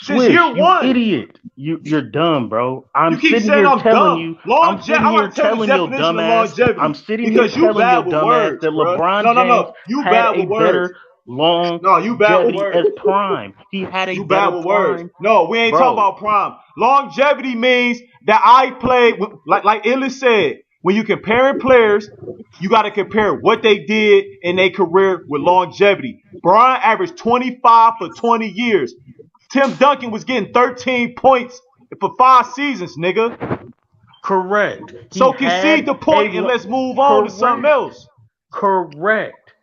Speaker 12: since
Speaker 20: Swish,
Speaker 12: year
Speaker 20: you
Speaker 12: one.
Speaker 20: idiot. You're dumb, bro.
Speaker 12: You keep saying I'm dumb.
Speaker 20: I'm sitting
Speaker 12: I'm
Speaker 20: here
Speaker 12: about to tell you the
Speaker 20: telling your
Speaker 12: definition of
Speaker 20: dumbass. I'm
Speaker 12: longevity
Speaker 20: sitting here
Speaker 12: because you
Speaker 20: telling your
Speaker 12: bad with
Speaker 20: dumbass
Speaker 12: words,
Speaker 20: that
Speaker 12: bro.
Speaker 20: LeBron James
Speaker 12: No. You
Speaker 20: had
Speaker 12: bad
Speaker 20: a
Speaker 12: with words.
Speaker 20: better
Speaker 12: No, you bad with
Speaker 20: longevity as
Speaker 12: words.
Speaker 20: prime. He had a
Speaker 12: You bad
Speaker 20: better
Speaker 12: with words.
Speaker 20: prime,
Speaker 12: No, we ain't talking
Speaker 20: bro.
Speaker 12: about prime. Longevity means that I played like Illis said. When you comparing players, you got to compare what they did in their career with longevity. Brian averaged 25 for 20 years. Tim Duncan was getting 13 points for 5 seasons, nigga.
Speaker 20: Correct.
Speaker 12: So concede the point and let's move on to something else.
Speaker 20: Correct.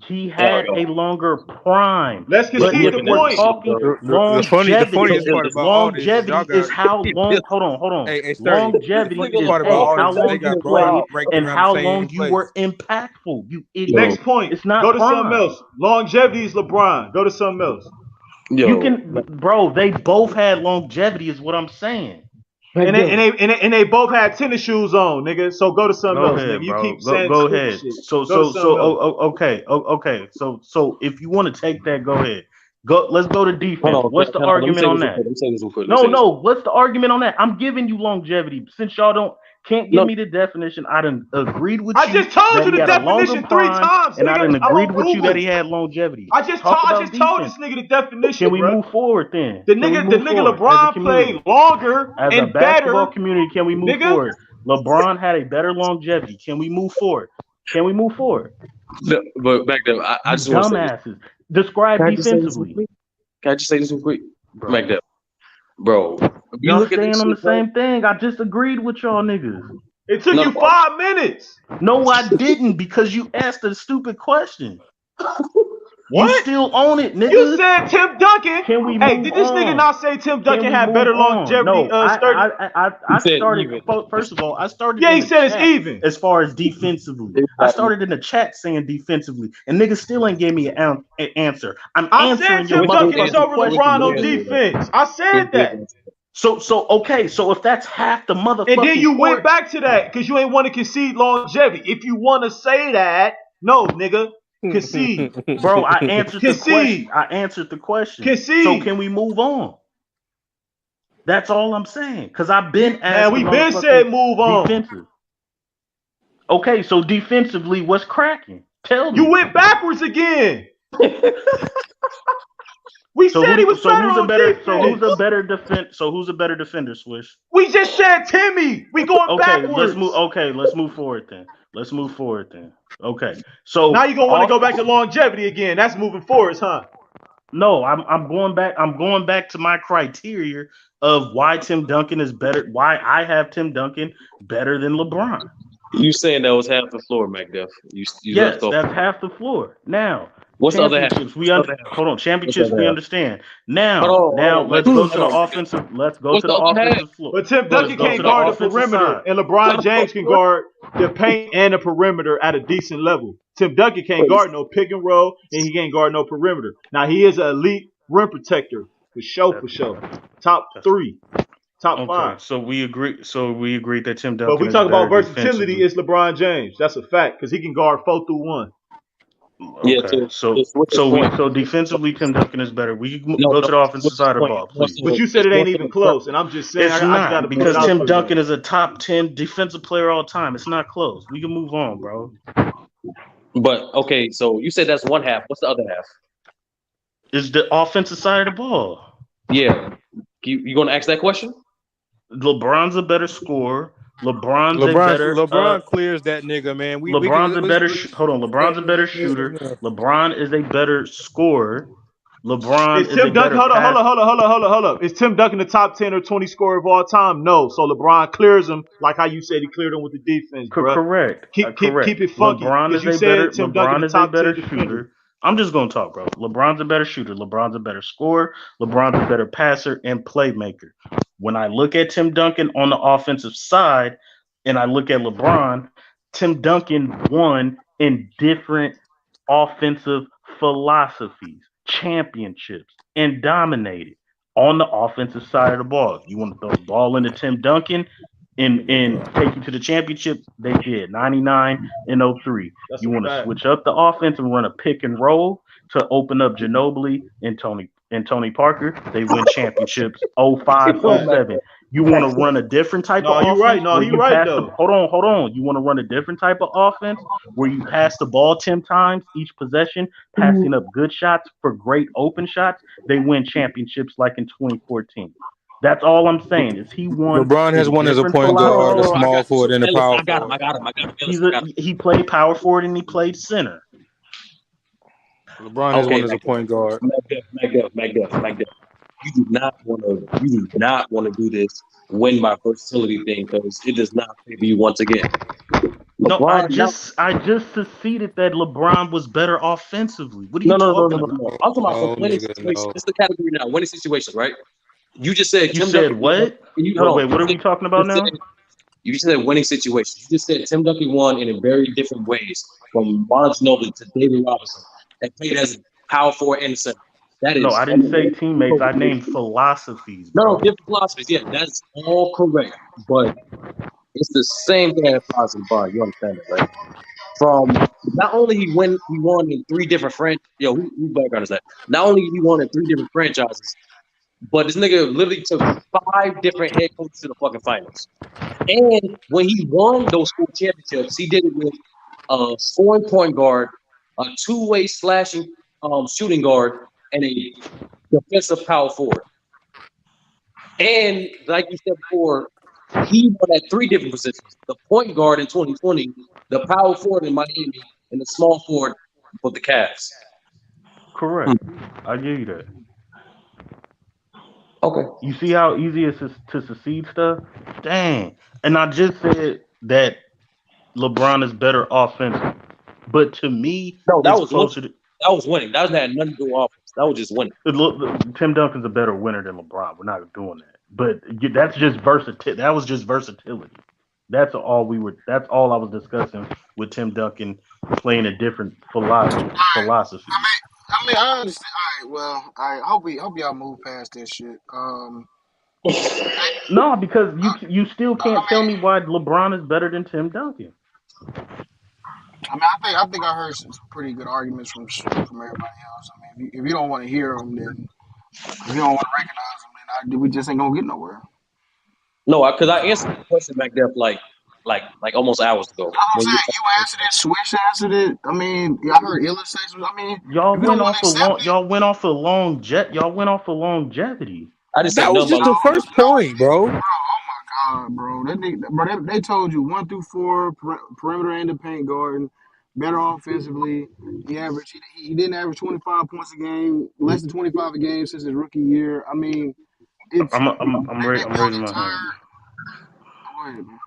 Speaker 20: He had a longer prime.
Speaker 12: Let's
Speaker 20: But
Speaker 12: concede
Speaker 20: if
Speaker 12: the
Speaker 20: we're
Speaker 12: point.
Speaker 20: talking
Speaker 6: The
Speaker 20: longevity,
Speaker 6: funniest part about all this is y'all
Speaker 20: longevity is
Speaker 6: got
Speaker 20: how long. Hold on.
Speaker 6: hey Sturdy. The
Speaker 20: Longevity
Speaker 6: funniest
Speaker 20: is
Speaker 6: part about all
Speaker 20: how
Speaker 6: this is they
Speaker 20: long you
Speaker 6: got Bron
Speaker 20: played
Speaker 6: ranked
Speaker 20: and
Speaker 6: around the
Speaker 20: how long
Speaker 6: same
Speaker 20: you
Speaker 6: place.
Speaker 20: were impactful. You idiot.
Speaker 12: Next point.
Speaker 20: It's not
Speaker 12: Go to something
Speaker 20: prime.
Speaker 12: else. Longevity is LeBron. Go to something else.
Speaker 20: You can, bro. They both had longevity, is what I'm saying.
Speaker 12: And they both had tennis shoes on, nigga. So go to something
Speaker 20: Go
Speaker 12: else,
Speaker 20: ahead,
Speaker 12: nigga. You
Speaker 20: bro.
Speaker 12: keep saying
Speaker 20: Go
Speaker 12: stupid
Speaker 20: ahead.
Speaker 12: shit.
Speaker 20: So
Speaker 12: Go to
Speaker 20: so so
Speaker 12: something else.
Speaker 20: okay. So if you want to take that, go ahead. Let's go to defense.
Speaker 7: Hold on,
Speaker 20: What's the
Speaker 7: let me
Speaker 20: argument
Speaker 7: say
Speaker 20: on
Speaker 7: this real
Speaker 20: that?
Speaker 7: quick. Let me say this real quick.
Speaker 20: No. What's the argument on that? I'm giving you longevity. Since y'all can't give
Speaker 7: No,
Speaker 20: me the definition, I done agreed with
Speaker 12: I
Speaker 20: you
Speaker 12: just told
Speaker 20: that
Speaker 12: you
Speaker 20: he
Speaker 12: the
Speaker 20: had a longer
Speaker 12: definition 3
Speaker 20: prime,
Speaker 12: times,
Speaker 20: and I
Speaker 12: nigga.
Speaker 20: done
Speaker 12: I'm
Speaker 20: agreed
Speaker 12: on
Speaker 20: with you that
Speaker 12: Google.
Speaker 20: he had longevity.
Speaker 12: I just
Speaker 20: Talk
Speaker 12: told
Speaker 20: about
Speaker 12: this
Speaker 20: defense.
Speaker 12: nigga the definition,
Speaker 20: Can we
Speaker 12: bro.
Speaker 20: move forward then?
Speaker 12: The
Speaker 20: Can we
Speaker 12: nigga
Speaker 20: move forward as a
Speaker 12: LeBron
Speaker 20: community?
Speaker 12: played longer
Speaker 20: As a
Speaker 12: and
Speaker 20: basketball
Speaker 12: better,
Speaker 20: community, can we move
Speaker 12: nigga.
Speaker 20: forward? LeBron had a better longevity. Can we move forward? Can we move forward?
Speaker 7: but back then, I
Speaker 20: You
Speaker 7: just want to say this.
Speaker 20: dumbasses. Describe
Speaker 7: Can I just say this real
Speaker 20: defensively,
Speaker 7: quick? Can I just say this real quick?
Speaker 20: bro.
Speaker 7: Back then, bro. If you
Speaker 20: Y'all
Speaker 7: look at
Speaker 20: staying
Speaker 7: this
Speaker 20: on the
Speaker 7: shit, bro.
Speaker 20: same thing. I just agreed with y'all niggas.
Speaker 12: It took
Speaker 7: No,
Speaker 12: you 5 minutes.
Speaker 20: No, I didn't because you asked a stupid question.
Speaker 12: What?
Speaker 20: You still own it, nigga.
Speaker 12: You said Tim Duncan.
Speaker 20: Can we
Speaker 12: Hey,
Speaker 20: move
Speaker 12: did this nigga
Speaker 20: on?
Speaker 12: not say Tim
Speaker 20: Can
Speaker 12: Duncan
Speaker 20: we
Speaker 12: had
Speaker 20: move
Speaker 12: better
Speaker 20: on?
Speaker 12: longevity?
Speaker 20: No,
Speaker 12: Sturdy.
Speaker 20: I
Speaker 7: said
Speaker 20: started.
Speaker 7: even.
Speaker 20: First of all, I started
Speaker 12: Yeah,
Speaker 20: in
Speaker 12: he
Speaker 20: the
Speaker 12: said it's
Speaker 20: chat
Speaker 12: even.
Speaker 20: as far as defensively. I
Speaker 7: Exactly.
Speaker 20: started in the chat saying defensively, and niggas still ain't gave me an answer. I'm
Speaker 12: I said
Speaker 20: answering your
Speaker 12: Tim Duncan is
Speaker 20: motherfucking
Speaker 12: over LeBron
Speaker 20: question,
Speaker 12: on
Speaker 20: nigga.
Speaker 12: defense. I said that.
Speaker 20: So okay. So if that's half the
Speaker 12: And then
Speaker 20: motherfucking
Speaker 12: you went
Speaker 20: court,
Speaker 12: back to that because you ain't want to concede longevity. If you want to say that, no, nigga, concede.
Speaker 20: bro, I answered the question.
Speaker 12: Concede.
Speaker 20: So
Speaker 12: Concede.
Speaker 20: can we move on? That's all I'm saying. Cause I've been
Speaker 12: Man,
Speaker 20: asked the
Speaker 12: we been said
Speaker 20: motherfucking
Speaker 12: move on.
Speaker 20: defensive. Okay, so defensively, what's cracking? Tell me.
Speaker 12: You went backwards again. We said he was better on defense.
Speaker 20: So who's a better defense? So who's a better defender, Swish?
Speaker 12: We just said Timmy. We going backwards.
Speaker 20: Let's move forward then. Okay. So
Speaker 12: now you're gonna want to go back to longevity again. That's moving forwards, huh?
Speaker 20: No, I'm going back. I'm going back to my criteria of why Tim Duncan is better. Why I have Tim Duncan better than LeBron.
Speaker 7: You saying that was half the floor, McDuff? You
Speaker 20: yes,
Speaker 7: left off.
Speaker 20: that's half the floor. Now,
Speaker 7: what's the other half?
Speaker 20: Hold on, championships we understand. Now, let's go to the offensive. Let's go to the offensive floor.
Speaker 12: But Tim Duncan can't guard the perimeter, and LeBron James can guard the paint and the perimeter at a decent level. Tim Duncan can't guard no pick and roll, and he can't guard no perimeter. Now he is an elite rim protector for sure. Top 3. Top 5.
Speaker 20: So we agree that Tim Duncan.
Speaker 12: But we talk about versatility, it's LeBron James. That's a fact because he can guard 4 through 1.
Speaker 20: Okay. Yeah, so defensively, Tim Duncan is better. We go to the offensive side of the ball, please.
Speaker 12: But you said it ain't even close, and I'm just saying
Speaker 20: it's not because Tim Duncan is a top 10 defensive player all time. It's not close. We can move on, bro.
Speaker 7: But okay, so you said that's one half. What's the other half?
Speaker 20: Is the offensive side of the ball.
Speaker 7: Yeah, you gonna ask that question?
Speaker 20: LeBron's a better scorer. LeBron
Speaker 2: clears that nigga, man.
Speaker 20: LeBron's a better shooter. LeBron is a better scorer. LeBron is
Speaker 12: Tim Duncan. Hold up. Is Tim Duncan the top 10 or 20 scorer of all time? No. So LeBron clears him like how you said he cleared him with the defense, bro.
Speaker 20: Correct.
Speaker 12: Keep it funky.
Speaker 20: LeBron is a better shooter. I'm just going to talk, bro. LeBron's a better shooter. LeBron's a better scorer. LeBron's a better passer and playmaker. When I look at Tim Duncan on the offensive side and I look at LeBron, Tim Duncan won in different offensive philosophies, championships, and dominated on the offensive side of the ball. You want to throw the ball into Tim Duncan and take you to the championship? They did, 99 and 03. You want to switch up the offense and run a pick and roll to open up Ginobili and Tony Parker? They win championships 05, 07. You want to run a different type of offense?
Speaker 12: You're right, though.
Speaker 20: Hold on. You want to run a different type of offense where you pass the ball 10 times each possession, passing up good shots for great open shots? They win championships like in 2014. That's all I'm saying is he won.
Speaker 2: LeBron has won as a point guard, a small forward, and a power forward.
Speaker 7: I got him.
Speaker 20: He played power forward and he played center.
Speaker 2: LeBron has won as a point guard.
Speaker 7: McDuff. You do not want to do this win by versatility thing because it does not favor you once again.
Speaker 20: No, I just seceded that LeBron was better offensively. What are you talking about?
Speaker 7: I'm talking about winning situations. It's the category now. Winning situations, right? You just said
Speaker 20: Tim Duncan. What? Wait, what are we talking about now?
Speaker 7: You just said winning situations. You just said Tim Duncan won in very different ways, from Marlon Ginobili to David Robinson, and played as a power forward and center. That is.
Speaker 20: No, I didn't say teammates. I named philosophies.
Speaker 7: No, different philosophies. Yeah, that's all correct. But it's the same thing that applies to the bar. You understand that, right? From not only he won in 3 different franchises. Yo, who background is that? Not only he won in 3 different franchises, but this nigga literally took 5 different head coaches to the fucking finals. And when he won those 4 championships, he did it with a scoring point guard, a 2-way slashing shooting guard, and a defensive power forward. And like you said before, he won at 3 different positions: the point guard in 2020, the power forward in Miami, and the small forward for the Cavs.
Speaker 20: Correct. I give you that.
Speaker 7: Okay.
Speaker 20: You see how easy it is to secede stuff? Dang. And I just said that LeBron is better offensive. But to me,
Speaker 7: that was closer to. That was winning. That had nothing to do with offense. That was just winning.
Speaker 20: Tim Duncan's a better winner than LeBron. We're not doing that. But that's just versatility. That was just versatility. That's all I was discussing with Tim Duncan playing a different philosophy.
Speaker 18: I mean, I understand. All right, well, I hope y'all move past this shit.
Speaker 20: No, because you still can't tell me why LeBron is better than Tim Duncan.
Speaker 18: I mean, I think I heard some pretty good arguments from everybody else. I mean, if you don't want to hear them, then if you don't want to recognize them, then we just ain't gonna get nowhere.
Speaker 7: No, because I answered the question back there like like almost hours ago.
Speaker 18: I'm
Speaker 7: When you
Speaker 18: saying you answered it, Swish answered it. I mean, I heard Illis say. I mean,
Speaker 20: Y'all
Speaker 18: if you don't
Speaker 20: went
Speaker 18: want to
Speaker 20: off a
Speaker 18: accept
Speaker 20: long.
Speaker 18: it,
Speaker 20: Y'all went off a long jet. Y'all went off a longevity.
Speaker 7: I just say
Speaker 6: That was
Speaker 7: nothing
Speaker 6: just
Speaker 7: about
Speaker 6: the first point, bro.
Speaker 18: bro, they told you 1 through 4 perimeter and the paint guarding, better offensively. He didn't average 25 points a game, less than 25 a game since his rookie year. I mean, it's
Speaker 20: I'm
Speaker 18: they built
Speaker 20: raising
Speaker 18: an
Speaker 20: my hand.
Speaker 18: entire. Go ahead, man.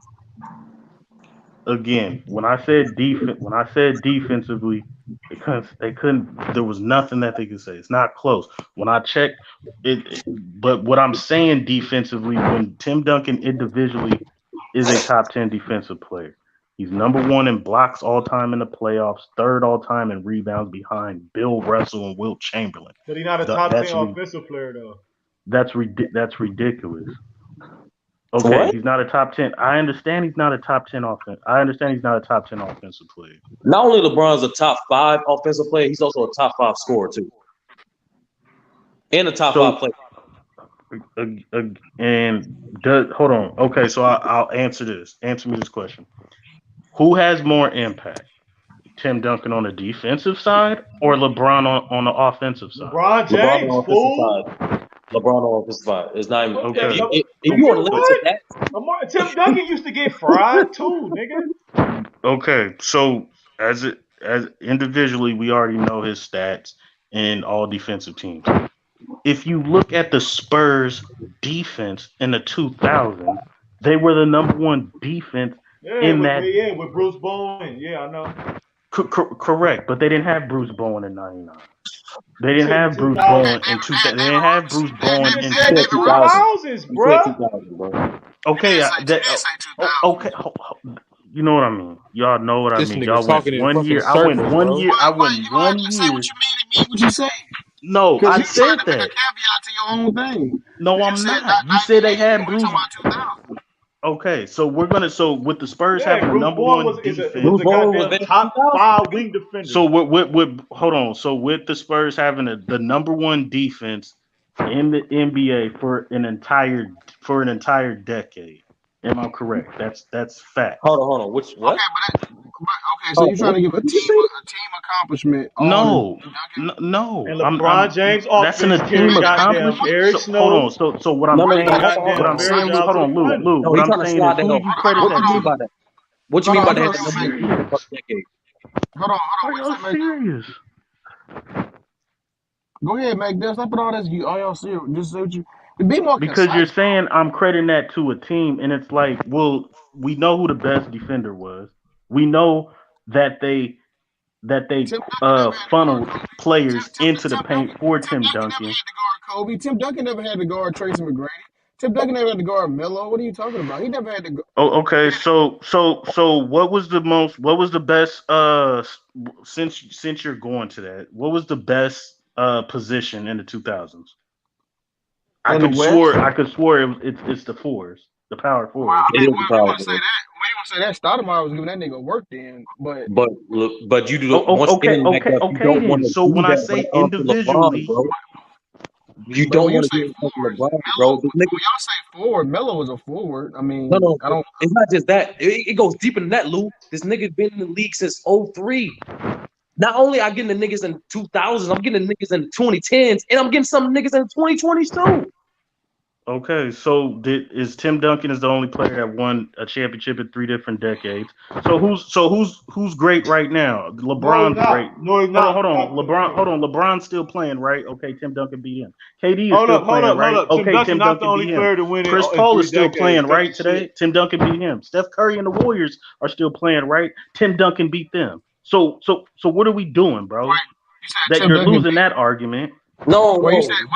Speaker 20: Again, when I said defensively, they couldn't. There was nothing that they could say. It's not close. When I checked but what I'm saying defensively, when Tim Duncan individually is a top 10 defensive player, he's number 1 in blocks all time in the playoffs, 3rd all time in rebounds behind Bill Russell and Wilt Chamberlain.
Speaker 12: But he's not a top 10 offensive player though.
Speaker 20: That's ridiculous. Okay,
Speaker 7: What?
Speaker 20: he's not a top 10. I understand he's not a top 10 offense. I understand he's not a top 10 offensive player.
Speaker 7: Not only LeBron's a top 5 offensive player, he's also a top 5 scorer too, and a top 5 player.
Speaker 20: Hold on. Okay, so I'll answer this. Answer me this question. Who has more impact? Tim Duncan on the defensive side or LeBron on the offensive side?
Speaker 12: LeBron James,
Speaker 7: LeBron on the offensive side. LeBron on the offensive side. It's not even
Speaker 20: okay.
Speaker 7: If you want to listen to that,
Speaker 12: Tim Duncan used to get fried too, nigga.
Speaker 20: Okay, so as individually, we already know his stats in all defensive teams. If you look at the Spurs defense in the 2000s, they were the number 1 defense in that.
Speaker 12: Yeah, with Bruce Bowen. Yeah, I know.
Speaker 20: Correct, but they didn't have Bruce Bowen in '99. They didn't have Bruce Bowen in 2000. They didn't have Bruce Bowen in
Speaker 12: 2000s, bro.
Speaker 20: Okay, okay. You know what I mean. Y'all know what I
Speaker 6: This
Speaker 20: mean.
Speaker 6: nigga
Speaker 20: Y'all
Speaker 6: talking
Speaker 20: went
Speaker 6: in
Speaker 20: 1 year.
Speaker 6: fucking
Speaker 20: I went
Speaker 6: circles,
Speaker 20: 1
Speaker 6: bro.
Speaker 20: year. I went 1 year.
Speaker 18: What you say?
Speaker 20: No, I
Speaker 18: you
Speaker 20: said
Speaker 18: trying to make a
Speaker 20: that.
Speaker 18: caveat to your own thing.
Speaker 20: No,
Speaker 18: You
Speaker 20: I'm
Speaker 18: said
Speaker 20: not. You said they had
Speaker 18: we
Speaker 20: Bruce.
Speaker 18: talking about 2000.
Speaker 20: Okay, so with the Spurs having the
Speaker 12: Bruce
Speaker 20: number
Speaker 12: Bowen
Speaker 20: 1
Speaker 12: was
Speaker 20: defense.
Speaker 12: a goddamn top 5 wing defender.
Speaker 20: So with hold on. So with the Spurs having the number 1 defense in the NBA for an entire decade. Am I correct? That's fact.
Speaker 7: Hold on. What?
Speaker 18: Okay, so you're trying to give a team accomplishment.
Speaker 20: No.
Speaker 12: And LeBron James
Speaker 20: that's an
Speaker 12: offense
Speaker 20: a team
Speaker 12: carried goddamn
Speaker 20: accomplishment.
Speaker 12: Eric
Speaker 20: Hold
Speaker 12: Snow.
Speaker 20: on. So what I'm saying,
Speaker 12: hold on,
Speaker 20: Lou. What I'm saying is, who do you credit
Speaker 7: What you
Speaker 20: that
Speaker 7: mean
Speaker 20: to?
Speaker 7: by that? What you mean by that?
Speaker 20: Are you serious?
Speaker 18: Hold on.
Speaker 20: Are y'all serious?
Speaker 18: Go ahead, Mac. Stop put all this. All y'all serious. Just say what you. Be more
Speaker 20: Because
Speaker 18: concise.
Speaker 20: you're saying I'm crediting that to a team, and it's like, well, we know who the best defender was. We know that they funneled players into the paint for Tim Duncan.
Speaker 18: Kobe. Tim Duncan never had to guard Tracy McGrady. Tim Duncan never had to guard Melo. What are you talking about? He never had to.
Speaker 20: Oh, okay. So what was the best since you're going to that, what was the best position in the 2000s? I could swear it's the fours, the power fours.
Speaker 18: Well, I mean, when you want to say that, Stoudemire was giving that nigga work then,
Speaker 7: but you do
Speaker 20: okay. Then. So when I say individually,
Speaker 7: you don't want to give it to LeBron, bro.
Speaker 18: When y'all say forward, Melo was a forward. I mean,
Speaker 7: no,
Speaker 18: I don't.
Speaker 7: It's not just that. It goes deeper than that, Lou. This nigga been in the league since 2003. Not only I getting the niggas in 2000s, I'm getting the niggas in the 2010s, and I'm getting some niggas in the 2020s too.
Speaker 20: Okay, so is Tim Duncan is the only player that won a championship in 3 different decades. So who's great right now? LeBron's great.
Speaker 12: No, he's not.
Speaker 20: Hold on. LeBron's still playing, right? Okay, Tim Duncan beat him. KD is still playing, right? Okay, Tim Duncan beat him. Chris Paul is still playing, right? Today, Tim Duncan beat him. Steph Curry and the Warriors are still playing, right? Tim Duncan beat them. So what are we doing, bro? That you're losing that argument.
Speaker 7: No.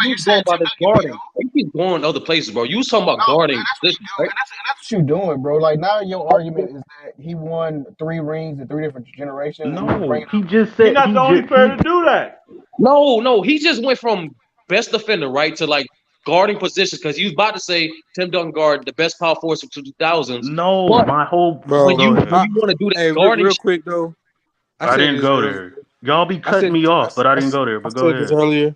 Speaker 7: You said about this guarding. You keep going other places, bro. You was talking about guarding.
Speaker 18: That's what you're doing, bro. Like now, your argument is that he won 3 rings in 3 different generations.
Speaker 20: No, he just said
Speaker 12: he's not the only player to do that.
Speaker 7: No. He just went from best defender, right, to like guarding positions because he was about to say Tim Duncan guard the best power forwards from 2000s.
Speaker 20: No,
Speaker 7: but
Speaker 20: my whole
Speaker 7: when you want to do that guarding,
Speaker 6: real quick though.
Speaker 20: I didn't go there. Y'all be cutting me off, but I didn't go there. But go ahead.
Speaker 6: This earlier,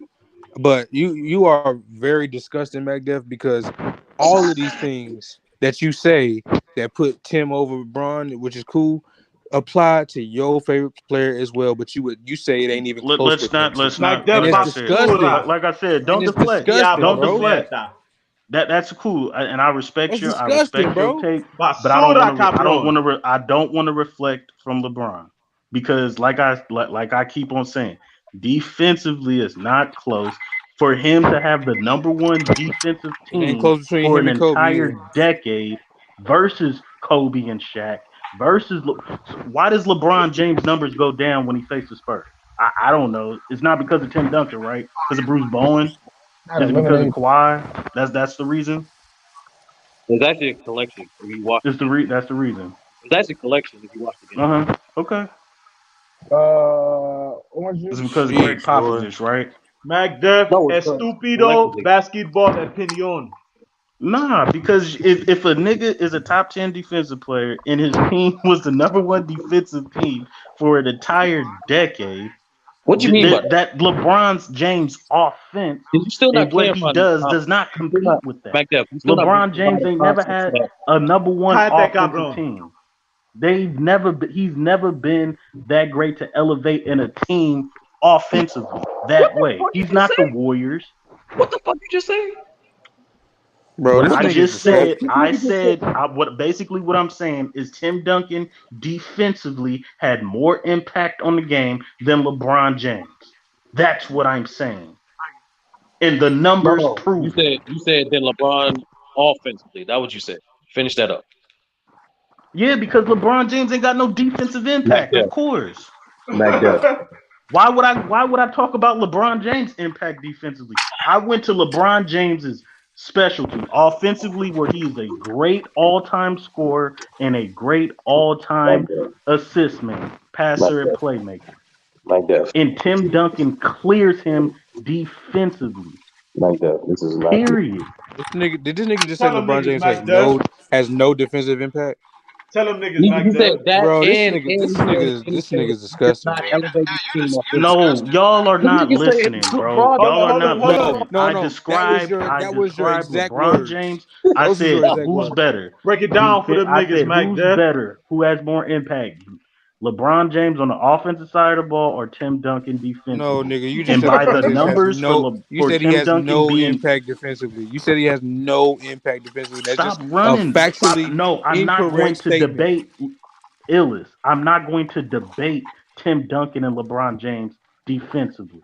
Speaker 6: but you are very disgusting, MacDef, because all of these things that you say that put Tim over LeBron, which is cool, apply to your favorite player as well. But you say it ain't even close with him.
Speaker 20: Let's
Speaker 12: Mike
Speaker 20: not
Speaker 12: Def
Speaker 6: And it's
Speaker 12: basura.
Speaker 6: disgusting.
Speaker 20: like I said,
Speaker 6: And
Speaker 20: don't
Speaker 6: it's
Speaker 20: deflect.
Speaker 6: disgusting,
Speaker 20: Don't
Speaker 6: bro.
Speaker 20: deflect.
Speaker 12: Aproveita.
Speaker 20: That's cool, and I respect
Speaker 6: That's
Speaker 20: your
Speaker 6: disgusting, bro.
Speaker 20: take, but
Speaker 12: Basura, cabrón.
Speaker 20: I don't want to reflect from LeBron because, like I keep on saying, defensively is not close. For him to have the number one defensive
Speaker 6: It ain't
Speaker 20: team
Speaker 6: close between
Speaker 20: for
Speaker 6: him
Speaker 20: an
Speaker 6: and Kobe
Speaker 20: entire
Speaker 6: either.
Speaker 20: decade versus Kobe and Shaq versus why does LeBron James' numbers go down when he faces Spurs? I don't know. It's not because of Tim Duncan, right? Because of Bruce Bowen.
Speaker 3: Not
Speaker 20: Is it because of
Speaker 3: eliminated.
Speaker 20: Kawhi? That's the reason.
Speaker 7: It's actually a collection if you watch the game.
Speaker 20: That's the reason.
Speaker 7: It's actually a collection if you watch the game.
Speaker 20: Okay.
Speaker 3: Orange
Speaker 20: It's
Speaker 3: juice.
Speaker 20: because of Greg
Speaker 6: Jeez, boy.
Speaker 20: Popovich, right?
Speaker 12: Mac Def,
Speaker 7: No, it's
Speaker 12: estúpido,
Speaker 7: collectively.
Speaker 12: basketball opinion.
Speaker 20: Nah, because if a nigga is a top 10 defensive player and his team was the number one defensive team for an entire decade,
Speaker 7: What do you mean by that?
Speaker 20: that LeBron James offense
Speaker 7: You're still not
Speaker 20: and what he
Speaker 7: clarifying.
Speaker 20: does not
Speaker 7: You're still
Speaker 20: compete
Speaker 7: not
Speaker 20: with that.
Speaker 7: back there. You're still not
Speaker 20: LeBron James
Speaker 7: providing
Speaker 20: ain't never
Speaker 7: context
Speaker 20: had
Speaker 7: to that.
Speaker 20: a number one
Speaker 12: Cállate,
Speaker 20: offensive
Speaker 12: cabrón.
Speaker 20: team. He's never been that great to elevate in a team offensively that way.
Speaker 7: What you
Speaker 20: He's
Speaker 7: just
Speaker 20: not the
Speaker 7: say?
Speaker 20: Warriors.
Speaker 7: What the fuck you just say?
Speaker 6: Bro,
Speaker 20: What
Speaker 6: this
Speaker 20: I
Speaker 6: nigga's
Speaker 20: just said,
Speaker 6: disgusting.
Speaker 20: what I'm saying is Tim Duncan defensively had more impact on the game than LeBron James. That's what I'm saying. And the numbers
Speaker 7: No.
Speaker 20: prove it.
Speaker 7: You said that LeBron offensively. That's what you said. Finish that up.
Speaker 20: Yeah, because LeBron James ain't got no defensive
Speaker 7: Mac
Speaker 20: impact,
Speaker 7: Def.
Speaker 20: of course.
Speaker 7: Mac Def.
Speaker 20: Why would I talk about LeBron James' impact defensively? I went to LeBron James's specialty offensively, where he is a great all-time scorer and a great all-time assist man, passer, and playmaker.
Speaker 7: Mac Def.
Speaker 20: And Tim Duncan clears him defensively.
Speaker 7: Mac Def. This is Mac.
Speaker 20: Period.
Speaker 6: Did this nigga just say
Speaker 12: Tell them
Speaker 6: LeBron
Speaker 12: niggas,
Speaker 6: James
Speaker 12: Mac Def.
Speaker 6: has no defensive impact?
Speaker 12: Tell them niggas,
Speaker 7: He
Speaker 12: Mac
Speaker 7: said
Speaker 12: Def.
Speaker 7: that,
Speaker 6: Bro, this
Speaker 7: and he
Speaker 6: nigga's
Speaker 7: does
Speaker 6: disgusting,
Speaker 7: not
Speaker 6: bro.
Speaker 7: elevate his team offensively.
Speaker 20: No, y'all are
Speaker 7: Them
Speaker 20: not
Speaker 7: niggas say
Speaker 20: listening, bro.
Speaker 7: fraud.
Speaker 20: Y'all are
Speaker 12: Hold
Speaker 20: not
Speaker 12: on, hold on.
Speaker 20: listening.
Speaker 6: No,
Speaker 20: I
Speaker 6: no.
Speaker 20: described
Speaker 6: That was your exact
Speaker 20: LeBron
Speaker 6: words.
Speaker 20: James. I
Speaker 6: Those was your
Speaker 20: said
Speaker 6: exact
Speaker 20: who's
Speaker 6: words.
Speaker 20: better?
Speaker 12: Break it down for them
Speaker 20: I
Speaker 12: niggas,
Speaker 20: said
Speaker 12: Mac
Speaker 20: who's
Speaker 12: Def.
Speaker 20: better? Who has more impact? LeBron James on the offensive side of the ball or Tim Duncan defensively?
Speaker 6: No, nigga, you just
Speaker 20: And
Speaker 6: said
Speaker 20: by
Speaker 6: LeBron
Speaker 20: the
Speaker 6: James has
Speaker 20: numbers
Speaker 6: no. You
Speaker 20: for
Speaker 6: said he
Speaker 20: Tim
Speaker 6: has
Speaker 20: Duncan
Speaker 6: no
Speaker 20: being
Speaker 6: impact defensively. You said he has no impact defensively. That's
Speaker 20: stop
Speaker 6: just a
Speaker 20: running.
Speaker 6: factually
Speaker 20: No, I'm not going
Speaker 6: incorrect
Speaker 20: to
Speaker 6: statement.
Speaker 20: debate Illis. I'm not going to debate Tim Duncan and LeBron James defensively.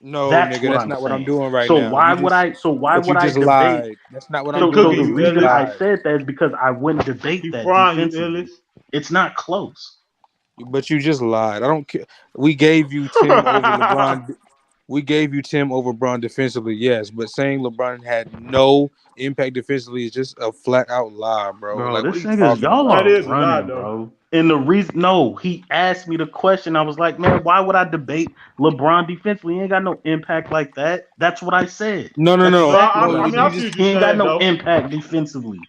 Speaker 6: No,
Speaker 20: That's
Speaker 6: nigga,
Speaker 20: what
Speaker 6: that's
Speaker 20: I'm
Speaker 6: not what I'm
Speaker 20: saying.
Speaker 6: doing right
Speaker 20: So
Speaker 6: now.
Speaker 20: why would I
Speaker 6: just
Speaker 20: debate?
Speaker 6: lied. That's not what
Speaker 12: He
Speaker 6: I'm
Speaker 20: So
Speaker 6: doing.
Speaker 20: the
Speaker 12: cooking you,
Speaker 20: reason
Speaker 12: Illis.
Speaker 20: I
Speaker 6: Lied.
Speaker 20: said that is because I wouldn't debate
Speaker 12: He
Speaker 20: that
Speaker 12: frying you,
Speaker 20: defensively.
Speaker 12: Illis.
Speaker 20: It's not close.
Speaker 6: But you just lied. I don't care. We gave you Tim over LeBron. We gave you Tim over LeBron defensively, yes. But saying LeBron had no impact defensively is just a flat out lie, bro.
Speaker 20: Bro,
Speaker 6: Like, what are
Speaker 20: this
Speaker 6: you
Speaker 20: nigga's
Speaker 6: talking
Speaker 20: y'all
Speaker 6: about?
Speaker 12: That
Speaker 20: are
Speaker 12: is a lie,
Speaker 20: running,
Speaker 12: though.
Speaker 20: bro. And the reason, no, he asked me the question. I was like, man, why would I debate LeBron defensively? He ain't got no impact like that. That's what I said.
Speaker 6: No,
Speaker 20: That's
Speaker 12: No,
Speaker 20: exactly what
Speaker 12: I
Speaker 20: I
Speaker 12: mean, I
Speaker 20: said.
Speaker 12: see what
Speaker 20: He
Speaker 12: you're
Speaker 20: ain't got
Speaker 12: saying,
Speaker 20: no
Speaker 12: though.
Speaker 20: impact defensively.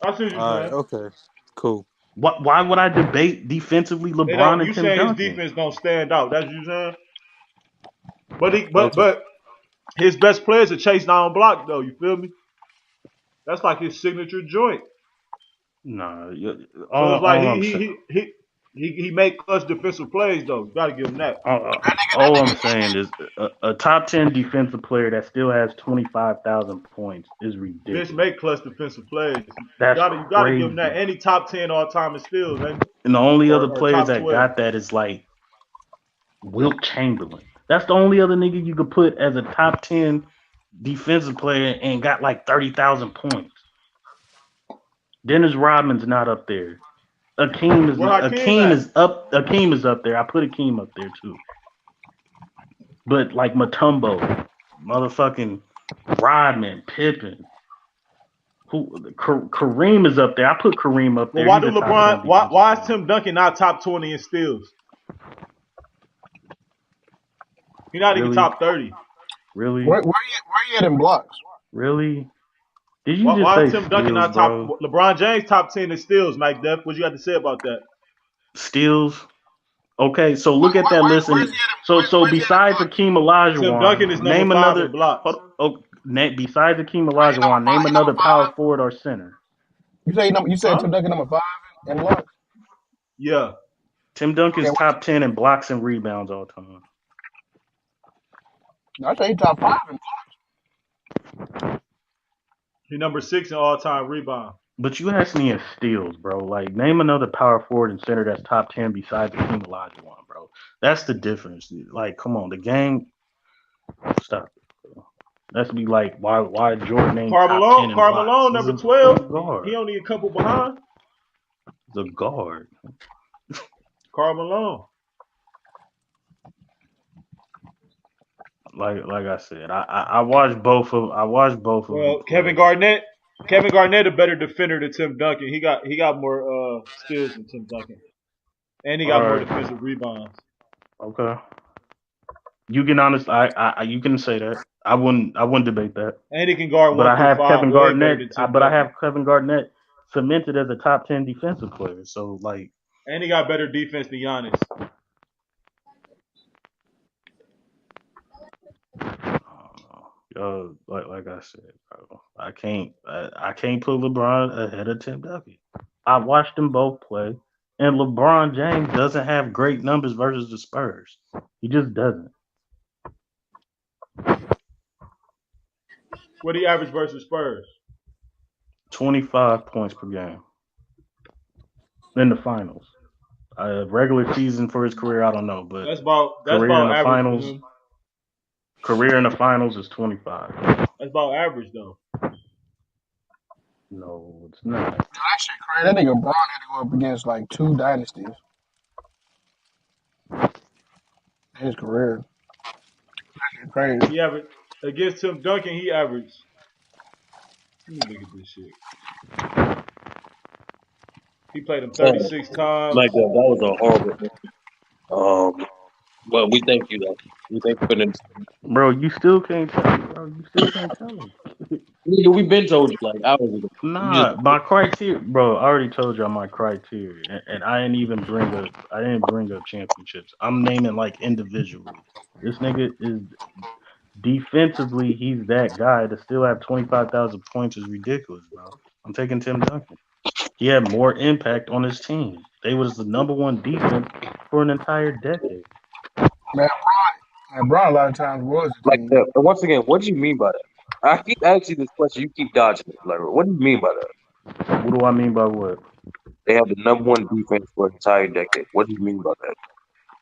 Speaker 12: I see what you're
Speaker 6: All right,
Speaker 12: saying.
Speaker 6: okay, cool.
Speaker 20: Why would I debate defensively
Speaker 12: They don't.
Speaker 20: LeBron and
Speaker 12: You
Speaker 20: Tim
Speaker 12: saying his
Speaker 20: Duncan?
Speaker 12: defense don't stand out? That's what you saying.
Speaker 6: Okay.
Speaker 12: But his best players are chase down block though. You feel me? That's like his signature joint.
Speaker 20: Nah,
Speaker 12: So it's like
Speaker 20: all I'm saying.
Speaker 12: he make clutch defensive plays though. You gotta give him that.
Speaker 20: All I'm saying is a top 10 defensive player that still has 25,000 points is
Speaker 12: Vince
Speaker 20: ridiculous.
Speaker 12: make clutch defensive plays.
Speaker 20: That's
Speaker 12: You gotta give him
Speaker 20: crazy.
Speaker 12: that. Any top 10 all time in steals, ain't he?
Speaker 20: And the only other
Speaker 12: Or
Speaker 20: player
Speaker 12: top
Speaker 20: that
Speaker 12: 12.
Speaker 20: got that is like Wilt Chamberlain. That's the only other nigga you could put as a top 10 defensive player and got like 30,000 points. Dennis Rodman's not up there. Akeem is up there. I put Akeem up there too. But like Mutombo, motherfucking Rodman, Pippen, Kareem is up there. I put Kareem up there.
Speaker 12: Well, why
Speaker 20: He's
Speaker 12: do
Speaker 20: a top 10
Speaker 12: LeBron? Why is
Speaker 20: defensive
Speaker 12: Tim Duncan not top 20 in steals? He's not even
Speaker 20: Really?
Speaker 12: top 30.
Speaker 20: Really?
Speaker 3: Where you at in blocks?
Speaker 20: Really? Did you just
Speaker 12: Why
Speaker 20: say
Speaker 12: is Tim Duncan
Speaker 20: steals,
Speaker 12: not top?
Speaker 20: bro?
Speaker 12: LeBron James top 10 in steals, Mike Def. What you got to say about that?
Speaker 20: Steals? Okay, so look at that list. So besides Akeem
Speaker 12: Tim Duncan is
Speaker 20: Olajuwon,
Speaker 12: number
Speaker 20: name
Speaker 12: 5
Speaker 20: another.
Speaker 12: in blocks.
Speaker 20: Besides Akeem Olajuwon, name another power forward or center.
Speaker 3: You said
Speaker 12: Huh?
Speaker 3: Tim Duncan number 5 in blocks.
Speaker 12: Yeah.
Speaker 20: Tim Duncan's
Speaker 3: Okay,
Speaker 20: top 10 in blocks and rebounds all time.
Speaker 3: I say he top 5 in
Speaker 12: He number 6 in all-time rebound.
Speaker 20: But you asked me in steals, bro. Like, name another power forward and center that's top 10 besides Hakeem Olajuwon, bro. That's the difference. Like, come on, the game. Stop it, bro. That's be like, why Jordan ain't top 10 in blocks?
Speaker 12: Carmelo,
Speaker 20: He's
Speaker 12: number
Speaker 20: a
Speaker 12: 12. He
Speaker 20: guard.
Speaker 12: only a couple behind.
Speaker 20: He's a guard.
Speaker 12: Carmelo.
Speaker 20: Like I said, I watched both of them
Speaker 12: Well,
Speaker 20: play.
Speaker 12: Kevin Garnett a better defender than Tim Duncan. He got more steals than Tim Duncan, and he
Speaker 20: All
Speaker 12: got more
Speaker 20: right,
Speaker 12: defensive rebounds.
Speaker 20: okay. You can honest, you can say that. I wouldn't debate that.
Speaker 12: And he can guard
Speaker 20: But
Speaker 12: 1
Speaker 20: I
Speaker 12: through
Speaker 20: have
Speaker 12: 5
Speaker 20: Kevin
Speaker 12: way better than
Speaker 20: Garnett.
Speaker 12: Tim
Speaker 20: But I
Speaker 12: Duncan.
Speaker 20: have Kevin Garnett cemented as a top 10 defensive player. So like,
Speaker 12: And he got better defense than Giannis.
Speaker 20: like I said, bro, I can't put LeBron ahead of Tim Duncan. I watched them both play, and LeBron James doesn't have great numbers versus the Spurs. He just doesn't.
Speaker 12: What he average versus Spurs?
Speaker 20: 25 points per game in the finals. Regular season for his career, I don't know, but
Speaker 12: That's about
Speaker 20: career in the
Speaker 12: average for
Speaker 20: finals.
Speaker 12: him.
Speaker 20: Career in the finals is 25.
Speaker 12: That's about average though.
Speaker 20: No, it's not.
Speaker 3: that shit crazy. That nigga Braun had to go up against like 2 dynasties in his career. That shit crazy.
Speaker 12: He averaged against Tim Duncan. He averaged. Let me look at this shit. He played him 36 times.
Speaker 7: Like that was a horrible. Well, we thank you though. We thank you for this.
Speaker 20: Bro, you still can't tell me, bro. You still can't tell me.
Speaker 7: Nigga, we've been told you like hours ago. You
Speaker 20: Nah, my criteria, bro. I already told y'all my criteria, and I didn't bring up championships. I'm naming like individually. This nigga is defensively, he's that guy. To still have 25,000 points is ridiculous, bro. I'm taking Tim Duncan. He had more impact on his team. They was the number one defense for an entire decade.
Speaker 3: Man, Braun a lot of times was a
Speaker 7: like
Speaker 3: team.
Speaker 7: that. But once again, what do you mean by that? I keep asking this question. You keep dodging it. Like, what do you mean by that?
Speaker 20: What do I mean by what?
Speaker 7: They have the number one defense for an entire decade. What do you mean by that?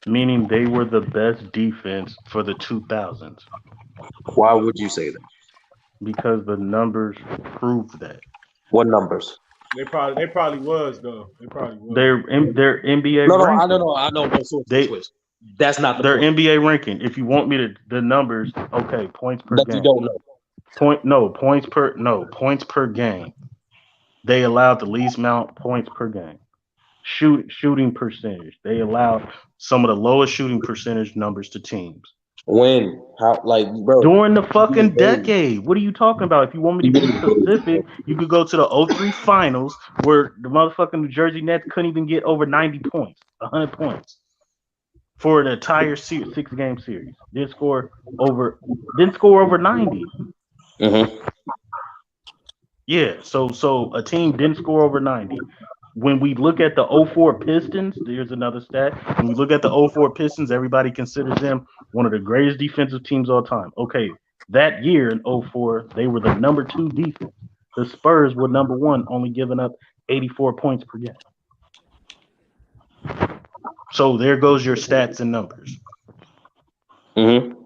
Speaker 20: Meaning they were the best defense for the 2000s.
Speaker 7: Why would you say that?
Speaker 20: Because the numbers prove that.
Speaker 7: What numbers?
Speaker 12: They probably was though. They probably was.
Speaker 20: Their NBA
Speaker 7: No,
Speaker 20: ranking.
Speaker 7: I know. Switch. That's not the
Speaker 20: their
Speaker 7: point.
Speaker 20: NBA ranking. If you want me to the numbers, okay, points per
Speaker 7: That
Speaker 20: game.
Speaker 7: you don't know.
Speaker 20: Points per game. They allowed the least amount points per game. Shooting percentage. They allowed some of the lowest shooting percentage numbers to teams.
Speaker 7: When? How? Like, bro.
Speaker 20: During the fucking decade. What are you talking about? If you want me to be specific, you could go to the 03 finals where the motherfucking New Jersey Nets couldn't even get over 90 points, 100 points for an entire 6-game series. Didn't score over 90.
Speaker 7: Mm-hmm.
Speaker 20: Yeah, so a team didn't score over 90. When we look at the 04 Pistons, there's another stat. When we look at the 04 Pistons, everybody considers them one of the greatest defensive teams all time. Okay, that year in 04, they were the number 2 defense. The Spurs were number 1, only giving up 84 points per game. So there goes your stats and numbers.
Speaker 7: Mm-hmm.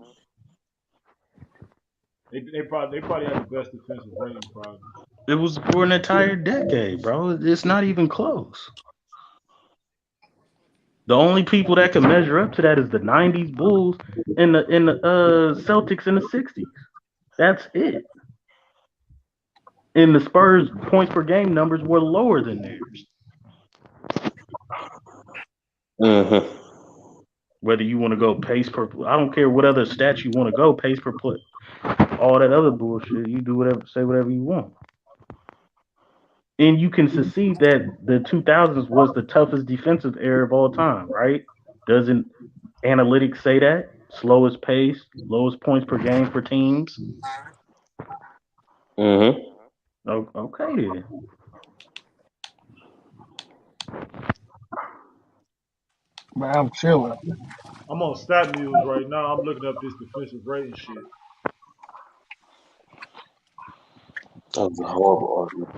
Speaker 12: They probably had the best defensive rating, probably.
Speaker 20: It was for an entire decade, bro. It's not even close. The only people that can measure up to that is the 90s Bulls and the Celtics in the 60s. That's it. And the Spurs points per game numbers were lower than theirs.
Speaker 7: Mm-hmm.
Speaker 20: Whether you want to go pace per, I don't care what other stats you want to go, pace per play, all that other bullshit. You do whatever, say whatever you want. And you can see that the 2000s was the toughest defensive era of all time, right? Doesn't analytics say that? Slowest pace, lowest points per game for teams.
Speaker 7: Mm-hmm.
Speaker 20: Okay then.
Speaker 21: Man, I'm chilling.
Speaker 12: I'm on Stat Muse right now. I'm looking up this defensive rating shit.
Speaker 7: That was a horrible argument.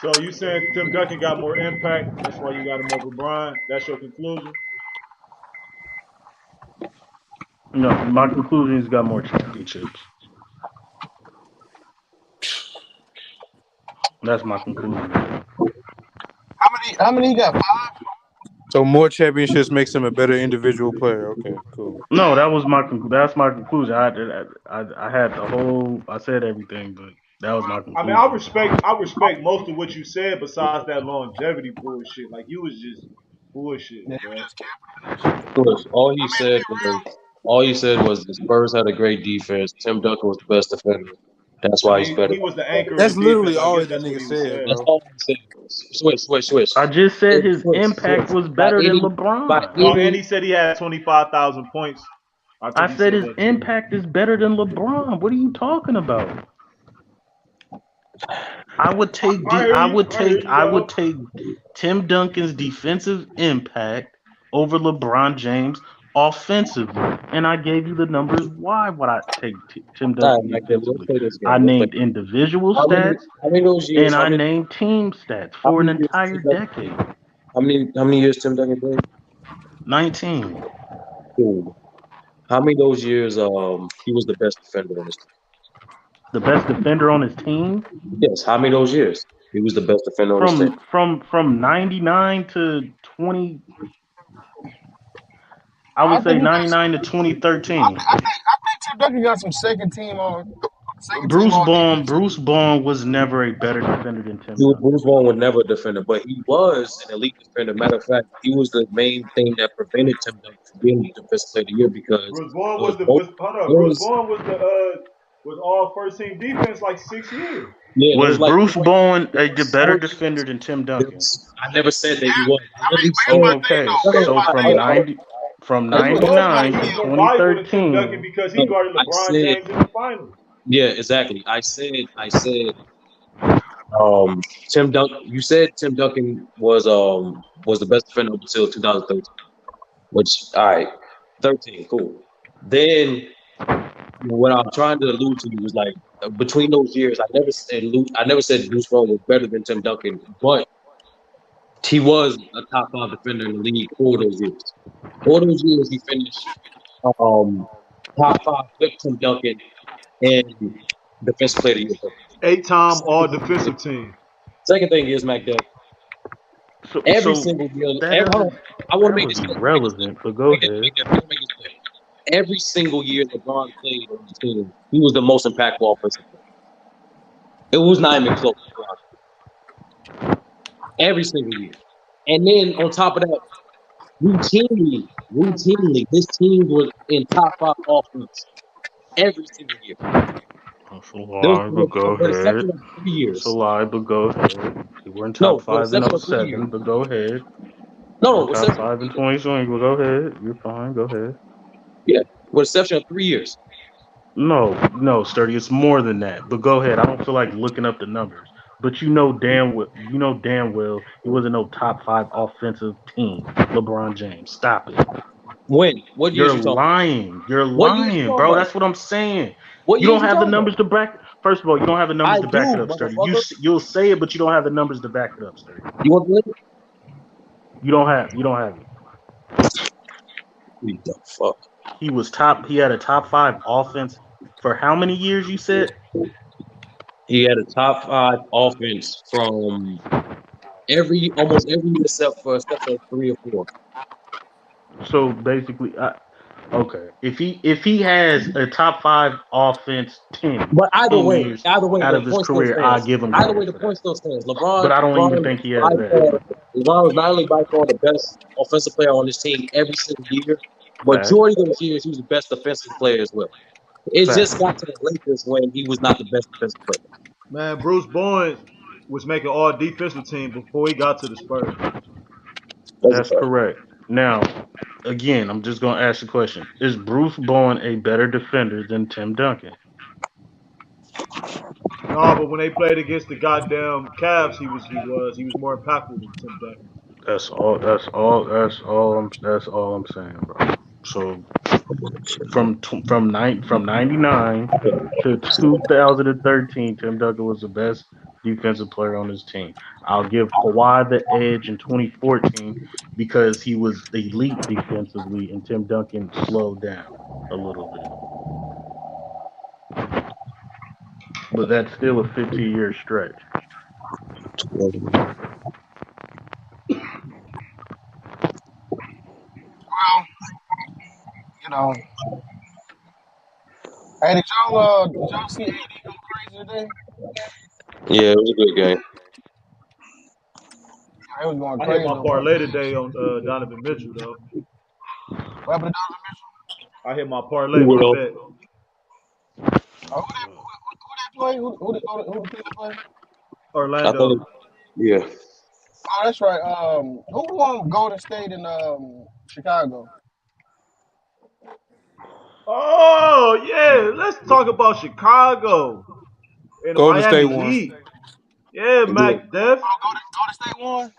Speaker 12: So you saying Tim Duncan got more impact? That's why you got him over Bron. That's your conclusion?
Speaker 20: No, my conclusion is he's got more championships. That's my conclusion.
Speaker 21: How many he got? 5?
Speaker 2: So more championships makes him a better individual player. Okay, cool.
Speaker 20: No, that's my conclusion. I had the whole. I said everything, but that was my
Speaker 12: I mean,
Speaker 20: conclusion.
Speaker 12: I respect most of what you said besides that longevity bullshit. Like you was just bullshitting, bro.
Speaker 7: All he said was the Spurs had a great defense. Tim Duncan was the best defender. That's why he's better.
Speaker 12: He was the anchor of the
Speaker 2: That's
Speaker 12: defense.
Speaker 2: literally
Speaker 12: I
Speaker 2: all
Speaker 12: guess
Speaker 2: that
Speaker 12: that's what
Speaker 2: nigga
Speaker 12: he was
Speaker 2: said,
Speaker 12: saying.
Speaker 7: That's
Speaker 2: bro.
Speaker 7: all he said. Switch.
Speaker 20: I just said his impact
Speaker 7: Switch.
Speaker 20: was better than LeBron.
Speaker 12: Oh, and he said he had 25,000 points. I think
Speaker 20: I
Speaker 12: he
Speaker 20: said
Speaker 12: said
Speaker 20: his
Speaker 12: that too.
Speaker 20: impact is better than LeBron. What are you talking about? I would take Tim Duncan's defensive impact over LeBron James offensively, and I gave you the numbers. Why would I take Tim
Speaker 7: All
Speaker 20: Duncan
Speaker 7: right, Mike, let's
Speaker 20: defensively?
Speaker 7: play this game.
Speaker 20: I named individual
Speaker 7: How many
Speaker 20: stats,
Speaker 7: those years?
Speaker 20: and I named team stats
Speaker 7: How
Speaker 20: for an
Speaker 7: many years
Speaker 20: entire
Speaker 7: Tim Duncan?
Speaker 20: decade.
Speaker 7: How many years Tim Duncan played?
Speaker 20: 19.
Speaker 7: Cool. How many of those years he was the best defender on his team?
Speaker 20: The best defender on his team?
Speaker 7: Yes, how many of those years he was the best defender on his team?
Speaker 20: From 99 to 20. I
Speaker 21: I
Speaker 20: would say
Speaker 21: think he got
Speaker 20: 99 to 2013.
Speaker 21: I think Tim Duncan got some second team all
Speaker 20: Bruce Bowen was never a better defender than Tim Duncan.
Speaker 7: Bruce Bowen was never a defender, but he was an elite defender. Matter of fact, he was the main thing that prevented Tim Duncan from being the defensive player of the year because
Speaker 12: Bruce Bowen
Speaker 7: there
Speaker 12: was
Speaker 7: was
Speaker 12: Bruce Bowen was all first team defense like 6 years.
Speaker 7: Yeah,
Speaker 20: was Bruce Bowen a better defender than Tim Duncan?
Speaker 7: I never said that he was.
Speaker 20: Okay, so from
Speaker 12: He was
Speaker 20: 99 to
Speaker 12: more valuable than Tim Duncan
Speaker 20: 2013.
Speaker 12: because he guarded LeBron James in the finals.
Speaker 7: Yeah, exactly. I said Tim Duncan. You said Tim Duncan was the best defender up until 2013. Which, all right, 13, cool. Then what I'm trying to allude to was like between those years, I never said Bruce Bowen was better than Tim Duncan, but he was a top 5 defender in the league for those years. For those years, he finished top 5 with Tim Duncan and defensive player of the year.
Speaker 12: 8-time all defensive team.
Speaker 7: Second thing is, Mac, every single year. I want to make this
Speaker 20: relevant, but go ahead.
Speaker 7: Every single year LeBron played on the team, he was the most impactful offensive player. It was not even close. Every single year. And then on top of that, routinely, this team was in top 5 offense every single year.
Speaker 20: That's a lie, but go ahead. It's a lie, but go ahead. We were in top 5 in 07, but go ahead.
Speaker 7: No,
Speaker 20: top 5 in 2020, but go ahead. You're fine. Go ahead.
Speaker 7: Yeah, with exception of 3 years.
Speaker 20: No, Sturdy. It's more than that. But go ahead. I don't feel like looking up the numbers. But you know damn well it wasn't no top 5 offensive team. LeBron James. Stop it.
Speaker 7: When? What years
Speaker 20: You're lying. You're lying, bro. That's what I'm saying. You don't have the numbers to back. First of all, you don't have the numbers to back it up, Sturdy. You'll say it, but you don't have the numbers to back it up, Sturdy.
Speaker 7: You want to live?
Speaker 20: You don't have it.
Speaker 7: What the fuck?
Speaker 20: He had a top 5 offense for how many years? You said
Speaker 7: he had a top 5 offense from almost every year except for 3 or 4.
Speaker 20: So basically, okay. If he has a top 5 offense 10,
Speaker 7: but either way,
Speaker 20: years out of his career, I give him.
Speaker 7: Either way, the point still stands. LeBron,
Speaker 20: but I don't even think he has that.
Speaker 7: LeBron was not only by far the best offensive player on his team every single year. Majority of those years, he was the best defensive player as well. It just got to the Lakers when he was not the best defensive player.
Speaker 12: Man, Bruce Bowen was making all defensive team before he got to the Spurs.
Speaker 20: That's correct. Now, again, I'm just going to ask the question. Is Bruce Bowen a better defender than Tim Duncan?
Speaker 12: No, but when they played against the goddamn Cavs, he was more impactful than Tim Duncan.
Speaker 20: That's all. That's all. That's all. That's all I'm saying, bro. So from 99 to 2013, Tim Duncan was the best defensive player on his team. I'll give Kawhi the edge in 2014 because he was elite defensively, and Tim Duncan slowed down a little bit. But that's still a 15-year stretch.
Speaker 21: Well, you know, hey, did y'all see AD go crazy today?
Speaker 7: Yeah, it was a good game.
Speaker 21: He was going
Speaker 12: I hit
Speaker 21: crazy
Speaker 12: my
Speaker 21: on both
Speaker 12: parlay
Speaker 21: ends.
Speaker 12: today on Donovan Mitchell though.
Speaker 21: What happened to Donovan Mitchell?
Speaker 12: I hit my
Speaker 7: Who
Speaker 12: parlay,
Speaker 7: went
Speaker 12: my
Speaker 7: on?
Speaker 12: bet.
Speaker 21: Oh, who they play? Who the Clippers play?
Speaker 7: I
Speaker 12: Orlando.
Speaker 7: think. Yeah.
Speaker 21: Oh, that's right. Who won Golden State and Chicago?
Speaker 12: Oh yeah, let's talk about Chicago and the
Speaker 2: Golden State
Speaker 12: Miami
Speaker 2: won.
Speaker 12: Heat. Yeah, Mac Def.
Speaker 21: Oh, Golden State won.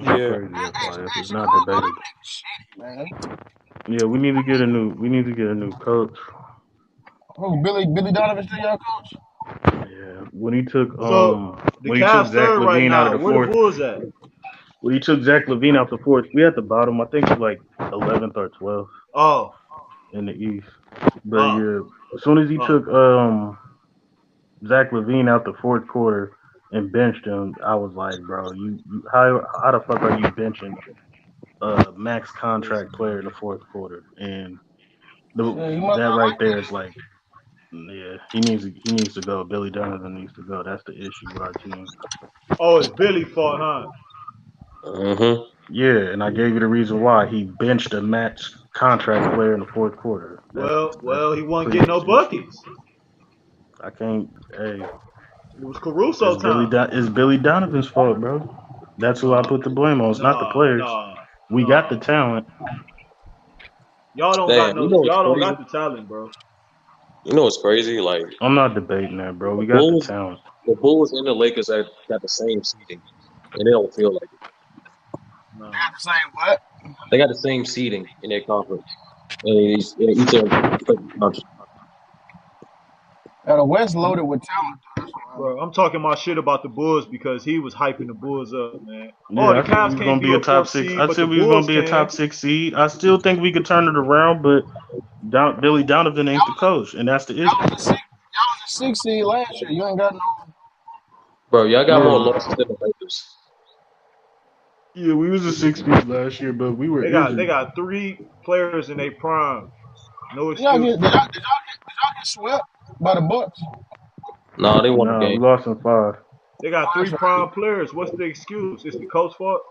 Speaker 20: That's
Speaker 2: Yeah.
Speaker 20: crazy. That's why
Speaker 21: Hey,
Speaker 20: it's not
Speaker 21: Chicago, them
Speaker 20: debated.
Speaker 21: niggas shitty, man.
Speaker 20: Yeah, we need to get a new coach.
Speaker 21: Who, Billy Donovan still your coach?
Speaker 20: Yeah, when he took
Speaker 12: So the Cavs
Speaker 20: Zach
Speaker 12: third right
Speaker 20: Levine out of
Speaker 12: now.
Speaker 20: the
Speaker 12: Where the
Speaker 20: fourth,
Speaker 12: Bulls at?
Speaker 20: when he took Zach Levine out the fourth, we at the bottom. I think it's like 11th or 12th
Speaker 12: Oh,
Speaker 20: in the East. But
Speaker 12: oh,
Speaker 20: yeah, as soon as he
Speaker 12: oh.
Speaker 20: took Zach Levine out the fourth quarter and benched him, I was like, bro, you how the fuck are you benching a max contract player in the fourth quarter? And
Speaker 21: Shit, you must
Speaker 20: that
Speaker 21: not
Speaker 20: right
Speaker 21: like
Speaker 20: there
Speaker 21: that
Speaker 20: is
Speaker 21: nigga.
Speaker 20: like, yeah, he needs to go. Billy Donovan needs to go. That's the issue with our team.
Speaker 12: Oh, it's Billy's fault, huh?
Speaker 7: Mm-hmm.
Speaker 20: Yeah, and I gave you the reason why he benched a max contract player in the fourth quarter. That's
Speaker 12: Well, he
Speaker 20: the
Speaker 12: wasn't getting no
Speaker 20: clearest issue.
Speaker 12: buckets.
Speaker 20: I can't. Hey,
Speaker 12: It was Caruso time.
Speaker 20: It's Billy Donovan's fault, bro. That's who I
Speaker 12: Nah,
Speaker 20: put the blame on. It's not the
Speaker 12: nah,
Speaker 20: players.
Speaker 12: nah,
Speaker 20: We got the
Speaker 12: nah.
Speaker 20: talent.
Speaker 7: Damn,
Speaker 12: Y'all don't got the talent, bro.
Speaker 7: you know what's crazy? Like
Speaker 20: I'm not debating that, bro.
Speaker 7: the
Speaker 20: We got the
Speaker 7: Bulls,
Speaker 20: talent.
Speaker 7: the Bulls and the Lakers got the same seeding, and they don't feel like it.
Speaker 12: No.
Speaker 21: They got the same what?
Speaker 7: They got the same seeding in their conference, and each of them respective conference.
Speaker 21: The West loaded with talent, though. That's why.
Speaker 12: Bro, I'm talking my shit about the Bulls because he was hyping the Bulls up, man. Oh,
Speaker 20: Yeah,
Speaker 12: the
Speaker 20: I said we
Speaker 12: Cavs
Speaker 20: was
Speaker 12: can't
Speaker 20: gonna
Speaker 12: be
Speaker 20: be a
Speaker 12: a
Speaker 20: top
Speaker 12: fourth
Speaker 20: six.
Speaker 12: seed,
Speaker 20: I
Speaker 12: but
Speaker 20: said
Speaker 12: the
Speaker 20: we was gonna
Speaker 12: Bulls
Speaker 20: be a
Speaker 12: can.
Speaker 20: top 6 seed. I still think we could turn it around, but Billy Donovan ain't the coach, and that's the issue.
Speaker 21: Y'all was a 6 seed last year. You ain't got no.
Speaker 7: Bro, y'all got more
Speaker 20: Yeah,
Speaker 7: losses than the Lakers.
Speaker 20: yeah, we was a 6 seed last year, but we were
Speaker 12: They
Speaker 20: injured.
Speaker 12: got three players in their prime. No
Speaker 21: Y'all get,
Speaker 12: excuses.
Speaker 21: did y'all get swept by the Bucks?
Speaker 7: Nah, they won the
Speaker 20: Nah, we
Speaker 7: game.
Speaker 20: lost in 5.
Speaker 12: They got
Speaker 21: Oh,
Speaker 12: three
Speaker 21: that's right.
Speaker 12: prime players. What's the excuse? It's the coach fault.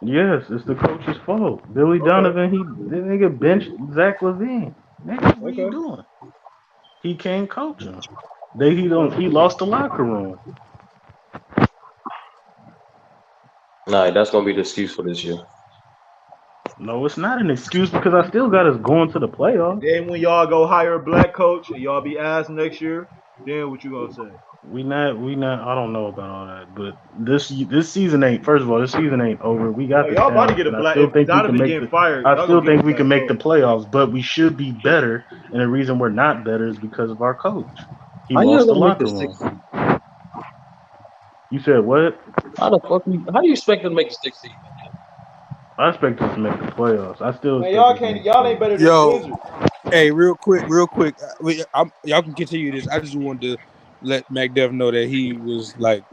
Speaker 20: Yes, it's the coach's fault. Billy
Speaker 12: Okay,
Speaker 20: Donovan, the nigga benched Zach Levine. Nigga, what are you
Speaker 12: okay,
Speaker 20: doing? He can't coach him.
Speaker 12: okay.
Speaker 20: He lost the locker room.
Speaker 7: Nah, that's gonna be the excuse for this year.
Speaker 20: No, it's not an excuse because I still got us going to the playoffs.
Speaker 12: Then when y'all go hire a black coach and y'all be ass next year, then what you gonna say?
Speaker 20: We not. I don't know about all that, but this season ain't. First of all, this season ain't over. We got
Speaker 12: Oh,
Speaker 20: the
Speaker 12: y'all about to
Speaker 20: talent,
Speaker 12: get a
Speaker 20: and I
Speaker 12: black.
Speaker 20: still
Speaker 12: If
Speaker 20: think we can
Speaker 12: Donovan
Speaker 20: make
Speaker 12: getting
Speaker 20: the.
Speaker 12: fired,
Speaker 20: I
Speaker 12: y'all gonna
Speaker 20: still
Speaker 12: get a
Speaker 20: think we
Speaker 12: black
Speaker 20: can make the
Speaker 12: coach.
Speaker 20: playoffs, but we should be better. And the reason we're not better is because of our coach. He
Speaker 7: How y'all
Speaker 20: lost the
Speaker 7: gonna make the
Speaker 20: locker room.
Speaker 7: sixth seed?
Speaker 20: You said what?
Speaker 7: How do you expect them to make the sixth seed?
Speaker 20: I expect us to make the playoffs. I still
Speaker 12: Man,
Speaker 20: expect
Speaker 12: y'all
Speaker 20: us to
Speaker 12: can't.
Speaker 20: make the
Speaker 12: Y'all ain't
Speaker 20: playoffs.
Speaker 12: better than the
Speaker 2: Yo,
Speaker 12: Wizards.
Speaker 2: hey, real quick. Y'all can continue this. I just wanted to let McDev know that he was like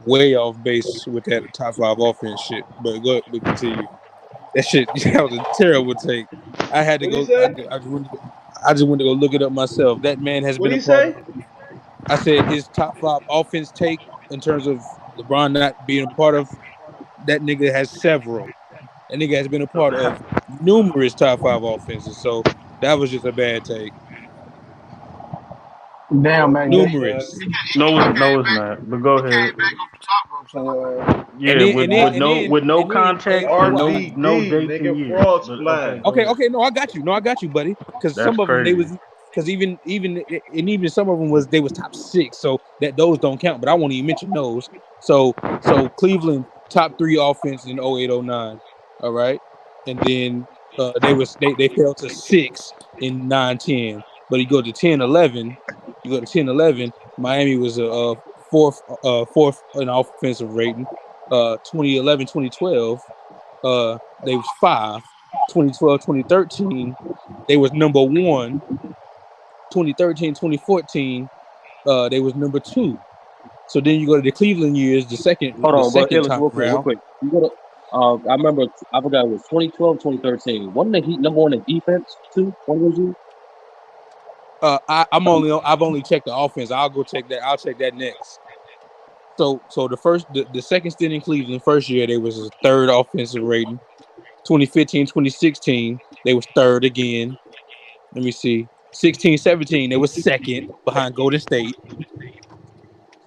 Speaker 2: way off base with that top five offense shit. But continue. That shit that was a terrible take. I had to
Speaker 12: What do you
Speaker 2: go.
Speaker 12: say?
Speaker 2: I just went to go look it up myself. That man has
Speaker 12: What
Speaker 2: been
Speaker 12: do
Speaker 2: a
Speaker 12: you
Speaker 2: part
Speaker 12: say?
Speaker 2: of. I said his top five offense take in terms of LeBron not being a part of. That nigga has several. That nigga has been a part of numerous top five offenses. So that was just a bad take.
Speaker 21: Damn,
Speaker 12: Fuck
Speaker 21: man.
Speaker 12: off,
Speaker 21: He,
Speaker 12: man.
Speaker 21: he,
Speaker 20: No,
Speaker 21: came
Speaker 20: it's
Speaker 21: back.
Speaker 20: not. But go
Speaker 21: He came
Speaker 20: ahead.
Speaker 21: back off the top ropes on your ass.
Speaker 2: And
Speaker 20: Yeah,
Speaker 2: then
Speaker 20: with
Speaker 2: and then
Speaker 20: with
Speaker 2: and
Speaker 20: no
Speaker 2: then
Speaker 20: with no
Speaker 2: and then hey,
Speaker 20: context and
Speaker 2: hold
Speaker 20: no
Speaker 12: RVD,
Speaker 20: dates and
Speaker 12: nigga,
Speaker 20: years.
Speaker 12: frog
Speaker 20: But okay,
Speaker 12: splash.
Speaker 20: go
Speaker 2: okay,
Speaker 20: ahead.
Speaker 2: okay, no, I got you, buddy. Because
Speaker 20: That's
Speaker 2: some of them they
Speaker 20: crazy.
Speaker 2: was
Speaker 6: because even some of them was top 6, so that those don't count. But I won't even mention those. So Cleveland top 3 offense in 08-09. All right, and then they fell to 6 in 9-10. But you go to 10-11. Miami was a fourth in offensive rating. 2011, 2012, they was 5. 2012, 2013, they was number 1. 2013, 2014, they was number 2. So then you go to the Cleveland years, the second
Speaker 7: Hold on, but Ellis,
Speaker 6: time
Speaker 7: real
Speaker 6: around.
Speaker 7: quick. You go to, I remember, I forgot it was 2012, 2013. Wasn't the Heat number 1 in defense too? One of those years?
Speaker 6: I've only checked the offense. I'll go check that. I'll check that next. So the second stint in Cleveland, first year they was a 3rd offensive rating. 2015, 2016, they was 3rd again. Let me see. 16, 17, they was 2nd behind Golden State.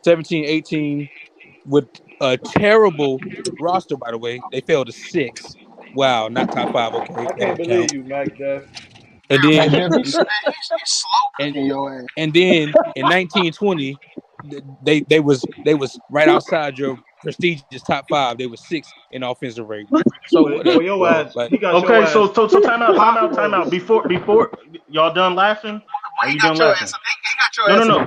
Speaker 6: 17, 18, with a terrible roster, by the way, they fell to 6. Wow, not top 5. Okay,
Speaker 4: I
Speaker 6: that
Speaker 4: can't
Speaker 6: don't
Speaker 4: believe
Speaker 6: count.
Speaker 4: you, Mac Def.
Speaker 6: And
Speaker 21: Mac
Speaker 6: then
Speaker 21: Def, he's slow
Speaker 6: and
Speaker 21: cooking your ass.
Speaker 6: and then in 1920, they was right outside your prestigious top 5. They was 6 in offensive rating. So
Speaker 4: Boy,
Speaker 6: whatever,
Speaker 4: your
Speaker 6: bro.
Speaker 4: ass,
Speaker 6: Like,
Speaker 4: he got your
Speaker 20: Okay,
Speaker 4: ass
Speaker 20: so time
Speaker 4: pot
Speaker 20: out.
Speaker 4: roast.
Speaker 20: Before y'all done laughing? Are
Speaker 21: He
Speaker 20: you
Speaker 21: got
Speaker 20: done
Speaker 21: your
Speaker 20: laughing?
Speaker 21: ass. He got your
Speaker 20: No,
Speaker 21: ass in the
Speaker 20: no.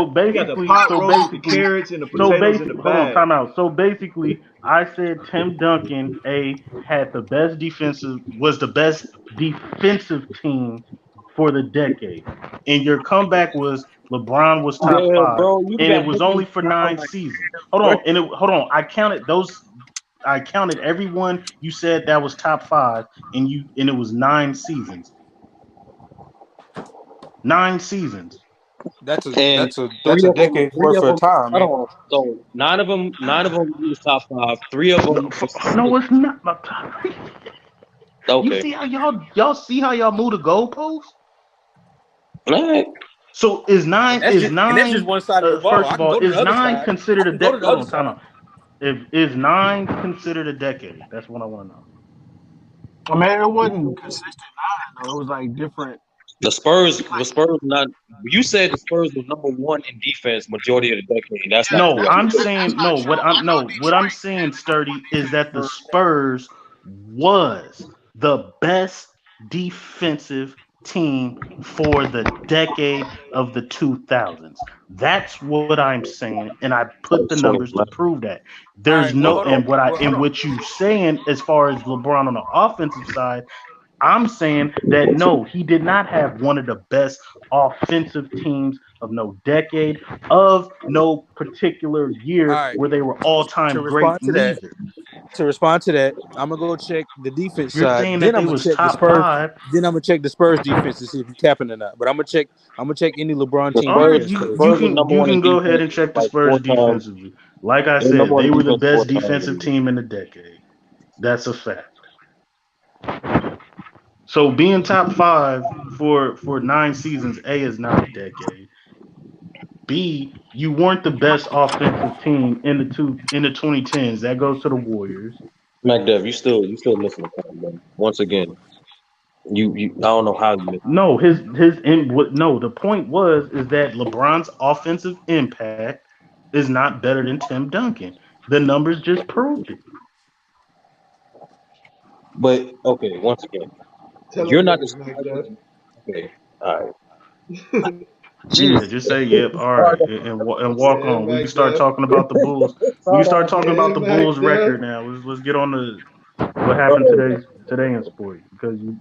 Speaker 21: water.
Speaker 4: He got the pot roast with the carrots and the potatoes in the
Speaker 20: hold on,
Speaker 4: bag.
Speaker 20: time out. So basically, I said Tim Duncan had the best was the best defensive team for the decade, and your comeback was LeBron was top
Speaker 7: Yeah,
Speaker 20: 5,
Speaker 7: bro, you
Speaker 20: and it
Speaker 7: got
Speaker 20: was
Speaker 7: niggas
Speaker 20: only for
Speaker 7: down
Speaker 20: 9
Speaker 7: like
Speaker 20: seasons. Hold on. I counted everyone you said that was top 5, and it was 9 seasons. 9 seasons.
Speaker 6: that's
Speaker 7: and
Speaker 6: a decade
Speaker 7: three
Speaker 6: worth
Speaker 7: of
Speaker 6: of
Speaker 7: them.
Speaker 6: time,
Speaker 7: Hold
Speaker 6: man.
Speaker 7: on. So nine of them was top 5. 3 of them was 6.
Speaker 20: No, it's not. You
Speaker 7: Okay.
Speaker 20: see how y'all see how y'all move the goalposts?
Speaker 7: All right.
Speaker 20: So is 9
Speaker 6: And that's just one side of the ball.
Speaker 20: first
Speaker 6: I
Speaker 20: of
Speaker 6: can
Speaker 20: all,
Speaker 6: go to the
Speaker 20: is
Speaker 6: other
Speaker 20: 9
Speaker 6: side.
Speaker 20: considered
Speaker 6: I
Speaker 20: a
Speaker 6: can go to
Speaker 20: decade?
Speaker 6: the
Speaker 20: Hold
Speaker 6: other
Speaker 20: on, time
Speaker 6: side.
Speaker 20: out. Is 9 considered a decade? That's what I want to know.
Speaker 21: I mean, it wasn't consistent though. It was like different.
Speaker 7: The Spurs not. You said the Spurs were number 1 in defense majority of the decade. That's not
Speaker 20: No,
Speaker 7: correct.
Speaker 20: I'm saying no. What I'm saying, Sturdy, is that the Spurs was the best defensive team for the decade of the 2000s. That's what I'm saying, and I put the numbers to prove that.
Speaker 6: All
Speaker 20: There's
Speaker 6: right. Well,
Speaker 20: no,
Speaker 6: hold on.
Speaker 20: and what I
Speaker 6: Well, hold
Speaker 20: and
Speaker 6: on.
Speaker 20: what you saying as far as LeBron on the offensive side, I'm saying that no, he did not have one of the best offensive teams of no decade, of no particular
Speaker 6: All
Speaker 20: year
Speaker 6: right.
Speaker 20: where they were all-time
Speaker 6: To
Speaker 20: great
Speaker 6: respond to that,
Speaker 20: neither.
Speaker 6: I'm gonna go check the defense
Speaker 20: You're
Speaker 6: side.
Speaker 20: saying
Speaker 6: Then
Speaker 20: that
Speaker 6: I'm
Speaker 20: they
Speaker 6: gonna
Speaker 20: was
Speaker 6: check the
Speaker 20: top
Speaker 6: Spurs.
Speaker 20: 5.
Speaker 6: Then I'm gonna check the Spurs defense to see if you capping or not. But I'm gonna check any LeBron
Speaker 7: The
Speaker 6: team
Speaker 20: All right,
Speaker 7: Spurs,
Speaker 6: defense
Speaker 7: the
Speaker 6: first.
Speaker 7: Spurs were number
Speaker 20: you
Speaker 7: 1 in
Speaker 20: can go ahead
Speaker 7: defense
Speaker 20: and check the
Speaker 7: like
Speaker 20: Spurs
Speaker 7: 4 times.
Speaker 20: defensively. Like I
Speaker 7: They were number
Speaker 20: said,
Speaker 7: 1
Speaker 20: they
Speaker 7: in
Speaker 20: were the
Speaker 7: defense 4
Speaker 20: best defensive
Speaker 7: times.
Speaker 20: team in the decade. That's a fact. So being top 5 for 9 seasons, A, is not a decade. B, you weren't the best offensive team in the 2010s. That goes to the Warriors.
Speaker 7: MacDev, you still missing the point, man. Once again, you I don't know how you missed.
Speaker 20: No, the point was is that LeBron's offensive impact is not better than Tim Duncan. The numbers just proved it.
Speaker 7: But okay, once again,
Speaker 4: Tell
Speaker 7: you're
Speaker 4: them
Speaker 7: not
Speaker 4: niggas, Mac Def.
Speaker 7: describing. Okay, all right.
Speaker 20: Yeah,
Speaker 7: Jesus.
Speaker 20: just say yep, all right, and walk
Speaker 4: Saying
Speaker 20: on. We
Speaker 4: Mac
Speaker 20: can start
Speaker 4: Def.
Speaker 20: talking about the Bulls. We can start talking about the
Speaker 4: Saying Mac
Speaker 20: Bulls
Speaker 4: Def.
Speaker 20: record now. Let's get on to what happened today in sport, because you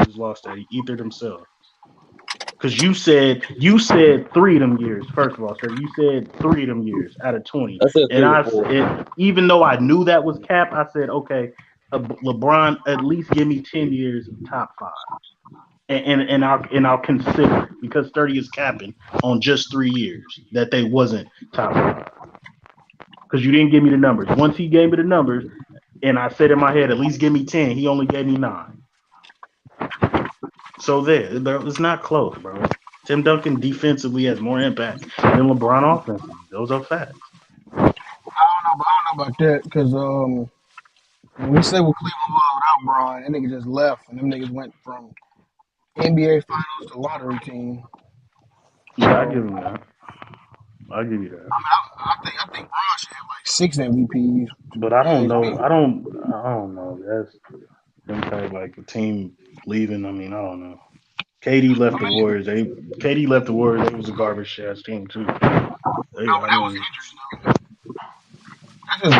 Speaker 20: just lost that. He ethered himself. Because you said 3 of them years. First of all, sir, you said 3 of them years out of 20,
Speaker 7: I said
Speaker 20: and
Speaker 7: 3 or 4.
Speaker 20: even though I knew that was cap, I said okay, LeBron, at least give me 10 years of top 5, and I'll consider it, because 30 is capping on just 3 years that they wasn't top 5, because you didn't give me the numbers. Once he gave me the numbers, and I said in my head, at least give me 10. He only gave me 9. So there, bro, it's not close, bro. Tim Duncan defensively has more impact than LeBron offensively. Those are facts.
Speaker 21: I don't know about that because when we say what Cleveland was without Braun, that nigga just left, and them niggas went from NBA Finals to lottery team.
Speaker 20: Yeah, I
Speaker 21: So
Speaker 20: give him that. I give you that.
Speaker 21: I think Bron should have like 6 MVPs. To be
Speaker 20: But I don't
Speaker 21: honest,
Speaker 20: know. I don't know. That's them type like a team leaving. I mean, I don't know. KD left the Warriors. KD left the Warriors. It was a garbage ass team too. I
Speaker 21: that was
Speaker 20: mean,
Speaker 21: injuries though.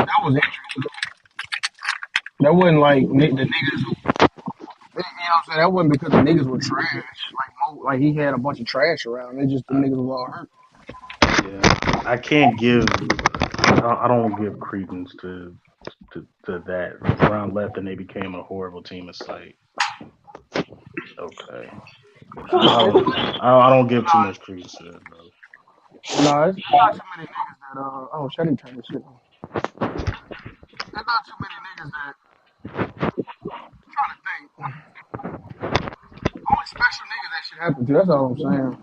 Speaker 21: That was injuries though. That wasn't like the niggas who. You know what I'm saying? That wasn't because the niggas were trash. Like he had a bunch of trash around. It's just the niggas was all hurt.
Speaker 20: yeah, I can't give. I don't give credence to that. LeBron left and they became a horrible team. It's like okay, I don't give too much credence to that, bro.
Speaker 21: No, it's not too many niggas that oh shut turn this shit on. There's not too many niggas that I'm trying to think. Only special niggas that shit happen to. That's all I'm saying.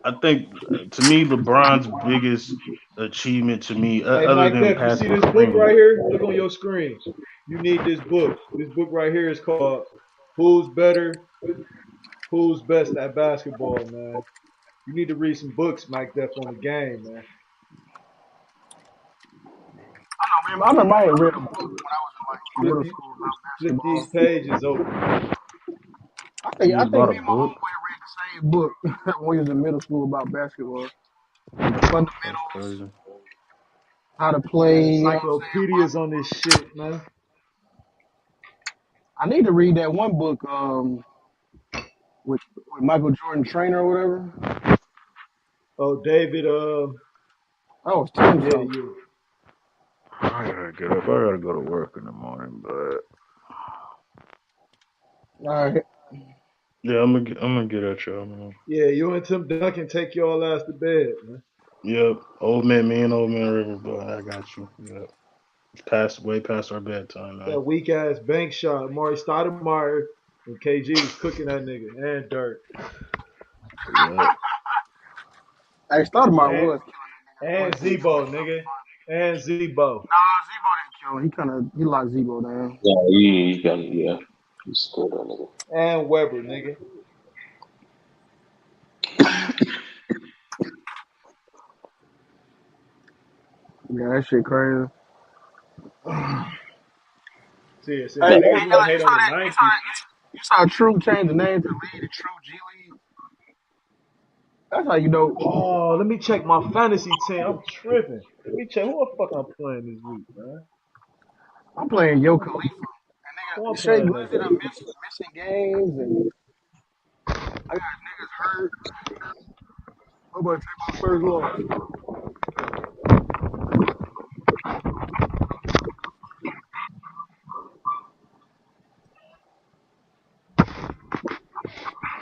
Speaker 20: I think to me, LeBron's biggest achievement to me,
Speaker 4: Hey,
Speaker 20: other
Speaker 4: Mike
Speaker 20: than
Speaker 4: Def, you see
Speaker 20: passing
Speaker 4: this book
Speaker 20: Kareem.
Speaker 4: right here? Look on your screen. You need this book. This book right here is called Who's Better, Who's Best at Basketball, man. You need to read some books, Mike Def, on the game, man.
Speaker 21: I know, man. I remember I had read a book when I was in like
Speaker 4: Flip,
Speaker 21: middle
Speaker 4: the,
Speaker 21: school about
Speaker 4: flip
Speaker 21: basketball.
Speaker 4: these pages open.
Speaker 20: You
Speaker 21: I
Speaker 20: just
Speaker 21: think
Speaker 20: bought
Speaker 21: me
Speaker 20: a
Speaker 21: and my
Speaker 20: book.
Speaker 21: homeboy read the same book when we was in middle school about basketball. The
Speaker 20: That's
Speaker 21: fundamentals,
Speaker 20: crazy.
Speaker 21: how to
Speaker 4: Got
Speaker 21: play. You know what I'm
Speaker 4: encyclopedias on this shit, man.
Speaker 21: saying? I need to read that one book with Michael Jordan Trainer or whatever.
Speaker 4: Oh, David,
Speaker 21: That was 10
Speaker 4: yeah,
Speaker 21: something.
Speaker 4: yeah.
Speaker 20: I gotta get up. I gotta go to work in the morning, but
Speaker 21: All right.
Speaker 20: yeah, I'm gonna get at y'all, man.
Speaker 4: Yeah, you and Tim Duncan take your ass to bed, man.
Speaker 20: Yep, me and old man River, but I got you. Yep, it's way past our bedtime,
Speaker 4: That
Speaker 20: man.
Speaker 4: weak ass bank shot. Maury Stoudemire and KG was cooking that nigga and Dirt.
Speaker 20: Yep.
Speaker 21: Hey, Stoudemire
Speaker 4: And,
Speaker 21: was killing
Speaker 4: and
Speaker 21: that nigga.
Speaker 4: Zebo, nigga. And Zebo.
Speaker 21: Nah, Zebo didn't kill him. He locked Zebo down.
Speaker 7: Yeah, he got yeah. He scored that nigga.
Speaker 4: And Weber, nigga.
Speaker 21: Yeah, that shit crazy.
Speaker 4: See,
Speaker 21: Hey,
Speaker 4: niggas want to
Speaker 21: you
Speaker 4: hate
Speaker 21: saw
Speaker 4: on the
Speaker 21: that?
Speaker 4: 90s.
Speaker 21: You saw True change the name to Lead the True G League. That's how you know.
Speaker 4: Oh, let me check my fantasy team. I'm tripping. Let me check who the fuck I'm playing this week, man.
Speaker 21: I'm playing Yo Khalifa.
Speaker 4: Who
Speaker 21: And
Speaker 4: I'm
Speaker 21: nigga, Shea
Speaker 4: playing this
Speaker 21: Gilgeous
Speaker 4: week?
Speaker 21: missing games, and I got niggas hurt. I'm about to take my first loss.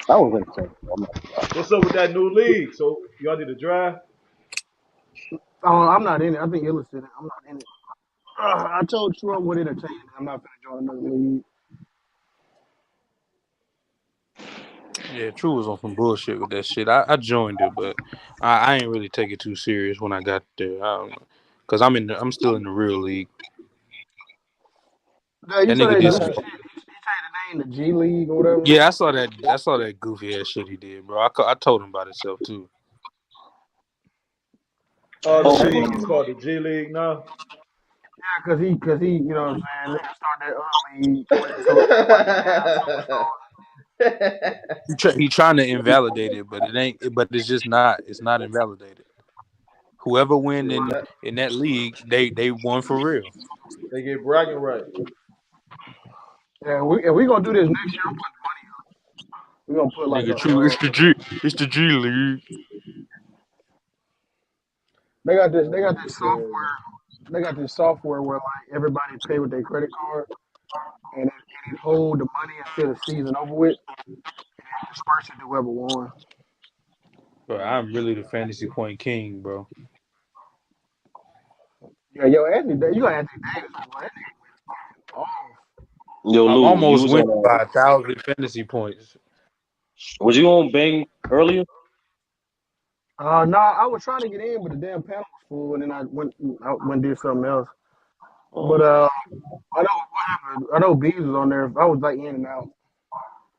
Speaker 5: That was entertaining. I'm not gonna lie.
Speaker 4: What's up with that new league? So y'all did a draft?
Speaker 21: Oh, I'm not in it. I think Illis in it. I'm not in it. I told True I would entertain it. I'm not finna join another league.
Speaker 2: Yeah, True was on some bullshit with that shit. I joined it, but I ain't really take it too serious when I got there. I don't know, cause I'm still in the real league.
Speaker 21: Yeah, you
Speaker 2: That
Speaker 21: saw
Speaker 2: nigga
Speaker 21: that
Speaker 2: did
Speaker 21: goofy
Speaker 2: some.
Speaker 21: shit. He changed the name to G League or whatever.
Speaker 2: Yeah, I saw that goofy ass shit he did, bro. I told him about himself too.
Speaker 4: Oh,
Speaker 21: That
Speaker 4: the
Speaker 5: Oh,
Speaker 21: shit.
Speaker 4: league is called the G League now.
Speaker 21: Yeah, cause he, you know what I'm saying. Nigga started that other league so he can have superstars.
Speaker 2: He trying to invalidate it, but it ain't. But it's just not. It's not invalidated. Whoever win
Speaker 4: Shit,
Speaker 2: in that league, they won for real.
Speaker 4: they get bragging rights.
Speaker 21: Yeah, if we gonna do this next year, I'm putting money up. We gonna put like
Speaker 2: Nigga,
Speaker 21: a
Speaker 2: True. It's the G League.
Speaker 21: they got this
Speaker 4: Nigga crazy.
Speaker 21: software. They got this software where like everybody pay with their credit card, and it hold the money until the season over with, and it disperse it to whoever won.
Speaker 2: Bro, I'm really the fantasy point king, bro.
Speaker 21: Yeah, yo, you got Anthony Davis, boy. That nigga went fucking off.
Speaker 7: Yo,
Speaker 2: I'm
Speaker 7: Lou, you
Speaker 2: almost
Speaker 7: was
Speaker 2: winning
Speaker 7: on.
Speaker 2: by 1,000 fantasy points.
Speaker 7: Was you on Bang earlier?
Speaker 21: Nah, I was trying to get in, but the damn panel was full, and then I went and did something else.
Speaker 7: Oh.
Speaker 21: But I know what happened. I know Bees was on there. I was like in and out.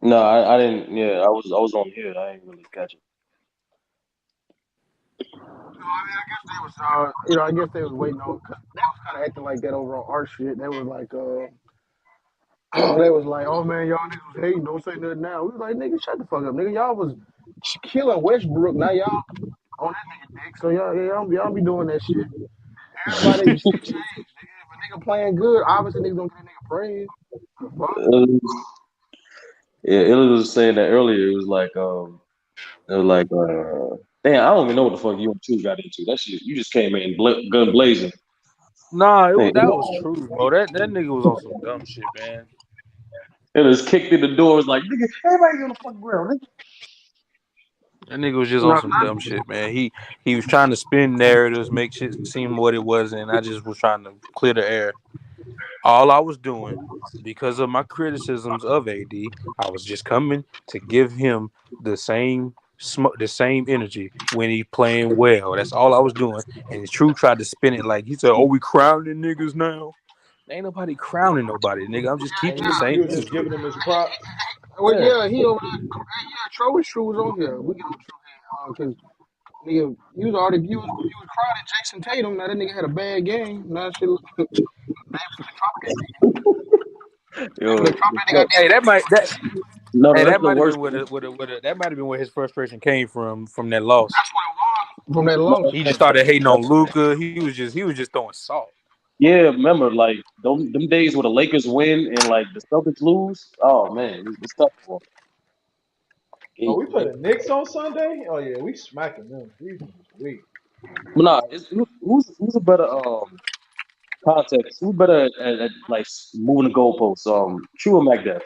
Speaker 7: No, I didn't. Yeah, I was on here. I didn't really catch it.
Speaker 21: I guess they was waiting on because they was kind of acting like that over on our shit. They was like, they was like, oh man, y'all niggas was hating. Don't say nothing now. We was like, nigga, shut the fuck up, nigga. Y'all was killing Westbrook. Now y'all on that nigga dick. So y'all be doing that shit. Everybody shit changed, nigga. If a nigga playing good, obviously niggas don't get a nigga praise. The fuck?
Speaker 7: Yeah, Illy was saying that earlier. It was like, damn, I don't even know what the fuck you and two got into. That shit, you just came in gun blazing.
Speaker 6: Nah,
Speaker 7: Hey,
Speaker 6: that was true, bro. That nigga was on some dumb shit, man.
Speaker 7: It was kicked in the door. It was like, nigga, everybody's on the fucking ground. Nigga.
Speaker 6: That nigga was just on
Speaker 21: No,
Speaker 6: some dumb shit, man. He was trying to spin narratives, make shit seem what it wasn't, and I just was trying to clear the air. All I was doing, because of my criticisms of AD, I was just coming to give him the same energy when he playing well. That's all I was doing. And True tried to spin it like he said, "Oh, we crowning niggas now." Ain't nobody crowning nobody, nigga. I'm just
Speaker 4: And
Speaker 6: keeping the
Speaker 4: you
Speaker 6: same
Speaker 4: was just
Speaker 6: energy.
Speaker 4: giving him his props.
Speaker 21: well,
Speaker 4: Yeah.
Speaker 21: yeah, he over there. Yeah, True was on here. We get on True here because nigga, you was crying at Jason Tatum. Now that nigga had a bad game. Now shit, they finna drop that nigga. They
Speaker 7: Yo,
Speaker 21: finna drop that nigga.
Speaker 6: Hey,
Speaker 7: no,
Speaker 6: hey,
Speaker 7: that's
Speaker 6: that
Speaker 7: the
Speaker 6: might have
Speaker 7: worst
Speaker 6: been
Speaker 7: thing.
Speaker 6: that might have been where his frustration came from that loss.
Speaker 21: That's what it was from that
Speaker 7: No,
Speaker 21: loss.
Speaker 6: He just started hating on Luka. He was just throwing salt.
Speaker 7: yeah, remember, like, them days where the Lakers win and, like, the Celtics lose? Oh, man, it's tough for him.
Speaker 4: Oh, we play the Knicks on Sunday? Oh yeah, we smacking them. These niggas weak.
Speaker 7: But nah, who's a better context? Who's better at like moving the goalposts? True or Macbeth?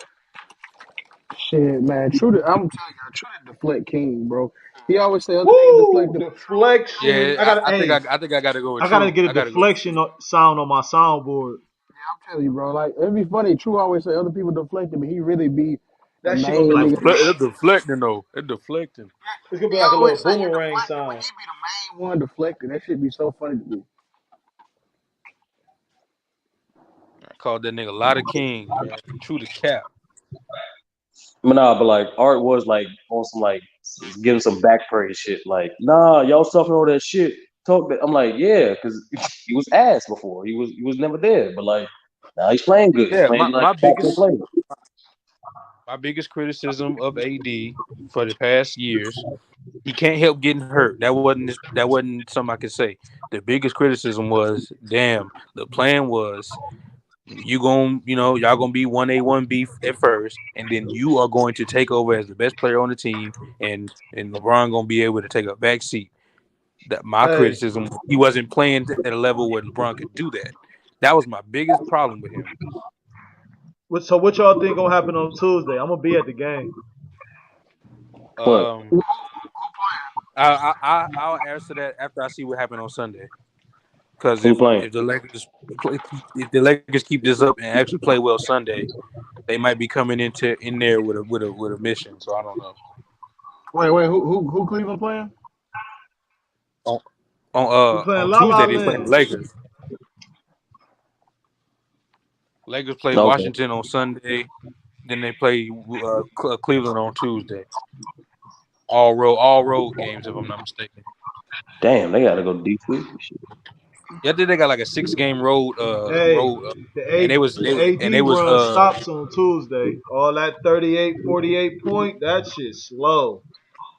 Speaker 21: Shit, man. I'm telling you, True the deflect king, bro. He always say other niggas deflect
Speaker 4: Woo!
Speaker 21: the
Speaker 4: Deflection.
Speaker 6: Yeah, I think I gotta go with
Speaker 4: I gotta
Speaker 6: True.
Speaker 4: get a
Speaker 6: I gotta go with
Speaker 4: deflection sound on my soundboard.
Speaker 21: I'm telling you, bro. Like it'd be funny. True always say other people deflecting, but he really be the
Speaker 4: That shit gonna be
Speaker 21: main
Speaker 4: like
Speaker 21: nigga.
Speaker 6: It's deflecting though. It's deflecting.
Speaker 4: it's gonna be
Speaker 21: He
Speaker 4: like a
Speaker 21: always
Speaker 4: little
Speaker 21: say you
Speaker 4: boomerang
Speaker 21: deflecting, but
Speaker 4: sound.
Speaker 21: he be the main one deflecting. That shit be so funny to me.
Speaker 6: I called that nigga Lotta King, man. True to cap.
Speaker 7: But nah, but like Art was like on some like giving some back praise shit. Like, nah, y'all talking all that shit. Talk that. I'm like, yeah, because he was ass before. He was never there. But like now he's playing good. He's
Speaker 6: Yeah,
Speaker 7: playing
Speaker 6: my,
Speaker 7: like
Speaker 6: my
Speaker 7: top 10
Speaker 6: biggest
Speaker 7: player.
Speaker 6: my biggest criticism of AD for the past years, he can't help getting hurt. That wasn't something I could say. The biggest criticism was, damn, the plan was y'all gonna be 1A, 1B at first, and then you are going to take over as the best player on the team, and LeBron gonna be able to take a back seat. That my
Speaker 4: Hey,
Speaker 6: criticism, he wasn't playing at a level where LeBron could do that. That was my biggest problem with him.
Speaker 4: so what y'all think gonna happen on Tuesday? I'm gonna be at the game.
Speaker 7: What?
Speaker 6: Um, I'll answer that after I see what happened on Sunday. Because
Speaker 7: Who
Speaker 6: if
Speaker 7: playing?
Speaker 6: if the Lakers if the Lakers keep this up and actually play well Sunday, they might be coming in there with a mission. So I don't know.
Speaker 21: Wait, who Cleveland playing?
Speaker 6: On
Speaker 4: We playing
Speaker 6: on
Speaker 4: La La
Speaker 6: Tuesday they play the
Speaker 4: Land.
Speaker 6: Lakers. Lakers play
Speaker 7: Okay.
Speaker 6: Washington on Sunday. Then they play Cleveland on Tuesday. All road games if I'm not mistaken.
Speaker 7: Damn, they gotta go D2. Shit.
Speaker 6: Yeah, I think they got like a 6 game
Speaker 4: Hey,
Speaker 6: road,
Speaker 4: the
Speaker 6: and
Speaker 4: A
Speaker 6: they was
Speaker 4: the
Speaker 6: they and
Speaker 4: AD
Speaker 6: they was
Speaker 4: run stops on Tuesday. All that 38, 48 point, that shit slow.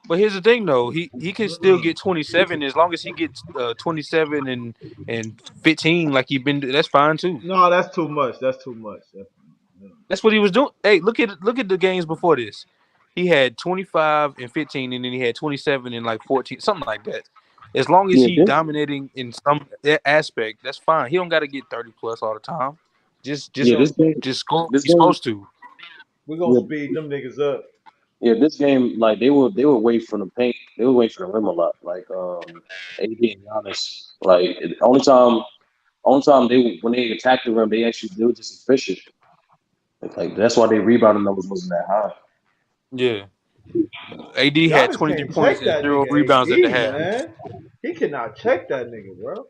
Speaker 6: But here's the thing, though. He can still get 27 as long as he gets 27 and 15 like he been. That's fine too.
Speaker 4: No, that's too much. That's too much.
Speaker 6: That's what he was doing. Hey, look at the games before this. He had 25 and 15, and then he had 27 and like 14, something like that. As long as
Speaker 7: Yeah,
Speaker 6: he
Speaker 7: this
Speaker 6: dominating in some aspect, that's fine. He don't got to get 30 plus all the time. Just
Speaker 7: yeah,
Speaker 6: just
Speaker 7: this game
Speaker 6: just score when
Speaker 7: this
Speaker 6: he's
Speaker 7: game
Speaker 6: supposed to.
Speaker 4: We're gonna
Speaker 7: yeah,
Speaker 4: speed them niggas up.
Speaker 7: yeah, this game, like they were away from the paint. They were away from the rim a lot. Like AD and Giannis. Like only time they when they attacked the rim, they were just efficient. Like that's why their rebounding numbers wasn't that high.
Speaker 6: Yeah. AD had
Speaker 4: Giannis
Speaker 6: 23
Speaker 4: can't
Speaker 6: points
Speaker 4: check
Speaker 6: and
Speaker 4: that
Speaker 6: 0 rebounds at the
Speaker 4: nigga AD,
Speaker 6: half.
Speaker 4: man. He cannot check that nigga, bro.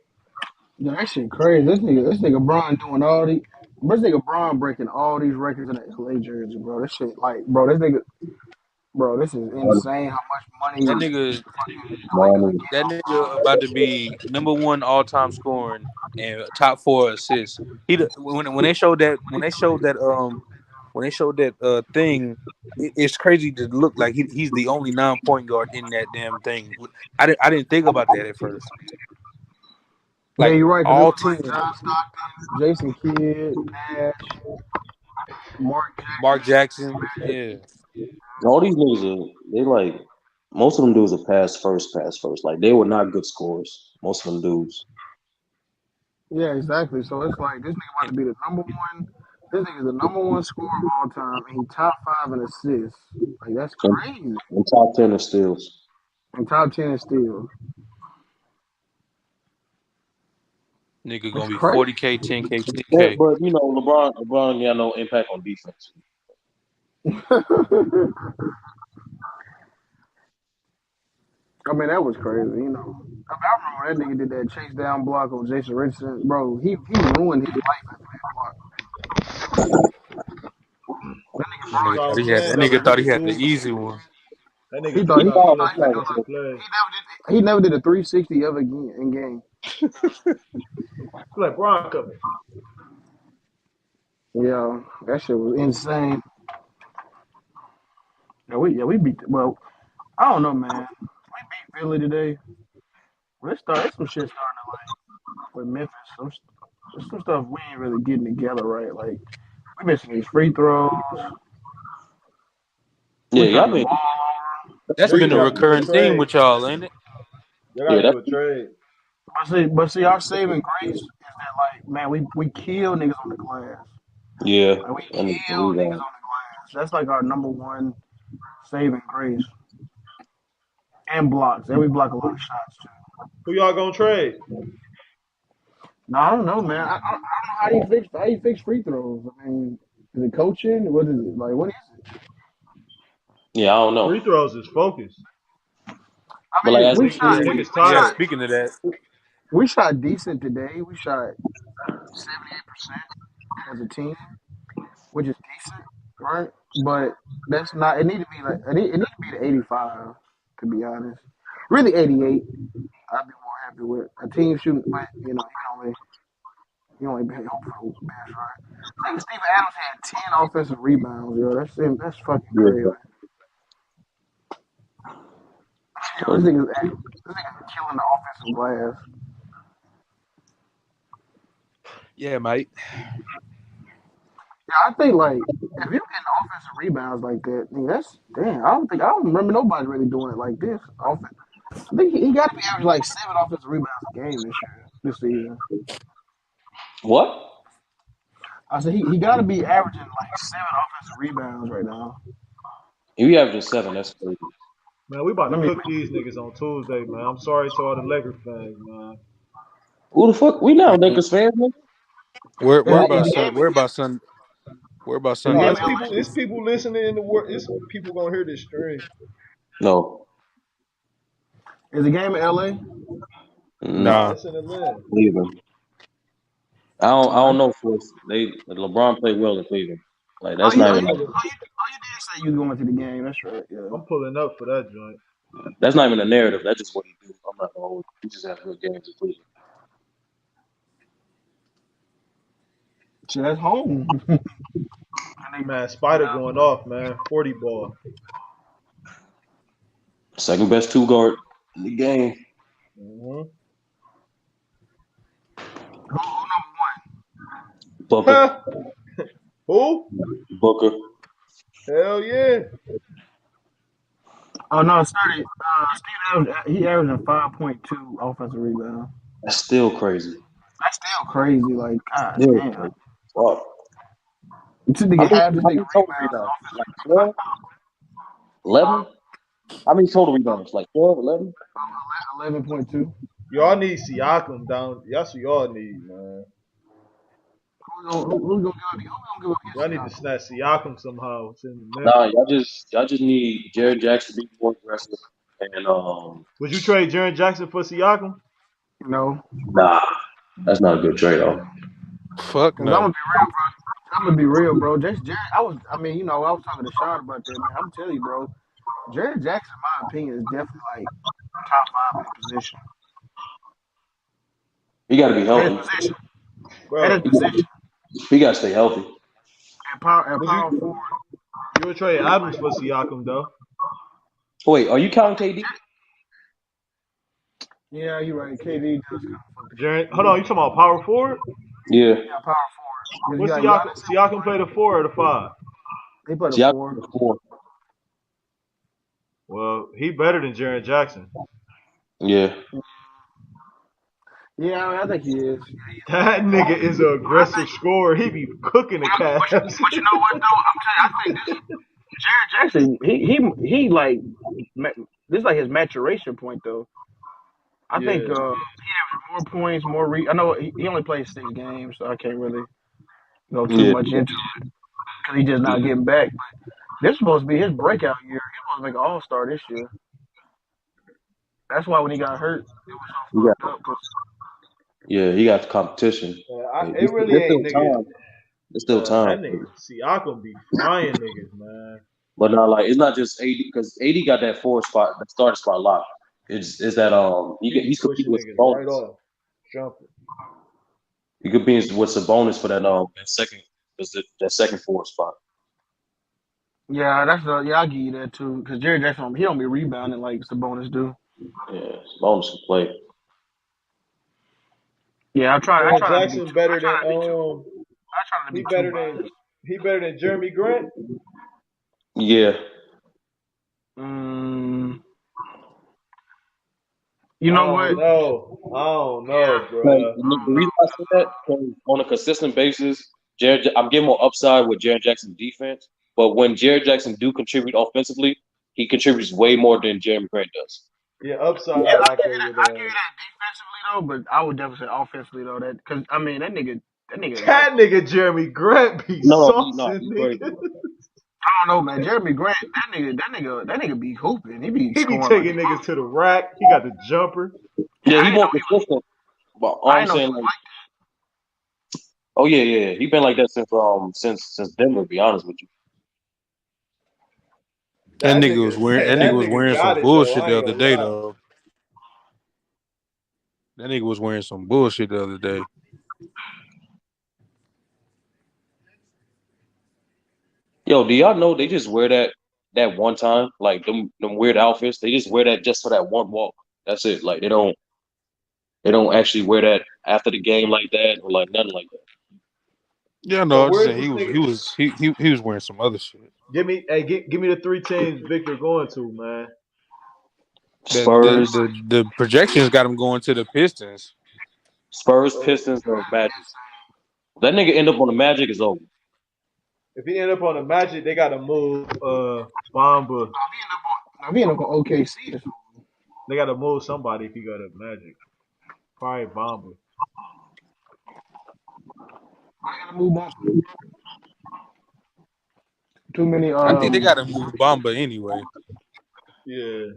Speaker 21: Yeah, that shit crazy. This nigga Brian doing all the This nigga Braun breaking all these records in the LA jersey, bro. This shit, like, bro, this nigga, bro, this is insane. How much money
Speaker 6: That
Speaker 21: fucking
Speaker 6: nigga,
Speaker 21: the Lakers are
Speaker 6: that
Speaker 21: getting
Speaker 6: nigga about to be #1 all-time scoring and top 4 assists. When they showed that thing, it's crazy to look like he's the only non-point guard in that damn thing. I didn't think about that at first.
Speaker 21: Yeah,
Speaker 6: Like
Speaker 21: you're right, because it
Speaker 6: all
Speaker 21: was like
Speaker 6: 10,
Speaker 21: John Stockton, Jason Kidd, Nash, Mark
Speaker 6: Mark
Speaker 21: Jackson,
Speaker 6: Jackson, yeah.
Speaker 5: All these niggas are they like most of them dudes are pass first. Like they were not good scorers. Most of them dudes.
Speaker 21: Yeah, exactly. So it's like this nigga about to be the number one. This nigga's the number one scorer of all time, and he top 5 in assists. Like that's
Speaker 5: And,
Speaker 21: crazy.
Speaker 5: and top 10 of steals.
Speaker 21: And top 10 in steals.
Speaker 6: Nigga
Speaker 21: That's
Speaker 6: gonna be
Speaker 21: crazy.
Speaker 6: 40K, 10K,
Speaker 5: But
Speaker 6: 10K.
Speaker 5: you know, LeBron ain't got no impact on defense.
Speaker 21: I mean, that was crazy. You know, I remember that nigga did that chase down block on Jason Richardson. Bro, he ruined his life after that block. That nigga
Speaker 6: That
Speaker 21: Braun
Speaker 6: nigga
Speaker 4: That's what
Speaker 6: thought
Speaker 4: I'm
Speaker 6: he had
Speaker 4: saying.
Speaker 6: that
Speaker 4: That was
Speaker 6: nigga thought
Speaker 4: Luka
Speaker 6: he had the
Speaker 4: too.
Speaker 6: easy one.
Speaker 4: That
Speaker 21: he
Speaker 4: nigga
Speaker 21: thought
Speaker 4: thought he
Speaker 21: he
Speaker 4: thought he
Speaker 21: never
Speaker 4: was
Speaker 21: did
Speaker 4: gonna play.
Speaker 21: he never did a 360 ever again in game.
Speaker 4: Like Bron coming.
Speaker 21: Yeah, that shit was insane. We beat. Well, I don't know, man. We beat Philly today. There's some shit starting to like with Memphis. Some stuff we ain't really getting together right. Like we missing these free throws.
Speaker 5: Yeah,
Speaker 21: We
Speaker 5: y'all
Speaker 21: turning the
Speaker 5: been
Speaker 21: ball over.
Speaker 6: That's
Speaker 4: Maybe
Speaker 6: been a
Speaker 4: got to do a
Speaker 6: recurring theme
Speaker 4: trade.
Speaker 6: with y'all, ain't it?
Speaker 4: Y'all got
Speaker 5: yeah,
Speaker 4: to
Speaker 5: that's
Speaker 4: do a trade.
Speaker 21: But see, our saving grace is that like, man, we kill niggas on the glass.
Speaker 5: yeah,
Speaker 21: Like we
Speaker 5: and the
Speaker 21: kill niggas
Speaker 5: rebound.
Speaker 21: on the glass. That's like our number one saving grace. And blocks. And we block a lot of shots too.
Speaker 4: Who y'all gonna trade?
Speaker 21: No, I don't know, man. I don't know how you fix free throws. I mean, is it coaching? What is it? Like what is it?
Speaker 5: Yeah, I don't know.
Speaker 4: Free throws is focused.
Speaker 5: But
Speaker 21: I
Speaker 5: like
Speaker 21: mean,
Speaker 5: as a
Speaker 6: Yeah,
Speaker 5: team,
Speaker 21: we shot
Speaker 6: speaking of that,
Speaker 21: we shot decent today. We shot 78% as a team, which is decent, right? But that's not. It need to be like it need to be the 85, to be honest. Really 88. I'd be more happy with a team shooting, but you only hope for the best, right? I think Steven Adams had 10 offensive rebounds, yo. That's fucking crazy.
Speaker 5: yeah.
Speaker 21: Yo, this nigga's killing the offensive glass.
Speaker 6: yeah, mate.
Speaker 21: Yeah, I think like if you getting offensive rebounds like that, nigga, that's damn. I don't remember nobody really doing it like this. I think he got to be averaging like 7 offensive rebounds a game this season.
Speaker 5: What?
Speaker 21: I said he got to be averaging like 7 offensive rebounds right now.
Speaker 5: If you averaging 7, that's crazy.
Speaker 4: Man, we about to
Speaker 21: Let me.
Speaker 4: cook these niggas on Tuesday, man. I'm sorry to all the Laker fans, man.
Speaker 5: Who the fuck? We not Lakers fans, nigga.
Speaker 6: Where
Speaker 21: Is
Speaker 6: where
Speaker 21: the,
Speaker 5: Y'all
Speaker 21: is
Speaker 6: about
Speaker 21: the
Speaker 5: been
Speaker 6: Sun?
Speaker 21: game?
Speaker 6: Where about Sun? Where about
Speaker 21: Is the
Speaker 4: No,
Speaker 21: game
Speaker 6: Sunday?
Speaker 4: it's
Speaker 21: in
Speaker 4: people.
Speaker 21: LA?
Speaker 4: It's people listening in the world. It's people gonna hear this stream.
Speaker 5: no.
Speaker 21: Is the game in LA?
Speaker 4: Nah,
Speaker 5: Nah,
Speaker 6: Nah.
Speaker 4: it's in Atlanta.
Speaker 5: Cleveland. I
Speaker 21: Oh,
Speaker 5: don't know if LeBron played well in Cleveland. Like
Speaker 21: oh,
Speaker 5: that's
Speaker 21: you,
Speaker 5: not
Speaker 21: oh,
Speaker 5: even
Speaker 21: you,
Speaker 5: like
Speaker 21: oh, you did say you was going to the game. That's right. Yeah.
Speaker 4: I'm pulling up for that joint.
Speaker 5: that's not even a narrative. That's just what he do. I'm not gonna hold you. He just has good games in Cleveland.
Speaker 21: Shit, that's home.
Speaker 4: Man, Spider going off, man. 40 ball.
Speaker 5: Second best 2 guard in the game.
Speaker 4: Mm-hmm.
Speaker 21: Who
Speaker 5: Booker.
Speaker 4: Who?
Speaker 5: Booker.
Speaker 4: Hell yeah.
Speaker 21: Oh no, sorry. Steve Adams, he averaging 5.2 offensive rebounds.
Speaker 5: That's still crazy.
Speaker 21: That's still crazy. Like, god
Speaker 5: Still
Speaker 21: damn.
Speaker 5: crazy. Fuck.
Speaker 21: This nigga half this
Speaker 5: How
Speaker 21: nigga
Speaker 5: many total
Speaker 21: rebounds
Speaker 5: rebounds?
Speaker 21: and
Speaker 5: Like 12? 11? How many total
Speaker 21: offensive.
Speaker 5: rebounds? Like 12, 11?
Speaker 21: 11.2.
Speaker 4: Y'all need Siakam down. That's what y'all need, man.
Speaker 21: Who's gonna give up
Speaker 4: Y'all
Speaker 21: against
Speaker 4: need to
Speaker 21: Siakam?
Speaker 4: snatch Siakam somehow. It's in
Speaker 5: Nah,
Speaker 4: Memphis.
Speaker 5: y'all just need Jared Jackson to be more aggressive. And
Speaker 4: Would you trade Jaren Jackson for Siakam?
Speaker 21: No,
Speaker 5: nah, that's not a good trade off.
Speaker 6: Fuck
Speaker 21: because I'm gonna
Speaker 6: no.
Speaker 21: be real, bro. I'm gonna be real, bro. Just Jared, I was talking to Sean about that, man. I'm telling you, bro. Jared Jackson, in my opinion, is definitely like top five at position.
Speaker 7: He got to be
Speaker 21: At his
Speaker 7: healthy.
Speaker 21: position. At his
Speaker 4: Bro,
Speaker 21: position.
Speaker 7: He got to stay healthy.
Speaker 21: At
Speaker 4: would
Speaker 21: power
Speaker 4: you
Speaker 21: forward.
Speaker 4: would trade Adams for Siakam though?
Speaker 7: Wait, are you counting KD?
Speaker 21: Yeah, you're right. KD does kind of fuck the
Speaker 4: Jaren,
Speaker 21: Kings.
Speaker 4: hold on, you talking about power forward?
Speaker 7: Yeah.
Speaker 21: Yeah, power forward. Because you
Speaker 4: What's
Speaker 21: got
Speaker 4: Siakam?
Speaker 21: Giannis at
Speaker 4: Siakam play the 4 or the 5?
Speaker 21: he played a
Speaker 7: Siakam
Speaker 21: four.
Speaker 7: was 4.
Speaker 4: Well, he better than Jaren Jackson.
Speaker 7: Yeah.
Speaker 21: Yeah, I think he is.
Speaker 4: That nigga is an aggressive scorer. He be cooking the
Speaker 21: But
Speaker 4: Cavs.
Speaker 21: you know what though? I'm telling you, I think this Jared Jackson, he like this is like his maturation point though. I think
Speaker 4: Yeah.
Speaker 21: he has more points, I know he only played 6 games, so I can't really go too
Speaker 7: Yeah.
Speaker 21: much into it because he's just not getting back. But this is supposed to be his breakout year. He's supposed to make an All Star this year. That's why when he got hurt, it was
Speaker 7: He
Speaker 21: so
Speaker 7: got,
Speaker 21: fucked up. Cause
Speaker 7: he got the competition.
Speaker 4: It really
Speaker 7: There's
Speaker 4: ain't
Speaker 7: still
Speaker 4: niggas.
Speaker 7: time. There's still
Speaker 4: That
Speaker 7: time.
Speaker 4: nigga Siakam be frying niggas, man.
Speaker 7: But not like it's not just AD because AD got that 4 spot, that starting spot locked. It's that
Speaker 4: He be
Speaker 7: he's competing
Speaker 4: pushing
Speaker 7: with
Speaker 4: niggas right
Speaker 7: Sabonis.
Speaker 4: off. Jumping.
Speaker 7: He competing with Sabonis for that second 4 spot.
Speaker 21: yeah, I'll give you that too. Because Jared Jackson, he don't be rebounding like Sabonis do.
Speaker 7: Yeah, Sabonis can play.
Speaker 21: Yeah, I try not to be
Speaker 4: Jackson
Speaker 21: too.
Speaker 4: better than
Speaker 21: I try not to
Speaker 4: he
Speaker 21: be too
Speaker 4: better than
Speaker 21: biased.
Speaker 4: he better than Jeremy Grant.
Speaker 7: Yeah.
Speaker 21: You
Speaker 4: I
Speaker 21: know
Speaker 4: don't
Speaker 21: what?
Speaker 4: know. I don't know,
Speaker 7: Like,
Speaker 4: bruh.
Speaker 7: the reason I say that 'cause on a consistent basis, I'm getting more upside with Jared Jackson's defense. But when Jared Jackson do contribute offensively, he contributes way more than Jeremy Grant does.
Speaker 4: Yeah, upside
Speaker 21: Yeah,
Speaker 4: I rock there with
Speaker 21: I give you that defensively though, but I would definitely say offensively though. That because I mean that nigga like
Speaker 4: that nigga Jeremy Grant be
Speaker 7: No,
Speaker 4: saucing
Speaker 7: he's crazy.
Speaker 4: niggas.
Speaker 21: I don't know, man. Jeremy Grant, that nigga be hooping. He be
Speaker 4: He be
Speaker 21: scoring like
Speaker 4: taking niggas to the rack. He got the jumper.
Speaker 7: Yeah,
Speaker 21: I
Speaker 7: he
Speaker 21: ain't know
Speaker 7: more consistent. But all
Speaker 21: I
Speaker 7: I'm
Speaker 21: ain't know he
Speaker 7: saying,
Speaker 21: was
Speaker 7: like,
Speaker 21: like
Speaker 7: oh yeah, he been like that since Denver. To be honest with you.
Speaker 2: That
Speaker 4: That
Speaker 2: nigga was
Speaker 4: nigga,
Speaker 2: wearing that
Speaker 4: that
Speaker 2: nigga was
Speaker 4: nigga
Speaker 2: wearing some
Speaker 4: got it though.
Speaker 2: bullshit
Speaker 4: I
Speaker 2: the
Speaker 4: ain't
Speaker 2: other
Speaker 4: gonna
Speaker 2: day
Speaker 4: lie.
Speaker 2: though. That nigga was wearing some bullshit the other day.
Speaker 7: Yo, do y'all know they just wear that one time, like them weird outfits? They just wear that just for that one walk. That's it. Like they don't actually wear that after the game like that or like nothing like that.
Speaker 2: Yeah,
Speaker 4: So
Speaker 2: no, I'm just
Speaker 4: where's
Speaker 2: saying
Speaker 4: this
Speaker 2: he was
Speaker 4: nigga?
Speaker 2: he was he was wearing some other shit.
Speaker 4: Give me the 3 teams Victor going to, man.
Speaker 7: Spurs,
Speaker 2: The projections got him going to the Pistons.
Speaker 7: Pistons, or Magic. That nigga end up on the Magic is over.
Speaker 4: If he end up on the Magic, they gotta move Bamba.
Speaker 21: if he end up on OKC.
Speaker 4: They gotta move somebody if he got a Magic. Probably Bamba.
Speaker 21: I gotta move on. Too many.
Speaker 2: I think they got to move Bamba anyway.
Speaker 4: Yeah.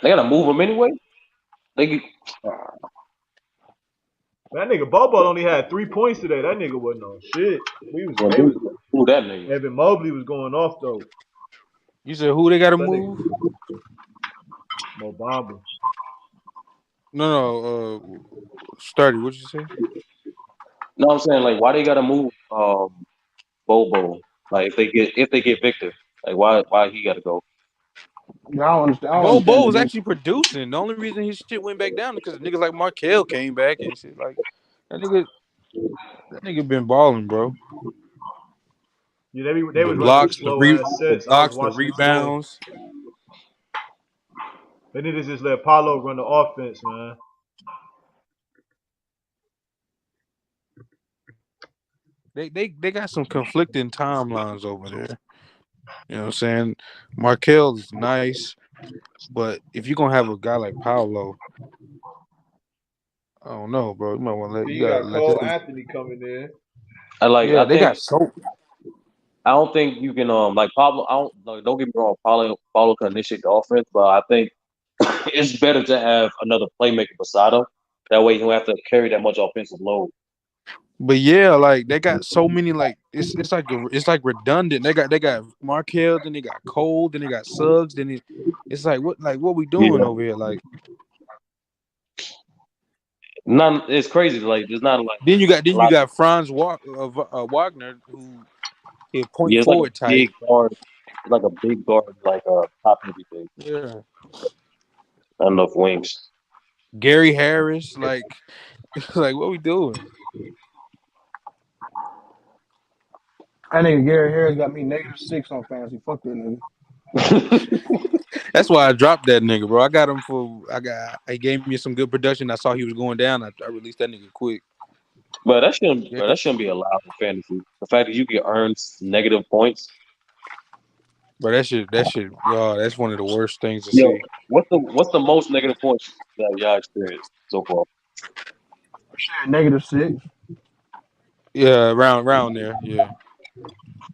Speaker 7: They gotta move him anyway. They
Speaker 4: That nigga Bobo only had 3 points today. That nigga wasn't on shit. They was
Speaker 7: who that nigga?
Speaker 4: Evan Mobley was going off though.
Speaker 2: You said who they got to
Speaker 4: That
Speaker 2: move?
Speaker 4: nigga Mo Bamba.
Speaker 2: No, Sturdy. What'd you say?
Speaker 7: No, I'm saying like why they gotta move Bobo? Like if they get Victor, like why he gotta go?
Speaker 21: I don't understand.
Speaker 2: Bo was actually producing. The only reason his shit went back down is because niggas like Markel came back and shit. Like that nigga been balling, bro.
Speaker 4: Yeah, they
Speaker 2: The
Speaker 4: was running them
Speaker 2: blocks,
Speaker 4: slow ass sets. I was
Speaker 2: the
Speaker 4: watching it today.
Speaker 2: rebounds.
Speaker 4: They need to just let Paulo run the offense, man.
Speaker 2: They got some conflicting timelines over there. You know what I'm saying? Markel is nice, but if you're gonna have a guy like Paolo, I don't know, bro. You might want to
Speaker 4: Then
Speaker 2: you
Speaker 4: you
Speaker 2: gotta
Speaker 4: got
Speaker 2: let
Speaker 4: Cole
Speaker 2: this.
Speaker 4: Anthony coming in.
Speaker 2: Yeah, they got so.
Speaker 7: I don't think you can like Pablo. Don't get me wrong. Paulo can initiate the offense, but I think it's better to have another playmaker beside him. That way, you don't have to carry that much offensive load.
Speaker 2: But yeah, like they got so many like it's like redundant. They got Markel, then they got Cole, then they got Suggs, then it's like what we doing
Speaker 7: Yeah,
Speaker 2: over here? Like
Speaker 7: none. It's crazy. Like there's not like
Speaker 2: then
Speaker 7: a
Speaker 2: you
Speaker 7: lot.
Speaker 2: got Wagner who hit point
Speaker 7: Yeah, it's like a
Speaker 2: forward type.
Speaker 7: big guard. It's like a big guard, like top everything.
Speaker 2: Yeah,
Speaker 7: Not enough wings.
Speaker 2: Gary Harris, like like what we doing?
Speaker 21: That nigga Gary Harris got me -6 on fantasy. Fuck that nigga.
Speaker 2: That's why I dropped that nigga, bro. I got him he gave me some good production. I saw he was going down. I released that nigga quick.
Speaker 7: But that shouldn't.
Speaker 2: Yeah.
Speaker 7: But that shouldn't be allowed in fantasy. The fact that you can earn negative points.
Speaker 2: But that's one of the worst things to
Speaker 7: Yo,
Speaker 2: see.
Speaker 7: what's the most negative points that y'all experienced so far?
Speaker 21: Shit, -6.
Speaker 2: Yeah, around there. Yeah.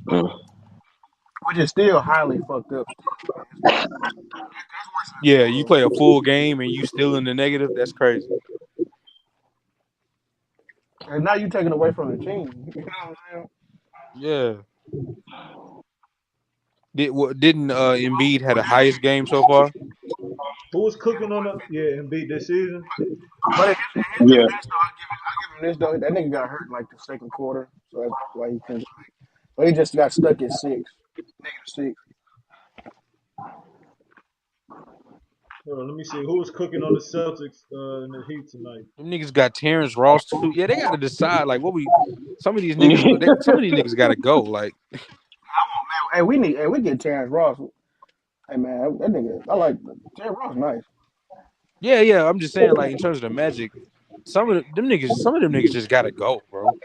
Speaker 21: Which is still highly fucked up.
Speaker 2: Yeah, you play a full game and you still in the negative. That's crazy.
Speaker 21: And now you taking away from the team. You know what I'm saying?
Speaker 2: Yeah. Didn't Embiid had the highest game so far?
Speaker 4: Who was cooking on the Embiid this season?
Speaker 21: But in his
Speaker 7: Yeah.
Speaker 21: defense, though, I give him this though. That nigga got hurt in like the second quarter, so that's why he couldn't. But he just got stuck at -6.
Speaker 4: Hold on, let me see. Who was cooking on the Celtics in the Heat tonight?
Speaker 2: Them niggas got Terrence Ross too. Yeah, they got to decide like some of these niggas got to go. Like
Speaker 21: Hey, we get Terrence Ross. Hey man, that nigga, I like Terrence Ross. Nice.
Speaker 2: yeah. I'm just saying like in terms of the Magic, some of them niggas just got to go, bro.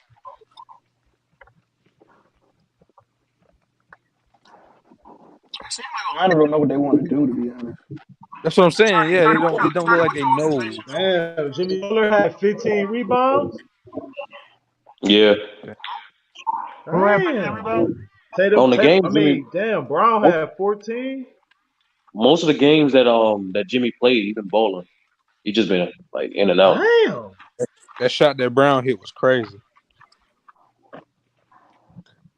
Speaker 21: It seems like Orlando don't know what they want to do. To be honest,
Speaker 2: That's what I'm saying. Yeah, they don't. It don't look like they know.
Speaker 4: Damn, Jimmy Butler had 15 rebounds.
Speaker 7: Yeah.
Speaker 21: who had 15
Speaker 4: Damn.
Speaker 21: rebounds?
Speaker 7: On the games,
Speaker 4: I
Speaker 7: Jimmy.
Speaker 4: mean, damn, Brown had 14.
Speaker 7: Most of the games that Jimmy played, he been balling. He just been like in and out.
Speaker 4: Damn.
Speaker 2: That shot that Brown hit was crazy.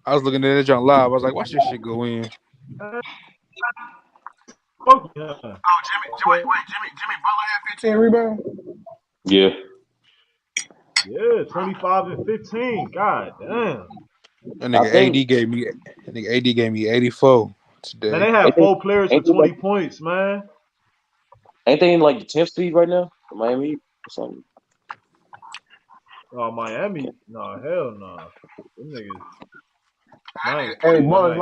Speaker 2: I was looking at that John live. I was like, watch this shit go in.
Speaker 4: Fuck yeah.
Speaker 21: Oh, Jimmy Butler had 15 rebounds.
Speaker 7: Yeah.
Speaker 4: Yeah, 25 and 15. God damn.
Speaker 2: That nigga AD gave me 84 today.
Speaker 4: Man, they had four players for 20 points, man.
Speaker 7: Ain't they in like the 10th seed right now? The Miami Heat or something.
Speaker 4: Miami? Nah, hell nah. Them niggas. Nice.
Speaker 21: Hey, Buzz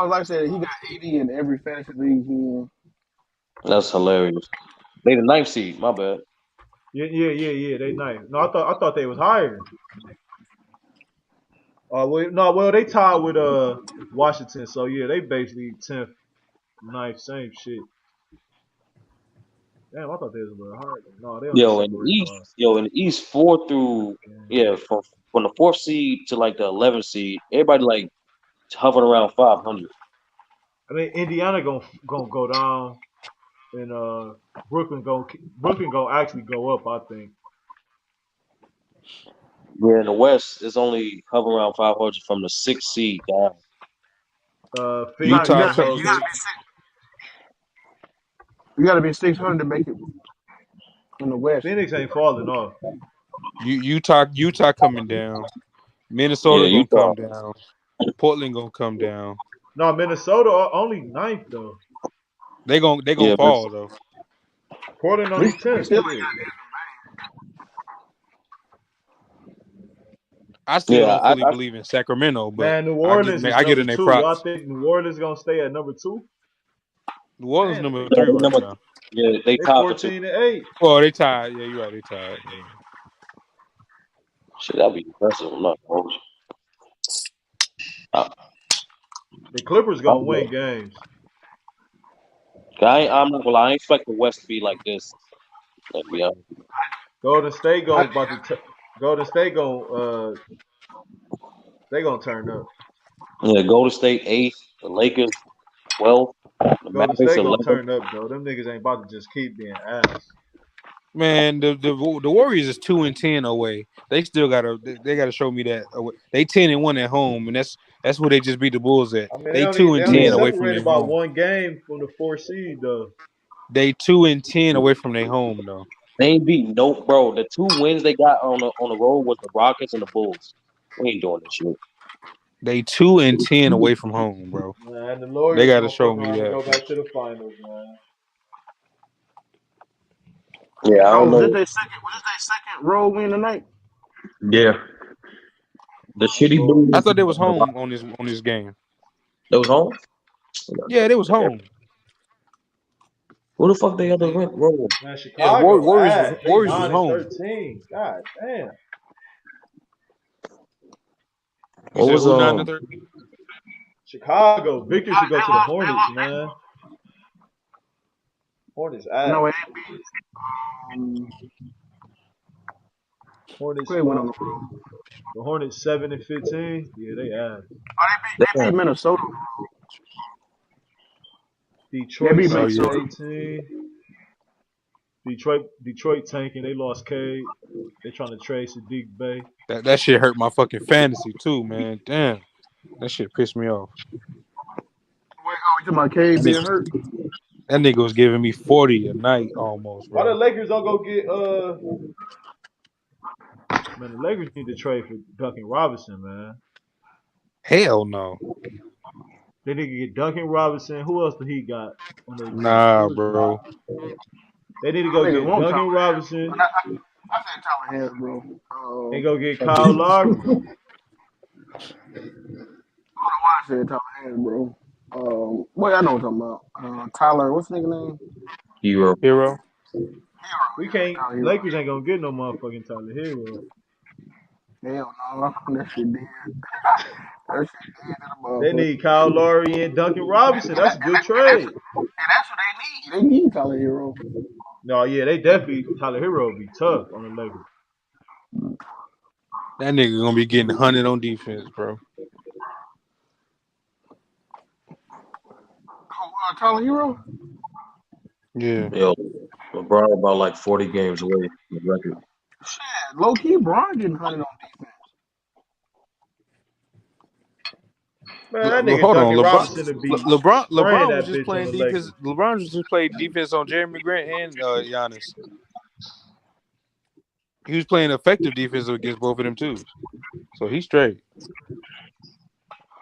Speaker 21: Life said he got 80 in every fantasy league he in.
Speaker 7: That's hilarious. They the 9th seed. My bad.
Speaker 4: Yeah. They nice. No, I thought they was higher. Well, they tied with Washington, so yeah, they basically 10th, 9th, same shit. Damn, I thought they was a little higher. No, they only separated
Speaker 7: In the East, 4 through from the 4th seed to like the 11th seed, everybody like hovering around 500.
Speaker 4: I mean, Indiana gonna go down, and Brooklyn gonna actually go up. I think.
Speaker 7: Yeah, in the West, it's only hovering around 500 from the 6th seed down.
Speaker 4: Phoenix
Speaker 2: Utah.
Speaker 21: You gotta be 600 to make it in the West.
Speaker 4: Phoenix ain't falling off.
Speaker 2: Utah coming down. Minnesota gonna come down. Portland gonna come down.
Speaker 4: No, Minnesota only 9th though.
Speaker 2: They gonna fall though.
Speaker 4: Portland only 10th.
Speaker 2: I still don't fully believe in Sacramento, but
Speaker 4: man, New Orleans
Speaker 2: I get in
Speaker 4: number
Speaker 2: their
Speaker 4: 2.
Speaker 2: props.
Speaker 4: Y'all think New Orleans gonna stay at number 2?
Speaker 2: New Orleans number 3 right now.
Speaker 7: Yeah, they tied
Speaker 4: 14 and 8.
Speaker 2: Oh, they tied. Yeah, you're right. They tied. Yeah.
Speaker 7: Shit, that'd be impressive. I'm not gonna hold you.
Speaker 4: The Clippers gonna win games.
Speaker 7: I'm not gonna lie. I ain't expect the West to be like this. Let's be honest.
Speaker 4: Golden State they gonna turn up.
Speaker 7: Yeah, Golden State 8th, the Lakers 12th, the
Speaker 4: Golden
Speaker 7: Mavericks
Speaker 4: State gonna
Speaker 7: 11th.
Speaker 4: turn up though. Them niggas ain't about to just keep being ass.
Speaker 6: Man, the Warriors is 2-10 away. They still gotta show me that away. They 10-1 at home, and that's where they just beat the Bulls at.
Speaker 4: I mean,
Speaker 6: They
Speaker 4: they
Speaker 6: 2-10
Speaker 4: only
Speaker 6: away from
Speaker 4: separated
Speaker 6: their
Speaker 4: about
Speaker 6: home.
Speaker 4: one game from the 4 seed though.
Speaker 6: They 2-10 away from their home though.
Speaker 7: They ain't beat no, bro. The 2 wins they got on the road was the Rockets and the Bulls. We ain't doing this shit.
Speaker 6: They 2-10 away from home, bro.
Speaker 4: Man, the
Speaker 6: They
Speaker 4: lawyers
Speaker 6: gotta
Speaker 4: gonna
Speaker 6: show
Speaker 4: fuck
Speaker 6: me
Speaker 4: around and
Speaker 6: that.
Speaker 4: go back to the finals, man.
Speaker 7: Yeah, I
Speaker 21: Oh,
Speaker 7: don't
Speaker 21: was this
Speaker 7: know.
Speaker 21: their second road win tonight?
Speaker 7: Yeah, the
Speaker 4: Oh
Speaker 7: shitty
Speaker 4: Lord.
Speaker 6: I
Speaker 7: Bulls.
Speaker 6: thought they was home on this game.
Speaker 7: They was home.
Speaker 6: Yeah, they was home.
Speaker 7: Who the fuck they other went road?
Speaker 4: Man,
Speaker 6: Yeah,
Speaker 4: Chicago ass. They
Speaker 6: Warriors was
Speaker 4: 9 and
Speaker 6: home.
Speaker 4: 13. God damn.
Speaker 6: You
Speaker 7: What
Speaker 6: said
Speaker 7: was
Speaker 6: who 9-13?
Speaker 4: Chicago. Victor should go to the Hornets, man. Hornets
Speaker 21: No,
Speaker 4: ass.
Speaker 21: it ain't beat.
Speaker 4: Hornets
Speaker 21: Who went on
Speaker 4: 4.
Speaker 21: the road?
Speaker 4: The Hornets 7 and 15. Yeah, they ass.
Speaker 21: Oh, they beat Minnesota on the road. They
Speaker 4: Detroit
Speaker 21: beat
Speaker 6: Oh
Speaker 4: 6 and
Speaker 6: yeah,
Speaker 21: Minnesota.
Speaker 4: 18. Detroit tanking. They lost Cade. They trying to trade Sadiq Bey.
Speaker 6: that shit hurt my fucking fantasy too, man. Damn, that shit pissed me off.
Speaker 21: Wait, oh, you talking about Cade being hurt?
Speaker 6: That nigga was giving me 40 a night almost,
Speaker 4: Why the
Speaker 6: bro.
Speaker 4: Lakers don't go get man, the Lakers need to trade for Duncan Robinson, man.
Speaker 6: Hell no.
Speaker 4: They need to get Duncan Robinson. Who else the Heat got on their bench?
Speaker 6: Nah, bro.
Speaker 4: They need to
Speaker 21: I
Speaker 4: go
Speaker 21: think it's
Speaker 4: get
Speaker 21: one
Speaker 4: Duncan
Speaker 21: Tyler Harris.
Speaker 4: Robinson
Speaker 21: I said Tyler Harris, bro.
Speaker 4: and go get
Speaker 21: I don't know
Speaker 4: Kyle Lowry.
Speaker 21: why I said Tyler Harris, bro. Wait, I know what I'm talking about. Tyler, what's the nigga name?
Speaker 7: Hero.
Speaker 6: Hero.
Speaker 4: We
Speaker 21: Hero, yeah,
Speaker 4: can't.
Speaker 21: Tyler Hero.
Speaker 4: Lakers ain't gonna get no motherfucking Tyler Hero.
Speaker 21: Hell no, that shit dead. That shit dead to the
Speaker 4: They
Speaker 21: motherfucker.
Speaker 4: need Kyle Lowry and Duncan Robinson. That's a good
Speaker 21: That's
Speaker 4: trade.
Speaker 21: what they need. They need Tyler Hero.
Speaker 4: No, yeah, they definitely Tyler Hero would be tough on the Lakers.
Speaker 6: That nigga gonna be getting 100 on defense, bro.
Speaker 21: Tyler Hero?
Speaker 6: Yeah.
Speaker 7: Yo, LeBron about like 40 games away from the record.
Speaker 21: Shit, low key, Bron getting 100 on defense.
Speaker 4: Man, that nigga
Speaker 6: Hold on,
Speaker 4: Duncan
Speaker 6: LeBron.
Speaker 4: Robinson would be spraying
Speaker 6: LeBron was
Speaker 4: that
Speaker 6: just
Speaker 4: bitch on
Speaker 6: playing
Speaker 4: the
Speaker 6: defense.
Speaker 4: Lakers.
Speaker 6: LeBron was just playing defense on Jeremy Grant and Giannis. He was playing effective defense against both of them too. So he's straight.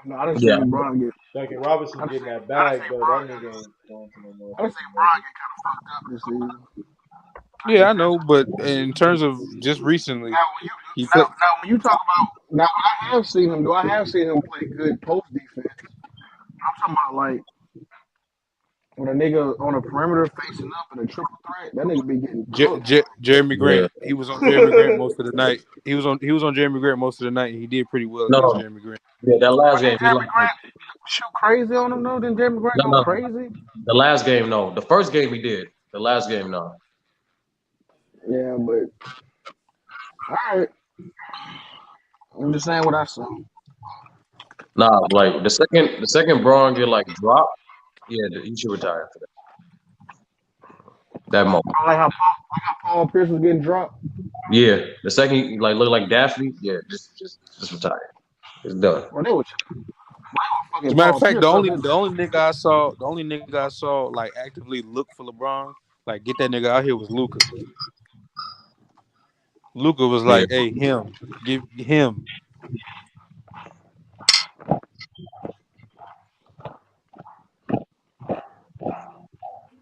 Speaker 21: No, I didn't
Speaker 7: Yeah,
Speaker 21: see Bron get.
Speaker 4: Duncan Robinson getting that bag though. That nigga ain't going to no
Speaker 21: I didn't see
Speaker 4: motherfucking
Speaker 21: Bron
Speaker 4: Lakers.
Speaker 21: get kind of fucked up this season.
Speaker 6: Yeah, I know, but in terms of just recently, he played.
Speaker 21: Now when you talk about now, when I have seen him, I have seen him play good post defense. I'm talking about like when a nigga on a perimeter facing up in a triple threat, that nigga be getting cooked.
Speaker 6: Jeremy
Speaker 7: yeah.
Speaker 6: Grant. He was on Jeremy Grant most of the night. He was on Jeremy Grant most of the night, and he did pretty well
Speaker 7: No,
Speaker 6: against
Speaker 7: no.
Speaker 6: Jeremy Grant.
Speaker 7: Yeah, that last
Speaker 21: But then
Speaker 7: game he
Speaker 21: Jeremy
Speaker 7: lost.
Speaker 21: Grant shoot crazy on him though. Then Jeremy Grant
Speaker 7: No,
Speaker 21: go
Speaker 7: no.
Speaker 21: crazy.
Speaker 7: The last game, no. The first game he did. The last game, no.
Speaker 21: Yeah, but all right. I'm just saying what I saw.
Speaker 7: Nah, like the second Braun get like dropped, yeah, he should retire after that. That moment.
Speaker 21: Like how Paul Pierce was getting dropped.
Speaker 7: Yeah, the second he like look like Daphne, yeah, just retire. It's done.
Speaker 21: Well, they were
Speaker 6: As
Speaker 21: fucking
Speaker 6: a matter of
Speaker 21: Paul
Speaker 6: fact,
Speaker 21: Pierce
Speaker 6: the
Speaker 21: up
Speaker 6: only
Speaker 21: that.
Speaker 6: the only nigga I saw like actively look for LeBron, like get that nigga out here was Luka. Luka was
Speaker 7: Yeah.
Speaker 6: like, "Hey, give him."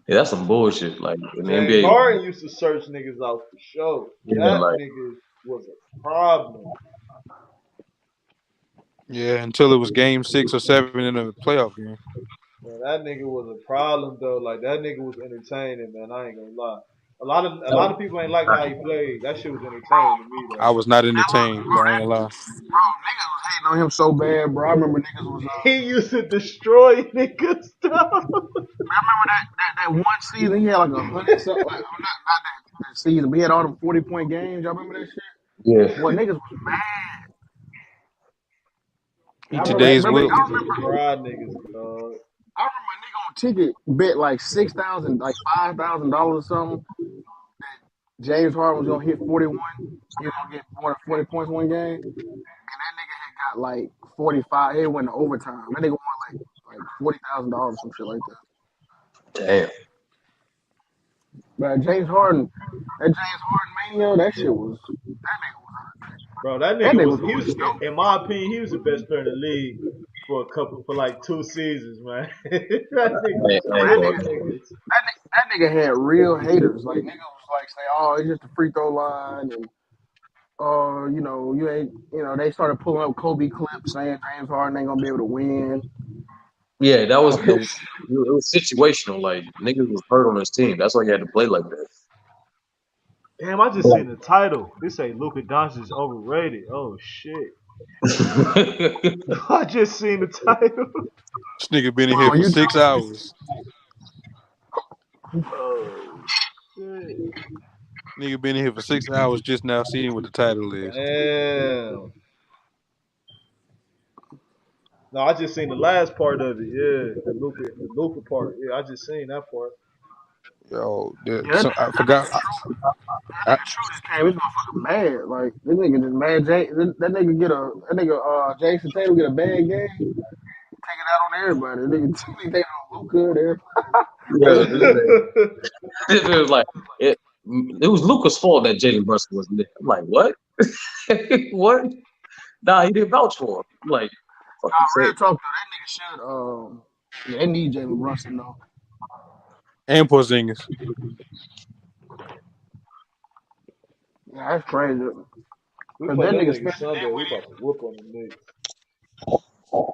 Speaker 7: Yeah, that's some bullshit. Like in the
Speaker 4: James
Speaker 7: NBA,
Speaker 4: Harden used to search niggas out for show.
Speaker 7: yeah,
Speaker 4: That
Speaker 7: like
Speaker 4: nigga was a problem.
Speaker 6: Yeah, until it was game 6 or 7 in a playoff game.
Speaker 4: Man, that nigga was a problem though. Like that nigga was entertaining, man. I ain't gonna lie. A lot of people ain't like how he played. That shit was entertaining to me
Speaker 6: I
Speaker 4: though.
Speaker 6: was not entertained. I ain't gonna lie.
Speaker 21: Bro, niggas was hating on him so bad, bro. I remember niggas was
Speaker 4: He used to destroy niggas stuff.
Speaker 21: I remember that one season he had like 100 something. Like, not that season, but he had all them 40-point games. Y'all remember that shit?
Speaker 7: yeah.
Speaker 21: Boy, niggas was mad.
Speaker 6: He
Speaker 21: I remember.
Speaker 6: today's
Speaker 4: That
Speaker 21: Remember,
Speaker 4: nigga
Speaker 6: Wilt.
Speaker 4: used to fry niggas, dog.
Speaker 21: I remember a nigga on ticket bet like $6,000, like $5,000 or something. James Harden was gonna hit 41. He was gonna get more than 40 points one game, and that nigga had got like 45. He went to overtime. That nigga won like $40,000 or some shit like that.
Speaker 7: Damn.
Speaker 21: But that James Harden mania, that shit was
Speaker 4: Bro, that
Speaker 21: that
Speaker 4: nigga
Speaker 21: nigga
Speaker 4: was
Speaker 21: was
Speaker 4: he
Speaker 21: going
Speaker 4: was
Speaker 21: stupid.
Speaker 4: in my opinion he was the best player in the league for like 2 seasons, man. That nigga
Speaker 7: Hey,
Speaker 4: was
Speaker 7: hey,
Speaker 4: killing
Speaker 7: boy.
Speaker 4: niggas.
Speaker 21: That nigga had real haters. Like nigga was like say, oh, it's just the free throw line, and you know, you ain't, you know, they started pulling up Kobe clips saying James Harden ain't gonna be able to win.
Speaker 7: Yeah, that
Speaker 21: All
Speaker 7: was the.
Speaker 21: this.
Speaker 7: It was situational. Like niggas was hurt on his team. That's why he had to play like that.
Speaker 4: Damn, I just seen the title. They say Luka Doncic is overrated. Oh shit. I just seen the title.
Speaker 2: This nigga been in here
Speaker 21: Bro,
Speaker 2: for
Speaker 21: you
Speaker 2: 6 hours.
Speaker 4: Oh shit.
Speaker 2: Nigga been in here for 6 hours just now seeing what the title is.
Speaker 4: Damn. No, I just seen the last part of it. Yeah, the Luka part. Yeah, I just seen that part.
Speaker 2: Yo,
Speaker 21: yeah,
Speaker 2: so I forgot.
Speaker 21: that nigga True just came. This motherfucker mad. Like this nigga just mad. That nigga Jason Tatum get a bad game. Take it out on everybody. That nigga take it on Luka and everybody.
Speaker 7: Yeah, it was like it. It was Luca's fault that Jalen Brunson wasn't there. I'm like, what? What? Nah, he didn't vouch for him. I'm like, fuck you
Speaker 21: Nah,
Speaker 7: say.
Speaker 21: real talk though. That nigga should. Yeah, they need Jalen Brunson though.
Speaker 2: And Porzingis.
Speaker 21: Yeah, that's crazy.
Speaker 4: We
Speaker 21: Cause
Speaker 4: play
Speaker 21: that
Speaker 4: them
Speaker 21: nigga
Speaker 4: niggas
Speaker 21: Spencer
Speaker 4: Sunday. We
Speaker 21: Dinwiddie,
Speaker 4: about to whoop on the Knicks.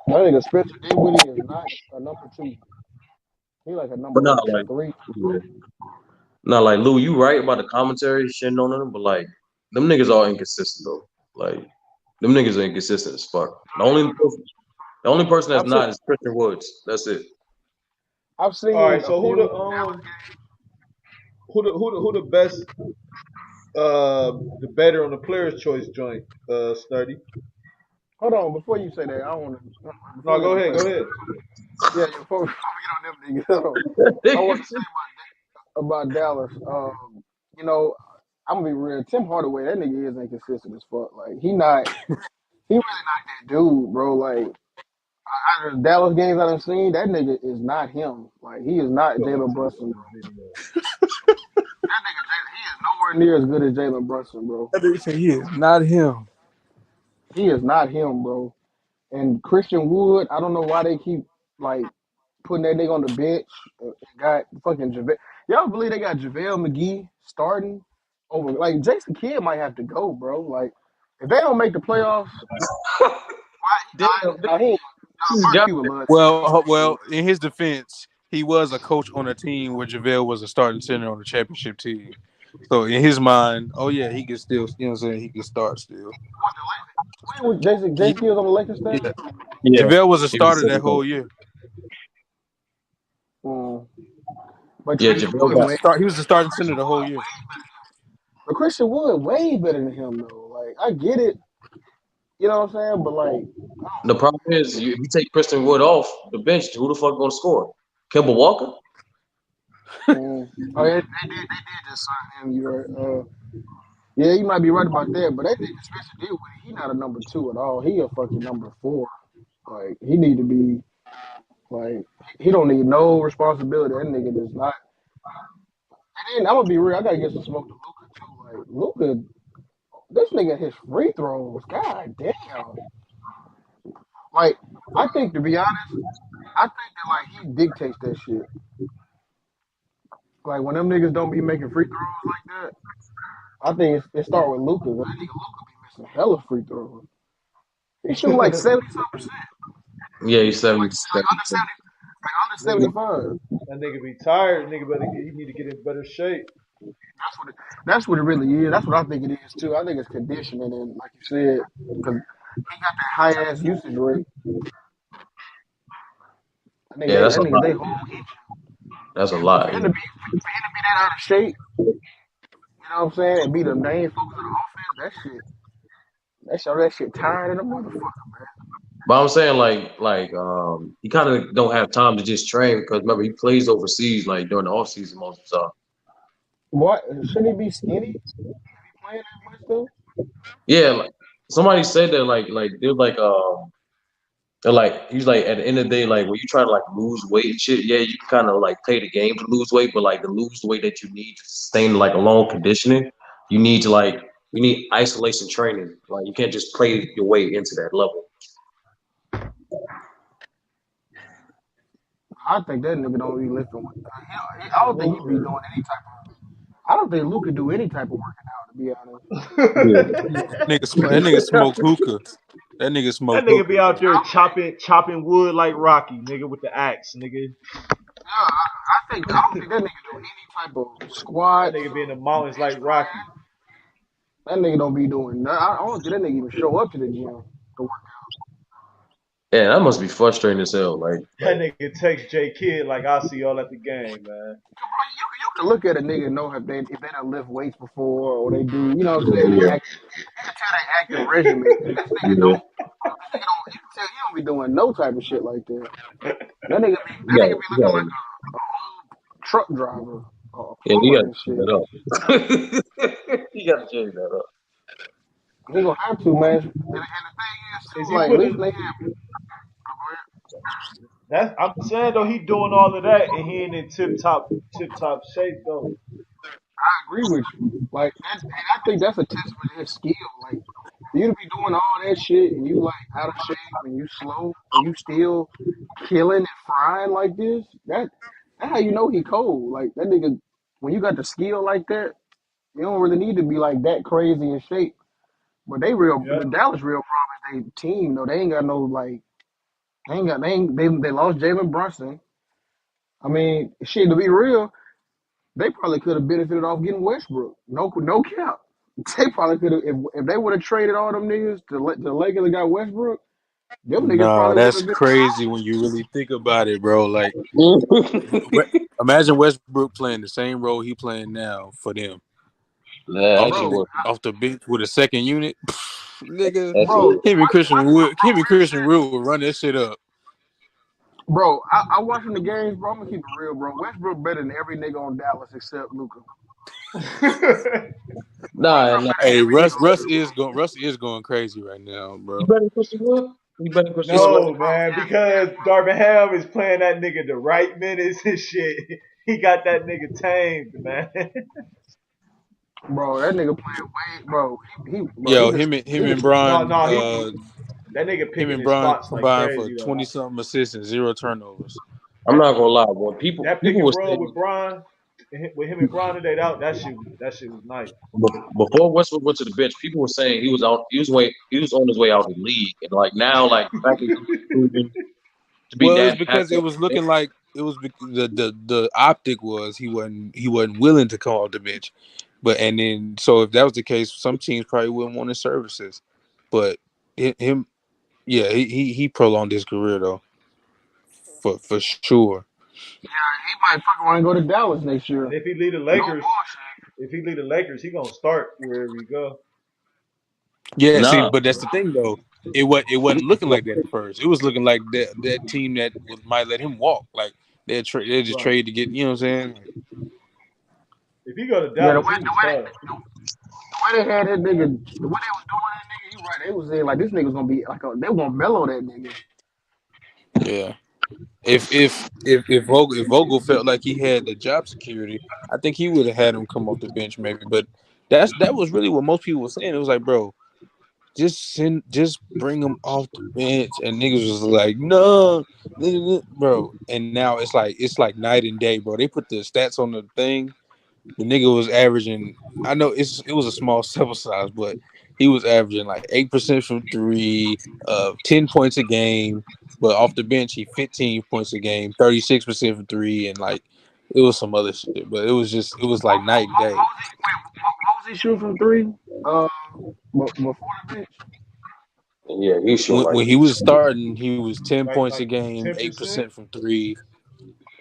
Speaker 21: that nigga Spencer Dinwiddie is not a number two. He like a
Speaker 7: But
Speaker 21: number
Speaker 7: not like,
Speaker 21: three.
Speaker 7: yeah. Not like Lou. You right about the commentary shitting on them, but like them niggas are inconsistent though. Like them niggas are inconsistent as fuck. The only person that's
Speaker 21: I've seen
Speaker 7: not is Christian Woods. That's it.
Speaker 21: I've
Speaker 4: All right,
Speaker 21: seen a
Speaker 4: so who the
Speaker 21: few.
Speaker 4: who the best the better on the players choice joint study?
Speaker 21: Hold on, before you say that, I want to. Before
Speaker 4: No,
Speaker 21: we
Speaker 4: go
Speaker 21: get to
Speaker 4: ahead, go
Speaker 21: players,
Speaker 4: ahead.
Speaker 21: yeah, before we get on them niggas, hold on. I want to say about Dallas. You know, I'm gonna be real. Tim Hardaway, that nigga is inconsistent as fuck. Like he really not that dude, bro. Like out of the Dallas games I done seen, that nigga is not him. Like he is not
Speaker 4: Go back
Speaker 21: Jalen
Speaker 4: to the
Speaker 21: Brunson, bro.
Speaker 4: video.
Speaker 21: That nigga, he is nowhere near as good as Jalen Brunson, bro.
Speaker 2: That nigga said he is not him.
Speaker 21: He is not him, bro. And Christian Wood, I don't know why they keep like putting that nigga on the bench. Got fucking JaVale. Y'all believe they got JaVale McGee starting over? Like Jason Kidd might have to go, bro. Like if they don't make the playoffs,
Speaker 7: Damn,
Speaker 21: nah, he Bucks
Speaker 7: yeah.
Speaker 21: people love
Speaker 2: Well, in his defense, he was a coach on a team where JaVale was a starting center on the championship team. So in his mind, oh yeah, he can still, you know what I'm saying, he can start still.
Speaker 21: when was Jason Kidd was on the Lakers staff.
Speaker 2: Yeah.
Speaker 7: Yeah,
Speaker 2: JaVale was a
Speaker 7: he was
Speaker 2: starter that
Speaker 7: second coach.
Speaker 2: whole year.
Speaker 21: Mm. But
Speaker 7: Yeah,
Speaker 21: Christian
Speaker 7: JaVale
Speaker 21: Wood
Speaker 7: got.
Speaker 21: way,
Speaker 2: He was the starting center the whole year.
Speaker 21: but Christian Wood way better than him though. Like I get it, you know what I'm saying? But like,
Speaker 7: The problem is, if you take Christian Wood off the bench, who the fuck gonna score? Kemba Walker?
Speaker 21: oh yeah, they did just sign him. You're right. Yeah, you might be right about that, but that nigga Spencer Dinwiddie, he not a number two at all. He a fucking number four. Like he need to be like he don't need no responsibility. That nigga does not. And then I'm gonna be real. I gotta get some smoke to Luca too. Like Luca, this nigga his free throws. God damn. Like I think to be honest, I think that like he dictates that shit. Like when them niggas don't be making free throws like that, I think it start with Luca. That nigga Luca be missing hella free throws. He shoot like 70-something%.
Speaker 7: Yeah, he's
Speaker 21: Like
Speaker 7: 70.
Speaker 21: under 70, like
Speaker 4: Nigga,
Speaker 21: under 75.
Speaker 4: that nigga be tired. Nigga better he need to get in better shape.
Speaker 21: That's what it really is. That's what I think it is too. I think it's conditioning and like you said, because he got that high ass usage rate. I think
Speaker 7: Yeah, that's
Speaker 21: that
Speaker 7: a
Speaker 21: nigga
Speaker 7: lot.
Speaker 21: they whole
Speaker 7: That's a
Speaker 21: and
Speaker 7: lot.
Speaker 21: for him to be that out of shape, you know what I'm saying, and be the main focus of the offense, that shit tired of the motherfucker, man.
Speaker 7: But I'm saying he kind of don't have time to just train because remember he plays overseas like during the off season most of the time.
Speaker 21: What? Shouldn't he be skinny? He playing that much though?
Speaker 7: Yeah, like somebody said that they're like he's like at the end of the day, like when you try to like lose weight and shit, yeah, you can kind of like play the game to lose weight, but like to lose the weight that you need to sustain like a long conditioning, you need to like you need isolation training. Like you can't just play your way into that level.
Speaker 21: I think that nigga don't be lifting. I don't think he be doing any type of. I don't think Luke could do any type of working out. To be honest,
Speaker 6: That nigga smoke hookah. That nigga smoke
Speaker 4: That nigga
Speaker 6: hookah,
Speaker 4: be out
Speaker 6: bro.
Speaker 4: there chopping wood like Rocky, nigga, with the axe, nigga.
Speaker 21: I don't think that nigga do any type of
Speaker 4: That
Speaker 21: squats
Speaker 4: nigga be in
Speaker 21: or
Speaker 4: the mountains like Rocky.
Speaker 21: that nigga don't be doing. I don't think that nigga even show up to the gym to work.
Speaker 7: Yeah, that must be frustrating as hell.
Speaker 4: That nigga text J Kidd like I'll see y'all at the game, man.
Speaker 21: You can look at a nigga and know if they done lift weights before or they do. You know what I'm saying?
Speaker 7: yeah,
Speaker 21: You can tell they active regimen. This nigga
Speaker 7: yeah,
Speaker 21: don't. This nigga don't. You can tell he don't be doing no type of shit like that. That
Speaker 7: you
Speaker 21: nigga
Speaker 7: got
Speaker 21: be
Speaker 7: you
Speaker 21: looking
Speaker 7: got
Speaker 21: like a old truck driver, a
Speaker 7: yeah, you
Speaker 21: plumber
Speaker 7: got to
Speaker 21: and
Speaker 7: change
Speaker 21: shit.
Speaker 7: that up. You got to change that up.
Speaker 21: He gonna have to, man. And the thing is
Speaker 4: Is
Speaker 21: too,
Speaker 4: he
Speaker 21: like at least
Speaker 4: putting?
Speaker 21: they have.
Speaker 4: That's I'm saying though he doing all of that and he ain't in tip top shape though.
Speaker 21: I agree with you. Like and I think that's a testament to his skill. Like for you to be doing all that shit and you like out of shape and you slow and you still killing and frying like this. That's how you know he cold. Like that nigga, when you got the skill like that, you don't really need to be like that crazy in shape. But
Speaker 4: Yep.
Speaker 21: the Dallas real problem is they team though. They ain't got no like they lost Jalen Brunson. I mean, shit to be real, they probably could have benefited off getting Westbrook. No cap. They probably could have if they would have traded all them niggas to let the Lakers and got Westbrook. Them niggas
Speaker 6: Nah,
Speaker 21: probably would
Speaker 6: that's
Speaker 21: have been.
Speaker 6: crazy when you really think about it, bro. Like, imagine Westbrook playing the same role he playing now for them.
Speaker 7: Nah, that shit
Speaker 21: Bro,
Speaker 7: was
Speaker 6: Off the bench with a second unit, nigga.
Speaker 7: that shit
Speaker 21: bro,
Speaker 7: was
Speaker 6: Him and Christian Wood will run that shit up.
Speaker 21: bro, I watching the games, bro. I'm gonna keep it real, bro. Westbrook better than every nigga on Dallas except Luka.
Speaker 7: nah, nah.
Speaker 6: Hey, Russ is going crazy right now,
Speaker 7: You
Speaker 6: bro.
Speaker 7: better than Christian Wood? You better than Christian
Speaker 6: It's
Speaker 7: Wood right
Speaker 4: No, man, because Darvin Ham is playing that nigga the right minutes and shit. He got that nigga tamed, man.
Speaker 21: Bro, that nigga playing way, bro. He
Speaker 6: Yo,
Speaker 21: just
Speaker 6: him and
Speaker 4: No,
Speaker 6: Brian,
Speaker 4: no, that nigga
Speaker 6: him
Speaker 4: picking
Speaker 6: and
Speaker 4: his
Speaker 6: Brian
Speaker 4: spots like
Speaker 6: combined for
Speaker 4: crazy though.
Speaker 6: 20 something assists and 0 turnovers.
Speaker 7: I'm not gonna lie, boy. People
Speaker 4: That pick
Speaker 7: people
Speaker 4: and
Speaker 7: were
Speaker 4: roll
Speaker 7: saying
Speaker 4: with Brian, with him and Brian today, that shit was nice.
Speaker 7: before Westbrook went to the bench, people were saying he was on his way out of the league, and like now, like the fact that he's proven to be
Speaker 6: Well, it was
Speaker 7: that
Speaker 6: because it
Speaker 7: backup.
Speaker 6: was looking like it was the optic was he wasn't willing to come off the bench, but and then so if that was the case, some teams probably wouldn't want his services, but him, yeah, he prolonged his career though, for sure.
Speaker 21: he might fucking want to go to Dallas next
Speaker 4: And
Speaker 21: year.
Speaker 4: if he lead the
Speaker 21: No
Speaker 4: Lakers, he gonna start wherever he go.
Speaker 6: Yeah, see,
Speaker 7: Nah,
Speaker 6: but that's the thing though. It wasn't looking like that at first. It was looking like that team that might let him walk. Like they just
Speaker 4: Right.
Speaker 6: trade to get, you know what I'm saying? Like,
Speaker 4: If he go to
Speaker 21: Yeah,
Speaker 4: Dallas, he would start.
Speaker 21: the way they had that nigga, the way they was doing that nigga, you right. They was saying like this nigga's gonna be like they gonna mellow that nigga.
Speaker 6: yeah. If Vogel felt like he had the job security, I think he would have had him come off the bench maybe. But that was really what most people were saying. It was like, bro, just bring him off the bench, and niggas was like, no, bro. And now it's like night and day, bro. They put the stats on the thing. The nigga was averaging. I know it was a small sample size, but he was averaging like 8% from three, 10 points a game. But off the bench, he 15 points a game, 36% from three, and like it was some other shit. But it was like night and day.
Speaker 21: What was he shooting from three? Before the bench.
Speaker 7: yeah, he's shooting like
Speaker 6: When he was starting, he was 10 points a
Speaker 4: Like
Speaker 6: game,
Speaker 4: 10%.
Speaker 6: 8% from three,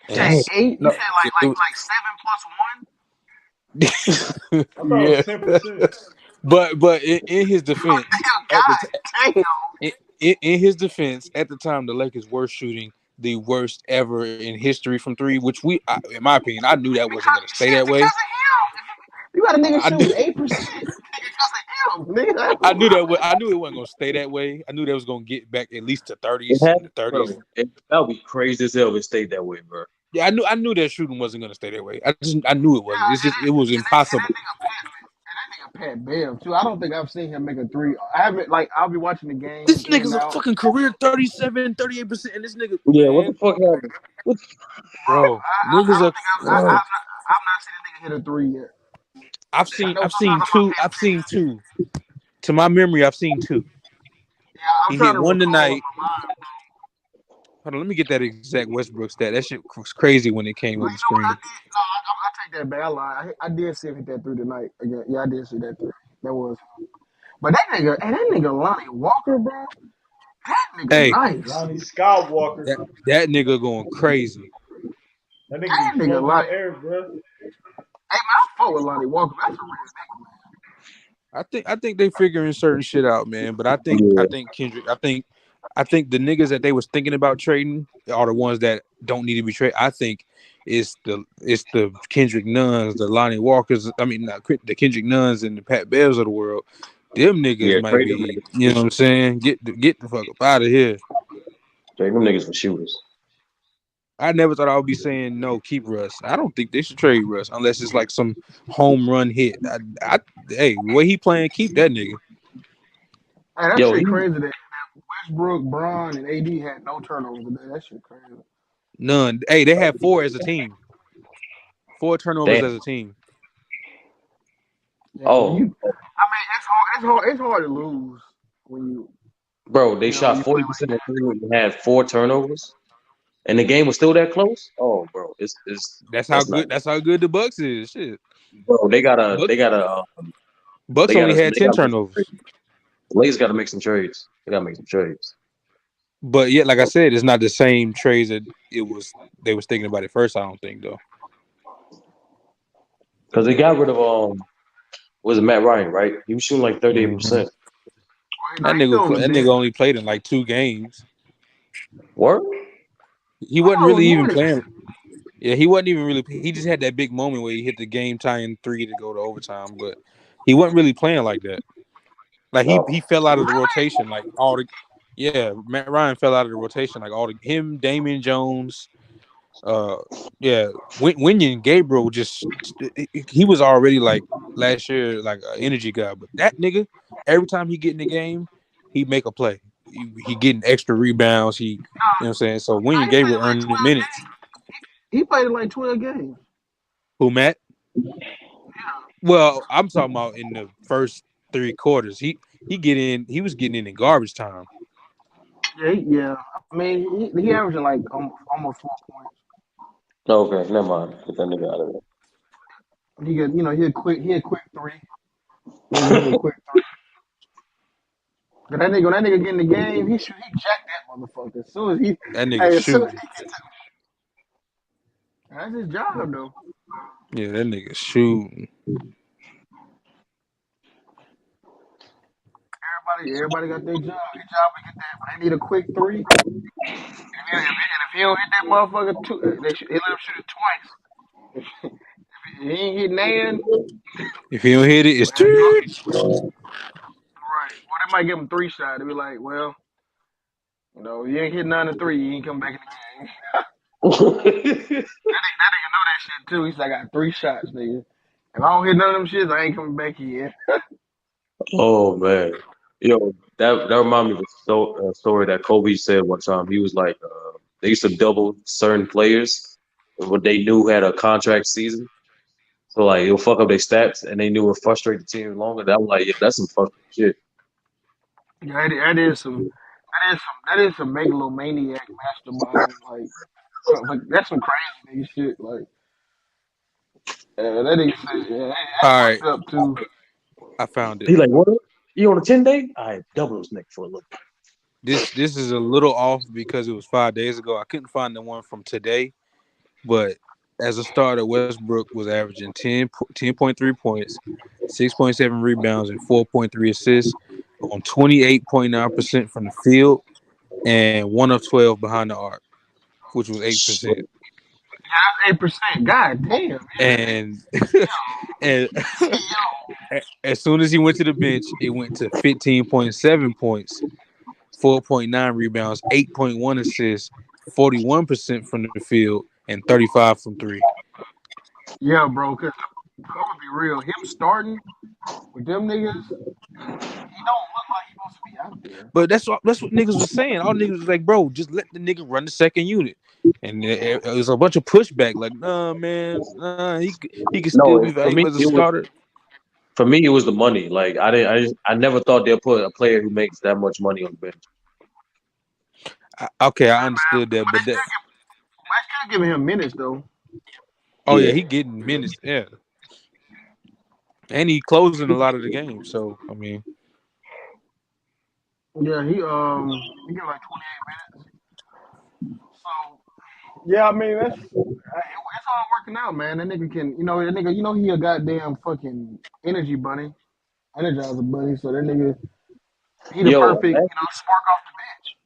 Speaker 6: and
Speaker 21: Dang, eight. You
Speaker 6: no,
Speaker 21: said
Speaker 6: it,
Speaker 21: like 7 plus 1.
Speaker 4: I thought it was
Speaker 6: yeah.
Speaker 4: 10%.
Speaker 6: But in his defense, at the
Speaker 21: Damn.
Speaker 6: in his defense, at the time, the Lakers were shooting the worst ever in history from three. Which in my opinion, I knew that wasn't going to stay that way.
Speaker 21: got a nigga
Speaker 6: I knew
Speaker 21: shooting 8%. Nigga,
Speaker 6: I knew that. I knew it wasn't gonna stay that way. I knew that was gonna get back at least to
Speaker 7: It
Speaker 6: 30s
Speaker 7: had,
Speaker 6: in the 30s.
Speaker 7: bro. That would be crazy as hell if it stayed that way, bro.
Speaker 6: Yeah, I knew that shooting wasn't gonna stay that way. I knew it wasn't. It was impossible.
Speaker 21: Pat Bev too. I don't think I've seen him make a three. I haven't like I'll be watching the games
Speaker 6: This
Speaker 21: in and
Speaker 6: nigga's a
Speaker 21: out.
Speaker 6: fucking career 37, 38%, and this nigga,
Speaker 7: Yeah, what the
Speaker 6: man,
Speaker 7: fuck happened?
Speaker 6: bro,
Speaker 21: I
Speaker 6: niggas
Speaker 21: don't
Speaker 6: are.
Speaker 21: think I've not seen a nigga hit a three yet. I know
Speaker 6: I've
Speaker 21: sometimes
Speaker 6: seen
Speaker 21: I'm on
Speaker 6: two.
Speaker 21: Pat
Speaker 6: I've
Speaker 21: Bev.
Speaker 6: seen two. To my memory, I've seen two.
Speaker 21: Yeah, I'm
Speaker 6: He
Speaker 21: trying
Speaker 6: hit
Speaker 21: to
Speaker 6: one
Speaker 21: recall in
Speaker 6: tonight.
Speaker 21: my mind.
Speaker 6: Hold on, let me get that exact Westbrook stat. That shit was crazy when it came
Speaker 21: But
Speaker 6: on
Speaker 21: you
Speaker 6: the
Speaker 21: know what I
Speaker 6: screen.
Speaker 21: did? No, I take that back. I lied. I did see him hit that three tonight. Again. Yeah, I did see that three. That was. But that nigga Lonnie Walker, bro. That nigga
Speaker 6: Hey,
Speaker 21: nice.
Speaker 4: Lonnie Skywalker.
Speaker 6: that nigga going crazy.
Speaker 4: That nigga be
Speaker 21: That nigga
Speaker 4: floating in
Speaker 21: like.
Speaker 4: the air, bro.
Speaker 21: Hey man, I fuck with Lonnie Walker. That's a real nigga, man.
Speaker 6: I think they figuring certain shit out, man. But I
Speaker 7: Yeah,
Speaker 6: think Kendrick. I think the niggas that they was thinking about trading are the ones that don't need to be traded. I think it's the Kendrick Nuns, the Lonnie Walkers. I mean, not the Kendrick Nuns and the Pat Bevs of the world. Them niggas
Speaker 7: yeah.
Speaker 6: might
Speaker 7: Trade them
Speaker 6: be,
Speaker 7: niggas.
Speaker 6: you know what I'm saying? Get the fuck up out of here.
Speaker 7: Trade them niggas for shooters.
Speaker 6: I never thought I would be saying no, keep Russ. I don't think they should trade Russ unless it's like some home run hit. Hey, the way he playing, keep that nigga.
Speaker 21: Hey, that
Speaker 7: Yo,
Speaker 21: shit
Speaker 7: he,
Speaker 21: crazy that Westbrook, Bron, and AD had no turnovers today. That shit crazy.
Speaker 6: None. Hey, they had 4 as a team. 4 turnovers as
Speaker 7: damn.
Speaker 6: a team.
Speaker 21: Yeah, when
Speaker 7: Oh,
Speaker 21: you, I mean, it's hard to lose when
Speaker 7: bro, they
Speaker 21: when
Speaker 7: shot
Speaker 21: you play
Speaker 7: 40% of three and had 4 turnovers, and the game was still that close. Oh, bro, it's
Speaker 6: That's how
Speaker 7: that's not
Speaker 6: good.
Speaker 7: good.
Speaker 6: That's how good the Bucks is. Shit.
Speaker 7: Bro,
Speaker 6: Bucks,
Speaker 7: they
Speaker 6: Bucks only
Speaker 7: gotta
Speaker 6: had
Speaker 7: they
Speaker 6: 10
Speaker 7: gotta make some
Speaker 6: turnovers.
Speaker 7: trades. The Lakers gotta make some trades. They gotta make some trades
Speaker 6: But yet, like I said, it's not the same trades that it was. They was thinking about it first. I don't think though.
Speaker 7: because they got rid of was it Matt Ryan, right? He was shooting like
Speaker 6: Mhm.
Speaker 7: 38%.
Speaker 21: Nah, he doing
Speaker 6: That
Speaker 21: the
Speaker 6: nigga
Speaker 21: dance.
Speaker 6: only played in like 2 games.
Speaker 7: What?
Speaker 6: He
Speaker 21: I
Speaker 6: wasn't
Speaker 21: thought it
Speaker 6: really
Speaker 21: was more
Speaker 6: even
Speaker 21: than
Speaker 6: playing. Yeah, he wasn't even really. He just had that big moment where he hit the game tying 3 to go to overtime. But he wasn't really playing like that. Like he
Speaker 7: Oh,
Speaker 6: fell out of the rotation. Like all the yeah, Matt Ryan fell out of the rotation. Like all the him, Damian Jones. Uh, yeah, Wenyon Gabriel just he was already like last year like an energy guy, but that nigga every time he get in the game, he make a play. He getting extra rebounds. He, you know what I'm saying. So
Speaker 21: nah,
Speaker 6: Wenyon
Speaker 21: he played
Speaker 6: Gabriel
Speaker 21: in like
Speaker 6: earning
Speaker 21: 12
Speaker 6: minutes.
Speaker 21: games. He played in like 12 games.
Speaker 6: Who Matt? Well, I'm talking about in the first 3 quarters. He get in. He was getting in garbage time.
Speaker 21: Yeah, yeah. I mean, he averaging like almost 4 points.
Speaker 7: okay, never mind. Get that nigga out of
Speaker 21: He get, he a quick three. He'll give you a quick three. But when that nigga get in the game, he jack that motherfucker. As soon as he,
Speaker 6: That nigga
Speaker 21: hey, as soon as
Speaker 6: shooting.
Speaker 21: he gets that's his job though.
Speaker 6: Yeah, that nigga shooting.
Speaker 21: Everybody got their job. Their job to get that. When they need a quick three, and if he don't hit that motherfucker he let him shoot it twice. If he ain't hit nan,
Speaker 6: If he don't hit it, it's
Speaker 21: well,
Speaker 6: two.
Speaker 21: right. Well, they might give him 3 shots. They be like, well, you ain't hit none of three, you ain't come back in the game.
Speaker 7: there.
Speaker 21: That nigga know that shit too. He's like, I got 3 shots, nigga. If I don't hit none of them shits, I ain't coming back in.
Speaker 7: Oh man, yo, that reminded me of a story that Kobe said one time. He was like, they used to double certain players what they knew had a contract season. So like it'll fuck up their stats, and they knew it frustrate the team longer. That was like, yeah, that's some fucking shit.
Speaker 21: Yeah, that is some megalomaniac mastermind. Like that's some crazy nigga shit. Like that nigga said, yeah, that's
Speaker 6: All right,
Speaker 21: fucked up too.
Speaker 6: I found it.
Speaker 7: He like, what? You on a 10-day? I double his neck for a little.
Speaker 6: This is a little off because it was 5 days ago. I couldn't find the one from today, but as a starter, Westbrook was averaging 10.3 points, 6.7 rebounds, and 4.3 assists on 28.9% from the field and 1 of 12 behind the arc, which was 8%.
Speaker 21: That's 8%. God damn.
Speaker 6: And and as soon as he went to the bench, it went to 15.7 points, 4.9 rebounds, 8.1 assists, 41% from the field, and 35 from three.
Speaker 21: Yeah, bro. Cause I'm gonna be real. Him starting with them niggas, he don't look like he's supposed to be out there.
Speaker 6: But that's what niggas was saying. All niggas was like, bro, just let the nigga run the second unit. And it was a bunch of pushback, like, nah, man, nah, he could still
Speaker 7: No,
Speaker 6: be
Speaker 7: for me,
Speaker 6: valuable as a
Speaker 7: it was
Speaker 6: starter.
Speaker 7: the money. Like I never thought they'd put a player who makes that much money on the bench.
Speaker 6: Okay, I understood that, but that.
Speaker 21: I still giving him minutes though.
Speaker 6: Oh yeah, he getting minutes. Yeah, and he closing a lot of the games. So I mean,
Speaker 21: Yeah, he get like 28 minutes. So yeah, I mean it's all working out, man. That nigga can, he a goddamn fucking energy bunny, energizer bunny. So that nigga, he the
Speaker 7: Yo,
Speaker 21: perfect, spark off the bench.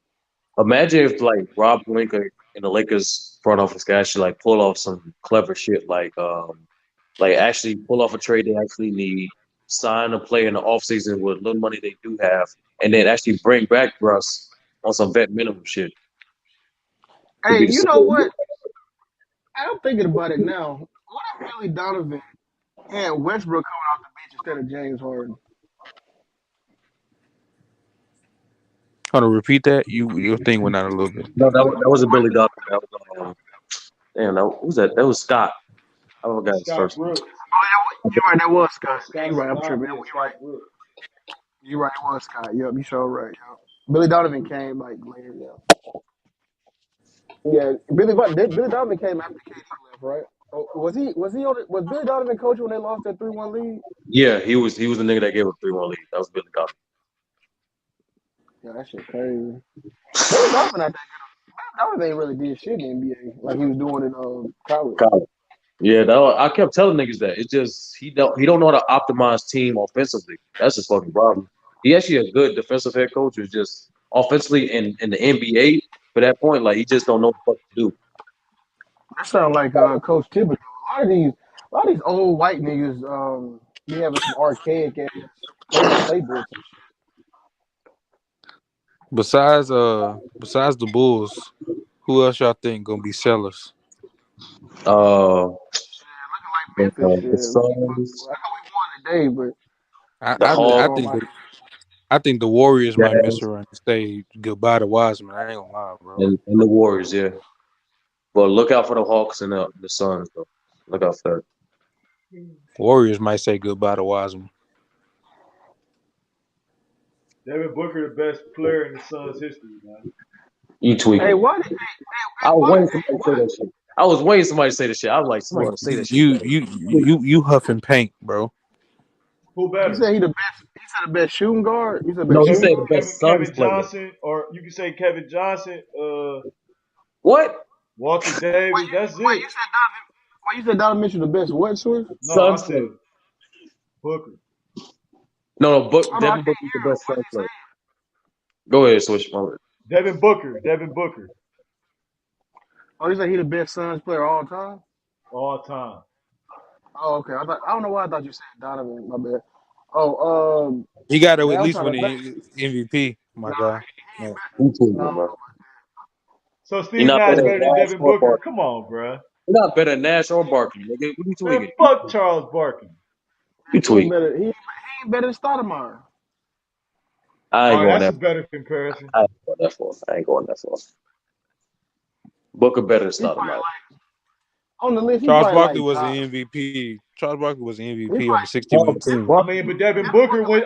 Speaker 7: imagine if like Rob Pelinka and the Lakers front office guy actually like pull off some clever shit, like actually pull off a trade they actually need, sign a player in the offseason with little money they do have, and then actually bring back Russ on some vet minimum shit. It'd
Speaker 21: Hey,
Speaker 7: be the
Speaker 21: you know
Speaker 7: same.
Speaker 21: what? I'm thinking about it now. What if Billy Donovan had Westbrook coming off the bench instead of James Harden?
Speaker 6: hold on, repeat that. Your thing went out a little bit.
Speaker 7: No, that was a Billy Donovan. That was damn. Who was that? That was Scott. I forgot his
Speaker 4: Scott
Speaker 7: first name.
Speaker 4: Brooks.
Speaker 21: You're right, that was Scott.
Speaker 4: That's
Speaker 21: Yeah,
Speaker 4: Scott.
Speaker 21: you're right. I'm
Speaker 4: Nah,
Speaker 21: tripping.
Speaker 4: yeah,
Speaker 21: You're right.
Speaker 4: Scott Brooks.
Speaker 21: You're right. It was Scott. Yep, you sure right. Yep. Billy Donovan came like later. Yeah. Yeah, Billy Donovan came after KD left, right? Oh, was Billy Donovan coach when they lost that 3-1 lead?
Speaker 7: Yeah, he was the nigga that gave a 3-1 lead. That was Billy Donovan.
Speaker 21: Yeah, that shit crazy. Billy Donovan not that good. Billy Donovan ain't really did shit in the NBA like he was doing in college.
Speaker 7: Yeah, I kept telling niggas that. It's just he don't know how to optimize team offensively. That's his fucking problem. He actually a good defensive head coach. It's just offensively in the NBA for that point, like he just don't know what to do.
Speaker 21: That sound like Coach Thibodeau. A lot of these old white niggas be having some archaic ass playbooks.
Speaker 6: Besides the Bulls, who else y'all think gonna be sellers?
Speaker 21: Memphis shit.
Speaker 7: The
Speaker 21: I know
Speaker 7: Suns,
Speaker 21: we won today, but
Speaker 7: the
Speaker 6: I
Speaker 7: Hawks,
Speaker 6: think I think the Warriors might mess
Speaker 7: Jazz,
Speaker 6: around and say goodbye to Wiseman. I ain't gonna lie, bro.
Speaker 7: and the Warriors. Yeah, but look out for the Hawks and the Suns though. Look out for that.
Speaker 6: Warriors might say goodbye to Wiseman.
Speaker 4: Devin Booker, the best player in the Suns' history, man.
Speaker 7: You
Speaker 21: hey,
Speaker 7: tweaking?
Speaker 21: why?
Speaker 7: I was waiting for somebody to say that shit. I was waiting for somebody to say the shit. I was like, somebody
Speaker 6: Bro,
Speaker 7: gonna say that shit.
Speaker 6: you huffing paint, bro.
Speaker 4: Who
Speaker 21: He
Speaker 4: better?
Speaker 21: said he the best. He said the best shooting guard. He said
Speaker 7: No,
Speaker 21: best
Speaker 7: he
Speaker 21: shooting
Speaker 7: said
Speaker 21: guard.
Speaker 7: the best Suns
Speaker 4: Kevin
Speaker 7: player.
Speaker 4: Johnson, or you can say Kevin Johnson,
Speaker 7: What?
Speaker 4: Walter Davis. That's it.
Speaker 21: You said Donovan Mitchell the best what, Swift?
Speaker 4: No, I
Speaker 7: Suns
Speaker 4: said
Speaker 7: player.
Speaker 4: Booker.
Speaker 7: No,
Speaker 21: Hold on, I
Speaker 7: Devin
Speaker 21: can't
Speaker 7: Booker is the
Speaker 21: hear him.
Speaker 7: best Suns player. Go ahead, switch my.
Speaker 4: Devin Booker. Devin Booker.
Speaker 21: Oh, he said he the best Suns player all time.
Speaker 4: All time.
Speaker 21: Oh, okay. I don't know why I thought you said Donovan. My bad. Oh,
Speaker 6: He got to
Speaker 21: man,
Speaker 6: at
Speaker 21: I'm
Speaker 6: least
Speaker 21: trying
Speaker 6: win
Speaker 21: to think.
Speaker 6: the MVP, my guy. No.
Speaker 7: You tweaking, bro.
Speaker 4: So
Speaker 7: You're
Speaker 4: Steve
Speaker 7: not
Speaker 4: Nash
Speaker 7: better
Speaker 4: better
Speaker 7: than
Speaker 4: than
Speaker 7: Nash
Speaker 4: Devin
Speaker 7: or
Speaker 4: Booker?
Speaker 7: Barkley.
Speaker 4: Come on, bruh.
Speaker 7: You're not better than Nash or Barkley, nigga. What you
Speaker 4: Man,
Speaker 7: tweaking?
Speaker 4: fuck Charles Barkley.
Speaker 7: You
Speaker 21: He ain't
Speaker 7: tweaking.
Speaker 21: better. He ain't better than Stoudemire.
Speaker 7: I ain't
Speaker 4: Oh,
Speaker 7: going
Speaker 4: that's a
Speaker 7: that.
Speaker 4: better comparison.
Speaker 7: I ain't going that far. Booker better than
Speaker 21: He's probably
Speaker 7: Stoudemire.
Speaker 21: on the list. He's
Speaker 6: Charles
Speaker 21: probably
Speaker 6: Barkley
Speaker 21: like
Speaker 6: was the
Speaker 21: top.
Speaker 6: MVP. Charles Barkley was the
Speaker 21: He's
Speaker 6: MVP on the
Speaker 21: probably
Speaker 6: 60-win team.
Speaker 4: I mean, but Devin Booker went.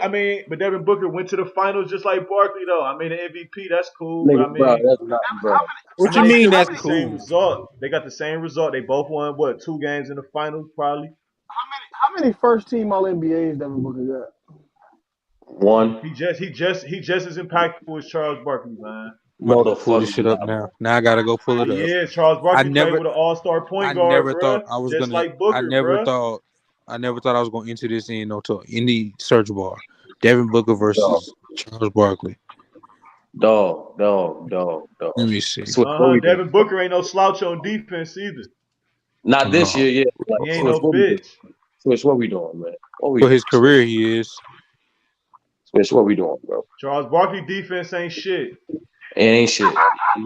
Speaker 4: But Devin Booker went to the finals just like Barkley, though. I mean, the MVP, that's cool. But
Speaker 7: Nigga, bro, that's not, bro.
Speaker 6: What you
Speaker 4: they
Speaker 6: mean
Speaker 4: still
Speaker 6: that's
Speaker 4: got the same
Speaker 6: cool?
Speaker 4: result. They got the same result. They both won 2 games in the finals, probably.
Speaker 21: How many first team All NBAs Devin Booker got?
Speaker 7: One.
Speaker 4: He just as impactful as Charles Barkley, man.
Speaker 6: I'm about
Speaker 7: No,
Speaker 6: to go
Speaker 7: the
Speaker 6: pull
Speaker 7: fuck
Speaker 6: this
Speaker 7: is
Speaker 6: shit up
Speaker 7: not.
Speaker 6: now. Now I gotta go pull it up.
Speaker 4: Yeah, Charles
Speaker 6: I
Speaker 4: Barkley played
Speaker 6: never
Speaker 4: with an all-star
Speaker 6: I
Speaker 4: point guard,
Speaker 6: never
Speaker 4: bruh.
Speaker 6: thought I was
Speaker 4: Just
Speaker 6: gonna
Speaker 4: like Booker, bruh.
Speaker 6: I never thought I was gonna enter this in to any search bar. Devin Booker
Speaker 7: Dog,
Speaker 6: versus Charles Barkley.
Speaker 7: dog.
Speaker 6: Let me see.
Speaker 7: Switch, what we doing?
Speaker 4: Devin Booker ain't no slouch on defense either.
Speaker 7: Not this
Speaker 6: No.
Speaker 7: year, yeah. Like,
Speaker 4: He ain't
Speaker 7: Switch,
Speaker 4: no
Speaker 7: what we doing?
Speaker 4: bitch.
Speaker 7: Switch, what we doing, man? What we
Speaker 6: For
Speaker 7: doing?
Speaker 6: his career, he is.
Speaker 7: Switch, what we doing, bro?
Speaker 4: Charles Barkley defense ain't shit.
Speaker 7: It ain't shit.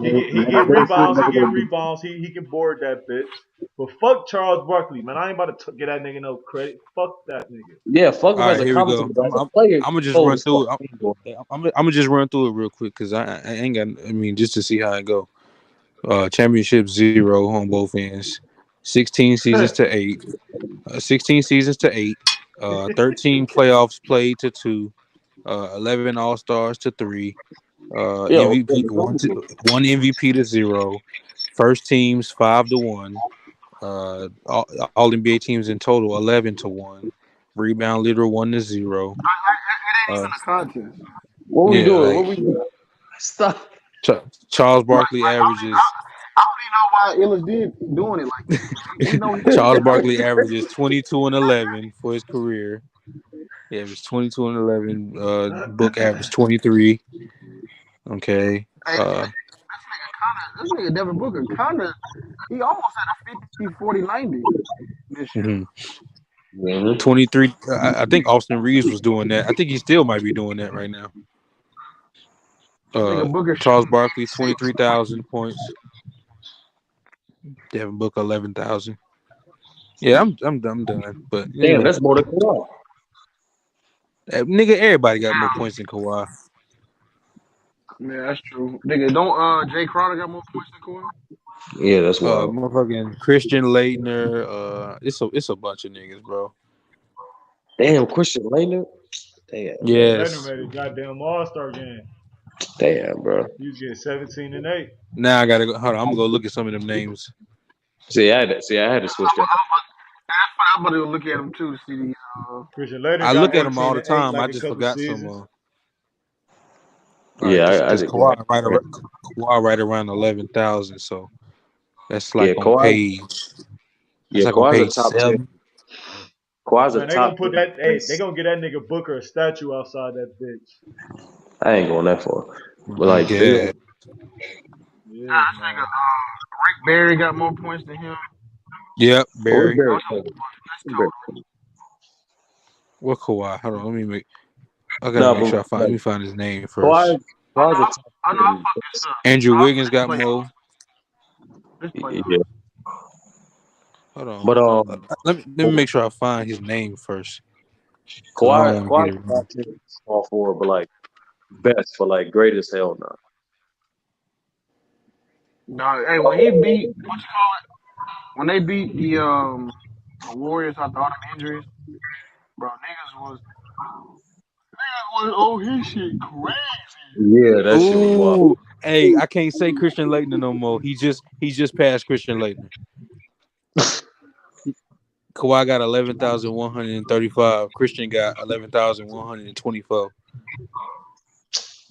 Speaker 4: He get rebounds. He get rebounds. He can board that bitch. But fuck Charles Barkley, man. I ain't about to get that nigga no credit. Fuck that nigga.
Speaker 7: Yeah, fuck him
Speaker 6: All
Speaker 7: as
Speaker 6: right,
Speaker 7: a
Speaker 6: here we go.
Speaker 7: commentator, but as a player,
Speaker 6: I'm gonna just
Speaker 7: cold
Speaker 6: run
Speaker 7: as fuck.
Speaker 6: through it. I'm gonna just run through it real quick because I ain't got. I mean, just to see how it go. Championship 0 on both ends. 16 seasons to 8. 16 seasons to 8. 13 playoffs played to 2. 11 All Stars to 3.
Speaker 7: Yo,
Speaker 6: MVP one MVP to 0. First teams 5-1. All NBA teams in total 11-1. Rebound leader 1-0.
Speaker 21: It ain't even a contest.
Speaker 7: what we
Speaker 6: Yeah,
Speaker 7: doing?
Speaker 6: like
Speaker 7: What we doing? Stop.
Speaker 6: Charles Barkley averages.
Speaker 21: I don't even know why Illis did doing it like that. We know he
Speaker 6: Charles Barkley averages 22 and 11 for his career. He averaged 22 and 11. Book average 23. Okay.
Speaker 21: This nigga Devin Booker he almost had a 50-40-90 this year.
Speaker 6: 23. I think Austin Reeves was doing that. I think he still might be doing that right now.
Speaker 21: Nigga Booker
Speaker 6: Charles
Speaker 21: shooting
Speaker 6: Barkley
Speaker 21: 86.
Speaker 6: 23,000 points. Devin Booker 11,000. Yeah, I'm done. But
Speaker 7: Damn, that's more than Kawhi.
Speaker 6: Nigga, everybody got more points than Kawhi.
Speaker 21: Yeah, that's true. Nigga, don't Jay Crowder got more points than Kawhi?
Speaker 7: Yeah, that's wild.
Speaker 6: Motherfucking Christian Laettner. It's a bunch of niggas, bro.
Speaker 7: Damn, Christian Laettner. Damn.
Speaker 6: Yes.
Speaker 4: Leonard made a goddamn All-Star game.
Speaker 7: Damn, bro.
Speaker 4: He was getting 17 and 8.
Speaker 6: Now I gotta go. Hold on, I'm gonna go look at some of them names.
Speaker 7: I had to switch that.
Speaker 21: I'm about to go look at him too to see these.
Speaker 4: Christian Laettner
Speaker 6: I
Speaker 4: got
Speaker 6: look at them
Speaker 4: 18
Speaker 6: all the
Speaker 4: and 8
Speaker 6: time.
Speaker 4: like
Speaker 6: I
Speaker 4: a
Speaker 6: just
Speaker 4: couple
Speaker 6: forgot some.
Speaker 4: seasons.
Speaker 6: All right,
Speaker 7: I
Speaker 6: this
Speaker 7: did.
Speaker 6: Kawhi right around 11,000. So that's like on
Speaker 7: Kawhi.
Speaker 6: page. That's
Speaker 7: Yeah,
Speaker 6: like on
Speaker 7: Kawhi's a
Speaker 6: page
Speaker 7: top
Speaker 6: 7.
Speaker 7: 10. Kawhi's a
Speaker 4: Man, they gonna
Speaker 7: top
Speaker 4: put
Speaker 7: 10.
Speaker 4: that. Hey, they gonna get that nigga Booker a statue outside that bitch.
Speaker 7: I ain't going that far. But like,
Speaker 6: Yeah.
Speaker 7: they,
Speaker 4: Yeah,
Speaker 21: This nigga Rick Barry got more points than him.
Speaker 6: Yep, Barry.
Speaker 21: That's
Speaker 6: What Kawhi? Hold on, I gotta make sure I find. Let me find his name first.
Speaker 7: Kawhi's a top 10.
Speaker 6: Andrew Wiggins got more.
Speaker 7: Yeah.
Speaker 6: Hold on.
Speaker 7: But
Speaker 6: let me make sure I find his name first.
Speaker 7: Kawhi's top 10 all four, but like best for like greatest hell no.
Speaker 21: No, hey, when he beat when they beat the Warriors after all them injuries, bro, niggas was his shit crazy.
Speaker 7: Yeah, that shit was wild.
Speaker 6: Ooh, hey, I can't say Christian Laettner no more. He just passed Christian Laettner. Kawhi got 11,135. Christian got 11,124.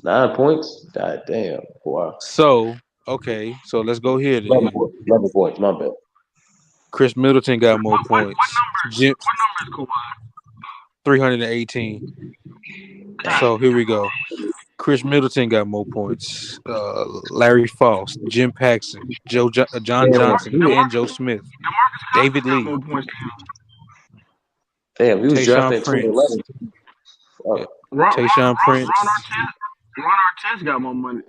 Speaker 7: 9 points? God damn. Wow.
Speaker 6: So, okay. So let's go here then.
Speaker 7: 11 points, my bad.
Speaker 6: Chris Middleton got more points.
Speaker 21: What number is Kawhi?
Speaker 6: 318. So here we go. Chris Middleton got more points. Larry Faust, Jim Paxson, John Johnson, and Joe Smith. David Lee.
Speaker 7: Damn, he was
Speaker 6: Tayshaun
Speaker 7: drafted in
Speaker 6: Prince.
Speaker 7: 2011.
Speaker 6: Tayshaun Prince.
Speaker 21: Ron Artest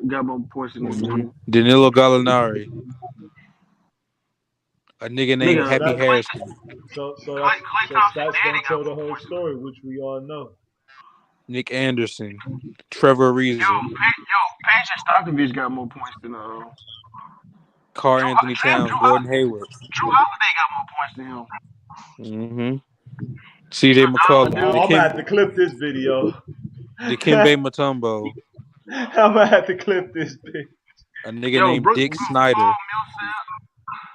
Speaker 21: got more points than him.
Speaker 6: Danilo Gallinari. A nigga named Happy Harrison.
Speaker 4: So stats don't tell the whole story, which we all know.
Speaker 6: Nick Anderson. Trevor Ariza.
Speaker 21: Paige Stokovich got more points than
Speaker 6: Carl Anthony Towns, Gordon Hayward.
Speaker 21: Drew Holiday got more points than him.
Speaker 6: CJ McCollum.
Speaker 4: I'm gonna have to clip this video.
Speaker 6: Dikembe Mutombo.
Speaker 4: I'm gonna have to clip this bitch.
Speaker 6: A nigga named Dick Snyder.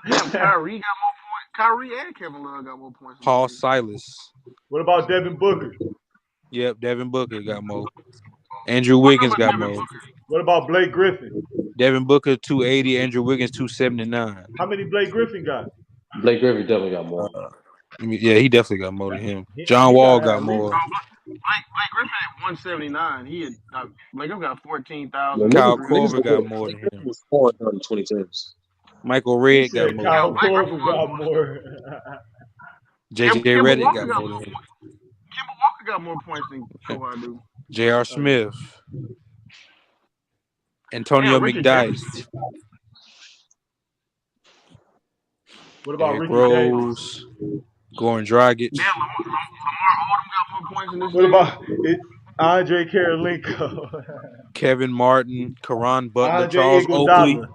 Speaker 21: Damn, Kyrie got more points. Kyrie and Kevin Love got more points.
Speaker 6: Paul Silas.
Speaker 4: What about Devin Booker?
Speaker 6: Yep, Devin Booker got more. Andrew Wiggins got more.
Speaker 4: What about Blake Griffin?
Speaker 6: Devin Booker 280, Andrew Wiggins 279.
Speaker 4: How many Blake Griffin got?
Speaker 7: Blake Griffin definitely got more.
Speaker 6: Yeah, he definitely got more than him. John Wall got more.
Speaker 21: Blake Griffin at 179. Blake Griffin got 14,000.
Speaker 6: Kyle Korver got more than him.
Speaker 7: He was 420 teams.
Speaker 2: Michael
Speaker 4: He
Speaker 2: Redd got
Speaker 4: said
Speaker 2: more than
Speaker 4: Kyle
Speaker 2: him.
Speaker 4: Korver got more.
Speaker 2: JJ
Speaker 21: Kimber
Speaker 2: Redick
Speaker 21: Walker
Speaker 2: got
Speaker 21: got
Speaker 2: more than
Speaker 21: more
Speaker 2: him.
Speaker 21: points. Kimber Walker got more points than Kawhi do.
Speaker 2: J.R. Smith, Antonio
Speaker 21: Damn, Richard Jefferson.
Speaker 2: McDyess,
Speaker 4: What about
Speaker 2: Derrick
Speaker 4: Ricky Davis?
Speaker 2: Rose, Goran Dragic,
Speaker 21: Damn, Lamar Odom got more points in this
Speaker 4: What
Speaker 21: league.
Speaker 4: about Andre Karolinko?
Speaker 2: Kevin Martin, Karan Butler,
Speaker 4: Andre
Speaker 2: Charles Oakley.
Speaker 4: Iguodala.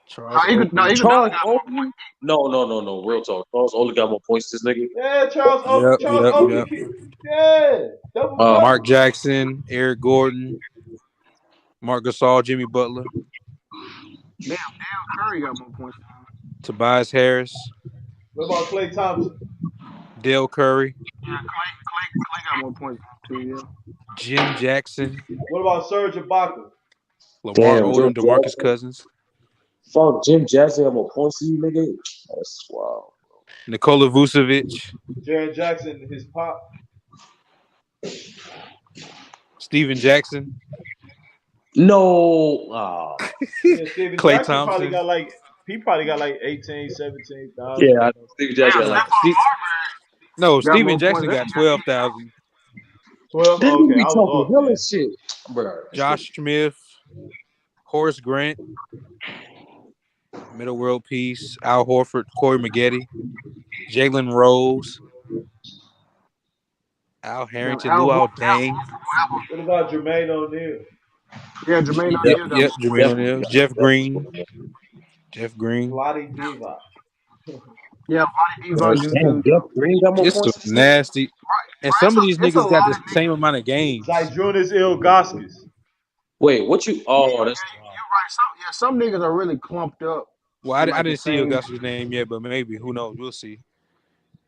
Speaker 2: Charles
Speaker 21: No,
Speaker 2: Oakley.
Speaker 21: Iguodala
Speaker 7: Charles
Speaker 21: got more
Speaker 7: Oakley?
Speaker 21: points.
Speaker 7: No. Real talk. Charles Oakley got more points than this nigga.
Speaker 4: Yeah, Charles Oakley.
Speaker 2: Yep.
Speaker 4: Yeah, double
Speaker 2: Mark
Speaker 4: double.
Speaker 2: Jackson, Eric Gordon, Mark Gasol, Jimmy Butler,
Speaker 21: Damn, Dale Curry got more points than him.
Speaker 2: Tobias Harris,
Speaker 4: What about Klay Thompson?
Speaker 2: Dale Curry,
Speaker 21: Yeah, Clay got more points than him too. Yeah.
Speaker 2: Jim Jackson,
Speaker 4: What about Serge Ibaka?
Speaker 2: Lamar
Speaker 7: Damn, Jim
Speaker 2: Odom, DeMarcus
Speaker 7: Jackson.
Speaker 2: Cousins,
Speaker 7: Fuck, Jim Jackson have more points than you, nigga. That's wild.
Speaker 2: Nikola Vucevic,
Speaker 4: Jaren Jackson, his pop.
Speaker 2: Steven Jackson,
Speaker 7: No.
Speaker 4: Yeah, Steven
Speaker 2: Klay
Speaker 4: Jackson probably
Speaker 2: Thompson.
Speaker 4: got like 18, 17,000.
Speaker 7: Yeah, I know. Steve Jackson got like
Speaker 2: Steven Jackson got 12,000.
Speaker 4: 12?
Speaker 7: that nigga
Speaker 4: Okay,
Speaker 7: be
Speaker 4: I was
Speaker 7: talking
Speaker 4: off
Speaker 7: hella
Speaker 4: then.
Speaker 7: shit, bro.
Speaker 2: Josh Smith, Horace Grant, Middle World Peace, Al Horford, Corey Maggette, Jalen Rose, Al
Speaker 21: Damn,
Speaker 2: Harrington, Luau Dang.
Speaker 4: What about Jermaine O'Neal?
Speaker 21: Yeah, Jermaine
Speaker 2: Yep,
Speaker 21: O'Neal got more
Speaker 2: Jermaine
Speaker 21: points.
Speaker 2: O'Neal, Jeff Green,
Speaker 4: Vlade Divac.
Speaker 21: Yeah, Vlade Divac is
Speaker 7: Damn,
Speaker 21: good.
Speaker 7: Jeff Green got more
Speaker 2: It's some
Speaker 7: points than this nigga.
Speaker 2: nasty. And some of these
Speaker 21: It's a
Speaker 2: niggas got
Speaker 21: lot
Speaker 2: the
Speaker 21: of niggas.
Speaker 2: same amount of games.
Speaker 4: Zydrunas Ilgauskas.
Speaker 7: Wait, what you? Oh, that's
Speaker 21: You're right. Some niggas are really clumped up
Speaker 2: Well,
Speaker 21: in
Speaker 2: I
Speaker 21: like the
Speaker 2: didn't see
Speaker 21: same.
Speaker 2: Augustus' name yet, but maybe who knows? We'll see.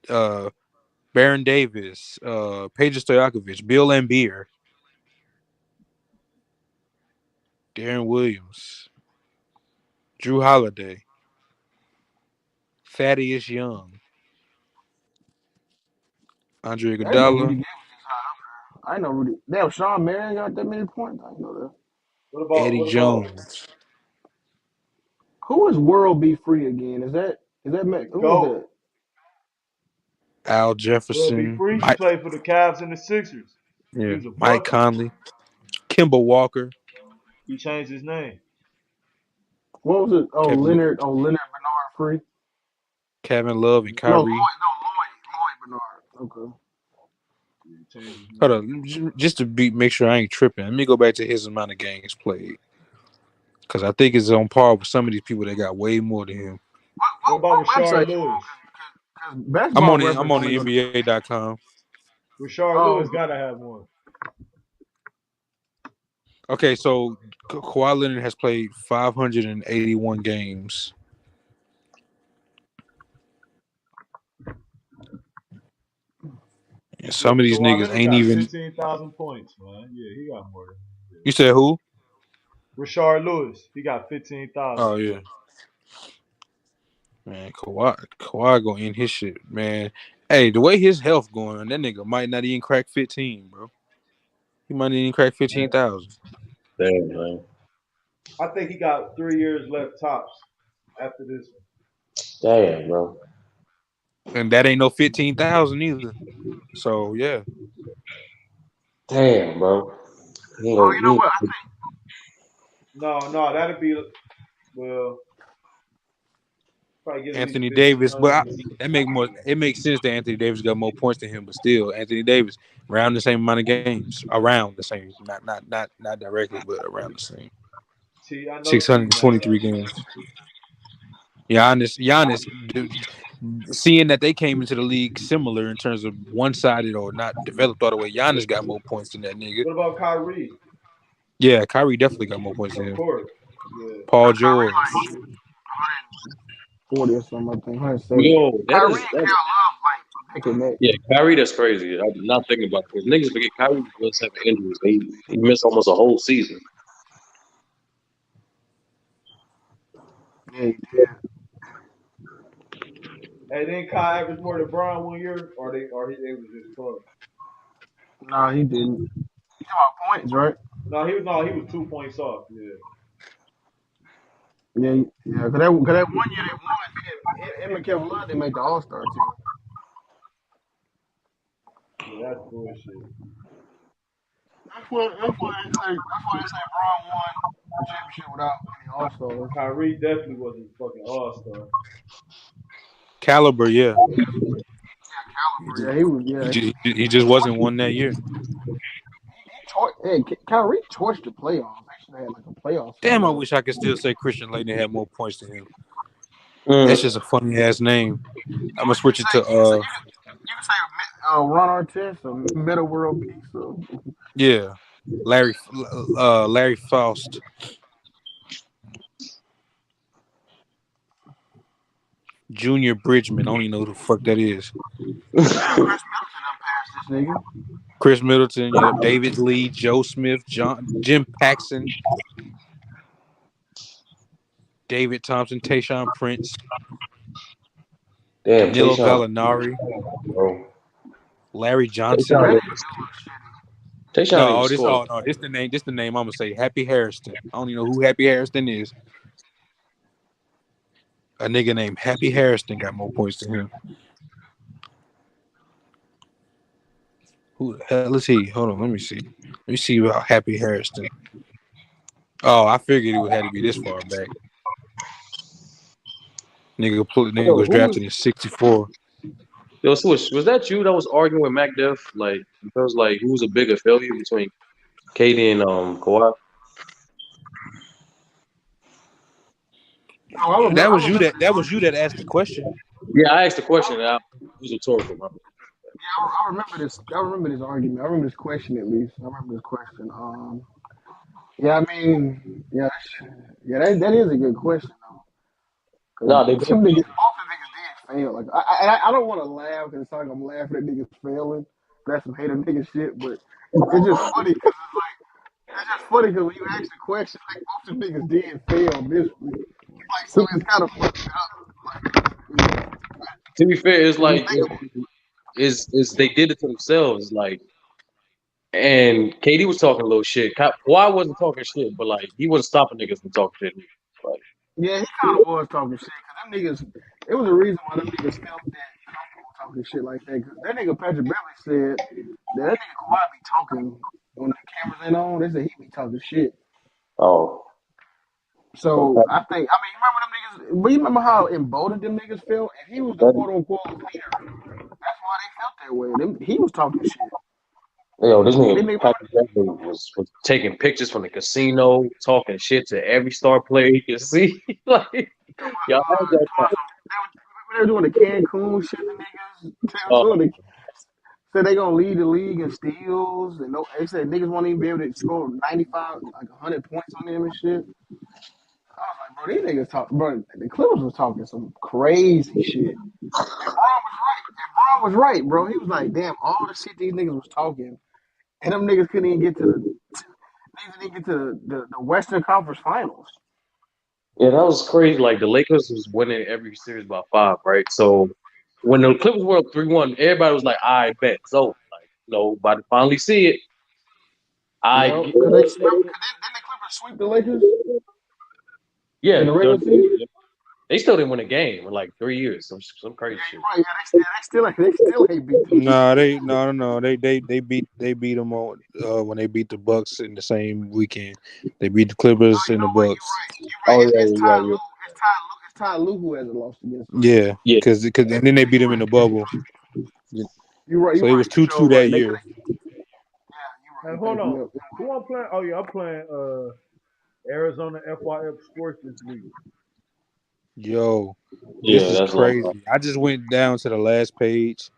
Speaker 2: Baron Davis, Peja Stojakovic, Bill Laimbeer, Darren Williams, Drew Holiday, Thaddeus Young, Andre
Speaker 21: I didn't know Rudy
Speaker 2: Iguodala,
Speaker 21: Gay was this high up here. I didn't know Rudy. Damn, Sean Marion got that many points. I didn't know that.
Speaker 2: Eddie
Speaker 4: What about
Speaker 2: Jones,
Speaker 21: Who is World Be Free again?
Speaker 4: the
Speaker 21: Who was
Speaker 4: GOAT?
Speaker 21: that?
Speaker 2: Al
Speaker 4: Will be
Speaker 2: Jefferson,
Speaker 4: free. He played for the Cavs and the Sixers. He was a
Speaker 2: Mike
Speaker 4: bucket.
Speaker 2: Conley, Kimba Walker,
Speaker 4: He changed his name.
Speaker 21: What was it? Oh,
Speaker 2: Kevin
Speaker 21: Leonard. Oh, Leonard Bernard Free.
Speaker 2: Kevin Love, and
Speaker 21: No,
Speaker 2: Kyrie.
Speaker 21: Lloyd Bernard. Okay.
Speaker 4: He changed his
Speaker 2: Hold
Speaker 4: name.
Speaker 2: on, just to make sure I ain't tripping. Let me go back to his amount of games played, because I think it's on par with some of these people that got way more than him.
Speaker 4: What about
Speaker 21: Website
Speaker 4: Rashard Lewis?
Speaker 2: I'm
Speaker 21: Basketball
Speaker 2: on
Speaker 21: reference only gonna.
Speaker 2: NBA.com.
Speaker 4: Rashard
Speaker 21: Oh,
Speaker 4: Lewis gotta have one.
Speaker 2: Okay, so Kawhi Leonard has played 581 games. And
Speaker 4: Yeah,
Speaker 2: some of these
Speaker 4: Kawhi
Speaker 2: niggas
Speaker 4: Leonard
Speaker 2: ain't
Speaker 4: got
Speaker 2: even.
Speaker 4: 15,000 points, man. Yeah, he got more than him.
Speaker 2: You said who?
Speaker 4: Rashard Lewis, he got 15,000.
Speaker 2: Oh yeah, man. Kawhi gonna end his shit, man. Hey, the way his health going, that nigga might not even crack 15, bro. He might not even crack 15,000.
Speaker 7: Damn, man.
Speaker 4: I think he got 3 years left tops after this one.
Speaker 7: Damn, bro.
Speaker 2: And that ain't no 15,000 either. So yeah.
Speaker 7: Damn, bro.
Speaker 21: Oh, you know what?
Speaker 4: No, that'd be well, probably get at least
Speaker 2: Anthony Davis, but
Speaker 4: 1,500.
Speaker 2: it makes sense that Anthony Davis got more points than him, but still, Anthony Davis around the same amount of games, around the same, not directly, but around the same.
Speaker 4: T, I know T mad
Speaker 2: 623
Speaker 4: at you.
Speaker 2: games. Giannis, seeing that they came into the league similar in terms of one-sided or not developed all the way, Giannis got more points than that nigga.
Speaker 4: What about Kyrie?
Speaker 2: Yeah, Kyrie definitely got more points than
Speaker 4: Of
Speaker 2: him.
Speaker 4: course. Yeah.
Speaker 2: Paul George.
Speaker 21: 40 or something, I think. 170.
Speaker 7: Yo, that
Speaker 21: Kyrie
Speaker 7: is
Speaker 21: and
Speaker 7: that.
Speaker 21: Kyle Love like neck and neck.
Speaker 7: Yeah, Kyrie, that's crazy. I'm not thinking about it. Niggas forget Kyrie was having injuries. He missed almost a whole season.
Speaker 21: Yeah, yeah.
Speaker 4: Hey, didn't Kai average more than Brown 1 year, or they was just close?
Speaker 21: No, he didn't. You talking about points, right?
Speaker 4: No, he was 2 points off. Yeah.
Speaker 21: Yeah, yeah. Cause that 1 year they won, him and Kevin Love didn't make the All-Star team.
Speaker 4: Yeah, that's bullshit.
Speaker 21: That's why they say Braun won the championship without any All-Stars.
Speaker 4: Kyrie definitely wasn't a fucking all-star.
Speaker 2: Caliber, yeah.
Speaker 21: Caliber, yeah, he was. Yeah,
Speaker 2: He just wasn't one that year.
Speaker 21: Kyrie torched the playoffs. They should have had like a playoff
Speaker 2: Damn, I
Speaker 21: format.
Speaker 2: wish I could still say Christian Laettner had more points than him.
Speaker 7: Mm.
Speaker 2: That's just a funny ass name. I'm gonna switch it to
Speaker 21: You can say Ron Artest, a Meta World Peace.
Speaker 2: yeah, Larry Faust. Junior Bridgman. I don't even know who the fuck that is.
Speaker 21: Chris Middleton done passed this nigga.
Speaker 2: Chris Middleton, yep. David Lee, Joe Smith, Jim Paxson, David Thompson, Tayshaun Prince,
Speaker 5: Damn,
Speaker 2: Danilo
Speaker 5: Tayshaun.
Speaker 2: Gallinari,
Speaker 5: Bro.
Speaker 2: Larry Johnson.
Speaker 5: Tayshaun even scored.
Speaker 2: This the name. This the name I'm gonna say. Happy Harrison. I don't even know who Happy Harrison is. A nigga named Happy Harrison got more points than him. Who the hell is he? Hold on, let me see. Let me see about Happy Harrison. Oh, I figured it would have to be this far back. Nigga was drafted in '64.
Speaker 7: Yo, Swish, was that you that was arguing with Mac Def? Like, because like, who's a bigger failure between KD and Kawhi?
Speaker 2: That was you that asked the question.
Speaker 7: Yeah, I asked the question. It was rhetorical, bro.
Speaker 21: Yeah, I remember this. I remember this argument. I remember this question at least. I remember this question. Yeah, I mean, that is a good question though.
Speaker 7: Nah, they
Speaker 21: Cause both the niggas did fail. Like, I don't want to laugh because it's like I'm laughing at niggas failing. That's some hater nigga shit. But it's just funny because it's just funny because when you ask the question, like both the niggas did fail miserably. Like, so it's kind of fucked up.
Speaker 7: to be fair, it's like is they did it to themselves. Like, and KD was talking a little shit. Kawhi wasn't talking shit, but like he wasn't stopping niggas from talking shit. Like,
Speaker 21: Yeah, he kind of was talking shit because them niggas. It was a reason why them niggas felt that comfortable talking shit like that. Because that nigga Patrick Beverly said that nigga Kawhi be talking when the cameras ain't on. They said he be talking shit.
Speaker 7: oh,
Speaker 21: So I think you remember them niggas. But you remember how emboldened them niggas felt, and he was the quote unquote leader. That's why they felt that way. He was talking shit.
Speaker 7: yo, this nigga Patrick Beverly was taking pictures from the casino, talking shit to every star player he could see. Like, y'all had that time.
Speaker 21: They were doing the Cancun shit. The niggas. They were doing the. Said they gonna lead the league in steals, and they said niggas won't even be able to score 95, like 100 points on them and shit. I was like, bro, these niggas talk, bro. The Clippers was talking some crazy shit. And Braun was right, bro. He was like, damn, all the shit these niggas was talking, and them niggas couldn't even get to the Western Conference Finals.
Speaker 7: Yeah, that was crazy. Like the Lakers was winning every series by 5, right? So when the Clippers were up 3-1, everybody was like, "I bet." So like, nobody finally see it.
Speaker 21: Because then the Clippers sweep the Lakers
Speaker 7: Yeah,
Speaker 21: in the regular season.
Speaker 7: they still didn't win a game in like 3 years. Some crazy shit.
Speaker 21: Right, yeah, they still ain't beat them.
Speaker 2: No. They beat them on when they beat the Bucks in the same weekend. They beat the Clippers and the Bucks.
Speaker 21: It's Ty Lue who hasn't lost against them.
Speaker 2: Yeah, because and then they beat them in the bubble.
Speaker 21: You're right.
Speaker 2: So it was 2-2 that year.
Speaker 4: Hey, hold on. Who I'm playing? Oh yeah, I'm playing Arizona FYF Sports this week.
Speaker 2: Yo, this is
Speaker 7: that's
Speaker 2: crazy. I just went down to the last page,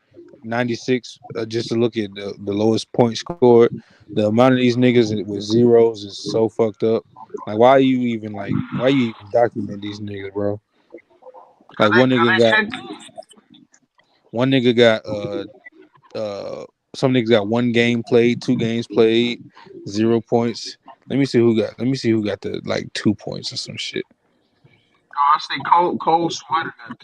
Speaker 2: 96, just to look at the lowest point scored. The amount of these niggas with zeros is so fucked up. Like, why you even document these niggas, bro? Like one nigga got some niggas got 1 game played, 2 games played, 0 points. Let me see who got the like 2 points or some shit.
Speaker 21: I see Cole Swider got 2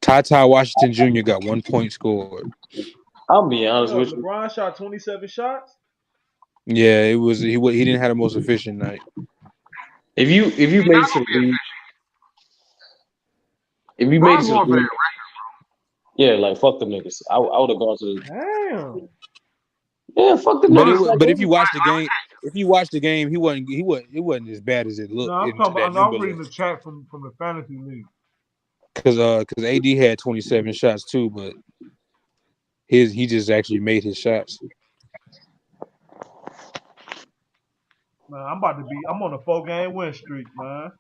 Speaker 21: points.
Speaker 2: Ty Washington Jr. got 1 point scored.
Speaker 7: I'll be honest with you.
Speaker 4: LeBron shot 27 shots.
Speaker 2: Yeah, it was he didn't have the most efficient night.
Speaker 7: If you
Speaker 21: He's
Speaker 7: made
Speaker 21: not
Speaker 7: it to
Speaker 21: gonna
Speaker 7: the
Speaker 21: be
Speaker 7: league,
Speaker 21: efficient.
Speaker 7: if you made
Speaker 21: Bron
Speaker 7: it to the
Speaker 21: going for that
Speaker 7: league,
Speaker 21: record,
Speaker 7: yeah, like fuck them niggas. I would have gone to the
Speaker 4: Damn.
Speaker 7: yeah, fuck them
Speaker 2: But
Speaker 7: niggas. Like,
Speaker 2: if you watch the game, he wasn't it wasn't as bad as it
Speaker 4: No,
Speaker 2: looked
Speaker 4: I'm
Speaker 2: into
Speaker 4: talking about.
Speaker 2: that
Speaker 4: No, I'm
Speaker 2: number
Speaker 4: reading the
Speaker 2: list.
Speaker 4: chat from the fantasy league.
Speaker 2: Because AD had 27 shots too, but he just actually made his shots.
Speaker 4: Man, I'm on a 4-game win streak, man.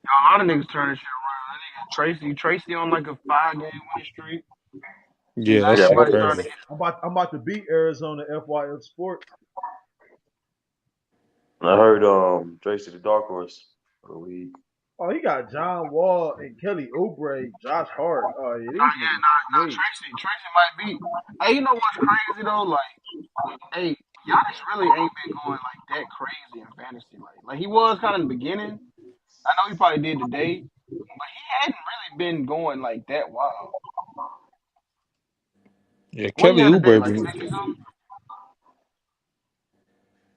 Speaker 21: A lot of niggas turning shit around. That nigga Tracy on like a 5-game winning streak.
Speaker 2: Yeah,
Speaker 21: Now
Speaker 2: that's
Speaker 21: everybody starting
Speaker 2: incredible.
Speaker 21: to get.
Speaker 4: I'm about to beat Arizona FYF Sports.
Speaker 7: I heard Tracy the Dark Horse for the league.
Speaker 4: Oh, he got John Wall and Kelly Oubre, Josh Hart. Oh yeah,
Speaker 21: Nah,
Speaker 4: these
Speaker 21: yeah,
Speaker 4: niggas
Speaker 21: nah,
Speaker 4: sweet.
Speaker 21: Tracy might be. Hey, you know what's crazy though? Like, hey, Giannis really ain't been going like that crazy in fantasy. Like he was kind of in the beginning. I know he probably did today, but he hadn't really been going like that wild.
Speaker 2: Yeah,
Speaker 21: What he
Speaker 2: Kelly
Speaker 21: had today,
Speaker 2: Oubre.
Speaker 21: like 60 something?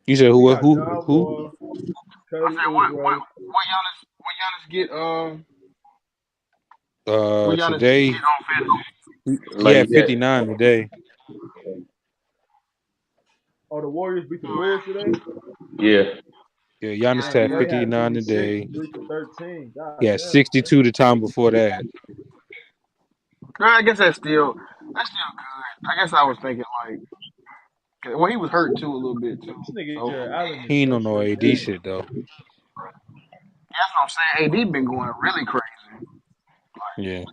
Speaker 2: You said
Speaker 4: He
Speaker 2: who?
Speaker 4: got
Speaker 2: Who?
Speaker 4: John
Speaker 2: Who?
Speaker 4: Wall,
Speaker 21: I
Speaker 4: Kelly
Speaker 21: said
Speaker 4: Oubre.
Speaker 21: what Giannis get what Giannis
Speaker 2: Today
Speaker 21: get on fantasy.
Speaker 2: he
Speaker 7: Like
Speaker 2: had
Speaker 7: yeah,
Speaker 2: 59 today.
Speaker 4: Oh, the Warriors beat the Bulls today.
Speaker 7: yeah.
Speaker 2: Yeah, Giannis
Speaker 4: Damn,
Speaker 2: had
Speaker 4: Clay had
Speaker 2: 59
Speaker 4: 26
Speaker 2: today.
Speaker 4: and 3 for 13. God
Speaker 2: He had
Speaker 4: damn, Clay.
Speaker 2: 62 the time before that.
Speaker 21: I guess that's still good. I guess I was thinking like well he was hurt too a little bit too.
Speaker 4: This nigga
Speaker 21: So
Speaker 4: Jared Allen is
Speaker 2: He ain't
Speaker 4: so
Speaker 2: on no
Speaker 4: straight
Speaker 2: AD
Speaker 4: ass.
Speaker 2: shit though.
Speaker 21: that's what I'm saying. AD been going really crazy.
Speaker 2: Yeah.
Speaker 21: AD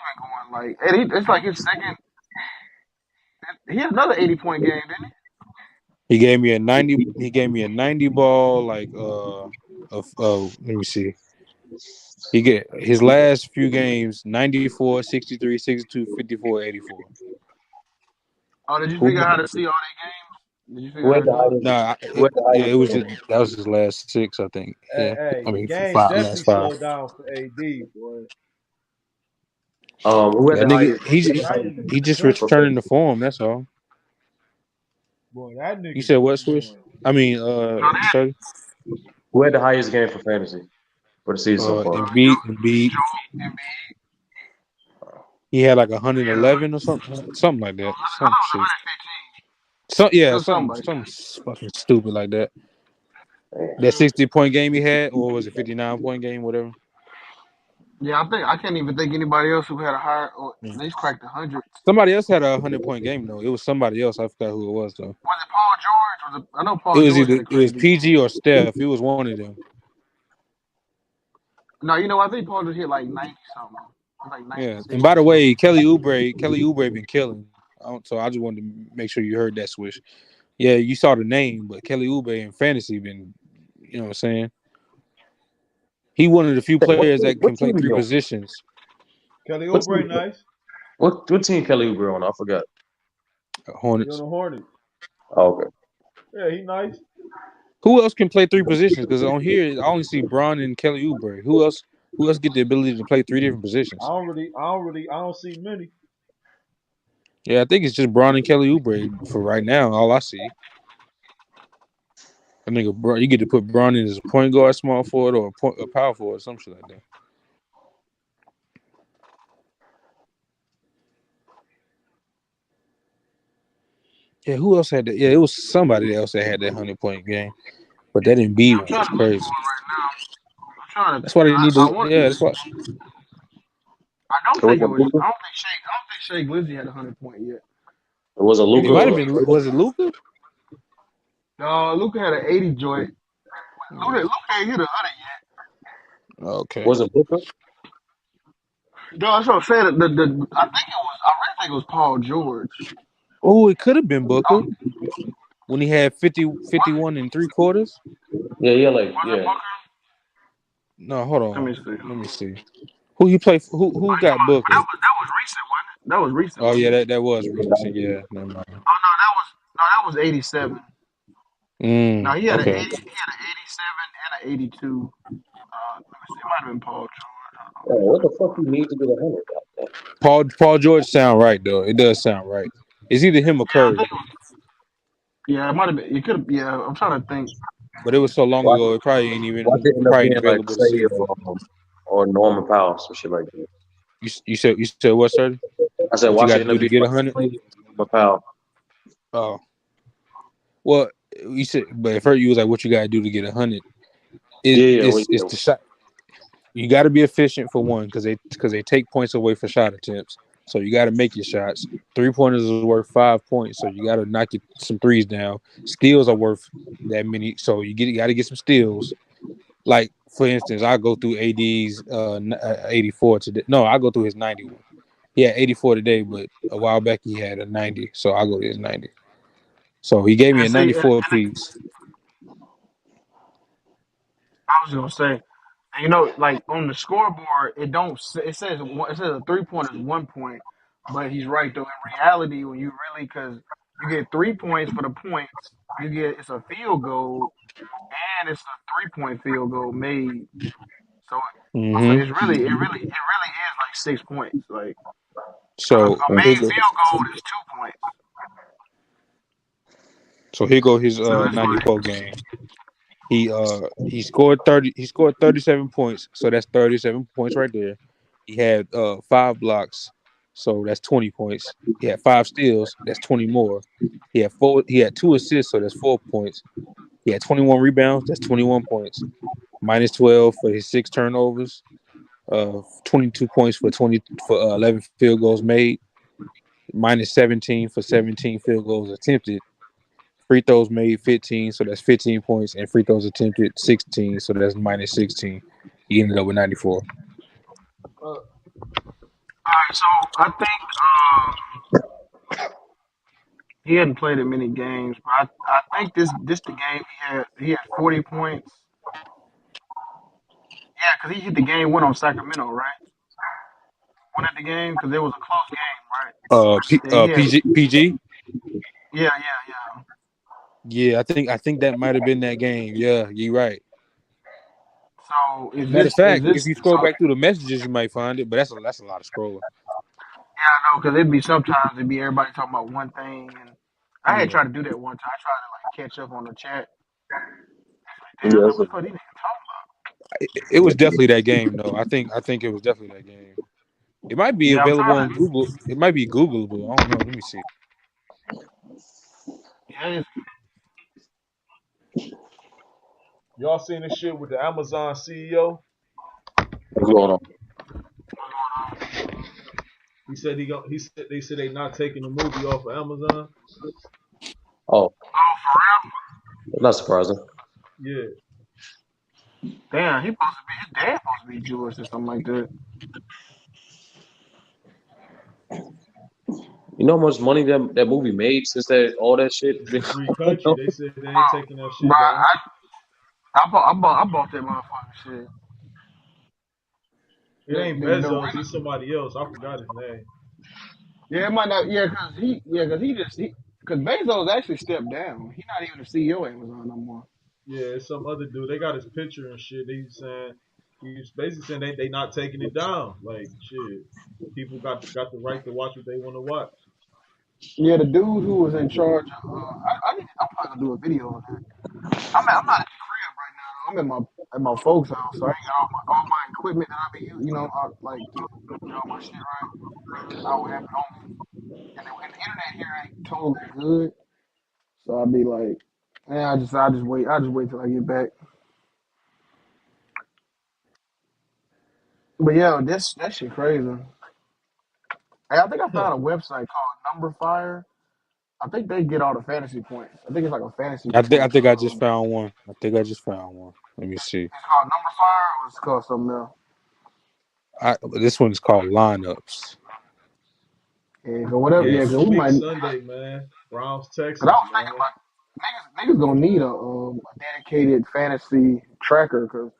Speaker 21: been going like it's like his second. He had another 80-point game, didn't he?
Speaker 2: He gave me a 90. He gave me a 90 ball. Like let me see. He get his last few games 94, 63, 62, 54, 84.
Speaker 21: Oh, did you
Speaker 7: Who
Speaker 21: figure out how to see all their games? Did you figure
Speaker 7: who
Speaker 21: out how
Speaker 7: had
Speaker 21: to
Speaker 7: the
Speaker 21: do it?
Speaker 2: Nah,
Speaker 7: highest? Who had the
Speaker 2: yeah, it was
Speaker 7: highest?
Speaker 2: just that was his last 6, I think. Yeah,
Speaker 4: Hey,
Speaker 2: I
Speaker 4: the
Speaker 2: mean
Speaker 4: game
Speaker 2: five,
Speaker 4: definitely
Speaker 2: last 5.
Speaker 4: slowed down for AD, boy.
Speaker 7: Who had
Speaker 2: That
Speaker 7: the
Speaker 2: nigga,
Speaker 7: highest? Who had the
Speaker 4: That
Speaker 7: highest
Speaker 4: nigga
Speaker 2: he
Speaker 4: be
Speaker 2: just
Speaker 7: for
Speaker 4: cooking.
Speaker 2: returning
Speaker 7: fantasy?
Speaker 2: to form. That's all.
Speaker 4: Boy, that
Speaker 2: You
Speaker 4: nigga
Speaker 2: said
Speaker 4: be
Speaker 2: what, Swish?
Speaker 4: doing.
Speaker 2: I mean, sorry.
Speaker 7: Who had the highest game for fantasy for the season so far?
Speaker 2: Embiid.
Speaker 21: Embiid.
Speaker 2: He had like
Speaker 21: Yeah,
Speaker 2: 111 or something like that.
Speaker 21: I
Speaker 2: Some
Speaker 21: know it was
Speaker 2: shit.
Speaker 21: 115. It was something like
Speaker 2: Something
Speaker 21: that.
Speaker 2: fucking stupid like that. That 60-point game he had, or was it 59-point game, whatever.
Speaker 21: Yeah, I can't even think anybody else who had a higher or at least cracked 100.
Speaker 2: Somebody else had a 100-point game though. It was somebody else. I forgot who it was though.
Speaker 21: Was it Paul George? I know
Speaker 2: It
Speaker 21: Paul
Speaker 2: was
Speaker 21: George had
Speaker 2: either
Speaker 21: a
Speaker 2: it was
Speaker 21: crazy game.
Speaker 2: PG or Steph. It was one of them.
Speaker 21: No, I think Paul George hit like 90 something. It was like
Speaker 2: Yeah.
Speaker 21: 96
Speaker 2: And by
Speaker 21: or
Speaker 2: the
Speaker 21: something.
Speaker 2: way, Kelly Oubre been killing. So I just wanted to make sure you heard that, Swish. Yeah, you saw the name, but Kelly Oubre in fantasy been, you know what I'm saying? He one of the few players that
Speaker 7: What
Speaker 2: can play
Speaker 7: team he
Speaker 2: 3
Speaker 7: on?
Speaker 2: positions.
Speaker 4: Kelly
Speaker 7: What
Speaker 4: Oubre,
Speaker 7: team?
Speaker 4: nice.
Speaker 7: What team Kelly Oubre on? I forgot.
Speaker 4: He on
Speaker 2: Hornets.
Speaker 4: the Hornets.
Speaker 7: Oh, okay.
Speaker 4: Yeah, he nice.
Speaker 2: Who else can play 3 positions? Because on here I only see Bron and Kelly Oubre. Who else get the ability to play 3 different positions?
Speaker 4: I don't see many.
Speaker 2: Yeah, I think it's just Bron and Kelly Oubre for right now. All I see. I think you get to put Bron in as a point guard, small forward, or a power forward, some shit like that. Yeah, who else had that? Yeah, it was somebody else that had that 100-point game, but that Embiid
Speaker 21: Yeah, I'm
Speaker 2: one
Speaker 21: trying
Speaker 2: was
Speaker 21: to look
Speaker 2: crazy.
Speaker 21: for it right now. I'm trying to.
Speaker 2: That's why they need
Speaker 21: I
Speaker 2: to.
Speaker 21: want.
Speaker 2: Yeah, that's why.
Speaker 21: I don't
Speaker 7: It was
Speaker 21: think
Speaker 7: a
Speaker 21: it was.
Speaker 7: Luka.
Speaker 21: I don't think Shea Glizzy had a 100-point yet.
Speaker 7: It was a
Speaker 2: It might have
Speaker 7: Luka.
Speaker 2: been. Was it Luka?
Speaker 21: No, Luka had an 80 joint. Luka ain't hit 100 yet.
Speaker 2: Okay.
Speaker 7: Was it Luka?
Speaker 21: No, that's what I'm saying. I really think it was Paul George.
Speaker 2: Oh, it could have been Booker when he had 51 and 3/4.
Speaker 7: Yeah, yeah,
Speaker 21: Was it Booker?
Speaker 2: No, hold
Speaker 21: Let
Speaker 2: on.
Speaker 21: me see.
Speaker 2: Let me see. Who you play? Who got Booker?
Speaker 21: That was recent, wasn't it? That was recent,
Speaker 2: Oh
Speaker 21: wasn't
Speaker 2: yeah,
Speaker 21: it?
Speaker 2: that was recent. Yeah, never mind.
Speaker 21: Oh no, that was 87. No, he had an 80,
Speaker 2: Okay.
Speaker 21: he had an 87 and an 82. Let me see, it might have been Paul George.
Speaker 7: Oh, what the fuck you need to get 100?
Speaker 2: Paul George sound right though. It does sound right. It's either him or
Speaker 21: Yeah, I
Speaker 2: Curry.
Speaker 21: think it was. Yeah, it might have been. It could. Yeah, I'm trying to think.
Speaker 6: But it was so long
Speaker 7: Watch,
Speaker 6: ago, it probably ain't
Speaker 7: watch
Speaker 6: even
Speaker 7: it end up being like
Speaker 6: available to
Speaker 7: Clay
Speaker 6: see.
Speaker 7: or Norman Powell, some shit like that.
Speaker 6: You said what, sir?
Speaker 7: I said,
Speaker 6: What you
Speaker 7: watch
Speaker 6: got
Speaker 7: it
Speaker 6: to
Speaker 7: end
Speaker 6: do
Speaker 7: up
Speaker 6: to
Speaker 7: being
Speaker 6: get
Speaker 7: like
Speaker 6: 100?
Speaker 7: Clay or Norman Powell.
Speaker 6: Oh, well, you said, but at first you was like, what you got to do to get 100? It's the shot. You got to be efficient for one, because they take points away for shot attempts. So you got to make your shots. 3-pointers is worth 5 points, so you got to knock some threes down. Steals are worth that many, so you got to get some steals. Like for instance, I go through AD's 84 today. No, I go through his 91. He had 84 today, but a while back he had a 90, so I go to his 90. So he gave me
Speaker 21: And
Speaker 6: a
Speaker 21: see,
Speaker 6: 94 piece.
Speaker 21: I was gonna say, and like on the scoreboard, it don't. It says a 3 point is 1 point, but he's right though. In reality, when you really, because you get 3 points for the points, it's a field goal and it's a 3 point field goal made. So
Speaker 6: Mm-hmm.
Speaker 21: it's really is like 6 points. Like, because
Speaker 6: So
Speaker 21: a
Speaker 6: here
Speaker 21: made
Speaker 6: go.
Speaker 21: field goal is 2 points.
Speaker 6: So here go his
Speaker 21: So it's like
Speaker 6: 94 game. He scored 30. He scored 37 points. So that's 37 points right there. He had 5 blocks, so that's 20 points. He had 5 steals, that's 20 more. He had 4. He had 2 assists, so that's 4 points. He had 21 rebounds, that's 21 points. Minus 12 for his 6 turnovers. 22 points for 11 field goals made. Minus 17 for 17 field goals attempted. Free throws made 15, so that's 15 points, and free throws attempted 16, so that's minus 16. He ended up with 94.
Speaker 21: all right. So I think he hadn't played in many games, but I think this the game he had 40 points. Yeah, because he hit the game win on Sacramento, right? Won at the game because it was a close game, right? Yeah, he had.
Speaker 6: PG.
Speaker 21: Yeah, yeah.
Speaker 6: Yeah, I think that might have been that game. Yeah, you're right.
Speaker 21: So is
Speaker 6: Matter of
Speaker 21: this is
Speaker 6: fact, if
Speaker 21: this
Speaker 6: you
Speaker 21: so?
Speaker 6: scroll back through the messages, you might find it, but that's a lot of scrolling.
Speaker 21: Yeah, I know because it'd be sometimes it'd be everybody talking about one thing, and I had
Speaker 6: Yeah,
Speaker 21: tried to do that one time. I tried to like catch up on the chat. Damn,
Speaker 7: Yeah,
Speaker 21: what the fuck these niggas talking
Speaker 6: it was definitely that game, though. I think it was definitely that game. It might be
Speaker 21: about? Yeah, I'm
Speaker 6: available
Speaker 21: trying
Speaker 6: on
Speaker 21: to.
Speaker 6: Google. It might be Googleable. I don't know. Let me see.
Speaker 21: Yeah,
Speaker 4: Y'all seen this shit with the Amazon CEO?
Speaker 7: what's going on?
Speaker 4: He said they said they not taking the movie off of Amazon.
Speaker 7: Oh,
Speaker 21: oh, for real?
Speaker 7: not surprising.
Speaker 4: Yeah.
Speaker 21: Damn, his dad supposed to be Jewish or something like that.
Speaker 7: You know how much money that movie made since that all that shit
Speaker 4: It's
Speaker 7: been
Speaker 4: a free
Speaker 7: going
Speaker 4: country.
Speaker 7: on?
Speaker 4: They said they ain't taking that
Speaker 21: Bro,
Speaker 4: shit down.
Speaker 21: I bought that motherfucking shit.
Speaker 4: It ain't
Speaker 21: The
Speaker 4: Bezos. It's somebody else. I forgot his name.
Speaker 21: Yeah, it might not. Because Bezos actually stepped down. He's not even the CEO of Amazon no more.
Speaker 4: Yeah, it's some other dude. They got his picture and shit. He's basically saying they not taking it down. Like shit, people got the right to watch what they want to watch.
Speaker 21: Yeah, the dude who was in charge of. I'm probably gonna do a video on that. I'm not at the crib right now. I'm at my folks' house, so I ain't got all my equipment that I be using. Like to get all my shit right. I don't have it on me, and the internet here ain't totally good. So I'll be like, yeah, I just wait till I get back. But yeah, that shit crazy. Hey, I think I found a website called Number Fire. I think they get all the fantasy points. I think it's like a fantasy
Speaker 6: I
Speaker 21: points.
Speaker 6: think I just found one. Let me see.
Speaker 21: It's called Number Fire, or it's called something else.
Speaker 6: This one's called lineups.
Speaker 21: Yeah, cause whatever.
Speaker 4: Game
Speaker 21: Yeah,
Speaker 4: of
Speaker 21: cause
Speaker 4: the
Speaker 21: we
Speaker 4: week
Speaker 21: might.
Speaker 4: Sunday, man. Browns
Speaker 21: Cause I
Speaker 4: Texans,
Speaker 21: was thinking
Speaker 4: man.
Speaker 21: about niggas gonna need a dedicated fantasy tracker, cause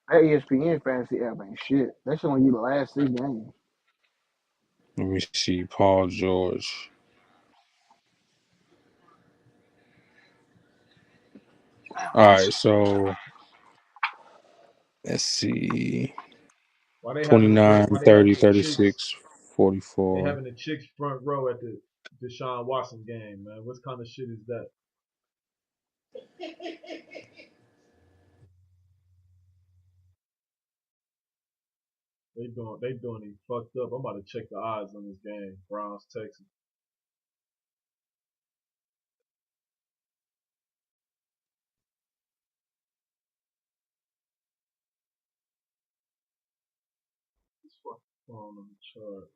Speaker 21: that ESPN fantasy app ain't shit. That shit only you the last 6 games.
Speaker 6: Let me see. Paul George. All right, so let's see.
Speaker 4: Why they having the
Speaker 6: 29,
Speaker 4: why they
Speaker 6: 30,
Speaker 4: having the chicks
Speaker 6: 36,
Speaker 4: they
Speaker 6: 44.
Speaker 4: having the chicks front row at the Deshaun Watson game, man? What kind of shit is that? They doing it fucked up. I'm about to check the odds on this game. Browns Texans. This fucking phone on the chart.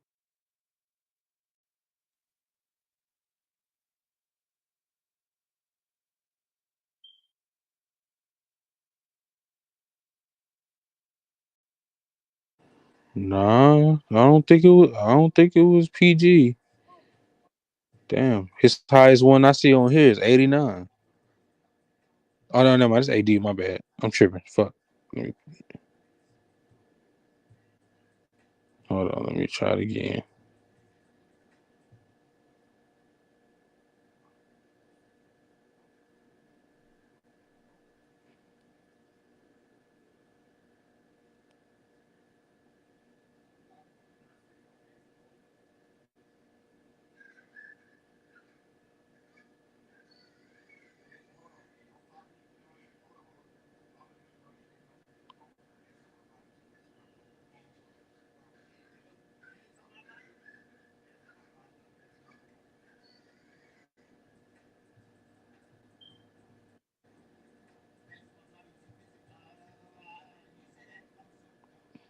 Speaker 6: Nah, I don't think it was. I don't think it was PG. Damn, his highest one I see on here is 89. Oh no, no, that's AD. My bad. I'm tripping. Fuck. Hold on. Let me try it again.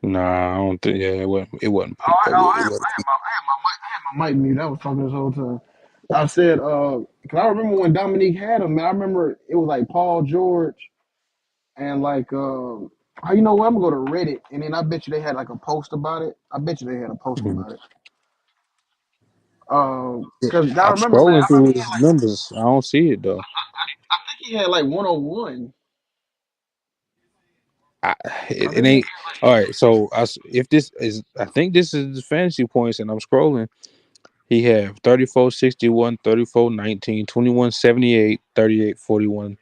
Speaker 6: Nah, I don't think. Yeah, it wasn't. It wasn't.
Speaker 21: Oh,
Speaker 6: It wasn't.
Speaker 21: I had my mic muted. I was talking this whole time. I said, cause I remember when Dominique had him, man. I remember it was like Paul George and like, you know what? I'm gonna go to Reddit and then I bet you they had like a post about it. I bet you they had a post about it. Cause I
Speaker 6: I'm
Speaker 21: remember, man.
Speaker 6: scrolling through his numbers. I don't see it though.
Speaker 21: I think he had like 101.
Speaker 6: It ain't all right. So if this is, I think this is the fantasy points, and I'm scrolling. He have 34, 61, 34, 19, 21, 78, 38, 41,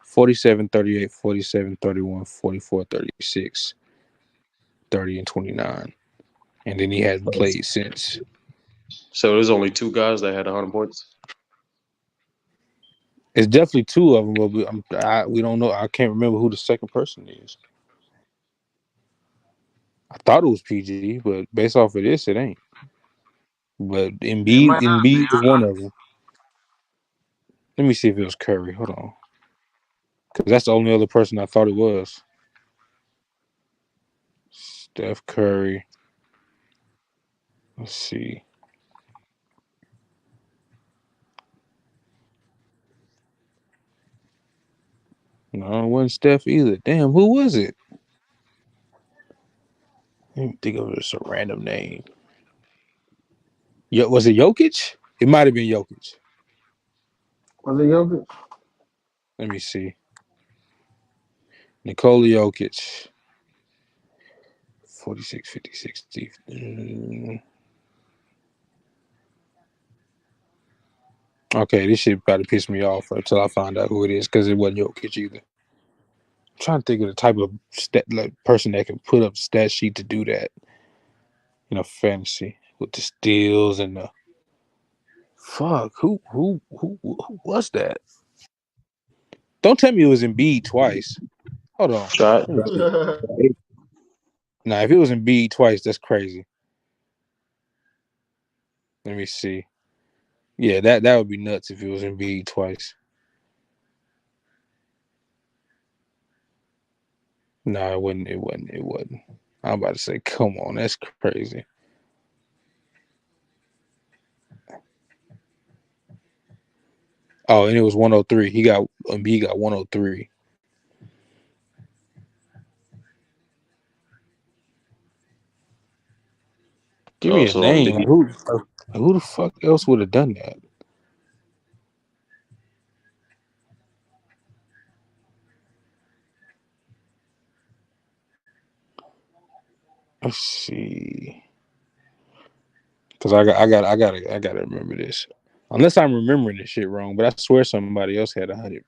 Speaker 6: 47, 38, 47, 31, 44, 36, 30, and 29. And then he hasn't played since.
Speaker 7: So there's only two guys that had 100 points.
Speaker 6: It's definitely two of them, but we don't know. I can't remember who the second person is. I thought it was PG, but based off of this, it ain't. But
Speaker 21: It might not be.
Speaker 6: Embiid was one of them. Let me see if it was Curry. Hold on, because that's the only other person I thought it was. Steph Curry. Let's see. No, it wasn't Steph either. Damn, who was it? Let me think of it as a random name. Was it Jokic? It might have been Jokic.
Speaker 21: Was it Jokic?
Speaker 6: Let me see. Nikola Jokic. 46, 50, 60. Okay, this shit about to piss me off until I find out who it is because it wasn't Jokic either. I'm trying to think of the type of person that can put up stat sheet to do that. Fantasy with the steals and the fuck. Who was that? Don't tell me it was Embiid twice. Hold on.
Speaker 7: Shot.
Speaker 6: Let me see. Nah, if it was Embiid twice, that's crazy. Let me see. Yeah, that would be nuts if it was Embiid twice. No, it wasn't. It wasn't. It wasn't. I'm about to say, come on, that's crazy. Oh, and it was 103. Embiid got 103. Give me a
Speaker 7: So
Speaker 6: name. Who the fuck else would have done that? Let's see. Because I gotta remember this. Unless I'm remembering this shit wrong, but I swear somebody else had 100.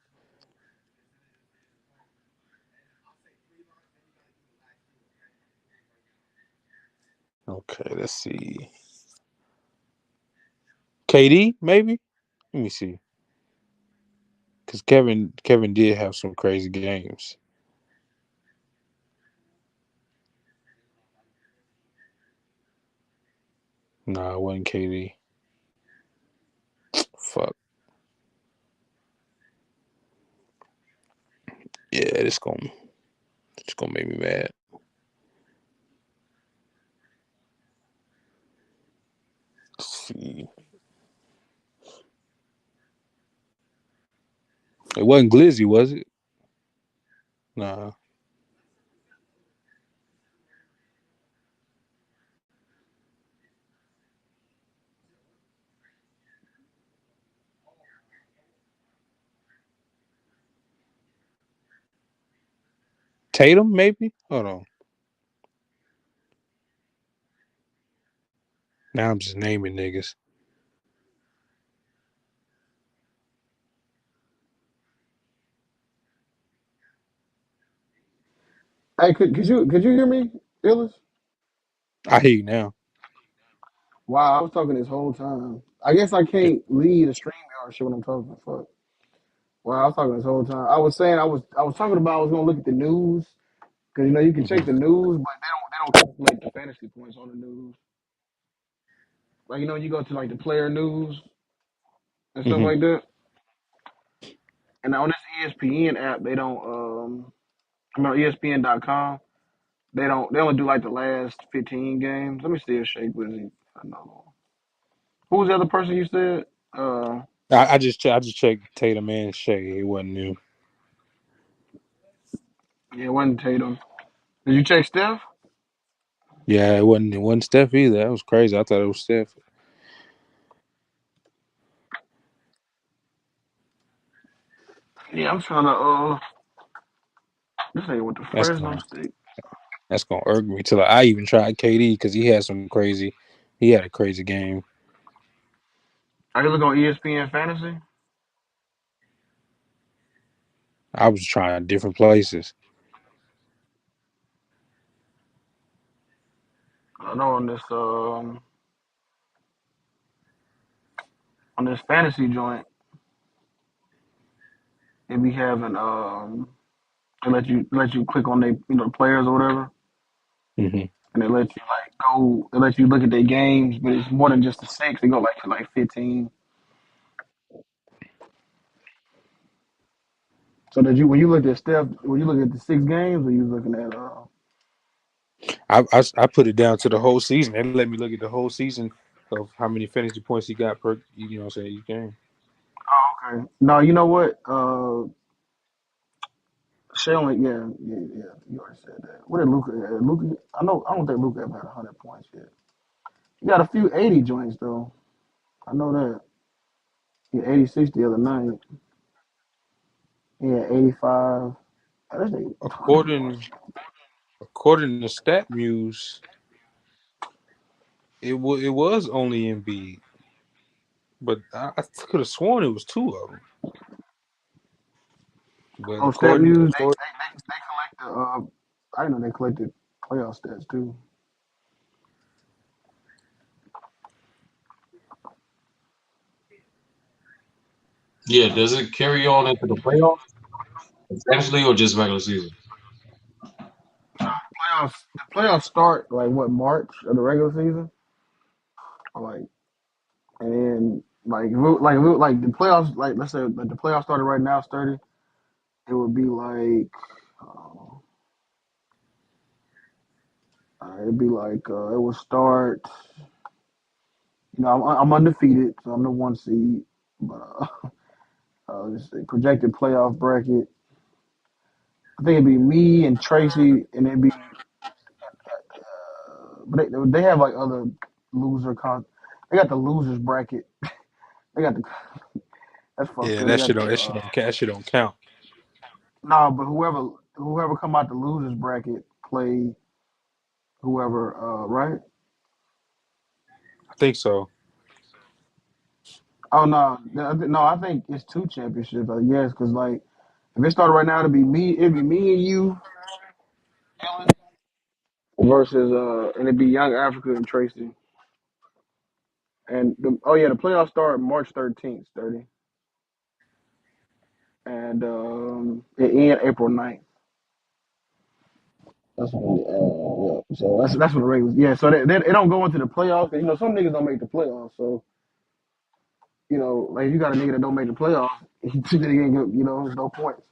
Speaker 6: Okay, let's see. KD, maybe? Let me see.
Speaker 2: Because Kevin did have some crazy games. Nah, it wasn't KD. Fuck. Yeah, it's gonna make me mad. Let's see. It wasn't Glizzy, was it? Nah. Tatum, maybe? Hold on. Now I'm just naming niggas.
Speaker 21: Hey, could you hear me, Illis?
Speaker 2: I hear you now.
Speaker 21: Wow, I was talking this whole time. I guess I can't lead a stream or shit when I'm talking. Fuck. Wow, I was talking this whole time. I was saying I was talking about I was gonna look at the news because you can check the news, but they don't calculate the fantasy points on the news. Like when you go to like the player news and stuff
Speaker 2: Mm-hmm.
Speaker 21: like that. And on this ESPN app, they don't. I mean, ESPN.com, they only do like the last 15 games. Let me see if Shea Glizzy. I know. Who was the other person you said?
Speaker 2: I just checked Tatum and Shea. It wasn't new.
Speaker 21: Yeah, it wasn't Tatum. Did you check Steph?
Speaker 2: Yeah, it wasn't Steph either. That was crazy. I thought it was Steph.
Speaker 21: Yeah, I'm trying to. This ain't with the
Speaker 2: That's
Speaker 21: Fresno
Speaker 2: gonna
Speaker 21: State.
Speaker 2: that's gonna irk me till I even tried KD because he had some crazy. He had a crazy game.
Speaker 21: Are you look on ESPN Fantasy?
Speaker 2: I was trying different places.
Speaker 21: I know on this fantasy joint, they be having they let you click on they players or whatever,
Speaker 2: Mm-hmm.
Speaker 21: and they let you like go. They let you look at their games, but it's more than just the six. They go like to like 15. So that you when you look at Steph, when you look at the 6 games, or you looking at
Speaker 2: I put it down to the whole season. They let me look at the whole season of how many fantasy points he got per. You know what I'm saying, each game.
Speaker 21: okay. No, you know what? Shea only yeah. You already said that. What did Luca? Luca, I don't think Luca ever had 100 points yet. He got a few 80 joints though. I know that. He had 86 the other night. He had 85. Oh, this nigga 20 points.
Speaker 2: According to StatMuse, it was only Embiid, but I could have sworn it was two of them. But
Speaker 21: Oh, Stat News,
Speaker 2: according
Speaker 21: they collect the. I didn't know they collected playoff stats too.
Speaker 7: Yeah, does it carry on into the playoffs, essentially, or just regular season?
Speaker 21: The playoffs start like what March of the regular season, or like, and then like the playoffs, like let's say like the playoffs started right now, 30. It would be like it'd be like it would start. I'm undefeated, so I'm the 1 seed. But let's see, projected playoff bracket. I think it'd be me and Tracy, and it'd be. But they have like other loser con. They got the losers bracket. They got the that's fucked
Speaker 2: yeah,
Speaker 21: up. They got the
Speaker 2: that shit don't count.
Speaker 21: no, but whoever come out the losers bracket play whoever right?
Speaker 2: I think so.
Speaker 21: Oh no, I think it's 2 championships. I guess because like if it started right now, it'd be me and you versus and it'd be Young Africa and Tracy. And the playoffs start March 13th, 30. and it ends April 9th. That's when, yeah. So that's what the regulars. Yeah, so they don't go into the playoffs. You know, some niggas don't make the playoffs. So you know, like if you got a nigga that don't make the playoffs, he ain't get, you know, no points.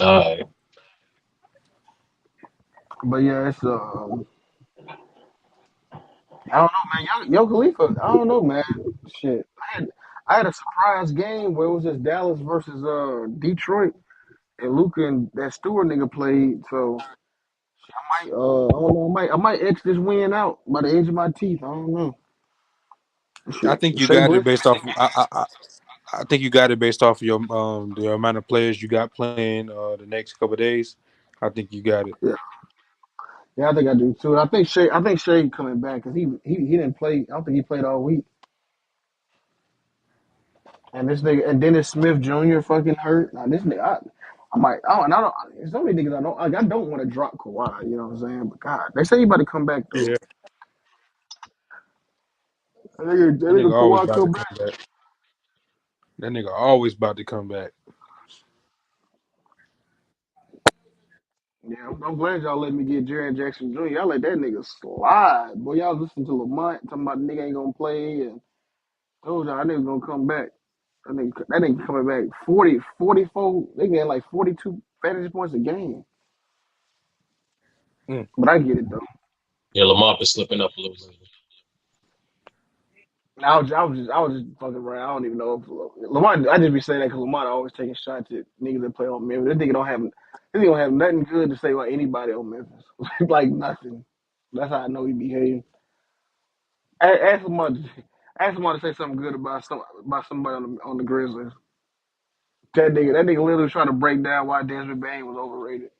Speaker 7: All right.
Speaker 21: But yeah, it's I don't know, man. Yo Khalifa, I don't know, man. Shit, I had a surprise game where it was just Dallas versus Detroit, and Luka and that Stewart nigga played. So I don't know, I might X this win out by the edge of my teeth. I don't know.
Speaker 2: I
Speaker 21: Shit,
Speaker 2: think you
Speaker 21: Shea
Speaker 2: got it
Speaker 21: Bliss.
Speaker 2: based off. I think you got it based off of your the amount of players you got playing the next couple of days. I think you got it.
Speaker 21: Yeah, I think I do too. I think Shea coming back because he didn't play. I don't think he played all week. And this nigga and Dennis Smith Jr. fucking hurt. Now this nigga, I might. Oh, and I don't. There's so many niggas I don't. Like, I don't want to drop Kawhi. You know what I'm saying? But God, they say he about to come back though.
Speaker 2: Yeah,
Speaker 21: That
Speaker 2: that nigga
Speaker 21: nigga
Speaker 2: always
Speaker 21: Kawhi
Speaker 2: about to
Speaker 21: come back.
Speaker 2: come back. That nigga always about to come back.
Speaker 21: Yeah, I'm glad y'all let me get Jaren Jackson Jr. Y'all let that nigga slide. Boy, y'all listen to Lamont talking about the nigga ain't gonna play and told y'all that nigga gonna come back. That nigga coming back 40, 44. They getting like 42 fantasy points a game.
Speaker 2: Mm.
Speaker 21: But I get it though.
Speaker 7: Yeah, Lamar been slipping up a little bit.
Speaker 21: I was just fucking around. I don't even know if Lamar. I just be saying that because Lamar always taking shots at niggas that play on Memphis. This nigga don't have nothing good to say about anybody on Memphis. Like nothing. That's how I know he behaving. Ask Lamar. Ask Lamar to say something good about somebody on the Grizzlies. That nigga literally trying to break down why Desmond Bain was overrated.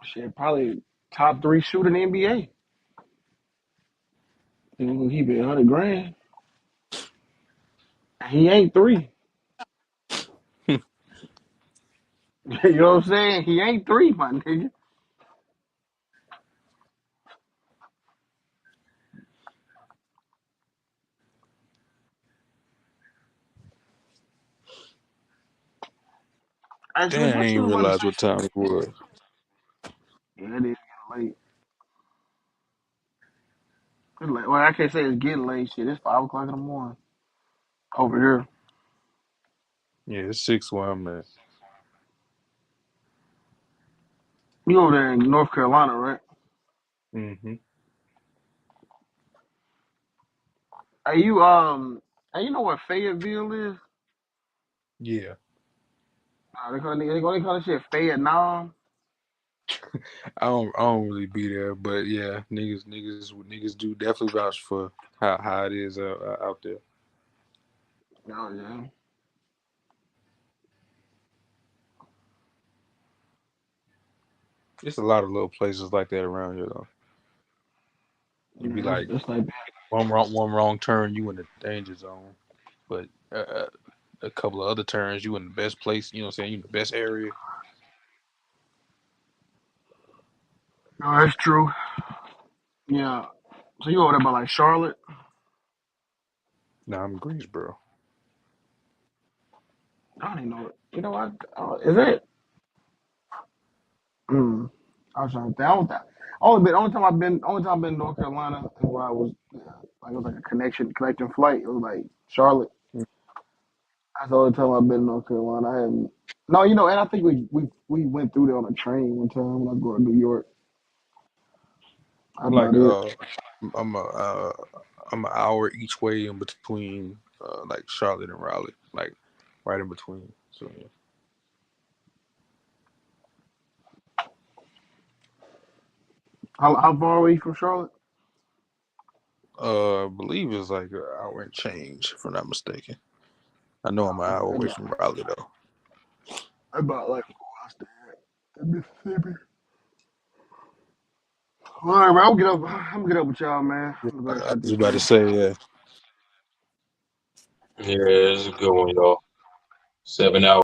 Speaker 21: Shit, probably top 3 shooter in the NBA. He been 100 grand. He ain't 3. You know what I'm saying? He ain't 3, my nigga. Actually,
Speaker 2: Damn, I
Speaker 21: what you
Speaker 2: ain't
Speaker 21: was about to
Speaker 2: realize
Speaker 21: say?
Speaker 2: what time it was.
Speaker 21: Yeah, it is getting late. It's late. Well, I can't say it's getting late. Shit, it's 5 o'clock in the morning over here.
Speaker 2: Yeah, it's 6 where I'm at.
Speaker 21: You over there in North Carolina, right?
Speaker 2: Mm-hmm.
Speaker 21: Are you you know what Fayetteville is?
Speaker 2: Yeah,
Speaker 21: They call that shit Fayette.
Speaker 2: I don't really be there, but yeah, niggas do definitely vouch for how it is out there.
Speaker 21: Oh yeah.
Speaker 2: It's a lot of little places like that around here though. It'd be
Speaker 21: Yeah,
Speaker 2: like
Speaker 21: it's like that.
Speaker 2: one wrong turn, you in the danger zone, but a couple of other turns, you in the best place. You know what I'm saying? You in the best area.
Speaker 21: No, that's true. Yeah. So you over there by like Charlotte?
Speaker 2: Nah, I'm in Greensboro.
Speaker 21: I don't even know it. You know what? Is it? Mm. I was trying to think. Only time I've been in North Carolina is where I was like it was like a connecting flight. It was like Charlotte. That's the only time I've been in North Carolina. I haven't. No, you know, and I think we went through there on a train one time when I was going to New York. That's
Speaker 2: I'm like
Speaker 21: about it.
Speaker 2: I'm a I'm an hour each way in between like Charlotte and Raleigh, like right in between. So yeah.
Speaker 21: How far away you from Charlotte?
Speaker 2: I believe it's like an hour and change, if I'm not mistaken. I know I'm an hour away
Speaker 21: About,
Speaker 2: from Raleigh though.
Speaker 21: about like where I stay at in Mississippi. All right, man. I'm gonna get up with y'all, man. I'm gonna go
Speaker 2: I
Speaker 21: shut
Speaker 2: was
Speaker 21: this
Speaker 2: about to
Speaker 21: shit.
Speaker 2: say, yeah.
Speaker 7: Yeah, it's a good one, y'all. 7 hours.